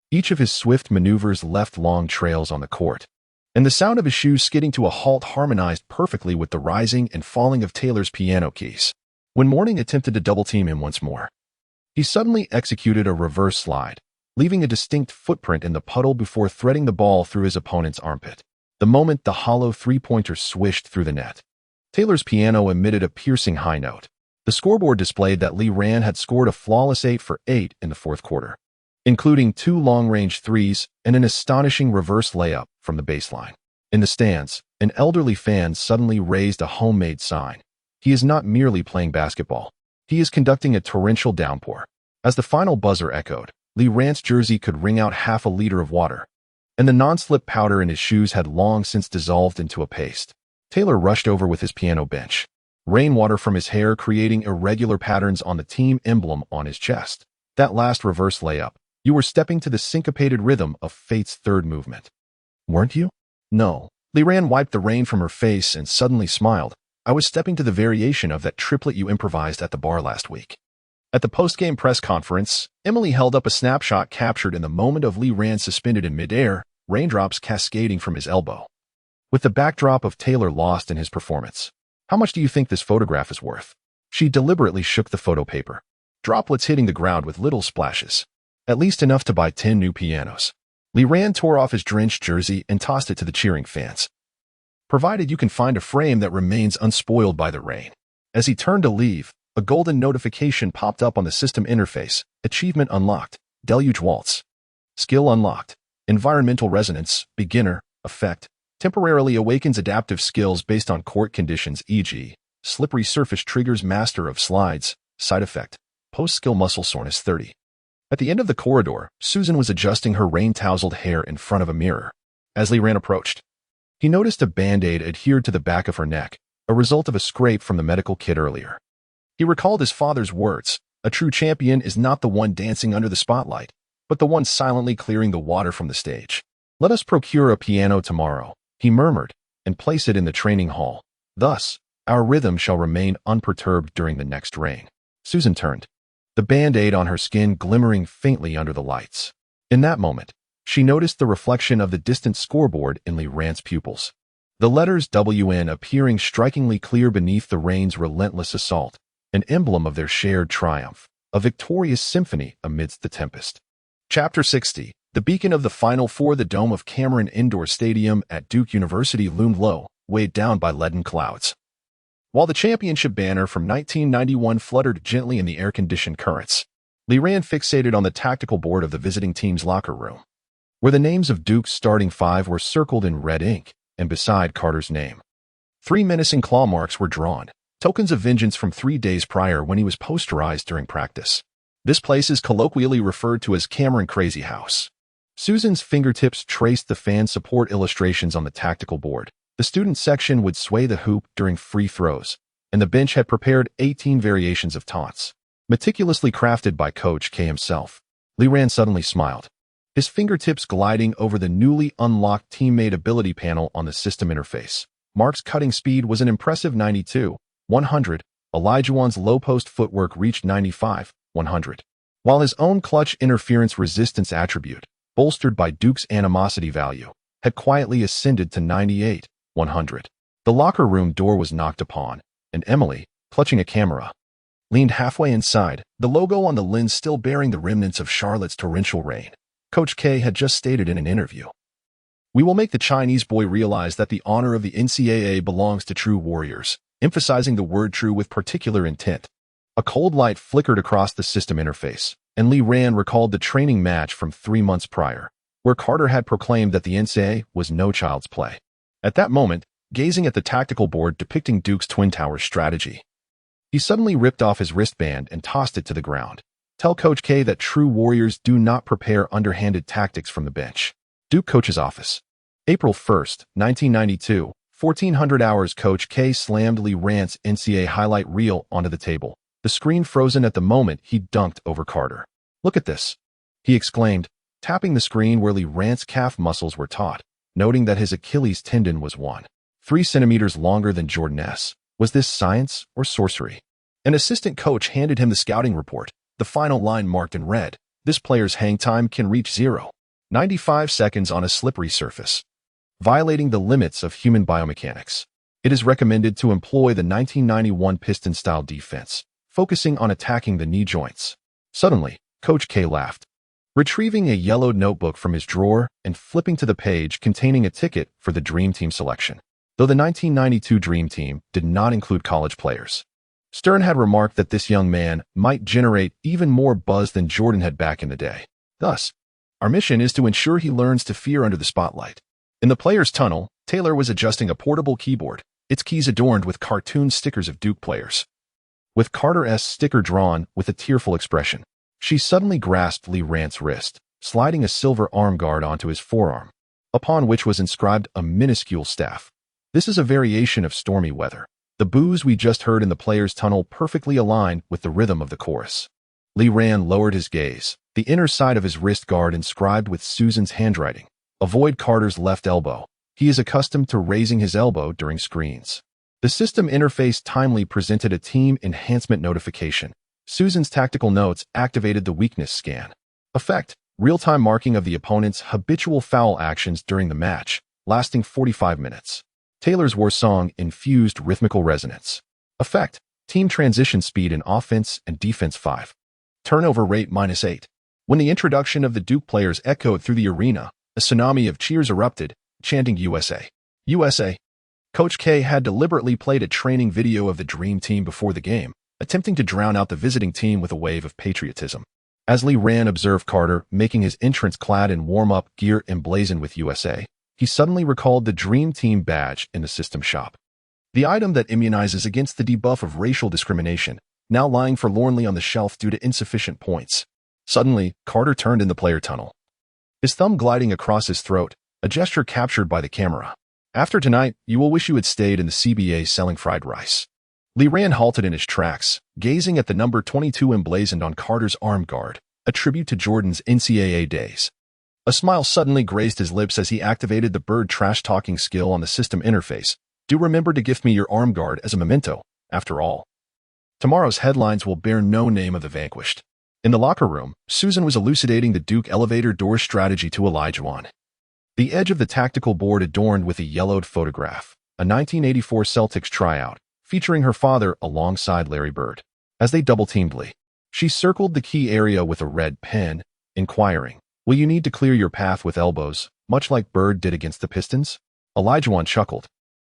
Each of his swift maneuvers left long trails on the court, and the sound of his shoes skidding to a halt harmonized perfectly with the rising and falling of Taylor's piano keys. When Morning attempted to double-team him once more, he suddenly executed a reverse slide, leaving a distinct footprint in the puddle before threading the ball through his opponent's armpit. The moment the hollow three-pointer swished through the net, Taylor's piano emitted a piercing high note. The scoreboard displayed that Li Ran had scored a flawless 8 for 8 in the fourth quarter, including 2 long-range threes and an astonishing reverse layup from the baseline. In the stands, an elderly fan suddenly raised a homemade sign. He is not merely playing basketball. He is conducting a torrential downpour. As the final buzzer echoed, Li Ran's jersey could wring out half a liter of water, and the non-slip powder in his shoes had long since dissolved into a paste. Taylor rushed over with his piano bench, rainwater from his hair creating irregular patterns on the team emblem on his chest. That last reverse layup, you were stepping to the syncopated rhythm of fate's third movement. Weren't you? No. Li Ran wiped the rain from her face and suddenly smiled. I was stepping to the variation of that triplet you improvised at the bar last week. At the post-game press conference, Emily held up a snapshot captured in the moment of Li Ran suspended in midair, raindrops cascading from his elbow, with the backdrop of Taylor lost in his performance. How much do you think this photograph is worth? She deliberately shook the photo paper, droplets hitting the ground with little splashes. At least enough to buy 10 new pianos. Li Ran tore off his drenched jersey and tossed it to the cheering fans. Provided you can find a frame that remains unspoiled by the rain. As he turned to leave, a golden notification popped up on the system interface. Achievement unlocked. Deluge Waltz. Skill unlocked. Environmental Resonance, Beginner, Effect. Temporarily awakens adaptive skills based on court conditions, e.g., slippery surface triggers Master of Slides. Side effect. Post-skill muscle soreness 30. At the end of the corridor, Susan was adjusting her rain-tousled hair in front of a mirror. As Li Ran approached, he noticed a Band-Aid adhered to the back of her neck, a result of a scrape from the medical kit earlier. He recalled his father's words, a true champion is not the one dancing under the spotlight, but the one silently clearing the water from the stage. Let us procure a piano tomorrow, he murmured, and place it in the training hall. Thus, our rhythm shall remain unperturbed during the next rain. Susan turned, the Band-Aid on her skin glimmering faintly under the lights. In that moment, she noticed the reflection of the distant scoreboard in Li Ran's pupils, the letters WN appearing strikingly clear beneath the rain's relentless assault, an emblem of their shared triumph, a victorious symphony amidst the tempest. Chapter 60. The beacon of the Final Four. The dome of Cameron Indoor Stadium at Duke University loomed low, weighed down by leaden clouds, while the championship banner from 1991 fluttered gently in the air-conditioned currents. Li Ran fixated on the tactical board of the visiting team's locker room, where the names of Duke's starting 5 were circled in red ink, and beside Carter's name, 3 menacing claw marks were drawn, tokens of vengeance from 3 days prior when he was posterized during practice. This place is colloquially referred to as Cameron Crazy House. Susan's fingertips traced the fan support illustrations on the tactical board. The student section would sway the hoop during free throws, and the bench had prepared 18 variations of taunts, meticulously crafted by Coach K himself. Li Ran suddenly smiled, his fingertips gliding over the newly unlocked teammate ability panel on the system interface. Mark's cutting speed was an impressive 92/100. Elijah's low-post footwork reached 95/100. While his own clutch interference resistance attribute, bolstered by Duke's animosity value, had quietly ascended to 98/100. The locker room door was knocked upon, and Emily, clutching a camera, leaned halfway inside, the logo on the lens still bearing the remnants of Charlotte's torrential rain. Coach K had just stated in an interview, "We will make the Chinese boy realize that the honor of the NCAA belongs to true warriors," emphasizing the word true with particular intent. A cold light flickered across the system interface, and Li Ran recalled the training match from 3 months prior, where Carter had proclaimed that the NCAA was no child's play. At that moment, gazing at the tactical board depicting Duke's Twin Towers strategy, he suddenly ripped off his wristband and tossed it to the ground. "Tell Coach K that true warriors do not prepare underhanded tactics from the bench." Duke Coach's Office. April 1st, 1992, 1400 hours. Coach K slammed Li Ran's NCAA highlight reel onto the table, the screen frozen at the moment he dunked over Carter. "Look at this," he exclaimed, tapping the screen where Li Ran's calf muscles were taut, noting that his Achilles tendon was 1.3 centimeters longer than Jordan's. Was this science or sorcery? An assistant coach handed him the scouting report, the final line marked in red. "This player's hang time can reach 0.95 seconds on a slippery surface, violating the limits of human biomechanics. It is recommended to employ the 1991 Piston-style defense, focusing on attacking the knee joints." Suddenly, Coach K laughed, retrieving a yellowed notebook from his drawer and flipping to the page containing a ticket for the Dream Team selection. Though the 1992 Dream Team did not include college players, Stern had remarked that this young man might generate even more buzz than Jordan had back in the day. Thus, "Our mission is to ensure he learns to fear under the spotlight." In the players' tunnel, Taylor was adjusting a portable keyboard, its keys adorned with cartoon stickers of Duke players. With Carter's sticker drawn with a tearful expression, she suddenly grasped Li Ran's wrist, sliding a silver arm guard onto his forearm, upon which was inscribed a minuscule staff. "This is a variation of Stormy Weather." The boos we just heard in the players' tunnel perfectly aligned with the rhythm of the chorus. Li Ran lowered his gaze, the inner side of his wrist guard inscribed with Susan's handwriting. "Avoid Carter's left elbow. He is accustomed to raising his elbow during screens." The system interface timely presented a team enhancement notification. Susan's tactical notes activated the weakness scan. Effect: real-time marking of the opponent's habitual foul actions during the match, lasting 45 minutes. Taylor's war song infused rhythmical resonance. Effect: team transition speed in offense and defense 5. Turnover rate -8. When the introduction of the Duke players echoed through the arena, a tsunami of cheers erupted, chanting USA. USA. Coach K had deliberately played a training video of the Dream Team before the game, attempting to drown out the visiting team with a wave of patriotism. As Li Ran observed Carter making his entrance clad in warm-up gear emblazoned with USA, he suddenly recalled the Dream Team badge in the system shop. The item that immunizes against the debuff of racial discrimination, now lying forlornly on the shelf due to insufficient points. Suddenly, Carter turned in the player tunnel, his thumb gliding across his throat, a gesture captured by the camera. "After tonight, you will wish you had stayed in the CBA selling fried rice." Li Ran halted in his tracks, gazing at the number 22 emblazoned on Carter's arm guard, a tribute to Jordan's NCAA days. A smile suddenly grazed his lips as he activated the bird trash-talking skill on the system interface. "Do remember to gift me your arm guard as a memento, after all. Tomorrow's headlines will bear no name of the vanquished." In the locker room, Susan was elucidating the Duke elevator door strategy to Elijah. The edge of the tactical board adorned with a yellowed photograph, a 1984 Celtics tryout, featuring her father alongside Larry Bird. As they double-teamed Lee, she circled the key area with a red pen, inquiring, "Will you need to clear your path with elbows, much like Bird did against the Pistons?" Elijah chuckled,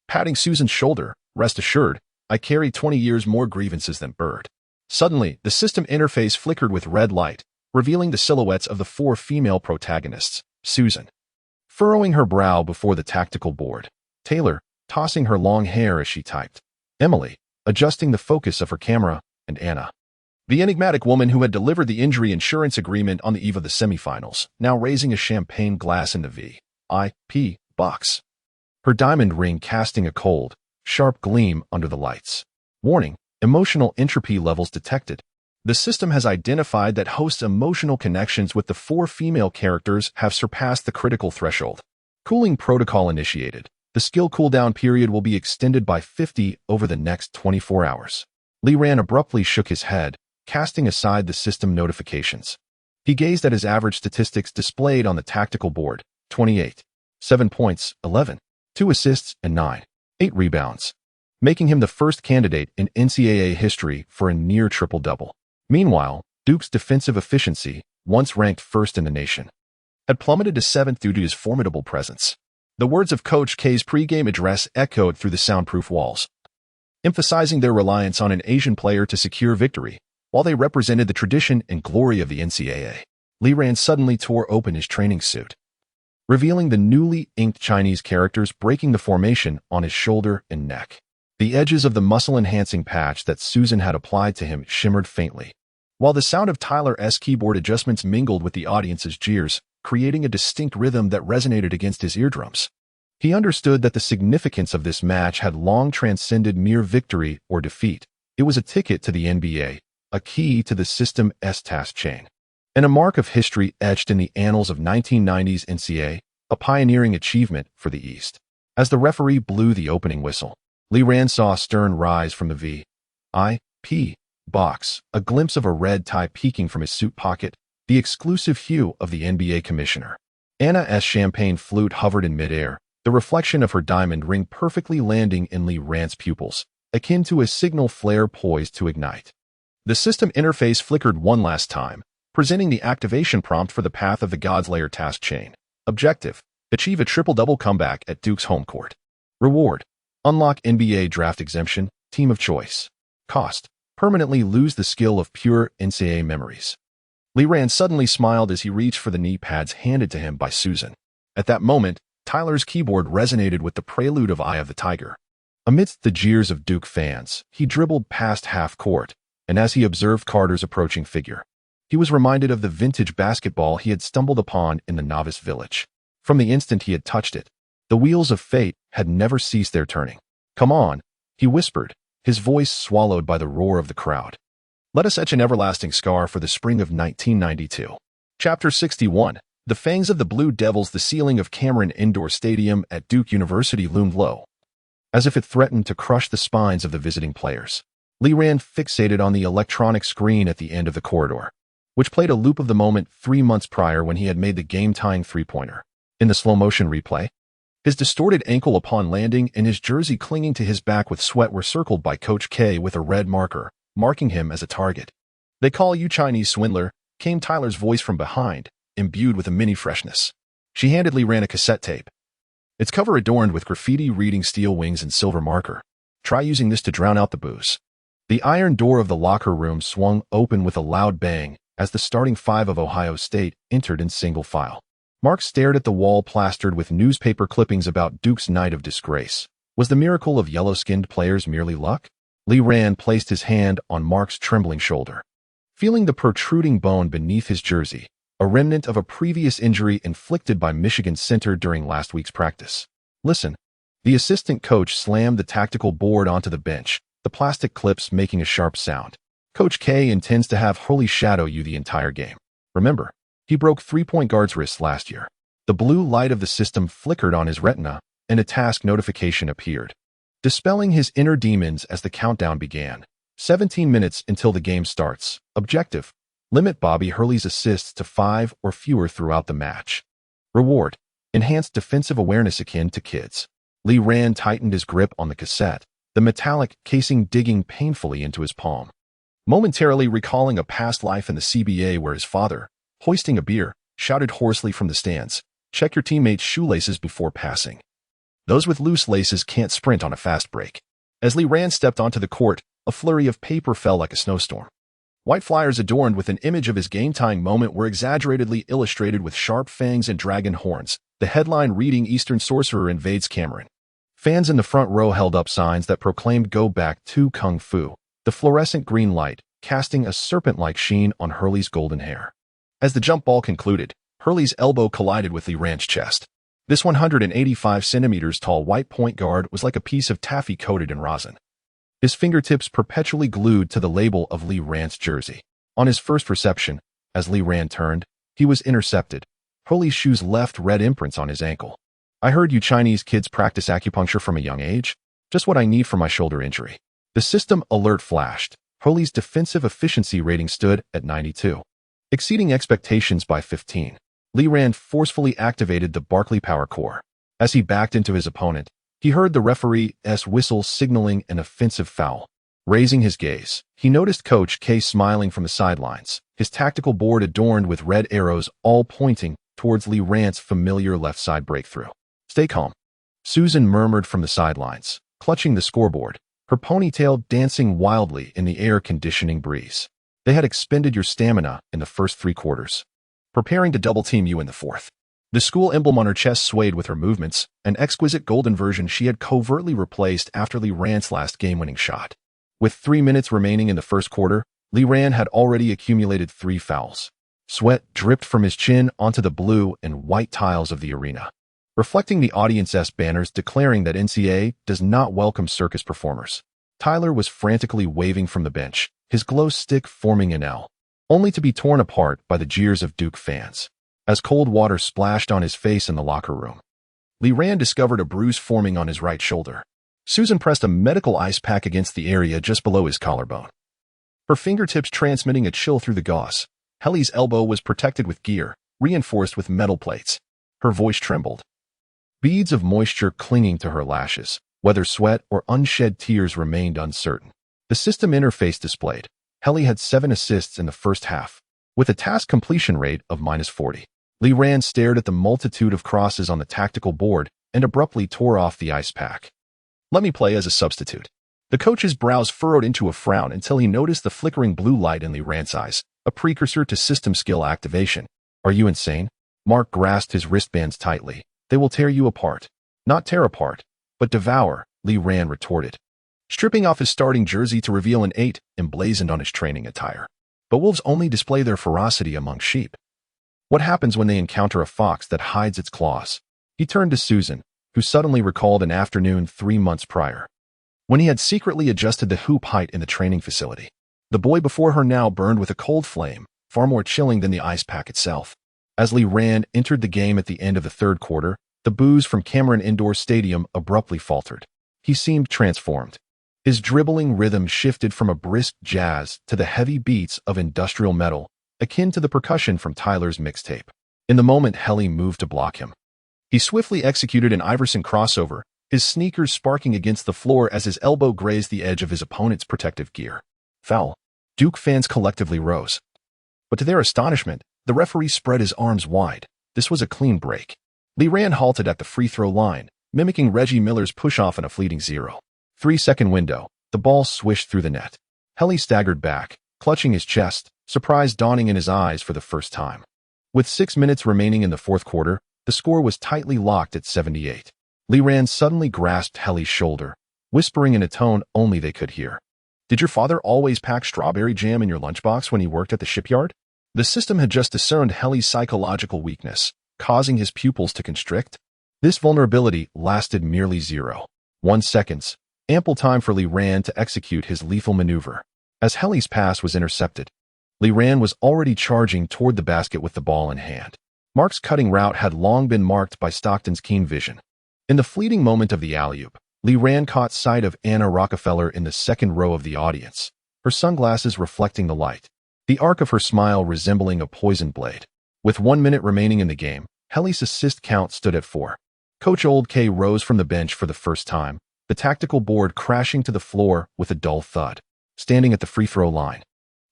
patting Susan's shoulder. "Rest assured, I carry 20 years more grievances than Bird." Suddenly, the system interface flickered with red light, revealing the silhouettes of the 4 female protagonists. Susan, furrowing her brow before the tactical board. Taylor, tossing her long hair as she typed. Emily, adjusting the focus of her camera, and Anna, the enigmatic woman who had delivered the injury insurance agreement on the eve of the semifinals, now raising a champagne glass in the VIP box, her diamond ring casting a cold, sharp gleam under the lights. Warning: emotional entropy levels detected. The system has identified that host's emotional connections with the 4 female characters have surpassed the critical threshold. Cooling protocol initiated. The skill cooldown period will be extended by 50 over the next 24 hours. Li Ran abruptly shook his head, casting aside the system notifications. He gazed at his average statistics displayed on the tactical board: 28, 7 points, 11, 2 assists, and 8 rebounds, making him the first candidate in NCAA history for a near triple-double. Meanwhile, Duke's defensive efficiency, once ranked first in the nation, had plummeted to 7th due to his formidable presence. The words of Coach K's pregame address echoed through the soundproof walls, emphasizing their reliance on an Asian player to secure victory. While they represented the tradition and glory of the NCAA, Li Ran suddenly tore open his training suit, revealing the newly inked Chinese characters breaking the formation on his shoulder and neck. The edges of the muscle-enhancing patch that Susan had applied to him shimmered faintly, while the sound of Tyler's keyboard adjustments mingled with the audience's jeers, creating a distinct rhythm that resonated against his eardrums. He understood that the significance of this match had long transcended mere victory or defeat. It was a ticket to the NBA, a key to the system's task chain, and a mark of history etched in the annals of 1990s NCAA, a pioneering achievement for the East. As the referee blew the opening whistle, Li Ran saw Stern rise from the VIP box, a glimpse of a red tie peeking from his suit pocket, the exclusive hue of the NBA commissioner. Anna's champagne flute hovered in midair, the reflection of her diamond ring perfectly landing in Li Ran's pupils, akin to a signal flare poised to ignite. The system interface flickered one last time, presenting the activation prompt for the Path of the Gods layer task chain. Objective: achieve a triple-double comeback at Duke's home court. Reward: unlock NBA draft exemption, team of choice. Cost: permanently lose the skill of pure NCAA memories. Li Ran suddenly smiled as he reached for the knee pads handed to him by Susan. At that moment, Tyler's keyboard resonated with the prelude of Eye of the Tiger. Amidst the jeers of Duke fans, he dribbled past half court, and as he observed Carter's approaching figure, he was reminded of the vintage basketball he had stumbled upon in the novice village. From the instant he had touched it, the wheels of fate had never ceased their turning. "Come on," he whispered, his voice swallowed by the roar of the crowd. "Let us etch an everlasting scar for the spring of 1992. Chapter 61. The fangs of the Blue Devils. The ceiling of Cameron Indoor Stadium at Duke University loomed low, as if it threatened to crush the spines of the visiting players. Li Ran fixated on the electronic screen at the end of the corridor, which played a loop of the moment 3 months prior when he had made the game-tying three-pointer. In the slow-motion replay, his distorted ankle upon landing and his jersey clinging to his back with sweat were circled by Coach K with a red marker, marking him as a target. "They call you Chinese swindler," came Tyler's voice from behind, imbued with a mini freshness. She handedly ran a cassette tape, its cover adorned with graffiti reading "Steel Wings" and silver marker. "Try using this to drown out the booze." The iron door of the locker room swung open with a loud bang as the starting 5 of Ohio State entered in single file. Mark stared at the wall plastered with newspaper clippings about Duke's night of disgrace. Was the miracle of yellow-skinned players merely luck? Li Ran placed his hand on Mark's trembling shoulder, feeling the protruding bone beneath his jersey, a remnant of a previous injury inflicted by Michigan center during last week's practice. "Listen." The assistant coach slammed the tactical board onto the bench, the plastic clips making a sharp sound. "Coach K intends to have Hurley shadow you the entire game. Remember, he broke three-point guard's wrists last year." The blue light of the system flickered on his retina, and a task notification appeared, dispelling his inner demons as the countdown began. 17 minutes until the game starts. Objective: limit Bobby Hurley's assists to 5 or fewer throughout the match. Reward: enhanced defensive awareness akin to kids. Li Ran tightened his grip on the cassette, the metallic casing digging painfully into his palm, momentarily recalling a past life in the CBA where his father, hoisting a beer, shouted hoarsely from the stands, "Check your teammates' shoelaces before passing. Those with loose laces can't sprint on a fast break." As Li Ran stepped onto the court, a flurry of paper fell like a snowstorm. White flyers adorned with an image of his game-tying moment were exaggeratedly illustrated with sharp fangs and dragon horns, the headline reading "Eastern Sorcerer Invades Cameron." Fans in the front row held up signs that proclaimed "Go back to Kung Fu," the fluorescent green light casting a serpent-like sheen on Hurley's golden hair. As the jump ball concluded, Hurley's elbow collided with Li Ran's chest. This 185 centimeters tall white point guard was like a piece of taffy coated in rosin. his fingertips perpetually glued to the label of Lee Rand's jersey. On his first reception, as Lee Rand turned, he was intercepted. Holy's shoes left red imprints on his ankle. "I heard you Chinese kids practice acupuncture from a young age. Just what I need for my shoulder injury." The system alert flashed. Holy's defensive efficiency rating stood at 92, exceeding expectations by 15. Lee Rand forcefully activated the Barkley Power Core. As he backed into his opponent, he heard the referee's whistle signaling an offensive foul. Raising his gaze, he noticed Coach K smiling from the sidelines, his tactical board adorned with red arrows all pointing towards Lee Rand's familiar left side breakthrough. "Stay calm," Susan murmured from the sidelines, clutching the scoreboard, her ponytail dancing wildly in the air-conditioning breeze. "They had expended your stamina in the first 3 quarters, preparing to double-team you in the fourth." The school emblem on her chest swayed with her movements, an exquisite golden version she had covertly replaced after Lee Rand's last game-winning shot. With 3 minutes remaining in the first quarter, Lee Rand had already accumulated 3 fouls. Sweat dripped from his chin onto the blue and white tiles of the arena, reflecting the audience's banners declaring that NCAA does not welcome circus performers. Tyler was frantically waving from the bench, his glow stick forming an L, only to be torn apart by the jeers of Duke fans. As cold water splashed on his face in the locker room, Lee Rand discovered a bruise forming on his right shoulder. Susan pressed a medical ice pack against the area just below his collarbone, her fingertips transmitting a chill through the gauze. Helly's elbow was protected with gear, reinforced with metal plates. Her voice trembled, beads of moisture clinging to her lashes. Whether sweat or unshed tears remained uncertain. The system interface displayed. Helly had 7 assists in the first half, with a task completion rate of -40. Lee Rand stared at the multitude of crosses on the tactical board and abruptly tore off the ice pack. "Let me play as a substitute." The coach's brows furrowed into a frown until he noticed the flickering blue light in Lee Rand's eyes, a precursor to system skill activation. "Are you insane?" Mark grasped his wristbands tightly. "They will tear you apart." "Not tear apart, but devour," Lee Rand retorted, stripping off his starting jersey to reveal an 8 emblazoned on his training attire. But wolves only display their ferocity among sheep. What happens when they encounter a fox that hides its claws? He turned to Susan, who suddenly recalled an afternoon 3 months prior, when he had secretly adjusted the hoop height in the training facility. The boy before her now burned with a cold flame, far more chilling than the ice pack itself. As Lee Rand entered the game at the end of the third quarter, the boos from Cameron Indoor Stadium abruptly faltered. He seemed transformed. His dribbling rhythm shifted from a brisk jazz to the heavy beats of industrial metal, akin to the percussion from Tyler's mixtape. In the moment Helly moved to block him, he swiftly executed an Iverson crossover, his sneakers sparking against the floor as his elbow grazed the edge of his opponent's protective gear. Foul. Duke fans collectively rose. But to their astonishment, the referee spread his arms wide. This was a clean break. Lee Rand halted at the free throw line, mimicking Reggie Miller's push-off in a fleeting 0.3-second window. The ball swished through the net. Helly staggered back, clutching his chest, surprise dawning in his eyes for the first time. With 6 minutes remaining in the fourth quarter, the score was tightly locked at 78. Lee Rand suddenly grasped Helly's shoulder, whispering in a tone only they could hear. "Did your father always pack strawberry jam in your lunchbox when he worked at the shipyard?" The system had just discerned Helly's psychological weakness, causing his pupils to constrict. This vulnerability lasted merely 0.1 seconds, ample time for Lee Rand to execute his lethal maneuver. As Helly's pass was intercepted, Lee Rand was already charging toward the basket with the ball in hand. Mark's cutting route had long been marked by Stockton's keen vision. In the fleeting moment of the alley-oop, Lee Rand caught sight of Anna Rockefeller in the second row of the audience, her sunglasses reflecting the light, the arc of her smile resembling a poisoned blade. With 1 minute remaining in the game, Helly's assist count stood at 4. Coach Old K rose from the bench for the first time, the tactical board crashing to the floor with a dull thud. Standing at the free throw line,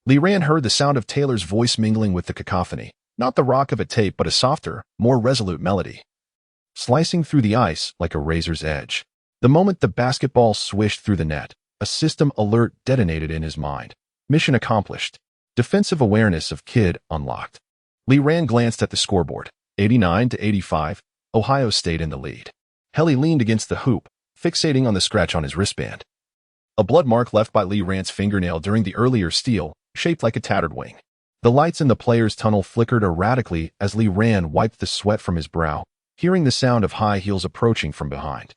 Lee Rand heard the sound of Taylor's voice mingling with the cacophony, not the rock of a tape but a softer, more resolute melody, slicing through the ice like a razor's edge. The moment the basketball swished through the net, a system alert detonated in his mind. Mission accomplished. Defensive awareness of Kid unlocked. Lee Rand glanced at the scoreboard. 89-85, Ohio State in the lead. Helly leaned against the hoop, fixating on the scratch on his wristband. A blood mark left by Lee Rand's fingernail during the earlier steal, shaped like a tattered wing. The lights in the player's tunnel flickered erratically as Lee Rand wiped the sweat from his brow, hearing the sound of high heels approaching from behind.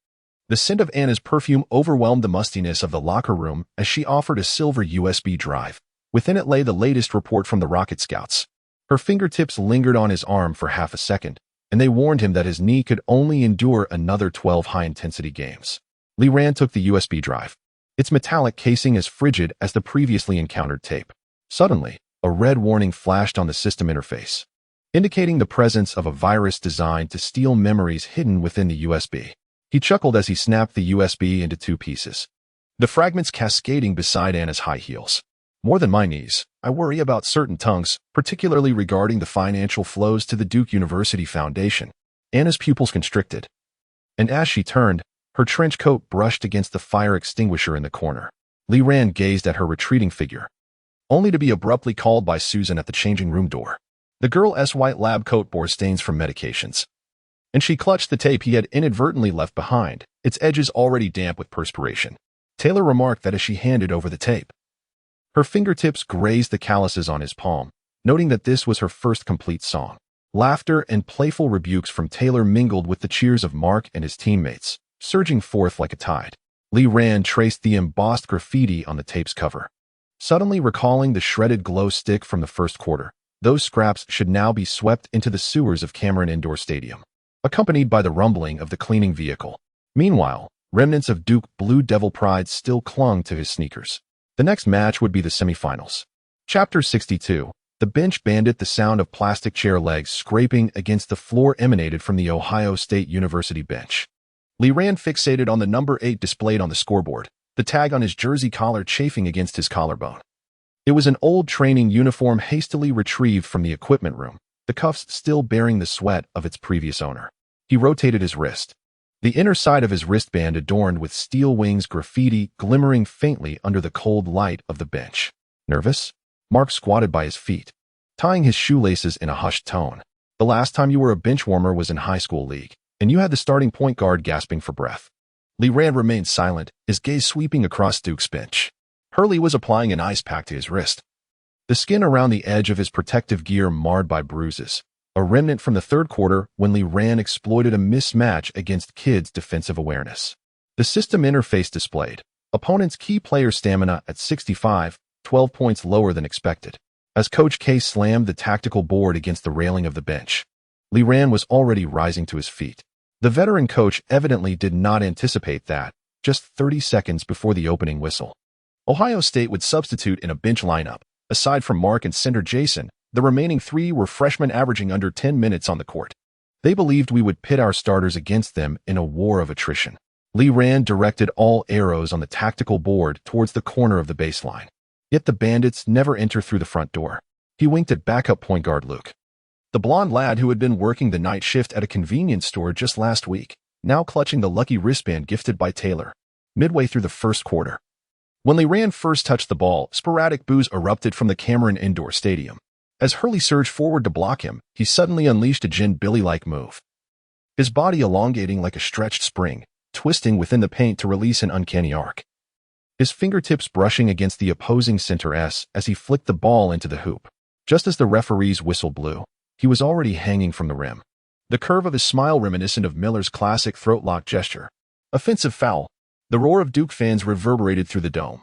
The scent of Anna's perfume overwhelmed the mustiness of the locker room as she offered a silver USB drive. Within it lay the latest report from the Rocket Scouts. Her fingertips lingered on his arm for half a second, and they warned him that his knee could only endure another 12 high-intensity games. Li Ran took the USB drive, its metallic casing as frigid as the previously encountered tape. Suddenly, a red warning flashed on the system interface, indicating the presence of a virus designed to steal memories hidden within the USB. He chuckled as he snapped the USB into two pieces, the fragments cascading beside Anna's high heels. More than my knees, I worry about certain tongues, particularly regarding the financial flows to the Duke University Foundation. Anna's pupils constricted, and as she turned, her trench coat brushed against the fire extinguisher in the corner. Li Ran gazed at her retreating figure, only to be abruptly called by Susan at the changing room door. The girl's white lab coat bore stains from medications, and she clutched the tape he had inadvertently left behind, its edges already damp with perspiration. Taylor remarked that as she handed over the tape, her fingertips grazed the calluses on his palm, noting that this was her first complete song. Laughter and playful rebukes from Taylor mingled with the cheers of Mark and his teammates, surging forth like a tide. Li Ran traced the embossed graffiti on the tape's cover, suddenly recalling the shredded glow stick from the first quarter. Those scraps should now be swept into the sewers of Cameron Indoor Stadium, accompanied by the rumbling of the cleaning vehicle. Meanwhile, remnants of Duke Blue Devil pride still clung to his sneakers. The next match would be the semifinals. Chapter 62. The bench bandit. The sound of plastic chair legs scraping against the floor emanated from the Ohio State University bench. Li Ran fixated on the number 8 displayed on the scoreboard, the tag on his jersey collar chafing against his collarbone. It was an old training uniform hastily retrieved from the equipment room, the cuffs still bearing the sweat of its previous owner. He rotated his wrist, the inner side of his wristband adorned with steel wings graffiti glimmering faintly under the cold light of the bench. Nervous? Mark squatted by his feet, tying his shoelaces in a hushed tone. The last time you were a bench warmer was in high school league, and you had the starting point guard gasping for breath. Li Ran remained silent, his gaze sweeping across Duke's bench. Hurley was applying an ice pack to his wrist, the skin around the edge of his protective gear marred by bruises, a remnant from the third quarter when Li Ran exploited a mismatch against Kid's defensive awareness. The system interface displayed opponent's key player stamina at 65, 12 points lower than expected. As Coach K slammed the tactical board against the railing of the bench, Li Ran was already rising to his feet. The veteran coach evidently did not anticipate that, just 30 seconds before the opening whistle, Ohio State would substitute in a bench lineup. Aside from Mark and center Jason, the remaining 3 were freshmen averaging under 10 minutes on the court. They believed we would pit our starters against them in a war of attrition. Li Ran directed all arrows on the tactical board towards the corner of the baseline. Yet the bandits never enter through the front door. He winked at backup point guard Luke, the blond lad who had been working the night shift at a convenience store just last week, now clutching the lucky wristband gifted by Taylor. Midway through the first quarter, when Li Ran first touched the ball, sporadic boos erupted from the Cameron Indoor Stadium. As Hurley surged forward to block him, he suddenly unleashed a Jen Billy-like move, his body elongating like a stretched spring, twisting within the paint to release an uncanny arc, his fingertips brushing against the opposing center S as he flicked the ball into the hoop. Just as the referee's whistle blew, he was already hanging from the rim, the curve of his smile reminiscent of Miller's classic throat-lock gesture. Offensive foul. The roar of Duke fans reverberated through the dome.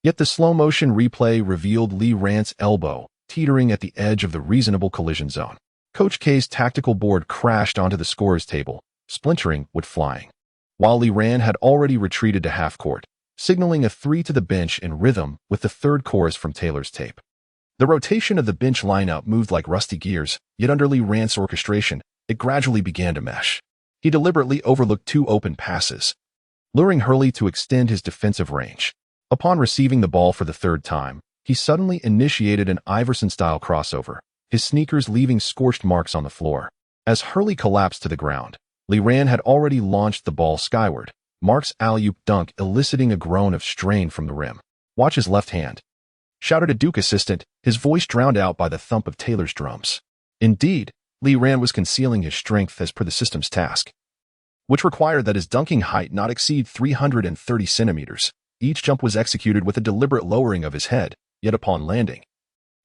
Yet the slow-motion replay revealed Li Ran's elbow, teetering at the edge of the reasonable collision zone. Coach K's tactical board crashed onto the scorer's table, splintering wood flying, while Li Ran had already retreated to half-court, signaling a 3 to the bench in rhythm with the third chorus from Taylor's tape. The rotation of the bench lineup moved like rusty gears, yet under Li Ran's orchestration, it gradually began to mesh. He deliberately overlooked 2 open passes, luring Hurley to extend his defensive range. Upon receiving the ball for the third time, he suddenly initiated an Iverson-style crossover, his sneakers leaving scorched marks on the floor. As Hurley collapsed to the ground, Li Ran had already launched the ball skyward, Mark's alley-oop dunk eliciting a groan of strain from the rim. "Watch his left hand," shouted a Duke assistant, his voice drowned out by the thump of Taylor's drums. Indeed, Li Ran was concealing his strength as per the system's task, which required that his dunking height not exceed 330 centimeters. Each jump was executed with a deliberate lowering of his head, yet upon landing,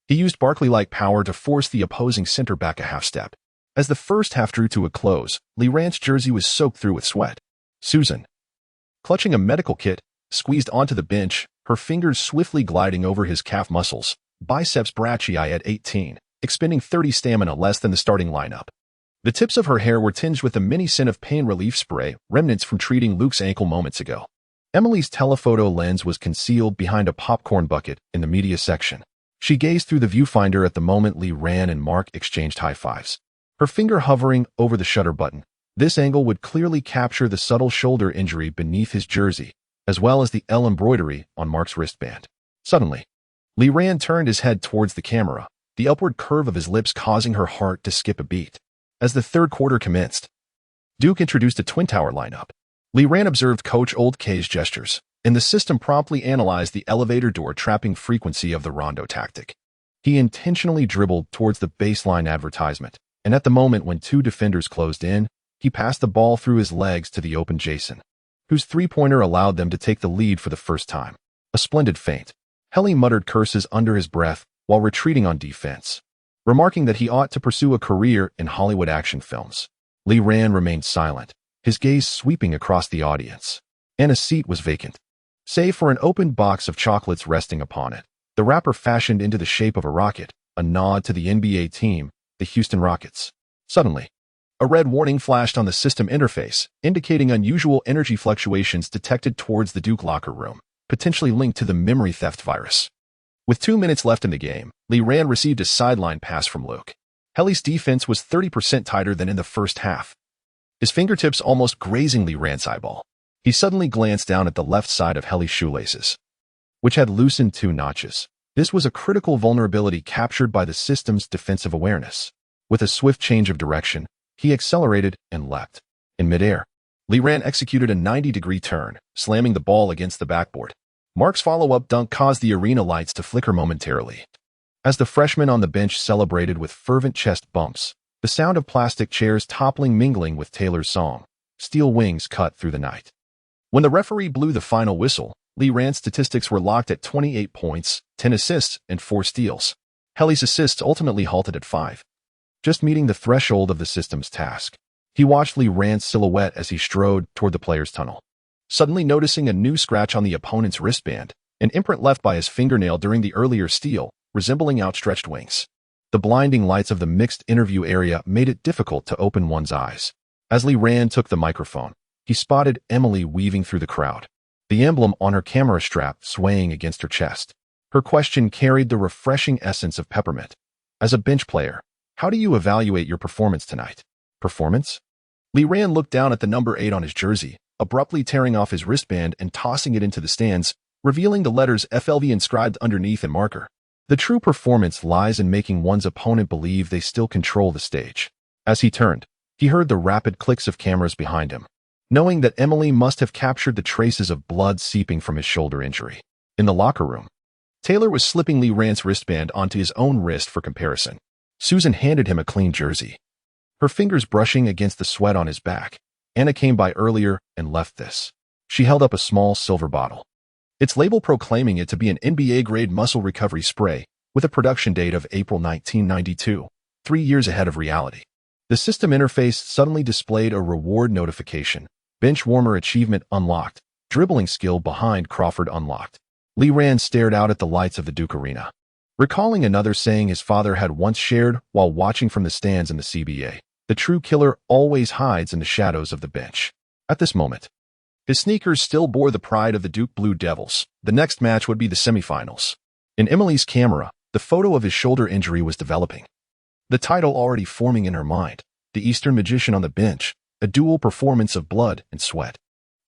he used Barkley-like power to force the opposing center back a half step. As the first half drew to a close, Li Ran's jersey was soaked through with sweat. Susan, Clutching a medical kit, squeezed onto the bench, her fingers swiftly gliding over his calf muscles, biceps brachy at 18, expending 30 stamina less than the starting lineup. The tips of her hair were tinged with a mini scent of pain relief spray, remnants from treating Luke's ankle moments ago. Emily's telephoto lens was concealed behind a popcorn bucket in the media section. She gazed through the viewfinder at the moment Lee Ran and Mark exchanged high fives. Her finger hovering over the shutter button. This angle would clearly capture the subtle shoulder injury beneath his jersey, as well as the L embroidery on Mark's wristband. Suddenly, Lee Ran turned his head towards the camera, the upward curve of his lips causing her heart to skip a beat. As the third quarter commenced, Duke introduced a Twin Tower lineup. Lee Ran observed Coach oldthe's gestures, and the system promptly analyzed the elevator door trapping frequency of the rondo tactic. He intentionally dribbled towards the baseline advertisement, and at the moment when two defenders closed in, he passed the ball through his legs to the open Jason, whose three-pointer allowed them to take the lead for the first time. A splendid feint. Helly muttered curses under his breath while retreating on defense, remarking that he ought to pursue a career in Hollywood action films. Lee Ran remained silent, his gaze sweeping across the audience. And a seat was vacant, save for an open box of chocolates resting upon it, the wrapper fashioned into the shape of a rocket, a nod to the NBA team, the Houston Rockets. Suddenly, a red warning flashed on the system interface, indicating unusual energy fluctuations detected towards the Duke locker room, potentially linked to the memory theft virus. With 2 minutes left in the game, Lee Ran received a sideline pass from Luke. Helly's defense was 30% tighter than in the first half, his fingertips almost grazing Lee Ran's eyeball. He suddenly glanced down at the left side of Helly's shoelaces, which had loosened 2 notches. This was a critical vulnerability captured by the system's defensive awareness. With a swift change of direction, he accelerated and leapt. In midair, Lee Ran executed a 90-degree turn, slamming the ball against the backboard. Mark's follow-up dunk caused the arena lights to flicker momentarily, as the freshman on the bench celebrated with fervent chest bumps, the sound of plastic chairs toppling mingling with Taylor's song, Steel Wings, cut through the night. When the referee blew the final whistle, Lee Ran's statistics were locked at 28 points, 10 assists, and 4 steals. Helly's assists ultimately halted at 5, just meeting the threshold of the system's task. He watched Lee Ran's silhouette as he strode toward the player's tunnel, suddenly noticing a new scratch on the opponent's wristband, an imprint left by his fingernail during the earlier steal, resembling outstretched wings. The blinding lights of the mixed interview area made it difficult to open one's eyes. As Lee Ran took the microphone, he spotted Emily weaving through the crowd, the emblem on her camera strap swaying against her chest. Her question carried the refreshing essence of peppermint. As a bench player, how do you evaluate your performance tonight? Performance? Lee Ran looked down at the number 8 on his jersey, abruptly tearing off his wristband and tossing it into the stands, revealing the letters FLV inscribed underneath in marker. The true performance lies in making one's opponent believe they still control the stage. As he turned, he heard the rapid clicks of cameras behind him, knowing that Emily must have captured the traces of blood seeping from his shoulder injury. In the locker room, Taylor was slipping Lee Ran's wristband onto his own wrist for comparison. Susan handed him a clean jersey, her fingers brushing against the sweat on his back. Anna came by earlier and left this. She held up a small silver bottle, its label proclaiming it to be an NBA-grade muscle recovery spray with a production date of April 1992, 3 years ahead of reality. The system interface suddenly displayed a reward notification. Bench warmer achievement unlocked. Dribbling skill behind Crawford unlocked. Lee Ran stared out at the lights of the Duke Arena, recalling another saying his father had once shared while watching from the stands in the CBA. The true killer always hides in the shadows of the bench. At this moment, his sneakers still bore the pride of the Duke Blue Devils. The next match would be the semifinals. In Emily's camera, the photo of his shoulder injury was developing, the title already forming in her mind. The Eastern Magician on the Bench, a dual performance of blood and sweat.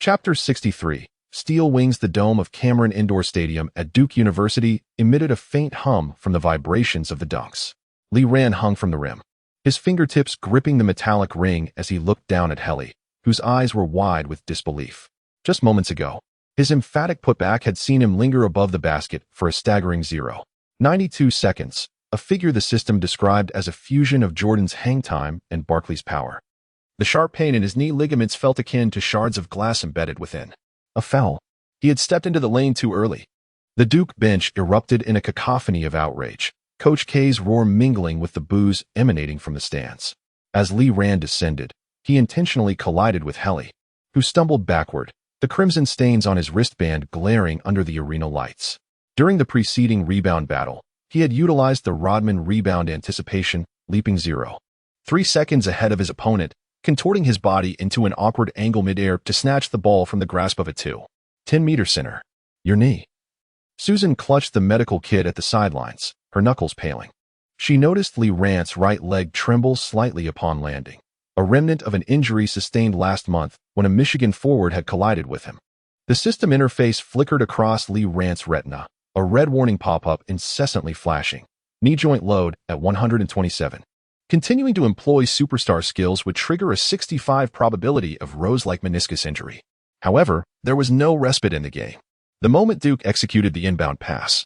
Chapter 63. Steel Wings. The dome of Cameron Indoor Stadium at Duke University emitted a faint hum from the vibrations of the dunks. Lee Ran hung from the rim, his fingertips gripping the metallic ring as he looked down at Helly, whose eyes were wide with disbelief. Just moments ago, his emphatic putback had seen him linger above the basket for a staggering 0.92 seconds, a figure the system described as a fusion of Jordan's hang time and Barkley's power. The sharp pain in his knee ligaments felt akin to shards of glass embedded within. A foul. He had stepped into the lane too early. The Duke bench erupted in a cacophony of outrage, Coach K's roar mingling with the boos emanating from the stands. As Lee Ran descended, he intentionally collided with Helly, who stumbled backward, the crimson stains on his wristband glaring under the arena lights. During the preceding rebound battle, he had utilized the Rodman rebound anticipation, leaping 0.3 seconds ahead of his opponent, contorting his body into an awkward angle midair to snatch the ball from the grasp of a 2.10-meter center. Your knee. Susan clutched the medical kit at the sidelines, her knuckles paling. She noticed Lee Rant's right leg tremble slightly upon landing, a remnant of an injury sustained last month when a Michigan forward had collided with him. The system interface flickered across Lee Rant's retina, a red warning pop-up incessantly flashing. Knee joint load at 127. Continuing to employ superstar skills would trigger a 65 probability of rose-like meniscus injury. However, there was no respite in the game. The moment Duke executed the inbound pass,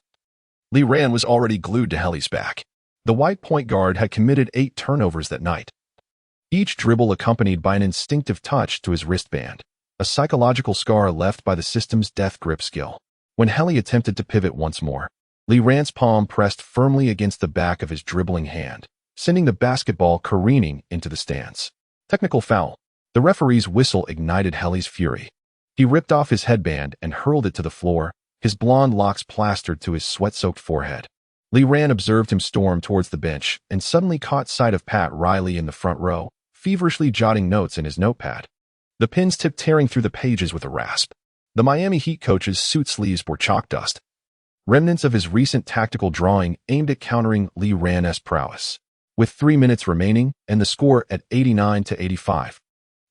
Lee Rant was already glued to Helly's back. The white point guard had committed 8 turnovers that night, each dribble accompanied by an instinctive touch to his wristband, a psychological scar left by the system's death grip skill. When Helly attempted to pivot once more, Lee Rant's palm pressed firmly against the back of his dribbling hand, sending the basketball careening into the stands. Technical foul. The referee's whistle ignited Helly's fury. He ripped off his headband and hurled it to the floor, his blonde locks plastered to his sweat-soaked forehead. Lee Rant observed him storm towards the bench and suddenly caught sight of Pat Riley in the front row, feverishly jotting notes in his notepad. The pen's tip tearing through the pages with a rasp. The Miami Heat coach's suit sleeves bore chalk dust, remnants of his recent tactical drawing aimed at countering Lee Rant's prowess. With 3 minutes remaining and the score at 89-85,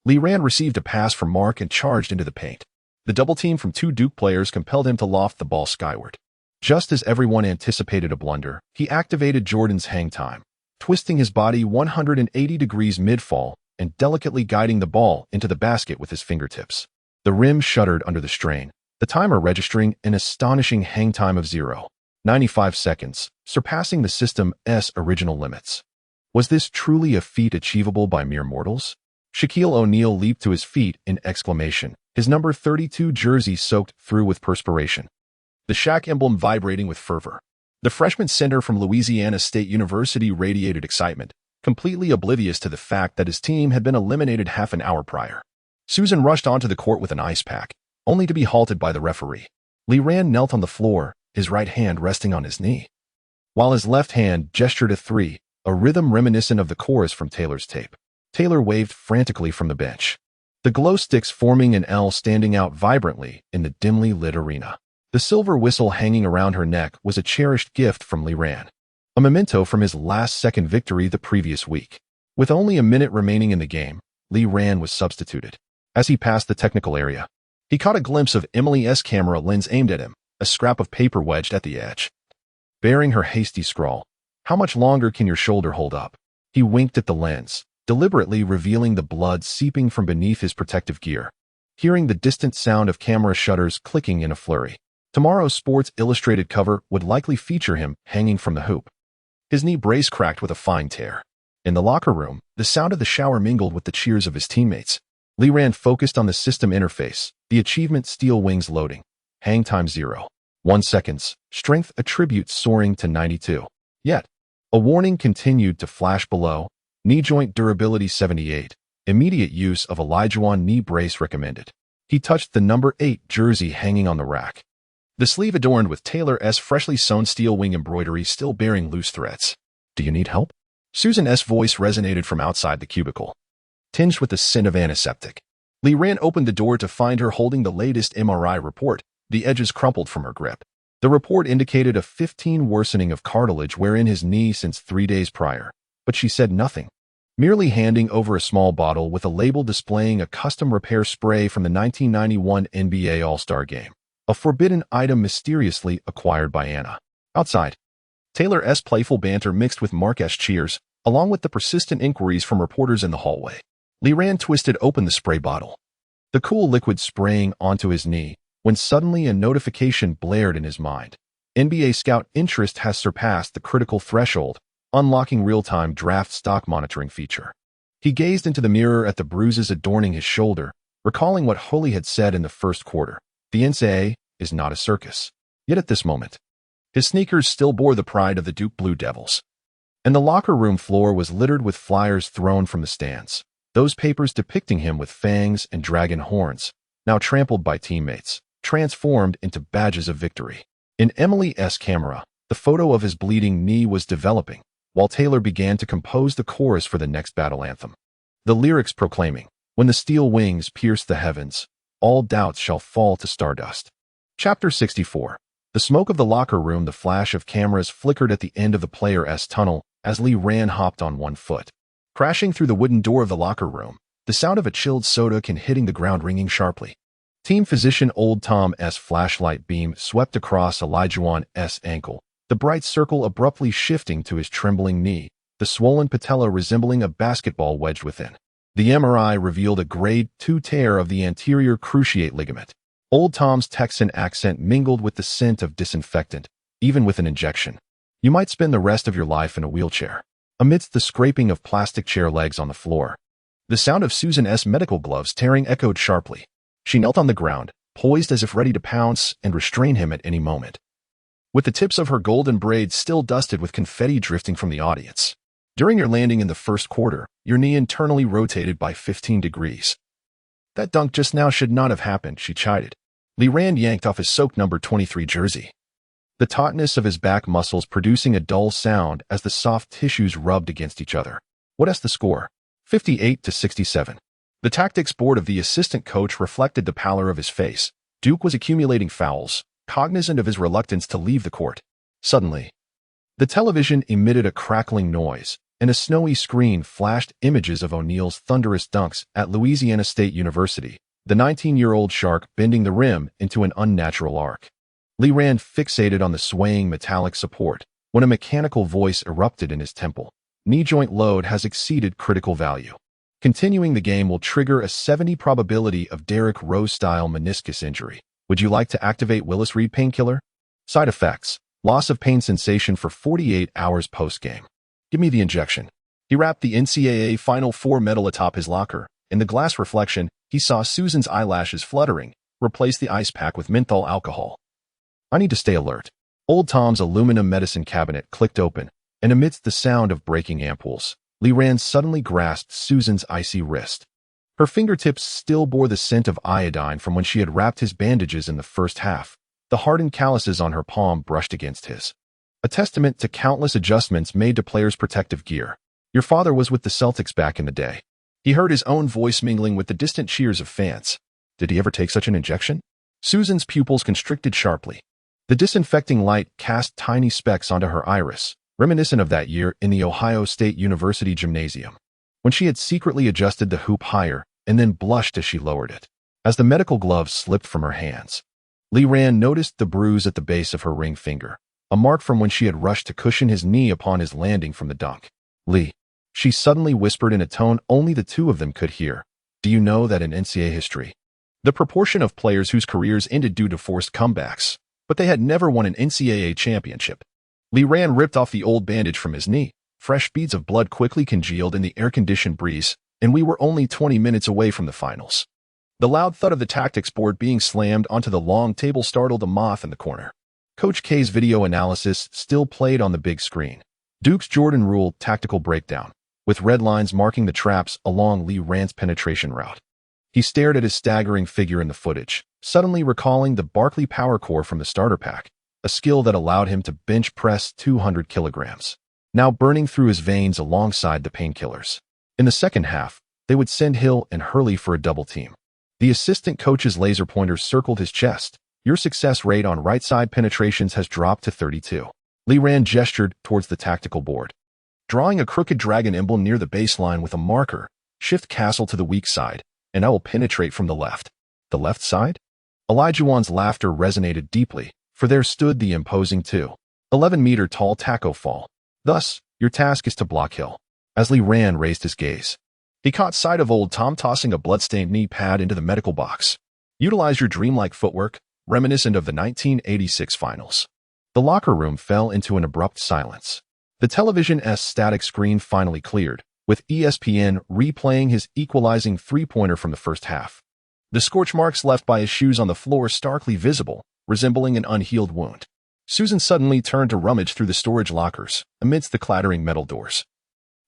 Lee Rant received a pass from Mark and charged into the paint. The double team from 2 Duke players compelled him to loft the ball skyward. Just as everyone anticipated a blunder, he activated Jordan's hang time, twisting his body 180 degrees mid-fall and delicately guiding the ball into the basket with his fingertips. The rim shuddered under the strain, the timer registering an astonishing hang time of 0.95 seconds, surpassing the system's original limits. Was this truly a feat achievable by mere mortals? Shaquille O'Neal leaped to his feet in exclamation, his number 32 jersey soaked through with perspiration, the Shaq emblem vibrating with fervor. The freshman center from Louisiana State University radiated excitement, completely oblivious to the fact that his team had been eliminated half an hour prior. Susan rushed onto the court with an ice pack, only to be halted by the referee. Lee Rant knelt on the floor, his right hand resting on his knee, while his left hand gestured a 3, a rhythm reminiscent of the chorus from Taylor's tape. Taylor waved frantically from the bench, the glow sticks forming an L standing out vibrantly in the dimly lit arena. The silver whistle hanging around her neck was a cherished gift from Lee Rant, a memento from his last-second victory the previous week. With only a minute remaining in the game, Lee Rant was substituted. As he passed the technical area, he caught a glimpse of Emily's camera lens aimed at him, a scrap of paper wedged at the edge, bearing her hasty scrawl. "How much longer can your shoulder hold up?" He winked at the lens, deliberately revealing the blood seeping from beneath his protective gear. Hearing the distant sound of camera shutters clicking in a flurry, tomorrow's Sports Illustrated cover would likely feature him hanging from the hoop, his knee brace cracked with a fine tear. In the locker room, the sound of the shower mingled with the cheers of his teammates. Lee Rant focused on the system interface, the achievement steel wings loading, hang time 0.1 seconds, strength attributes soaring to 92. Yet, a warning continued to flash below, knee joint durability 78, immediate use of Elijah knee brace recommended. He touched the number 8 jersey hanging on the rack, the sleeve adorned with Taylor's freshly sewn steel wing embroidery still bearing loose threads. "Do you need help?" Susan's voice resonated from outside the cubicle, tinged with the scent of antiseptic. Lee Rant opened the door to find her holding the latest MRI report, the edges crumpled from her grip. The report indicated a 15 worsening of cartilage wear in his knee since 3 days prior, but she said nothing, merely handing over a small bottle with a label displaying a custom repair spray from the 1991 NBA All-Star Game, a forbidden item mysteriously acquired by Anna. Outside, Taylor's playful banter mixed with Mark's cheers, along with the persistent inquiries from reporters in the hallway. Lee Rant twisted open the spray bottle, the cool liquid spraying onto his knee, when suddenly a notification blared in his mind. NBA Scout interest has surpassed the critical threshold, unlocking real-time draft stock monitoring feature. He gazed into the mirror at the bruises adorning his shoulder, recalling what Holy had said in the first quarter. The NCAA is not a circus. Yet at this moment, his sneakers still bore the pride of the Duke Blue Devils, and the locker room floor was littered with flyers thrown from the stands, those papers depicting him with fangs and dragon horns, now trampled by teammates, transformed into badges of victory. In Emily's camera, the photo of his bleeding knee was developing, while Taylor began to compose the chorus for the next battle anthem. The lyrics proclaiming, "When the steel wings pierce the heavens, all doubts shall fall to stardust." Chapter 64. The smoke of the locker room. The flash of cameras flickered at the end of the player's tunnel as Lee Ran hopped on one foot. Crashing through the wooden door of the locker room, the sound of a chilled soda can hitting the ground ringing sharply. Team physician Old Tom's flashlight beam swept across Elijah's ankle, the bright circle abruptly shifting to his trembling knee, the swollen patella resembling a basketball wedged within. The MRI revealed a grade 2 tear of the anterior cruciate ligament. Old Tom's Texan accent mingled with the scent of disinfectant, even with an injection. "You might spend the rest of your life in a wheelchair." Amidst the scraping of plastic chair legs on the floor, the sound of Susan's medical gloves tearing echoed sharply. She knelt on the ground, poised as if ready to pounce and restrain him at any moment, with the tips of her golden braids still dusted with confetti drifting from the audience. "During your landing in the first quarter, your knee internally rotated by 15 degrees. That dunk just now should not have happened," she chided. Lee Ran yanked off his soaked number 23 jersey, the tautness of his back muscles producing a dull sound as the soft tissues rubbed against each other. "What's the score?" 58-67. The tactics board of the assistant coach reflected the pallor of his face. Duke was accumulating fouls, cognizant of his reluctance to leave the court. Suddenly, the television emitted a crackling noise, and a snowy screen flashed images of O'Neal's thunderous dunks at Louisiana State University, the 19-year-old shark bending the rim into an unnatural arc. Lee Ran fixated on the swaying metallic support when a mechanical voice erupted in his temple. "Knee joint load has exceeded critical value. Continuing the game will trigger a 70 probability of Derrick Rose-style meniscus injury. Would you like to activate Willis Reed painkiller? Side effects: loss of pain sensation for 48 hours post-game. Give me the injection." He wrapped the NCAA Final Four medal atop his locker. In the glass reflection, he saw Susan's eyelashes fluttering, replace the ice pack with menthol alcohol. "I need to stay alert." Old Tom's aluminum medicine cabinet clicked open, and amidst the sound of breaking ampoules, Lee Ran suddenly grasped Susan's icy wrist. Her fingertips still bore the scent of iodine from when she had wrapped his bandages in the first half. The hardened calluses on her palm brushed against his, a testament to countless adjustments made to players' protective gear. "Your father was with the Celtics back in the day." He heard his own voice mingling with the distant cheers of fans. "Did he ever take such an injection?" Susan's pupils constricted sharply. The disinfecting light cast tiny specks onto her iris, reminiscent of that year in the Ohio State University gymnasium, when she had secretly adjusted the hoop higher and then blushed as she lowered it. As the medical gloves slipped from her hands, Lee Ran noticed the bruise at the base of her ring finger, a mark from when she had rushed to cushion his knee upon his landing from the dunk. "Lee," she suddenly whispered in a tone only the two of them could hear, "do you know that in NCAA history, the proportion of players whose careers ended due to forced comebacks, but they had never won an NCAA championship?" Lee Ran ripped off the old bandage from his knee. Fresh beads of blood quickly congealed in the air-conditioned breeze, and we were only 20 minutes away from the finals. The loud thud of the tactics board being slammed onto the long table startled a moth in the corner. Coach K's video analysis still played on the big screen. Duke's Jordan Rule tactical breakdown, with red lines marking the traps along Lee Ran's penetration route. He stared at his staggering figure in the footage, suddenly recalling the Barkley Power Core from the starter pack, a skill that allowed him to bench press 200 kilograms, now burning through his veins alongside the painkillers. In the second half, they would send Hill and Hurley for a double team. The assistant coach's laser pointer circled his chest. "Your success rate on right side penetrations has dropped to 32. Lee Ran gestured towards the tactical board. "Drawing a crooked dragon emblem near the baseline with a marker, shift castle to the weak side, and I will penetrate from the left." "The left side?" Elijah's laughter resonated deeply, for there stood the imposing 2.11-meter tall taco fall. "Thus, your task is to block Hill." As Lee Ran raised his gaze, he caught sight of Old Tom tossing a blood-stained knee pad into the medical box. "Utilize your dreamlike footwork, reminiscent of the 1986 finals." The locker room fell into an abrupt silence. The television's static screen finally cleared, with ESPN replaying his equalizing three-pointer from the first half. The scorch marks left by his shoes on the floor starkly visible, resembling an unhealed wound. Susan suddenly turned to rummage through the storage lockers, amidst the clattering metal doors.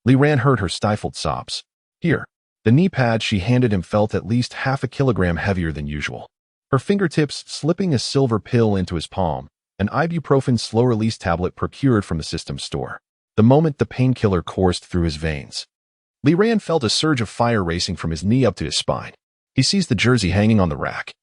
Lee Ran heard her stifled sobs. "Here." The knee pad she handed him felt at least half a kilogram heavier than usual. Her fingertips slipping a silver pill into his palm, an ibuprofen slow-release tablet procured from the system store. The moment the painkiller coursed through his veins, Li Ran felt a surge of fire racing from his knee up to his spine. He seized the jersey hanging on the rack.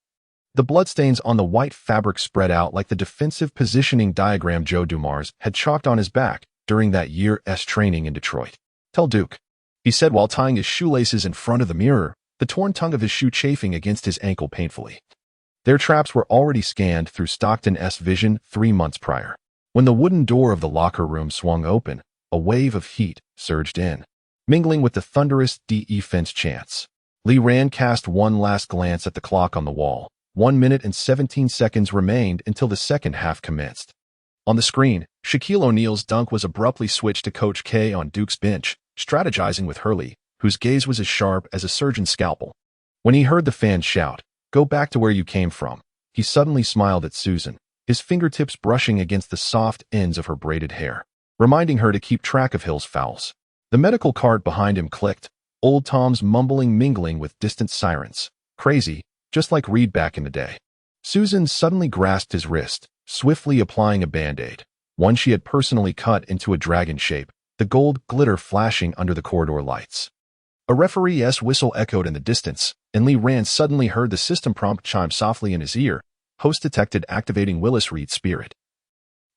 The bloodstains on the white fabric spread out like the defensive positioning diagram Joe Dumars had chalked on his back during that year's training in Detroit. "Tell Duke," he said while tying his shoelaces in front of the mirror, the torn tongue of his shoe chafing against his ankle painfully. Their traps were already scanned through Stockton's vision 3 months prior. When the wooden door of the locker room swung open, a wave of heat surged in, mingling with the thunderous defense chants. Li Ran cast one last glance at the clock on the wall. 1 minute and 17 seconds remained until the second half commenced. On the screen, Shaquille O'Neal's dunk was abruptly switched to Coach K on Duke's bench, strategizing with Hurley, whose gaze was as sharp as a surgeon's scalpel. When he heard the fans shout, "Go back to where you came from," he suddenly smiled at Susan, his fingertips brushing against the soft ends of her braided hair, reminding her to keep track of Hill's fouls. The medical cart behind him clicked, old Tom's mumbling mingling with distant sirens. "Crazy, just like Reed back in the day." Susan suddenly grasped his wrist, swiftly applying a Band-Aid, one she had personally cut into a dragon shape, the gold glitter flashing under the corridor lights. A referee's whistle echoed in the distance, and Li Ran suddenly heard the system prompt chime softly in his ear. Host detected activating Willis Reed's spirit.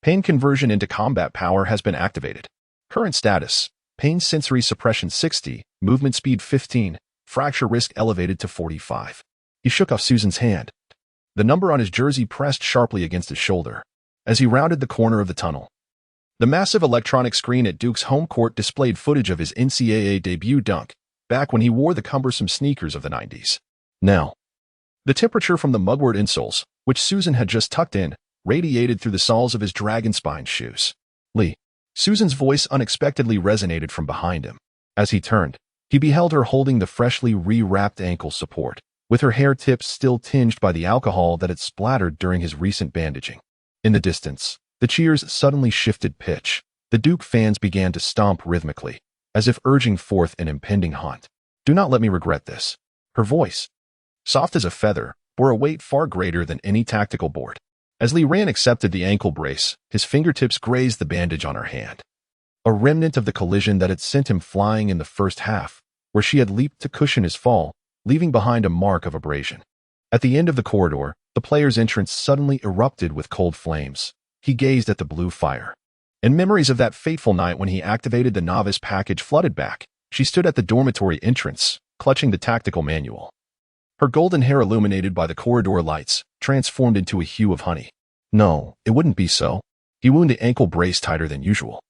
Pain conversion into combat power has been activated. Current status: pain sensory suppression 60, movement speed 15, fracture risk elevated to 45. He shook off Susan's hand. The number on his jersey pressed sharply against his shoulder. As he rounded the corner of the tunnel, the massive electronic screen at Duke's home court displayed footage of his NCAA debut dunk, back when he wore the cumbersome sneakers of the 90s. Now, the temperature from the mugwort insoles, which Susan had just tucked in, radiated through the soles of his dragon-spine shoes. "Lee." Susan's voice unexpectedly resonated from behind him. As he turned, he beheld her holding the freshly re-wrapped ankle support, with her hair tips still tinged by the alcohol that had splattered during his recent bandaging. In the distance, the cheers suddenly shifted pitch. The Duke fans began to stomp rhythmically, as if urging forth an impending hunt. "Do not let me regret this." Her voice, soft as a feather, bore a weight far greater than any tactical board. As Li Ran accepted the ankle brace, his fingertips grazed the bandage on her hand. A remnant of the collision that had sent him flying in the first half, where she had leaped to cushion his fall, leaving behind a mark of abrasion. At the end of the corridor, the player's entrance suddenly erupted with cold flames. He gazed at the blue fire, and memories of that fateful night when he activated the novice package flooded back. She stood at the dormitory entrance, clutching the tactical manual. Her golden hair, illuminated by the corridor lights, transformed into a hue of honey. No, it wouldn't be so. He wound the ankle brace tighter than usual.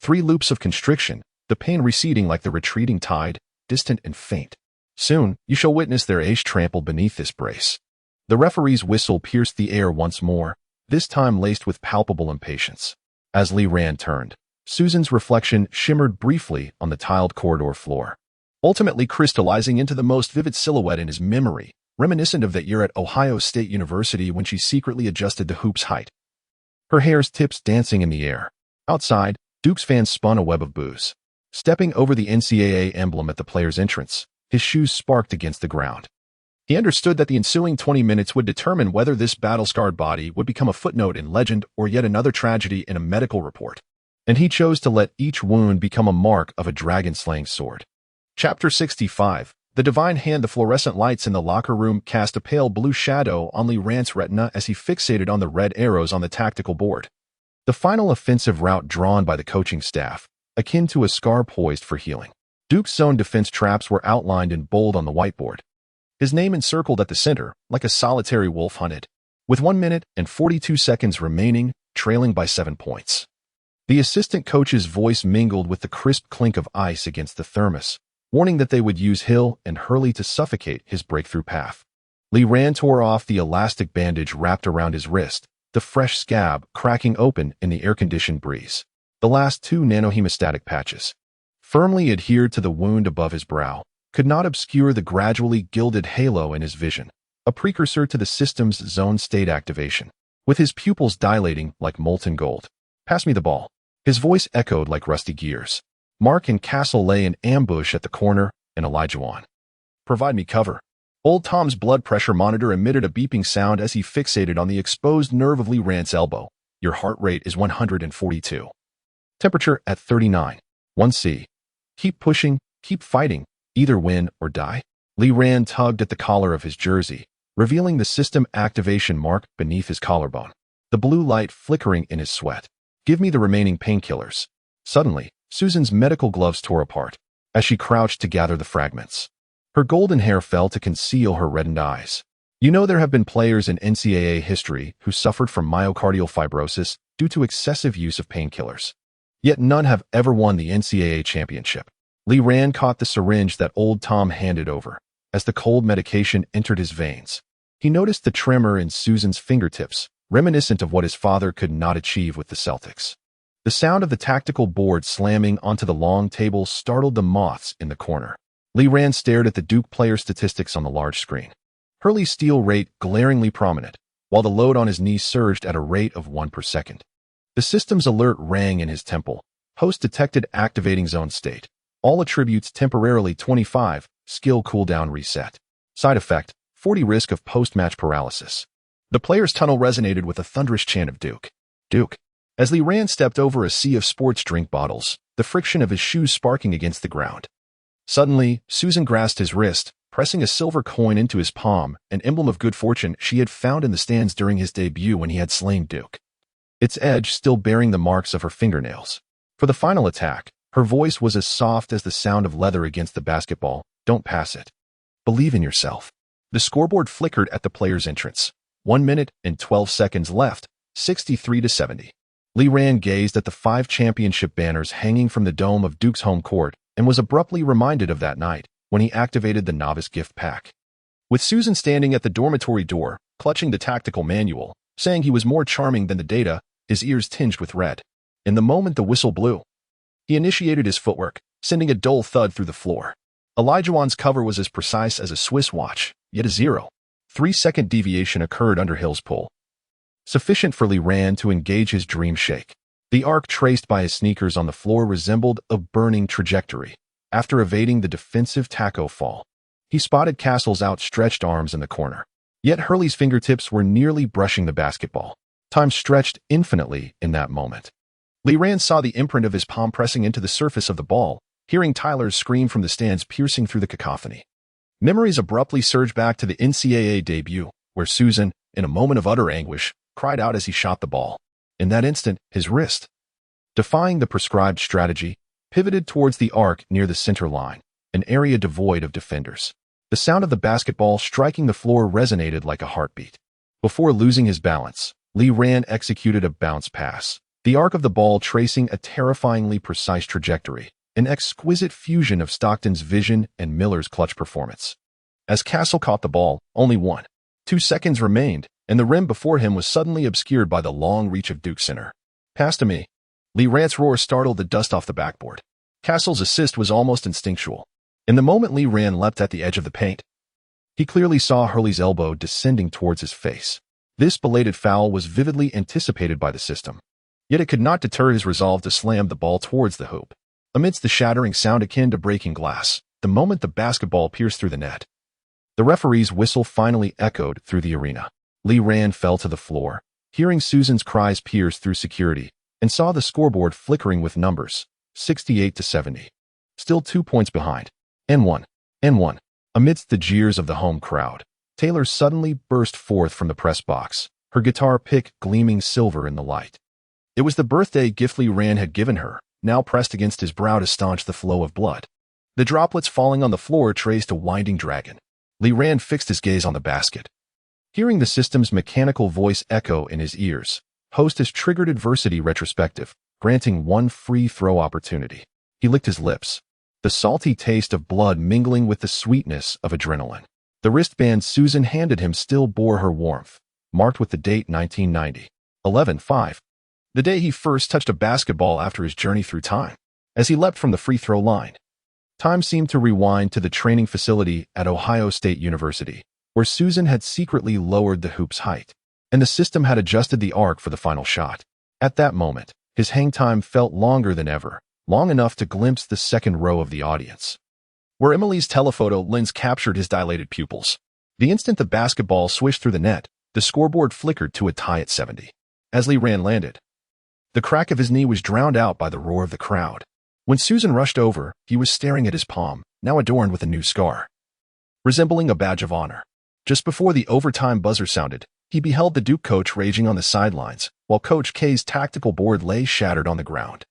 3 loops of constriction, the pain receding like the retreating tide, distant and faint. "Soon, you shall witness their ace trampled beneath this brace." The referee's whistle pierced the air once more, this time laced with palpable impatience. As Li Ran turned, Susan's reflection shimmered briefly on the tiled corridor floor, ultimately crystallizing into the most vivid silhouette in his memory, reminiscent of that year at Ohio State University when she secretly adjusted the hoop's height. Her hair's tips dancing in the air. Outside, Duke's fans spun a web of boos. Stepping over the NCAA emblem at the player's entrance, his shoes sparked against the ground. He understood that the ensuing 20 minutes would determine whether this battle-scarred body would become a footnote in legend or yet another tragedy in a medical report. And he chose to let each wound become a mark of a dragon-slaying sword. Chapter 65. The Divine Hand. The fluorescent lights in the locker room cast a pale blue shadow on Li Ran's retina as he fixated on the red arrows on the tactical board. The final offensive route drawn by the coaching staff, akin to a scar poised for healing. Duke's zone defense traps were outlined in bold on the whiteboard, his name encircled at the center, like a solitary wolf hunted. With 1 minute and 42 seconds remaining, trailing by 7 points. The assistant coach's voice mingled with the crisp clink of ice against the thermos, warning that they would use Hill and Hurley to suffocate his breakthrough path. Li Ran tore off the elastic bandage wrapped around his wrist, the fresh scab cracking open in the air-conditioned breeze. The last 2 nanohemostatic patches, firmly adhered to the wound above his brow, could not obscure the gradually gilded halo in his vision, a precursor to the system's zone state activation. With his pupils dilating like molten gold. "Pass me the ball." His voice echoed like rusty gears. Mark and Castle lay in ambush at the corner, and Elijah. Provide me cover. Old Tom's blood pressure monitor emitted a beeping sound as he fixated on the exposed nerve of Lee Rand's elbow. Your heart rate is 142. Temperature at 39. 1C. Keep pushing, keep fighting, either win or die. Lee Rand tugged at the collar of his jersey, revealing the system activation mark beneath his collarbone. The blue light flickering in his sweat. Give me the remaining painkillers. Suddenly, Susan's medical gloves tore apart as she crouched to gather the fragments. Her golden hair fell to conceal her reddened eyes. You know, there have been players in NCAA history who suffered from myocardial fibrosis due to excessive use of painkillers. Yet none have ever won the NCAA championship. Lee Rand caught the syringe that old Tom handed over. As the cold medication entered his veins, he noticed the tremor in Susan's fingertips, reminiscent of what his father could not achieve with the Celtics. The sound of the tactical board slamming onto the long table startled the moths in the corner. Lee Rand stared at the Duke player statistics on the large screen. Hurley's steal rate glaringly prominent, while the load on his knee surged at a rate of 1 per second. The system's alert rang in his temple. Host detected activating zone state. All attributes temporarily 25, skill cooldown reset. Side effect, 40 risk of post-match paralysis. The player's tunnel resonated with a thunderous chant of Duke. Duke. As Lee Rand stepped over a sea of sports drink bottles, the friction of his shoes sparking against the ground. Suddenly, Susan grasped his wrist, pressing a silver coin into his palm, an emblem of good fortune she had found in the stands during his debut when he had slain Duke. Its edge still bearing the marks of her fingernails. For the final attack, her voice was as soft as the sound of leather against the basketball. Don't pass it. Believe in yourself. The scoreboard flickered at the player's entrance. 1 minute and 12 seconds left, 63-70. Lee Rand gazed at the 5 championship banners hanging from the dome of Duke's home court and was abruptly reminded of that night when he activated the novice gift pack. With Susan standing at the dormitory door, clutching the tactical manual, saying he was more charming than the data, his ears tinged with red. In the moment the whistle blew, he initiated his footwork, sending a dull thud through the floor. Elijah's cover was as precise as a Swiss watch, yet a 0.3-second deviation occurred under Hill's pull. Sufficient for Lee Rand to engage his dream shake. The arc traced by his sneakers on the floor resembled a burning trajectory. After evading the defensive taco fall, he spotted Castle's outstretched arms in the corner. Yet Hurley's fingertips were nearly brushing the basketball. Time stretched infinitely in that moment. Lee Rand saw the imprint of his palm pressing into the surface of the ball, hearing Tyler's scream from the stands piercing through the cacophony. Memories abruptly surged back to the NCAA debut, where Susan, in a moment of utter anguish, cried out as he shot the ball. In that instant, his wrist, defying the prescribed strategy, pivoted towards the arc near the center line, an area devoid of defenders. The sound of the basketball striking the floor resonated like a heartbeat. Before losing his balance, Lee Rand executed a bounce pass, the arc of the ball tracing a terrifyingly precise trajectory, an exquisite fusion of Stockton's vision and Miller's clutch performance. As Castle caught the ball, only 1.2 seconds remained, and the rim before him was suddenly obscured by the long reach of Duke center. Pass to me. Lee Rand's roar startled the dust off the backboard. Castle's assist was almost instinctual. In the moment Lee Rand leapt at the edge of the paint, he clearly saw Hurley's elbow descending towards his face. This belated foul was vividly anticipated by the system. Yet it could not deter his resolve to slam the ball towards the hoop. Amidst the shattering sound akin to breaking glass, the moment the basketball pierced through the net, the referee's whistle finally echoed through the arena. Lee Rand fell to the floor, hearing Susan's cries pierce through security, and saw the scoreboard flickering with numbers, 68-70. Still 2 points behind. N1. Amidst the jeers of the home crowd, Taylor suddenly burst forth from the press box, her guitar pick gleaming silver in the light. It was the birthday gift Lee Rand had given her, now pressed against his brow to staunch the flow of blood. The droplets falling on the floor traced a winding dragon. Lee Rand fixed his gaze on the basket. Hearing the system's mechanical voice echo in his ears, Host has triggered adversity retrospective, granting 1 free throw opportunity. He licked his lips, the salty taste of blood mingling with the sweetness of adrenaline. The wristband Susan handed him still bore her warmth, marked with the date 1990. 11/5. The day he first touched a basketball after his journey through time. As he leapt from the free throw line, time seemed to rewind to the training facility at Ohio State University, where Susan had secretly lowered the hoop's height, and the system had adjusted the arc for the final shot. At that moment, his hang time felt longer than ever, long enough to glimpse the second row of the audience. where Emily's telephoto lens captured his dilated pupils. The instant the basketball swished through the net, the scoreboard flickered to a tie at 70. As Lee Ran landed, the crack of his knee was drowned out by the roar of the crowd. When Susan rushed over, he was staring at his palm, now adorned with a new scar, resembling a badge of honor. Just before the overtime buzzer sounded, he beheld the Duke coach raging on the sidelines, while Coach K's tactical board lay shattered on the ground,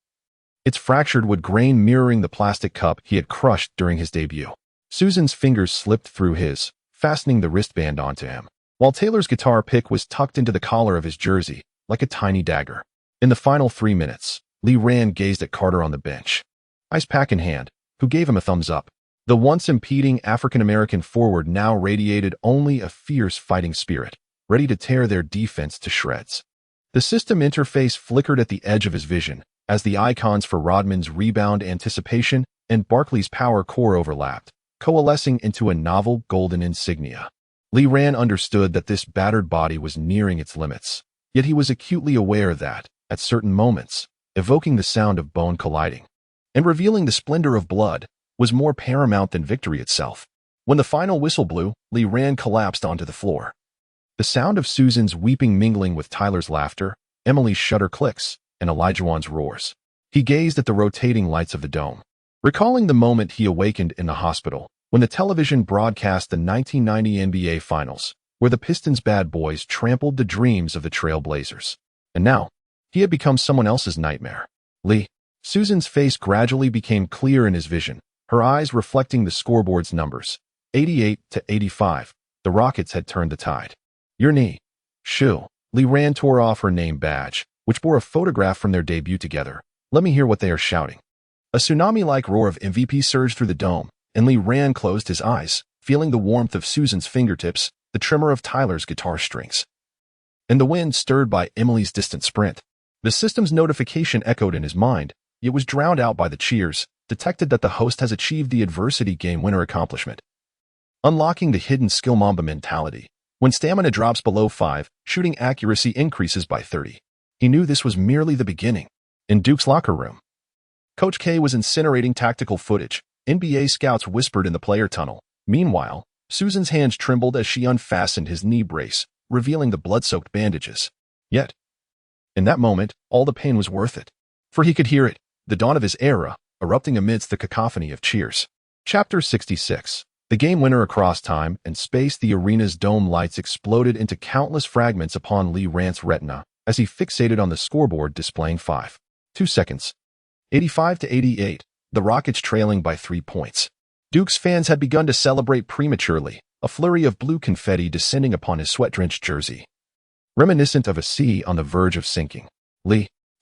its fractured wood grain mirroring the plastic cup he had crushed during his debut. Susan's fingers slipped through his, fastening the wristband onto him, while Taylor's guitar pick was tucked into the collar of his jersey, like a tiny dagger. In the final 3 minutes, Lee Ran gazed at Carter on the bench, ice pack in hand, who gave him a thumbs up. The once impeding African-American forward now radiated only a fierce fighting spirit, ready to tear their defense to shreds. The system interface flickered at the edge of his vision, as the icons for Rodman's rebound anticipation and Barkley's power core overlapped, coalescing into a novel golden insignia. Lee Ran understood that this battered body was nearing its limits, yet he was acutely aware that, at certain moments, evoking the sound of bone colliding and revealing the splendor of blood was more paramount than victory itself. When the final whistle blew, Lee Ran collapsed onto the floor. The sound of Susan's weeping mingling with Tyler's laughter, Emily's shudder clicks, and Elijahwan's roars. He gazed at the rotating lights of the dome, recalling the moment he awakened in the hospital when the television broadcast the 1990 NBA Finals, where the Pistons' bad boys trampled the dreams of the Trail Blazers. And now, he had become someone else's nightmare. Susan's face gradually became clear in his vision, her eyes reflecting the scoreboard's numbers. 88-85. The Rockets had turned the tide. Your knee. Shoo. Lee Ran tore off her name badge, which bore a photograph from their debut together. Let me hear what they are shouting. A tsunami-like roar of MVP surged through the dome, and Lee Ran closed his eyes, feeling the warmth of Susan's fingertips, the tremor of Tyler's guitar strings, and the wind stirred by Emily's distant sprint. The system's notification echoed in his mind. It was drowned out by the cheers, detected that the host has achieved the adversity game winner accomplishment, unlocking the hidden skill Mamba mentality. When stamina drops below 5, shooting accuracy increases by 30. He knew this was merely the beginning. In Duke's locker room, Coach K was incinerating tactical footage. NBA scouts whispered in the player tunnel. Meanwhile, Susan's hands trembled as she unfastened his knee brace, revealing the blood-soaked bandages. Yet, in that moment, all the pain was worth it. For he could hear it, the dawn of his era, erupting amidst the cacophony of cheers. Chapter 66. The game winner across time and space. The arena's dome lights exploded into countless fragments upon Lee Ran's retina as he fixated on the scoreboard displaying 2 seconds. 85-88, the Rockets trailing by 3 points. Duke's fans had begun to celebrate prematurely, a flurry of blue confetti descending upon his sweat-drenched jersey, reminiscent of a sea on the verge of sinking.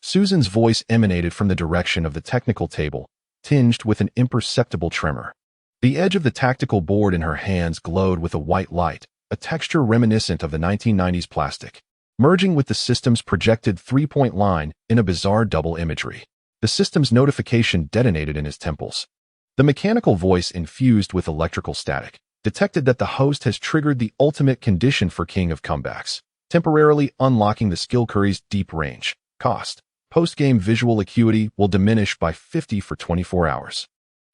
Susan's voice emanated from the direction of the technical table, tinged with an imperceptible tremor. The edge of the tactical board in her hands glowed with a white light, a texture reminiscent of the 1990s plastic, merging with the system's projected three-point line in a bizarre double imagery. The system's notification detonated in his temples. The mechanical voice, infused with electrical static, detected that the host has triggered the ultimate condition for King of Comebacks, temporarily unlocking the skill Curry's deep range. Cost. Post-game visual acuity will diminish by 50 for 24 hours.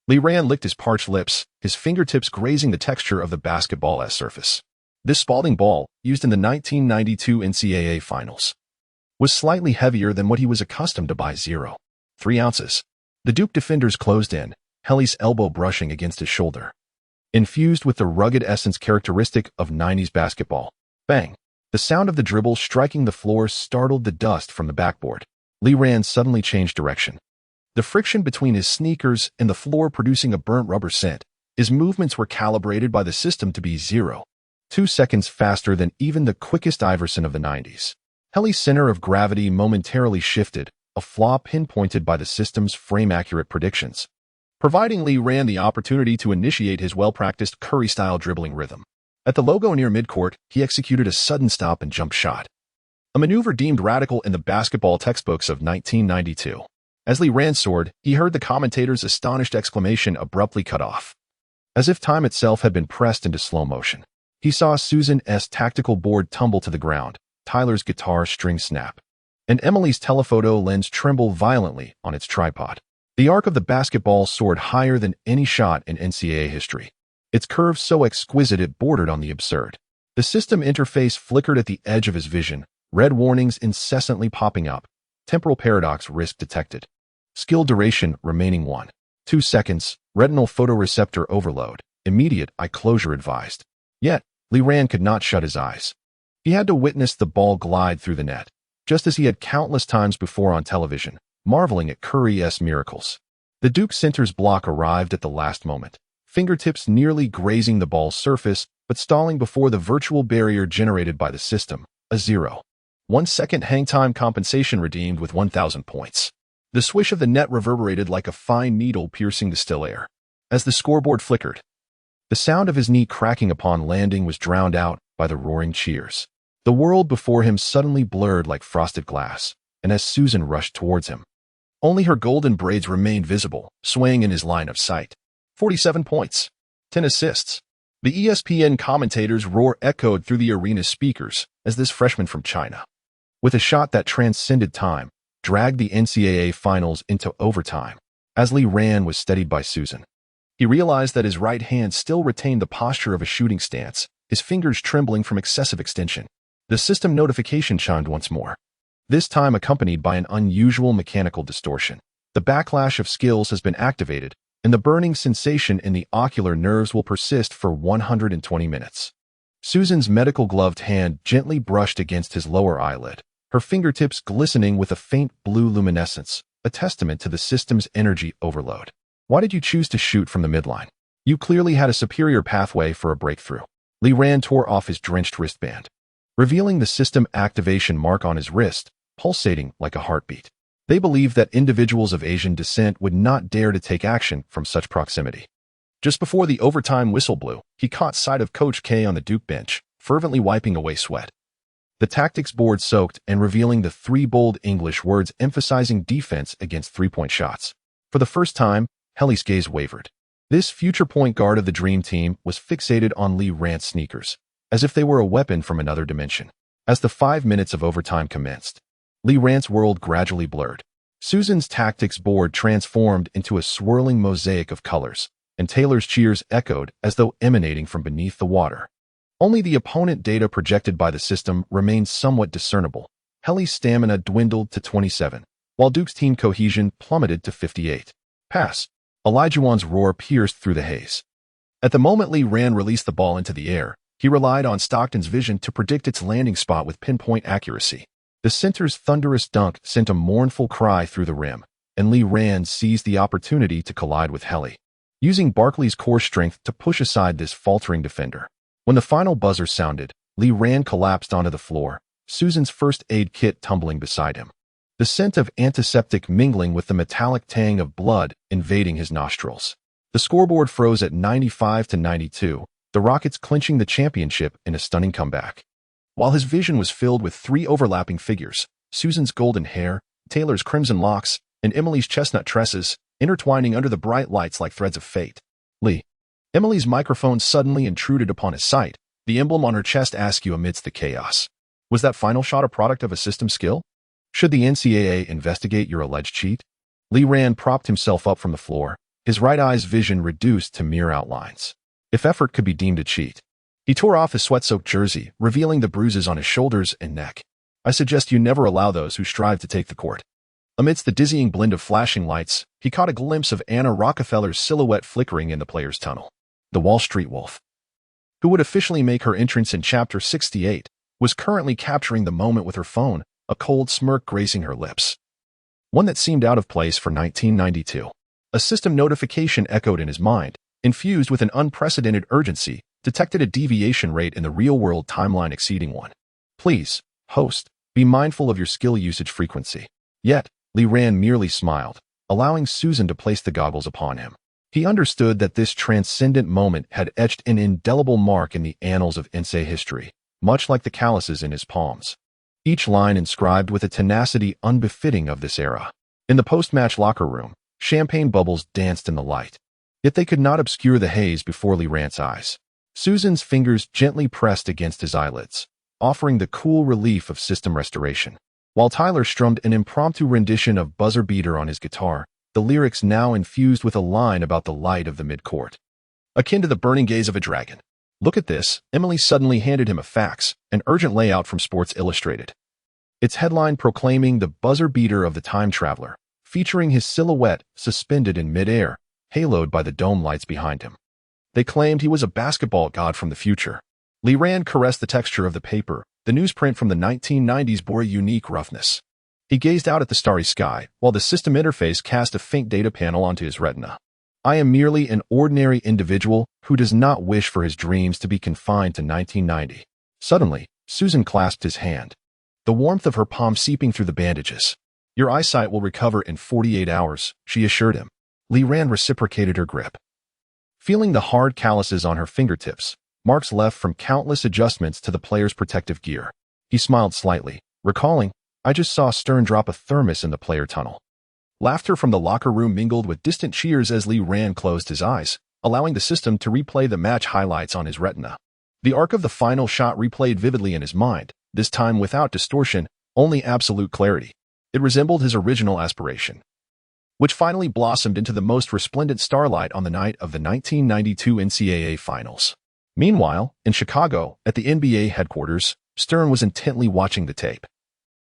Lee Ran licked his parched lips, his fingertips grazing the texture of the basketball's surface. This Spalding ball, used in the 1992 NCAA Finals, was slightly heavier than what he was accustomed to by 0.3 ounces. The Duke defenders closed in, Helly's elbow brushing against his shoulder, infused with the rugged essence characteristic of 90s basketball. Bang! The sound of the dribble striking the floor startled the dust from the backboard. Lee Ran suddenly changed direction, the friction between his sneakers and the floor producing a burnt rubber scent. His movements were calibrated by the system to be 0.2 seconds faster than even the quickest Iverson of the 90s. Helly's center of gravity momentarily shifted, a flaw pinpointed by the system's frame-accurate predictions, providing Lee Ran the opportunity to initiate his well-practiced Curry-style dribbling rhythm. At the logo near midcourt, he executed a sudden stop and jump shot, a maneuver deemed radical in the basketball textbooks of 1992. As Lee Ran soared, he heard the commentator's astonished exclamation abruptly cut off, as if time itself had been pressed into slow motion. He saw Susan's tactical board tumble to the ground, Tyler's guitar string snap, and Emily's telephoto lens tremble violently on its tripod. The arc of the basketball soared higher than any shot in NCAA history. Its curve so exquisite it bordered on the absurd. The system interface flickered at the edge of his vision, red warnings incessantly popping up. Temporal paradox risk detected. Skill duration remaining 1.2 seconds. Retinal photoreceptor overload. Immediate eye closure advised. Yet, Lee Ran could not shut his eyes. He had to witness the ball glide through the net, just as he had countless times before on television, marveling at Curry's miracles. The Duke center's block arrived at the last moment, fingertips nearly grazing the ball's surface, but stalling before the virtual barrier generated by the system, a 0.1 second hang-time compensation redeemed with 1,000 points. The swish of the net reverberated like a fine needle piercing the still air. As the scoreboard flickered, the sound of his knee cracking upon landing was drowned out by the roaring cheers. The world before him suddenly blurred like frosted glass, and as Susan rushed towards him, only her golden braids remained visible, swaying in his line of sight. 47 points. 10 assists. The ESPN commentators' roar echoed through the arena's speakers as this freshman from China, with a shot that transcended time, dragged the NCAA finals into overtime. As Lee Ran was steadied by Susan, he realized that his right hand still retained the posture of a shooting stance, his fingers trembling from excessive extension. The system notification chimed once more, this time accompanied by an unusual mechanical distortion. The backlash of skills has been activated, and the burning sensation in the ocular nerves will persist for 120 minutes. Susan's medical-gloved hand gently brushed against his lower eyelid, her fingertips glistening with a faint blue luminescence, a testament to the system's energy overload. Why did you choose to shoot from the midline? You clearly had a superior pathway for a breakthrough. Lee Ran tore off his drenched wristband, revealing the system activation mark on his wrist, pulsating like a heartbeat. They believed that individuals of Asian descent would not dare to take action from such proximity. Just before the overtime whistle blew, he caught sight of Coach K on the Duke bench, fervently wiping away sweat. The tactics board soaked and revealing the 3 bold English words emphasizing defense against three-point shots. For the first time, Helly's gaze wavered. This future point guard of the Dream Team was fixated on Lee Ran's sneakers, as if they were a weapon from another dimension. As the 5 minutes of overtime commenced, Lee Ran's world gradually blurred. Susan's tactics board transformed into a swirling mosaic of colors, and Taylor's cheers echoed as though emanating from beneath the water. Only the opponent data projected by the system remained somewhat discernible. Helly's stamina dwindled to 27, while Duke's team cohesion plummeted to 58. Pass. Olajuwon's roar pierced through the haze. At the moment Lee Ran released the ball into the air, he relied on Stockton's vision to predict its landing spot with pinpoint accuracy. The center's thunderous dunk sent a mournful cry through the rim, and Lee Ran seized the opportunity to collide with Helly, using Barkley's core strength to push aside this faltering defender. When the final buzzer sounded, Lee Ran collapsed onto the floor, Susan's first aid kit tumbling beside him. The scent of antiseptic mingling with the metallic tang of blood invading his nostrils. The scoreboard froze at 95-92, the Rockets clinching the championship in a stunning comeback. While his vision was filled with 3 overlapping figures, Susan's golden hair, Taylor's crimson locks, and Emily's chestnut tresses, intertwining under the bright lights like threads of fate. Emily's microphone suddenly intruded upon his sight, the emblem on her chest askew amidst the chaos. Was that final shot a product of a system skill? Should the NCAA investigate your alleged cheat? Lee Ran propped himself up from the floor, his right eye's vision reduced to mere outlines. If effort could be deemed a cheat. He tore off his sweat-soaked jersey, revealing the bruises on his shoulders and neck. I suggest you never allow those who strive to take the court. Amidst the dizzying blend of flashing lights, he caught a glimpse of Anna Rockefeller's silhouette flickering in the players' tunnel. The Wall Street Wolf, who would officially make her entrance in Chapter 68, was currently capturing the moment with her phone, a cold smirk gracing her lips. One that seemed out of place for 1992. A system notification echoed in his mind, infused with an unprecedented urgency, detected a deviation rate in the real-world timeline exceeding 1. Please, host, be mindful of your skill usage frequency. Yet, Lee Ran merely smiled, allowing Susan to place the goggles upon him. He understood that this transcendent moment had etched an indelible mark in the annals of inthe history, much like the calluses in his palms. Each line inscribed with a tenacity unbefitting of this era. In the post-match locker room, champagne bubbles danced in the light. Yet they could not obscure the haze before Lee Ran's eyes. Susan's fingers gently pressed against his eyelids, offering the cool relief of system restoration. While Tyler strummed an impromptu rendition of Buzzer Beater on his guitar, the lyrics now infused with a line about the light of the mid-court. Akin to the burning gaze of a dragon. Look at this, Emily suddenly handed him a fax, an urgent layout from Sports Illustrated. Its headline proclaiming the buzzer beater of the time traveler, featuring his silhouette suspended in midair, haloed by the dome lights behind him. They claimed he was a basketball god from the future. Lee Rand caressed the texture of the paper. The newsprint from the 1990s bore a unique roughness. He gazed out at the starry sky, while the system interface cast a faint data panel onto his retina. I am merely an ordinary individual who does not wish for his dreams to be confined to 1990. Suddenly, Susan clasped his hand, the warmth of her palm seeping through the bandages. Your eyesight will recover in 48 hours, she assured him. Lee Rand reciprocated her grip. Feeling the hard calluses on her fingertips, marks left from countless adjustments to the player's protective gear. He smiled slightly, recalling, I just saw Stern drop a thermos in the player tunnel. Laughter from the locker room mingled with distant cheers as Lee Rand closed his eyes, allowing the system to replay the match highlights on his retina. The arc of the final shot replayed vividly in his mind, this time without distortion, only absolute clarity. It resembled his original aspiration, which finally blossomed into the most resplendent starlight on the night of the 1992 NCAA Finals. Meanwhile, in Chicago, at the NBA headquarters, Stern was intently watching the tape,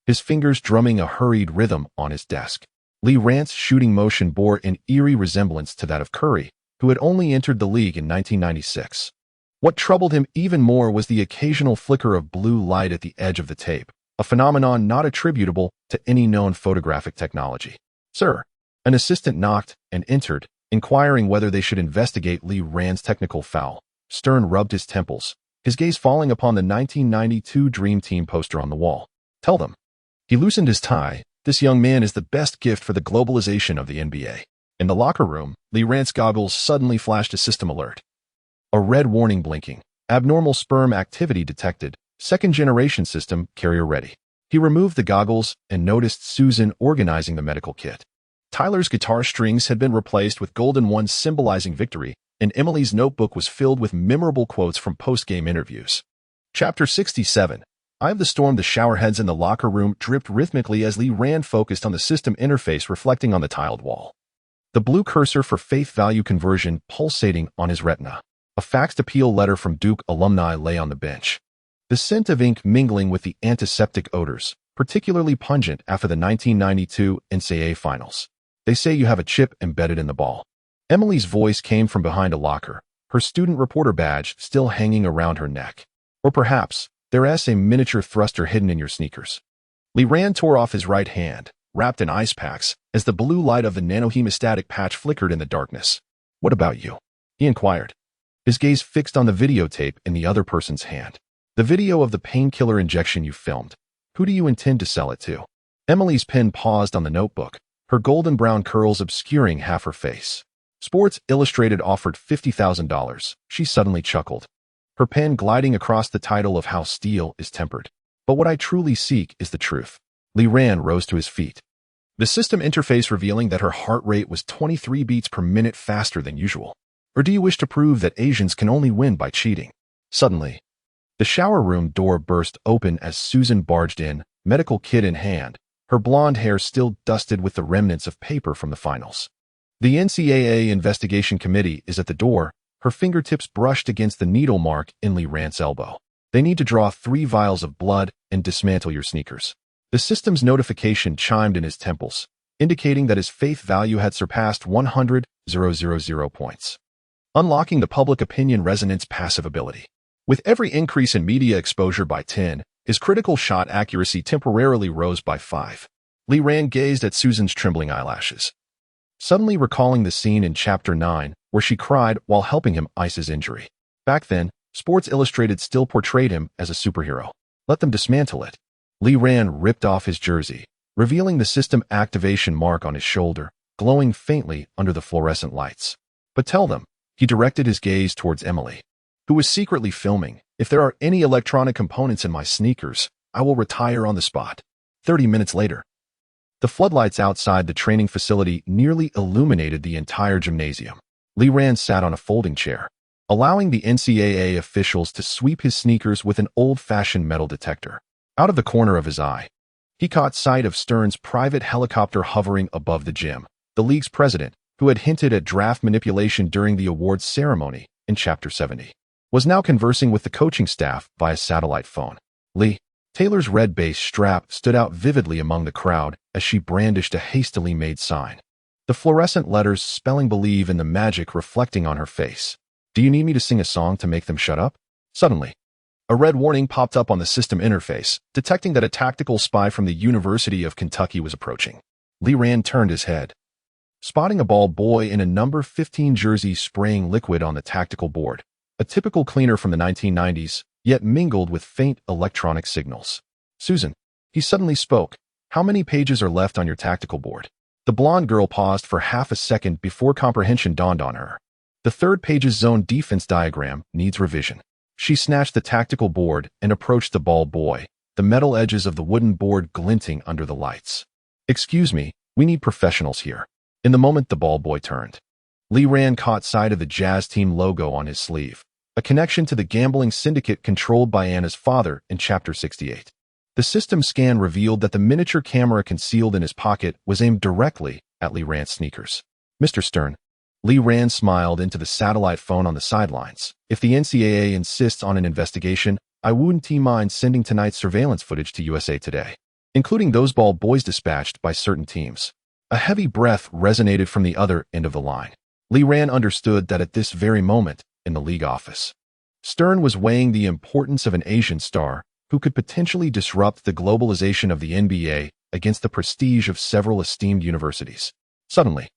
his fingers drumming a hurried rhythm on his desk. Lee Rand's shooting motion bore an eerie resemblance to that of Curry, who had only entered the league in 1996. What troubled him even more was the occasional flicker of blue light at the edge of the tape, a phenomenon not attributable to any known photographic technology. Sir, an assistant knocked and entered, inquiring whether they should investigate Lee Rand's technical foul. Stern rubbed his temples, his gaze falling upon the 1992 Dream Team poster on the wall. Tell them. He loosened his tie. This young man is the best gift for the globalization of the NBA. In the locker room, Lee Rand's goggles suddenly flashed a system alert. A red warning blinking. Abnormal sperm activity detected. Second-generation system carrier ready. He removed the goggles and noticed Susan organizing the medical kit. Tyler's guitar strings had been replaced with golden ones symbolizing victory, and Emily's notebook was filled with memorable quotes from post-game interviews. Chapter 67. Eye of the storm. The showerheads in the locker room dripped rhythmically as Lee Rand focused on the system interface reflecting on the tiled wall. The blue cursor for faith value conversion pulsating on his retina. A faxed appeal letter from Duke alumni lay on the bench. The scent of ink mingling with the antiseptic odors, particularly pungent after the 1992 NCAA Finals. They say you have a chip embedded in the ball. Emily's voice came from behind a locker, her student reporter badge still hanging around her neck. Or perhaps, there's a miniature thruster hidden in your sneakers. Lee Rand tore off his right hand, wrapped in ice packs, as the blue light of the nanohemostatic patch flickered in the darkness. What about you? He inquired, his gaze fixed on the videotape in the other person's hand. The video of the painkiller injection you filmed. Who do you intend to sell it to? Emily's pen paused on the notebook, her golden brown curls obscuring half her face. Sports Illustrated offered $50,000. She suddenly chuckled, her pen gliding across the title of How Steel is Tempered. But what I truly seek is the truth. Lee Rand rose to his feet, the system interface revealing that her heart rate was 23 beats per minute faster than usual. Or do you wish to prove that Asians can only win by cheating? Suddenly, the shower room door burst open as Susan barged in, medical kit in hand, her blonde hair still dusted with the remnants of paper from the finals. The NCAA investigation committee is at the door, her fingertips brushed against the needle mark in Lee Rand's elbow. They need to draw 3 vials of blood and dismantle your sneakers. The system's notification chimed in his temples, indicating that his faith value had surpassed 100,000 points, unlocking the public opinion resonance passive ability. With every increase in media exposure by 10, his critical shot accuracy temporarily rose by 5. Lee Rand gazed at Susan's trembling eyelashes, suddenly recalling the scene in Chapter 9 where she cried while helping him ice his injury. Back then, Sports Illustrated still portrayed him as a superhero. Let them dismantle it. Lee Rand ripped off his jersey, revealing the system activation mark on his shoulder, glowing faintly under the fluorescent lights. But tell them, he directed his gaze towards Emily, who was secretly filming, if there are any electronic components in my sneakers, I will retire on the spot. 30 minutes later, the floodlights outside the training facility nearly illuminated the entire gymnasium. Lee Rand sat on a folding chair, allowing the NCAA officials to sweep his sneakers with an old-fashioned metal detector. Out of the corner of his eye, he caught sight of Stern's private helicopter hovering above the gym, the league's president, who had hinted at draft manipulation during the awards ceremony in Chapter 70, was now conversing with the coaching staff via satellite phone. Lee, Taylor's red base strap stood out vividly among the crowd as she brandished a hastily made sign. The fluorescent letters spelling believe in the magic reflecting on her face. Do you need me to sing a song to make them shut up? Suddenly, a red warning popped up on the system interface, detecting that a tactical spy from the University of Kentucky was approaching. Lee Rand turned his head, spotting a ball boy in a number 15 jersey spraying liquid on the tactical board, a typical cleaner from the 1990s, yet mingled with faint electronic signals. Susan, he suddenly spoke, how many pages are left on your tactical board? The blonde girl paused for half a second before comprehension dawned on her. The third page's zone defense diagram needs revision. She snatched the tactical board and approached the ball boy, the metal edges of the wooden board glinting under the lights. Excuse me, we need professionals here. In the moment the ball boy turned, Lee Rand caught sight of the Jazz team logo on his sleeve, a connection to the gambling syndicate controlled by Anna's father in Chapter 68. The system scan revealed that the miniature camera concealed in his pocket was aimed directly at Lee Rand's sneakers. Mr. Stern, Lee Rand smiled into the satellite phone on the sidelines. If the NCAA insists on an investigation, I wouldn't mind sending tonight's surveillance footage to USA Today, including those ball boys dispatched by certain teams. A heavy breath resonated from the other end of the line. Lee Rand understood that at this very moment, in the league office, Stern was weighing the importance of an Asian star who could potentially disrupt the globalization of the NBA against the prestige of several esteemed universities. Suddenly,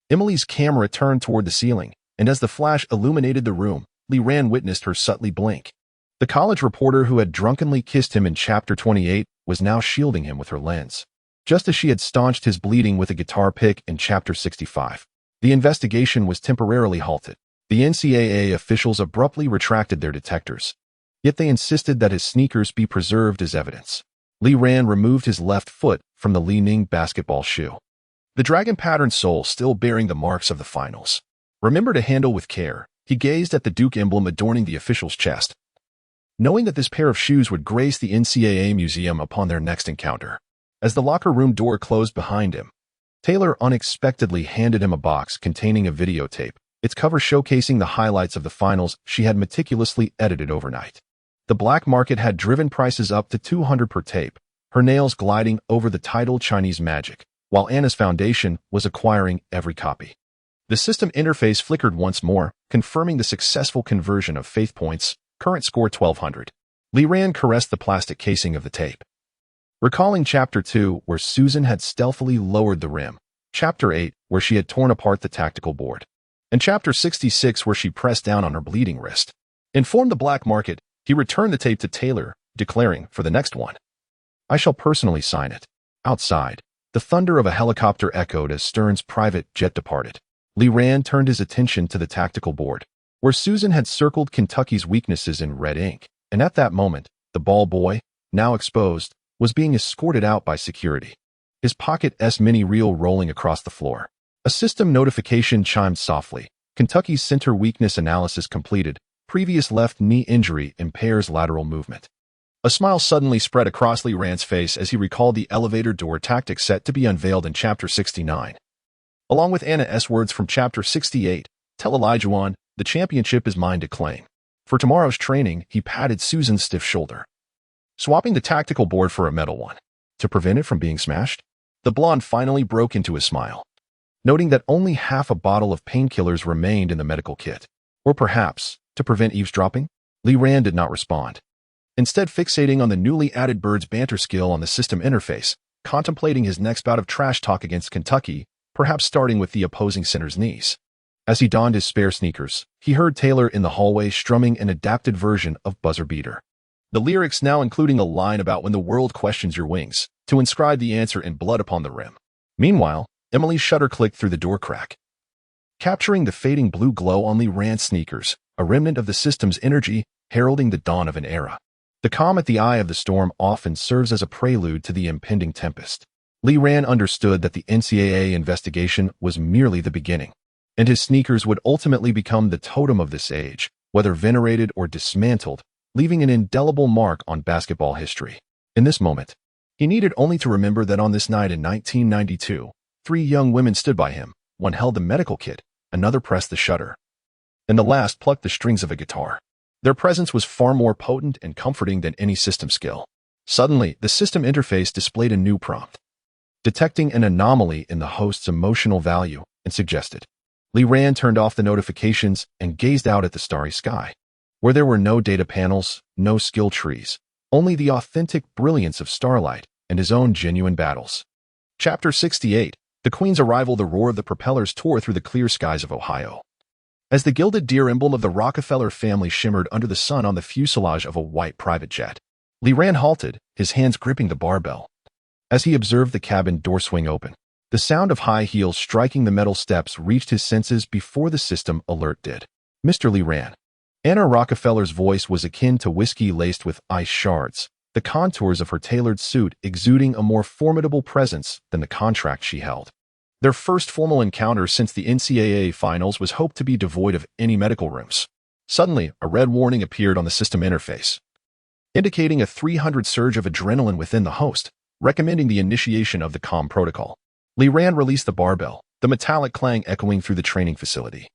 Emily's camera turned toward the ceiling, and as the flash illuminated the room, Lee Rand witnessed her subtly blink. The college reporter who had drunkenly kissed him in Chapter 28 was now shielding him with her lens, just as she had staunched his bleeding with a guitar pick in Chapter 65. The investigation was temporarily halted. The NCAA officials abruptly retracted their detectors, yet they insisted that his sneakers be preserved as evidence. Lee Rand removed his left foot from the Li Ning basketball shoe, the dragon-patterned sole still bearing the marks of the finals. Remember to handle with care, he gazed at the Duke emblem adorning the official's chest, knowing that this pair of shoes would grace the NCAA museum upon their next encounter. As the locker room door closed behind him, Taylor unexpectedly handed him a box containing a videotape, its cover showcasing the highlights of the finals she had meticulously edited overnight. The black market had driven prices up to $200 per tape, her nails gliding over the title Chinese Magic, while Anna's foundation was acquiring every copy. The system interface flickered once more, confirming the successful conversion of faith points, current score 1200. Lee Rand caressed the plastic casing of the tape, recalling Chapter 2 where Susan had stealthily lowered the rim, Chapter 8 where she had torn apart the tactical board, and Chapter 66 where she pressed down on her bleeding wrist. Informed the black market, he returned the tape to Taylor, declaring, for the next one, I shall personally sign it. Outside, the thunder of a helicopter echoed as Stern's private jet departed. Lee Rand turned his attention to the tactical board, where Susan had circled Kentucky's weaknesses in red ink, and at that moment, the ball boy, now exposed, was being escorted out by security, his pocket mini reel rolling across the floor. A system notification chimed softly. Kentucky's center weakness analysis completed. Previous left knee injury impairs lateral movement. A smile suddenly spread across Lee Rand's face as he recalled the elevator door tactic set to be unveiled in Chapter 69. Along with Anna's words from Chapter 68, tell Elijah the championship is mine to claim. For tomorrow's training, he patted Susan's stiff shoulder, swapping the tactical board for a metal one. To prevent it from being smashed, the blonde finally broke into a smile, noting that only half a bottle of painkillers remained in the medical kit. Or perhaps, to prevent eavesdropping? Lee Rand did not respond, instead fixating on the newly added bird's banter skill on the system interface, contemplating his next bout of trash talk against Kentucky, perhaps starting with the opposing center's knees. As he donned his spare sneakers, he heard Taylor in the hallway strumming an adapted version of Buzzer Beater, the lyrics now including a line about when the world questions your wings, to inscribe the answer in blood upon the rim. Meanwhile, Emily's shutter clicked through the door crack, capturing the fading blue glow on Lee Rand's sneakers, a remnant of the system's energy heralding the dawn of an era. The calm at the eye of the storm often serves as a prelude to the impending tempest. Lee Rand understood that the NCAA investigation was merely the beginning, and his sneakers would ultimately become the totem of this age, whether venerated or dismantled, leaving an indelible mark on basketball history. In this moment, he needed only to remember that on this night in 1992, 3 young women stood by him. One held the medical kit, another pressed the shutter, and the last plucked the strings of a guitar. Their presence was far more potent and comforting than any system skill. Suddenly, the system interface displayed a new prompt, detecting an anomaly in the host's emotional value, and suggested. Li Ran turned off the notifications and gazed out at the starry sky, where there were no data panels, no skill trees, only the authentic brilliance of starlight and his own genuine battles. Chapter 68. The Queen's Arrival. The roar of the propellers tore through the clear skies of Ohio. As the gilded deer emblem of the Rockefeller family shimmered under the sun on the fuselage of a white private jet, Li Ran halted, his hands gripping the barbell. As he observed the cabin door swing open, the sound of high heels striking the metal steps reached his senses before the system alert did. Mr. Li Ran. Anna Rockefeller's voice was akin to whiskey laced with ice shards, the contours of her tailored suit exuding a more formidable presence than the contract she held. Their first formal encounter since the NCAA finals was hoped to be devoid of any medical rooms. Suddenly, a red warning appeared on the system interface, indicating a 300 surge of adrenaline within the host, recommending the initiation of the calm protocol. Li Ran released the barbell, the metallic clang echoing through the training facility.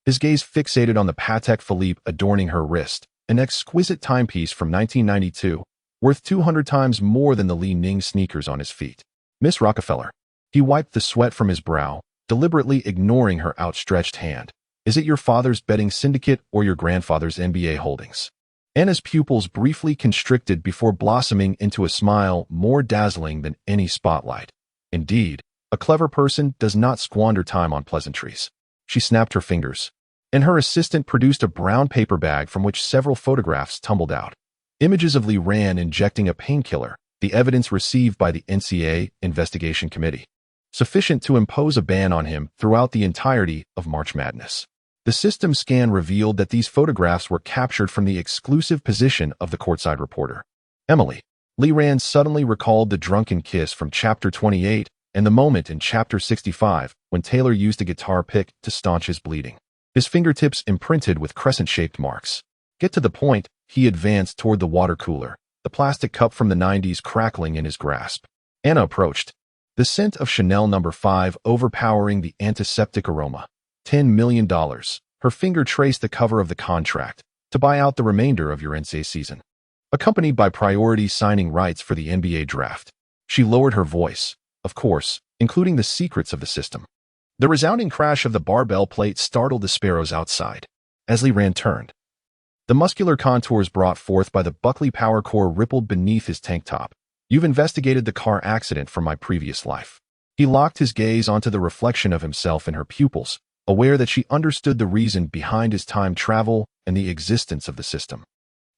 His gaze fixated on the Patek Philippe adorning her wrist, an exquisite timepiece from 1992, worth 200 times more than the Li Ning sneakers on his feet. Miss Rockefeller. He wiped the sweat from his brow, deliberately ignoring her outstretched hand. Is it your father's betting syndicate or your grandfather's NBA holdings? Anna's pupils briefly constricted before blossoming into a smile more dazzling than any spotlight. Indeed, a clever person does not squander time on pleasantries. She snapped her fingers, and her assistant produced a brown paper bag from which several photographs tumbled out. Images of Li Ran injecting a painkiller, the evidence received by the NCAA investigation committee, sufficient to impose a ban on him throughout the entirety of March Madness. The system scan revealed that these photographs were captured from the exclusive position of the courtside reporter, Emily. Li Ran suddenly recalled the drunken kiss from Chapter 28 and the moment in Chapter 65 when Taylor used a guitar pick to staunch his bleeding, his fingertips imprinted with crescent-shaped marks. Get to the point, he advanced toward the water cooler, the plastic cup from the 90s crackling in his grasp. Anna approached, the scent of Chanel No. 5 overpowering the antiseptic aroma. $10 million. Her finger traced the cover of the contract to buy out the remainder of your NCAA season, accompanied by priority signing rights for the NBA draft. She lowered her voice, of course, including the secrets of the system. The resounding crash of the barbell plate startled the sparrows outside. As Li Ran turned, the muscular contours brought forth by the Buckley power core rippled beneath his tank top. You've investigated the car accident from my previous life. He locked his gaze onto the reflection of himself in her pupils, aware that she understood the reason behind his time travel and the existence of the system.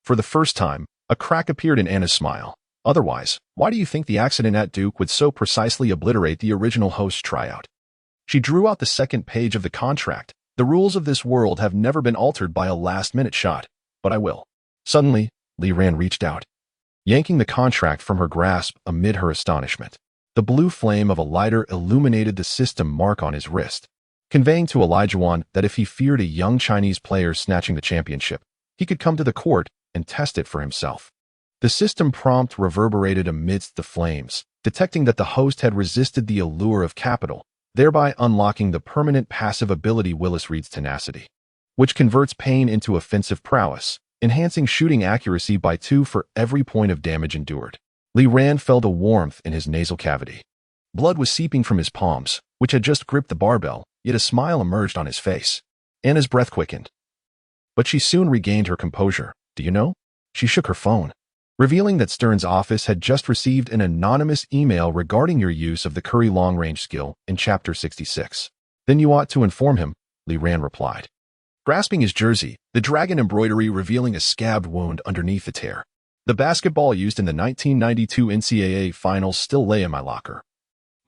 For the first time, a crack appeared in Anna's smile. Otherwise, why do you think the accident at Duke would so precisely obliterate the original host tryout? She drew out the second page of the contract. The rules of this world have never been altered by a last-minute shot, but I will. Suddenly, Li Ran reached out, yanking the contract from her grasp amid her astonishment. The blue flame of a lighter illuminated the system mark on his wrist, conveying to Elijah that if he feared a young Chinese player snatching the championship, he could come to the court and test it for himself. The system prompt reverberated amidst the flames, detecting that the host had resisted the allure of capital, thereby unlocking the permanent passive ability Willis Reed's tenacity, which converts pain into offensive prowess, enhancing shooting accuracy by 2 for every point of damage endured. Li Ran felt a warmth in his nasal cavity. Blood was seeping from his palms, which had just gripped the barbell, yet a smile emerged on his face. Anna's breath quickened, but she soon regained her composure. Do you know? She shook her phone, revealing that Stern's office had just received an anonymous email regarding your use of the Curry long-range skill in Chapter 66. Then you ought to inform him, Li Ran replied, grasping his jersey, the dragon embroidery revealing a scabbed wound underneath the tear. The basketball used in the 1992 NCAA finals still lay in my locker,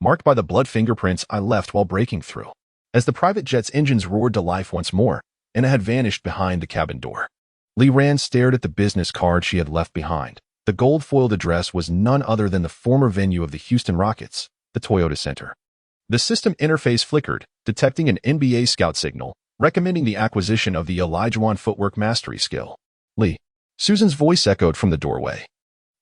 marked by the blood fingerprints I left while breaking through. As the private jet's engines roared to life once more, Anna had vanished behind the cabin door. Li Ran stared at the business card she had left behind. The gold-foiled address was none other than the former venue of the Houston Rockets, the Toyota Center. The system interface flickered, detecting an NBA scout signal, recommending the acquisition of the Elijah footwork mastery skill. Li. Susan's voice echoed from the doorway,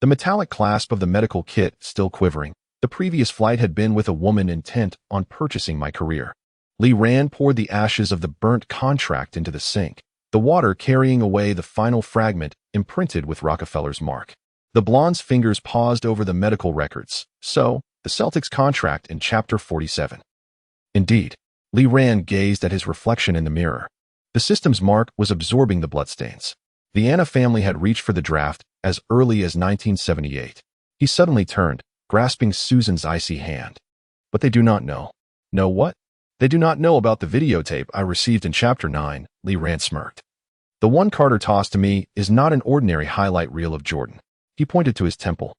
the metallic clasp of the medical kit still quivering. The previous flight had been with a woman intent on purchasing my career. Li Ran poured the ashes of the burnt contract into the sink, the water carrying away the final fragment imprinted with Rockefeller's mark. The blonde's fingers paused over the medical records. So, the Celtics contract in Chapter 47. Indeed, Li Ran gazed at his reflection in the mirror. The system's mark was absorbing the bloodstains. The Anna family had reached for the draft as early as 1978. He suddenly turned, grasping Susan's icy hand. But they do not know. Know what? They do not know about the videotape I received in Chapter 9, Li Ran smirked. The one Carter tossed to me is not an ordinary highlight reel of Jordan. He pointed to his temple.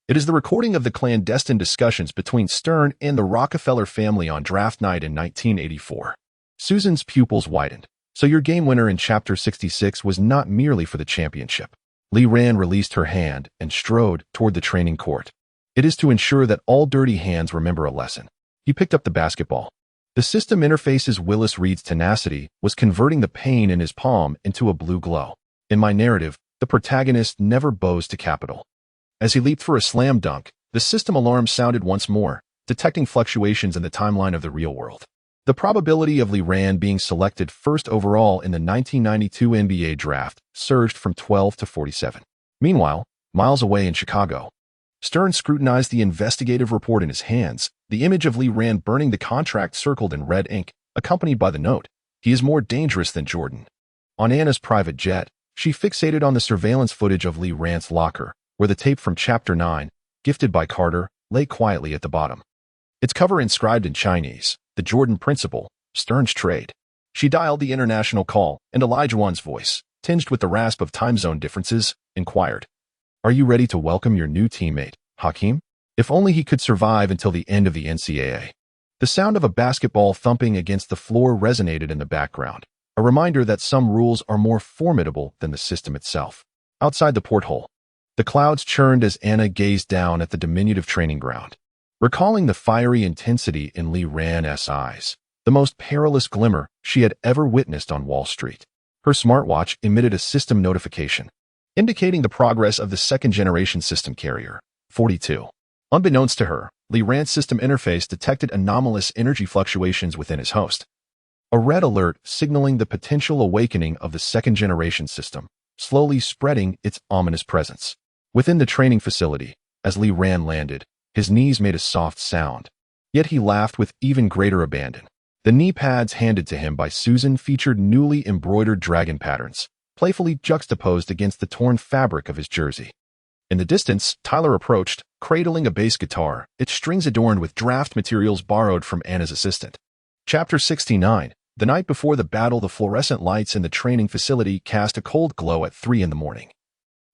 It is the recording of the clandestine discussions between Stern and the Rockefeller family on draft night in 1984. Susan's pupils widened. So your game winner in Chapter 66 was not merely for the championship. Li Ran released her hand and strode toward the training court. It is to ensure that all dirty hands remember a lesson. He picked up the basketball. The system interface's Willis Reed's tenacity was converting the pain in his palm into a blue glow. In my narrative, the protagonist never bows to capital. As he leaped for a slam dunk, the system alarm sounded once more, detecting fluctuations in the timeline of the real world. The probability of Li Ran being selected first overall in the 1992 NBA draft surged from 12 to 47. Meanwhile, miles away in Chicago, Stern scrutinized the investigative report in his hands, the image of Li Ran burning the contract circled in red ink, accompanied by the note, "He is more dangerous than Jordan." On Anna's private jet, she fixated on the surveillance footage of Li Ran's locker, where the tape from Chapter 9, gifted by Carter, lay quietly at the bottom. Its cover inscribed in Chinese, "The Jordan Principle, Stern's Trade." She dialed the international call, and Elijah's voice, tinged with the rasp of time zone differences, inquired, "Are you ready to welcome your new teammate, Hakeem?" If only he could survive until the end of the NCAA. The sound of a basketball thumping against the floor resonated in the background, a reminder that some rules are more formidable than the system itself. Outside the porthole, the clouds churned as Anna gazed down at the diminutive training ground. Recalling the fiery intensity in Li Ran's eyes, the most perilous glimmer she had ever witnessed on Wall Street. Her smartwatch emitted a system notification, indicating the progress of the second-generation system carrier, 42. Unbeknownst to her, Li Ran's system interface detected anomalous energy fluctuations within his host. A red alert signaling the potential awakening of the second-generation system, slowly spreading its ominous presence. Within the training facility, as Li Ran landed, his knees made a soft sound. Yet he laughed with even greater abandon. The knee pads handed to him by Susan featured newly embroidered dragon patterns, playfully juxtaposed against the torn fabric of his jersey. In the distance, Tyler approached, cradling a bass guitar, its strings adorned with draft materials borrowed from Anna's assistant. Chapter 69. The night before the battle, the fluorescent lights in the training facility cast a cold glow at 3 a.m.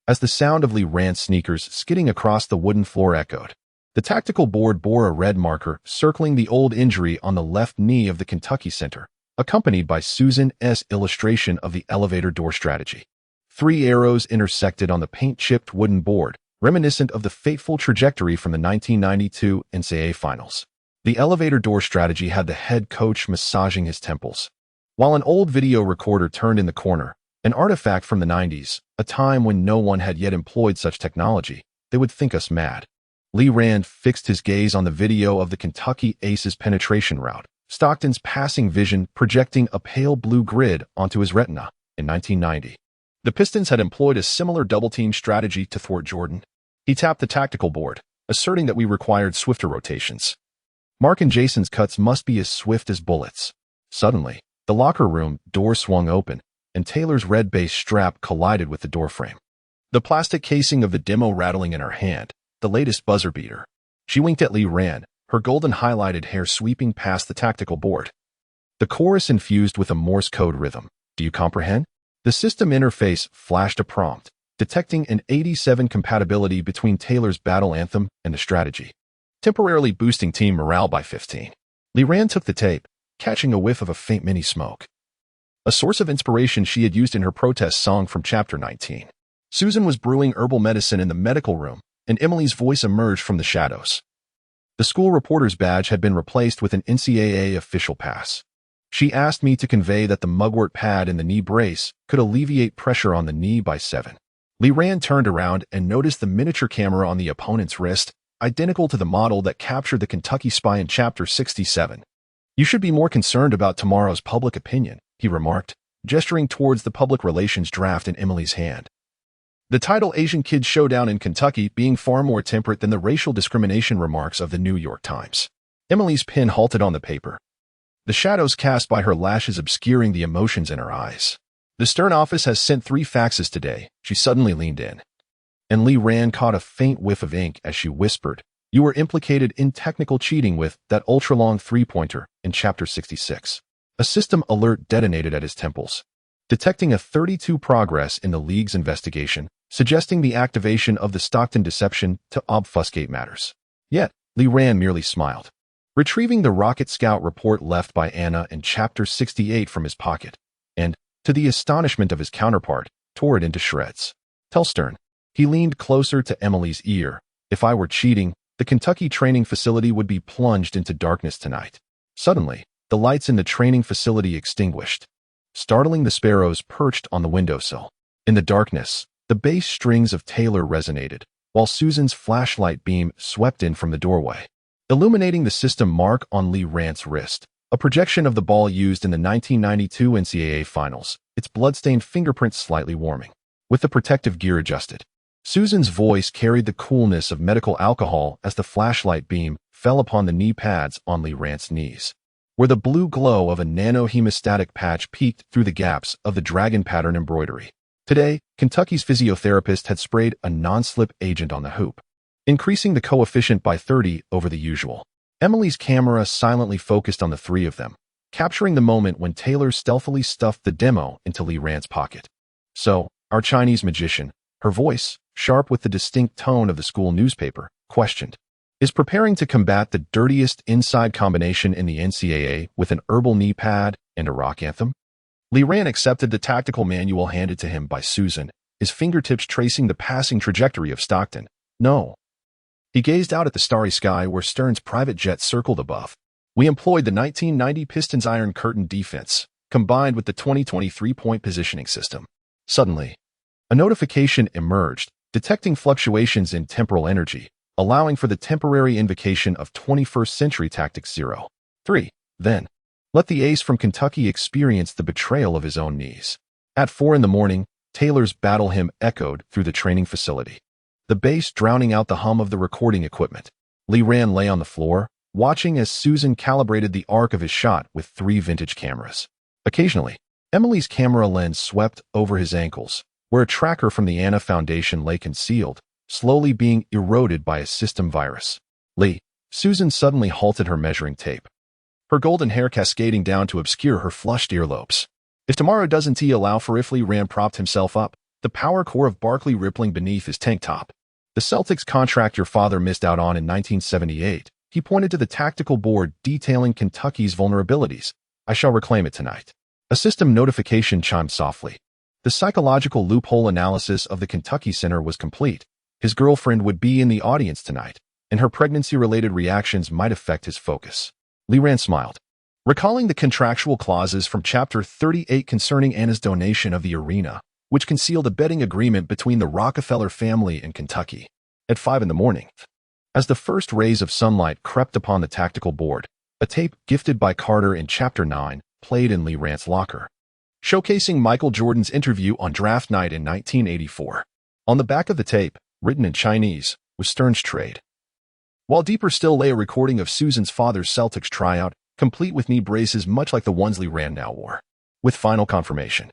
As the sound of Li Ran's sneakers skidding across the wooden floor echoed, the tactical board bore a red marker circling the old injury on the left knee of the Kentucky center, accompanied by Susan's illustration of the elevator door strategy. 3 arrows intersected on the paint-chipped wooden board, reminiscent of the fateful trajectory from the 1992 NCAA Finals. The elevator door strategy had the head coach massaging his temples, while an old video recorder turned in the corner, an artifact from the 90s, a time when no one had yet employed such technology. They would think us mad. Li Ran fixed his gaze on the video of the Kentucky Aces penetration route, Stockton's passing vision projecting a pale blue grid onto his retina in 1990. The Pistons had employed a similar double-team strategy to thwart Jordan. He tapped the tactical board, asserting that we required swifter rotations. Mark and Jason's cuts must be as swift as bullets. Suddenly, the locker room door swung open, and Taylor's red base strap collided with the doorframe. The plastic casing of the demo rattling in her hand, the latest buzzer beater. She winked at Li Ran, her golden highlighted hair sweeping past the tactical board. The chorus infused with a Morse code rhythm. Do you comprehend? The system interface flashed a prompt, detecting an 87 compatibility between Taylor's battle anthem and the strategy, temporarily boosting team morale by 15. Li Ran took the tape, catching a whiff of a faint mini smoke. A source of inspiration she had used in her protest song from Chapter 19. Susan was brewing herbal medicine in the medical room, and Emily's voice emerged from the shadows. The school reporter's badge had been replaced with an NCAA official pass. She asked me to convey that the mugwort pad in the knee brace could alleviate pressure on the knee by 7. Li Ran turned around and noticed the miniature camera on the opponent's wrist, identical to the model that captured the Kentucky spy in Chapter 67. "You should be more concerned about tomorrow's public opinion," he remarked, gesturing towards the public relations draft in Emily's hand. The title Asian Kids Showdown in Kentucky being far more temperate than the racial discrimination remarks of the New York Times. Emily's pen halted on the paper, the shadows cast by her lashes obscuring the emotions in her eyes. "The Stern office has sent 3 faxes today." She suddenly leaned in, and Lee Rand caught a faint whiff of ink as she whispered, "You were implicated in technical cheating with that ultra-long 3-pointer in Chapter 66. A system alert detonated at his temples, detecting a 32 progress in the League's investigation, suggesting the activation of the Stockton deception to obfuscate matters. Yet, Lee Rand merely smiled, retrieving the Rocket Scout report left by Anna in Chapter 68 from his pocket, and, to the astonishment of his counterpart, tore it into shreds. "Tell Stern." He leaned closer to Emily's ear. "If I were cheating, the Kentucky training facility would be plunged into darkness tonight." Suddenly, the lights in the training facility extinguished, startling the sparrows perched on the windowsill. In the darkness, the bass strings of Taylor resonated, while Susan's flashlight beam swept in from the doorway, illuminating the system mark on Lee Rand's wrist, a projection of the ball used in the 1992 NCAA Finals, its bloodstained fingerprints slightly warming. With the protective gear adjusted, Susan's voice carried the coolness of medical alcohol as the flashlight beam fell upon the knee pads on Lee Rand's knees, where the blue glow of a nano-hemostatic patch peeked through the gaps of the dragon pattern embroidery. Today, Kentucky's physiotherapist had sprayed a non-slip agent on the hoop, increasing the coefficient by 30 over the usual. Emily's camera silently focused on the 3 of them, capturing the moment when Taylor stealthily stuffed the demo into Lee Rand's pocket. "So, our Chinese magician," her voice, sharp with the distinct tone of the school newspaper, questioned, "is preparing to combat the dirtiest inside combination in the NCAA with an herbal knee pad and a rock anthem?" Lee Rand accepted the tactical manual handed to him by Susan, his fingertips tracing the passing trajectory of Stockton. "No." He gazed out at the starry sky where Stern's private jet circled above. "We employed the 1990 Pistons Iron Curtain defense, combined with the 2023 point positioning system." Suddenly, a notification emerged, detecting fluctuations in temporal energy, allowing for the temporary invocation of 21st Century Tactics 03. Then, let the ace from Kentucky experience the betrayal of his own knees. At 4 in the morning, Taylor's battle hymn echoed through the training facility, the bass drowning out the hum of the recording equipment. Lee Rand lay on the floor, watching as Susan calibrated the arc of his shot with 3 vintage cameras. Occasionally, Emily's camera lens swept over his ankles, where a tracker from the Anna Foundation lay concealed, slowly being eroded by a system virus. "Lee." Susan suddenly halted her measuring tape, her golden hair cascading down to obscure her flushed earlobes. "If tomorrow doesn't allow for," if Lee Rand propped himself up, the power core of Barkley rippling beneath his tank top. "The Celtics contract your father missed out on in 1978. He pointed to the tactical board detailing Kentucky's vulnerabilities. "I shall reclaim it tonight." A system notification chimed softly. The psychological loophole analysis of the Kentucky Center was complete. His girlfriend would be in the audience tonight, and her pregnancy-related reactions might affect his focus. Lee Rand smiled, recalling the contractual clauses from Chapter 38 concerning Anna's donation of the arena, which concealed a betting agreement between the Rockefeller family and Kentucky. At 5 in the morning, as the first rays of sunlight crept upon the tactical board, a tape gifted by Carter in Chapter 9 played in Lee Rand's locker, showcasing Michael Jordan's interview on draft night in 1984. On the back of the tape, written in Chinese, was Stern's trade, while deeper still lay a recording of Susan's father's Celtics tryout, complete with knee braces much like the ones Lee Rand now wore. With final confirmation,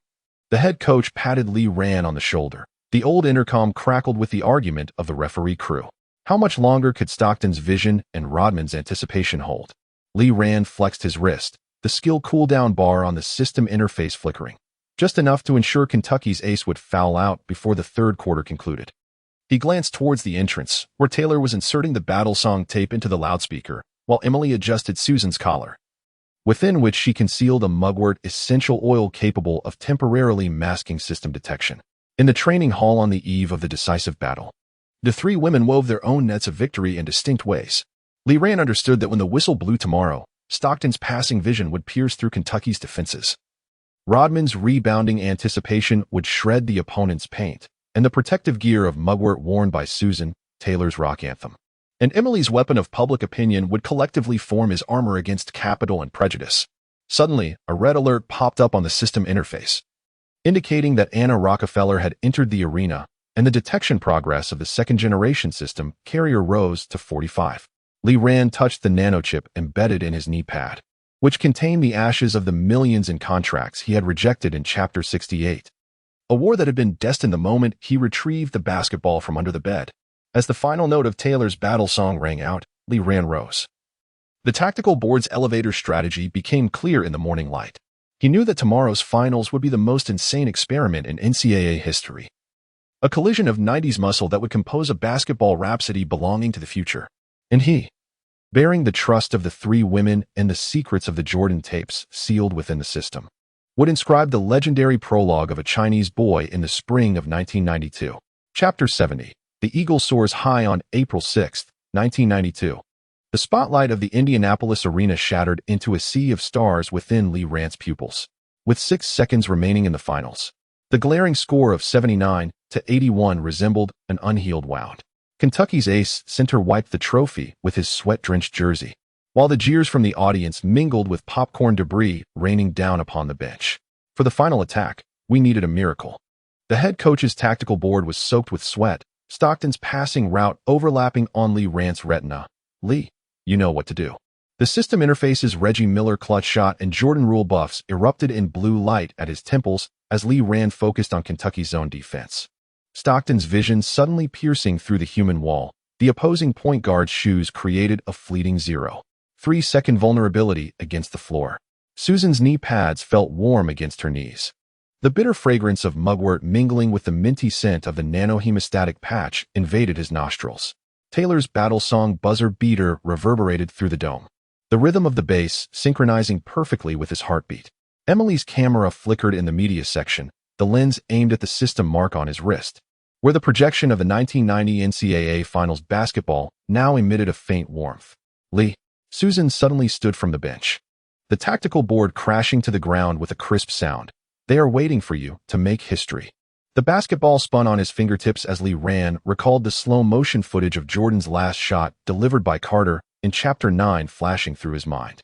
the head coach patted Lee Rand on the shoulder. The old intercom crackled with the argument of the referee crew. How much longer could Stockton's vision and Rodman's anticipation hold? Lee Rand flexed his wrist, the skill cooldown bar on the system interface flickering, just enough to ensure Kentucky's ace would foul out before the third quarter concluded. He glanced towards the entrance, where Taylor was inserting the battle song tape into the loudspeaker, while Emily adjusted Susan's collar, within which she concealed a mugwort essential oil capable of temporarily masking system detection. In the training hall on the eve of the decisive battle, the 3 women wove their own nets of victory in distinct ways. Lee Rand understood that when the whistle blew tomorrow, Stockton's passing vision would pierce through Kentucky's defenses. Rodman's rebounding anticipation would shred the opponent's paint, and the protective gear of mugwort worn by Susan, Taylor's rock anthem. and Emily's weapon of public opinion would collectively form his armor against capital and prejudice. Suddenly, a red alert popped up on the system interface, indicating that Anna Rockefeller had entered the arena, and the detection progress of the second-generation system carrier rose to 45. Li Ran touched the nanochip embedded in his knee pad, which contained the ashes of the millions in contracts he had rejected in Chapter 68. A war that had been destined. The moment he retrieved the basketball from under the bed. As the final note of Taylor's battle song rang out, Li Ran rose. The tactical board's elevator strategy became clear in the morning light. He knew that tomorrow's finals would be the most insane experiment in NCAA history. A collision of 90s muscle that would compose a basketball rhapsody belonging to the future. And he, bearing the trust of the three women and the secrets of the Jordan tapes sealed within the system, would inscribe the legendary prologue of a Chinese boy in the spring of 1992. Chapter 70. The Eagle soars high on April 6, 1992. The spotlight of the Indianapolis arena shattered into a sea of stars within Li Ran's pupils. With 6 seconds remaining in the finals, the glaring score of 79-81 resembled an unhealed wound. Kentucky's ace center wiped the trophy with his sweat-drenched jersey, while the jeers from the audience mingled with popcorn debris raining down upon the bench. For the final attack, we needed a miracle. The head coach's tactical board was soaked with sweat, Stockton's passing route overlapping on Li Ran's retina. Lee, you know what to do. The system interface's Reggie Miller clutch shot and Jordan rule buffs erupted in blue light at his temples as Li Ran focused on Kentucky's zone defense. Stockton's vision suddenly piercing through the human wall. The opposing point guard's shoes created a fleeting 0.3-second vulnerability against the floor. Susan's knee pads felt warm against her knees. The bitter fragrance of mugwort mingling with the minty scent of the nanohemostatic patch invaded his nostrils. Taylor's battle song buzzer beater reverberated through the dome, the rhythm of the bass synchronizing perfectly with his heartbeat. Emily's camera flickered in the media section, the lens aimed at the system mark on his wrist, where the projection of the 1990 NCAA Finals basketball now emitted a faint warmth. Lee, Susan suddenly stood from the bench, the tactical board crashing to the ground with a crisp sound. They are waiting for you to make history. The basketball spun on his fingertips as Li Ran recalled the slow-motion footage of Jordan's last shot delivered by Carter in Chapter 9 flashing through his mind.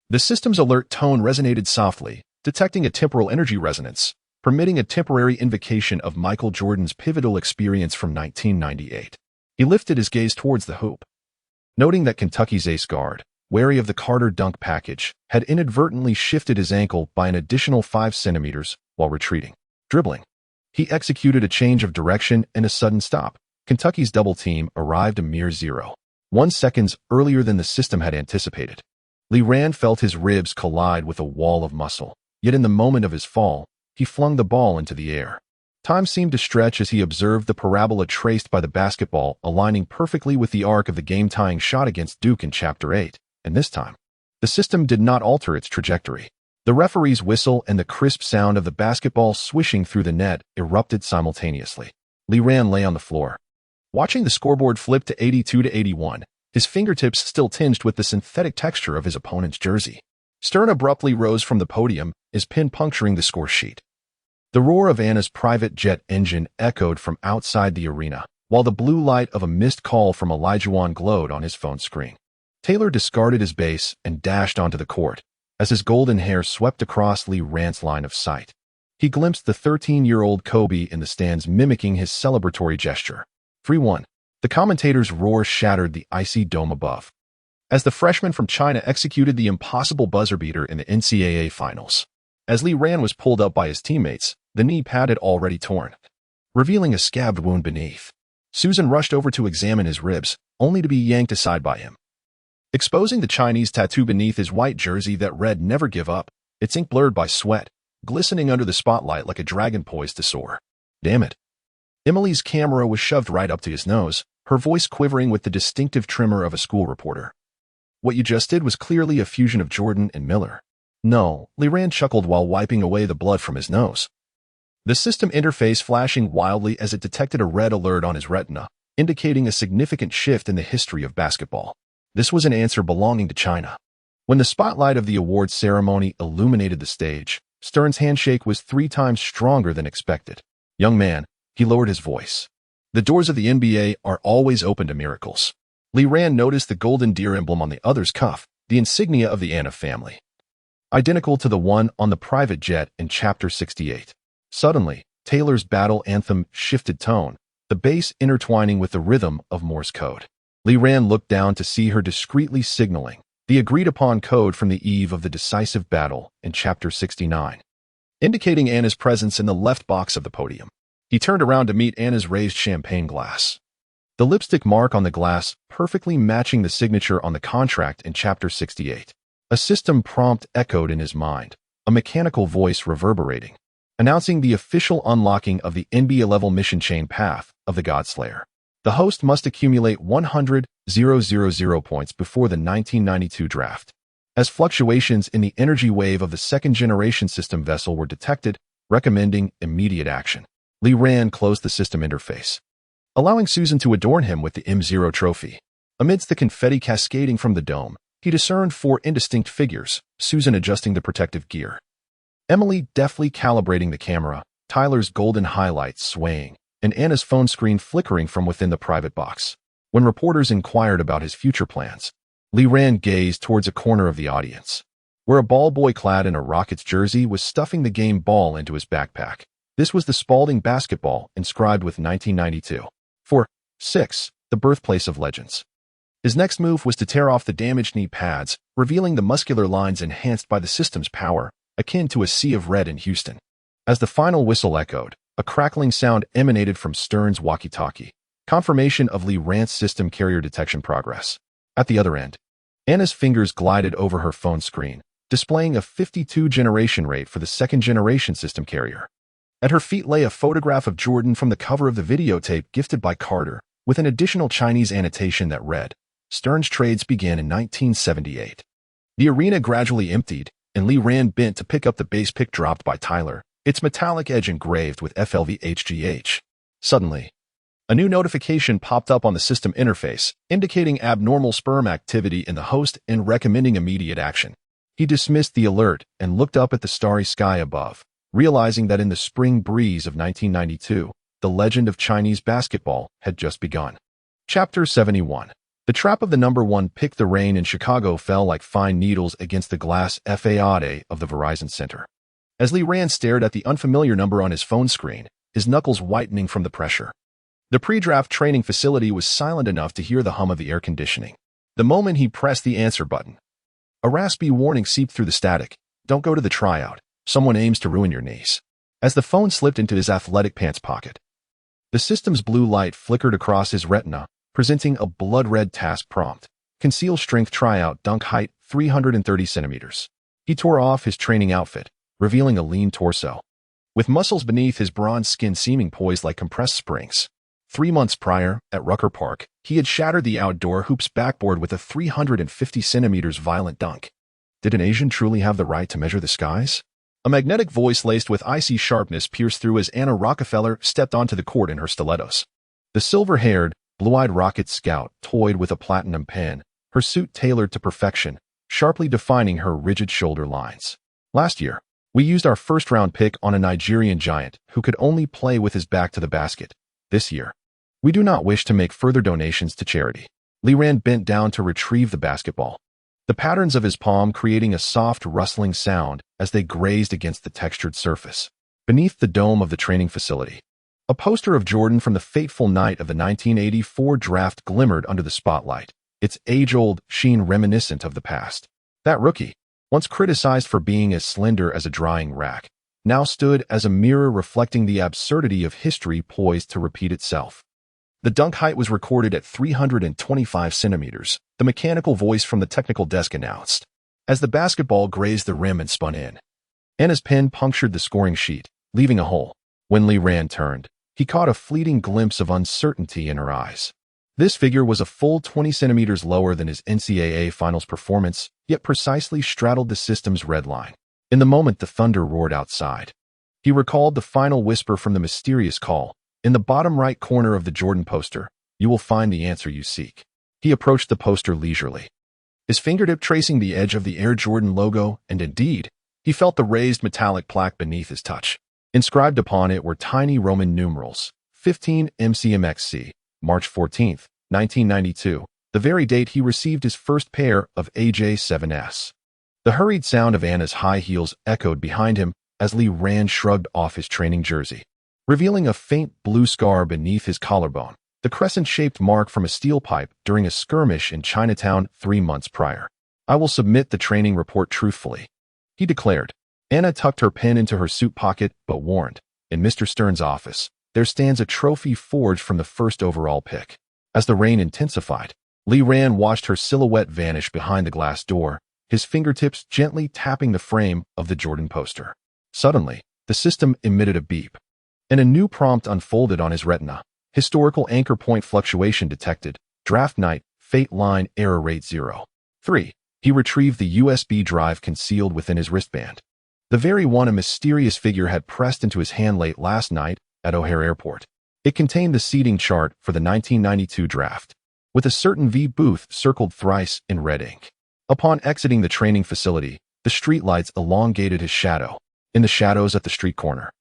The system's alert tone resonated softly, detecting a temporal energy resonance, permitting a temporary invocation of Michael Jordan's pivotal experience from 1998. He lifted his gaze towards the hoop, noting that Kentucky's ace guard, wary of the Carter dunk package, had inadvertently shifted his ankle by an additional 5 centimeters while retreating. Dribbling. He executed a change of direction and a sudden stop. Kentucky's double team arrived a mere 0.1 seconds earlier than the system had anticipated. Li Ran felt his ribs collide with a wall of muscle, yet in the moment of his fall, he flung the ball into the air. Time seemed to stretch as he observed the parabola traced by the basketball aligning perfectly with the arc of the game-tying shot against Duke in Chapter 8, and this time, the system did not alter its trajectory. The referee's whistle and the crisp sound of the basketball swishing through the net erupted simultaneously. Li Ran lay on the floor, watching the scoreboard flip to 82-81, his fingertips still tinged with the synthetic texture of his opponent's jersey. Stern abruptly rose from the podium, his pin puncturing the score sheet. The roar of Anna's private jet engine echoed from outside the arena, while the blue light of a missed call from Elijah glowed on his phone screen. Taylor discarded his base and dashed onto the court, as his golden hair swept across Li Ran's line of sight. He glimpsed the 13-year-old Kobe in the stands mimicking his celebratory gesture. 3-1. The commentator's roar shattered the icy dome above, as the freshman from China executed the impossible buzzer beater in the NCAA Finals. As Li Ran was pulled up by his teammates, the knee pad had already torn, revealing a scabbed wound beneath. Susan rushed over to examine his ribs, only to be yanked aside by him, exposing the Chinese tattoo beneath his white jersey that read "Never Give Up," its ink blurred by sweat, glistening under the spotlight like a dragon poised to soar. Damn it. Emily's camera was shoved right up to his nose, her voice quivering with the distinctive tremor of a school reporter. What you just did was clearly a fusion of Jordan and Miller. No, Li Ran chuckled while wiping away the blood from his nose. The system interface flashing wildly as it detected a red alert on his retina, indicating a significant shift in the history of basketball. This was an answer belonging to China. When the spotlight of the awards ceremony illuminated the stage, Stern's handshake was 3 times stronger than expected. Young man, he lowered his voice. The doors of the NBA are always open to miracles. Li Ran noticed the golden deer emblem on the other's cuff, the insignia of the inthe family, identical to the one on the private jet in Chapter 68. Suddenly, Taylor's battle anthem shifted tone, the bass intertwining with the rhythm of Morse code. Li Ran looked down to see her discreetly signaling the agreed-upon code from the eve of the decisive battle in Chapter 69, indicating Anna's presence in the left box of the podium. He turned around to meet Anna's raised champagne glass, the lipstick mark on the glass perfectly matching the signature on the contract in Chapter 68. A system prompt echoed in his mind, a mechanical voice reverberating, announcing the official unlocking of the NBA level mission chain path of the Godslayer. The host must accumulate 100,000 points before the 1992 draft. As fluctuations in the energy wave of the second-generation system vessel were detected, recommending immediate action, Li Ran closed the system interface, allowing Susan to adorn him with the M0 trophy. Amidst the confetti cascading from the dome, he discerned 4 indistinct figures, Susan adjusting the protective gear, Emily deftly calibrating the camera, Tyler's golden highlights swaying, and Anna's phone screen flickering from within the private box. When reporters inquired about his future plans, Li Ran gazed towards a corner of the audience, where a ball boy clad in a Rockets jersey was stuffing the game ball into his backpack. This was the Spalding basketball, inscribed with 1992. 6. The birthplace of legends. His next move was to tear off the damaged knee pads, revealing the muscular lines enhanced by the system's power, akin to a sea of red in Houston. As the final whistle echoed, a crackling sound emanated from Stern's walkie-talkie, confirmation of Li Ran's system carrier detection progress. At the other end, Anna's fingers glided over her phone screen, displaying a 52 generation rate for the second-generation system carrier. At her feet lay a photograph of Jordan from the cover of the videotape gifted by Carter, with an additional Chinese annotation that read, "Stern's trades began in 1978. The arena gradually emptied, and Li Ran bent to pick up the base pick dropped by Tyler, its metallic edge engraved with FLVHGH. Suddenly, a new notification popped up on the system interface, indicating abnormal sperm activity in the host and recommending immediate action. He dismissed the alert and looked up at the starry sky above, realizing that in the spring breeze of 1992, the legend of Chinese basketball had just begun. Chapter 71. The trap of the number 1 pick. The rain in Chicago fell like fine needles against the glass facade of the Verizon Center. As Li Ran stared at the unfamiliar number on his phone screen, his knuckles whitening from the pressure. The pre-draft training facility was silent enough to hear the hum of the air conditioning. The moment he pressed the answer button, a raspy warning seeped through the static. Don't go to the tryout. Someone aims to ruin your knees. As the phone slipped into his athletic pants pocket, the system's blue light flickered across his retina, presenting a blood-red task prompt. Conceal strength tryout, dunk height 330 centimeters. He tore off his training outfit, revealing a lean torso, with muscles beneath his bronze skin seeming poised like compressed springs. 3 months prior, at Rucker Park, he had shattered the outdoor hoops backboard with a 350 centimeters violent dunk. Did an Asian truly have the right to measure the skies? A magnetic voice laced with icy sharpness pierced through as Anna Rockefeller stepped onto the court in her stilettos. The silver-haired, blue-eyed rocket scout toyed with a platinum pen, her suit tailored to perfection, sharply defining her rigid shoulder lines. Last year, we used our first-round pick on a Nigerian giant who could only play with his back to the basket. This year, we do not wish to make further donations to charity. Li Ran bent down to retrieve the basketball, the patterns of his palm creating a soft rustling sound as they grazed against the textured surface. Beneath the dome of the training facility, a poster of Jordan from the fateful night of the 1984 draft glimmered under the spotlight, its age-old sheen reminiscent of the past. That rookie, once criticized for being as slender as a drying rack, now stood as a mirror reflecting the absurdity of history poised to repeat itself. The dunk height was recorded at 325 centimeters, the mechanical voice from the technical desk announced, as the basketball grazed the rim and spun in. Anna's pen punctured the scoring sheet, leaving a hole. When Li Ran turned, he caught a fleeting glimpse of uncertainty in her eyes. This figure was a full 20 centimeters lower than his NCAA finals performance, yet precisely straddled the system's red line. In the moment the thunder roared outside, he recalled the final whisper from the mysterious call. In the bottom right corner of the Jordan poster, you will find the answer you seek. He approached the poster leisurely, his fingertip tracing the edge of the Air Jordan logo, and indeed, he felt the raised metallic plaque beneath his touch. Inscribed upon it were tiny Roman numerals, 15 MCMXC, March 14, 1992, the very date he received his first pair of AJ7s. The hurried sound of Anna's high heels echoed behind him as Lee Rand shrugged off his training jersey, revealing a faint blue scar beneath his collarbone, the crescent-shaped mark from a steel pipe during a skirmish in Chinatown 3 months prior. "I will submit the training report truthfully," he declared. Anna tucked her pen into her suit pocket but warned, "In Mr. Stern's office, there stands a trophy forged from the first overall pick." As the rain intensified, Lee Rand watched her silhouette vanish behind the glass door, his fingertips gently tapping the frame of the Jordan poster. Suddenly, the system emitted a beep, and a new prompt unfolded on his retina. Historical anchor point fluctuation detected. Draft night, fate line, error rate 0.3. He retrieved the USB drive concealed within his wristband. The very one a mysterious figure had pressed into his hand late last night at O'Hare Airport. It contained the seating chart for the 1992 draft, with a certain V booth circled thrice in red ink. Upon exiting the training facility, the streetlights elongated his shadow. In the shadows at the street corner,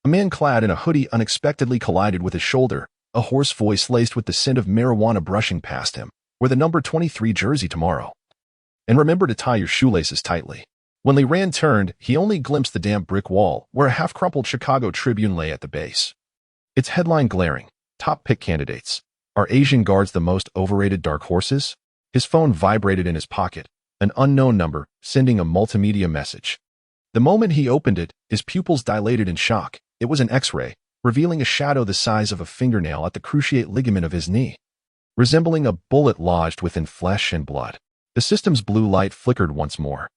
a man clad in a hoodie unexpectedly collided with his shoulder, a hoarse voice laced with the scent of marijuana brushing past him. "Wear the number 23 jersey tomorrow. And remember to tie your shoelaces tightly." When Lee Rand turned, he only glimpsed the damp brick wall where a half-crumpled Chicago Tribune lay at the base. Its headline glaring, "Top pick candidates. Are Asian guards the most overrated dark horses?" His phone vibrated in his pocket, an unknown number sending a multimedia message. The moment he opened it, his pupils dilated in shock. It was an X-ray, revealing a shadow the size of a fingernail at the cruciate ligament of his knee, resembling a bullet lodged within flesh and blood. The system's blue light flickered once more,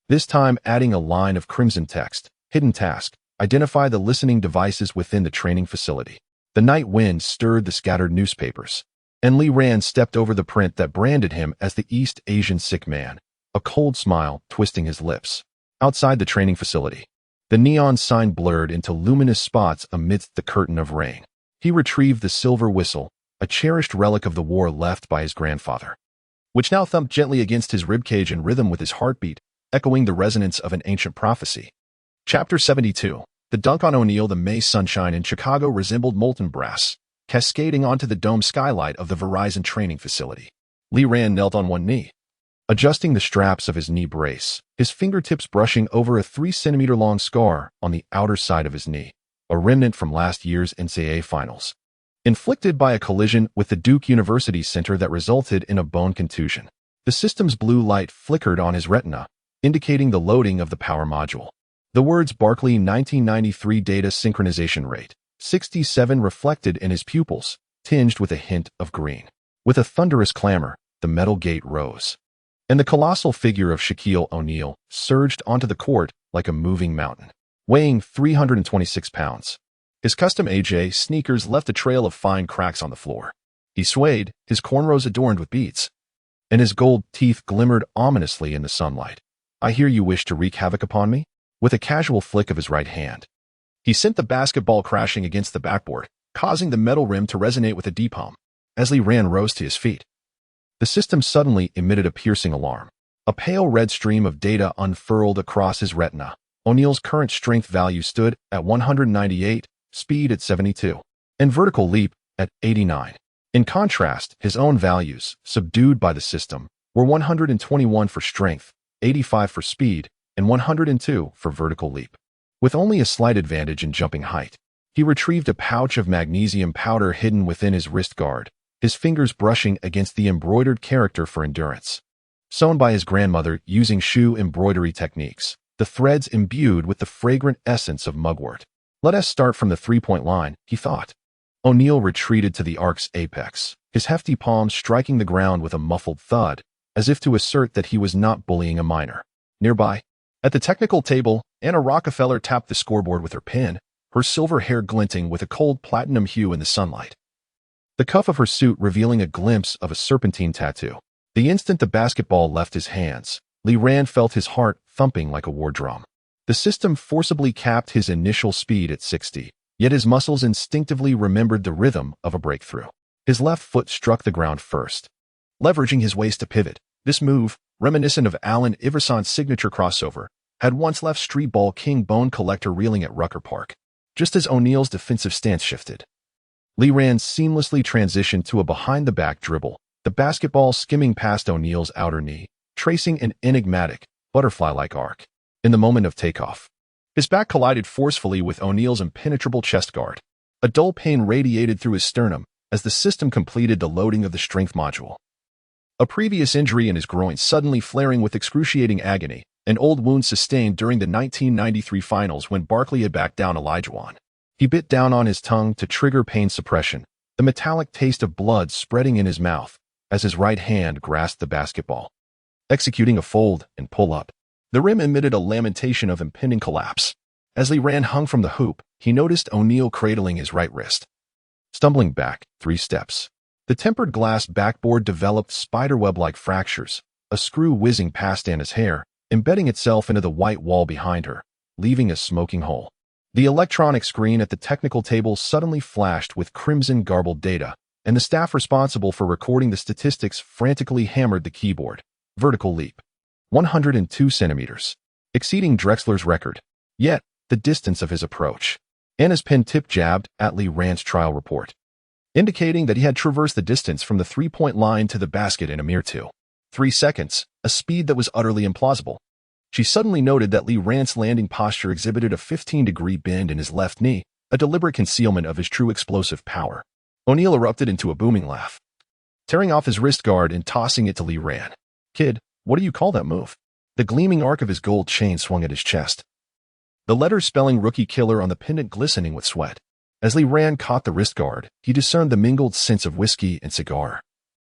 this time adding a line of crimson text. "Hidden task. Identify the listening devices within the training facility." The night wind stirred the scattered newspapers, and Lee Rand stepped over the print that branded him as the East Asian sick man, a cold smile twisting his lips. Outside the training facility, the neon sign blurred into luminous spots amidst the curtain of rain. He retrieved the silver whistle, a cherished relic of the war left by his grandfather, which now thumped gently against his ribcage in rhythm with his heartbeat, echoing the resonance of an ancient prophecy. Chapter 72. The dunk on O'Neill. The May sunshine in Chicago resembled molten brass, cascading onto the dome skylight of the Verizon training facility. Lee Rand knelt on one knee, adjusting the straps of his knee brace, his fingertips brushing over a 3-centimeter-long scar on the outer side of his knee, a remnant from last year's NCAA finals, inflicted by a collision with the Duke University center that resulted in a bone contusion. The system's blue light flickered on his retina, indicating the loading of the power module. The words Barkley 1993 data synchronization rate 67 reflected in his pupils, tinged with a hint of green. With a thunderous clamor, the metal gate rose, and the colossal figure of Shaquille O'Neal surged onto the court like a moving mountain, weighing 326 pounds. His custom AJ sneakers left a trail of fine cracks on the floor. He swayed, his cornrows adorned with beads, and his gold teeth glimmered ominously in the sunlight. "I hear you wish to wreak havoc upon me?" With a casual flick of his right hand, he sent the basketball crashing against the backboard, causing the metal rim to resonate with a D-palm. As Lee Rand rose to his feet, the system suddenly emitted a piercing alarm. A pale red stream of data unfurled across his retina. O'Neal's current strength value stood at 198, speed at 72, and vertical leap at 89. In contrast, his own values, subdued by the system, were 121 for strength, 85 for speed, and 102 for vertical leap. With only a slight advantage in jumping height, he retrieved a pouch of magnesium powder hidden within his wrist guard, his fingers brushing against the embroidered character for endurance, sewn by his grandmother using shoe embroidery techniques, the threads imbued with the fragrant essence of mugwort. "Let us start from the three-point line," he thought. O'Neal retreated to the arc's apex, his hefty palms striking the ground with a muffled thud, as if to assert that he was not bullying a minor. Nearby, at the technical table, Anna Rockefeller tapped the scoreboard with her pen, her silver hair glinting with a cold platinum hue in the sunlight, the cuff of her suit revealing a glimpse of a serpentine tattoo. The instant the basketball left his hands, Lee Rand felt his heart thumping like a war drum. The system forcibly capped his initial speed at 60, yet his muscles instinctively remembered the rhythm of a breakthrough. His left foot struck the ground first, leveraging his waist to pivot. This move, reminiscent of Allen Iverson's signature crossover, had once left street ball king Bone Collector reeling at Rucker Park. Just as O'Neal's defensive stance shifted, Lee Rand seamlessly transitioned to a behind-the-back dribble, the basketball skimming past O'Neal's outer knee, tracing an enigmatic, butterfly-like arc. In the moment of takeoff, his back collided forcefully with O'Neal's impenetrable chest guard. A dull pain radiated through his sternum as the system completed the loading of the strength module. A previous injury in his groin suddenly flaring with excruciating agony, an old wound sustained during the 1993 finals when Barkley had backed down Olajuwon. He bit down on his tongue to trigger pain suppression, the metallic taste of blood spreading in his mouth as his right hand grasped the basketball. Executing a fold and pull-up, the rim emitted a lamentation of impending collapse. As Leran hung from the hoop, he noticed O'Neal cradling his right wrist. Stumbling back 3 steps, the tempered glass backboard developed spiderweb-like fractures, a screw whizzing past Anna's hair, embedding itself into the white wall behind her, leaving a smoking hole. The electronic screen at the technical table suddenly flashed with crimson garbled data, and the staff responsible for recording the statistics frantically hammered the keyboard. Vertical leap. 102 centimeters. Exceeding Drexler's record. Yet, the distance of his approach. Anna's pen tip jabbed at Leran's trial report, indicating that he had traversed the distance from the three-point line to the basket in a mere 3 seconds, a speed that was utterly implausible. She suddenly noted that Leran's landing posture exhibited a 15-degree bend in his left knee, a deliberate concealment of his true explosive power. O'Neal erupted into a booming laugh, tearing off his wrist guard and tossing it to Leran. "Kid, what do you call that move?" The gleaming arc of his gold chain swung at his chest, the letters spelling rookie killer on the pendant glistening with sweat. As Leran caught the wrist guard, he discerned the mingled scents of whiskey and cigar,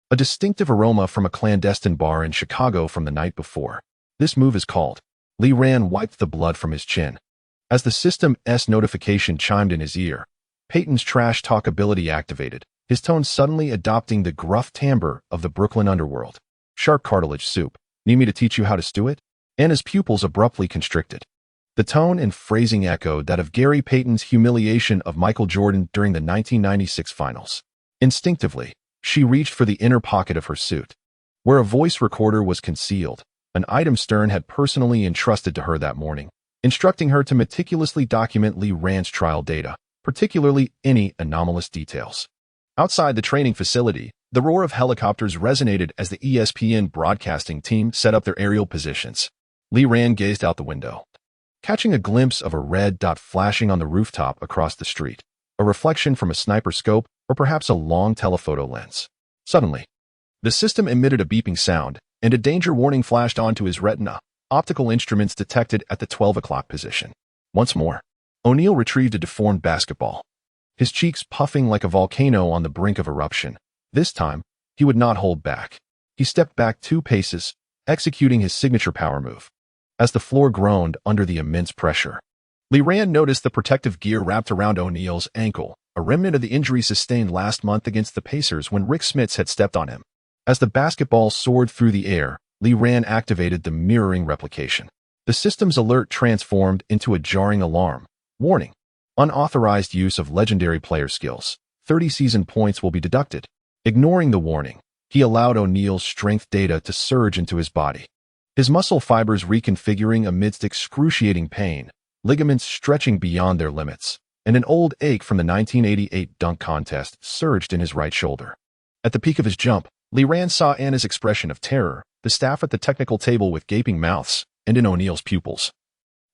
a distinctive aroma from a clandestine bar in Chicago from the night before. "This move is called." Leran wiped the blood from his chin. As the system's notification chimed in his ear, Peyton's trash talk ability activated, his tone suddenly adopting the gruff timbre of the Brooklyn underworld. "Sharp cartilage soup. Need me to teach you how to stew it?" Anna's pupils abruptly constricted. The tone and phrasing echoed that of Gary Payton's humiliation of Michael Jordan during the 1996 finals. Instinctively, she reached for the inner pocket of her suit, where a voice recorder was concealed, an item Stern had personally entrusted to her that morning, instructing her to meticulously document Leran's trial data, particularly any anomalous details. Outside the training facility, the roar of helicopters resonated as the ESPN broadcasting team set up their aerial positions. Leran gazed out the window, catching a glimpse of a red dot flashing on the rooftop across the street, a reflection from a sniper scope or perhaps a long telephoto lens. Suddenly, the system emitted a beeping sound, and a danger warning flashed onto his retina, optical instruments detected at the 12 o'clock position. Once more, O'Neal retrieved a deformed basketball, his cheeks puffing like a volcano on the brink of eruption. This time, he would not hold back. He stepped back 2 paces, executing his signature power move. As the floor groaned under the immense pressure, Leran noticed the protective gear wrapped around O'Neal's ankle, a remnant of the injury sustained last month against the Pacers when Rick Smits had stepped on him. As the basketball soared through the air, Leran activated the mirroring replication. The system's alert transformed into a jarring alarm. "Warning. Unauthorized use of legendary player skills. 30 season points will be deducted." Ignoring the warning, he allowed O'Neal's strength data to surge into his body, his muscle fibers reconfiguring amidst excruciating pain, ligaments stretching beyond their limits, and an old ache from the 1988 dunk contest surged in his right shoulder. At the peak of his jump, Leran saw Anna's expression of terror, the staff at the technical table with gaping mouths, and in O'Neal's pupils,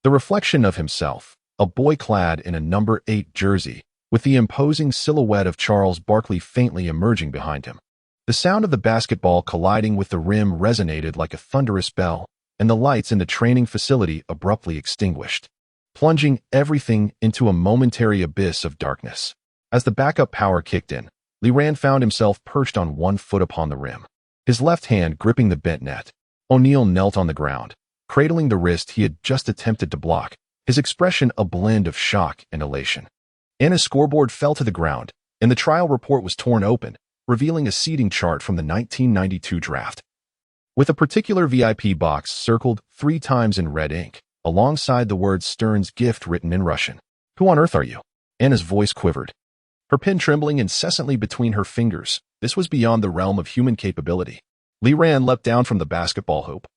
the reflection of himself, a boy clad in a number 8 jersey, with the imposing silhouette of Charles Barkley faintly emerging behind him. The sound of the basketball colliding with the rim resonated like a thunderous bell, and the lights in the training facility abruptly extinguished, plunging everything into a momentary abyss of darkness. As the backup power kicked in, Leran found himself perched on 1 foot upon the rim, his left hand gripping the bent net. O'Neal knelt on the ground, cradling the wrist he had just attempted to block, his expression a blend of shock and elation. Anna's scoreboard fell to the ground, and the trial report was torn open, revealing a seeding chart from the 1992 draft, with a particular VIP box circled 3 times in red ink, alongside the words Stern's gift written in Russian. "Who on earth are you?" Anna's voice quivered, her pen trembling incessantly between her fingers. This was beyond the realm of human capability. Leran leapt down from the basketball hoop,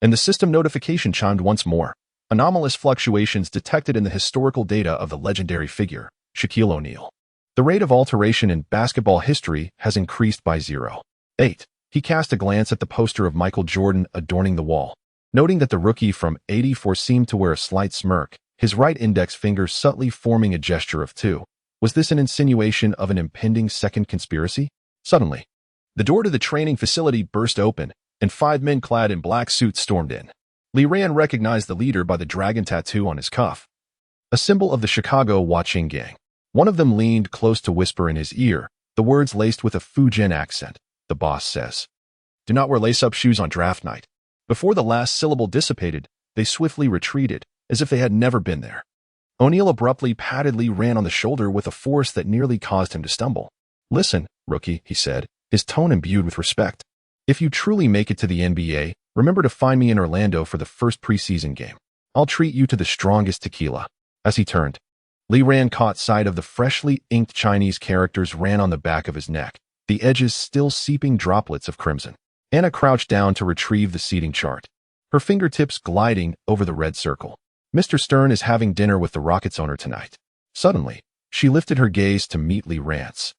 and the system notification chimed once more. Anomalous fluctuations detected in the historical data of the legendary figure, Shaquille O'Neal. The rate of alteration in basketball history has increased by 0. 8. He cast a glance at the poster of Michael Jordan adorning the wall. Noting that the rookie from '84 seemed to wear a slight smirk, his right index finger subtly forming a gesture of 2. Was this an insinuation of an impending second conspiracy? Suddenly, the door to the training facility burst open, and 5 men clad in black suits stormed in. Li Ran recognized the leader by the dragon tattoo on his cuff, a symbol of the Chicago Watching Gang. One of them leaned close to whisper in his ear, the words laced with a Fujian accent. The boss says, "Do not wear lace-up shoes on draft night." Before the last syllable dissipated, they swiftly retreated, as if they had never been there. O'Neal abruptly patted Li Ran on the shoulder with a force that nearly caused him to stumble. "Listen, rookie," he said, his tone imbued with respect. "If you truly make it to the NBA, remember to find me in Orlando for the first preseason game. I'll treat you to the strongest tequila." As he turned, Li Ran caught sight of the freshly inked Chinese characters ran on the back of his neck, the edges still seeping droplets of crimson. Anna crouched down to retrieve the seating chart, her fingertips gliding over the red circle. "Mr. Stern is having dinner with the Rockets owner tonight." Suddenly, she lifted her gaze to meet Li Ran's,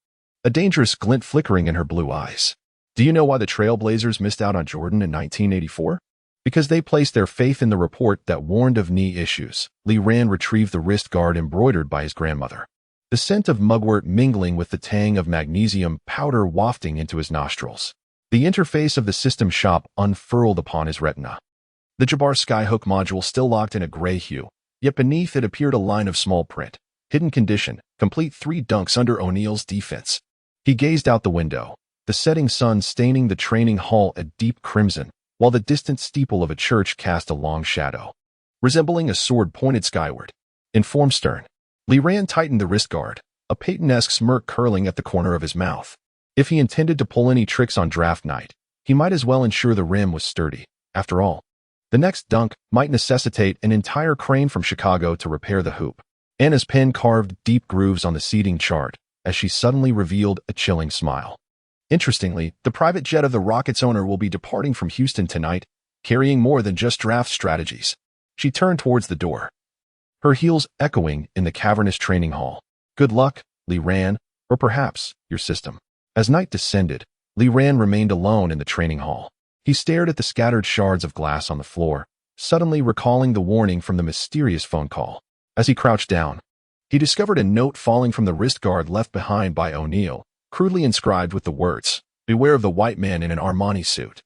a dangerous glint flickering in her blue eyes. "Do you know why the Trailblazers missed out on Jordan in 1984? Because they placed their faith in the report that warned of knee issues." Li Ran retrieved the wrist guard embroidered by his grandmother, the scent of mugwort mingling with the tang of magnesium powder wafting into his nostrils. The interface of the system shop unfurled upon his retina. The Jabbar Skyhook module still locked in a gray hue, yet beneath it appeared a line of small print. Hidden condition, complete 3 dunks under O'Neal's defense. He gazed out the window, the setting sun staining the training hall a deep crimson, while the distant steeple of a church cast a long shadow, resembling a sword pointed skyward. Informed Stern. Li Ran tightened the wrist guard, a Peyton-esque smirk curling at the corner of his mouth. If he intended to pull any tricks on draft night, he might as well ensure the rim was sturdy. After all, the next dunk might necessitate an entire crane from Chicago to repair the hoop. Anna's pen carved deep grooves on the seating chart as she suddenly revealed a chilling smile. Interestingly, the private jet of the Rockets owner will be departing from Houston tonight, carrying more than just draft strategies. She turned towards the door, her heels echoing in the cavernous training hall. "Good luck, Li Ran, or perhaps your system." As night descended, Li Ran remained alone in the training hall. He stared at the scattered shards of glass on the floor, suddenly recalling the warning from the mysterious phone call. As he crouched down, he discovered a note falling from the wrist guard left behind by O'Neal, crudely inscribed with the words, "Beware of the white man in an Armani suit."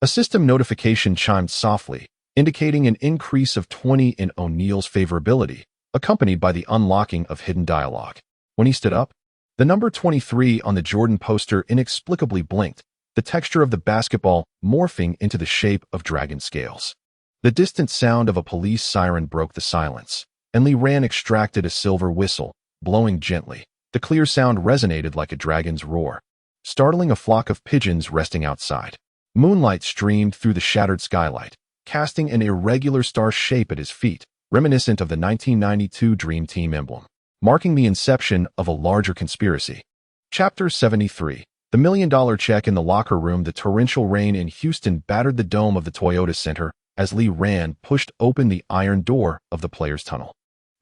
A system notification chimed softly, indicating an increase of 20 in O'Neal's favorability, accompanied by the unlocking of hidden dialogue. When he stood up, the number 23 on the Jordan poster inexplicably blinked, the texture of the basketball morphing into the shape of dragon scales. The distant sound of a police siren broke the silence, and Li Ran extracted a silver whistle, blowing gently. The clear sound resonated like a dragon's roar, startling a flock of pigeons resting outside. Moonlight streamed through the shattered skylight, casting an irregular star shape at his feet, reminiscent of the 1992 Dream Team emblem, marking the inception of a larger conspiracy. Chapter 73. The $1 million check in the locker room. The torrential rain in Houston battered the dome of the Toyota Center as Li Ran pushed open the iron door of the players' tunnel.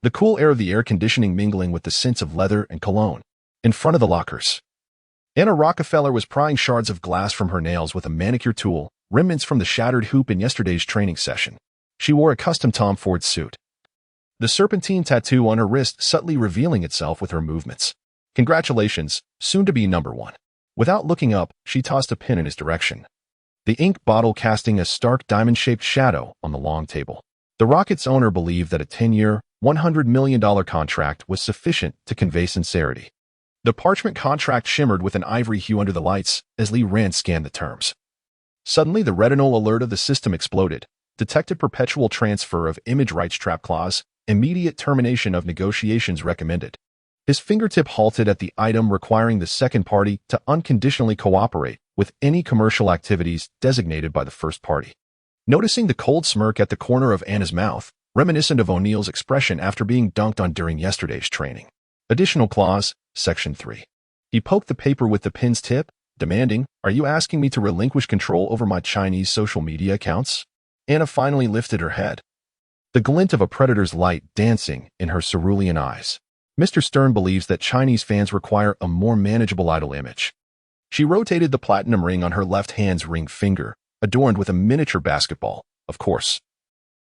The cool air of the air conditioning mingling with the scents of leather and cologne. In front of the lockers, Anna Rockefeller was prying shards of glass from her nails with a manicure tool, remnants from the shattered hoop in yesterday's training session. She wore a custom Tom Ford suit, the serpentine tattoo on her wrist subtly revealing itself with her movements. "Congratulations, soon to be number 1. Without looking up, she tossed a pin in his direction, the ink bottle casting a stark diamond-shaped shadow on the long table. The Rockets owner believed that a 10-year, $100 million contract was sufficient to convey sincerity. The parchment contract shimmered with an ivory hue under the lights as Li Ran scanned the terms. Suddenly, the retinal alert of the system exploded. Detected perpetual transfer of image rights trap clause, immediate termination of negotiations recommended. His fingertip halted at the item requiring the second party to unconditionally cooperate with any commercial activities designated by the first party. Noticing the cold smirk at the corner of Anna's mouth, reminiscent of O'Neal's expression after being dunked on during yesterday's training. Additional clause, Section 3. He poked the paper with the pin's tip, demanding, "Are you asking me to relinquish control over my Chinese social media accounts?" Anna finally lifted her head, the glint of a predator's light dancing in her cerulean eyes. "Mr. Stern believes that Chinese fans require a more manageable idol image. She rotated the platinum ring on her left hand's ring finger, adorned with a miniature basketball, of course.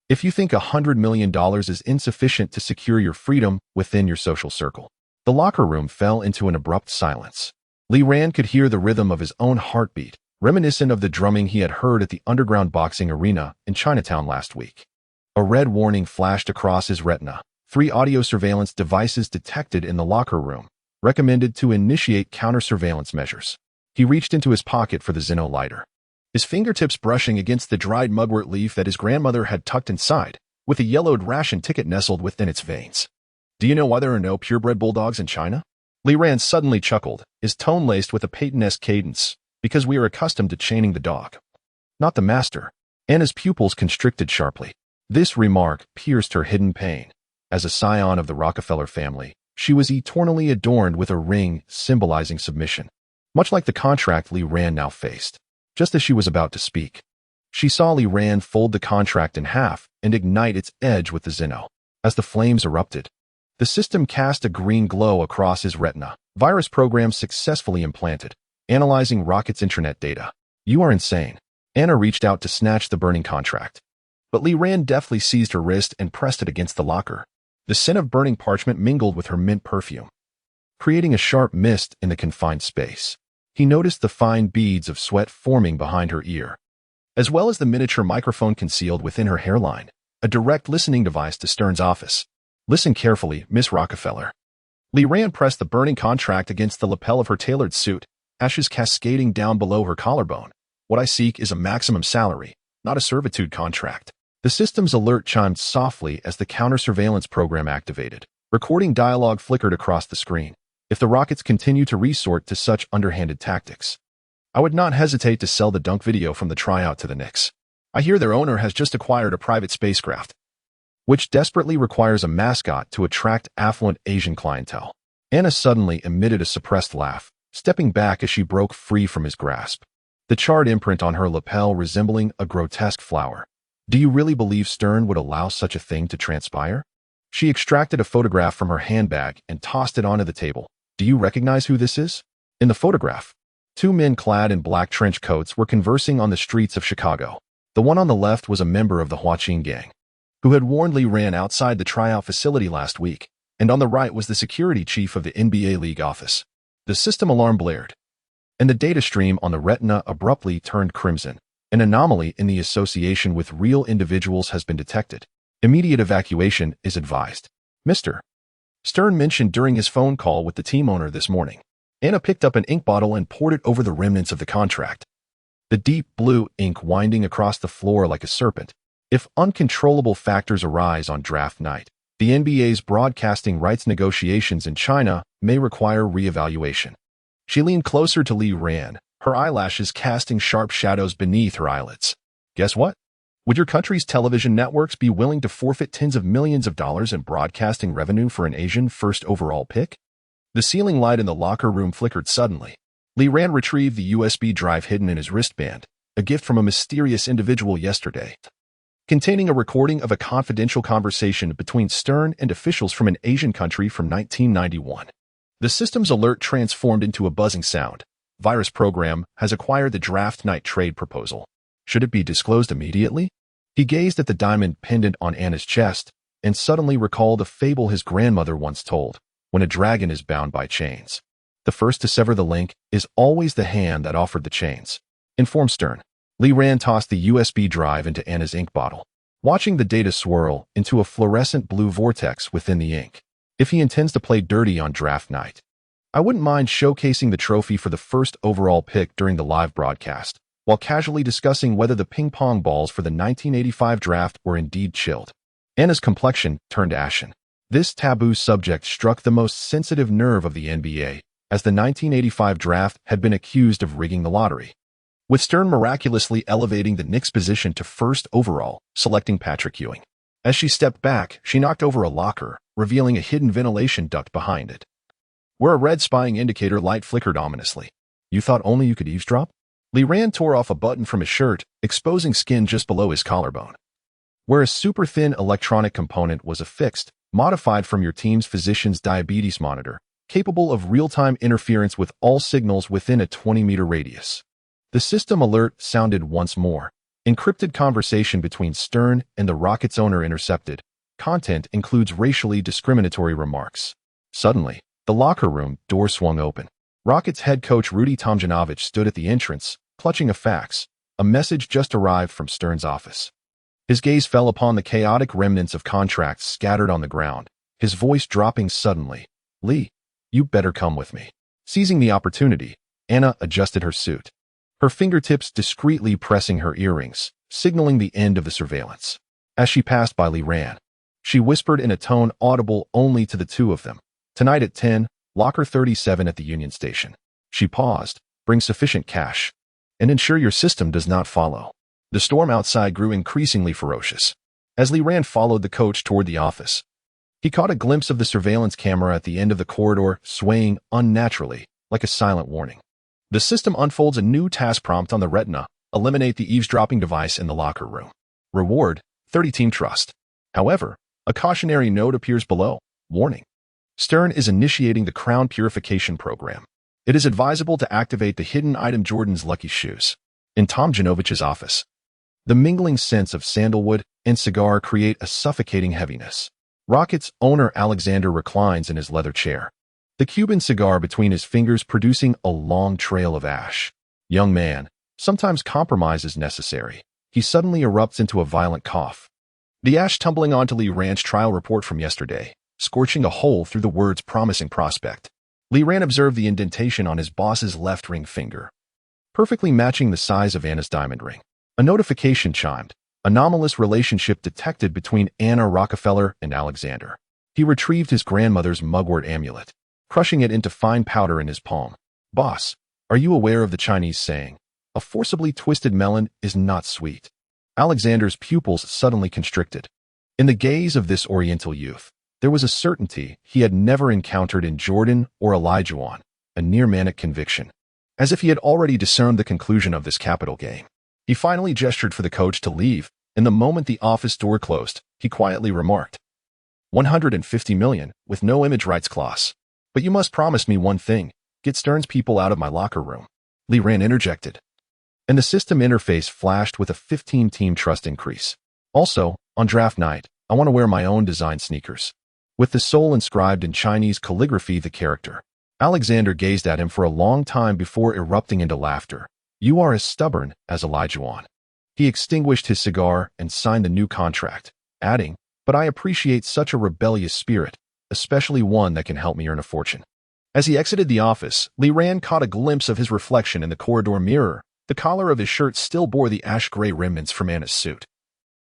If you think $100 million is insufficient to secure your freedom within your social circle. The locker room fell into an abrupt silence. Li Ran could hear the rhythm of his own heartbeat, reminiscent of the drumming he had heard at the underground boxing arena in Chinatown last week. A red warning flashed across his retina. 3 audio surveillance devices detected in the locker room, recommended to initiate counter-surveillance measures. He reached into his pocket for the Zinno lighter, his fingertips brushing against the dried mugwort leaf that his grandmother had tucked inside, with a yellowed ration ticket nestled within its veins. Do you know why there are no purebred bulldogs in China? Li Ran suddenly chuckled, his tone laced with a Peyton-esque cadence, because we are accustomed to chaining the dog, not the master. Anna's pupils constricted sharply. This remark pierced her hidden pain. As a scion of the Rockefeller family, she was eternally adorned with a ring symbolizing submission. Much like the contract Li Ran now faced. Just as she was about to speak, she saw Li Ran fold the contract in half and ignite its edge with the Zinno. As the flames erupted, the system cast a green glow across his retina. Virus program successfully implanted, analyzing Rocket's intranet data. You are insane. Anna reached out to snatch the burning contract, but Li Ran deftly seized her wrist and pressed it against the locker. The scent of burning parchment mingled with her mint perfume, creating a sharp mist in the confined space. He noticed the fine beads of sweat forming behind her ear, as well as the miniature microphone concealed within her hairline, a direct listening device to Stern's office. Listen carefully, Miss Rockefeller. Li Ran pressed the burning contract against the lapel of her tailored suit, ashes cascading down below her collarbone. What I seek is a maximum salary, not a servitude contract. The system's alert chimed softly as the counter-surveillance program activated. Recording dialogue flickered across the screen. If the Rockets continue to resort to such underhanded tactics, I would not hesitate to sell the dunk video from the tryout to the Knicks. I hear their owner has just acquired a private spacecraft, which desperately requires a mascot to attract affluent Asian clientele. Anna suddenly emitted a suppressed laugh, stepping back as she broke free from his grasp, the charred imprint on her lapel resembling a grotesque flower. Do you really believe Stern would allow such a thing to transpire? She extracted a photograph from her handbag and tossed it onto the table. Do you recognize who this is? In the photograph, 2 men clad in black trench coats were conversing on the streets of Chicago. The one on the left was a member of the Huaqing gang, who had warned Li Ran outside the tryout facility last week, and on the right was the security chief of the NBA League office. The system alarm blared, and the data stream on the retina abruptly turned crimson. An anomaly in the association with real individuals has been detected. Immediate evacuation is advised. Mr. Stern mentioned during his phone call with the team owner this morning. Anna picked up an ink bottle and poured it over the remnants of the contract, the deep blue ink winding across the floor like a serpent. If uncontrollable factors arise on draft night, the NBA's broadcasting rights negotiations in China may require re-evaluation. She leaned closer to Li Ran, her eyelashes casting sharp shadows beneath her eyelids. Guess what? Would your country's television networks be willing to forfeit tens of millions of dollars in broadcasting revenue for an Asian first overall pick? The ceiling light in the locker room flickered suddenly. Li Ran retrieved the USB drive hidden in his wristband, a gift from a mysterious individual yesterday, containing a recording of a confidential conversation between Stern and officials from an Asian country from 1991. The system's alert transformed into a buzzing sound. Virus program has acquired the draft night trade proposal. Should it be disclosed immediately? He gazed at the diamond pendant on Anna's chest and suddenly recalled a fable his grandmother once told. When a dragon is bound by chains, the first to sever the link is always the hand that offered the chains. Informed Stern. Li Ran tossed the USB drive into Anna's ink bottle, watching the data swirl into a fluorescent blue vortex within the ink. If he intends to play dirty on draft night, I wouldn't mind showcasing the trophy for the first overall pick during the live broadcast, while casually discussing whether the ping-pong balls for the 1985 draft were indeed chilled. Anna's complexion turned ashen. This taboo subject struck the most sensitive nerve of the NBA, as the 1985 draft had been accused of rigging the lottery, with Stern miraculously elevating the Knicks' position to first overall, selecting Patrick Ewing. As she stepped back, she knocked over a locker, revealing a hidden ventilation duct behind it, where a red spying indicator light flickered ominously. You thought only you could eavesdrop? Li Ran tore off a button from his shirt, exposing skin just below his collarbone, where a super-thin electronic component was affixed, modified from your team's physician's diabetes monitor. capable of real-time interference with all signals within a 20-meter radius. The system alert sounded once more. Encrypted conversation between Stern and the rocket's owner intercepted. Content includes racially discriminatory remarks. Suddenly, the locker room door swung open. Rocket's head coach Rudy Tomjanovich stood at the entrance, clutching a fax. A message just arrived from Stern's office. His gaze fell upon the chaotic remnants of contracts scattered on the ground, his voice dropping suddenly. "Lee, you better come with me." Seizing the opportunity, Anna adjusted her suit, her fingertips discreetly pressing her earrings, signaling the end of the surveillance. As she passed by Lee Ran, she whispered in a tone audible only to the two of them. "Tonight at 10, locker 37 at the Union Station." She paused. "Bring sufficient cash. And ensure your system does not follow." The storm outside grew increasingly ferocious. As Lee Ran followed the coach toward the office, he caught a glimpse of the surveillance camera at the end of the corridor, swaying unnaturally, like a silent warning. The system unfolds a new task prompt on the retina: eliminate the eavesdropping device in the locker room. Reward: 30 team trust. However, a cautionary note appears below. Warning: Stern is initiating the crown purification program. It is advisable to activate the hidden item Jordan's lucky shoes. In Tomjanovich's office, the mingling scents of sandalwood and cigar create a suffocating heaviness. Rocket's owner Alexander reclines in his leather chair, the Cuban cigar between his fingers producing a long trail of ash. "Young man, sometimes compromise is necessary." He suddenly erupts into a violent cough. The ash tumbling onto Lee Ran's trial report from yesterday, scorching a hole through the words "promising prospect." Lee Ran observed the indentation on his boss's left ring finger, perfectly matching the size of Anna's diamond ring. A notification chimed. Anomalous relationship detected between Anna Rockefeller and Alexander. He retrieved his grandmother's mugwort amulet, crushing it into fine powder in his palm. "Boss, are you aware of the Chinese saying, 'A forcibly twisted melon is not sweet'?" Alexander's pupils suddenly constricted. In the gaze of this Oriental youth, there was a certainty he had never encountered in Jordan or Elijah, a near-manic conviction, as if he had already discerned the conclusion of this capital game. He finally gestured for the coach to leave, and the moment the office door closed, he quietly remarked, "$150 million, with no image rights clause. But you must promise me one thing: get Stern's people out of my locker room." Lee Ran interjected, and the system interface flashed with a 15-team trust increase. "Also, on draft night, I want to wear my own design sneakers, with the sole inscribed in Chinese calligraphy the character." Alexander gazed at him for a long time before erupting into laughter. "You are as stubborn as Elijah." He extinguished his cigar and signed the new contract, adding, "But I appreciate such a rebellious spirit, especially one that can help me earn a fortune." As he exited the office, Lee Ran caught a glimpse of his reflection in the corridor mirror. The collar of his shirt still bore the ash-gray remnants from Anna's suit.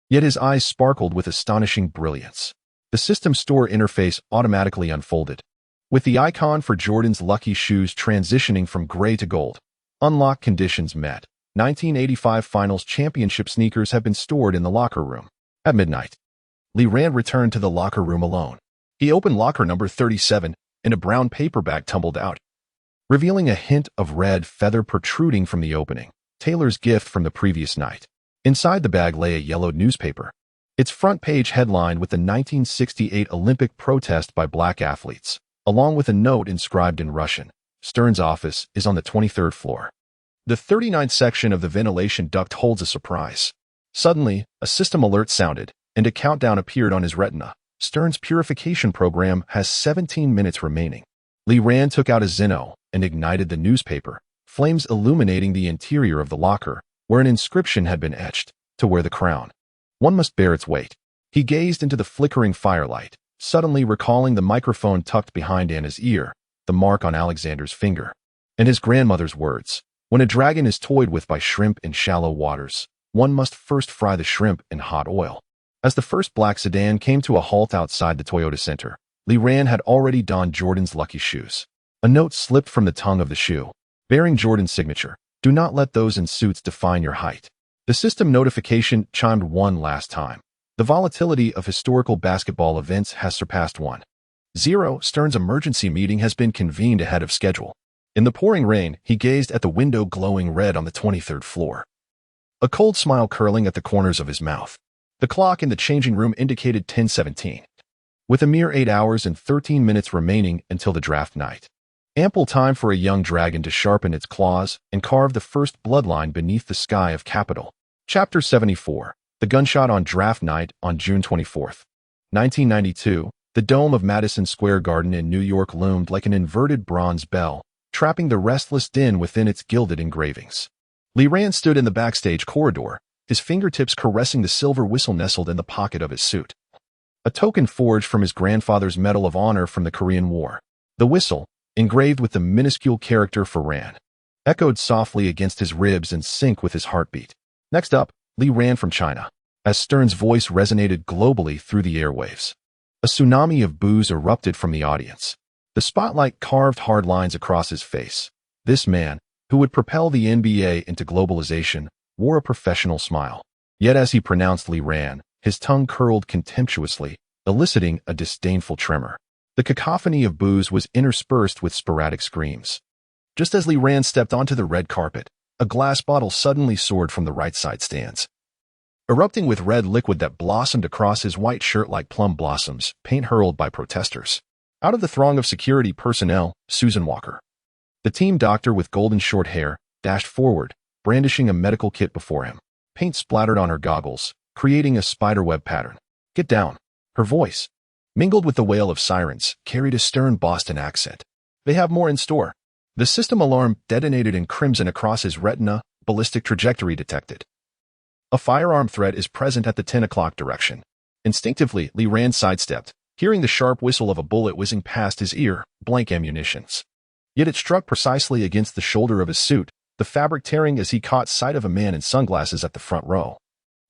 Yet his eyes sparkled with astonishing brilliance. The system store interface automatically unfolded, with the icon for Jordan's lucky shoes transitioning from gray to gold. Unlock conditions met. 1985 Finals Championship sneakers have been stored in the locker room. At midnight, Lee Ran returned to the locker room alone. He opened locker number 37, and a brown paper bag tumbled out, revealing a hint of red feather protruding from the opening. Taylor's gift from the previous night. Inside the bag lay a yellowed newspaper, its front page headlined with the 1968 Olympic protest by black athletes, along with a note inscribed in Russian. Stern's office is on the 23rd floor. The 39th section of the ventilation duct holds a surprise. Suddenly, a system alert sounded, and a countdown appeared on his retina. Stern's purification program has 17 minutes remaining. Lee Ran took out a Zeno and ignited the newspaper, flames illuminating the interior of the locker, where an inscription had been etched: "To wear the crown, one must bear its weight." He gazed into the flickering firelight, suddenly recalling the microphone tucked behind Anna's ear, the mark on Alexander's finger, and his grandmother's words: "When a dragon is toyed with by shrimp in shallow waters, one must first fry the shrimp in hot oil." As the first black sedan came to a halt outside the Toyota Center, Lee Ran had already donned Jordan's lucky shoes. A note slipped from the tongue of the shoe, bearing Jordan's signature: "Do not let those in suits define your height." The system notification chimed one last time. The volatility of historical basketball events has surpassed 1-0. Stern's emergency meeting has been convened ahead of schedule. In the pouring rain, he gazed at the window glowing red on the 23rd floor, a cold smile curling at the corners of his mouth. The clock in the changing room indicated 10:17. with a mere 8 hours and 13 minutes remaining until the draft night. Ample time for a young dragon to sharpen its claws and carve the first bloodline beneath the sky of Capitol. Chapter 74. The Gunshot on Draft Night on June 24, 1992. The dome of Madison Square Garden in New York loomed like an inverted bronze bell, trapping the restless din within its gilded engravings. Lee Rand stood in the backstage corridor, his fingertips caressing the silver whistle nestled in the pocket of his suit. A token forged from his grandfather's Medal of Honor from the Korean War. The whistle, engraved with the minuscule character for Rand, echoed softly against his ribs in sync with his heartbeat. Next up, Lee Rand from China, as Stern's voice resonated globally through the airwaves. A tsunami of boos erupted from the audience. The spotlight carved hard lines across his face. This man, who would propel the NBA into globalization, wore a professional smile. Yet as he pronounced Lee Rand, his tongue curled contemptuously, eliciting a disdainful tremor. The cacophony of boos was interspersed with sporadic screams. Just as Lee Rand stepped onto the red carpet, a glass bottle suddenly soared from the right side stands. Erupting with red liquid that blossomed across his white shirt like plum blossoms, paint hurled by protesters. Out of the throng of security personnel, Susan Walker, the team doctor with golden short hair, dashed forward, brandishing a medical kit before him. Paint splattered on her goggles, creating a spiderweb pattern. "Get down." Her voice, mingled with the wail of sirens, carried a stern Boston accent. "They have more in store." The system alarm detonated in crimson across his retina, ballistic trajectory detected. A firearm threat is present at the 10 o'clock direction. Instinctively, Lee Rand sidestepped, hearing the sharp whistle of a bullet whizzing past his ear, blank ammunitions. Yet it struck precisely against the shoulder of his suit, the fabric tearing as he caught sight of a man in sunglasses at the front row,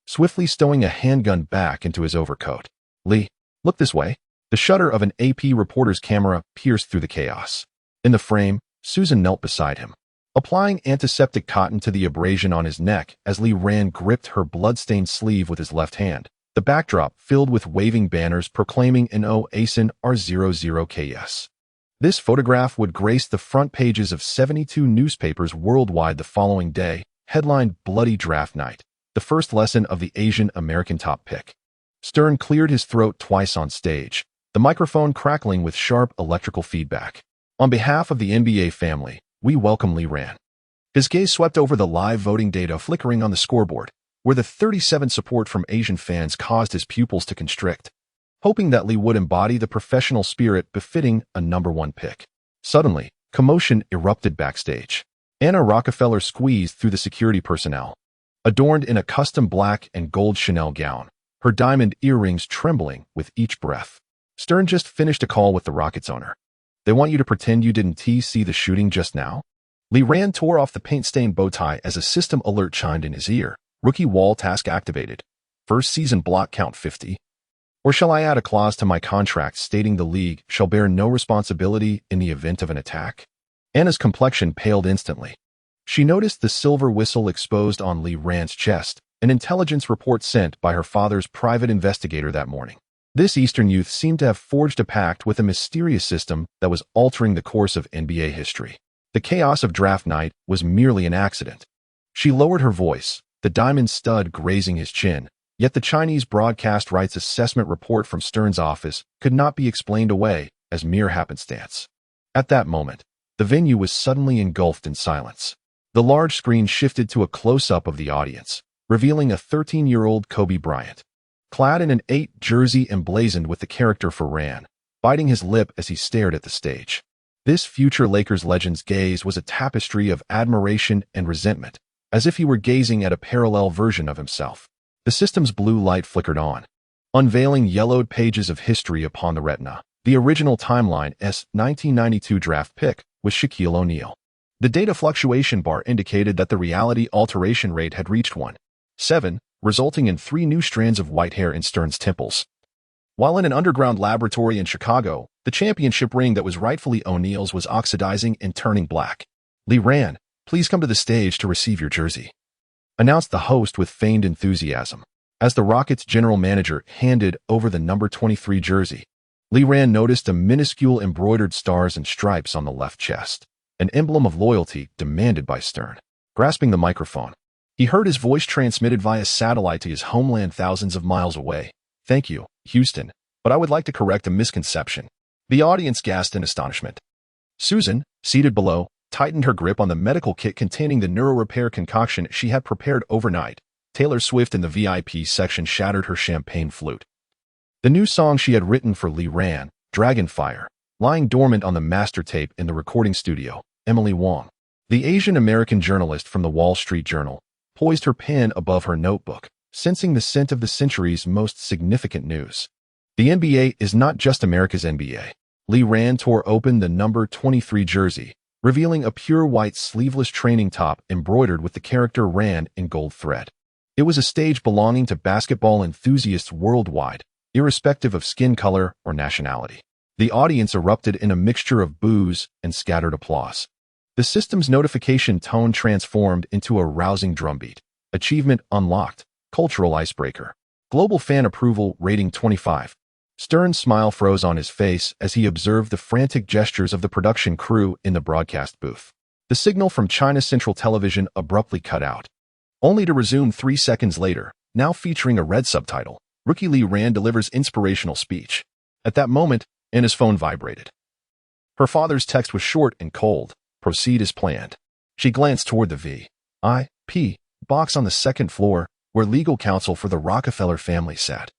swiftly stowing a handgun back into his overcoat. "Lee, look this way." The shutter of an AP reporter's camera pierced through the chaos. In the frame, Susan knelt beside him, applying antiseptic cotton to the abrasion on his neck as Lee Rand gripped her blood-stained sleeve with his left hand, the backdrop filled with waving banners proclaiming "No ASIN R00KS." This photograph would grace the front pages of 72 newspapers worldwide the following day, headlined "Bloody Draft Night, the first lesson of the Asian American top pick." Stern cleared his throat twice on stage, the microphone crackling with sharp electrical feedback. "On behalf of the NBA family, we welcome Lee Rand." His gaze swept over the live voting data flickering on the scoreboard, where the 37 support from Asian fans caused his pupils to constrict, hoping that Lee would embody the professional spirit befitting a #1 pick. Suddenly, commotion erupted backstage. Anna Rockefeller squeezed through the security personnel, adorned in a custom black and gold Chanel gown, her diamond earrings trembling with each breath. "Stern just finished a call with the Rockets owner. They want you to pretend you didn't see the shooting just now." Lee Rand tore off the paint-stained bow tie as a system alert chimed in his ear. "Rookie wall task activated. First season block count 50. Or shall I add a clause to my contract stating the league shall bear no responsibility in the event of an attack?" Anna's complexion paled instantly. She noticed the silver whistle exposed on Lee Rand's chest, an intelligence report sent by her father's private investigator that morning. This Eastern youth seemed to have forged a pact with a mysterious system that was altering the course of NBA history. The chaos of draft night was merely an accident. She lowered her voice, the diamond stud grazing his chin, yet the Chinese broadcast rights assessment report from Stern's office could not be explained away as mere happenstance. At that moment, the venue was suddenly engulfed in silence. The large screen shifted to a close-up of the audience, revealing a 13-year-old Kobe Bryant, clad in an 8 jersey emblazoned with the character for Rand, biting his lip as he stared at the stage. This future Lakers legend's gaze was a tapestry of admiration and resentment, as if he were gazing at a parallel version of himself. The system's blue light flickered on, unveiling yellowed pages of history upon the retina. The original timeline S 1992 draft pick was Shaquille O'Neal. The data fluctuation bar indicated that the reality alteration rate had reached 1.7, resulting in 3 new strands of white hair in Stern's temples. While in an underground laboratory in Chicago, the championship ring that was rightfully O'Neal's was oxidizing and turning black. "Lee Rand, please come to the stage to receive your jersey," announced the host with feigned enthusiasm. As the Rockets' general manager handed over the number 23 jersey, Lee Rand noticed a minuscule embroidered stars and stripes on the left chest, an emblem of loyalty demanded by Stern. Grasping the microphone, he heard his voice transmitted via satellite to his homeland thousands of miles away. "Thank you, Houston, but but I would like to correct a misconception. The audience gasped in astonishment. Susan, seated below, tightened her grip on the medical kit containing the neuro-repair concoction she had prepared overnight. Taylor Swift in the VIP section shattered her champagne flute. The new song she had written for Lee Ran, Dragonfire, lying dormant on the master tape in the recording studio. Emily Wong, the Asian-American journalist from the Wall Street Journal, poised her pen above her notebook, sensing the scent of the century's most significant news. The NBA is not just America's NBA. Lee Ran tore open the number 23 jersey, revealing a pure white sleeveless training top embroidered with the character Ran in gold thread. It was a stage belonging to basketball enthusiasts worldwide, irrespective of skin color or nationality. The audience erupted in a mixture of boos and scattered applause. The system's notification tone transformed into a rousing drumbeat. Achievement unlocked. Cultural icebreaker. Global fan approval rating 25. Stern smile froze on his face as he observed the frantic gestures of the production crew in the broadcast booth. The signal from China Central Television abruptly cut out, only to resume 3 seconds later, now featuring a red subtitle. Rookie Lee Ran delivers inspirational speech. At that moment, Anna's phone vibrated. Her father's text was short and cold. Proceed as planned. She glanced toward the VIP box on the second floor, where legal counsel for the Rockefeller family sat.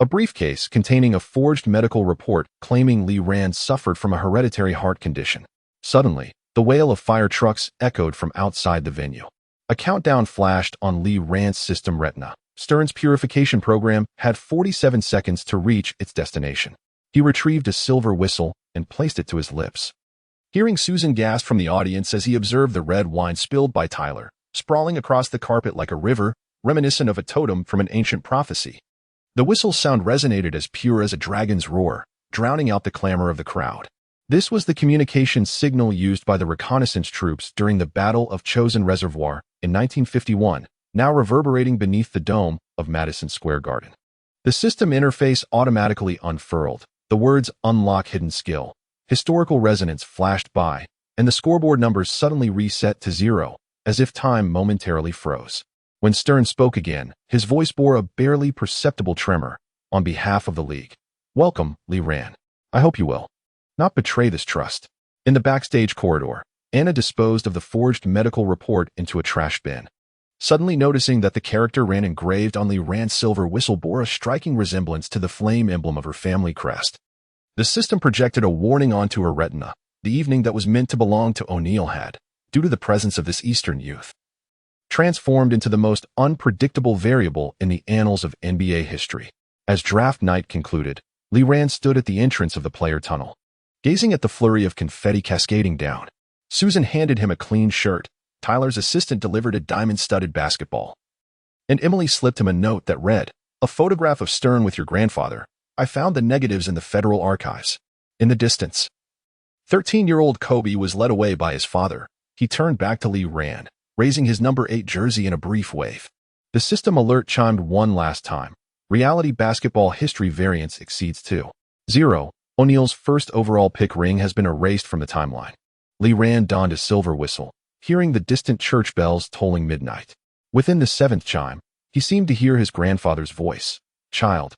A briefcase containing a forged medical report claiming Lee Ran suffered from a hereditary heart condition. Suddenly, the wail of fire trucks echoed from outside the venue. A countdown flashed on Lee Ran's system retina. Stern's purification program had 47 seconds to reach its destination. He retrieved a silver whistle and placed it to his lips. Hearing Susan gasp from the audience as he observed the red wine spilled by Tyler, sprawling across the carpet like a river, reminiscent of a totem from an ancient prophecy. The whistle's sound resonated as pure as a dragon's roar, drowning out the clamor of the crowd. This was the communication signal used by the reconnaissance troops during the Battle of Chosin Reservoir in 1951, now reverberating beneath the dome of Madison Square Garden. The system interface automatically unfurled. The words "unlock hidden skill," historical resonance flashed by, and the scoreboard numbers suddenly reset to 0, as if time momentarily froze. When Stern spoke again, his voice bore a barely perceptible tremor. On behalf of the league, welcome, Lee Ran. I hope you will not betray this trust. In the backstage corridor, Anna disposed of the forged medical report into a trash bin. Suddenly noticing that the character Ran engraved on Lee Ran's silver whistle bore a striking resemblance to the flame emblem of her family crest. The system projected a warning onto her retina. The evening that was meant to belong to O'Neal had, due to the presence of this Eastern youth, transformed into the most unpredictable variable in the annals of NBA history. As draft night concluded, Lee Ran stood at the entrance of the player tunnel, gazing at the flurry of confetti cascading down. Susan handed him a clean shirt. Tyler's assistant delivered a diamond-studded basketball, and Emily slipped him a note that read, "A photograph of Stern with your grandfather. I found the negatives in the Federal Archives." In the distance, 13-year-old Kobe was led away by his father. He turned back to Lee Ran, raising his number 8 jersey in a brief wave. The system alert chimed one last time. Reality basketball history variance exceeds 2-0. O'Neal's first overall pick ring has been erased from the timeline. Lee Ran donned a silver whistle, hearing the distant church bells tolling midnight. Within the 7th chime, he seemed to hear his grandfather's voice. "Child,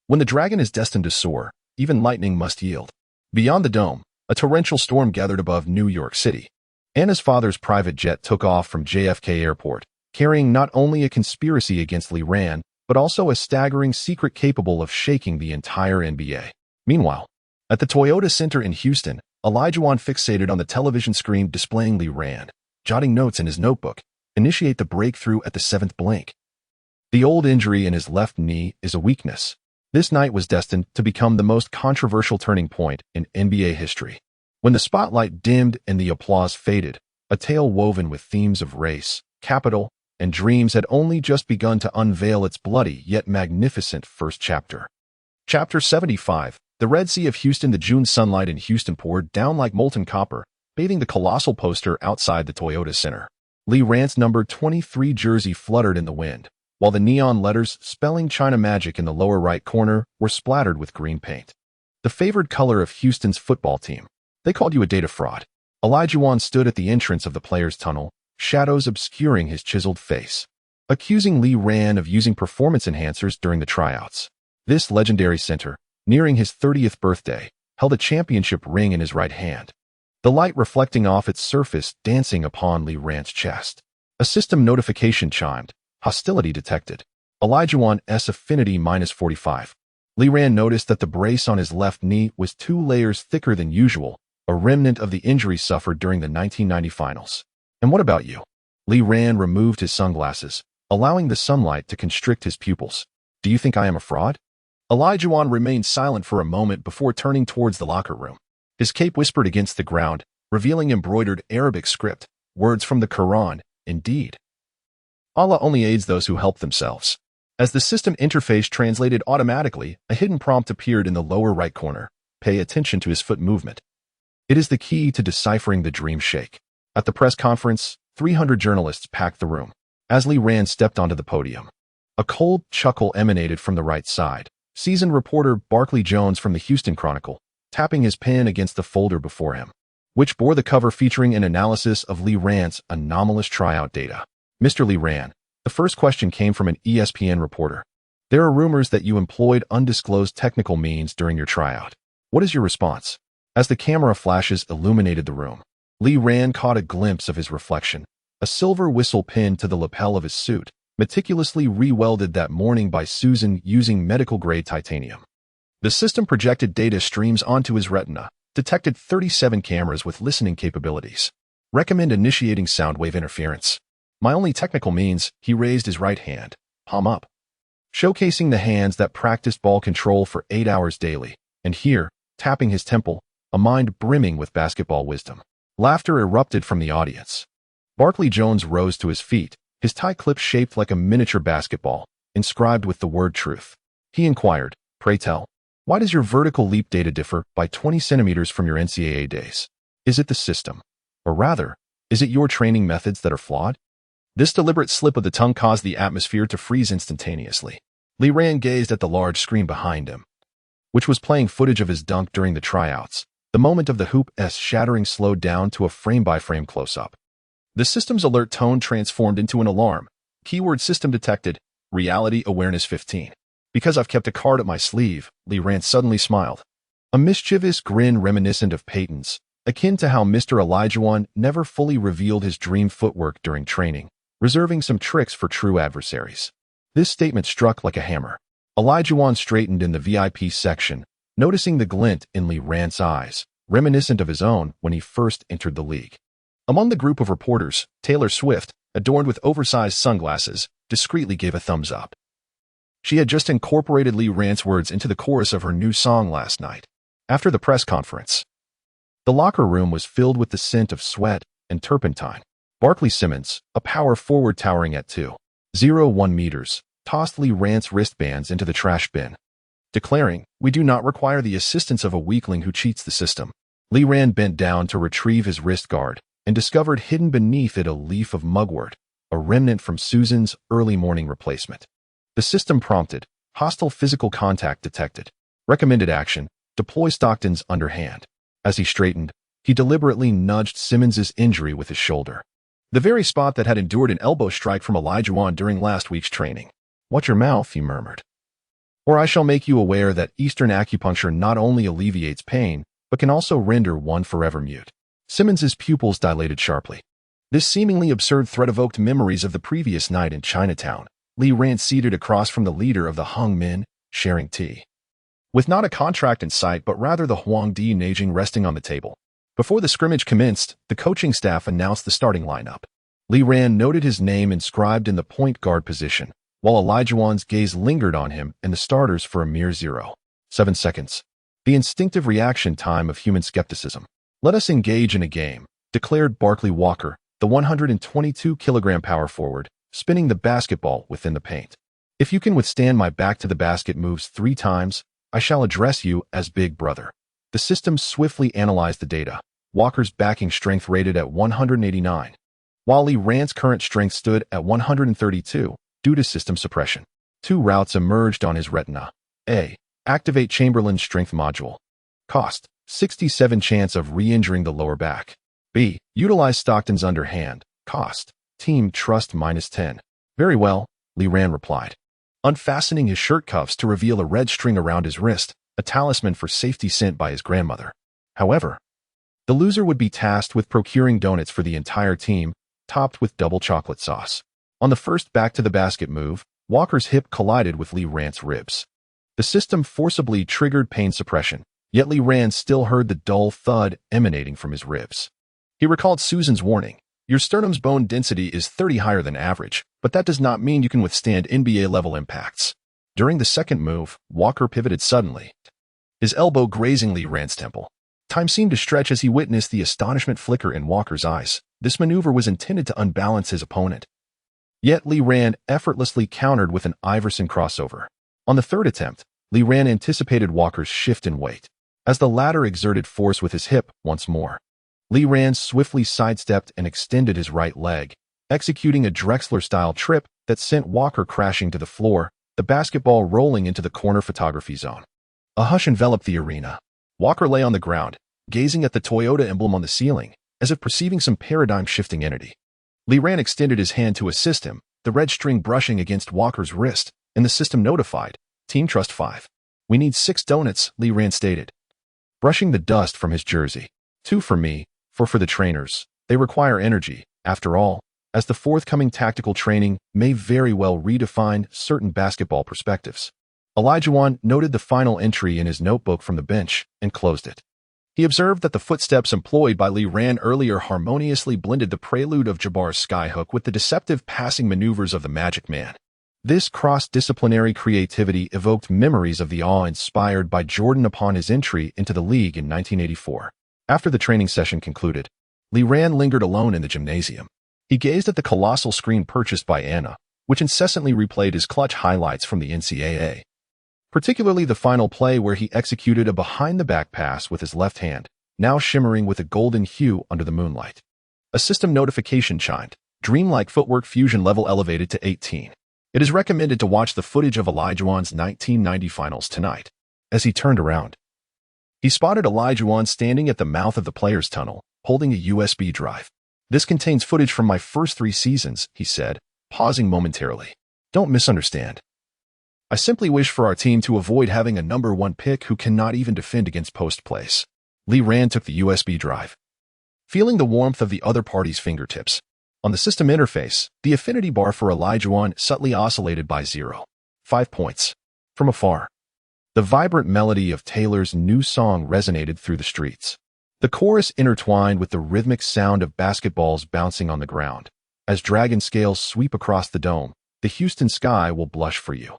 when the dragon is destined to soar, even lightning must yield." Beyond the dome, a torrential storm gathered above New York City. Anna's father's private jet took off from JFK Airport, carrying not only a conspiracy against Lee Ran, but also a staggering secret capable of shaking the entire NBA. Meanwhile, at the Toyota Center in Houston, Olajuwon fixated on the television screen displaying Lee Ran, jotting notes in his notebook. Initiate the breakthrough at the 7th blank. The old injury in his left knee is a weakness. This night was destined to become the most controversial turning point in NBA history. When the spotlight dimmed and the applause faded, a tale woven with themes of race, capital, and dreams had only just begun to unveil its bloody yet magnificent first chapter. Chapter 75. The Red Sea of Houston. The June sunlight in Houston poured down like molten copper, bathing the colossal poster outside the Toyota Center. Lee Ran's number 23 jersey fluttered in the wind, while the neon letters spelling China Magic in the lower right corner were splattered with green paint. The favored color of Houston's football team. They called you a data fraud. Olajuwon stood at the entrance of the players' tunnel, shadows obscuring his chiseled face, accusing Lee Ran of using performance enhancers during the tryouts. This legendary center, nearing his 30th birthday, held a championship ring in his right hand, the light reflecting off its surface dancing upon Li Ran's chest. A system notification chimed. Hostility detected. Elijah's affinity -45. Li Ran noticed that the brace on his left knee was 2 layers thicker than usual, a remnant of the injury suffered during the 1990 finals. And what about you? Li Ran removed his sunglasses, allowing the sunlight to constrict his pupils. Do you think I am a fraud? Elijah remained silent for a moment before turning towards the locker room. His cape whispered against the ground, revealing embroidered Arabic script, words from the Quran, indeed. Allah only aids those who help themselves. As the system interface translated automatically, a hidden prompt appeared in the lower right corner. Pay attention to his foot movement. It is the key to deciphering the dream shake. At the press conference, 300 journalists packed the room. As Li Ran stepped onto the podium, a cold chuckle emanated from the right side. Seasoned reporter Barclay Jones from the Houston Chronicle, tapping his pen against the folder before him, which bore the cover featuring an analysis of Li Ran's anomalous tryout data. Mr. Li Ran, the first question came from an ESPN reporter. There are rumors that you employed undisclosed technical means during your tryout. What is your response? As the camera flashes illuminated the room, Li Ran caught a glimpse of his reflection, a silver whistle pinned to the lapel of his suit, meticulously re-welded that morning by Susan using medical-grade titanium. The system projected data streams onto his retina, detected 37 cameras with listening capabilities. Recommend initiating sound wave interference. My only technical means, he raised his right hand, palm up, showcasing the hands that practiced ball control for 8 hours daily, and here, tapping his temple, a mind brimming with basketball wisdom. Laughter erupted from the audience. Barclay Jones rose to his feet, his tie clip shaped like a miniature basketball, inscribed with the word truth. He inquired, pray tell, why does your vertical leap data differ by 20 centimeters from your NCAA days? Is it the system? Or rather, is it your training methods that are flawed? This deliberate slip of the tongue caused the atmosphere to freeze instantaneously. Li Ran gazed at the large screen behind him, which was playing footage of his dunk during the tryouts. The moment of the hoop's shattering slowed down to a frame-by-frame close-up. The system's alert tone transformed into an alarm. Keyword system detected. Reality awareness 15. Because I've kept a card up my sleeve, Li Ran suddenly smiled. A mischievous grin reminiscent of Peyton's, akin to how Mr. Elijah never fully revealed his dream footwork during training, reserving some tricks for true adversaries. This statement struck like a hammer. Elijah straightened in the VIP section, noticing the glint in Li Ran's eyes, reminiscent of his own when he first entered the league. Among the group of reporters, Taylor Swift, adorned with oversized sunglasses, discreetly gave a thumbs up. She had just incorporated Li Ran's words into the chorus of her new song last night. After the press conference, the locker room was filled with the scent of sweat and turpentine. Barkley Simmons, a power forward towering at 2.01 meters, tossed Li Ran's wristbands into the trash bin, declaring, "We do not require the assistance of a weakling who cheats the system." Li Ran bent down to retrieve his wrist guard, and discovered hidden beneath it a leaf of mugwort, a remnant from Susan's early morning replacement. The system prompted, hostile physical contact detected. Recommended action, deploy Stockton's underhand. As he straightened, he deliberately nudged Simmons's injury with his shoulder, the very spot that had endured an elbow strike from Elijah during last week's training. Watch your mouth, he murmured, or I shall make you aware that Eastern acupuncture not only alleviates pain, but can also render one forever mute. Simmons's pupils dilated sharply. This seemingly absurd threat evoked memories of the previous night in Chinatown. Li Ran seated across from the leader of the Hung Min, sharing tea, with not a contract in sight but rather the Huangdi Neijing resting on the table. Before the scrimmage commenced, the coaching staff announced the starting lineup. Li Ran noted his name inscribed in the point guard position, while Elijah's gaze lingered on him and the starters for a mere 0.7 seconds. The instinctive reaction time of human skepticism. Let us engage in a game, declared Barkley Walker, the 122-kilogram power forward, spinning the basketball within the paint. If you can withstand my back to the basket moves 3 times, I shall address you as Big Brother. The system swiftly analyzed the data. Walker's backing strength rated at 189, while Li Ran's current strength stood at 132 due to system suppression. 2 routes emerged on his retina. A. Activate Chamberlain's strength module. Cost: 67 chance of re-injuring the lower back. B. Utilize Stockton's underhand. Cost: Team Trust -10. Very well, Li Ran replied, unfastening his shirt cuffs to reveal a red string around his wrist. a talisman for safety sent by his grandmother. However, the loser would be tasked with procuring donuts for the entire team, topped with double chocolate sauce. On the first back-to-the-basket move, Walker's hip collided with Lee Rand's ribs. The system forcibly triggered pain suppression, yet Lee Rand still heard the dull thud emanating from his ribs. He recalled Susan's warning, "Your sternum's bone density is 30 higher than average, but that does not mean you can withstand NBA-level impacts." During the second move, Walker pivoted suddenly, his elbow grazing Lee Rand's temple. Time seemed to stretch as he witnessed the astonishment flicker in Walker's eyes. This maneuver was intended to unbalance his opponent. Yet Lee Rand effortlessly countered with an Iverson crossover. On the third attempt, Lee Rand anticipated Walker's shift in weight. As the latter exerted force with his hip once more, Lee Rand swiftly sidestepped and extended his right leg, executing a Drexler-style trip that sent Walker crashing to the floor, the basketball rolling into the corner photography zone. A hush enveloped the arena. Walker lay on the ground, gazing at the Toyota emblem on the ceiling, as if perceiving some paradigm-shifting entity. Lee Rand extended his hand to assist him, the red string brushing against Walker's wrist, and the system notified, "Team Trust 5. We need 6 donuts," Lee Rand stated, brushing the dust from his jersey. 2 for me, 4 for the trainers. They require energy, after all, as the forthcoming tactical training may very well redefine certain basketball perspectives. Olajuwon noted the final entry in his notebook from the bench and closed it. He observed that the footsteps employed by Lee Rand earlier harmoniously blended the prelude of Jabbar's skyhook with the deceptive passing maneuvers of the Magic Man. This cross-disciplinary creativity evoked memories of the awe inspired by Jordan upon his entry into the league in 1984. After the training session concluded, Lee Rand lingered alone in the gymnasium. He gazed at the colossal screen purchased by Anna, which incessantly replayed his clutch highlights from the NCAA. Particularly the final play where he executed a behind-the-back pass with his left hand, now shimmering with a golden hue under the moonlight. A system notification chimed, "Dreamlike footwork fusion level elevated to 18. It is recommended to watch the footage of Olajuwon's 1990 finals tonight." As he turned around, he spotted Olajuwon standing at the mouth of the players' tunnel, holding a USB drive. "This contains footage from my first 3 seasons," he said, pausing momentarily. "Don't misunderstand. I simply wish for our team to avoid having a number 1 pick who cannot even defend against post plays." Lee Rand took the USB drive, feeling the warmth of the other party's fingertips. On the system interface, the affinity bar for Olajuwon subtly oscillated by 0.5 points. From afar, the vibrant melody of Taylor's new song resonated through the streets. The chorus intertwined with the rhythmic sound of basketballs bouncing on the ground. "As dragon scales sweep across the dome, the Houston sky will blush for you."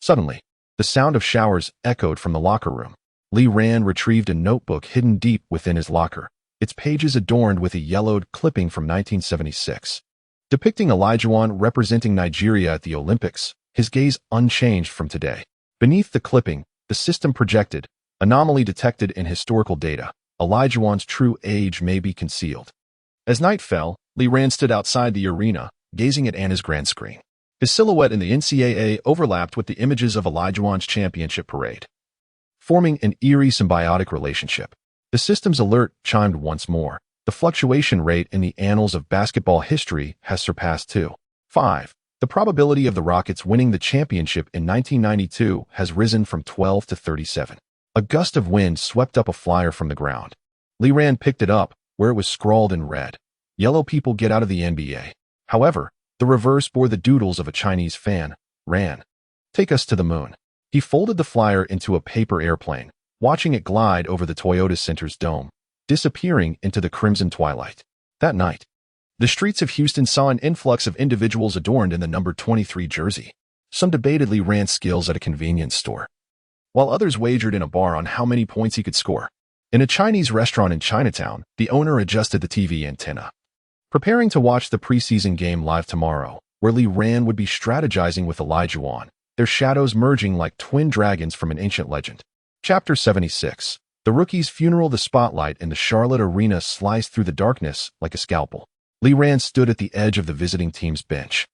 Suddenly, the sound of showers echoed from the locker room. Lee Rand retrieved a notebook hidden deep within his locker, its pages adorned with a yellowed clipping from 1976. Depicting Olajuwon representing Nigeria at the Olympics, his gaze unchanged from today. Beneath the clipping, the system projected, "Anomaly detected in historical data. Olajuwon's true age may be concealed." As night fell, Lee Rand stood outside the arena, gazing at Anna's grand screen. His silhouette in the NCAA overlapped with the images of Olajuwon's championship parade, forming an eerie symbiotic relationship. The system's alert chimed once more. The fluctuation rate in the annals of basketball history has surpassed 2.5. The probability of the Rockets winning the championship in 1992 has risen from 12 to 37. A gust of wind swept up a flyer from the ground. Lee Rand picked it up, where it was scrawled in red, "Yellow people get out of the NBA." However, the reverse bore the doodles of a Chinese fan, "Ran. Take us to the moon." He folded the flyer into a paper airplane, watching it glide over the Toyota Center's dome, disappearing into the crimson twilight. That night, the streets of Houston saw an influx of individuals adorned in the number 23 jersey. Some debated Lee Rand's skills at a convenience store, while others wagered in a bar on how many points he could score. In a Chinese restaurant in Chinatown, the owner adjusted the TV antenna, preparing to watch the preseason game live tomorrow, where Lee Rand would be strategizing with Olajuwon, their shadows merging like twin dragons from an ancient legend. Chapter 76. The rookie's funeral. The spotlight in the Charlotte arena sliced through the darkness like a scalpel. Lee Rand stood at the edge of the visiting team's bench,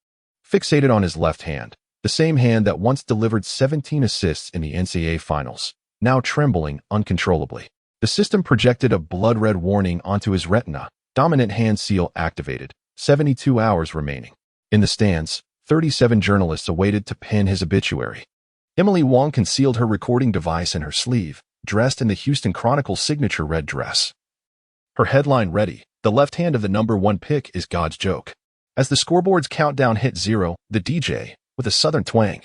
fixated on his left hand, the same hand that once delivered 17 assists in the NCAA finals, now trembling uncontrollably. The system projected a blood-red warning onto his retina. Dominant hand seal activated. 72 hours remaining. In the stands, 37 journalists awaited to pen his obituary. Emily Wong concealed her recording device in her sleeve, dressed in the Houston Chronicle's signature red dress. Her headline ready, the left hand of the #1 pick is God's joke. As the scoreboard's countdown hit 0, the DJ, with a southern twang,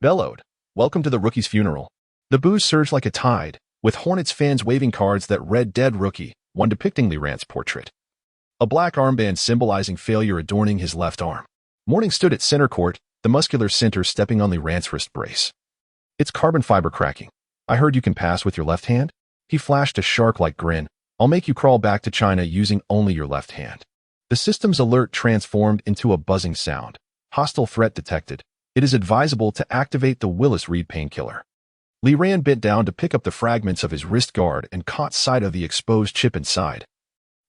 bellowed, "Welcome to the rookie's funeral." The boos surged like a tide, with Hornets fans waving cards that read "Dead Rookie," one depicting Lee Rand's portrait. A black armband symbolizing failure adorning his left arm. Morning stood at center court, the muscular center stepping on Lee Rand's wrist brace. "It's carbon fiber cracking. I heard you can pass with your left hand?" He flashed a shark-like grin. "I'll make you crawl back to China using only your left hand." The system's alert transformed into a buzzing sound. "Hostile threat detected. It is advisable to activate the Willis Reed painkiller." Lee Rand bent down to pick up the fragments of his wrist guard and caught sight of the exposed chip inside,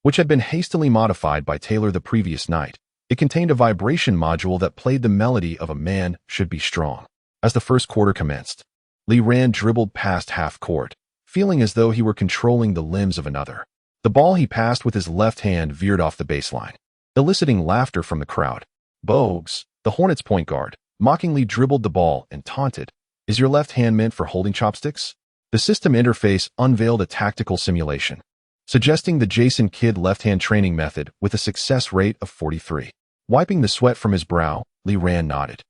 which had been hastily modified by Taylor the previous night. It contained a vibration module that played the melody of "A Man Should Be Strong." As the first quarter commenced, Lee Rand dribbled past half court, feeling as though he were controlling the limbs of another. The ball he passed with his left hand veered off the baseline, eliciting laughter from the crowd. Bogues, the Hornets point guard, mockingly dribbled the ball and taunted, "Is your left hand meant for holding chopsticks?" The system interface unveiled a tactical simulation, suggesting the Jason Kidd left-hand training method with a success rate of 43. Wiping the sweat from his brow, Lee Rand nodded,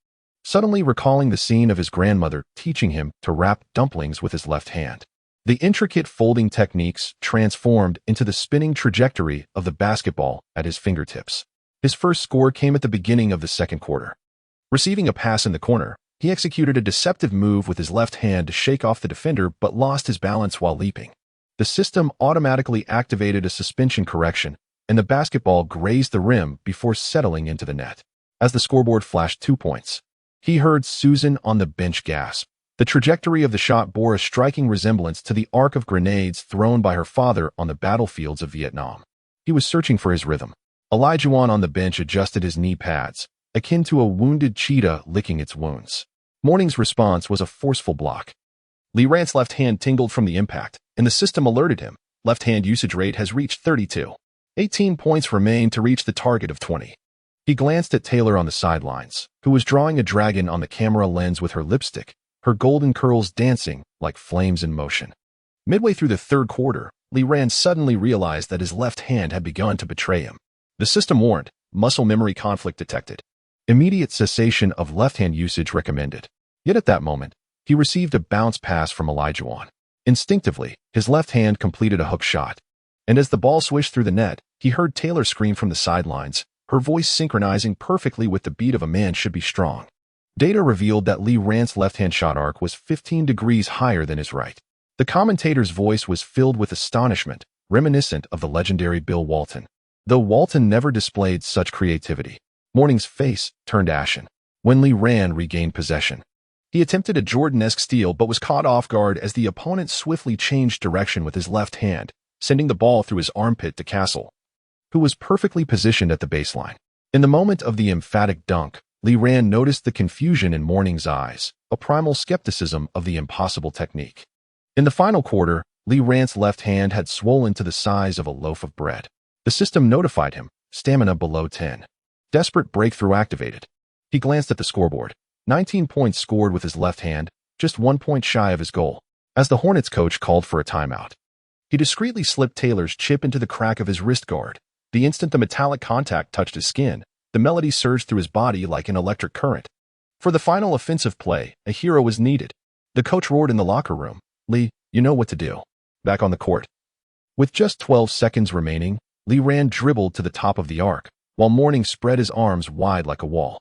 suddenly recalling the scene of his grandmother teaching him to wrap dumplings with his left hand. The intricate folding techniques transformed into the spinning trajectory of the basketball at his fingertips. His first score came at the beginning of the second quarter. Receiving a pass in the corner, he executed a deceptive move with his left hand to shake off the defender but lost his balance while leaping. The system automatically activated a suspension correction, and the basketball grazed the rim before settling into the net. As the scoreboard flashed 2 points, he heard Susan on the bench gasp. The trajectory of the shot bore a striking resemblance to the arc of grenades thrown by her father on the battlefields of Vietnam. He was searching for his rhythm. Elijah on the bench adjusted his knee pads, akin to a wounded cheetah licking its wounds. Morning's response was a forceful block. Lee Rand's left hand tingled from the impact, and the system alerted him. Left hand usage rate has reached 32. 18 points remain to reach the target of 20. He glanced at Taylor on the sidelines, who was drawing a dragon on the camera lens with her lipstick, her golden curls dancing like flames in motion. Midway through the third quarter, Lee Rand suddenly realized that his left hand had begun to betray him. The system warned, muscle memory conflict detected. Immediate cessation of left-hand usage recommended. Yet at that moment, he received a bounce pass from Elijah. Instinctively, his left hand completed a hook shot. And as the ball swished through the net, he heard Taylor scream from the sidelines, her voice synchronizing perfectly with the beat of "A Man Should Be Strong." Data revealed that Lee Rand's left-hand shot arc was 15 degrees higher than his right. The commentator's voice was filled with astonishment, reminiscent of the legendary Bill Walton. Though Walton never displayed such creativity, Morning's face turned ashen when Lee Rand regained possession. He attempted a Jordan-esque steal but was caught off guard as the opponent swiftly changed direction with his left hand, sending the ball through his armpit to Castle, who was perfectly positioned at the baseline. In the moment of the emphatic dunk, Lee Rand noticed the confusion in Morning's eyes, a primal skepticism of the impossible technique. In the final quarter, Lee Rand's left hand had swollen to the size of a loaf of bread. The system notified him, stamina below 10. Desperate breakthrough activated. He glanced at the scoreboard. 19 points scored with his left hand, just 1 point shy of his goal. As the Hornets coach called for a timeout, he discreetly slipped Taylor's chip into the crack of his wrist guard. The instant the metallic contact touched his skin, the melody surged through his body like an electric current. For the final offensive play, a hero was needed. The coach roared in the locker room, "Lee, you know what to do." Back on the court, with just 12 seconds remaining, Lee Rand dribbled to the top of the arc, while Morning spread his arms wide like a wall.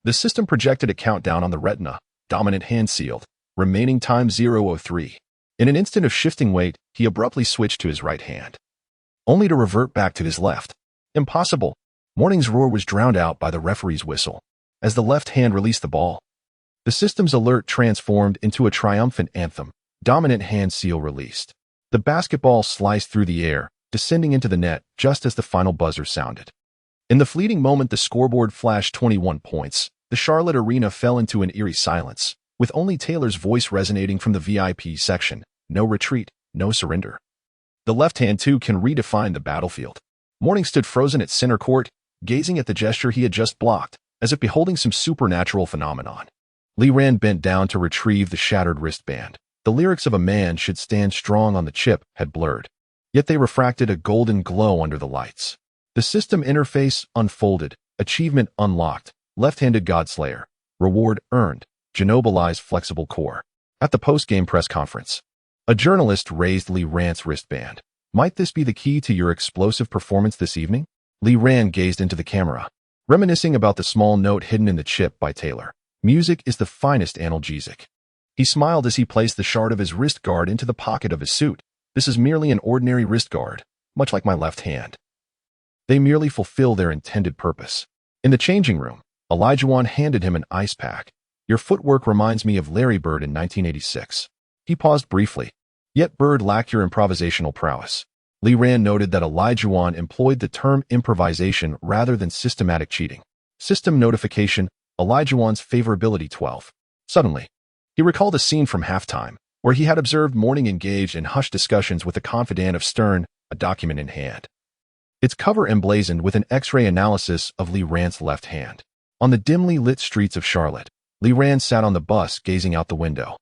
The system projected a countdown on the retina, dominant hand sealed, remaining time 0:03. In an instant of shifting weight, he abruptly switched to his right hand, only to revert back to his left. Impossible. Morning's roar was drowned out by the referee's whistle. As the left hand released the ball, the system's alert transformed into a triumphant anthem, dominant hand seal released. The basketball sliced through the air, descending into the net just as the final buzzer sounded. In the fleeting moment the scoreboard flashed 21 points, the Charlotte arena fell into an eerie silence, with only Taylor's voice resonating from the VIP section. No retreat, no surrender. The left hand too can redefine the battlefield. Morning stood frozen at center court, gazing at the gesture he had just blocked, as if beholding some supernatural phenomenon. Li Ran bent down to retrieve the shattered wristband. The lyrics of "A Man Should Stand Strong" on the chip had blurred, yet they refracted a golden glow under the lights. The system interface unfolded, achievement unlocked, left-handed Godslayer, reward earned, genobilized flexible core. At the post-game press conference, a journalist raised Li Ran's wristband. "Might this be the key to your explosive performance this evening?" Li Ran gazed into the camera, reminiscing about the small note hidden in the chip by Taylor. "Music is the finest analgesic." He smiled as he placed the shard of his wrist guard into the pocket of his suit. "This is merely an ordinary wrist guard, much like my left hand. They merely fulfill their intended purpose." In the changing room, Olajuwon handed him an ice pack. "Your footwork reminds me of Larry Bird in 1986. He paused briefly. "Yet Bird lacked your improvisational prowess." Li Ran noted that Olajuwon employed the term improvisation rather than systematic cheating. System notification, Olajuwon's favorability 12. Suddenly, he recalled a scene from halftime, where he had observed Morning engaged in hushed discussions with the confidant of Stern, a document in hand. Its cover emblazoned with an X-ray analysis of Li Ran's left hand. On the dimly lit streets of Charlotte, Li Ran sat on the bus gazing out the window.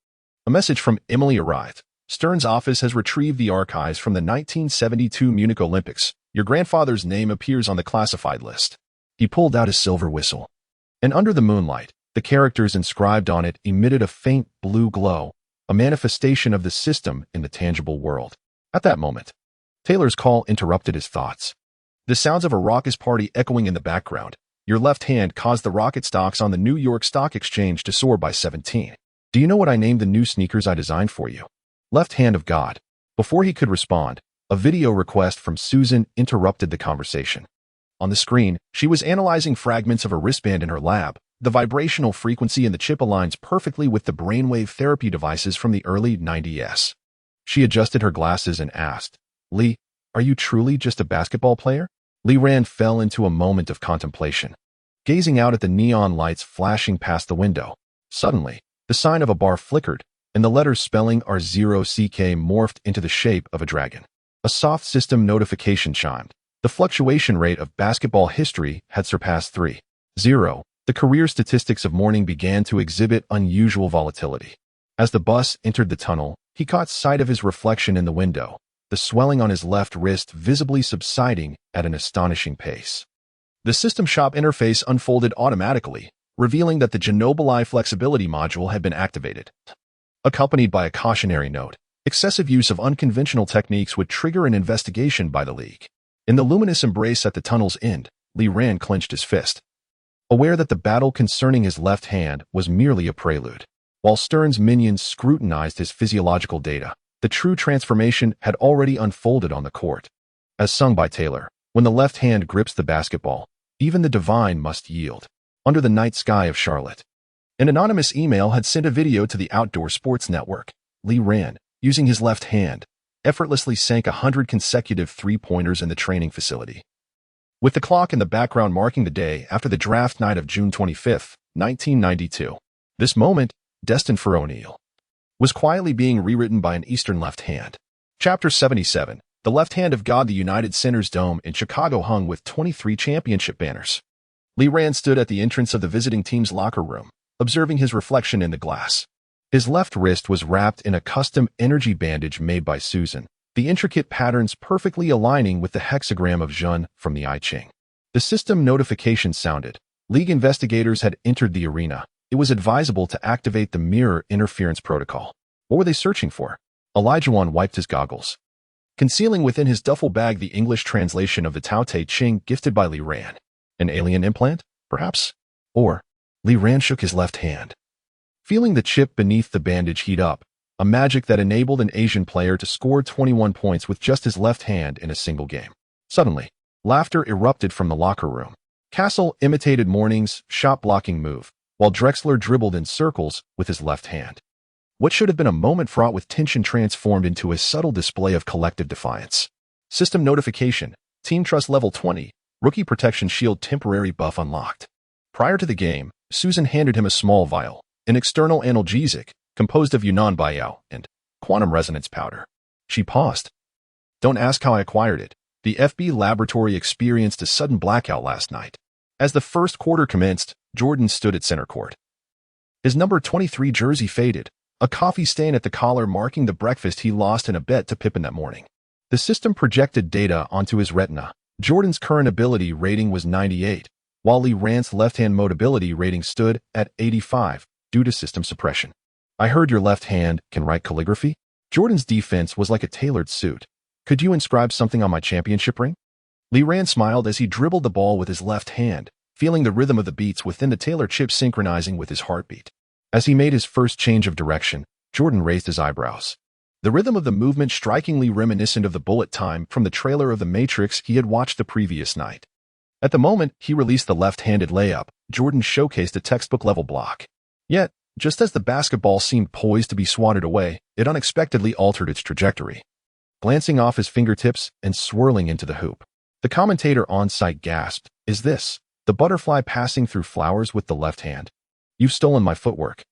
A message from Emily arrived. "Stern's office has retrieved the archives from the 1972 Munich Olympics. Your grandfather's name appears on the classified list." He pulled out his silver whistle. And under the moonlight, the characters inscribed on it emitted a faint blue glow, a manifestation of the system in the tangible world. At that moment, Taylor's call interrupted his thoughts. The sounds of a raucous party echoing in the background. "Your left hand caused the rocket stocks on the New York Stock Exchange to soar by 17. Do you know what I named the new sneakers I designed for you? Left Hand of God." Before he could respond, a video request from Susan interrupted the conversation. On the screen, she was analyzing fragments of a wristband in her lab. The vibrational frequency in the chip aligns perfectly with the brainwave therapy devices from the early 90s. She adjusted her glasses and asked, "Lee, are you truly just a basketball player?" Li Ran fell into a moment of contemplation, gazing out at the neon lights flashing past the window. Suddenly, the sign of a bar flickered, and the letters spelling R0CK morphed into the shape of a dragon. A soft system notification chimed. The fluctuation rate of basketball history had surpassed 3.0. The career statistics of Morning began to exhibit unusual volatility. As the bus entered the tunnel, he caught sight of his reflection in the window, the swelling on his left wrist visibly subsiding at an astonishing pace. The system shop interface unfolded automatically, revealing that the Ginobili flexibility module had been activated, accompanied by a cautionary note. Excessive use of unconventional techniques would trigger an investigation by the league. In the luminous embrace at the tunnel's end, Li Ran clenched his fist, aware that the battle concerning his left hand was merely a prelude. While Stern's minions scrutinized his physiological data, the true transformation had already unfolded on the court. As sung by Taylor, "When the left hand grips the basketball, even the divine must yield." Under the night sky of Charlotte, an anonymous email had sent a video to the Outdoor Sports Network. Li Ran, using his left hand, effortlessly sank 100 consecutive three-pointers in the training facility, with the clock in the background marking the day after the draft night of June 25, 1992. This moment, destined for O'Neal, was quietly being rewritten by an Eastern left hand. Chapter 77, The Left Hand of God. The United Center's dome in Chicago hung with 23 championship banners. Li Ran stood at the entrance of the visiting team's locker room, observing his reflection in the glass. His left wrist was wrapped in a custom energy bandage made by Susan, the intricate patterns perfectly aligning with the hexagram of Jun from the I Ching. The system notification sounded. League investigators had entered the arena. It was advisable to activate the mirror interference protocol. What were they searching for? Olajuwon wiped his goggles, concealing within his duffel bag the English translation of the Tao Te Ching gifted by Li Ran. An alien implant, perhaps? Or, Li Ran shook his left hand, feeling the chip beneath the bandage heat up, a magic that enabled an Asian player to score 21 points with just his left hand in a single game. Suddenly, laughter erupted from the locker room. Castle imitated Morning's shot-blocking move, while Drexler dribbled in circles with his left hand. What should have been a moment fraught with tension transformed into a subtle display of collective defiance. System notification, Team Trust Level 20, Rookie Protection Shield temporary buff unlocked. Prior to the game, Susan handed him a small vial, an external analgesic, composed of Yunnan Baiyao and quantum resonance powder. She paused. "Don't ask how I acquired it. The FB laboratory experienced a sudden blackout last night." As the first quarter commenced, Jordan stood at center court, His number 23 jersey faded, a coffee stain at the collar marking the breakfast he lost in a bet to Pippen that morning. The system projected data onto his retina. Jordan's current ability rating was 98, while Lee Rand's left-hand mode ability rating stood at 85 due to system suppression. I heard your left hand can write calligraphy? Jordan's defense was like a tailored suit. Could you inscribe something on my championship ring? Lee Rand smiled as he dribbled the ball with his left hand, feeling the rhythm of the beats within the tailored chip synchronizing with his heartbeat. As he made his first change of direction, Jordan raised his eyebrows. The rhythm of the movement strikingly reminiscent of the bullet time from the trailer of The Matrix he had watched the previous night. At the moment he released the left-handed layup, Jordan showcased a textbook-level block. Yet, just as the basketball seemed poised to be swatted away, it unexpectedly altered its trajectory, glancing off his fingertips and swirling into the hoop. The commentator on-site gasped, "Is this the butterfly passing through flowers with the left hand? You've stolen my footwork."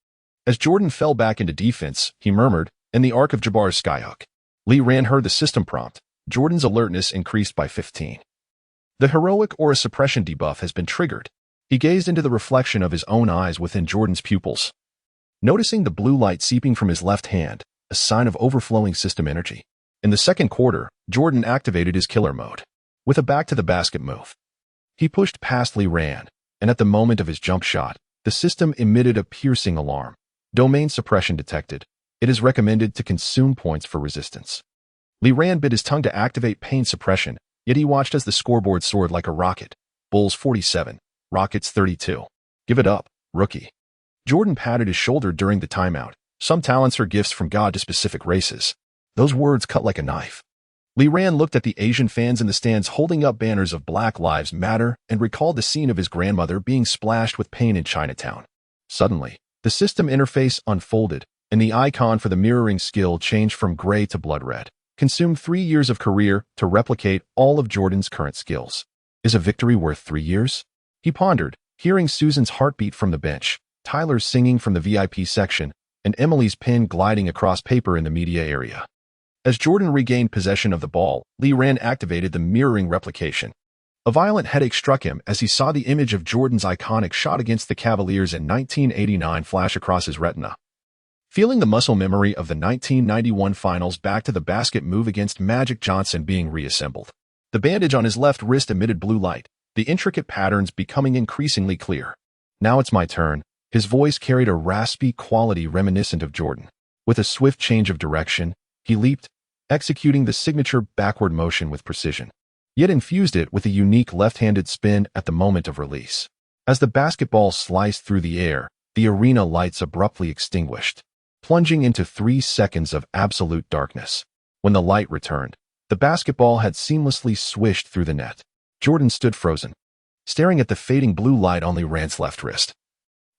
As Jordan fell back into defense, he murmured, "In the arc of Jabbar's skyhook." Lee Rand heard the system prompt. Jordan's alertness increased by 15. The heroic aura suppression debuff has been triggered. He gazed into the reflection of his own eyes within Jordan's pupils, noticing the blue light seeping from his left hand, a sign of overflowing system energy. In the second quarter, Jordan activated his killer mode. With a back-to-the-basket move, he pushed past Lee Rand, and at the moment of his jump shot, the system emitted a piercing alarm. Domain suppression detected. It is recommended to consume points for resistance. Lee Rand bit his tongue to activate pain suppression, yet he watched as the scoreboard soared like a rocket. Bulls 47, Rockets 32. Give it up, rookie. Jordan patted his shoulder during the timeout. Some talents are gifts from God to specific races. Those words cut like a knife. Lee Rand looked at the Asian fans in the stands holding up banners of Black Lives Matter and recalled the scene of his grandmother being splashed with pain in Chinatown. Suddenly, the system interface unfolded, and the icon for the mirroring skill changed from gray to blood red. Consumed 3 years of career to replicate all of Jordan's current skills. Is a victory worth 3 years? He pondered, hearing Susan's heartbeat from the bench, Tyler's singing from the VIP section, and Emily's pen gliding across paper in the media area. As Jordan regained possession of the ball, Lee Rand activated the mirroring replication. A violent headache struck him as he saw the image of Jordan's iconic shot against the Cavaliers in 1989 flash across his retina. Feeling the muscle memory of the 1991 finals back to the basket move against Magic Johnson being reassembled. The bandage on his left wrist emitted blue light, the intricate patterns becoming increasingly clear. Now it's my turn. His voice carried a raspy quality reminiscent of Jordan. With a swift change of direction, he leaped, executing the signature backward motion with precision, yet infused it with a unique left-handed spin at the moment of release. As the basketball sliced through the air, the arena lights abruptly extinguished, plunging into 3 seconds of absolute darkness. When the light returned, the basketball had seamlessly swished through the net. Jordan stood frozen, staring at the fading blue light on Lee Rand's left wrist.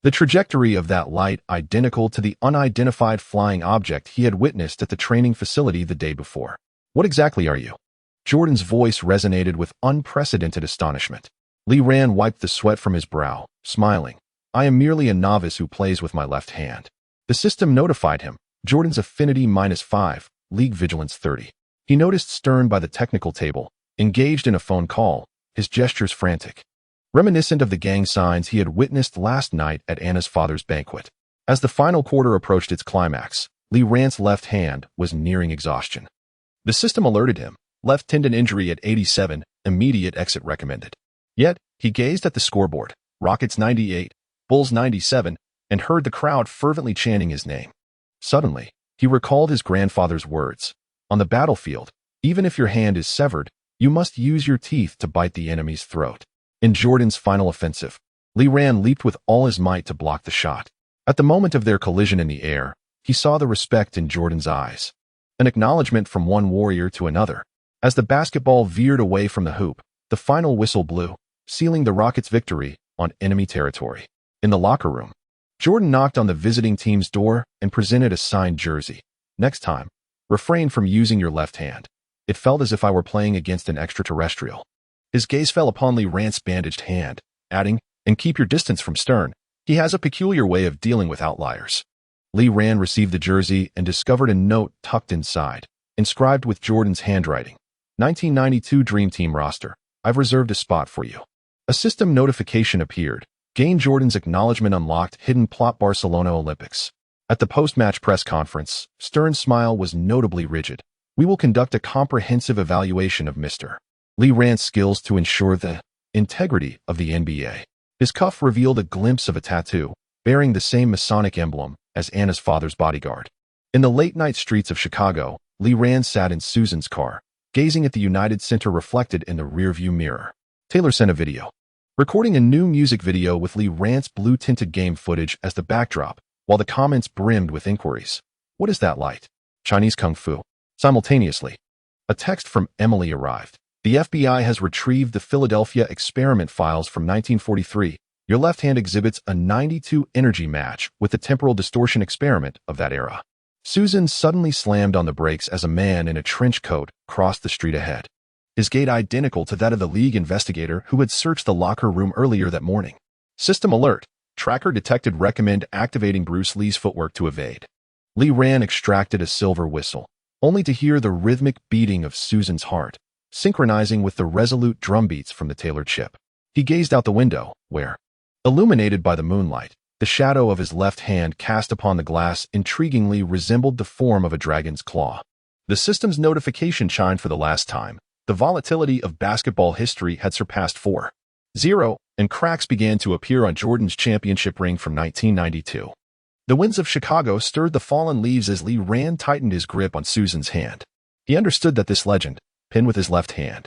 The trajectory of that light identical to the unidentified flying object he had witnessed at the training facility the day before. What exactly are you? Jordan's voice resonated with unprecedented astonishment. Lee Rand wiped the sweat from his brow, smiling. I am merely a novice who plays with my left hand. The system notified him. Jordan's affinity -5, league vigilance 30. He noticed Stern by the technical table, engaged in a phone call, his gestures frantic, reminiscent of the gang signs he had witnessed last night at Anna's father's banquet. As the final quarter approached its climax, Lee Rand's left hand was nearing exhaustion. The system alerted him, left tendon injury at 87, immediate exit recommended. Yet, he gazed at the scoreboard, Rockets 98, Bulls 97, and heard the crowd fervently chanting his name. Suddenly, he recalled his grandfather's words. On the battlefield, even if your hand is severed, you must use your teeth to bite the enemy's throat. In Jordan's final offensive, Lee Rand leaped with all his might to block the shot. At the moment of their collision in the air, he saw the respect in Jordan's eyes, an acknowledgement from one warrior to another. As the basketball veered away from the hoop, the final whistle blew, sealing the Rockets' victory on enemy territory. In the locker room, Jordan knocked on the visiting team's door and presented a signed jersey. Next time, refrain from using your left hand. It felt as if I were playing against an extraterrestrial. His gaze fell upon Lee Rand's bandaged hand, adding, and keep your distance from Stern. He has a peculiar way of dealing with outliers. Lee Rand received the jersey and discovered a note tucked inside, inscribed with Jordan's handwriting. 1992 Dream Team roster. I've reserved a spot for you. A system notification appeared. Gained Jordan's acknowledgement unlocked hidden plot Barcelona Olympics. At the post-match press conference, Stern's smile was notably rigid. We will conduct a comprehensive evaluation of Mr. Lee Rand's skills to ensure the integrity of the NBA. His cuff revealed a glimpse of a tattoo, bearing the same Masonic emblem as Anna's father's bodyguard. In the late-night streets of Chicago, Lee Rand sat in Susan's car, gazing at the United Center reflected in the rearview mirror. Taylor sent a video, recording a new music video with Lee Rand's blue-tinted game footage as the backdrop, while the comments brimmed with inquiries. What is that light? Chinese Kung Fu. Simultaneously, a text from Emily arrived. The FBI has retrieved the Philadelphia experiment files from 1943. Your left hand exhibits a 92 energy match with the temporal distortion experiment of that era. Susan suddenly slammed on the brakes as a man in a trench coat crossed the street ahead, his gait identical to that of the league investigator who had searched the locker room earlier that morning. System alert. Tracker detected. Recommend activating Bruce Lee's footwork to evade. Lee Rand extracted a silver whistle, only to hear the rhythmic beating of Susan's heart, synchronizing with the resolute drumbeats from the tailored ship. He gazed out the window, where, illuminated by the moonlight, the shadow of his left hand cast upon the glass intriguingly resembled the form of a dragon's claw. The system's notification chimed for the last time. The volatility of basketball history had surpassed 4-0, and cracks began to appear on Jordan's championship ring from 1992. The winds of Chicago stirred the fallen leaves as Lee Rand tightened his grip on Susan's hand. He understood that this legend, pinned with his left hand,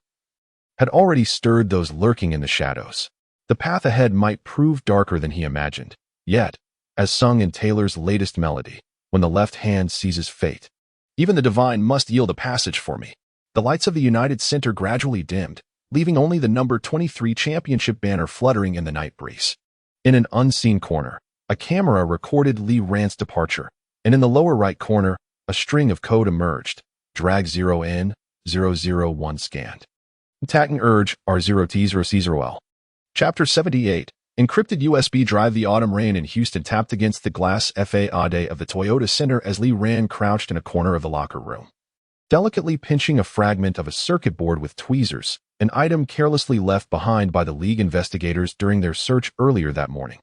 had already stirred those lurking in the shadows. The path ahead might prove darker than he imagined. Yet, as sung in Taylor's latest melody, when the left hand seizes fate, even the divine must yield a passage for me. The lights of the United Center gradually dimmed, leaving only the number 23 championship banner fluttering in the night breeze. In an unseen corner, a camera recorded Lee Rand's departure, and in the lower right corner, a string of code emerged. Drag 0N001 scanned. Attacking urge R0T0C0L. Chapter 78. Encrypted USB drive. The autumn rain in Houston tapped against the glass facade of the Toyota Center as Lee Rand crouched in a corner of the locker room, delicately pinching a fragment of a circuit board with tweezers, an item carelessly left behind by the league investigators during their search earlier that morning.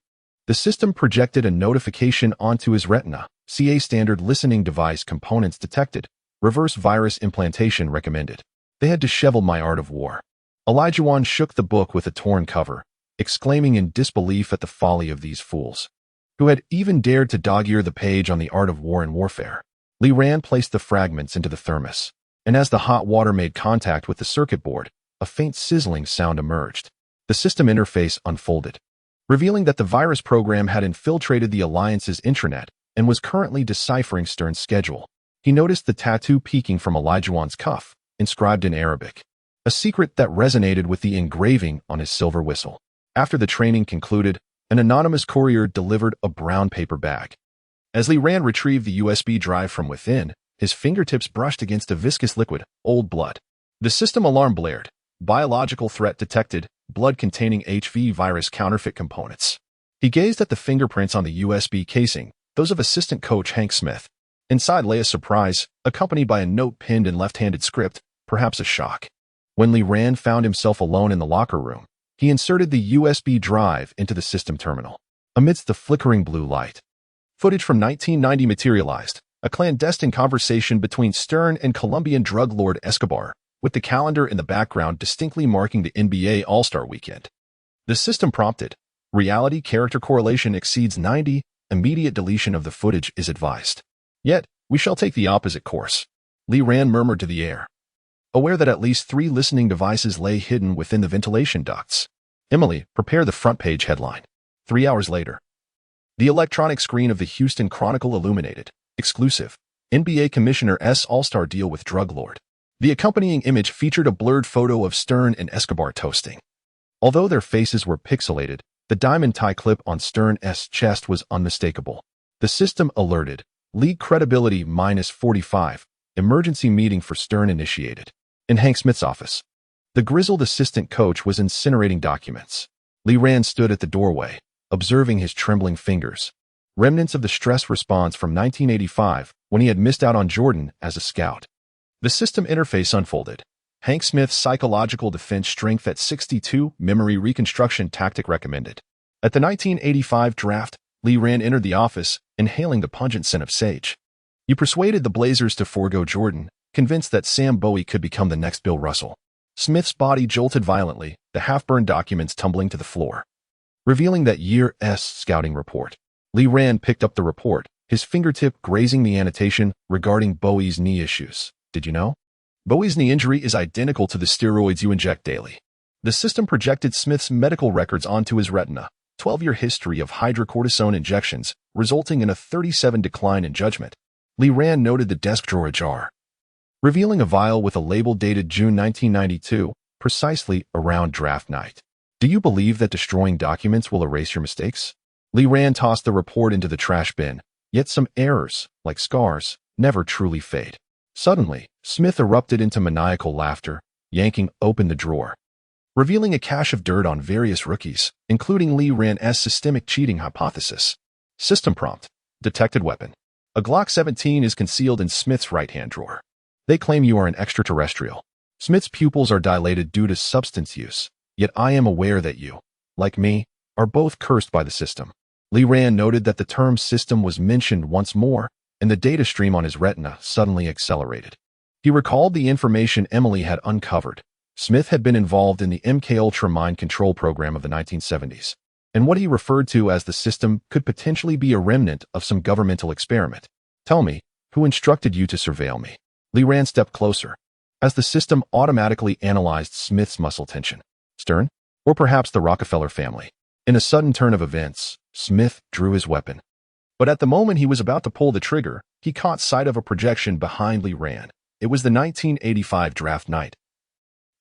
The system projected a notification onto his retina. CA standard listening device components detected. Reverse virus implantation recommended. They had disheveled my art of war. Elijah shook the book with a torn cover, exclaiming in disbelief at the folly of these fools, who had even dared to dog-ear the page on the art of war and warfare. Lee Rand placed the fragments into the thermos, and as the hot water made contact with the circuit board, a faint sizzling sound emerged. The system interface unfolded, revealing that the virus program had infiltrated the Alliance's intranet and was currently deciphering Stern's schedule. He noticed the tattoo peeking from Elijah's cuff, inscribed in Arabic, a secret that resonated with the engraving on his silver whistle. After the training concluded, an anonymous courier delivered a brown paper bag. As Lee Rand retrieved the USB drive from within, his fingertips brushed against a viscous liquid, old blood. The system alarm blared. Biological threat detected, blood containing HV virus counterfeit components. He gazed at the fingerprints on the USB casing, those of assistant coach Hank Smith. Inside lay a surprise, accompanied by a note pinned in left-handed script, perhaps a shock. When Lee Rand found himself alone in the locker room, he inserted the USB drive into the system terminal. Amidst the flickering blue light, footage from 1990 materialized, a clandestine conversation between Stern and Colombian drug lord Escobar, with the calendar in the background distinctly marking the NBA All-Star Weekend. The system prompted. Reality-character correlation exceeds 90, immediate deletion of the footage is advised. Yet, we shall take the opposite course. Lee Rand murmured to the air, aware that at least 3 listening devices lay hidden within the ventilation ducts. Emily, prepare the front page headline. 3 hours later, the electronic screen of the Houston Chronicle illuminated. Exclusive. NBA Commissioner S. All-Star deal with drug lord. The accompanying image featured a blurred photo of Stern and Escobar toasting. Although their faces were pixelated, the diamond tie clip on Stern's chest was unmistakable. The system alerted. League credibility -45. Emergency meeting for Stern initiated. In Hank Smith's office, the grizzled assistant coach was incinerating documents. Lee Rand stood at the doorway, observing his trembling fingers, remnants of the stress response from 1985 when he had missed out on Jordan as a scout. The system interface unfolded. Hank Smith's psychological defense strength at 62, memory reconstruction tactic recommended. At the 1985 draft, Lee Rand entered the office, inhaling the pungent scent of sage. You persuaded the Blazers to forego Jordan, convinced that Sam Bowie could become the next Bill Russell. Smith's body jolted violently, the half-burned documents tumbling to the floor, revealing that year's scouting report. Lee Rand picked up the report, his fingertip grazing the annotation regarding Bowie's knee issues. Did you know? Bowie's knee injury is identical to the steroids you inject daily. The system projected Smith's medical records onto his retina, 12-year history of hydrocortisone injections, resulting in a 37 decline in judgment. Lee Rand noted the desk drawer ajar, revealing a vial with a label dated June 1992, precisely around draft night. Do you believe that destroying documents will erase your mistakes? Lee Rand tossed the report into the trash bin, yet some errors, like scars, never truly fade. Suddenly, Smith erupted into maniacal laughter, yanking open the drawer, revealing a cache of dirt on various rookies, including Lee Rand's systemic cheating hypothesis. System prompt: detected weapon. A Glock 17 is concealed in Smith's right-hand drawer. They claim you are an extraterrestrial. Smith's pupils are dilated due to substance use, yet I am aware that you, like me, are both cursed by the system. Lee Rand noted that the term system was mentioned once more, and the data stream on his retina suddenly accelerated. He recalled the information Emily had uncovered. Smith had been involved in the MKUltra mind control program of the 1970s, and what he referred to as the system could potentially be a remnant of some governmental experiment. Tell me, who instructed you to surveil me? Lee Rand stepped closer, as the system automatically analyzed Smith's muscle tension. Stern? Or perhaps the Rockefeller family. In a sudden turn of events, Smith drew his weapon. But at the moment he was about to pull the trigger, he caught sight of a projection behind Lee Rand. It was the 1985 draft night,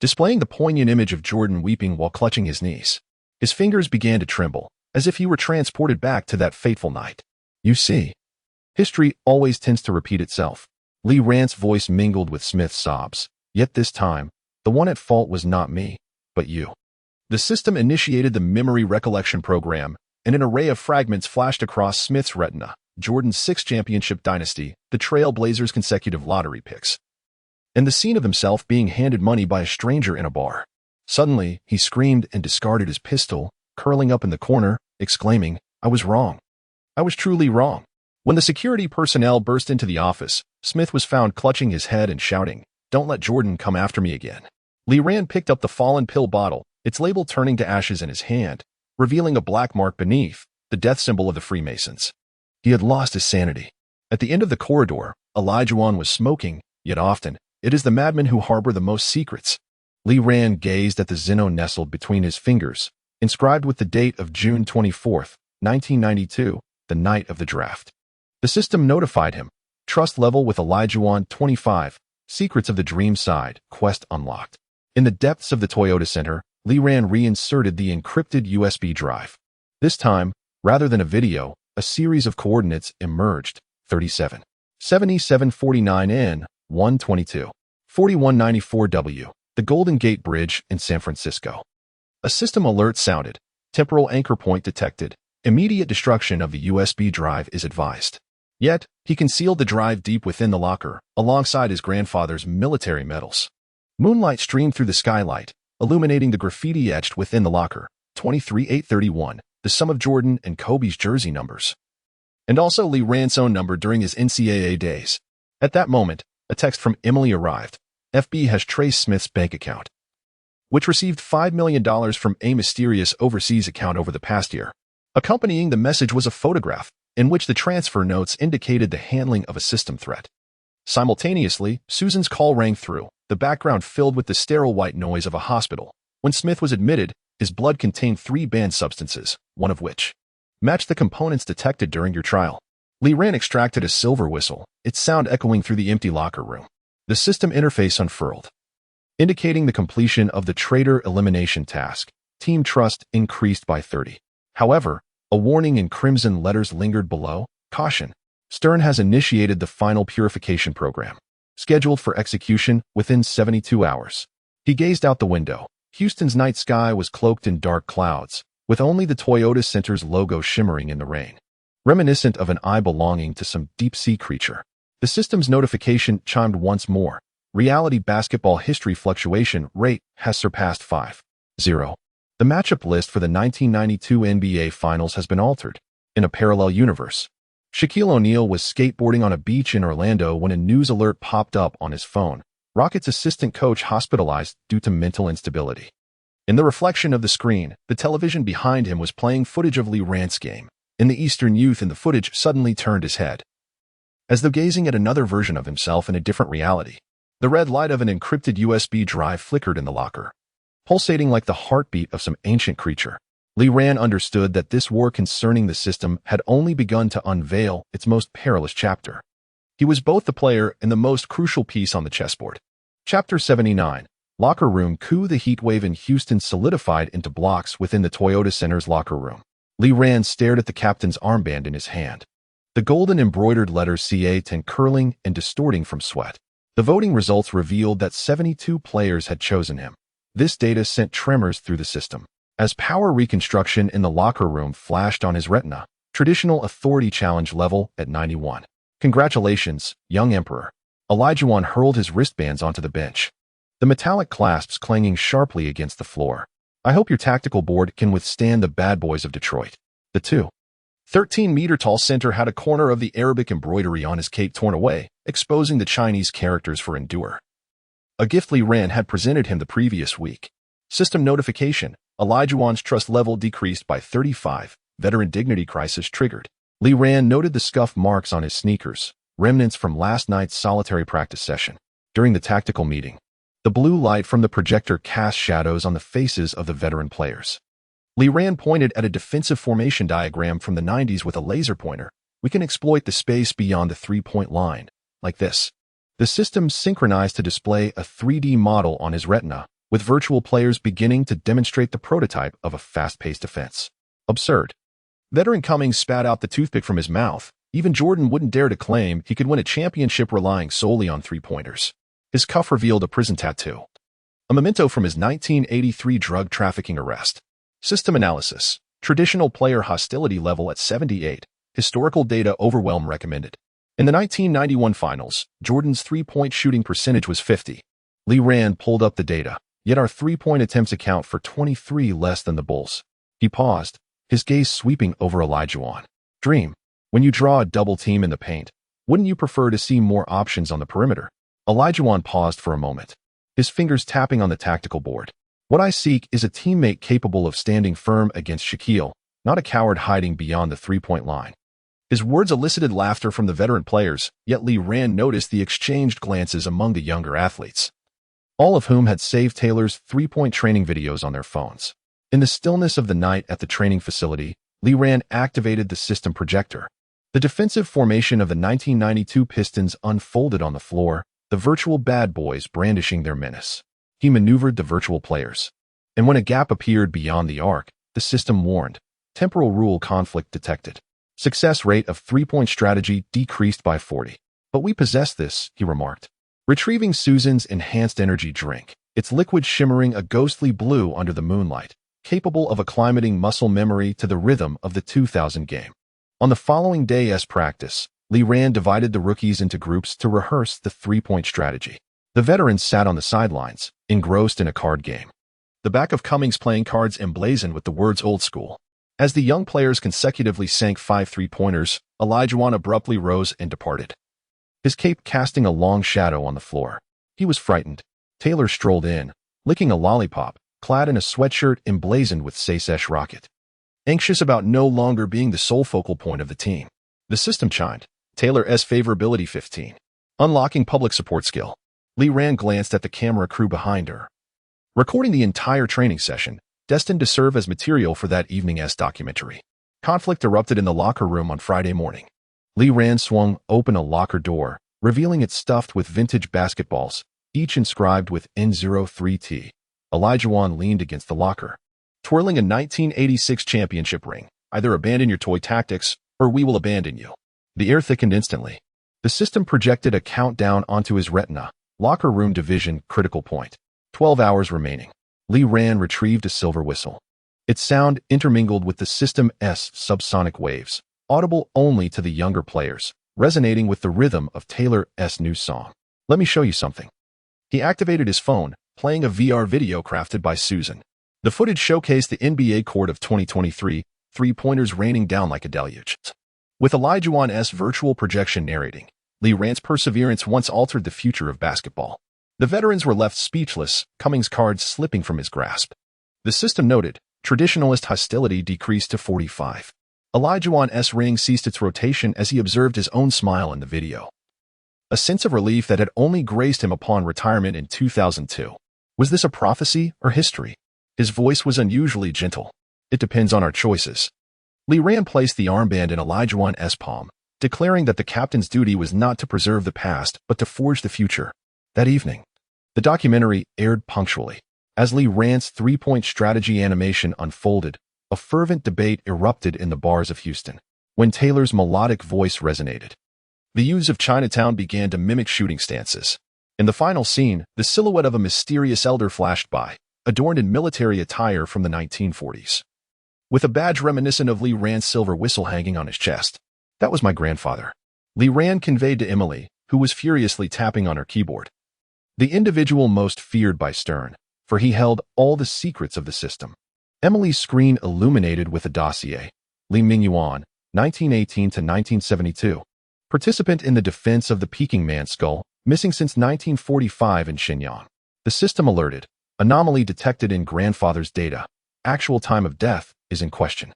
displaying the poignant image of Jordan weeping while clutching his knees. His fingers began to tremble, as if he were transported back to that fateful night. You see, history always tends to repeat itself. Lee Rand's voice mingled with Smith's sobs. Yet this time, the one at fault was not me, but you. The system initiated the memory recollection program, and an array of fragments flashed across Smith's retina: Jordan's 6th championship dynasty, the Trail Blazers' consecutive lottery picks, and the scene of himself being handed money by a stranger in a bar. Suddenly, he screamed and discarded his pistol, curling up in the corner, exclaiming, "I was wrong. I was truly wrong." When the security personnel burst into the office, Smith was found clutching his head and shouting, "Don't let Jordan come after me again." Lee Rand picked up the fallen pill bottle, its label turning to ashes in his hand, revealing a black mark beneath, the death symbol of the Freemasons. He had lost his sanity. At the end of the corridor, Elijah was smoking, yet often, it is the madmen who harbor the most secrets. Lee Rand gazed at the Zeno nestled between his fingers, inscribed with the date of June 24, 1992, the night of the draft. The system notified him. Trust level with Elijah 25, Secrets of the Dream Side, quest unlocked. In the depths of the Toyota Center, Lee Rand reinserted the encrypted USB drive. This time, rather than a video, a series of coordinates emerged: 37, 7749N, 122, 4194W, the Golden Gate Bridge in San Francisco. A system alert sounded. Temporal anchor point detected. Immediate destruction of the USB drive is advised. Yet, he concealed the drive deep within the locker, alongside his grandfather's military medals. Moonlight streamed through the skylight, illuminating the graffiti etched within the locker: 23831, the sum of Jordan and Kobe's jersey numbers, and also Lee Rand's own number during his NCAA days. At that moment, a text from Emily arrived. FB has traced Smith's bank account, which received $5 million from a mysterious overseas account over the past year. Accompanying the message was a photograph, in which the transfer notes indicated the handling of a system threat. Simultaneously, Susan's call rang through, the background filled with the sterile white noise of a hospital. When Smith was admitted, his blood contained 3 banned substances, one of which matched the components detected during your trial. Lee Rand extracted a silver whistle, its sound echoing through the empty locker room. The system interface unfurled, indicating the completion of the traitor elimination task. Team trust increased by 30. However, a warning in crimson letters lingered below. Caution. Stern has initiated the final purification program, scheduled for execution within 72 hours. He gazed out the window. Houston's night sky was cloaked in dark clouds, with only the Toyota Center's logo shimmering in the rain, reminiscent of an eye belonging to some deep-sea creature. The system's notification chimed once more. Reality basketball history fluctuation rate has surpassed 5.0. The matchup list for the 1992 NBA Finals has been altered. In a parallel universe, Shaquille O'Neal was skateboarding on a beach in Orlando when a news alert popped up on his phone. Rockets assistant coach hospitalized due to mental instability. In the reflection of the screen, the television behind him was playing footage of Lee Rand's game. In the Eastern youth in the footage suddenly turned his head, as though gazing at another version of himself in a different reality. The red light of an encrypted USB drive flickered in the locker, pulsating like the heartbeat of some ancient creature. Lee Rand understood that this war concerning the system had only begun to unveil its most perilous chapter. He was both the player and the most crucial piece on the chessboard. Chapter 79. Locker Room Coup. The heat wave in Houston solidified into blocks within the Toyota Center's locker room. Lee Rand stared at the captain's armband in his hand, the golden embroidered letters C8 curling and distorting from sweat. The voting results revealed that 72 players had chosen him. This data sent tremors through the system. As power reconstruction in the locker room flashed on his retina, traditional authority challenge level at 91. Congratulations, young emperor. Olajuwon hurled his wristbands onto the bench, the metallic clasps clanging sharply against the floor. I hope your tactical board can withstand the bad boys of Detroit. The 13-meter-tall center had a corner of the Arabic embroidery on his cape torn away, exposing the Chinese characters for endure. A gift Lee Rand had presented him the previous week. System notification. Olajuwon's trust level decreased by 35. Veteran dignity crisis triggered. Lee Rand noted the scuff marks on his sneakers, remnants from last night's solitary practice session. During the tactical meeting, the blue light from the projector cast shadows on the faces of the veteran players. Lee Rand pointed at a defensive formation diagram from the 90s with a laser pointer. We can exploit the space beyond the three-point line, like this. The system synchronized to display a 3D model on his retina, with virtual players beginning to demonstrate the prototype of a fast-paced defense. Absurd. Veteran Cummings spat out the toothpick from his mouth. Even Jordan wouldn't dare to claim he could win a championship relying solely on three-pointers. His cuff revealed a prison tattoo, a memento from his 1983 drug trafficking arrest. System analysis. Traditional player hostility level at 78. Historical data overwhelm recommended. In the 1991 finals, Jordan's three-point shooting percentage was 50. Lee Rand pulled up the data, yet our three-point attempts account for 23 less than the Bulls. He paused, his gaze sweeping over Olajuwon. Dream. When you draw a double team in the paint, wouldn't you prefer to see more options on the perimeter? Olajuwon paused for a moment, his fingers tapping on the tactical board. What I seek is a teammate capable of standing firm against Shaquille, not a coward hiding beyond the three-point line. His words elicited laughter from the veteran players, yet Lee Rand noticed the exchanged glances among the younger athletes, all of whom had saved Taylor's three-point training videos on their phones. In the stillness of the night at the training facility, Lee Rand activated the system projector. The defensive formation of the 1992 Pistons unfolded on the floor, the virtual bad boys brandishing their menace. He maneuvered the virtual players, and when a gap appeared beyond the arc, the system warned. Temporal rule conflict detected. Success rate of three-point strategy decreased by 40. But we possess this, he remarked. Retrieving Susan's enhanced energy drink, its liquid shimmering a ghostly blue under the moonlight, capable of acclimating muscle memory to the rhythm of the 2000 game. On the following day's practice, Lee Rand divided the rookies into groups to rehearse the three-point strategy. The veterans sat on the sidelines, engrossed in a card game. The back of Cummings' playing cards emblazoned with the words old school. As the young players consecutively sank 5 three-pointers, Olajuwon abruptly rose and departed, his cape casting a long shadow on the floor. He was frightened. Taylor strolled in, licking a lollipop, clad in a sweatshirt emblazoned with Seisesh Rocket, anxious about no longer being the sole focal point of the team. The system chimed. Taylor's favorability 15. Unlocking public support skill. Lee Rand glanced at the camera crew behind her, recording the entire training session, destined to serve as material for that evening's documentary. Conflict erupted in the locker room on Friday morning. Lee Rand swung open a locker door, revealing it stuffed with vintage basketballs, each inscribed with N03T. Olajuwon leaned against the locker, twirling a 1986 championship ring. Either abandon your toy tactics, or we will abandon you. The air thickened instantly. The system projected a countdown onto his retina. Locker room division critical point. 12 hours remaining. Lee Rand retrieved a silver whistle. Its sound intermingled with the system's subsonic waves, audible only to the younger players, resonating with the rhythm of Taylor's new song. Let me show you something. He activated his phone, playing a VR video crafted by Susan. The footage showcased the NBA court of 2023, three-pointers raining down like a deluge. With Olajuwon's virtual projection narrating, Lee Rand's perseverance once altered the future of basketball. The veterans were left speechless, Cummings' cards slipping from his grasp. The system noted, traditionalist hostility decreased to 45. Olajuwon's ring ceased its rotation as he observed his own smile in the video. A sense of relief that had only graced him upon retirement in 2002. Was this a prophecy or history? His voice was unusually gentle. It depends on our choices. Lee Rand placed the armband in Olajuwon's palm, declaring that the captain's duty was not to preserve the past but to forge the future. That evening, the documentary aired punctually. As Lee Rand's three-point strategy animation unfolded, a fervent debate erupted in the bars of Houston. When Taylor's melodic voice resonated, the youths of Chinatown began to mimic shooting stances. In the final scene, the silhouette of a mysterious elder flashed by, adorned in military attire from the 1940s. With a badge reminiscent of Lee Rand's silver whistle hanging on his chest. That was my grandfather. Lee Rand conveyed to Emily, who was furiously tapping on her keyboard. The individual most feared by Stern, for he held all the secrets of the system. Emily's screen illuminated with a dossier. Lee Mingyuan, 1918 to 1972. Participant in the defense of the Peking Man skull, missing since 1945 in Shenyang. The system alerted. Anomaly detected in grandfather's data. Actual time of death is in question.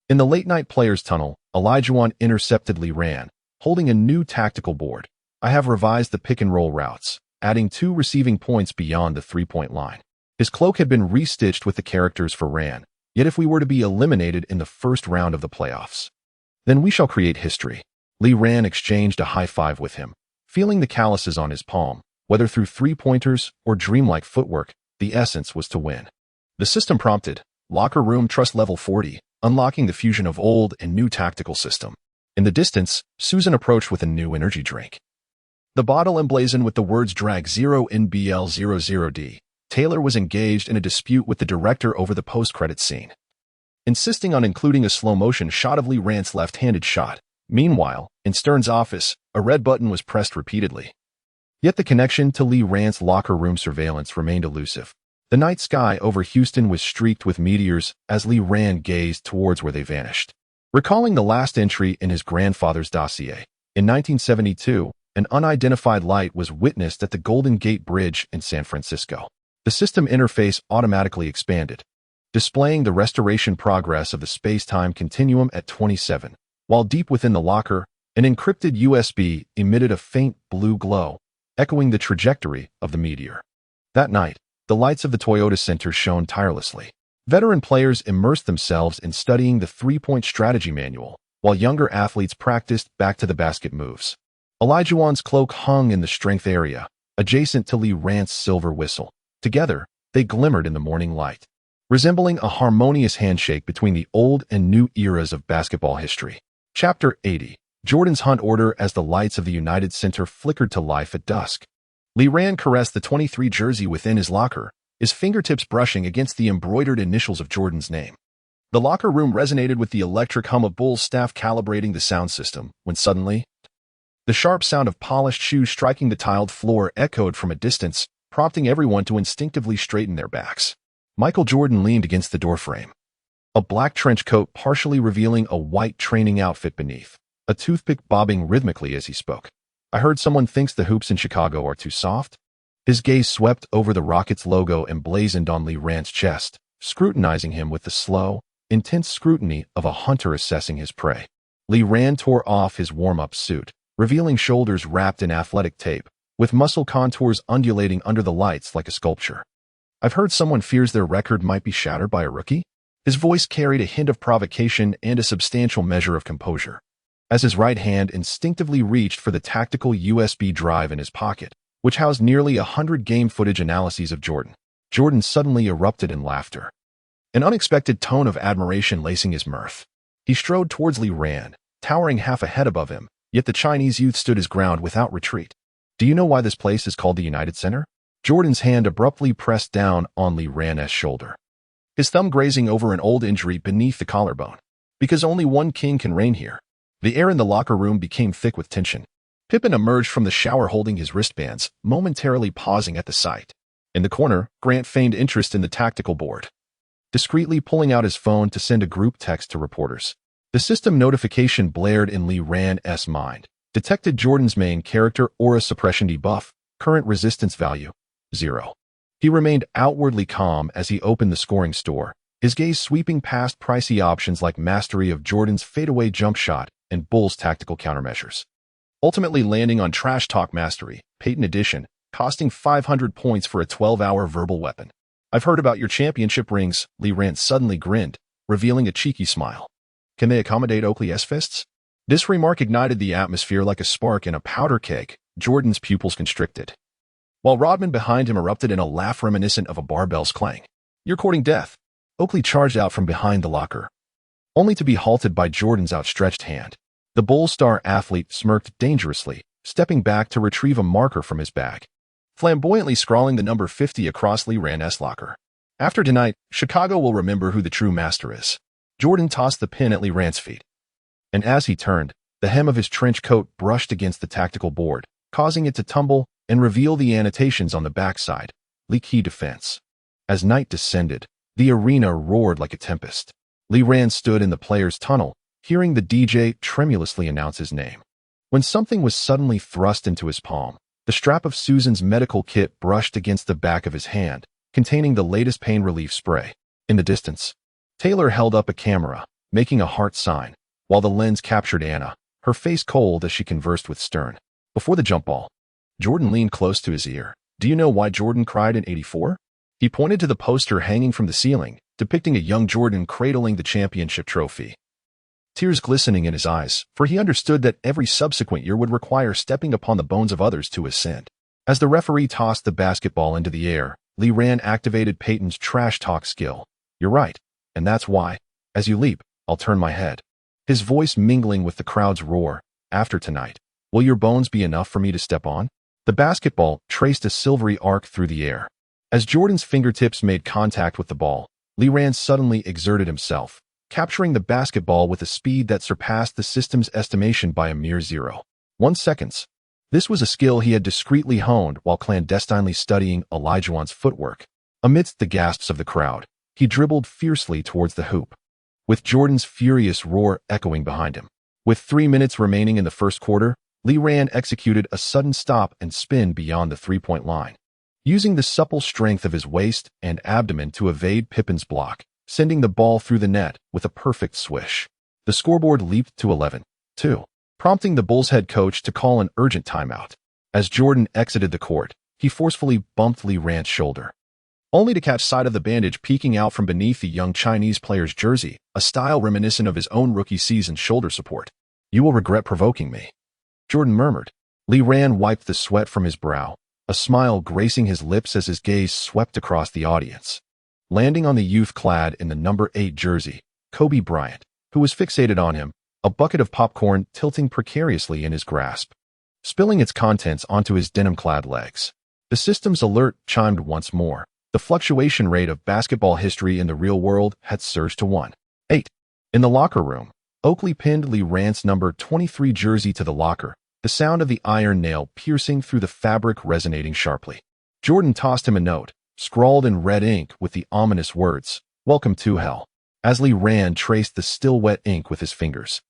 In the late-night players' tunnel, Olajuwon intercepted Lee Rand, holding a new tactical board. I have revised the pick-and-roll routes, adding 2 receiving points beyond the three-point line. His cloak had been restitched with the characters for Rand, yet if we were to be eliminated in the first round of the playoffs, then we shall create history. Lee Rand exchanged a high-five with him, feeling the calluses on his palm. Whether through three-pointers or dreamlike footwork, the essence was to win. The system prompted, locker room trust level 40, unlocking the fusion of old and new tactical system. In the distance, Susan approached with a new energy drink. The bottle emblazoned with the words Drag 0 NBL00D. Taylor was engaged in a dispute with the director over the post-credits scene, insisting on including a slow-motion shot of Lee Rand's left-handed shot. Meanwhile, in Stern's office, a red button was pressed repeatedly. Yet the connection to Lee Rand's locker room surveillance remained elusive. The night sky over Houston was streaked with meteors as Lee Rand gazed towards where they vanished. Recalling the last entry in his grandfather's dossier, in 1972, an unidentified light was witnessed at the Golden Gate Bridge in San Francisco. The system interface automatically expanded, displaying the restoration progress of the space-time continuum at 27, while deep within the locker, an encrypted USB emitted a faint blue glow, echoing the trajectory of the meteor. That night, the lights of the Toyota Center shone tirelessly. Veteran players immersed themselves in studying the three-point strategy manual, while younger athletes practiced back-to-the-basket moves. Olajuwon's cloak hung in the strength area, adjacent to Lee Rand's silver whistle. Together, they glimmered in the morning light, resembling a harmonious handshake between the old and new eras of basketball history. Chapter 80. Jordan's hunt order as the lights of the United Center flickered to life at dusk. Lee Rand caressed the 23 jersey within his locker, his fingertips brushing against the embroidered initials of Jordan's name. The locker room resonated with the electric hum of Bull's staff calibrating the sound system, when suddenly, the sharp sound of polished shoes striking the tiled floor echoed from a distance, prompting everyone to instinctively straighten their backs. Michael Jordan leaned against the doorframe, a black trench coat partially revealing a white training outfit beneath, a toothpick bobbing rhythmically as he spoke. I heard someone thinks the hoops in Chicago are too soft. His gaze swept over the Rockets logo emblazoned on Lee Rand's chest, scrutinizing him with the slow, intense scrutiny of a hunter assessing his prey. Lee Rand tore off his warm-up suit, revealing shoulders wrapped in athletic tape, with muscle contours undulating under the lights like a sculpture. I've heard someone fears their record might be shattered by a rookie. His voice carried a hint of provocation and a substantial measure of composure, as his right hand instinctively reached for the tactical USB drive in his pocket, which housed nearly 100 game footage analyses of Jordan. Jordan suddenly erupted in laughter, an unexpected tone of admiration lacing his mirth. He strode towards Lee Rand, towering half a head above him, yet the Chinese youth stood his ground without retreat. Do you know why this place is called the United Center? Jordan's hand abruptly pressed down on Lee Rand's shoulder, his thumb grazing over an old injury beneath the collarbone. Because only one king can reign here. The air in the locker room became thick with tension. Pippen emerged from the shower holding his wristbands, momentarily pausing at the sight. In the corner, Grant feigned interest in the tactical board. discreetly pulling out his phone to send a group text to reporters. The system notification blared in Li Ran's mind. Detected Jordan's main character aura suppression debuff, current resistance value, 0. He remained outwardly calm as he opened the scoring store, his gaze sweeping past pricey options like mastery of Jordan's fadeaway jump shot and Bull's tactical countermeasures. Ultimately landing on Trash Talk Mastery, Peyton Edition, costing 500 points for a 12-hour verbal weapon. I've heard about your championship rings, Li Ran suddenly grinned, revealing a cheeky smile. Can they accommodate Oakley's fists? This remark ignited the atmosphere like a spark in a powder keg. Jordan's pupils constricted, while Rodman behind him erupted in a laugh reminiscent of a barbell's clang. You're courting death. Oakley charged out from behind the locker, only to be halted by Jordan's outstretched hand. The Bulls star athlete smirked dangerously, stepping back to retrieve a marker from his bag, flamboyantly scrawling the number 50 across Li Ran's locker. After tonight, Chicago will remember who the true master is. Jordan tossed the pin at Li Ran's feet, and as he turned, the hem of his trench coat brushed against the tactical board, causing it to tumble and reveal the annotations on the backside. Li Key Defense. As night descended, the arena roared like a tempest. Li Ran stood in the players' tunnel, hearing the DJ tremulously announce his name. When something was suddenly thrust into his palm, the strap of Susan's medical kit brushed against the back of his hand, containing the latest pain relief spray. In the distance, Taylor held up a camera, making a heart sign, while the lens captured Anna, her face cold as she conversed with Stern. Before the jump ball, Jordan leaned close to his ear. Do you know why Jordan cried in '84? He pointed to the poster hanging from the ceiling, depicting a young Jordan cradling the championship trophy, tears glistening in his eyes, for he understood that every subsequent year would require stepping upon the bones of others to ascend. As the referee tossed the basketball into the air, Li Ran activated Peyton's trash talk skill. You're right, and that's why, as you leap, I'll turn my head. His voice mingling with the crowd's roar. After tonight, will your bones be enough for me to step on? The basketball traced a silvery arc through the air. As Jordan's fingertips made contact with the ball, Li Ran suddenly exerted himself, capturing the basketball with a speed that surpassed the system's estimation by a mere 0.1 seconds. This was a skill he had discreetly honed while clandestinely studying Olajuwon's footwork. Amidst the gasps of the crowd, he dribbled fiercely towards the hoop, with Jordan's furious roar echoing behind him. With 3 minutes remaining in the first quarter, Li Ran executed a sudden stop and spin beyond the three-point line, using the supple strength of his waist and abdomen to evade Pippen's block, sending the ball through the net with a perfect swish. The scoreboard leaped to 11-2, prompting the Bulls head coach to call an urgent timeout. As Jordan exited the court, he forcefully bumped Li Ran's shoulder, only to catch sight of the bandage peeking out from beneath the young Chinese player's jersey, a style reminiscent of his own rookie season's shoulder support. You will regret provoking me, Jordan murmured. Li Ran wiped the sweat from his brow, a smile gracing his lips as his gaze swept across the audience, landing on the youth clad in the number 8 jersey, Kobe Bryant, who was fixated on him, a bucket of popcorn tilting precariously in his grasp, spilling its contents onto his denim-clad legs. The system's alert chimed once more. The fluctuation rate of basketball history in the real world had surged to 1.8. In the locker room, Oakley pinned Li Ran's number 23 jersey to the locker, the sound of the iron nail piercing through the fabric resonating sharply. Jordan tossed him a note, scrawled in red ink with the ominous words, "Welcome to hell," as Li Ran traced the still wet ink with his fingers.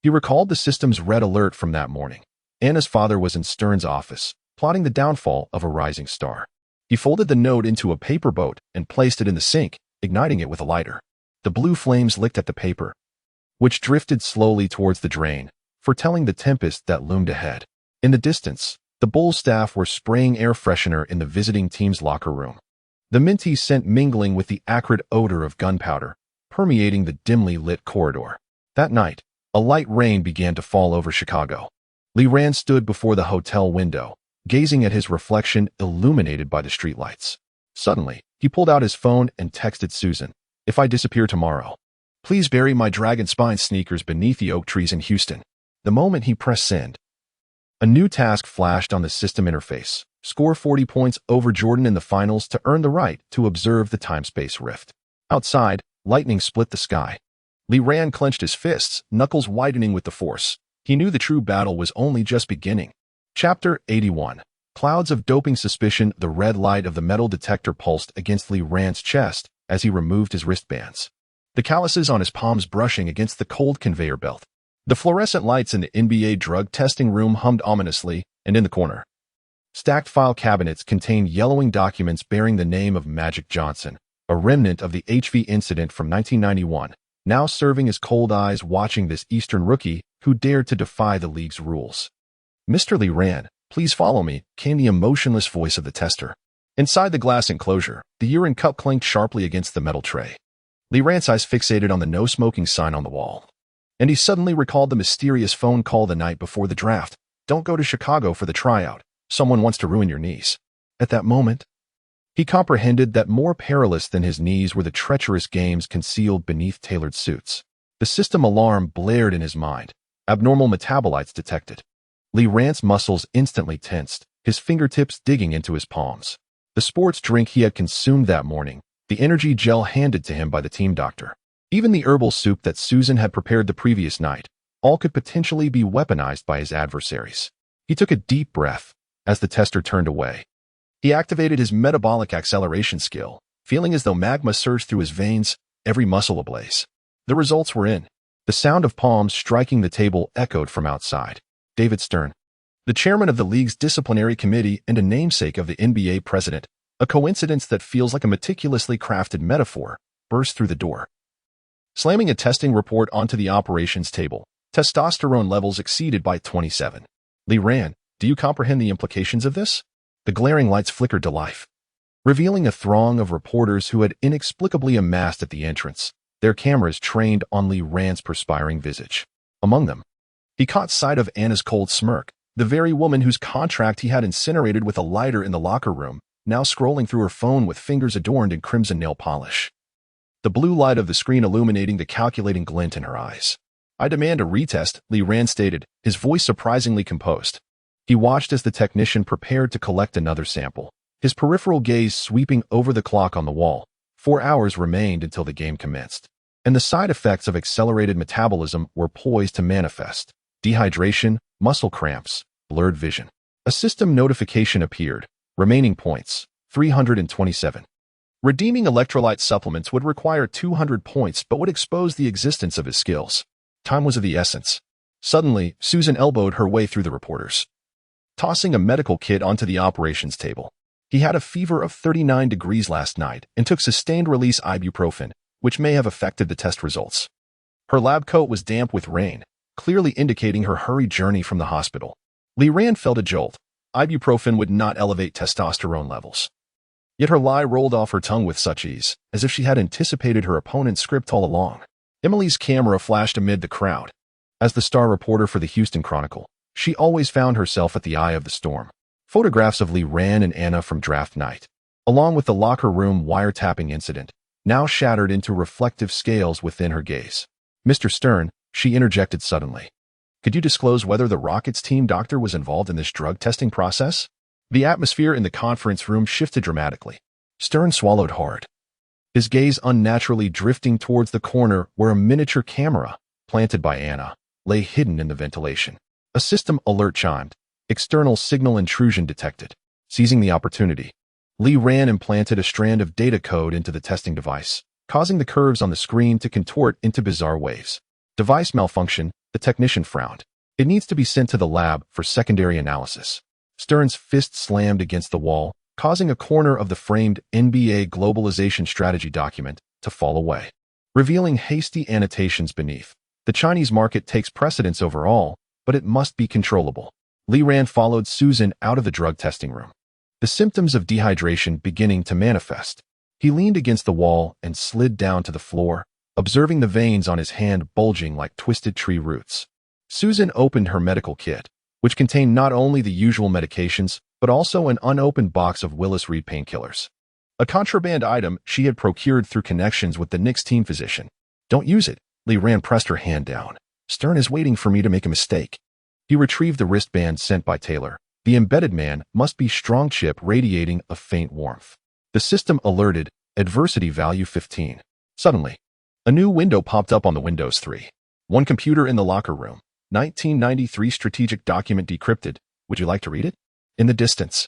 He recalled the system's red alert from that morning. Anna's father was in Stern's office, plotting the downfall of a rising star. He folded the note into a paper boat and placed it in the sink, igniting it with a lighter. The blue flames licked at the paper, which drifted slowly towards the drain, foretelling the tempest that loomed ahead. In the distance, the Bulls staff were spraying air freshener in the visiting team's locker room, the minty scent mingling with the acrid odor of gunpowder, permeating the dimly lit corridor. That night, a light rain began to fall over Chicago. Li Ran stood before the hotel window, gazing at his reflection illuminated by the streetlights. Suddenly, he pulled out his phone and texted Susan, "If I disappear tomorrow, please bury my dragon spine sneakers beneath the oak trees in Houston." The moment he pressed send, a new task flashed on the system interface. Score 40 points over Jordan in the finals to earn the right to observe the time-space rift. Outside, lightning split the sky. Li Ran clenched his fists, knuckles widening with the force. He knew the true battle was only just beginning. Chapter 81. Clouds of doping suspicion. The red light of the metal detector pulsed against Li Ran's chest, as he removed his wristbands, the calluses on his palms brushing against the cold conveyor belt. The fluorescent lights in the NBA drug testing room hummed ominously, and in the corner, stacked file cabinets contained yellowing documents bearing the name of Magic Johnson, a remnant of the HV incident from 1991, now serving as cold eyes watching this Eastern rookie who dared to defy the league's rules. "Mr. Lee Ran, please follow me," came the emotionless voice of the tester. Inside the glass enclosure, the urine cup clanked sharply against the metal tray. Lee Ran's eyes fixated on the no smoking sign on the wall. And he suddenly recalled the mysterious phone call the night before the draft. "Don't go to Chicago for the tryout. Someone wants to ruin your knees." At that moment, he comprehended that more perilous than his knees were the treacherous games concealed beneath tailored suits. The system alarm blared in his mind. Abnormal metabolites detected. Lee Ran's muscles instantly tensed, his fingertips digging into his palms. The sports drink he had consumed that morning, the energy gel handed to him by the team doctor, even the herbal soup that Susan had prepared the previous night, all could potentially be weaponized by his adversaries. He took a deep breath as the tester turned away. He activated his metabolic acceleration skill, feeling as though magma surged through his veins, every muscle ablaze. The results were in. The sound of palms striking the table echoed from outside. David Stern, the chairman of the league's disciplinary committee and a namesake of the NBA president, a coincidence that feels like a meticulously crafted metaphor, burst through the door. Slamming a testing report onto the operations table, testosterone levels exceeded by 27. "Lee Ran, do you comprehend the implications of this?" The glaring lights flickered to life, revealing a throng of reporters who had inexplicably amassed at the entrance, their cameras trained on Lee Ran's perspiring visage. Among them, he caught sight of Anna's cold smirk, the very woman whose contract he had incinerated with a lighter in the locker room, now scrolling through her phone with fingers adorned in crimson nail polish. The blue light of the screen illuminating the calculating glint in her eyes. "I demand a retest," Lee Ran stated, his voice surprisingly composed. He watched as the technician prepared to collect another sample, his peripheral gaze sweeping over the clock on the wall. 4 hours remained until the game commenced, and the side effects of accelerated metabolism were poised to manifest. Dehydration, muscle cramps, blurred vision. A system notification appeared. Remaining points, 327. Redeeming electrolyte supplements would require 200 points but would expose the existence of his skills. Time was of the essence. Suddenly, Susan elbowed her way through the reporters, tossing a medical kit onto the operations table. He had a fever of 39 degrees last night and took sustained-release ibuprofen, which may have affected the test results. Her lab coat was damp with rain, clearly indicating her hurried journey from the hospital. Lee Ran felt a jolt. Ibuprofen would not elevate testosterone levels. Yet her lie rolled off her tongue with such ease, as if she had anticipated her opponent's script all along. Emily's camera flashed amid the crowd. As the star reporter for the Houston Chronicle, she always found herself at the eye of the storm. Photographs of Lee Ran and Anna from draft night, along with the locker room wiretapping incident, now shattered into reflective scales within her gaze. "Mr. Stern," she interjected suddenly, "could you disclose whether the Rockets team doctor was involved in this drug testing process?" The atmosphere in the conference room shifted dramatically. Stern swallowed hard, his gaze unnaturally drifting towards the corner where a miniature camera, planted by Anna, lay hidden in the ventilation. A system alert chimed. External signal intrusion detected. Seizing the opportunity, Lee Ran implanted a strand of data code into the testing device, causing the curves on the screen to contort into bizarre waves. "Device malfunction," the technician frowned. "It needs to be sent to the lab for secondary analysis." Stern's fist slammed against the wall, causing a corner of the framed NBA globalization strategy document to fall away, revealing hasty annotations beneath. "The Chinese market takes precedence over all, but it must be controllable." Lee Ran followed Susan out of the drug testing room, the symptoms of dehydration beginning to manifest. He leaned against the wall and slid down to the floor, observing the veins on his hand bulging like twisted tree roots. Susan opened her medical kit, which contained not only the usual medications, but also an unopened box of Willis Reed painkillers, a contraband item she had procured through connections with the Knicks team physician. "Don't use it." Lee Ran pressed her hand down. "Stern is waiting for me to make a mistake." He retrieved the wristband sent by Taylor. The embedded man must be strong chip radiating a faint warmth. The system alerted, adversity value 15. Suddenly, a new window popped up on the Windows 3. One computer in the locker room. 1993 strategic document decrypted. "Would you like to read it?" In the distance,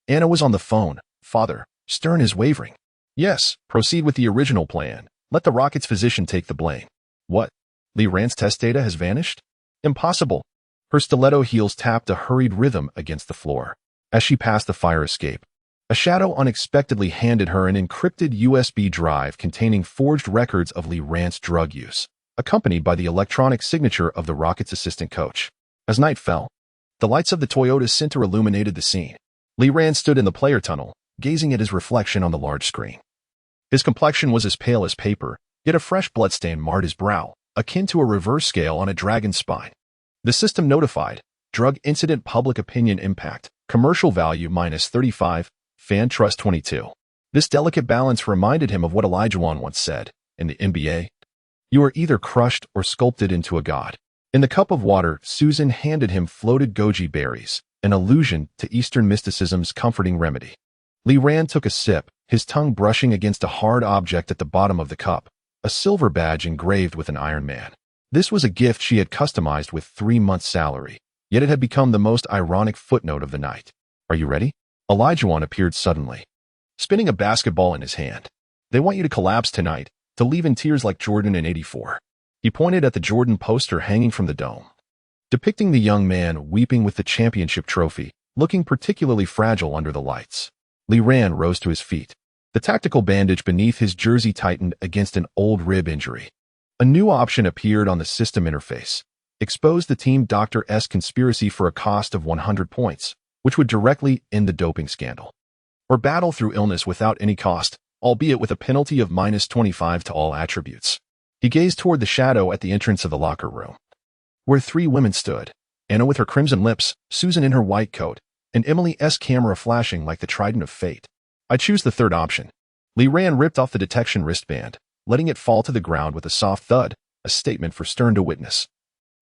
Anna was on the phone. "Father, Stern is wavering." Yes, proceed with the original plan. Let the rocket's physician take the blame. What? Lee Rand's test data has vanished? Impossible. Her stiletto heels tapped a hurried rhythm against the floor. As she passed the fire escape, a shadow unexpectedly handed her an encrypted USB drive containing forged records of Lee Rand's drug use, accompanied by the electronic signature of the rocket's assistant coach. As night fell, the lights of the Toyota Center illuminated the scene. Lee Rand stood in the player tunnel, gazing at his reflection on the large screen. His complexion was as pale as paper, yet a fresh bloodstain marred his brow, akin to a reverse scale on a dragon's spine. The system notified, drug incident public opinion impact, commercial value -35, fan trust 22. This delicate balance reminded him of what Olajuwon once said, in the NBA, "You are either crushed or sculpted into a god." In the cup of water, Susan handed him floated goji berries, an allusion to Eastern mysticism's comforting remedy. Lee Rand took a sip, his tongue brushing against a hard object at the bottom of the cup, a silver badge engraved with an Iron Man. This was a gift she had customized with 3 months' salary, yet it had become the most ironic footnote of the night. "Are you ready?" Olajuwon appeared suddenly, spinning a basketball in his hand. "They want you to collapse tonight, to leave in tears like Jordan in '84. He pointed at the Jordan poster hanging from the dome, depicting the young man weeping with the championship trophy, looking particularly fragile under the lights. Lee Rand rose to his feet. The tactical bandage beneath his jersey tightened against an old rib injury. A new option appeared on the system interface. Expose the team doctor's conspiracy for a cost of 100 points, which would directly end the doping scandal. Or battle through illness without any cost, albeit with a penalty of -25 to all attributes. He gazed toward the shadow at the entrance of the locker room, where 3 women stood, Anna with her crimson lips, Susan in her white coat, and Emily's camera flashing like the trident of fate. "I choose the third option." Lee Rand ripped off the detection wristband, letting it fall to the ground with a soft thud, a statement for Stern to witness.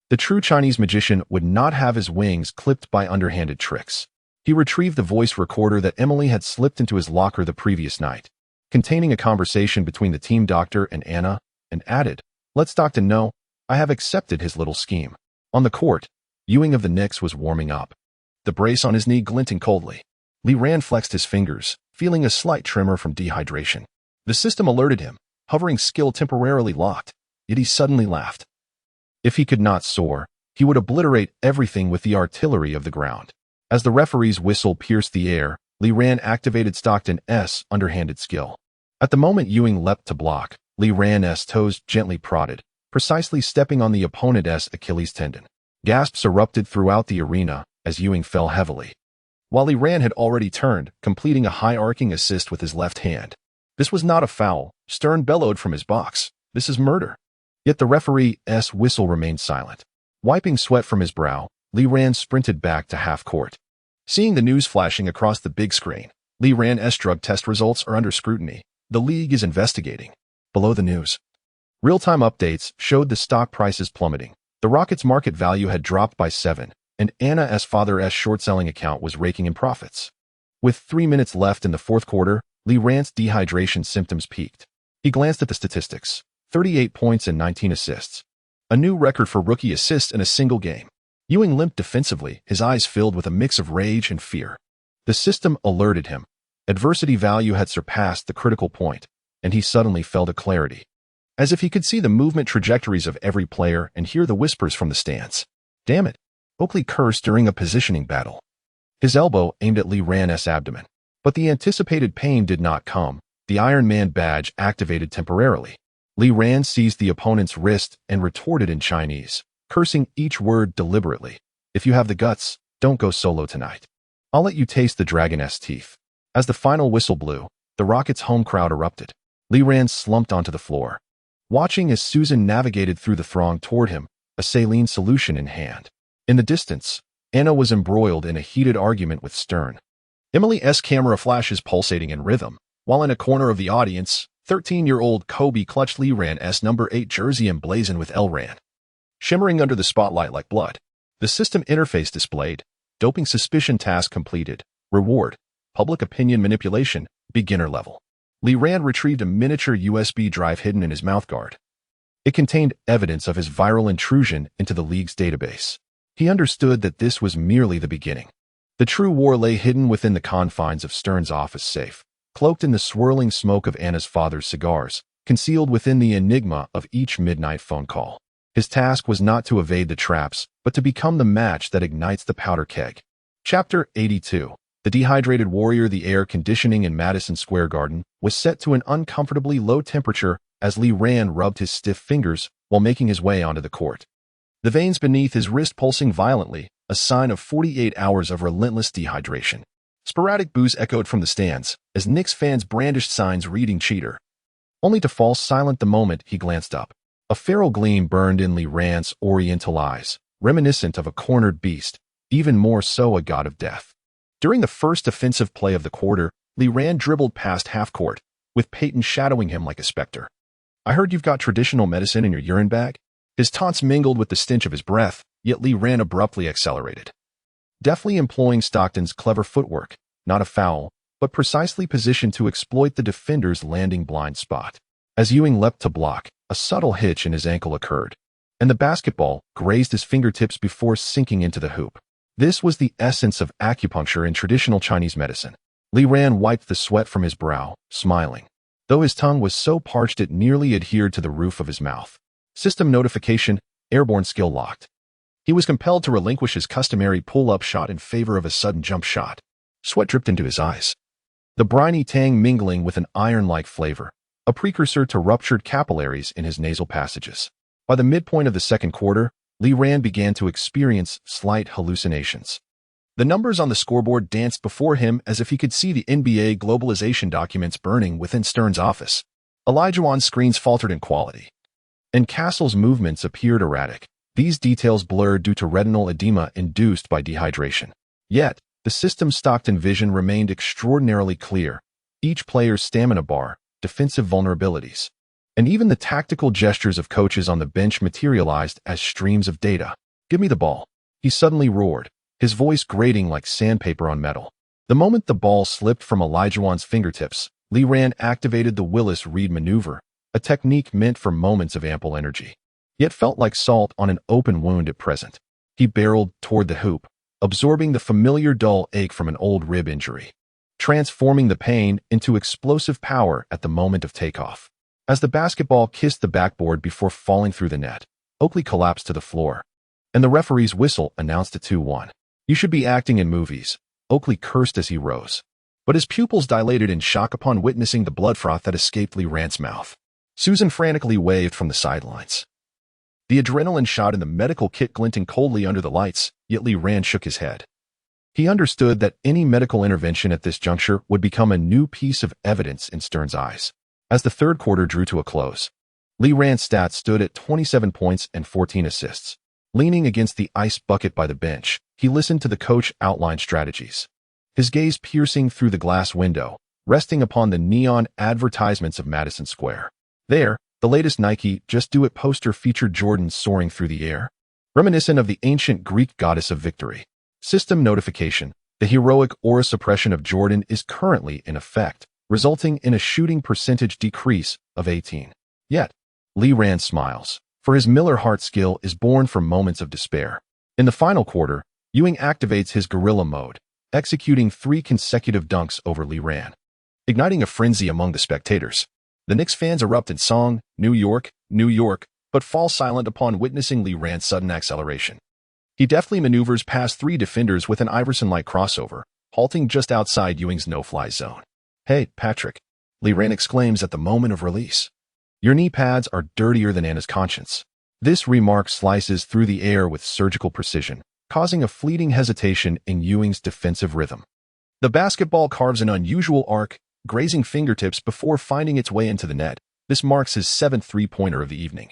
The true Chinese magician would not have his wings clipped by underhanded tricks. He retrieved the voice recorder that Emily had slipped into his locker the previous night, containing a conversation between the team doctor and Anna, and added, "Let Stockton know, I have accepted his little scheme." On the court, Ewing of the Knicks was warming up, the brace on his knee glinting coldly. Lee Rand flexed his fingers, feeling a slight tremor from dehydration. The system alerted him, hovering skill temporarily locked, yet he suddenly laughed. If he could not soar, he would obliterate everything with the artillery of the ground. As the referee's whistle pierced the air, Lee Rand activated Stockton's underhanded skill. At the moment Ewing leapt to block, Lee Rand's toes gently prodded, precisely stepping on the opponent's Achilles tendon. Gasps erupted throughout the arena as Ewing fell heavily, while Lee Rand had already turned, completing a high-arcing assist with his left hand. "This was not a foul," Stern bellowed from his box. "This is murder." Yet the referee's whistle remained silent. Wiping sweat from his brow, Lee Rand sprinted back to half-court. Seeing the news flashing across the big screen, Lee Rand's drug test results are under scrutiny. The league is investigating. Below the news, real-time updates showed the stock prices plummeting. The Rockets' market value had dropped by 7, and Anna's father's short-selling account was raking in profits. With 3 minutes left in the fourth quarter, Lee Rand's dehydration symptoms peaked. He glanced at the statistics: 38 points and 19 assists. A new record for rookie assists in a single game. Ewing limped defensively, his eyes filled with a mix of rage and fear. The system alerted him. Adversity value had surpassed the critical point, and he suddenly fell to clarity, as if he could see the movement trajectories of every player and hear the whispers from the stands. "Damn it," Oakley cursed during a positioning battle. His elbow aimed at Lee Rand's abdomen. But the anticipated pain did not come. The Iron Man badge activated temporarily. Lee Rand seized the opponent's wrist and retorted in Chinese, cursing each word deliberately. "If you have the guts, don't go solo tonight. I'll let you taste the dragon's teeth." As the final whistle blew, the Rockets' home crowd erupted. Lee Rand slumped onto the floor, watching as Susan navigated through the throng toward him, a saline solution in hand. In the distance, Anna was embroiled in a heated argument with Stern. Emily's camera flashes pulsating in rhythm, while in a corner of the audience, 13-year-old Kobe clutched Lee Rand's number 8 jersey emblazoned with L. Rand, shimmering under the spotlight like blood. The system interface displayed, doping suspicion task completed, reward, public opinion manipulation, beginner level. Lee Rand retrieved a miniature USB drive hidden in his mouthguard. It contained evidence of his viral intrusion into the league's database. He understood that this was merely the beginning. The true war lay hidden within the confines of Stern's office safe. cloaked in the swirling smoke of Anna's father's cigars, concealed within the enigma of each midnight phone call. His task was not to evade the traps, but to become the match that ignites the powder keg. Chapter 82. The dehydrated warrior. The air conditioning in Madison Square Garden was set to an uncomfortably low temperature as Lee Rand rubbed his stiff fingers while making his way onto the court. The veins beneath his wrist pulsing violently, a sign of 48 hours of relentless dehydration. Sporadic boos echoed from the stands as Knicks fans brandished signs reading "cheater," only to fall silent the moment he glanced up. A feral gleam burned in Lee Rand's oriental eyes, reminiscent of a cornered beast, even more so a god of death. During the first offensive play of the quarter, Lee Rand dribbled past half-court, with Peyton shadowing him like a specter. "I heard you've got traditional medicine in your urine bag?" His taunts mingled with the stench of his breath, yet Lee Rand abruptly accelerated, deftly employing Stockton's clever footwork, not a foul, but precisely positioned to exploit the defender's landing blind spot. As Ewing leapt to block, a subtle hitch in his ankle occurred, and the basketball grazed his fingertips before sinking into the hoop. This was the essence of acupuncture in traditional Chinese medicine. Lee Rand wiped the sweat from his brow, smiling, though his tongue was so parched it nearly adhered to the roof of his mouth. System notification, airborne skill locked. He was compelled to relinquish his customary pull-up shot in favor of a sudden jump shot. Sweat dripped into his eyes, the briny tang mingling with an iron-like flavor, a precursor to ruptured capillaries in his nasal passages. By the midpoint of the second quarter, Lee Rand began to experience slight hallucinations. The numbers on the scoreboard danced before him as if he could see the NBA globalization documents burning within Stern's office. Olajuwon's screens faltered in quality, and Castle's movements appeared erratic, these details blurred due to retinal edema induced by dehydration. Yet, the system's Stockton vision remained extraordinarily clear, each player's stamina bar, defensive vulnerabilities, and even the tactical gestures of coaches on the bench materialized as streams of data. "Give me the ball," he suddenly roared, his voice grating like sandpaper on metal. The moment the ball slipped from Olajuwon's fingertips, Lee Rand activated the Willis-Reed maneuver, a technique meant for moments of ample energy, yet felt like salt on an open wound at present. He barreled toward the hoop, absorbing the familiar dull ache from an old rib injury, transforming the pain into explosive power at the moment of takeoff. As the basketball kissed the backboard before falling through the net, Oakley collapsed to the floor, and the referee's whistle announced a 2-1. "You should be acting in movies," Oakley cursed as he rose, but his pupils dilated in shock upon witnessing the blood froth that escaped Lee Rand's mouth. Susan frantically waved from the sidelines, the adrenaline shot in the medical kit glinting coldly under the lights, yet Lee Rand shook his head. He understood that any medical intervention at this juncture would become a new piece of evidence in Stern's eyes. As the third quarter drew to a close, Lee Rand's stats stood at 27 points and 14 assists. Leaning against the ice bucket by the bench, he listened to the coach outline strategies, his gaze piercing through the glass window, resting upon the neon advertisements of Madison Square. There, the latest Nike Just Do It poster featured Jordan soaring through the air, reminiscent of the ancient Greek goddess of victory. System notification: the heroic aura suppression of Jordan is currently in effect, resulting in a shooting percentage decrease of 18. Yet, Lee Rand smiles, for his Miller Hart skill is born from moments of despair. In the final quarter, Ewing activates his guerrilla mode, executing 3 consecutive dunks over Lee Rand, igniting a frenzy among the spectators. The Knicks fans erupt in song, New York, New York, but fall silent upon witnessing Lee Rand's sudden acceleration. He deftly maneuvers past 3 defenders with an Iverson-like crossover, halting just outside Ewing's no-fly zone. "Hey, Patrick," Lee Rand exclaims at the moment of release. "Your knee pads are dirtier than Anna's conscience." This remark slices through the air with surgical precision, causing a fleeting hesitation in Ewing's defensive rhythm. The basketball carves an unusual arc, grazing fingertips before finding its way into the net. This marks his 7th three-pointer of the evening,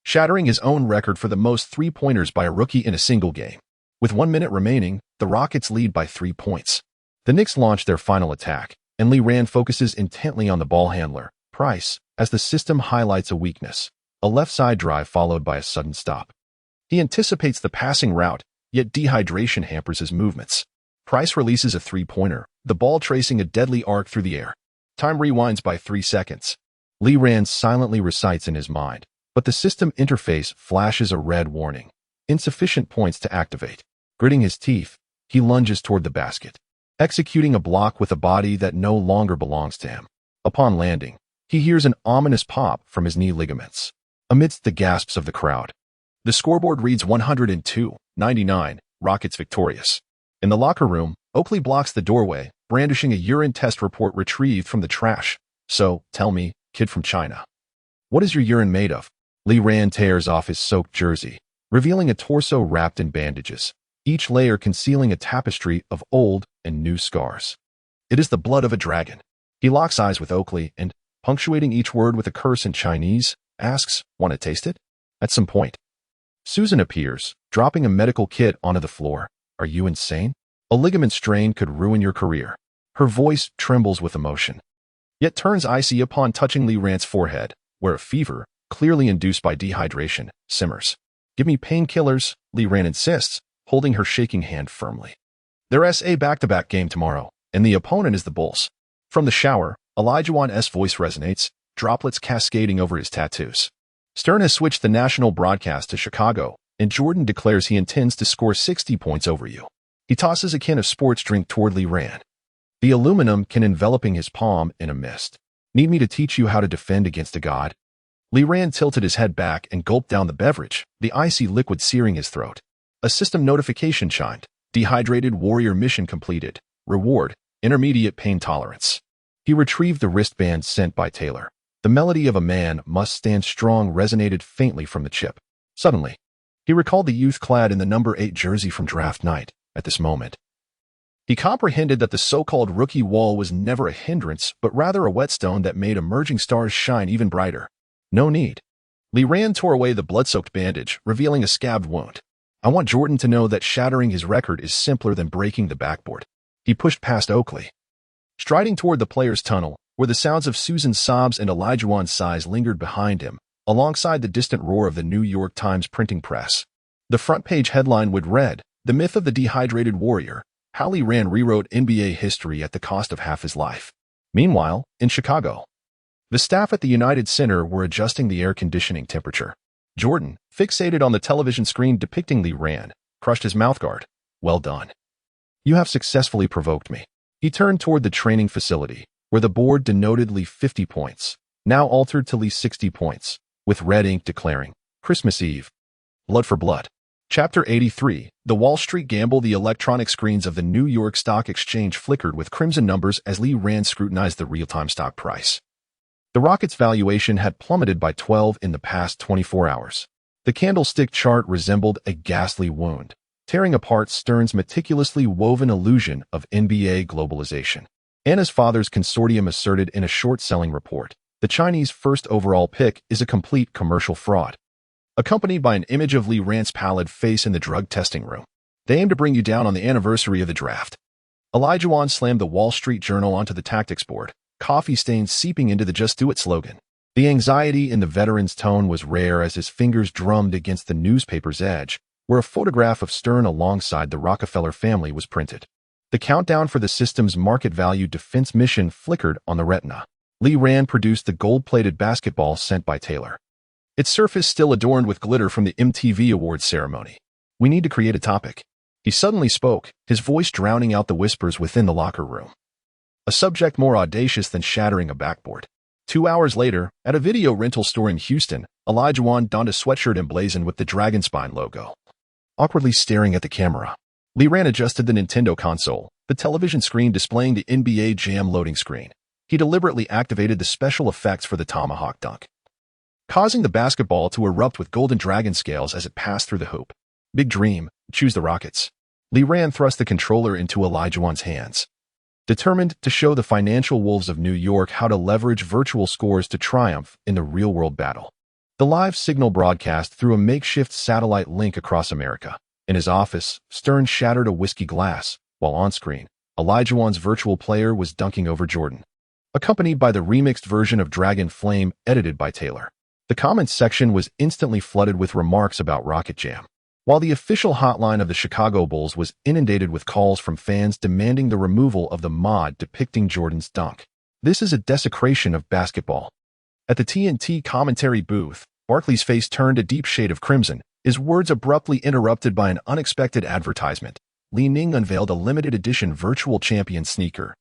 shattering his own record for the most three-pointers by a rookie in a single game. With 1 minute remaining, the Rockets lead by 3 points. The Knicks launch their final attack, and Lee Rand focuses intently on the ball handler, Price, as the system highlights a weakness, a left-side drive followed by a sudden stop. He anticipates the passing route, yet dehydration hampers his movements. Price releases a three-pointer, the ball tracing a deadly arc through the air. Time rewinds by 3 seconds. Lee Rand silently recites in his mind, but the system interface flashes a red warning. Insufficient points to activate. Gritting his teeth, he lunges toward the basket. executing a block with a body that no longer belongs to him. Upon landing, he hears an ominous pop from his knee ligaments. Amidst the gasps of the crowd, the scoreboard reads 102-99, Rockets victorious. In the locker room, Oakley blocks the doorway, brandishing a urine test report retrieved from the trash. So, tell me, kid from China, what is your urine made of? Li Ran tears off his soaked jersey, revealing a torso wrapped in bandages, each layer concealing a tapestry of old and new scars. It is the blood of a dragon. He locks eyes with Oakley and, punctuating each word with a curse in Chinese, asks, "Want to taste it?" At some point, Susan appears, dropping a medical kit onto the floor. "Are you insane? A ligament strain could ruin your career." Her voice trembles with emotion, yet turns icy upon touching Li Ran's forehead, where a fever, clearly induced by dehydration, simmers. "Give me painkillers," Li Ran insists, holding her shaking hand firmly. There's a back-to-back game tomorrow, and the opponent is the Bulls. From the shower, Elijah's voice resonates, droplets cascading over his tattoos. Stern has switched the national broadcast to Chicago, and Jordan declares he intends to score 60 points over you. He tosses a can of sports drink toward Li Ran, the aluminum can enveloping his palm in a mist. "Need me to teach you how to defend against a god?" Li Ran tilted his head back and gulped down the beverage, the icy liquid searing his throat. A system notification chimed. Dehydrated warrior mission completed. Reward, intermediate pain tolerance. He retrieved the wristband sent by Taylor. The melody of a man must stand strong resonated faintly from the chip. Suddenly, he recalled the youth clad in the number 8 jersey from draft night. At this moment, he comprehended that the so-called rookie wall was never a hindrance, but rather a whetstone that made emerging stars shine even brighter. No need. Li Ran tore away the blood-soaked bandage, revealing a scabbed wound. "I want Jordan to know that shattering his record is simpler than breaking the backboard." He pushed past Oakley, striding toward the players' tunnel, where the sounds of Susan's sobs and Elijah's sighs lingered behind him, alongside the distant roar of the New York Times printing press. The front-page headline would read, "The Myth of the Dehydrated Warrior, How Li Ran Rewrote NBA History at the Cost of Half His Life." Meanwhile, in Chicago, the staff at the United Center were adjusting the air conditioning temperature. Jordan, fixated on the television screen depicting Li Ran, crushed his mouthguard. "Well done. You have successfully provoked me." He turned toward the training facility, where the board denoted Li 50 points, now altered to Li 60 points, with red ink declaring, "Christmas Eve. Blood for blood." Chapter 83, The Wall Street Gamble. The electronic screens of the New York Stock Exchange flickered with crimson numbers as Li Ran scrutinized the real-time stock price. The Rockets' valuation had plummeted by 12 in the past 24 hours. The candlestick chart resembled a ghastly wound, tearing apart Stern's meticulously woven illusion of NBA globalization. Anna's father's consortium asserted in a short-selling report, the Chinese first overall pick is a complete commercial fraud. Accompanied by an image of Li Ran's pallid face in the drug testing room. "They aim to bring you down on the anniversary of the draft." Elijah slammed the Wall Street Journal onto the tactics board, coffee stains seeping into the "Just Do It" slogan. The anxiety in the veteran's tone was rare as his fingers drummed against the newspaper's edge, where a photograph of Stern alongside the Rockefeller family was printed. The countdown for the system's market value defense mission flickered on the retina. Li Ran produced the gold-plated basketball sent by Taylor, its surface still adorned with glitter from the MTV Awards ceremony. "We need to create a topic." He suddenly spoke, his voice drowning out the whispers within the locker room. A subject more audacious than shattering a backboard. 2 hours later, at a video rental store in Houston, Elijah donned a sweatshirt emblazoned with the Dragon Spine logo. Awkwardly staring at the camera, Li Ran adjusted the Nintendo console, the television screen displaying the NBA Jam loading screen. He deliberately activated the special effects for the tomahawk dunk, causing the basketball to erupt with golden dragon scales as it passed through the hoop. "Big dream, choose the Rockets." Li Ran thrust the controller into Elijah's hands, determined to show the financial wolves of New York how to leverage virtual scores to triumph in the real-world battle. The live signal broadcast through a makeshift satellite link across America. In his office, Stern shattered a whiskey glass, while on-screen, Elijah's virtual player was dunking over Jordan, accompanied by the remixed version of Dragon Flame edited by Taylor. The comments section was instantly flooded with remarks about Rocket Jam, while the official hotline of the Chicago Bulls was inundated with calls from fans demanding the removal of the mod depicting Jordan's dunk. "This is a desecration of basketball." At the TNT commentary booth, Barkley's face turned a deep shade of crimson, his words abruptly interrupted by an unexpected advertisement. Li Ning unveiled a limited edition virtual champion sneaker.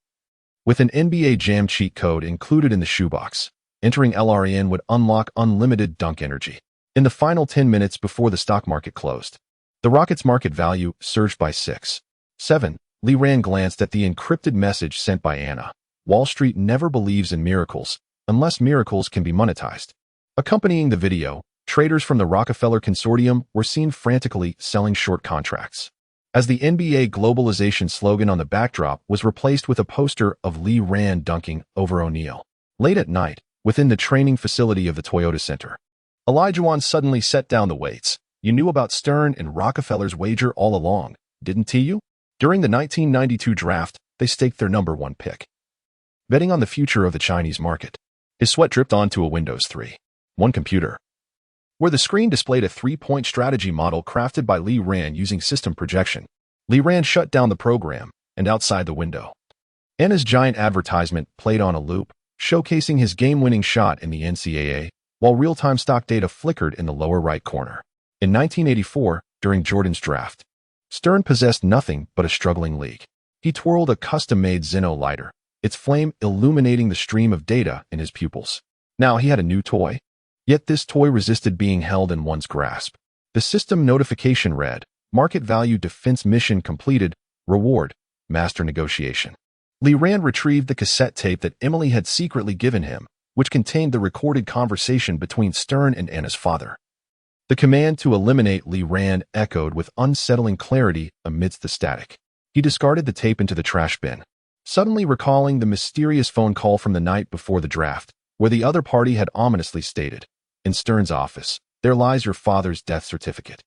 With an NBA Jam cheat code included in the shoebox, entering LRN would unlock unlimited dunk energy. In the final 10 minutes before the stock market closed, the rocket's market value surged by 6.7. Li Ran glanced at the encrypted message sent by Anna. Wall Street never believes in miracles, unless miracles can be monetized. Accompanying the video, traders from the Rockefeller Consortium were seen frantically selling short contracts, as the NBA globalization slogan on the backdrop was replaced with a poster of Li Ran dunking over O'Neal. Late at night, within the training facility of the Toyota Center, Olajuwon suddenly set down the weights. You knew about Stern and Rockefeller's wager all along, didn't you? During the 1992 draft, they staked their #1 pick, betting on the future of the Chinese market. His sweat dripped onto a Windows 3.1 computer, where the screen displayed a 3-point strategy model crafted by Li Ran using system projection. Li Ran shut down the program, and outside the window, Anna's giant advertisement played on a loop, showcasing his game-winning shot in the NCAA, while real-time stock data flickered in the lower right corner. In 1984, during Jordan's draft, Stern possessed nothing but a struggling league. He twirled a custom-made Zeno lighter, its flame illuminating the stream of data in his pupils. Now he had a new toy. Yet this toy resisted being held in one's grasp. The system notification read, "Market value defense mission completed. Reward, master negotiation." Li Ran retrieved the cassette tape that Emily had secretly given him, which contained the recorded conversation between Stern and Anna's father. The command to eliminate Li Ran echoed with unsettling clarity amidst the static. He discarded the tape into the trash bin, suddenly recalling the mysterious phone call from the night before the draft, where the other party had ominously stated, "In Stern's office, there lies your father's death certificate."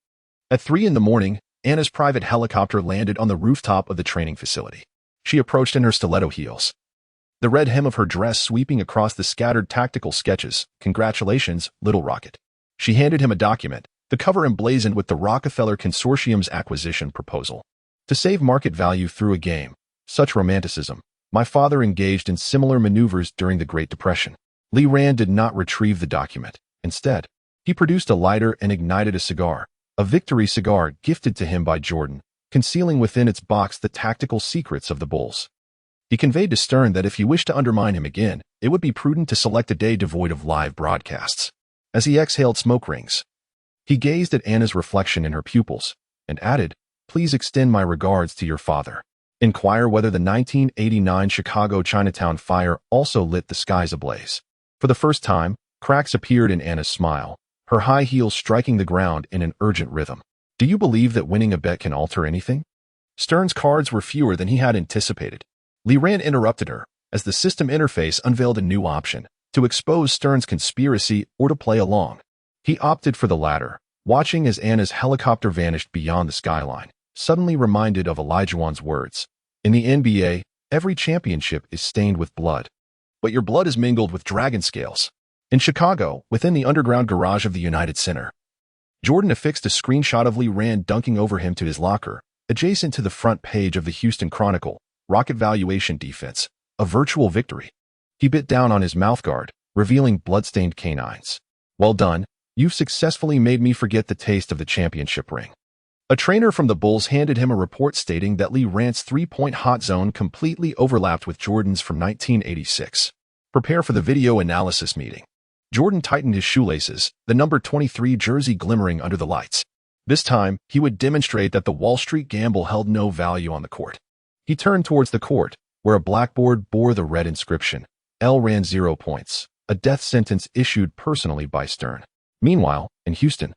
At 3 a.m, Anna's private helicopter landed on the rooftop of the training facility. She approached in her stiletto heels, the red hem of her dress sweeping across the scattered tactical sketches. "Congratulations, Little Rocket." She handed him a document, the cover emblazoned with the Rockefeller Consortium's acquisition proposal. To save market value through a game. Such romanticism. My father engaged in similar maneuvers during the Great Depression. Li Ran did not retrieve the document. Instead, he produced a lighter and ignited a cigar, a victory cigar gifted to him by Jordan, concealing within its box the tactical secrets of the Bulls. He conveyed to Stern that if he wished to undermine him again, it would be prudent to select a day devoid of live broadcasts. As he exhaled smoke rings, he gazed at Anna's reflection in her pupils, and added, "Please extend my regards to your father. Inquire whether the 1989 Chicago Chinatown fire also lit the skies ablaze." For the first time, cracks appeared in Anna's smile, her high heels striking the ground in an urgent rhythm. "Do you believe that winning a bet can alter anything?" Stern's cards were fewer than he had anticipated. Li Ran interrupted her, as the system interface unveiled a new option, to expose Stern's conspiracy or to play along. He opted for the latter, watching as Anna's helicopter vanished beyond the skyline, suddenly reminded of Olajuwon's words. In the NBA, every championship is stained with blood, but your blood is mingled with dragon scales. In Chicago, within the underground garage of the United Center, Jordan affixed a screenshot of Li Ran dunking over him to his locker, adjacent to the front page of the Houston Chronicle. Rocket valuation defense, a virtual victory. He bit down on his mouthguard, revealing bloodstained canines. "Well done, you've successfully made me forget the taste of the championship ring." A trainer from the Bulls handed him a report stating that Li Ran's 3-point hot zone completely overlapped with Jordan's from 1986. Prepare for the video analysis meeting. Jordan tightened his shoelaces, the number 23 jersey glimmering under the lights. This time, he would demonstrate that the Wall Street gamble held no value on the court. He turned towards the court, where a blackboard bore the red inscription, "L ran 0 points," a death sentence issued personally by Stern. Meanwhile, in Houston,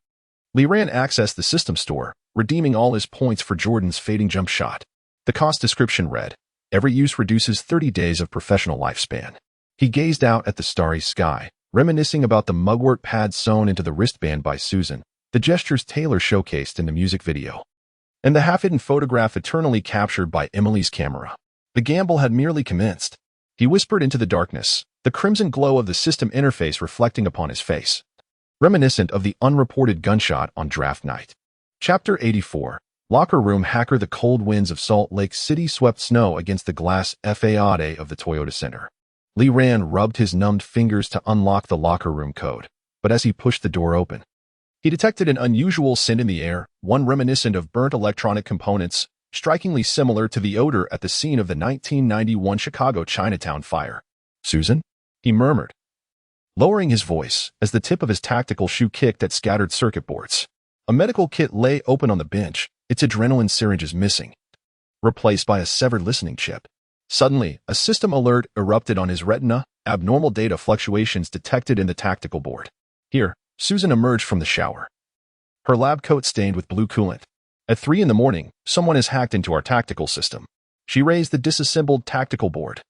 Li Ran accessed the system store, redeeming all his points for Jordan's fading jump shot. The cost description read, "Every use reduces 30 days of professional lifespan." He gazed out at the starry sky, reminiscing about the mugwort pad sewn into the wristband by Susan, the gestures Taylor showcased in the music video, and the half-hidden photograph eternally captured by Emily's camera. The gamble had merely commenced. He whispered into the darkness, the crimson glow of the system interface reflecting upon his face, reminiscent of the unreported gunshot on draft night. Chapter 84. Locker room hacker. The cold winds of Salt Lake City swept snow against the glass facade of the Toyota Center. Li Ran rubbed his numbed fingers to unlock the locker room code, but as he pushed the door open, he detected an unusual scent in the air, one reminiscent of burnt electronic components, strikingly similar to the odor at the scene of the 1991 Chicago Chinatown fire. "Susan?" he murmured, lowering his voice as the tip of his tactical shoe kicked at scattered circuit boards. A medical kit lay open on the bench, its adrenaline syringes missing, replaced by a severed listening chip. Suddenly, a system alert erupted on his retina, abnormal data fluctuations detected in the tactical board. Here, Susan emerged from the shower, her lab coat stained with blue coolant. "At 3 in the morning, someone has hacked into our tactical system." She raised the disassembled tactical board,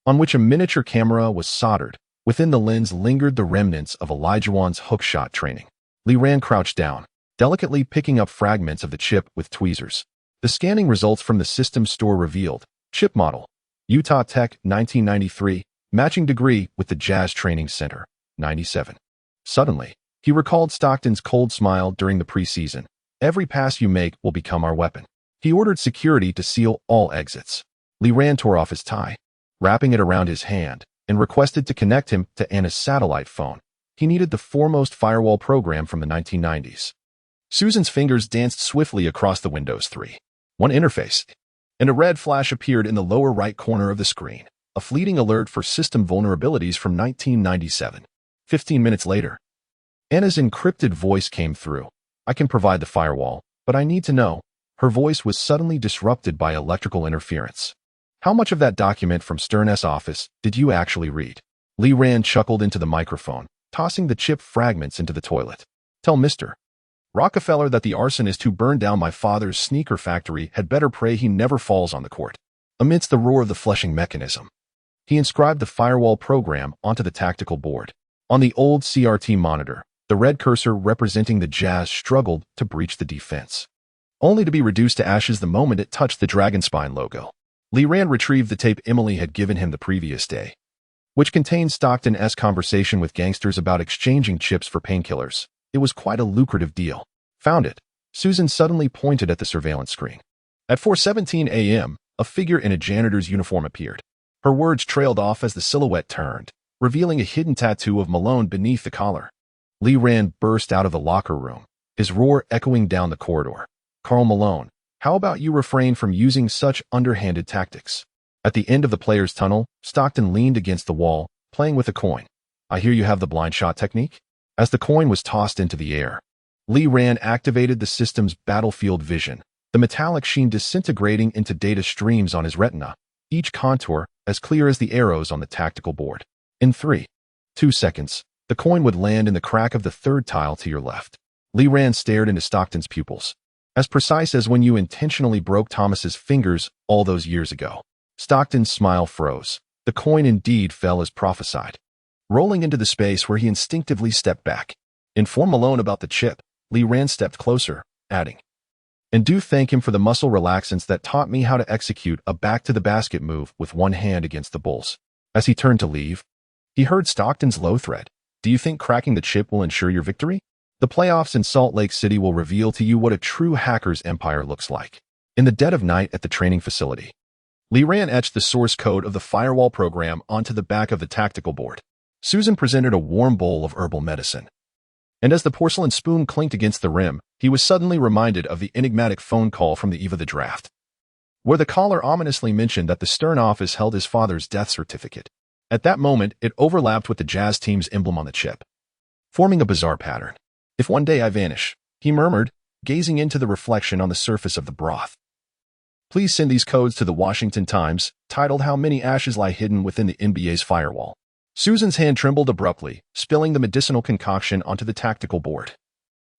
on which a miniature camera was soldered. Within the lens lingered the remnants of Elijahwan's hookshot training. Li Ran crouched down, delicately picking up fragments of the chip with tweezers. The scanning results from the system store revealed: chip model, Utah Tech 1993, matching degree with the Jazz Training Center, 97. Suddenly, he recalled Stockton's cold smile during the preseason. "Every pass you make will become our weapon." He ordered security to seal all exits. Li Ran tore off his tie, wrapping it around his hand, and requested to connect him to Anna's satellite phone. He needed the foremost firewall program from the 1990s. Susan's fingers danced swiftly across the Windows 3. One interface, and a red flash appeared in the lower right corner of the screen, a fleeting alert for system vulnerabilities from 1997. 15 minutes later, Anna's encrypted voice came through. "I can provide the firewall, but I need to know." Her voice was suddenly disrupted by electrical interference. "How much of that document from Stern's office did you actually read?" Li Ran chuckled into the microphone, tossing the chip fragments into the toilet. "Tell Mr. Rockefeller that the arsonist who burned down my father's sneaker factory had better pray he never falls on the court." Amidst the roar of the flushing mechanism, he inscribed the firewall program onto the tactical board. On the old CRT monitor, the red cursor representing the Jazz struggled to breach the defense, only to be reduced to ashes the moment it touched the Dragonspine logo. Li Ran retrieved the tape Emily had given him the previous day, which contained Stockton's conversation with gangsters about exchanging chips for painkillers. It was quite a lucrative deal. "Found it." Susan suddenly pointed at the surveillance screen. At 4:17 a.m., a figure in a janitor's uniform appeared. Her words trailed off as the silhouette turned, revealing a hidden tattoo of Malone beneath the collar. Li Ran burst out of the locker room, his roar echoing down the corridor. "Karl Malone, how about you refrain from using such underhanded tactics?" At the end of the player's tunnel, Stockton leaned against the wall, playing with a coin. "I hear you have the blind shot technique?" As the coin was tossed into the air, Li Ran activated the system's battlefield vision, the metallic sheen disintegrating into data streams on his retina, each contour as clear as the arrows on the tactical board. In 3.2 seconds, the coin would land in the crack of the third tile to your left. Li Ran stared into Stockton's pupils, as precise as when you intentionally broke Thomas's fingers all those years ago. Stockton's smile froze. The coin indeed fell as prophesied, rolling into the space where he instinctively stepped back. "Inform Malone about the chip." Li Ran stepped closer, adding, "And do thank him for the muscle relaxants that taught me how to execute a back-to-the-basket move with one hand against the Bulls." As he turned to leave, he heard Stockton's low threat. "Do you think cracking the chip will ensure your victory? The playoffs in Salt Lake City will reveal to you what a true hacker's empire looks like." In the dead of night at the training facility, Li Ran etched the source code of the firewall program onto the back of the tactical board. Susan presented a warm bowl of herbal medicine, and as the porcelain spoon clinked against the rim, he was suddenly reminded of the enigmatic phone call from the eve of the draft, where the caller ominously mentioned that the Stern office held his father's death certificate. At that moment, it overlapped with the Jazz team's emblem on the chip, forming a bizarre pattern. "If one day I vanish," he murmured, gazing into the reflection on the surface of the broth. "Please send these codes to the Washington Times, titled 'How Many Ashes Lie Hidden Within the NBA's Firewall.'" Susan's hand trembled abruptly, spilling the medicinal concoction onto the tactical board,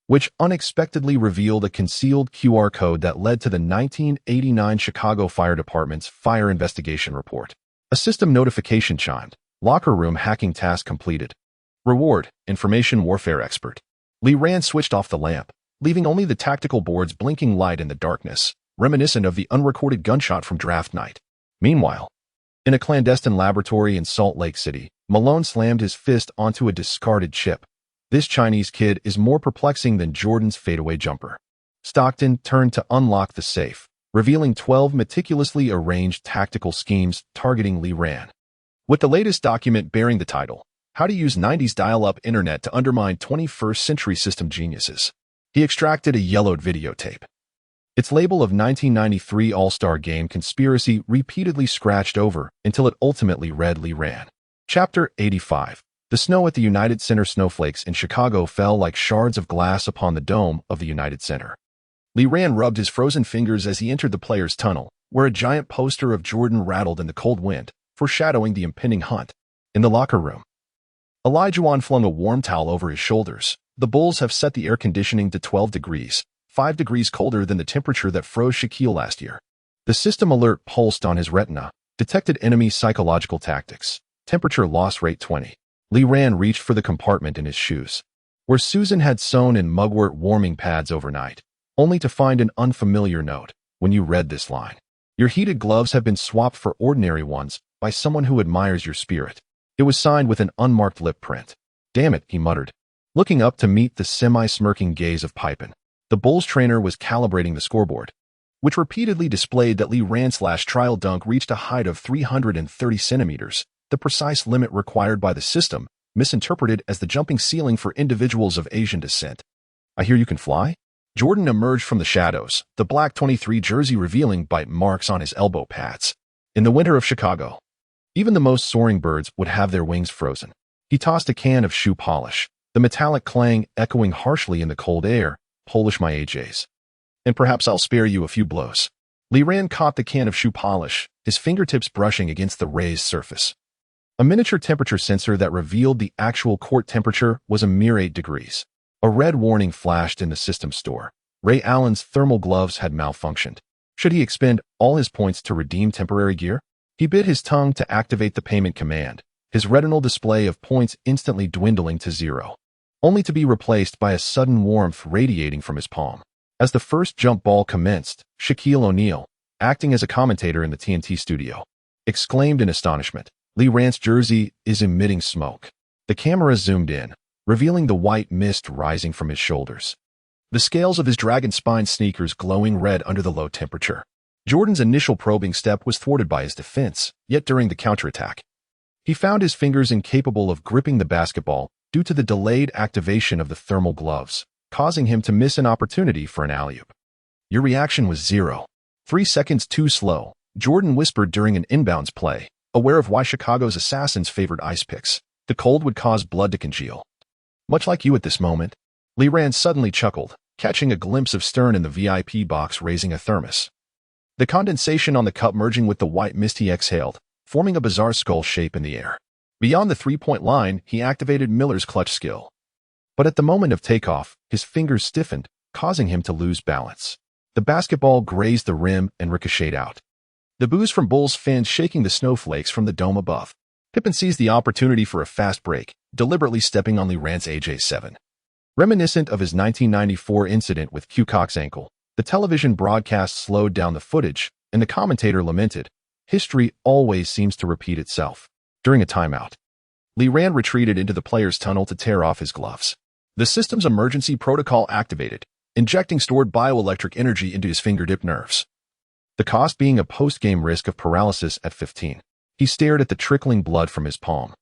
which unexpectedly revealed a concealed QR code that led to the 1989 Chicago Fire Department's fire investigation report. A system notification chimed. "Locker room hacking task completed. Reward, information warfare expert." Li Ran switched off the lamp, leaving only the tactical board's blinking light in the darkness, reminiscent of the unrecorded gunshot from draft night. Meanwhile, in a clandestine laboratory in Salt Lake City, Malone slammed his fist onto a discarded chip. "This Chinese kid is more perplexing than Jordan's fadeaway jumper." Stockton turned to unlock the safe, revealing 12 meticulously arranged tactical schemes targeting Li Ran. With the latest document bearing the title, "How to Use 90s Dial-Up Internet to Undermine 21st Century System Geniuses," he extracted a yellowed videotape. Its label of 1993 All-Star Game conspiracy repeatedly scratched over until it ultimately read Lee Ran. Chapter 85. The snow at the United Center. Snowflakes in Chicago fell like shards of glass upon the dome of the United Center. Lee Ran rubbed his frozen fingers as he entered the players' tunnel, where a giant poster of Jordan rattled in the cold wind, foreshadowing the impending hunt. In the locker room, Olajuwon flung a warm towel over his shoulders. The Bulls have set the air conditioning to 12 degrees, 5 degrees colder than the temperature that froze Shaquille last year. The system alert pulsed on his retina, detected enemy psychological tactics. Temperature loss rate 20. Lee Ran reached for the compartment in his shoes, where Susan had sewn in mugwort warming pads overnight, only to find an unfamiliar note. When you read this line, your heated gloves have been swapped for ordinary ones by someone who admires your spirit. It was signed with an unmarked lip print. Damn it, he muttered, looking up to meet the semi-smirking gaze of Pippen. The Bulls trainer was calibrating the scoreboard, which repeatedly displayed that Lee Ran's trial dunk reached a height of 330 centimeters, the precise limit required by the system, misinterpreted as the jumping ceiling for individuals of Asian descent. I hear you can fly? Jordan emerged from the shadows, the black 23 jersey revealing bite marks on his elbow pads. In the winter of Chicago, even the most soaring birds would have their wings frozen. He tossed a can of shoe polish, the metallic clang echoing harshly in the cold air. Polish my AJs, and perhaps I'll spare you a few blows. Lee Ran caught the can of shoe polish, his fingertips brushing against the raised surface. A miniature temperature sensor that revealed the actual court temperature was a mere 8 degrees. A red warning flashed in the system store. Ray Allen's thermal gloves had malfunctioned. Should he expend all his points to redeem temporary gear? He bit his tongue to activate the payment command, his retinal display of points instantly dwindling to 0, only to be replaced by a sudden warmth radiating from his palm. As the first jump ball commenced, Shaquille O'Neal, acting as a commentator in the TNT studio, exclaimed in astonishment, Lee Ran's jersey is emitting smoke. The camera zoomed in, revealing the white mist rising from his shoulders, the scales of his dragon spine sneakers glowing red under the low temperature. Jordan's initial probing step was thwarted by his defense, yet during the counterattack, he found his fingers incapable of gripping the basketball due to the delayed activation of the thermal gloves, causing him to miss an opportunity for an alley-oop. Your reaction was 0. 3 seconds too slow, Jordan whispered during an inbounds play, aware of why Chicago's assassins favored ice picks. The cold would cause blood to congeal. Much like you at this moment, Lee Ran suddenly chuckled, catching a glimpse of Stern in the VIP box raising a thermos. The condensation on the cup merging with the white mist he exhaled, forming a bizarre skull shape in the air. Beyond the three-point line, he activated Miller's clutch skill. But at the moment of takeoff, his fingers stiffened, causing him to lose balance. The basketball grazed the rim and ricocheted out, the boos from Bulls fans shaking the snowflakes from the dome above. Pippen seized the opportunity for a fast break, deliberately stepping on Lee Ran's AJ7. Reminiscent of his 1994 incident with Q Cox's ankle, the television broadcast slowed down the footage, and the commentator lamented, history always seems to repeat itself. During a timeout, Lee Ran retreated into the player's tunnel to tear off his gloves. The system's emergency protocol activated, injecting stored bioelectric energy into his fingertip nerves, the cost being a post-game risk of paralysis at 15. He stared at the trickling blood from his palm,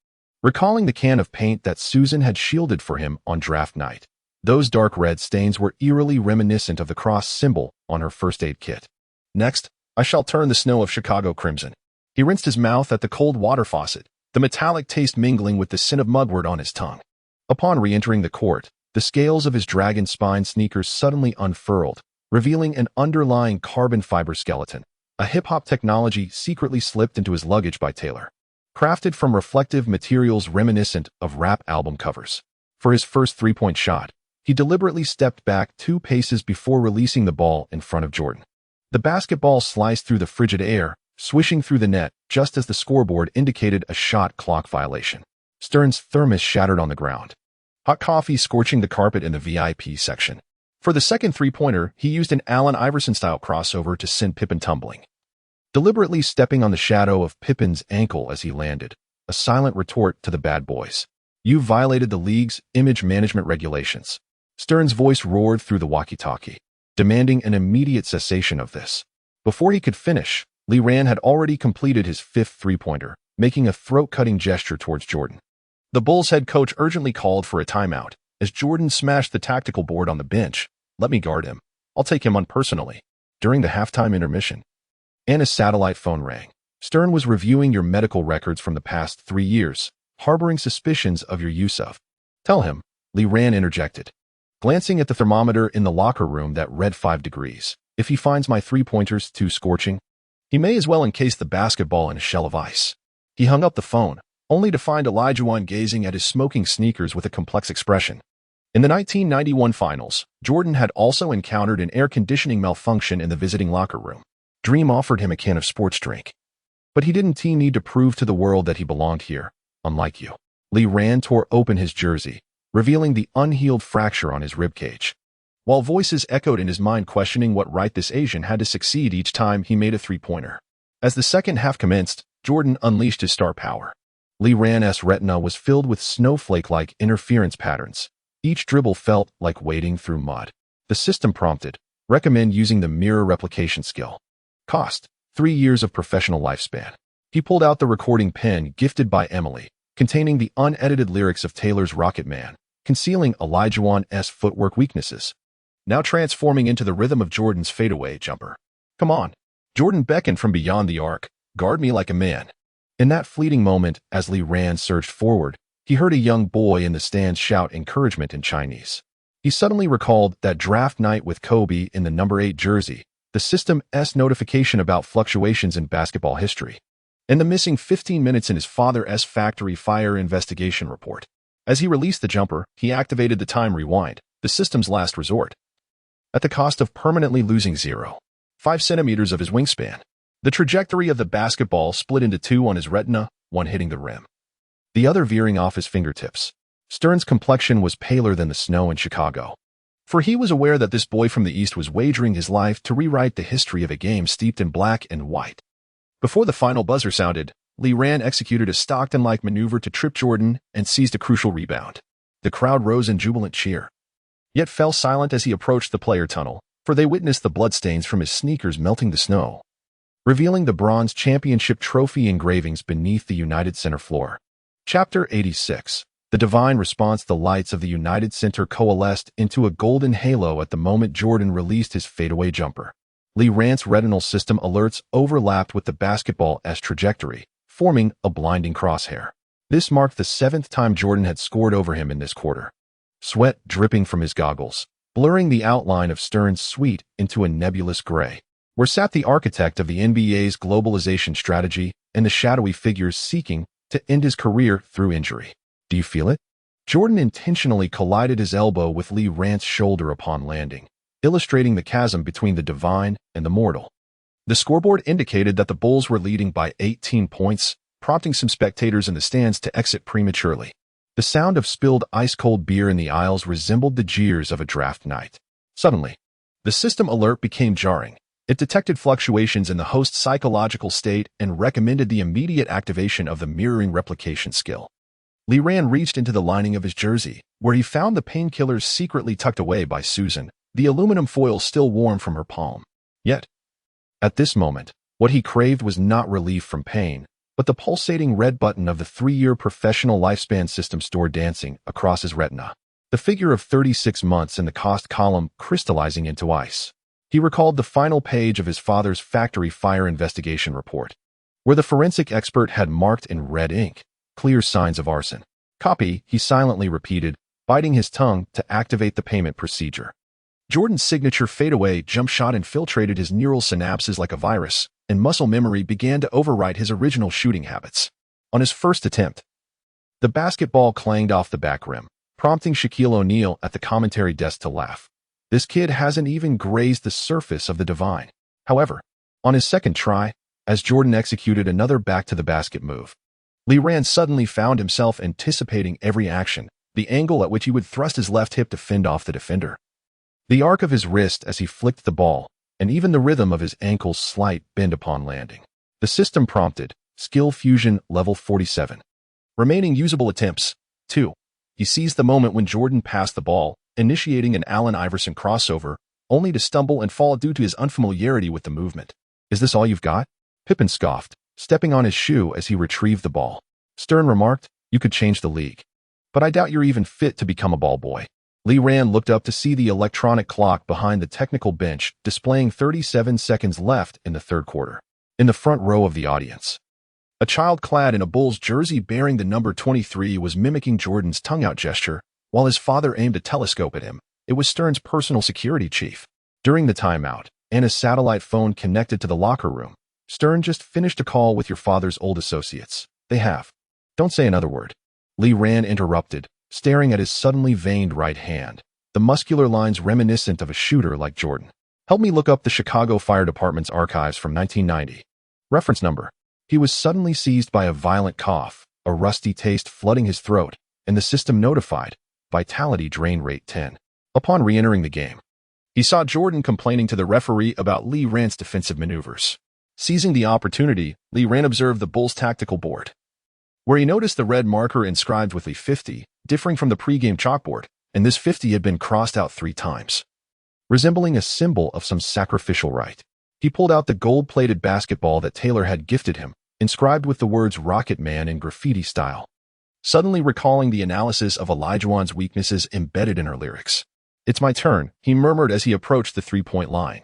recalling the can of paint that Susan had shielded for him on draft night. Those dark red stains were eerily reminiscent of the cross symbol on her first aid kit. Next, I shall turn the snow of Chicago crimson. He rinsed his mouth at the cold water faucet, the metallic taste mingling with the scent of mugwort on his tongue. Upon re-entering the court, the scales of his dragon spine sneakers suddenly unfurled, revealing an underlying carbon fiber skeleton, a hip-hop technology secretly slipped into his luggage by Taylor, crafted from reflective materials reminiscent of rap album covers. For his first three-point shot, he deliberately stepped back 2 paces before releasing the ball in front of Jordan. The basketball sliced through the frigid air, swishing through the net just as the scoreboard indicated a shot clock violation. Stern's thermos shattered on the ground, hot coffee scorching the carpet in the VIP section. For the second three-pointer, he used an Allen Iverson-style crossover to send Pippen tumbling, deliberately stepping on the shadow of Pippen's ankle as he landed, a silent retort to the bad boys. You violated the league's image management regulations. Stern's voice roared through the walkie-talkie, demanding an immediate cessation of this. Before he could finish, Lee Ran had already completed his 5th three-pointer, making a throat-cutting gesture towards Jordan. The Bulls head coach urgently called for a timeout, as Jordan smashed the tactical board on the bench. Let me guard him. I'll take him on personally. During the halftime intermission, Anna's satellite phone rang. Stern was reviewing your medical records from the past 3 years, harboring suspicions of your use of. Tell him, Lee Ran interjected, glancing at the thermometer in the locker room that read 5 degrees. If he finds my three-pointers too scorching, he may as well encase the basketball in a shell of ice. He hung up the phone, only to find Olajuwon gazing at his smoking sneakers with a complex expression. In the 1991 finals, Jordan had also encountered an air conditioning malfunction in the visiting locker room. Dream offered him a can of sports drink. But he didn't need to prove to the world that he belonged here, unlike you. Lee Ran tore open his jersey, revealing the unhealed fracture on his ribcage. While voices echoed in his mind questioning what right this Asian had to succeed each time he made a three-pointer. As the second half commenced, Jordan unleashed his star power. Lee Ran's retina was filled with snowflake-like interference patterns. Each dribble felt like wading through mud. The system prompted, recommend using the mirror replication skill. Cost, 3 years of professional lifespan. He pulled out the recording pen gifted by Emily, containing the unedited lyrics of Taylor's Rocket Man, concealing Olajuwon's footwork weaknesses, now transforming into the rhythm of Jordan's fadeaway jumper. Come on. Jordan beckoned from beyond the arc, guard me like a man. In that fleeting moment, as Lee Ran surged forward, he heard a young boy in the stands shout encouragement in Chinese. He suddenly recalled that draft night with Kobe in the number 8 jersey, the system's notification about fluctuations in basketball history, and the missing 15 minutes in his father's factory fire investigation report. As he released the jumper, he activated the time rewind, the system's last resort. At the cost of permanently losing 0.5 centimeters of his wingspan, the trajectory of the basketball split into 2 on his retina, one hitting the rim, the other veering off his fingertips. Stern's complexion was paler than the snow in Chicago, for he was aware that this boy from the East was wagering his life to rewrite the history of a game steeped in black and white. Before the final buzzer sounded, Lee Ran executed a Stockton-like maneuver to trip Jordan and seized a crucial rebound. The crowd rose in jubilant cheer, yet fell silent as he approached the player tunnel, for they witnessed the bloodstains from his sneakers melting the snow, revealing the bronze championship trophy engravings beneath the United Center floor. Chapter 86. The divine response. The lights of the United Center coalesced into a golden halo at the moment Jordan released his fadeaway jumper. Lee Ran's retinal system alerts overlapped with the basketball's trajectory, forming a blinding crosshair. This marked the 7th time Jordan had scored over him in this quarter. Sweat dripping from his goggles, blurring the outline of Stern's suite into a nebulous gray, where sat the architect of the NBA's globalization strategy and the shadowy figures seeking to end his career through injury. Do you feel it? Jordan intentionally collided his elbow with Lee Ran's shoulder upon landing, illustrating the chasm between the divine and the mortal. The scoreboard indicated that the Bulls were leading by 18 points, prompting some spectators in the stands to exit prematurely. The sound of spilled ice-cold beer in the aisles resembled the jeers of a draft night. Suddenly, the system alert became jarring. It detected fluctuations in the host's psychological state and recommended the immediate activation of the mirroring replication skill. Lee Ran reached into the lining of his jersey, where he found the painkillers secretly tucked away by Susan, the aluminum foil still warm from her palm. Yet, at this moment, what he craved was not relief from pain, but the pulsating red button of the 3-year professional lifespan system store dancing across his retina. The figure of 36 months in the cost column crystallizing into ice. He recalled the final page of his father's factory fire investigation report, where the forensic expert had marked in red ink clear signs of arson. Copy, he silently repeated, biting his tongue to activate the payment procedure. Jordan's signature fadeaway jump shot infiltrated his neural synapses like a virus, and muscle memory began to overwrite his original shooting habits. On his first attempt, the basketball clanged off the back rim, prompting Shaquille O'Neal at the commentary desk to laugh. This kid hasn't even grazed the surface of the divine. However, on his second try, as Jordan executed another back-to-the-basket move, Lee Ran suddenly found himself anticipating every action, the angle at which he would thrust his left hip to fend off the defender, the arc of his wrist as he flicked the ball, and even the rhythm of his ankle's slight bend upon landing. The system prompted, Skill Fusion Level 47. Remaining usable attempts, 2. He seized the moment when Jordan passed the ball, initiating an Allen Iverson crossover, only to stumble and fall due to his unfamiliarity with the movement. Is this all you've got? Pippen scoffed, stepping on his shoe as he retrieved the ball. Stern remarked, you could change the league. But I doubt you're even fit to become a ball boy. Lee Ran looked up to see the electronic clock behind the technical bench displaying 37 seconds left in the third quarter. In the front row of the audience, a child clad in a Bulls jersey bearing the number 23 was mimicking Jordan's tongue-out gesture while his father aimed a telescope at him. It was Stern's personal security chief. During the timeout, Anna's satellite phone connected to the locker room. Stern just finished a call with your father's old associates. They have. Don't say another word. Lee Ran interrupted, staring at his suddenly veined right hand, the muscular lines reminiscent of a shooter like Jordan. Help me look up the Chicago Fire Department's archives from 1990. Reference number. He was suddenly seized by a violent cough, a rusty taste flooding his throat, and the system notified, vitality drain rate 10. Upon re-entering the game, he saw Jordan complaining to the referee about Lee Ran's defensive maneuvers. Seizing the opportunity, Lee Ran observed the Bulls' tactical board, where he noticed the red marker inscribed with a 50, differing from the pregame chalkboard, and this 50 had been crossed out 3 times, resembling a symbol of some sacrificial rite. He pulled out the gold-plated basketball that Taylor had gifted him, inscribed with the words Rocket Man in graffiti style, suddenly recalling the analysis of Olajuwon's weaknesses embedded in her lyrics. It's my turn, he murmured as he approached the three-point line.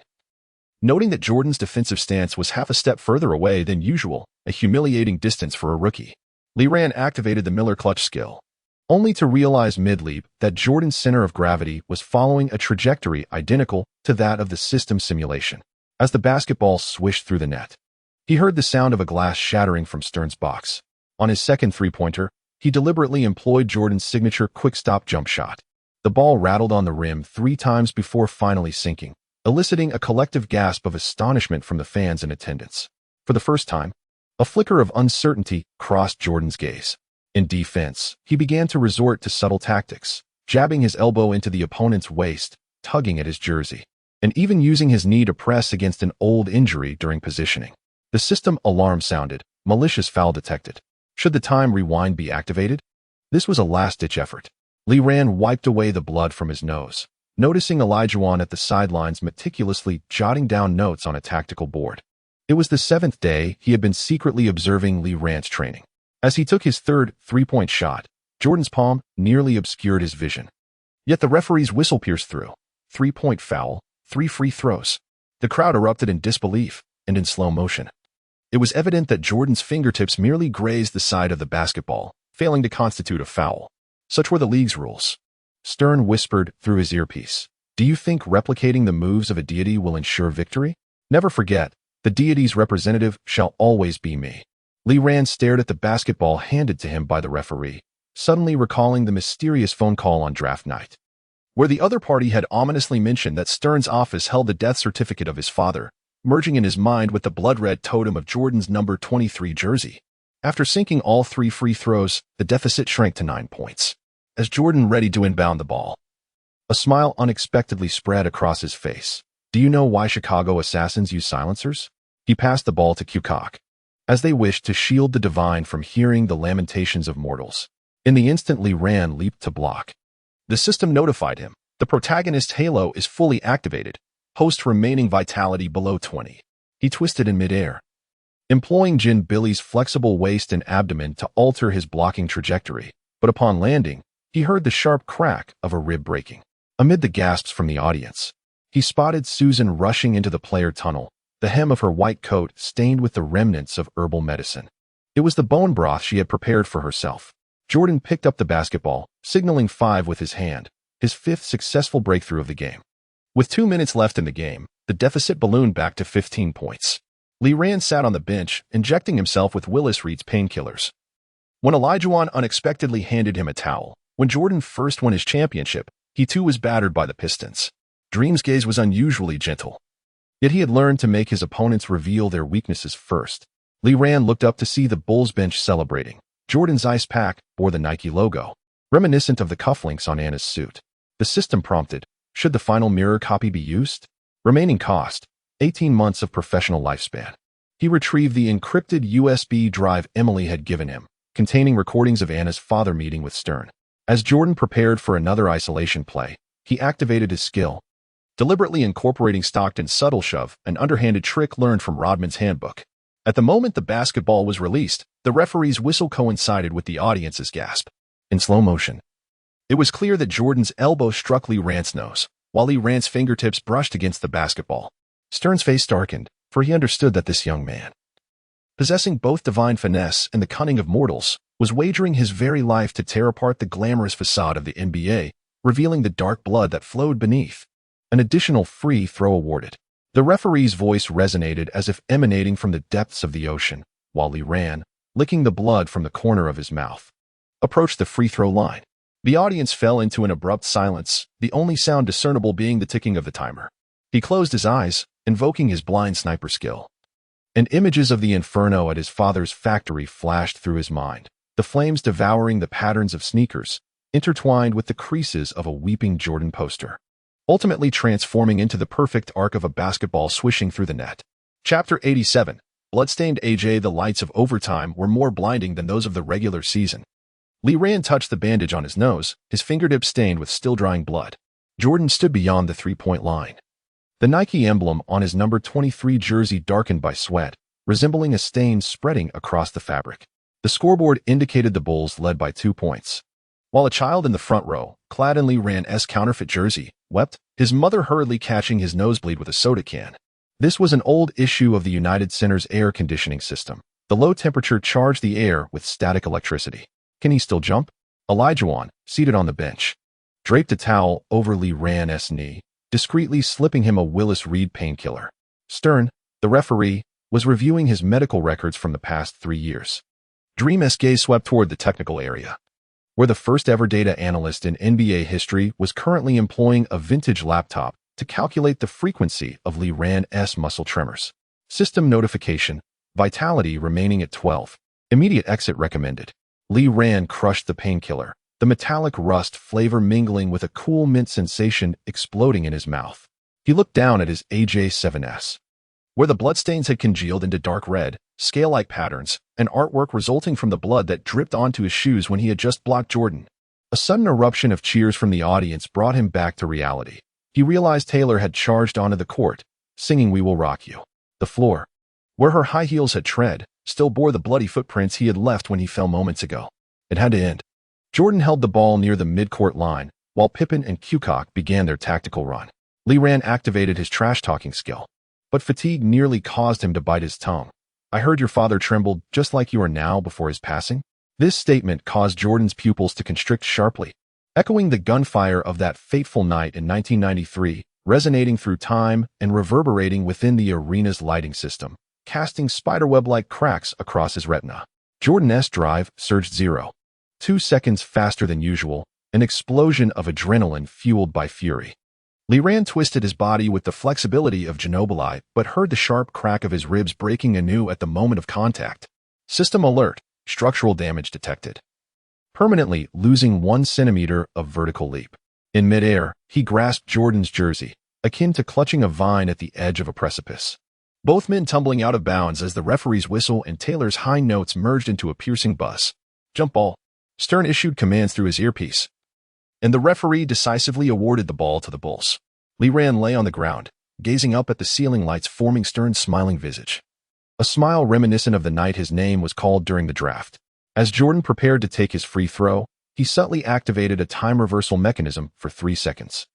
Noting that Jordan's defensive stance was half a step further away than usual, a humiliating distance for a rookie, Lee Ran activated the Miller clutch skill, only to realize mid-leap that Jordan's center of gravity was following a trajectory identical to that of the system simulation. As the basketball swished through the net, he heard the sound of a glass shattering from Stern's box. On his second three-pointer, he deliberately employed Jordan's signature quick-stop jump shot. The ball rattled on the rim 3 times before finally sinking, eliciting a collective gasp of astonishment from the fans in attendance. For the first time, a flicker of uncertainty crossed Jordan's gaze. In defense, he began to resort to subtle tactics, jabbing his elbow into the opponent's waist, tugging at his jersey, and even using his knee to press against an old injury during positioning. The system alarm sounded, malicious foul detected. Should the time rewind be activated? This was a last-ditch effort. Lee Ran wiped away the blood from his nose, noticing Olajuwon at the sidelines meticulously jotting down notes on a tactical board. It was the 7th day he had been secretly observing Lee Ran's training. As he took his third three-point shot, Jordan's palm nearly obscured his vision. Yet the referee's whistle pierced through. 3-point foul, 3 free throws. The crowd erupted in disbelief and in slow motion. It was evident that Jordan's fingertips merely grazed the side of the basketball, failing to constitute a foul. Such were the league's rules. Stern whispered through his earpiece, "Do you think replicating the moves of a deity will ensure victory? Never forget, the deity's representative shall always be me." Lee Ran stared at the basketball handed to him by the referee, suddenly recalling the mysterious phone call on draft night, where the other party had ominously mentioned that Stern's office held the death certificate of his father, merging in his mind with the blood-red totem of Jordan's number 23 jersey. After sinking all 3 free throws, the deficit shrank to 9 points. As Jordan readied to inbound the ball, a smile unexpectedly spread across his face. "Do you know why Chicago assassins use silencers?" He passed the ball to Kukoc, as they wished to shield the divine from hearing the lamentations of mortals. In the instant Lee Ran leaped to block, the system notified him. The protagonist's halo is fully activated, host remaining vitality below 20. He twisted in midair, employing Jin Billy's flexible waist and abdomen to alter his blocking trajectory, but upon landing, he heard the sharp crack of a rib breaking. Amid the gasps from the audience, he spotted Susan rushing into the player tunnel, the hem of her white coat stained with the remnants of herbal medicine. It was the bone broth she had prepared for herself. Jordan picked up the basketball, signaling 5 with his hand, his 5th successful breakthrough of the game. With 2 minutes left in the game, the deficit ballooned back to 15 points. Lee Ran sat on the bench, injecting himself with Willis Reed's painkillers. When Olajuwon unexpectedly handed him a towel, when Jordan first won his championship, he too was battered by the Pistons. Dream's gaze was unusually gentle. Yet he had learned to make his opponents reveal their weaknesses first. Lee Ran looked up to see the Bulls bench celebrating. Jordan's ice pack bore the Nike logo, reminiscent of the cufflinks on Anna's suit. The system prompted, should the final mirror copy be used? Remaining cost, 18 months of professional lifespan. He retrieved the encrypted USB drive Emily had given him, containing recordings of Anna's father meeting with Stern. As Jordan prepared for another isolation play, he activated his skill, deliberately incorporating Stockton's subtle shove, an underhanded trick learned from Rodman's handbook. At the moment the basketball was released, the referee's whistle coincided with the audience's gasp. In slow motion, It was clear that Jordan's elbow struck Lee Rand's nose, while Lee Rand's fingertips brushed against the basketball. Stern's face darkened, for he understood that this young man, possessing both divine finesse and the cunning of mortals, was wagering his very life to tear apart the glamorous facade of the NBA, revealing the dark blood that flowed beneath. An additional free throw awarded. The referee's voice resonated as if emanating from the depths of the ocean, while Lee Rand, licking the blood from the corner of his mouth, approached the free throw line. The audience fell into an abrupt silence, the only sound discernible being the ticking of the timer. He closed his eyes, invoking his blind sniper skill. And images of the inferno at his father's factory flashed through his mind, the flames devouring the patterns of sneakers, intertwined with the creases of a weeping Jordan poster, ultimately transforming into the perfect arc of a basketball swishing through the net. Chapter 87. Bloodstained AJ. The lights of overtime were more blinding than those of the regular season. Lee Rand touched the bandage on his nose, his fingertips stained with still-drying blood. Jordan stood beyond the three-point line. The Nike emblem on his number 23 jersey darkened by sweat, resembling a stain spreading across the fabric. The scoreboard indicated the Bulls led by 2 points. While a child in the front row, clad in Lee Rand's counterfeit jersey, wept, his mother hurriedly catching his nosebleed with a soda can. This was an old issue of the United Center's air conditioning system. The low temperature charged the air with static electricity. Can he still jump? Elijah, seated on the bench, draped a towel over Lee Rand's knee, discreetly slipping him a Willis Reed painkiller. Stern, the referee, was reviewing his medical records from the past 3 years. Dream's gaze swept toward the technical area, where the first-ever data analyst in NBA history was currently employing a vintage laptop to calculate the frequency of Lee Rand's muscle tremors. System notification, vitality remaining at 12. Immediate exit recommended. Lee Rand crushed the painkiller, the metallic rust flavor mingling with a cool mint sensation exploding in his mouth. He looked down at his AJ7S, where the bloodstains had congealed into dark red, scale-like patterns, and artwork resulting from the blood that dripped onto his shoes when he had just blocked Jordan. A sudden eruption of cheers from the audience brought him back to reality. He realized Taylor had charged onto the court, singing "We Will Rock You." The floor, where her high heels had tread, still bore the bloody footprints he had left when he fell moments ago. It had to end. Jordan held the ball near the mid-court line, while Pippen and Kukoc began their tactical run. Lee Rand activated his trash-talking skill, but fatigue nearly caused him to bite his tongue. "I heard your father trembled just like you are now before his passing." This statement caused Jordan's pupils to constrict sharply, echoing the gunfire of that fateful night in 1993, resonating through time and reverberating within the arena's lighting system, casting spiderweb-like cracks across his retina. Jordan's drive surged 0.2 seconds faster than usual, an explosion of adrenaline fueled by fury. Lee Rand twisted his body with the flexibility of Ginobili, but heard the sharp crack of his ribs breaking anew at the moment of contact. System alert, structural damage detected. Permanently losing 1 centimeter of vertical leap. In midair, he grasped Jordan's jersey, akin to clutching a vine at the edge of a precipice. Both men tumbling out of bounds as the referee's whistle and Taylor's high notes merged into a piercing buzz. "Jump ball." Stern issued commands through his earpiece, and the referee decisively awarded the ball to the Bulls. Lee Rand lay on the ground, gazing up at the ceiling lights forming Stern's smiling visage. A smile reminiscent of the night his name was called during the draft. As Jordan prepared to take his free throw, he subtly activated a time reversal mechanism for 3 seconds.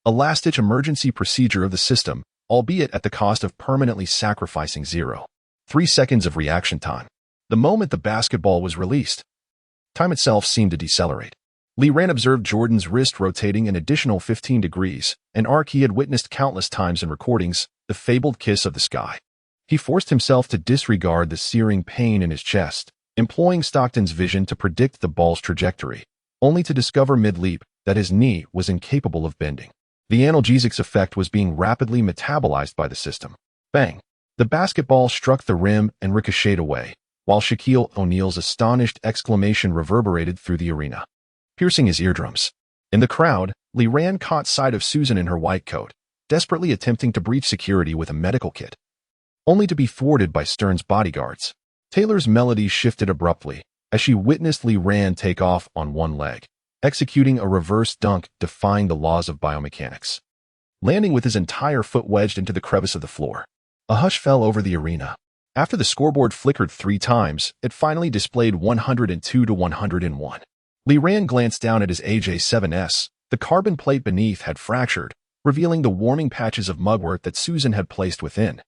A last-ditch emergency procedure of the system, albeit at the cost of permanently sacrificing 0.3 seconds of reaction time. The moment the basketball was released, time itself seemed to decelerate. Lee Rand observed Jordan's wrist rotating an additional 15 degrees, an arc he had witnessed countless times in recordings, the fabled kiss of the sky. He forced himself to disregard the searing pain in his chest, employing Stockton's vision to predict the ball's trajectory, only to discover mid-leap that his knee was incapable of bending. The analgesics effect was being rapidly metabolized by the system. Bang! The basketball struck the rim and ricocheted away, while Shaquille O'Neal's astonished exclamation reverberated through the arena, piercing his eardrums. In the crowd, Lee Rand caught sight of Susan in her white coat, desperately attempting to breach security with a medical kit, only to be thwarted by Stern's bodyguards. Taylor's melody shifted abruptly as she witnessed Lee Rand take off on one leg, executing a reverse dunk defying the laws of biomechanics, landing with his entire foot wedged into the crevice of the floor. A hush fell over the arena. After the scoreboard flickered 3 times, it finally displayed 102 to 101. Lee Ran glanced down at his AJ7S. The carbon plate beneath had fractured, revealing the warming patches of mugwort that Susan had placed within,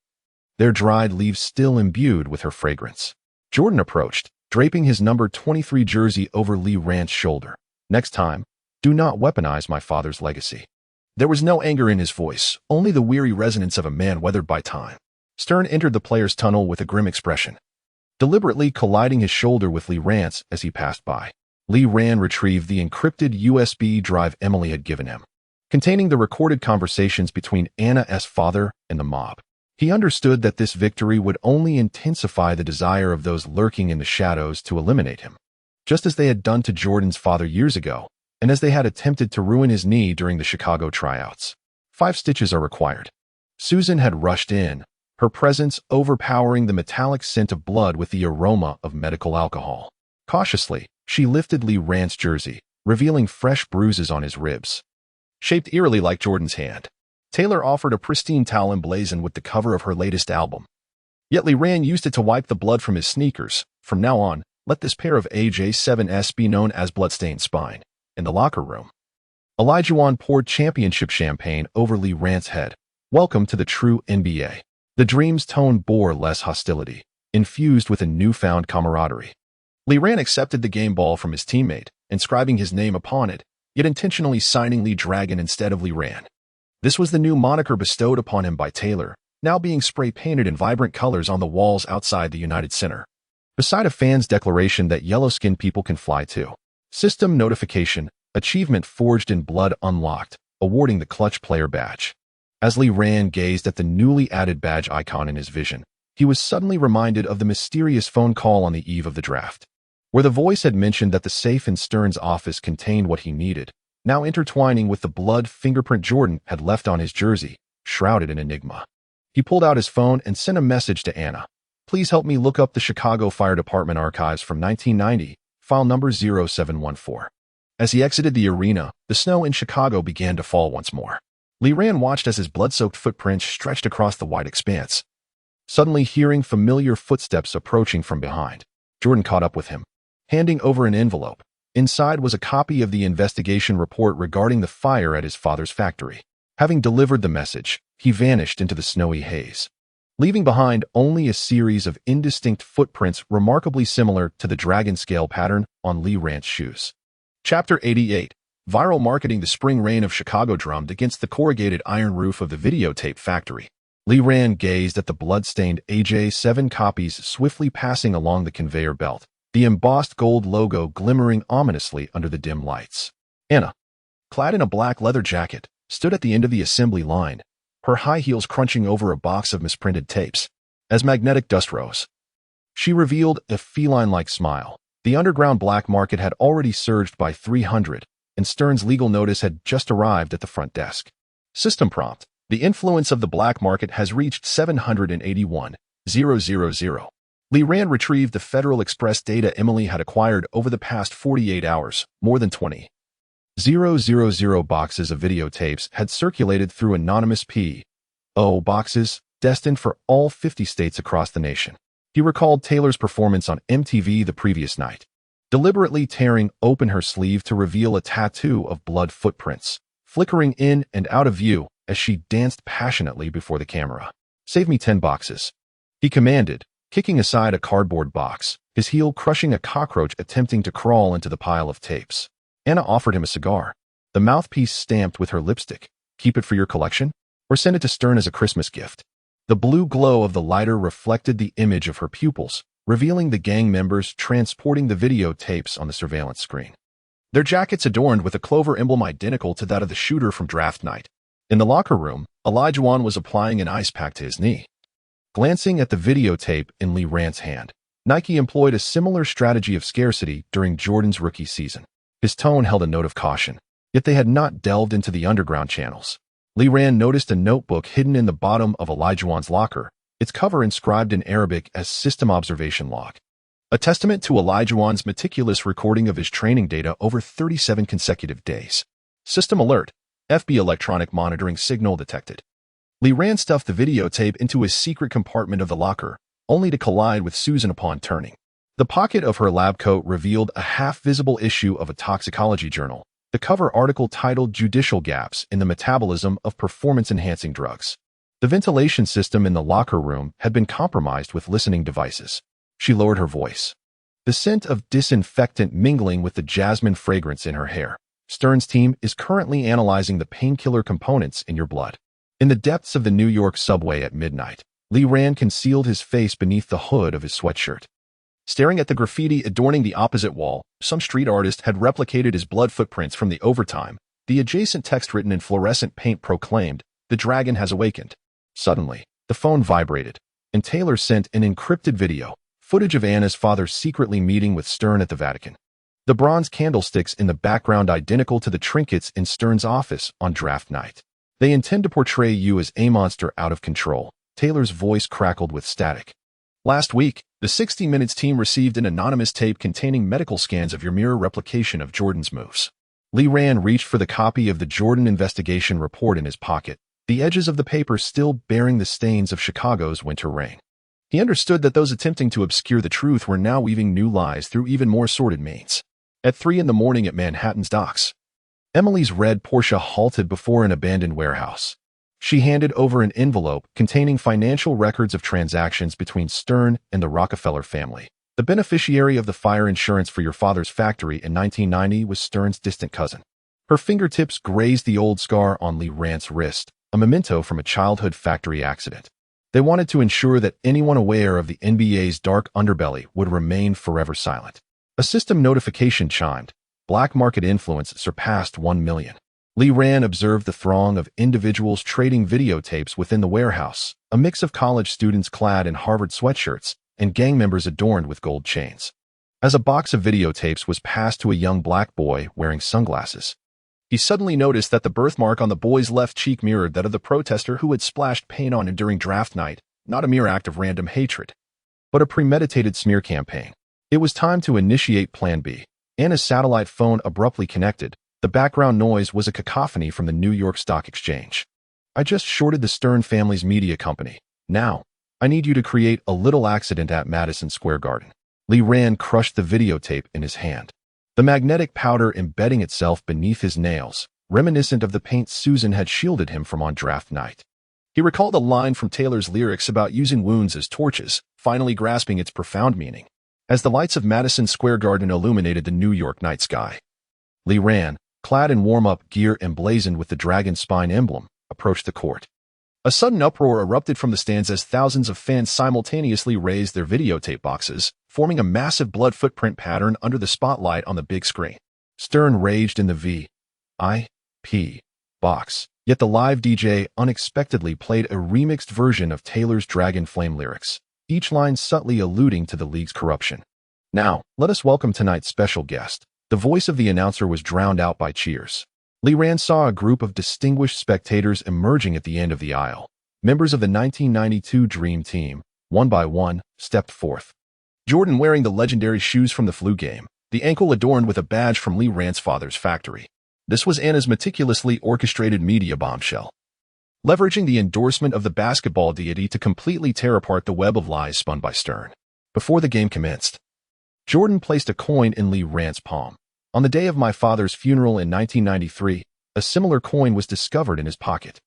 their dried leaves still imbued with her fragrance. Jordan approached, draping his number 23 jersey over Lee Ran's shoulder. Next time, do not weaponize my father's legacy. There was no anger in his voice, only the weary resonance of a man weathered by time. Stern entered the player's tunnel with a grim expression, deliberately colliding his shoulder with Lee Rance as he passed by. Lee Ran retrieved the encrypted USB drive Emily had given him, containing the recorded conversations between Anna's father and the mob. He understood that this victory would only intensify the desire of those lurking in the shadows to eliminate him, just as they had done to Jordan's father years ago, and as they had attempted to ruin his knee during the Chicago tryouts. 5 stitches are required. Susan had rushed in, her presence overpowering the metallic scent of blood with the aroma of medical alcohol. Cautiously, she lifted Lee Rance's jersey, revealing fresh bruises on his ribs, shaped eerily like Jordan's hand. Taylor offered a pristine towel emblazoned with the cover of her latest album. Yet Lee Ran used it to wipe the blood from his sneakers. From now on, let this pair of AJ7S be known as Bloodstained Spine. In the locker room, Olajuwon poured championship champagne over Lee Rance's head. Welcome to the true NBA. The Dream's tone bore less hostility, infused with a newfound camaraderie. Lee Ran accepted the game ball from his teammate, inscribing his name upon it, yet intentionally signing Lee Dragon instead of Lee Ran. This was the new moniker bestowed upon him by Taylor, now being spray-painted in vibrant colors on the walls outside the United Center, beside a fan's declaration that yellow-skinned people can fly too. System notification, achievement forged in blood unlocked, awarding the clutch player badge. As Lee Ran gazed at the newly added badge icon in his vision, he was suddenly reminded of the mysterious phone call on the eve of the draft, where the voice had mentioned that the safe in Stern's office contained what he needed, now intertwining with the blood fingerprint Jordan had left on his jersey, shrouded in enigma. He pulled out his phone and sent a message to Anna. Please help me look up the Chicago Fire Department archives from 1990, file number 0714. As he exited the arena, the snow in Chicago began to fall once more. Lee Ran watched as his blood-soaked footprints stretched across the wide expanse, suddenly hearing familiar footsteps approaching from behind. Jordan caught up with him, handing over an envelope. Inside was a copy of the investigation report regarding the fire at his father's factory. Having delivered the message, he vanished into the snowy haze, leaving behind only a series of indistinct footprints remarkably similar to the dragon scale pattern on Lee Rance's shoes. Chapter 88. Viral marketing. The spring rain of Chicago drummed against the corrugated iron roof of the videotape factory. Lee Ran gazed at the blood-stained AJ7 copies swiftly passing along the conveyor belt, the embossed gold logo glimmering ominously under the dim lights. Anna, clad in a black leather jacket, stood at the end of the assembly line, her high heels crunching over a box of misprinted tapes. As magnetic dust rose, she revealed a feline-like smile. The underground black market had already surged by 300, and Stern's legal notice had just arrived at the front desk. System prompt. The influence of the black market has reached 781,000. Lee Ran retrieved the Federal Express data Emily had acquired over the past 48 hours. More than 20,000 boxes of videotapes had circulated through anonymous P.O. boxes destined for all 50 states across the nation. He recalled Taylor's performance on MTV the previous night, deliberately tearing open her sleeve to reveal a tattoo of blood footprints, flickering in and out of view as she danced passionately before the camera. Save me 10 boxes, he commanded, kicking aside a cardboard box, his heel crushing a cockroach attempting to crawl into the pile of tapes. Anna offered him a cigar, the mouthpiece stamped with her lipstick. Keep it for your collection, or send it to Stern as a Christmas gift. The blue glow of the lighter reflected the image of her pupils, revealing the gang members transporting the videotapes on the surveillance screen. Their jackets adorned with a clover emblem identical to that of the shooter from draft night. In the locker room, Olajuwon was applying an ice pack to his knee. Glancing at the videotape in Lee Rance's hand, Nike employed a similar strategy of scarcity during Jordan's rookie season. His tone held a note of caution, yet they had not delved into the underground channels. Lee Ran noticed a notebook hidden in the bottom of Olajuwon's locker, its cover inscribed in Arabic as System Observation Log, a testament to Olajuwon's meticulous recording of his training data over 37 consecutive days. System alert, FB electronic monitoring signal detected. Lee Ran stuffed the videotape into his secret compartment of the locker, only to collide with Susan upon turning. The pocket of her lab coat revealed a half-visible issue of a toxicology journal, the cover article titled Judicial Gaps in the Metabolism of Performance-Enhancing Drugs. The ventilation system in the locker room had been compromised with listening devices. She lowered her voice, the scent of disinfectant mingling with the jasmine fragrance in her hair. Stern's team is currently analyzing the painkiller components in your blood. In the depths of the New York subway at midnight, Lee Rand concealed his face beneath the hood of his sweatshirt. Staring at the graffiti adorning the opposite wall, some street artist had replicated his blood footprints from the overtime. The adjacent text written in fluorescent paint proclaimed, "The dragon has awakened." Suddenly, the phone vibrated, and Taylor sent an encrypted video, footage of Anna's father secretly meeting with Stern at the Vatican. The bronze candlesticks in the background identical to the trinkets in Stern's office on draft night. "They intend to portray you as a monster out of control." Taylor's voice crackled with static. "Last week, the 60 Minutes team received an anonymous tape containing medical scans of your mirror replication of Jordan's moves." Lee Rand reached for the copy of the Jordan investigation report in his pocket, the edges of the paper still bearing the stains of Chicago's winter rain. He understood that those attempting to obscure the truth were now weaving new lies through even more sordid means. At 3 a.m. at Manhattan's docks, Emily's red Porsche halted before an abandoned warehouse. She handed over an envelope containing financial records of transactions between Stern and the Rockefeller family. The beneficiary of the fire insurance for your father's factory in 1990 was Stern's distant cousin. Her fingertips grazed the old scar on Lee Rand's wrist, a memento from a childhood factory accident. They wanted to ensure that anyone aware of the NBA's dark underbelly would remain forever silent. A system notification chimed. Black market influence surpassed 1 million. Lee Rand observed the throng of individuals trading videotapes within the warehouse, a mix of college students clad in Harvard sweatshirts and gang members adorned with gold chains. As a box of videotapes was passed to a young black boy wearing sunglasses, he suddenly noticed that the birthmark on the boy's left cheek mirrored that of the protester who had splashed paint on him during draft night, not a mere act of random hatred, but a premeditated smear campaign. It was time to initiate Plan B. Anna's satellite phone abruptly connected. The background noise was a cacophony from the New York Stock Exchange. "I just shorted the Stern family's media company. Now, I need you to create a little accident at Madison Square Garden." Lee Rand crushed the videotape in his hand, the magnetic powder embedding itself beneath his nails, reminiscent of the paint Susan had shielded him from on draft night. He recalled a line from Taylor's lyrics about using wounds as torches, finally grasping its profound meaning. As the lights of Madison Square Garden illuminated the New York night sky, Lee Rand, clad in warm-up gear emblazoned with the dragon spine emblem, approached the court. A sudden uproar erupted from the stands as thousands of fans simultaneously raised their videotape boxes, forming a massive blood footprint pattern under the spotlight on the big screen. Stern raged in the VIP box, yet the live DJ unexpectedly played a remixed version of Taylor's Dragon Flame lyrics, each line subtly alluding to the league's corruption. "Now, let us welcome tonight's special guest." The voice of the announcer was drowned out by cheers. Lee Rand saw a group of distinguished spectators emerging at the end of the aisle. Members of the 1992 Dream Team, one by one, stepped forth. Jordan wearing the legendary shoes from the flu game, the ankle adorned with a badge from Lee Rand's father's factory. This was Anna's meticulously orchestrated media bombshell, leveraging the endorsement of the basketball deity to completely tear apart the web of lies spun by Stern. Before the game commenced, Jordan placed a coin in Lee Rand's palm. "On the day of my father's funeral in 1993, a similar coin was discovered in his pocket.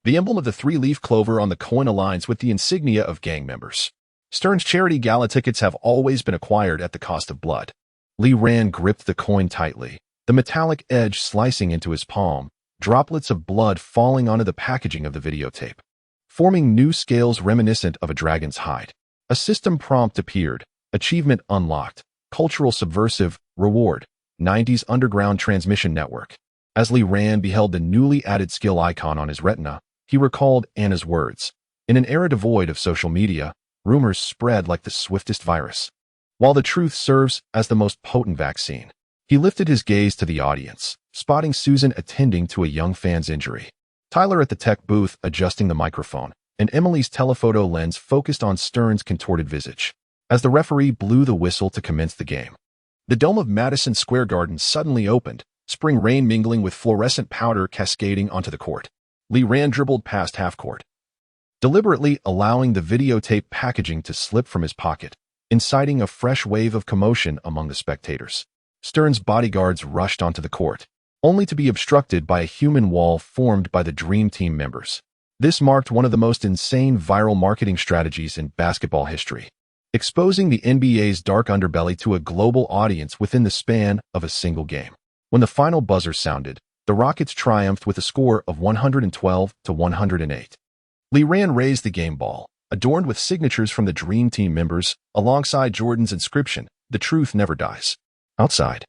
The emblem of the 3-leaf clover on the coin aligns with the insignia of gang members. Stern's charity gala tickets have always been acquired at the cost of blood." Lee Rand gripped the coin tightly, the metallic edge slicing into his palm, droplets of blood falling onto the packaging of the videotape, forming new scales reminiscent of a dragon's hide. A system prompt appeared. Achievement unlocked. Cultural subversive. Reward. 90s Underground Transmission Network. As Lee Rand beheld the newly added skill icon on his retina, he recalled Anna's words. In an era devoid of social media, rumors spread like the swiftest virus, while the truth serves as the most potent vaccine. He lifted his gaze to the audience, spotting Susan attending to a young fan's injury, Tyler at the tech booth adjusting the microphone, and Emily's telephoto lens focused on Stern's contorted visage. As the referee blew the whistle to commence the game, the dome of Madison Square Garden suddenly opened, spring rain mingling with fluorescent powder cascading onto the court. Lee Rand dribbled past half-court, deliberately allowing the videotape packaging to slip from his pocket. inciting a fresh wave of commotion among the spectators. Stern's bodyguards rushed onto the court, only to be obstructed by a human wall formed by the Dream Team members. This marked one of the most insane viral marketing strategies in basketball history, exposing the NBA's dark underbelly to a global audience within the span of a single game. When the final buzzer sounded, the Rockets triumphed with a score of 112-108. Lee Rand raised the game ball, adorned with signatures from the Dream Team members, alongside Jordan's inscription, "The truth never dies." Outside,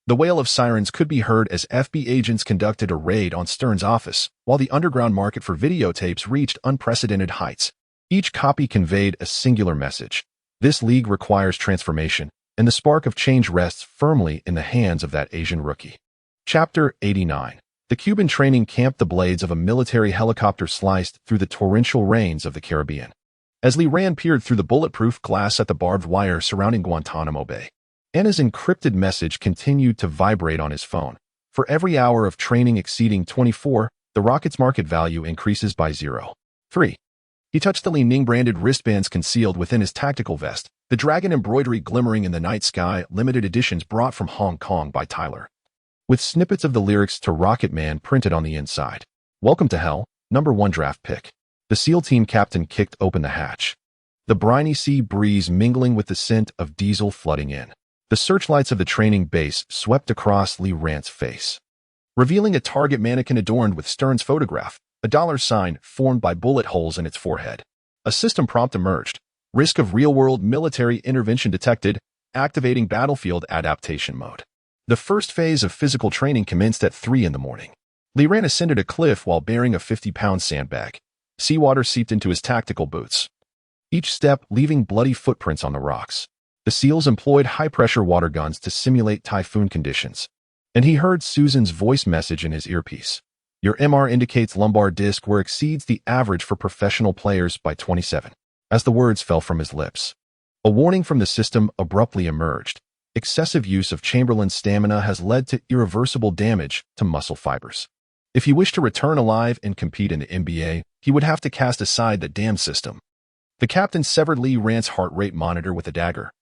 the wail of sirens could be heard as FBI agents conducted a raid on Stern's office, while the underground market for videotapes reached unprecedented heights. Each copy conveyed a singular message. This league requires transformation, and the spark of change rests firmly in the hands of that Asian rookie. Chapter 89. The Cuban training camp. The blades of a military helicopter sliced through the torrential rains of the Caribbean. As Lee Rand peered through the bulletproof glass at the barbed wire surrounding Guantanamo Bay, Anna's encrypted message continued to vibrate on his phone. For every hour of training exceeding 24, the rocket's market value increases by 0.3. He touched the Li Ning-branded wristbands concealed within his tactical vest, the dragon embroidery glimmering in the night sky, limited editions brought from Hong Kong by Tyler, with snippets of the lyrics to Rocket Man printed on the inside. "Welcome to hell, #1 draft pick." The SEAL team captain kicked open the hatch, the briny sea breeze mingling with the scent of diesel flooding in. The searchlights of the training base swept across Lee Rand's face, revealing a target mannequin adorned with Stern's photograph, a dollar sign formed by bullet holes in its forehead. A system prompt emerged. Risk of real-world military intervention detected, activating battlefield adaptation mode. The first phase of physical training commenced at 3 in the morning. Lee Rand ascended a cliff while bearing a 50-pound sandbag. Seawater seeped into his tactical boots, each step leaving bloody footprints on the rocks. The SEALs employed high-pressure water guns to simulate typhoon conditions, and he heard Susan's voice message in his earpiece. "Your MR indicates lumbar disc wear exceeds the average for professional players by 27. As the words fell from his lips, a warning from the system abruptly emerged. Excessive use of Chamberlain's stamina has led to irreversible damage to muscle fibers. If he wished to return alive and compete in the NBA, he would have to cast aside the damn system. The captain severed Lee Rand's heart rate monitor with a dagger,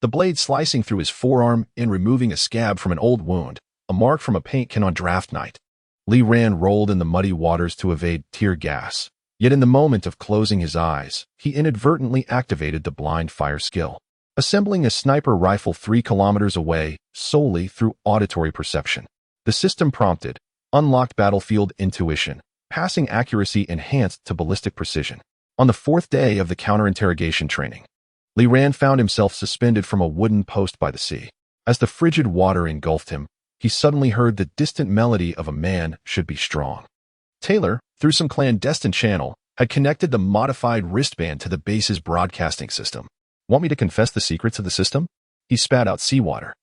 the blade slicing through his forearm and removing a scab from an old wound, a mark from a paint can on draft night. Lee Rand rolled in the muddy waters to evade tear gas. Yet in the moment of closing his eyes, he inadvertently activated the blind fire skill, assembling a sniper rifle 3 kilometers away solely through auditory perception. The system prompted, unlocked battlefield intuition, passing accuracy enhanced to ballistic precision. On the 4th day of the counter-interrogation training, Lee Rand found himself suspended from a wooden post by the sea. As the frigid water engulfed him, he suddenly heard the distant melody of "A Man Should Be Strong." Taylor, through some clandestine channel, had connected the modified wristband to the base's broadcasting system. "Want me to confess the secrets of the system?" He spat out seawater,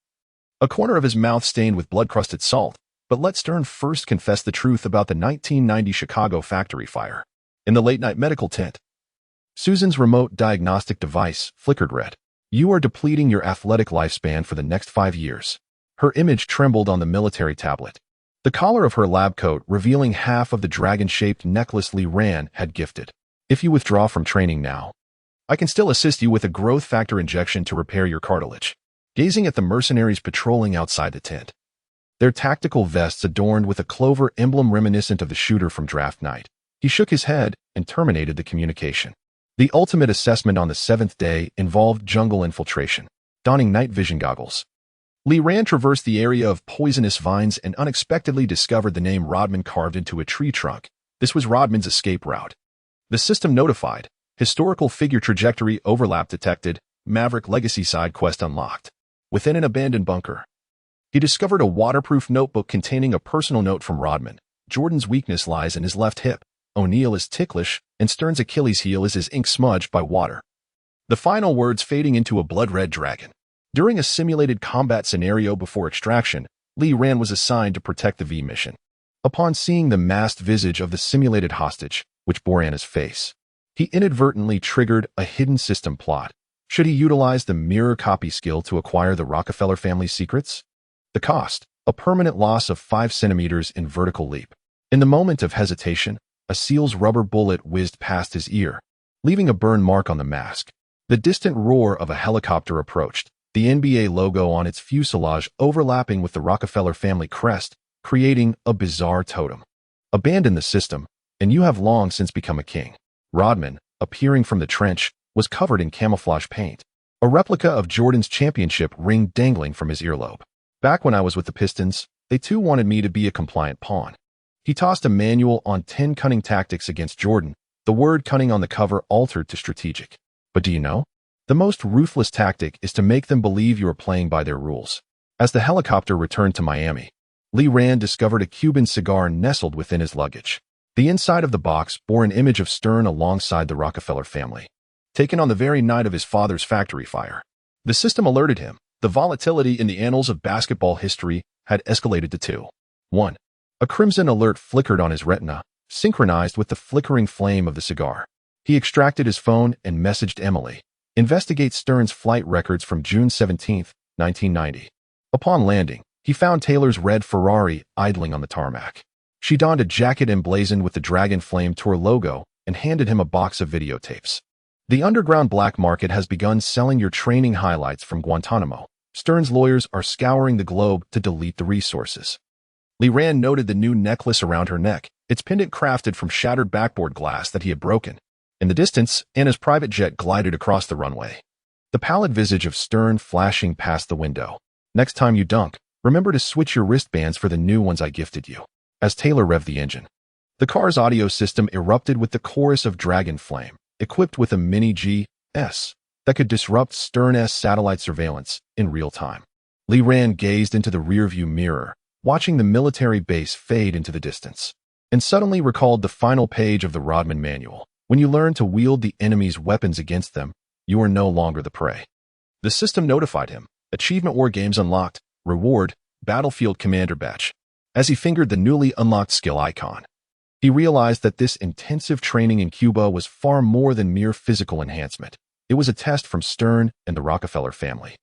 a corner of his mouth stained with blood-crusted salt. But let Stern first confess the truth about the 1990 Chicago factory fire. In the late-night medical tent, Susan's remote diagnostic device flickered red. "You are depleting your athletic lifespan for the next 5 years. Her image trembled on the military tablet, the collar of her lab coat revealing half of the dragon-shaped necklace Lee Rand had gifted. "If you withdraw from training now, I can still assist you with a growth factor injection to repair your cartilage." Gazing at the mercenaries patrolling outside the tent, their tactical vests adorned with a clover emblem reminiscent of the shooter from draft night, he shook his head and terminated the communication. The ultimate assessment on the 7th day involved jungle infiltration. Donning night vision goggles, Lee Rand traversed the area of poisonous vines and unexpectedly discovered the name Rodman carved into a tree trunk. This was Rodman's escape route. The system notified. Historical figure trajectory overlap detected. Maverick legacy side quest unlocked. Within an abandoned bunker, he discovered a waterproof notebook containing a personal note from Rodman. "Jordan's weakness lies in his left hip. O'Neal is ticklish, and Stern's Achilles heel is his ink smudged by water." The final words fading into a blood-red dragon. During a simulated combat scenario before extraction, Lee Rand was assigned to protect the V mission. Upon seeing the masked visage of the simulated hostage, which bore Anna's face, he inadvertently triggered a hidden system plot. Should he utilize the mirror copy skill to acquire the Rockefeller family's secrets? The cost, a permanent loss of 5 centimeters in vertical leap. In the moment of hesitation, a SEAL's rubber bullet whizzed past his ear, leaving a burn mark on the mask. The distant roar of a helicopter approached, the NBA logo on its fuselage overlapping with the Rockefeller family crest, creating a bizarre totem. Abandon the system, and you have long since become a king. Rodman, appearing from the trench, was covered in camouflage paint, a replica of Jordan's championship ring dangling from his earlobe. Back when I was with the Pistons, they too wanted me to be a compliant pawn. He tossed a manual on 10 cunning tactics against Jordan, the word cunning on the cover altered to strategic. But do you know? The most ruthless tactic is to make them believe you are playing by their rules. As the helicopter returned to Miami, Lee Rand discovered a Cuban cigar nestled within his luggage. The inside of the box bore an image of Stern alongside the Rockefeller family, taken on the very night of his father's factory fire. The system alerted him. The volatility in the annals of basketball history had escalated to 2. 1. A crimson alert flickered on his retina, synchronized with the flickering flame of the cigar. He extracted his phone and messaged Emily. Investigate Stern's flight records from June 17, 1990. Upon landing, he found Taylor's red Ferrari idling on the tarmac. She donned a jacket emblazoned with the Dragon Flame Tour logo and handed him a box of videotapes. The underground black market has begun selling your training highlights from Guantanamo. Stern's lawyers are scouring the globe to delete the resources. Lee Rand noted the new necklace around her neck, its pendant crafted from shattered backboard glass that he had broken. In the distance, Anna's private jet glided across the runway, the pallid visage of Stern flashing past the window. Next time you dunk, remember to switch your wristbands for the new ones I gifted you. As Taylor revved the engine, the car's audio system erupted with the chorus of Dragon Flame, equipped with a mini GS that could disrupt Stern's satellite surveillance in real time. Lee Rand gazed into the rearview mirror, watching the military base fade into the distance, and suddenly recalled the final page of the Rodman manual. When you learn to wield the enemy's weapons against them, you are no longer the prey. The system notified him. Achievement War Games unlocked. Reward, Battlefield Commander Badge. As he fingered the newly unlocked skill icon, he realized that this intensive training in Cuba was far more than mere physical enhancement. It was a test from Stern and the Rockefeller family,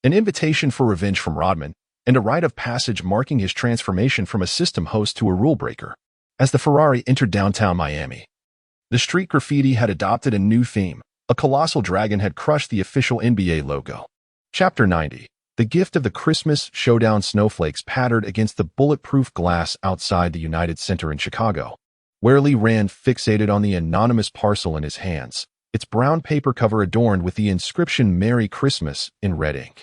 an invitation for revenge from Rodman, and a rite of passage marking his transformation from a system host to a rule breaker. As the Ferrari entered downtown Miami, the street graffiti had adopted a new theme. A colossal dragon had crushed the official NBA logo. Chapter 90. The gift of the Christmas showdown. Snowflakes pattered against the bulletproof glass outside the United Center in Chicago, where Lee Rand fixated on the anonymous parcel in his hands, its brown paper cover adorned with the inscription Merry Christmas in red ink.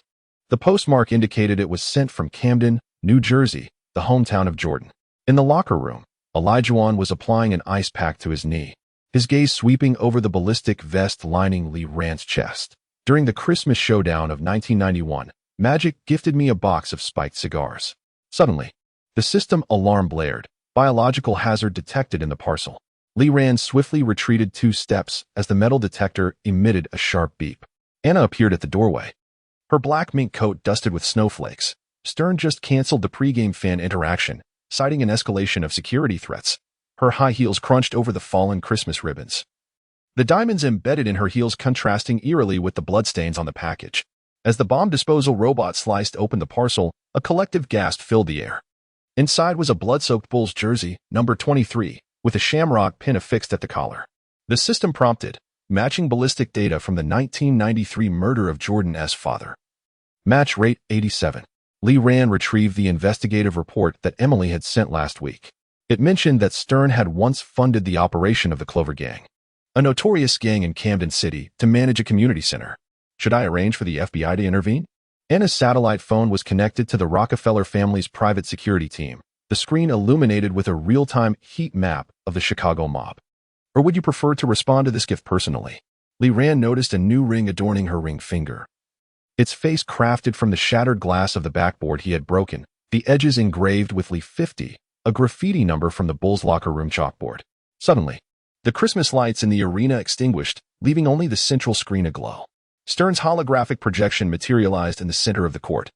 The postmark indicated it was sent from Camden, New Jersey, the hometown of Jordan. In the locker room, Olajuwon was applying an ice pack to his knee, his gaze sweeping over the ballistic vest lining Lee Rand's chest. During the Christmas showdown of 1991, Magic gifted me a box of spiked cigars. Suddenly, the system alarm blared, biological hazard detected in the parcel. Lee Rand swiftly retreated 2 steps as the metal detector emitted a sharp beep. Anna appeared at the doorway, her black mink coat dusted with snowflakes. Stern just canceled the pregame fan interaction, citing an escalation of security threats. Her high heels crunched over the fallen Christmas ribbons, the diamonds embedded in her heels contrasting eerily with the bloodstains on the package. As the bomb disposal robot sliced open the parcel, a collective gasp filled the air. Inside was a blood-soaked Bulls jersey, number 23, with a shamrock pin affixed at the collar. The system prompted, matching ballistic data from the 1993 murder of Jordan's father. Match rate 87. Lee Rand retrieved the investigative report that Emily had sent last week. It mentioned that Stern had once funded the operation of the Clover Gang, a notorious gang in Camden City, to manage a community center. Should I arrange for the FBI to intervene? Anna's satellite phone was connected to the Rockefeller family's private security team, the screen illuminated with a real-time heat map of the Chicago mob. Or would you prefer to respond to this gift personally? Lee Rand noticed a new ring adorning her ring finger, its face crafted from the shattered glass of the backboard he had broken, the edges engraved with Lee 50, a graffiti number from the Bulls' locker room chalkboard. Suddenly, the Christmas lights in the arena extinguished, leaving only the central screen aglow. Stern's holographic projection materialized in the center of the court,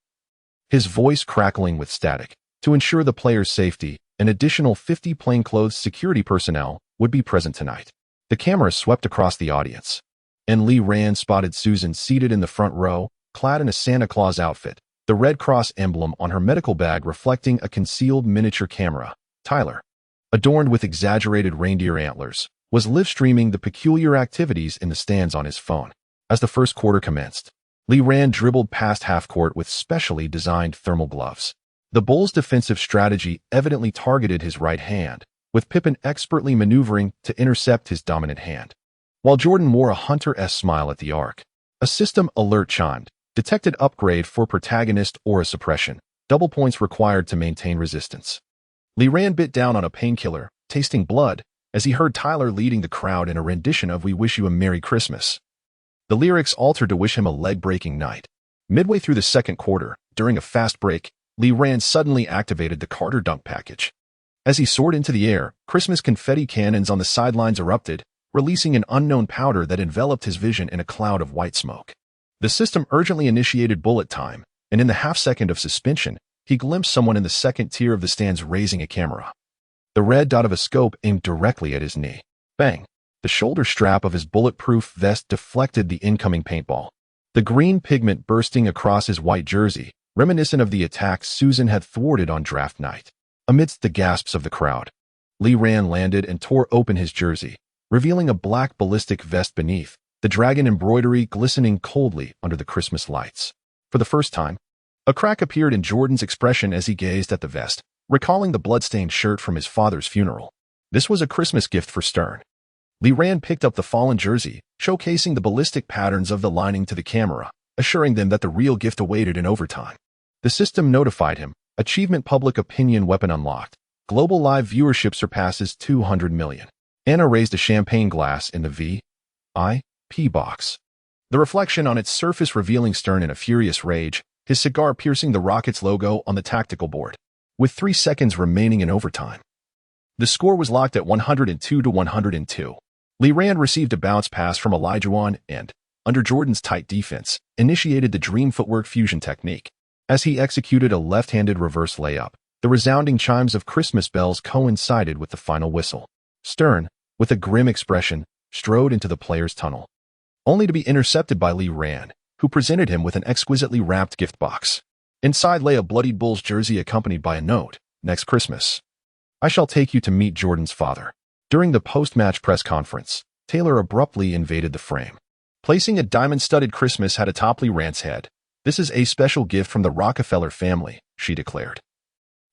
his voice crackling with static. To ensure the players' safety, an additional 50 plainclothes security personnel would be present tonight. The camera swept across the audience, and Lee Rand spotted Susan seated in the front row, clad in a Santa Claus outfit, the Red Cross emblem on her medical bag reflecting a concealed miniature camera. Tyler, adorned with exaggerated reindeer antlers, was live-streaming the peculiar activities in the stands on his phone. As the first quarter commenced, Lee Ran dribbled past half-court with specially designed thermal gloves. The Bulls' defensive strategy evidently targeted his right hand, with Pippen expertly maneuvering to intercept his dominant hand. While Jordan wore a Hunter-esque smile at the arc, a system alert chimed, detected upgrade for protagonist or a suppression, double points required to maintain resistance. Lee Ran bit down on a painkiller, tasting blood, as he heard Tyler leading the crowd in a rendition of We Wish You a Merry Christmas. The lyrics altered to wish him a leg-breaking night. Midway through the second quarter, during a fast break, Lee Ran suddenly activated the Carter dunk package. As he soared into the air, Christmas confetti cannons on the sidelines erupted, releasing an unknown powder that enveloped his vision in a cloud of white smoke. The system urgently initiated bullet time, and in the half-second of suspension, he glimpsed someone in the second tier of the stands raising a camera. The red dot of a scope aimed directly at his knee. Bang! The shoulder strap of his bulletproof vest deflected the incoming paintball. The green pigment bursting across his white jersey, reminiscent of the attacks Susan had thwarted on draft night. Amidst the gasps of the crowd, Lee Ran landed and tore open his jersey, revealing a black ballistic vest beneath, the dragon embroidery glistening coldly under the Christmas lights. For the first time, a crack appeared in Jordan's expression as he gazed at the vest, recalling the blood-stained shirt from his father's funeral. This was a Christmas gift for Stern. Lee Ran picked up the fallen jersey, showcasing the ballistic patterns of the lining to the camera, assuring them that the real gift awaited in overtime. The system notified him, Achievement Public Opinion Weapon unlocked. Global live viewership surpasses 200 million. Anna raised a champagne glass in the VIP box. The reflection on its surface revealing Stern in a furious rage, his cigar piercing the Rockets logo on the tactical board. With 3 seconds remaining in overtime, the score was locked at 102-102. Lee Ran received a bounce pass from Olajuwon and, under Jordan's tight defense, initiated the dream footwork fusion technique. As he executed a left-handed reverse layup, the resounding chimes of Christmas bells coincided with the final whistle. Stern, with a grim expression, strode into the players' tunnel, only to be intercepted by Lee Ran, who presented him with an exquisitely wrapped gift box. Inside lay a bloodied Bulls jersey accompanied by a note, "Next Christmas, I shall take you to meet Jordan's father." During the post-match press conference, Taylor abruptly invaded the frame, placing a diamond-studded Christmas hat atop Lee Ran's head. "This is a special gift from the Rockefeller family," she declared,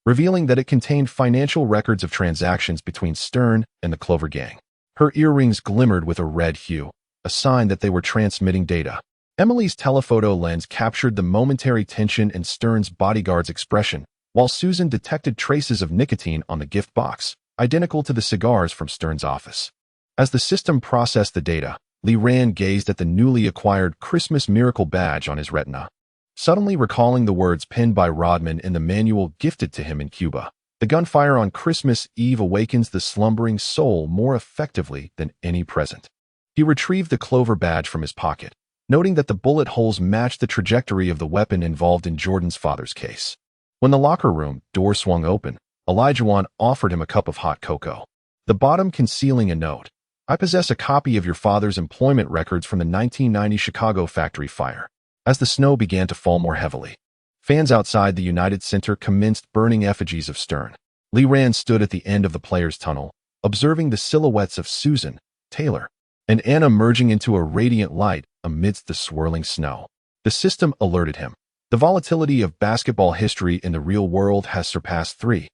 revealing that it contained financial records of transactions between Stern and the Clover Gang. Her earrings glimmered with a red hue, a sign that they were transmitting data. Emily's telephoto lens captured the momentary tension in Stern's bodyguard's expression, while Susan detected traces of nicotine on the gift box, identical to the cigars from Stern's office. As the system processed the data, Lee Ran gazed at the newly acquired Christmas Miracle badge on his retina, suddenly recalling the words penned by Rodman in the manual gifted to him in Cuba. "The gunfire on Christmas Eve awakens the slumbering soul more effectively than any present." He retrieved the Clover badge from his pocket, noting that the bullet holes matched the trajectory of the weapon involved in Jordan's father's case. When the locker room door swung open, Olajuwon offered him a cup of hot cocoa, the bottom concealing a note. "I possess a copy of your father's employment records from the 1990 Chicago factory fire." As the snow began to fall more heavily, fans outside the United Center commenced burning effigies of Stern. Lee Ran stood at the end of the players' tunnel, observing the silhouettes of Susan, Taylor, and Anna merging into a radiant light amidst the swirling snow. The system alerted him. The volatility of basketball history in the real world has surpassed 3.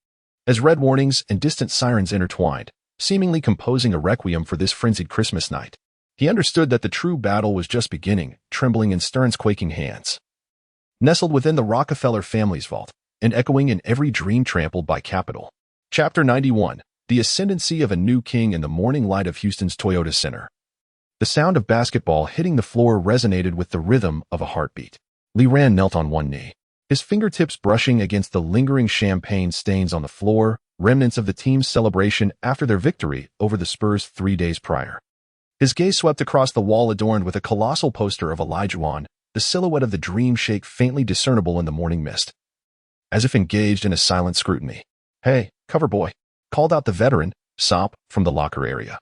As red warnings and distant sirens intertwined, seemingly composing a requiem for this frenzied Christmas night, he understood that the true battle was just beginning, trembling in Stern's quaking hands. Nestled within the Rockefeller family's vault, and echoing in every dream trampled by capital. Chapter 91, The Ascendancy of a New King in the Morning Light of Houston's Toyota Center. The sound of basketball hitting the floor resonated with the rhythm of a heartbeat. Lee Ran knelt on one knee, his fingertips brushing against the lingering champagne stains on the floor, remnants of the team's celebration after their victory over the Spurs 3 days prior. His gaze swept across the wall adorned with a colossal poster of Olajuwon, the silhouette of the dream shake faintly discernible in the morning mist. As if engaged in a silent scrutiny, "Hey, cover boy," called out the veteran, Sop, from the locker area.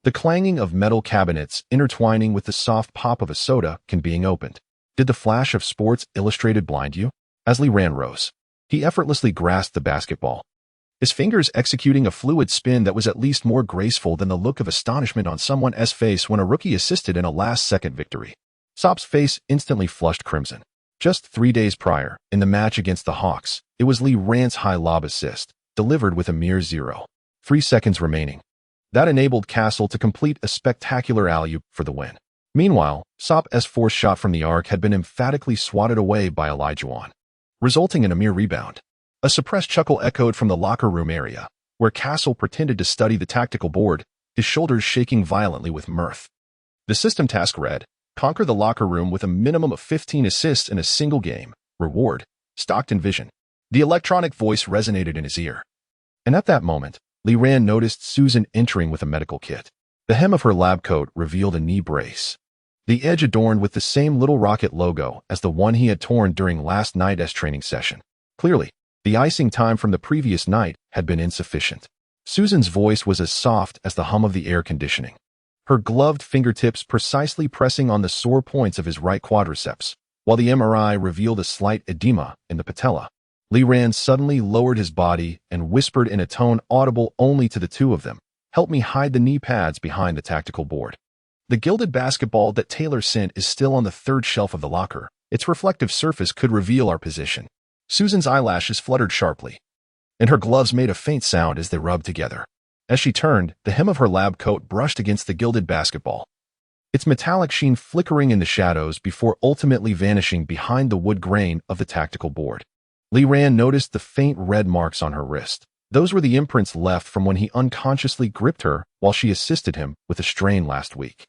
The clanging of metal cabinets intertwining with the soft pop of a soda can being opened. Did the flash of Sports Illustrated blind you? As Lee Ran rose, he effortlessly grasped the basketball, his fingers executing a fluid spin that was at least more graceful than the look of astonishment on someone's face when a rookie assisted in a last-second victory. Sop's face instantly flushed crimson. Just 3 days prior, in the match against the Hawks, it was Lee Rand's high lob assist, delivered with a mere 0.3 seconds remaining. That enabled Castle to complete a spectacular alley-oop for the win. Meanwhile, Sop's forced shot from the arc had been emphatically swatted away by Olajuwon, resulting in a mere rebound. A suppressed chuckle echoed from the locker room area, where Castle pretended to study the tactical board, his shoulders shaking violently with mirth. The system task read, conquer the locker room with a minimum of 15 assists in a single game. Reward, Stockton Vision. The electronic voice resonated in his ear. And at that moment, Lee Rand noticed Susan entering with a medical kit. The hem of her lab coat revealed a knee brace, the edge adorned with the same Little Rocket logo as the one he had torn during last night's training session. Clearly, the icing time from the previous night had been insufficient. Susan's voice was as soft as the hum of the air conditioning, her gloved fingertips precisely pressing on the sore points of his right quadriceps, while the MRI revealed a slight edema in the patella. Lee Rand suddenly lowered his body and whispered in a tone audible only to the two of them, "Help me hide the knee pads behind the tactical board." The gilded basketball that Taylor sent is still on the third shelf of the locker. Its reflective surface could reveal our position. Susan's eyelashes fluttered sharply, and her gloves made a faint sound as they rubbed together. As she turned, the hem of her lab coat brushed against the gilded basketball, its metallic sheen flickering in the shadows before ultimately vanishing behind the wood grain of the tactical board. Lee Rand noticed the faint red marks on her wrist. Those were the imprints left from when he unconsciously gripped her while she assisted him with a strain last week.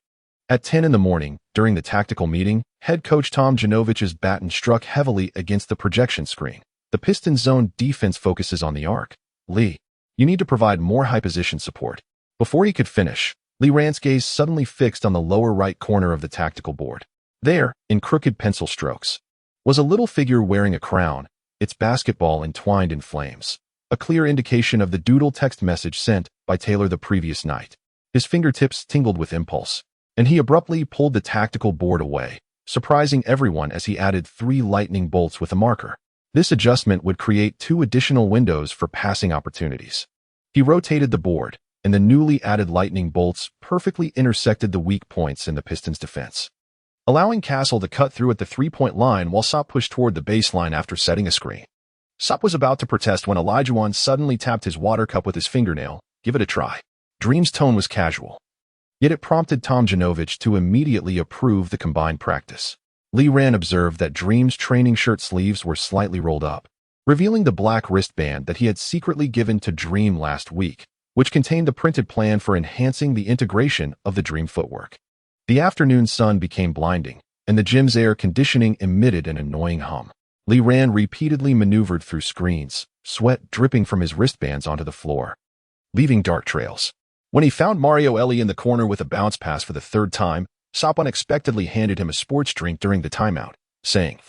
At 10 in the morning, during the tactical meeting, head coach Tom Janovich's baton struck heavily against the projection screen. The Pistons' zone defense focuses on the arc. Lee, you need to provide more high-position support. Before he could finish, Lee Rand's gaze suddenly fixed on the lower right corner of the tactical board. There, in crooked pencil strokes, was a little figure wearing a crown, its basketball entwined in flames, a clear indication of the doodle text message sent by Taylor the previous night. His fingertips tingled with impulse, and he abruptly pulled the tactical board away, surprising everyone as he added 3 lightning bolts with a marker. This adjustment would create 2 additional windows for passing opportunities. He rotated the board, and the newly added lightning bolts perfectly intersected the weak points in the Pistons' defense, allowing Castle to cut through at the 3-point line while Sop pushed toward the baseline after setting a screen. Sop was about to protest when Olajuwon suddenly tapped his water cup with his fingernail. "Give it a try." Dream's tone was casual, yet it prompted Tom Janovich to immediately approve the combined practice. Lee Rand observed that Dream's training shirt sleeves were slightly rolled up, revealing the black wristband that he had secretly given to Dream last week, which contained the printed plan for enhancing the integration of the Dream footwork. The afternoon sun became blinding, and the gym's air conditioning emitted an annoying hum. Lee Rand repeatedly maneuvered through screens, sweat dripping from his wristbands onto the floor, leaving dark trails. When he found Mario Ellie in the corner with a bounce pass for the 3rd time, Sop unexpectedly handed him a sports drink during the timeout, saying,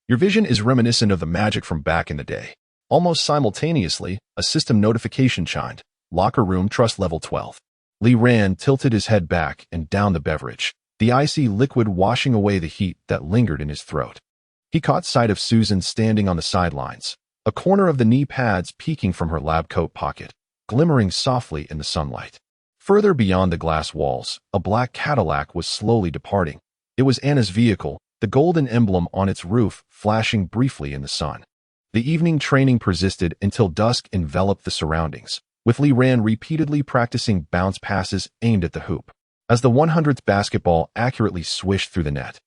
"Your vision is reminiscent of the magic from back in the day." Almost simultaneously, a system notification chimed. Locker room trust level 12. Lee Rand tilted his head back and down the beverage, the icy liquid washing away the heat that lingered in his throat. He caught sight of Susan standing on the sidelines, a corner of the knee pads peeking from her lab coat pocket, glimmering softly in the sunlight. Further beyond the glass walls, a black Cadillac was slowly departing. It was Anna's vehicle, the golden emblem on its roof flashing briefly in the sun. The evening training persisted until dusk enveloped the surroundings, with Lee Rand repeatedly practicing bounce passes aimed at the hoop. As the 100th basketball accurately swished through the net,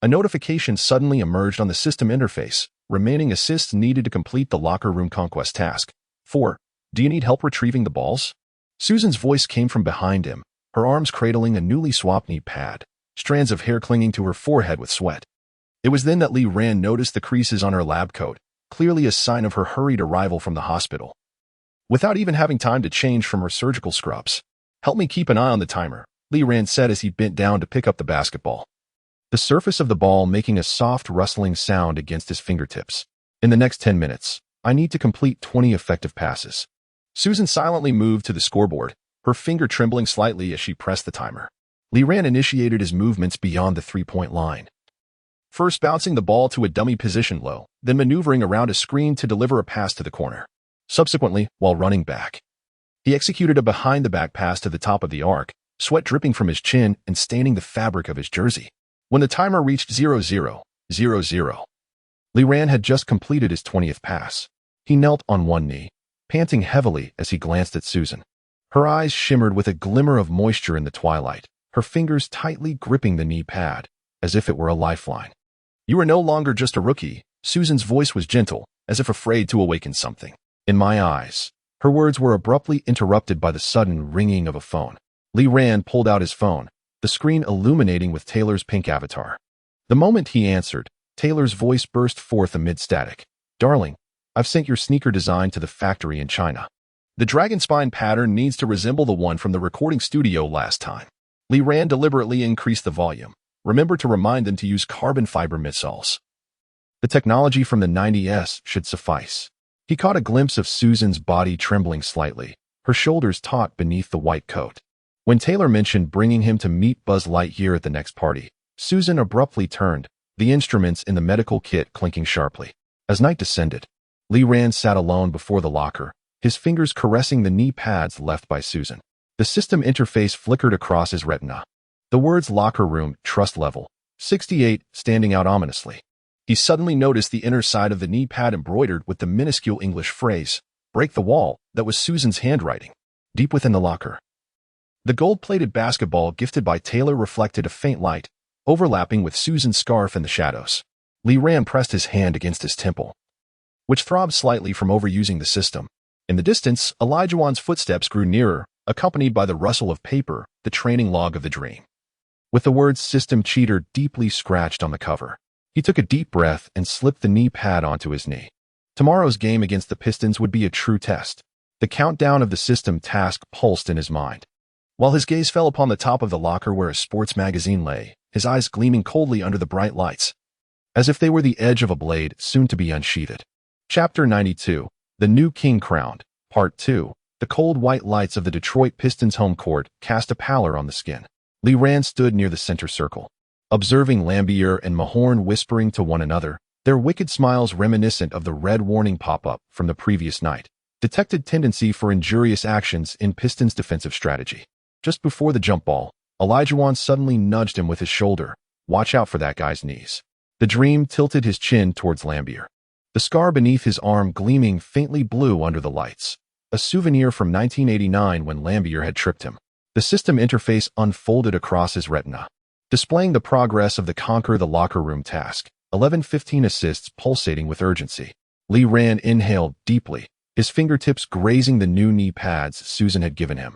a notification suddenly emerged on the system interface. Remaining assists needed to complete the locker room conquest task. 4. Do you need help retrieving the balls? Susan's voice came from behind him, her arms cradling a newly swapped knee pad, strands of hair clinging to her forehead with sweat. It was then that Lee Rand noticed the creases on her lab coat, clearly a sign of her hurried arrival from the hospital. Without even having time to change from her surgical scrubs, "Help me keep an eye on the timer," Lee Rand said as he bent down to pick up the basketball, the surface of the ball making a soft rustling sound against his fingertips. "In the next 10 minutes, I need to complete 20 effective passes." Susan silently moved to the scoreboard, her finger trembling slightly as she pressed the timer. Lee Rand initiated his movements beyond the 3-point line, first bouncing the ball to a dummy position low, then maneuvering around a screen to deliver a pass to the corner. Subsequently, while running back, he executed a behind-the-back pass to the top of the arc, sweat dripping from his chin and staining the fabric of his jersey. When the timer reached 0000, Lee Ran had just completed his 20th pass. He knelt on one knee, panting heavily as he glanced at Susan. Her eyes shimmered with a glimmer of moisture in the twilight, her fingers tightly gripping the knee pad, as if it were a lifeline. You are no longer just a rookie. Susan's voice was gentle, as if afraid to awaken something. In my eyes. Her words were abruptly interrupted by the sudden ringing of a phone. Lee Ran pulled out his phone, the screen illuminating with Taylor's pink avatar. The moment he answered, Taylor's voice burst forth amid static. Darling, I've sent your sneaker design to the factory in China. The dragon spine pattern needs to resemble the one from the recording studio last time. Lee Ran deliberately increased the volume. Remember to remind them to use carbon fiber midsoles. The technology from the 90s should suffice. He caught a glimpse of Susan's body trembling slightly, her shoulders taut beneath the white coat. When Taylor mentioned bringing him to meet Buzz Lightyear at the next party, Susan abruptly turned, the instruments in the medical kit clinking sharply. As night descended, Lee Ran sat alone before the locker, his fingers caressing the knee pads left by Susan. The system interface flickered across his retina. The words locker room, trust level, 68 standing out ominously. He suddenly noticed the inner side of the knee pad embroidered with the minuscule English phrase, break the wall, that was Susan's handwriting. Deep within the locker, the gold-plated basketball gifted by Taylor reflected a faint light, overlapping with Susan's scarf in the shadows. Lee Ran pressed his hand against his temple, which throbbed slightly from overusing the system. In the distance, Elijahwan's footsteps grew nearer, accompanied by the rustle of paper, the training log of the dream. With the words system cheater deeply scratched on the cover, he took a deep breath and slipped the knee pad onto his knee. Tomorrow's game against the Pistons would be a true test. The countdown of the system task pulsed in his mind. While his gaze fell upon the top of the locker where a sports magazine lay, his eyes gleaming coldly under the bright lights, as if they were the edge of a blade soon to be unsheathed. Chapter 92, The New King Crowned, Part 2. The cold white lights of the Detroit Pistons home court cast a pallor on the skin. Lee Ran stood near the center circle, observing Lambier and Mahorn whispering to one another, their wicked smiles reminiscent of the red warning pop-up from the previous night. Detected tendency for injurious actions in Pistons' defensive strategy. Just before the jump ball, Elijahwan suddenly nudged him with his shoulder. Watch out for that guy's knees. The dream tilted his chin towards Lambier, the scar beneath his arm gleaming faintly blue under the lights. A souvenir from 1989 when Lambier had tripped him. The system interface unfolded across his retina, displaying the progress of the Conquer the Locker Room task. 11:15 assists pulsating with urgency. Lee Ran inhaled deeply, his fingertips grazing the new knee pads Susan had given him.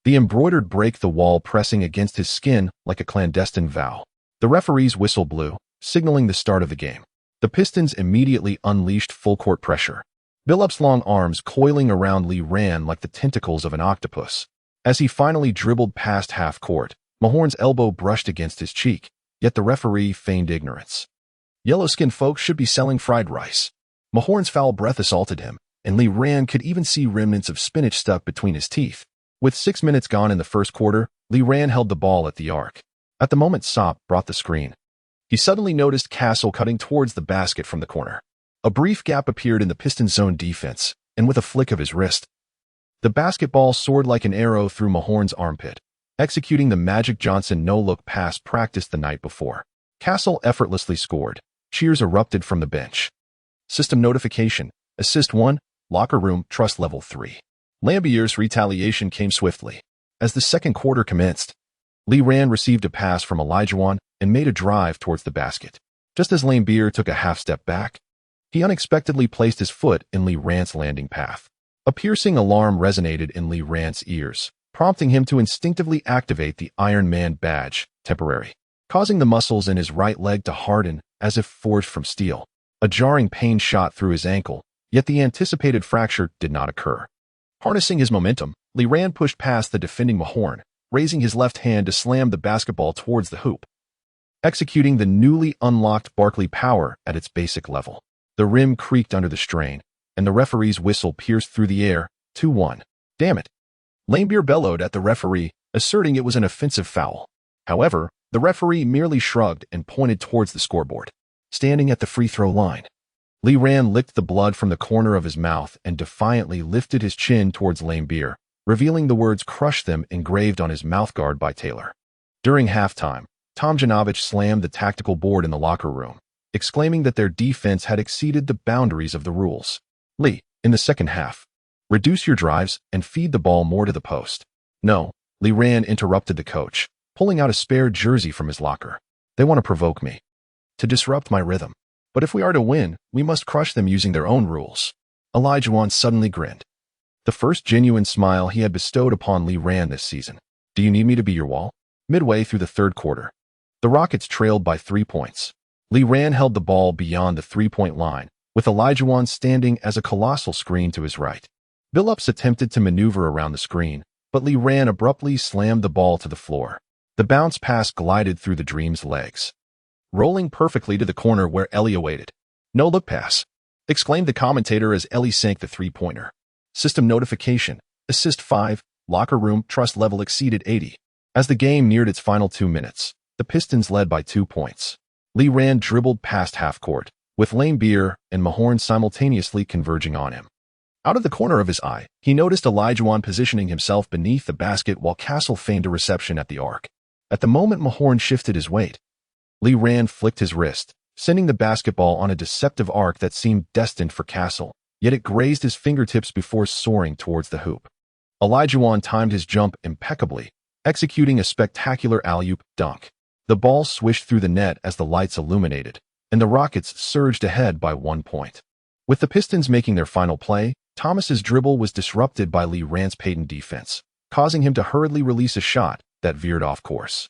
The embroidered break the wall pressing against his skin like a clandestine vow. The referee's whistle blew, signaling the start of the game. The Pistons immediately unleashed full-court pressure. Billup's long arms coiling around Lee Ran like the tentacles of an octopus. As he finally dribbled past half-court, Mahorn's elbow brushed against his cheek, yet the referee feigned ignorance. Yellow-skinned folks should be selling fried rice. Mahorn's foul breath assaulted him, and Lee Ran could even see remnants of spinach stuck between his teeth. With 6 minutes gone in the first quarter, Lee Ran held the ball at the arc. At the moment Sop brought the screen, he suddenly noticed Castle cutting towards the basket from the corner. A brief gap appeared in the Pistons' zone defense, and with a flick of his wrist, the basketball soared like an arrow through Mahorn's armpit, executing the Magic Johnson no-look pass practiced the night before. Castle effortlessly scored. Cheers erupted from the bench. System notification. Assist 1, locker room, trust level 3. Lambier's retaliation came swiftly. As the second quarter commenced, Lee Ran received a pass from Elijahwan and made a drive towards the basket. Just as Lambier took a half-step back, he unexpectedly placed his foot in Lee Ran's landing path. A piercing alarm resonated in Lee Ran's ears, prompting him to instinctively activate the Iron Man badge, temporary, causing the muscles in his right leg to harden as if forged from steel. A jarring pain shot through his ankle, yet the anticipated fracture did not occur. Harnessing his momentum, Lee Ran pushed past the defending Mahorn, raising his left hand to slam the basketball towards the hoop, executing the newly unlocked Barkley power at its basic level. The rim creaked under the strain, and the referee's whistle pierced through the air. 2-1. Damn it. Lambier bellowed at the referee, asserting it was an offensive foul. However, the referee merely shrugged and pointed towards the scoreboard. Standing at the free throw line, Lee Ran licked the blood from the corner of his mouth and defiantly lifted his chin towards Lambier, revealing the words "crush them" engraved on his mouthguard by Taylor. During halftime, Tomjanovich slammed the tactical board in the locker room, exclaiming that their defense had exceeded the boundaries of the rules. Lee, in the second half, reduce your drives and feed the ball more to the post. No, Lee Rand interrupted the coach, pulling out a spare jersey from his locker. They want to provoke me, to disrupt my rhythm. But if we are to win, we must crush them using their own rules. Olajuwon suddenly grinned. The first genuine smile he had bestowed upon Lee Rand this season. Do you need me to be your wall? Midway through the third quarter, the Rockets trailed by 3 points. Lee Rand held the ball beyond the three-point line, with Olajuwon standing as a colossal screen to his right. Billups attempted to maneuver around the screen, but Lee Rand abruptly slammed the ball to the floor. The bounce pass glided through the Dream's legs, rolling perfectly to the corner where Ellie awaited. No look pass, exclaimed the commentator as Ellie sank the three-pointer. System notification, assist 5, locker room trust level exceeded 80. As the game neared its final 2 minutes, the Pistons led by 2 points. Lee Rand dribbled past half-court, with Lane Beer and Mahorn simultaneously converging on him. Out of the corner of his eye, he noticed Olajuwon positioning himself beneath the basket while Castle feigned a reception at the arc. At the moment Mahorn shifted his weight, Lee Rand flicked his wrist, sending the basketball on a deceptive arc that seemed destined for Castle, yet it grazed his fingertips before soaring towards the hoop. Olajuwon timed his jump impeccably, executing a spectacular alley-oop dunk. The ball swished through the net as the lights illuminated, and the Rockets surged ahead by 1 point. With the Pistons making their final play, Thomas's dribble was disrupted by Lee Rand's patent defense, causing him to hurriedly release a shot that veered off course.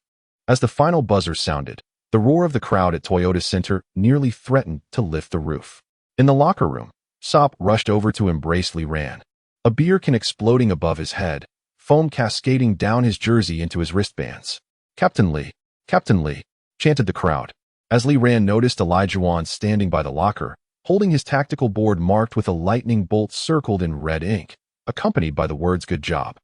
As the final buzzer sounded, the roar of the crowd at Toyota Center nearly threatened to lift the roof. In the locker room, Sop rushed over to embrace Lee Rand, a beer can exploding above his head, foam cascading down his jersey into his wristbands. Captain Lee, chanted the crowd. As Lee Rand noticed Olajuwon standing by the locker, holding his tactical board marked with a lightning bolt circled in red ink, accompanied by the words "Good job."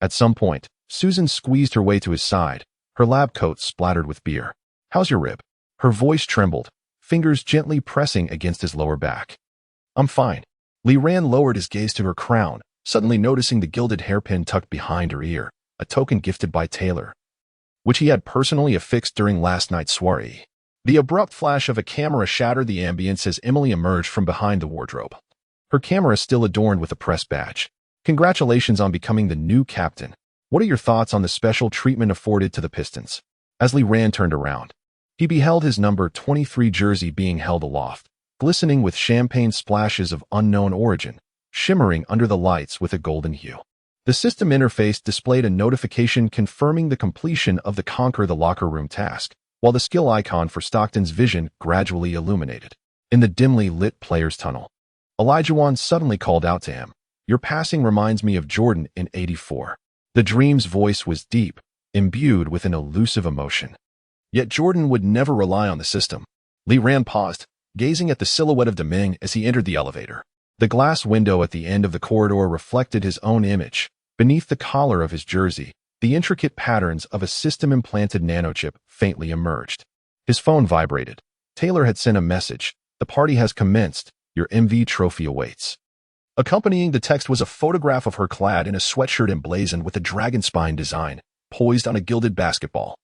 At some point, Susan squeezed her way to his side, her lab coat splattered with beer. "How's your rib?" Her voice trembled, fingers gently pressing against his lower back. "I'm fine." Lee Rand lowered his gaze to her crown, suddenly noticing the gilded hairpin tucked behind her ear, a token gifted by Taylor, which he had personally affixed during last night's soiree. The abrupt flash of a camera shattered the ambience as Emily emerged from behind the wardrobe, her camera still adorned with a press badge. "Congratulations on becoming the new captain. What are your thoughts on the special treatment afforded to the Pistons?" As Lee Rand turned around, he beheld his number 23 jersey being held aloft, glistening with champagne splashes of unknown origin, shimmering under the lights with a golden hue. The system interface displayed a notification confirming the completion of the Conquer the Locker Room task, while the skill icon for Stockton's vision gradually illuminated. In the dimly lit player's tunnel, Olajuwon suddenly called out to him, "Your passing reminds me of Jordan in '84. The Dream's voice was deep, imbued with an elusive emotion. Yet Jordan would never rely on the system. Lee Rand paused, gazing at the silhouette of Deming as he entered the elevator. The glass window at the end of the corridor reflected his own image. Beneath the collar of his jersey, the intricate patterns of a system-implanted nanochip faintly emerged. His phone vibrated. Taylor had sent a message. "The party has commenced. Your MV trophy awaits." Accompanying the text was a photograph of her clad in a sweatshirt emblazoned with a dragon spine design, poised on a gilded basketball.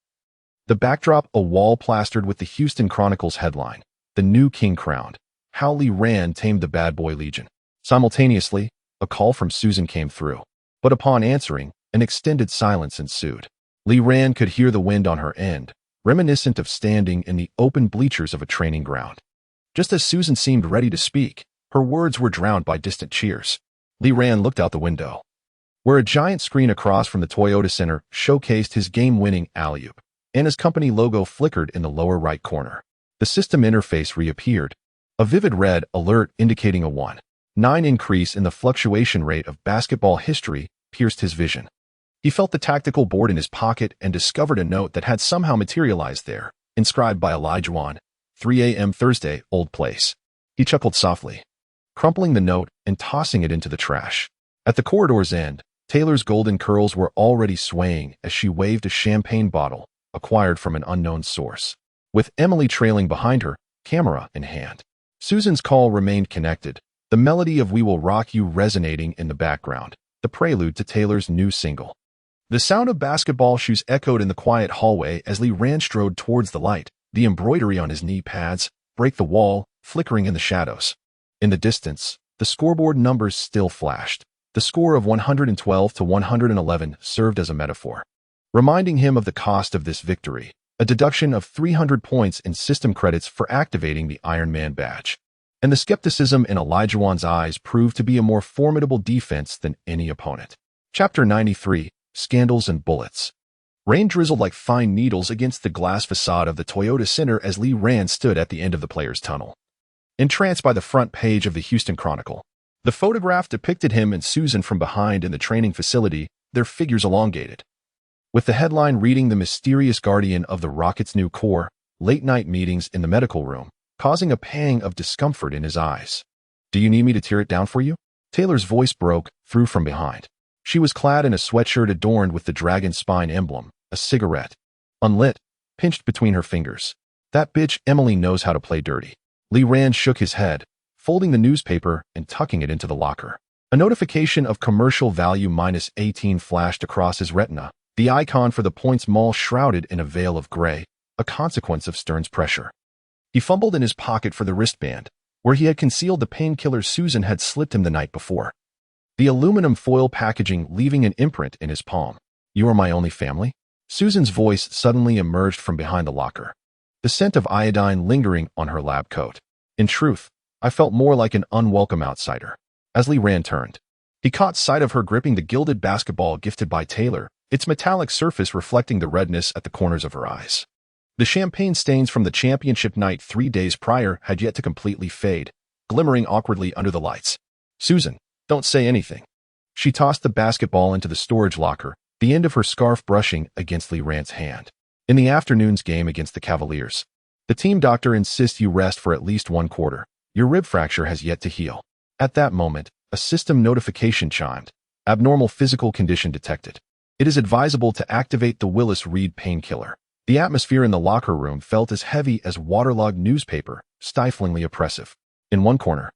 The backdrop, a wall plastered with the Houston Chronicle's headline, "The New King Crowned. How Lee Rand Tamed the Bad Boy Legion." Simultaneously, a call from Susan came through. But upon answering, an extended silence ensued. Lee Rand could hear the wind on her end, reminiscent of standing in the open bleachers of a training ground. Just as Susan seemed ready to speak, her words were drowned by distant cheers. Lee Rand looked out the window, where a giant screen across from the Toyota Center showcased his game-winning alley-oop, and his company logo flickered in the lower right corner. The system interface reappeared, a vivid red alert indicating a 1.9 increase in the fluctuation rate of basketball history pierced his vision. He felt the tactical board in his pocket and discovered a note that had somehow materialized there, inscribed by Olajuwon, 3 a.m. Thursday, Old Place. He chuckled softly, crumpling the note and tossing it into the trash. At the corridor's end, Taylor's golden curls were already swaying as she waved a champagne bottle, acquired from an unknown source. With Emily trailing behind her, camera in hand, Susan's call remained connected, the melody of "We Will Rock You" resonating in the background, the prelude to Taylor's new single. The sound of basketball shoes echoed in the quiet hallway as Lee Ran strode towards the light, the embroidery on his knee pads, break the wall, flickering in the shadows. In the distance, the scoreboard numbers still flashed. The score of 112 to 111 served as a metaphor, reminding him of the cost of this victory, a deduction of 300 points in system credits for activating the Iron Man badge. And the skepticism in Elijahwan's eyes proved to be a more formidable defense than any opponent. Chapter 93, Scandals and Bullets. Rain drizzled like fine needles against the glass facade of the Toyota Center as Lee Ran stood at the end of the players' tunnel. Entranced by the front page of the Houston Chronicle, the photograph depicted him and Susan from behind in the training facility, their figures elongated. With the headline reading "The Mysterious Guardian of the Rocket's New Core, Late-Night Meetings in the Medical Room," causing a pang of discomfort in his eyes. "Do you need me to tear it down for you?" Taylor's voice broke through from behind. She was clad in a sweatshirt adorned with the dragon spine emblem, a cigarette, unlit, pinched between her fingers. "That bitch Emily knows how to play dirty." Lee Ran shook his head, folding the newspaper and tucking it into the locker. A notification of commercial value -18 flashed across his retina, the icon for the Points Mall shrouded in a veil of gray, a consequence of Stern's pressure. He fumbled in his pocket for the wristband, where he had concealed the painkiller Susan had slipped him the night before. The aluminum foil packaging leaving an imprint in his palm. "You are my only family?" Susan's voice suddenly emerged from behind the locker, the scent of iodine lingering on her lab coat. "In truth, I felt more like an unwelcome outsider." As Lee Ran turned, he caught sight of her gripping the gilded basketball gifted by Taylor, its metallic surface reflecting the redness at the corners of her eyes. The champagne stains from the championship night 3 days prior had yet to completely fade, glimmering awkwardly under the lights. "Susan, don't say anything." She tossed the basketball into the storage locker, the end of her scarf brushing against Lee Ran's hand. "In the afternoon's game against the Cavaliers, the team doctor insists you rest for at least 1 quarter. Your rib fracture has yet to heal." At that moment, a system notification chimed. "Abnormal physical condition detected. It is advisable to activate the Willis Reed painkiller." The atmosphere in the locker room felt as heavy as waterlogged newspaper, stiflingly oppressive. In one corner,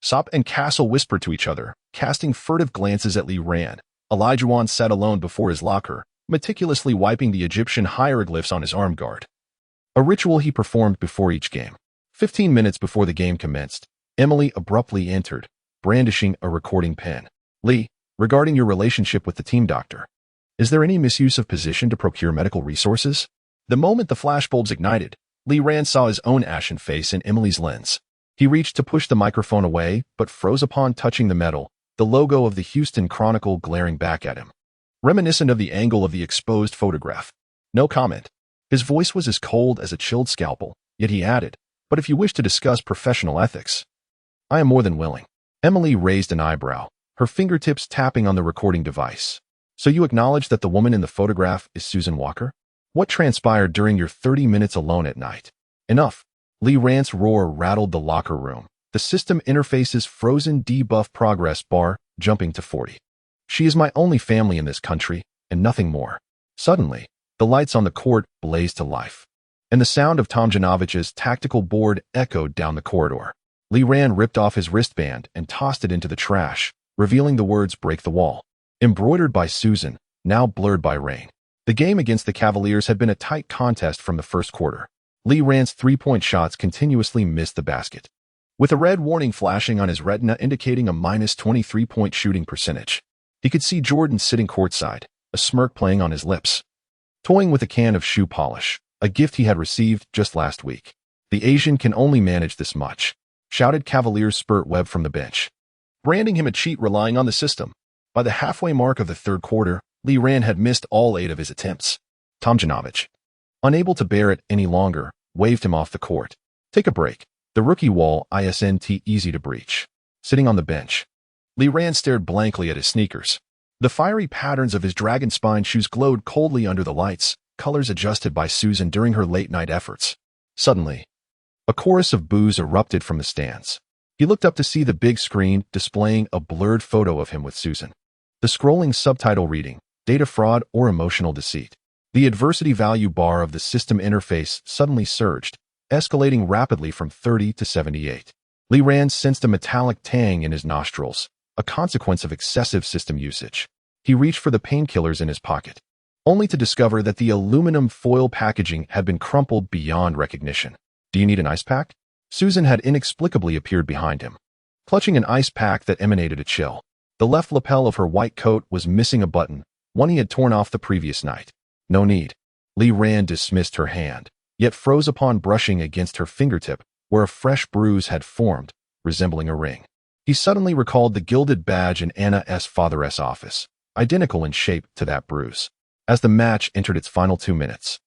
Sop and Castle whispered to each other, casting furtive glances at Lee Ran. Elijahwan sat alone before his locker, meticulously wiping the Egyptian hieroglyphs on his arm guard, a ritual he performed before each game. 15 minutes before the game commenced, Emily abruptly entered, brandishing a recording pen. "Lee, regarding your relationship with the team doctor, is there any misuse of position to procure medical resources?" The moment the flashbulbs ignited, Lee Ran saw his own ashen face in Emily's lens. He reached to push the microphone away, but froze upon touching the metal, the logo of the Houston Chronicle glaring back at him, reminiscent of the angle of the exposed photograph. No comment. His voice was as cold as a chilled scalpel, yet he added, "But if you wish to discuss professional ethics, I am more than willing." Emily raised an eyebrow, her fingertips tapping on the recording device. "So you acknowledge that the woman in the photograph is Susan Walker? What transpired during your 30 minutes alone at night?" "Enough." Lee Ran's roar rattled the locker room, the system interface's frozen debuff progress bar jumping to 40. "She is my only family in this country, and nothing more." Suddenly, the lights on the court blazed to life, and the sound of Tomjanovich's tactical board echoed down the corridor. Lee Ran ripped off his wristband and tossed it into the trash, revealing the words "break the wall," embroidered by Susan, now blurred by rain. The game against the Cavaliers had been a tight contest from the first quarter. Lee Ran's 3-point shots continuously missed the basket, with a red warning flashing on his retina indicating a -23-point shooting percentage. He could see Jordan sitting courtside, a smirk playing on his lips, toying with a can of shoe polish, a gift he had received just last week. "The Asian can only manage this much," shouted Cavaliers Spurt Webb from the bench, branding him a cheat relying on the system. By the halfway mark of the third quarter, Lee Ran had missed all 8 of his attempts. Tomjanovich, unable to bear it any longer, waved him off the court. "Take a break." The rookie wall isn't easy to breach. Sitting on the bench, Lee Ran stared blankly at his sneakers. The fiery patterns of his dragon spine shoes glowed coldly under the lights, colors adjusted by Susan during her late-night efforts. Suddenly, a chorus of boos erupted from the stands. He looked up to see the big screen displaying a blurred photo of him with Susan, the scrolling subtitle reading, "Data fraud or emotional deceit." The adversity value bar of the system interface suddenly surged, escalating rapidly from 30 to 78. Lee Ran sensed a metallic tang in his nostrils, a consequence of excessive system usage. He reached for the painkillers in his pocket, only to discover that the aluminum foil packaging had been crumpled beyond recognition. "Do you need an ice pack?" Susan had inexplicably appeared behind him, clutching an ice pack that emanated a chill. The left lapel of her white coat was missing a button, one he had torn off the previous night. "No need." Lee Rand dismissed her hand, yet froze upon brushing against her fingertip, where a fresh bruise had formed, resembling a ring. He suddenly recalled the gilded badge in Anna's father's office, identical in shape to that bruise. As the match entered its final 2 minutes,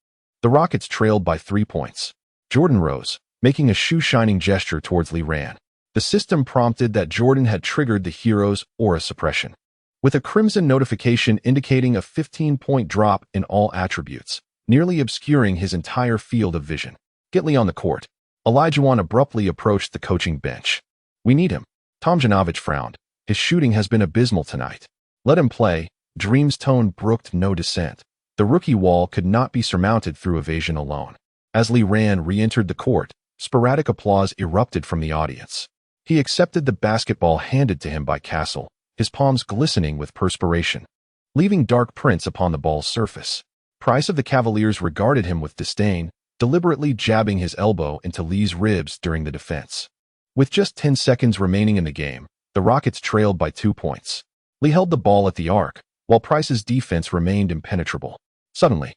the Rockets trailed by 3 points. Jordan rose, making a shoe-shining gesture towards Lee Rand. The system prompted that Jordan had triggered the hero's aura suppression, with a crimson notification indicating a 15-point drop in all attributes, nearly obscuring his entire field of vision. "Get Lee on the court." Olajuwon abruptly approached the coaching bench. "We need him." Tomjanovich frowned. "His shooting has been abysmal tonight." "Let him play." Dream's tone brooked no dissent. The rookie wall could not be surmounted through evasion alone. As Lee Rand re-entered the court, sporadic applause erupted from the audience. He accepted the basketball handed to him by Castle, his palms glistening with perspiration, leaving dark prints upon the ball's surface. Price of the Cavaliers regarded him with disdain, deliberately jabbing his elbow into Lee's ribs during the defense. With just 10 seconds remaining in the game, the Rockets trailed by 2 points. Lee held the ball at the arc, while Price's defense remained impenetrable. Suddenly,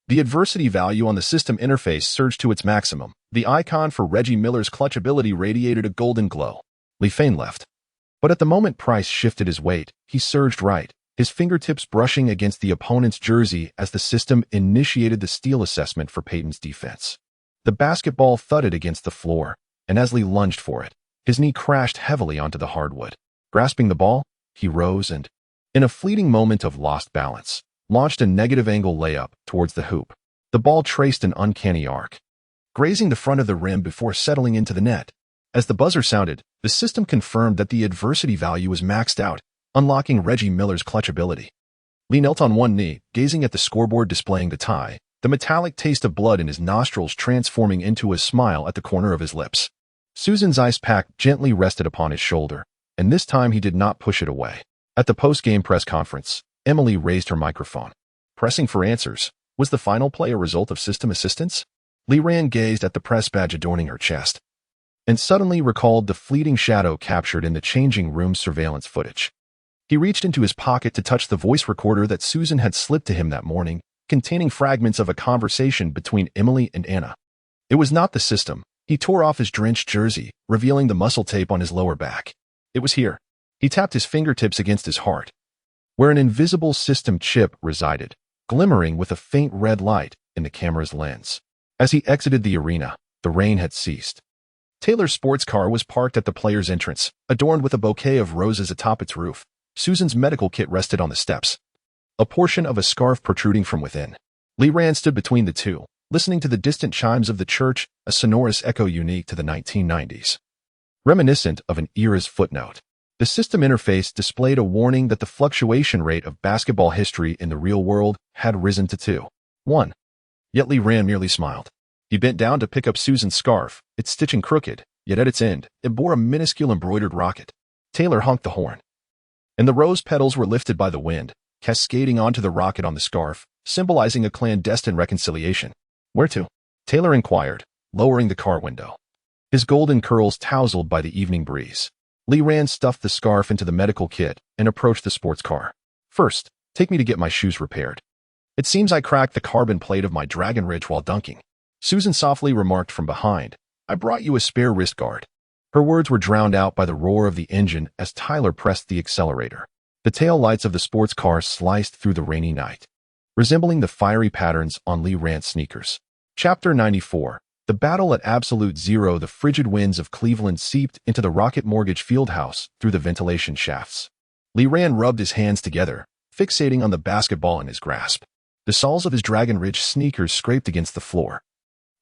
the adversity value on the system interface surged to its maximum. The icon for Reggie Miller's clutch ability radiated a golden glow. Lee feigned left. But at the moment Price shifted his weight, he surged right, his fingertips brushing against the opponent's jersey as the system initiated the steal assessment for Payton's defense. The basketball thudded against the floor, and as Lee lunged for it, his knee crashed heavily onto the hardwood. Grasping the ball, he rose and, in a fleeting moment of lost balance, launched a negative angle layup towards the hoop. The ball traced an uncanny arc, grazing the front of the rim before settling into the net. As the buzzer sounded, the system confirmed that the adversity value was maxed out, unlocking Reggie Miller's clutch ability. Lee knelt on one knee, gazing at the scoreboard displaying the tie, the metallic taste of blood in his nostrils transforming into a smile at the corner of his lips. Susan's ice pack gently rested upon his shoulder, and this time he did not push it away. At the post-game press conference, Emily raised her microphone. Pressing for answers. Was the final play a result of system assistance? Lee Rand gazed at the press badge adorning her chest, and suddenly recalled the fleeting shadow captured in the changing room's surveillance footage. He reached into his pocket to touch the voice recorder that Susan had slipped to him that morning, containing fragments of a conversation between Emily and Anna. It was not the system. He tore off his drenched jersey, revealing the muscle tape on his lower back. It was here. He tapped his fingertips against his heart, where an invisible system chip resided, glimmering with a faint red light in the camera's lens. As he exited the arena, the rain had ceased. Taylor's sports car was parked at the players' entrance, adorned with a bouquet of roses atop its roof. Susan's medical kit rested on the steps, a portion of a scarf protruding from within. Lee Rand stood between the two, listening to the distant chimes of the church, a sonorous echo unique to the 1990s. Reminiscent of an era's footnote, the system interface displayed a warning that the fluctuation rate of basketball history in the real world had risen to 2:1. Yet Lee Rand merely smiled. He bent down to pick up Susan's scarf, its stitching crooked, yet at its end, it bore a minuscule embroidered rocket. Taylor honked the horn, and the rose petals were lifted by the wind, cascading onto the rocket on the scarf, symbolizing a clandestine reconciliation. "Where to?" Taylor inquired, lowering the car window. His golden curls tousled by the evening breeze. Lee Rand stuffed the scarf into the medical kit and approached the sports car. "First, take me to get my shoes repaired. It seems I cracked the carbon plate of my Dragon Ridge while dunking." Susan softly remarked from behind, "I brought you a spare wrist guard." Her words were drowned out by the roar of the engine as Tyler pressed the accelerator. The tail lights of the sports car sliced through the rainy night, resembling the fiery patterns on Lee Rand's sneakers. Chapter 94. The battle at absolute zero. The frigid winds of Cleveland seeped into the Rocket Mortgage Fieldhouse through the ventilation shafts. Lee Rand rubbed his hands together, fixating on the basketball in his grasp. The soles of his Dragon Ridge sneakers scraped against the floor,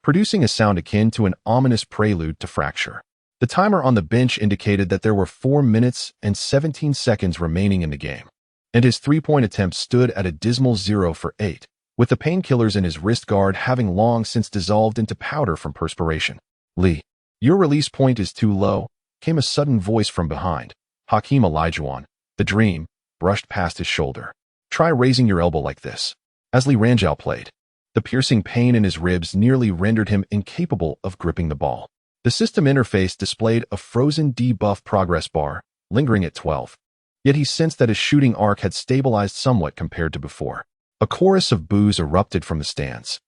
producing a sound akin to an ominous prelude to fracture. The timer on the bench indicated that there were 4 minutes and 17 seconds remaining in the game, and his three-point attempt stood at a dismal 0 for 8, with the painkillers in his wrist guard having long since dissolved into powder from perspiration. "Lee, your release point is too low," came a sudden voice from behind. Hakeem Olajuwon, the Dream, brushed past his shoulder. Try raising your elbow like this. As Li Ranjiao played, the piercing pain in his ribs nearly rendered him incapable of gripping the ball. The system interface displayed a frozen debuff progress bar, lingering at 12. Yet he sensed that his shooting arc had stabilized somewhat compared to before. A chorus of boos erupted from the stands,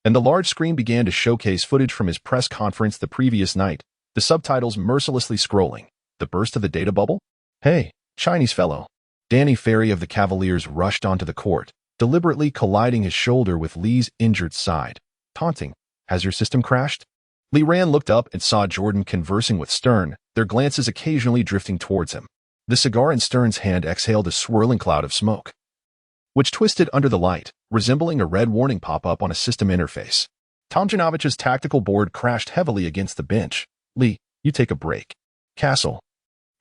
and the large screen began to showcase footage from his press conference the previous night, the subtitles mercilessly scrolling. The burst of the data bubble? Hey, Chinese fellow. Danny Ferry of the Cavaliers rushed onto the court, deliberately colliding his shoulder with Li's injured side, taunting, "Has your system crashed?" Li Ran looked up and saw Jordan conversing with Stern, their glances occasionally drifting towards him. The cigar in Stern's hand exhaled a swirling cloud of smoke, which twisted under the light, resembling a red warning pop-up on a system interface. Tomjanovich's tactical board crashed heavily against the bench. "Li, you take a break. Castle,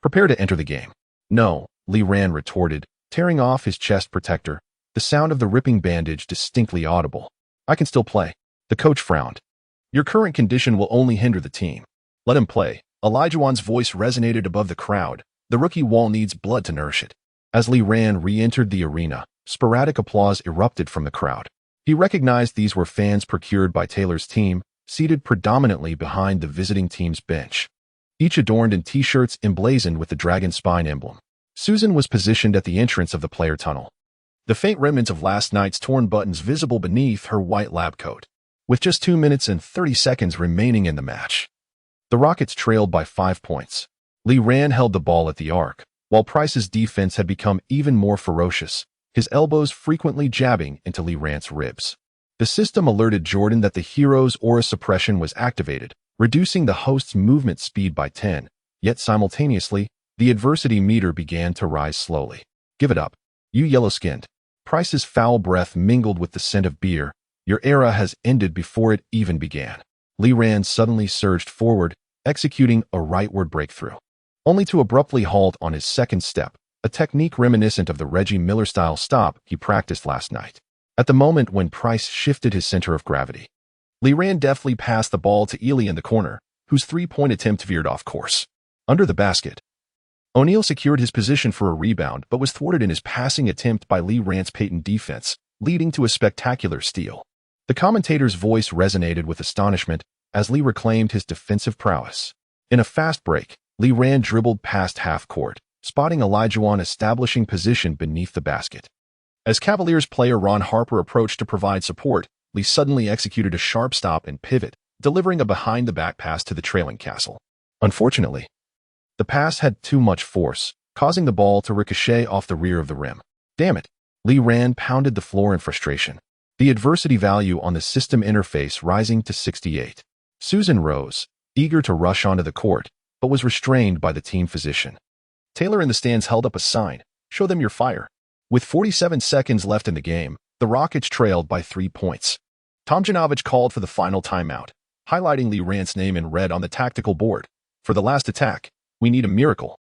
prepare to enter the game." "No," Li Ran retorted, tearing off his chest protector, the sound of the ripping bandage distinctly audible. "I can still play." The coach frowned. "Your current condition will only hinder the team. Let him play." Elijahwan's voice resonated above the crowd. "The rookie wall needs blood to nourish it." As Li Ran re-entered the arena, sporadic applause erupted from the crowd. He recognized these were fans procured by Taylor's team, seated predominantly behind the visiting team's bench, each adorned in t-shirts emblazoned with the dragon spine emblem. Susan was positioned at the entrance of the player tunnel, the faint remnants of last night's torn buttons visible beneath her white lab coat. With just 2 minutes and 30 seconds remaining in the match, the Rockets trailed by 5 points. Li Ran held the ball at the arc, while Price's defense had become even more ferocious, his elbows frequently jabbing into Li Ran's ribs. The system alerted Jordan that the hero's aura suppression was activated, reducing the host's movement speed by 10, yet simultaneously, the adversity meter began to rise slowly. "Give it up, you yellow-skinned." Price's foul breath mingled with the scent of beer. "Your era has ended before it even began." Li Ran suddenly surged forward, executing a rightward breakthrough, only to abruptly halt on his second step, a technique reminiscent of the Reggie Miller-style stop he practiced last night. At the moment when Price shifted his center of gravity, Li Ran deftly passed the ball to Ely in the corner, whose three-point attempt veered off course. Under the basket, O'Neal secured his position for a rebound but was thwarted in his passing attempt by Li Ran's patent defense, leading to a spectacular steal. The commentator's voice resonated with astonishment as Li reclaimed his defensive prowess. In a fast break, Li Ran dribbled past half-court, spotting Elijahwan establishing position beneath the basket. As Cavaliers player Ron Harper approached to provide support, Li suddenly executed a sharp stop and pivot, delivering a behind-the-back pass to the trailing Castle. Unfortunately, the pass had too much force, causing the ball to ricochet off the rear of the rim. "Damn it!" Li Ran pounded the floor in frustration, the adversity value on the system interface rising to 68. Susan rose, eager to rush onto the court, but was restrained by the team physician. Taylor in the stands held up a sign, "Show them your fire." With 47 seconds left in the game, the Rockets trailed by 3 points. Tomjanovich called for the final timeout, highlighting Li Ran's name in red on the tactical board. "For the last attack, we need a miracle."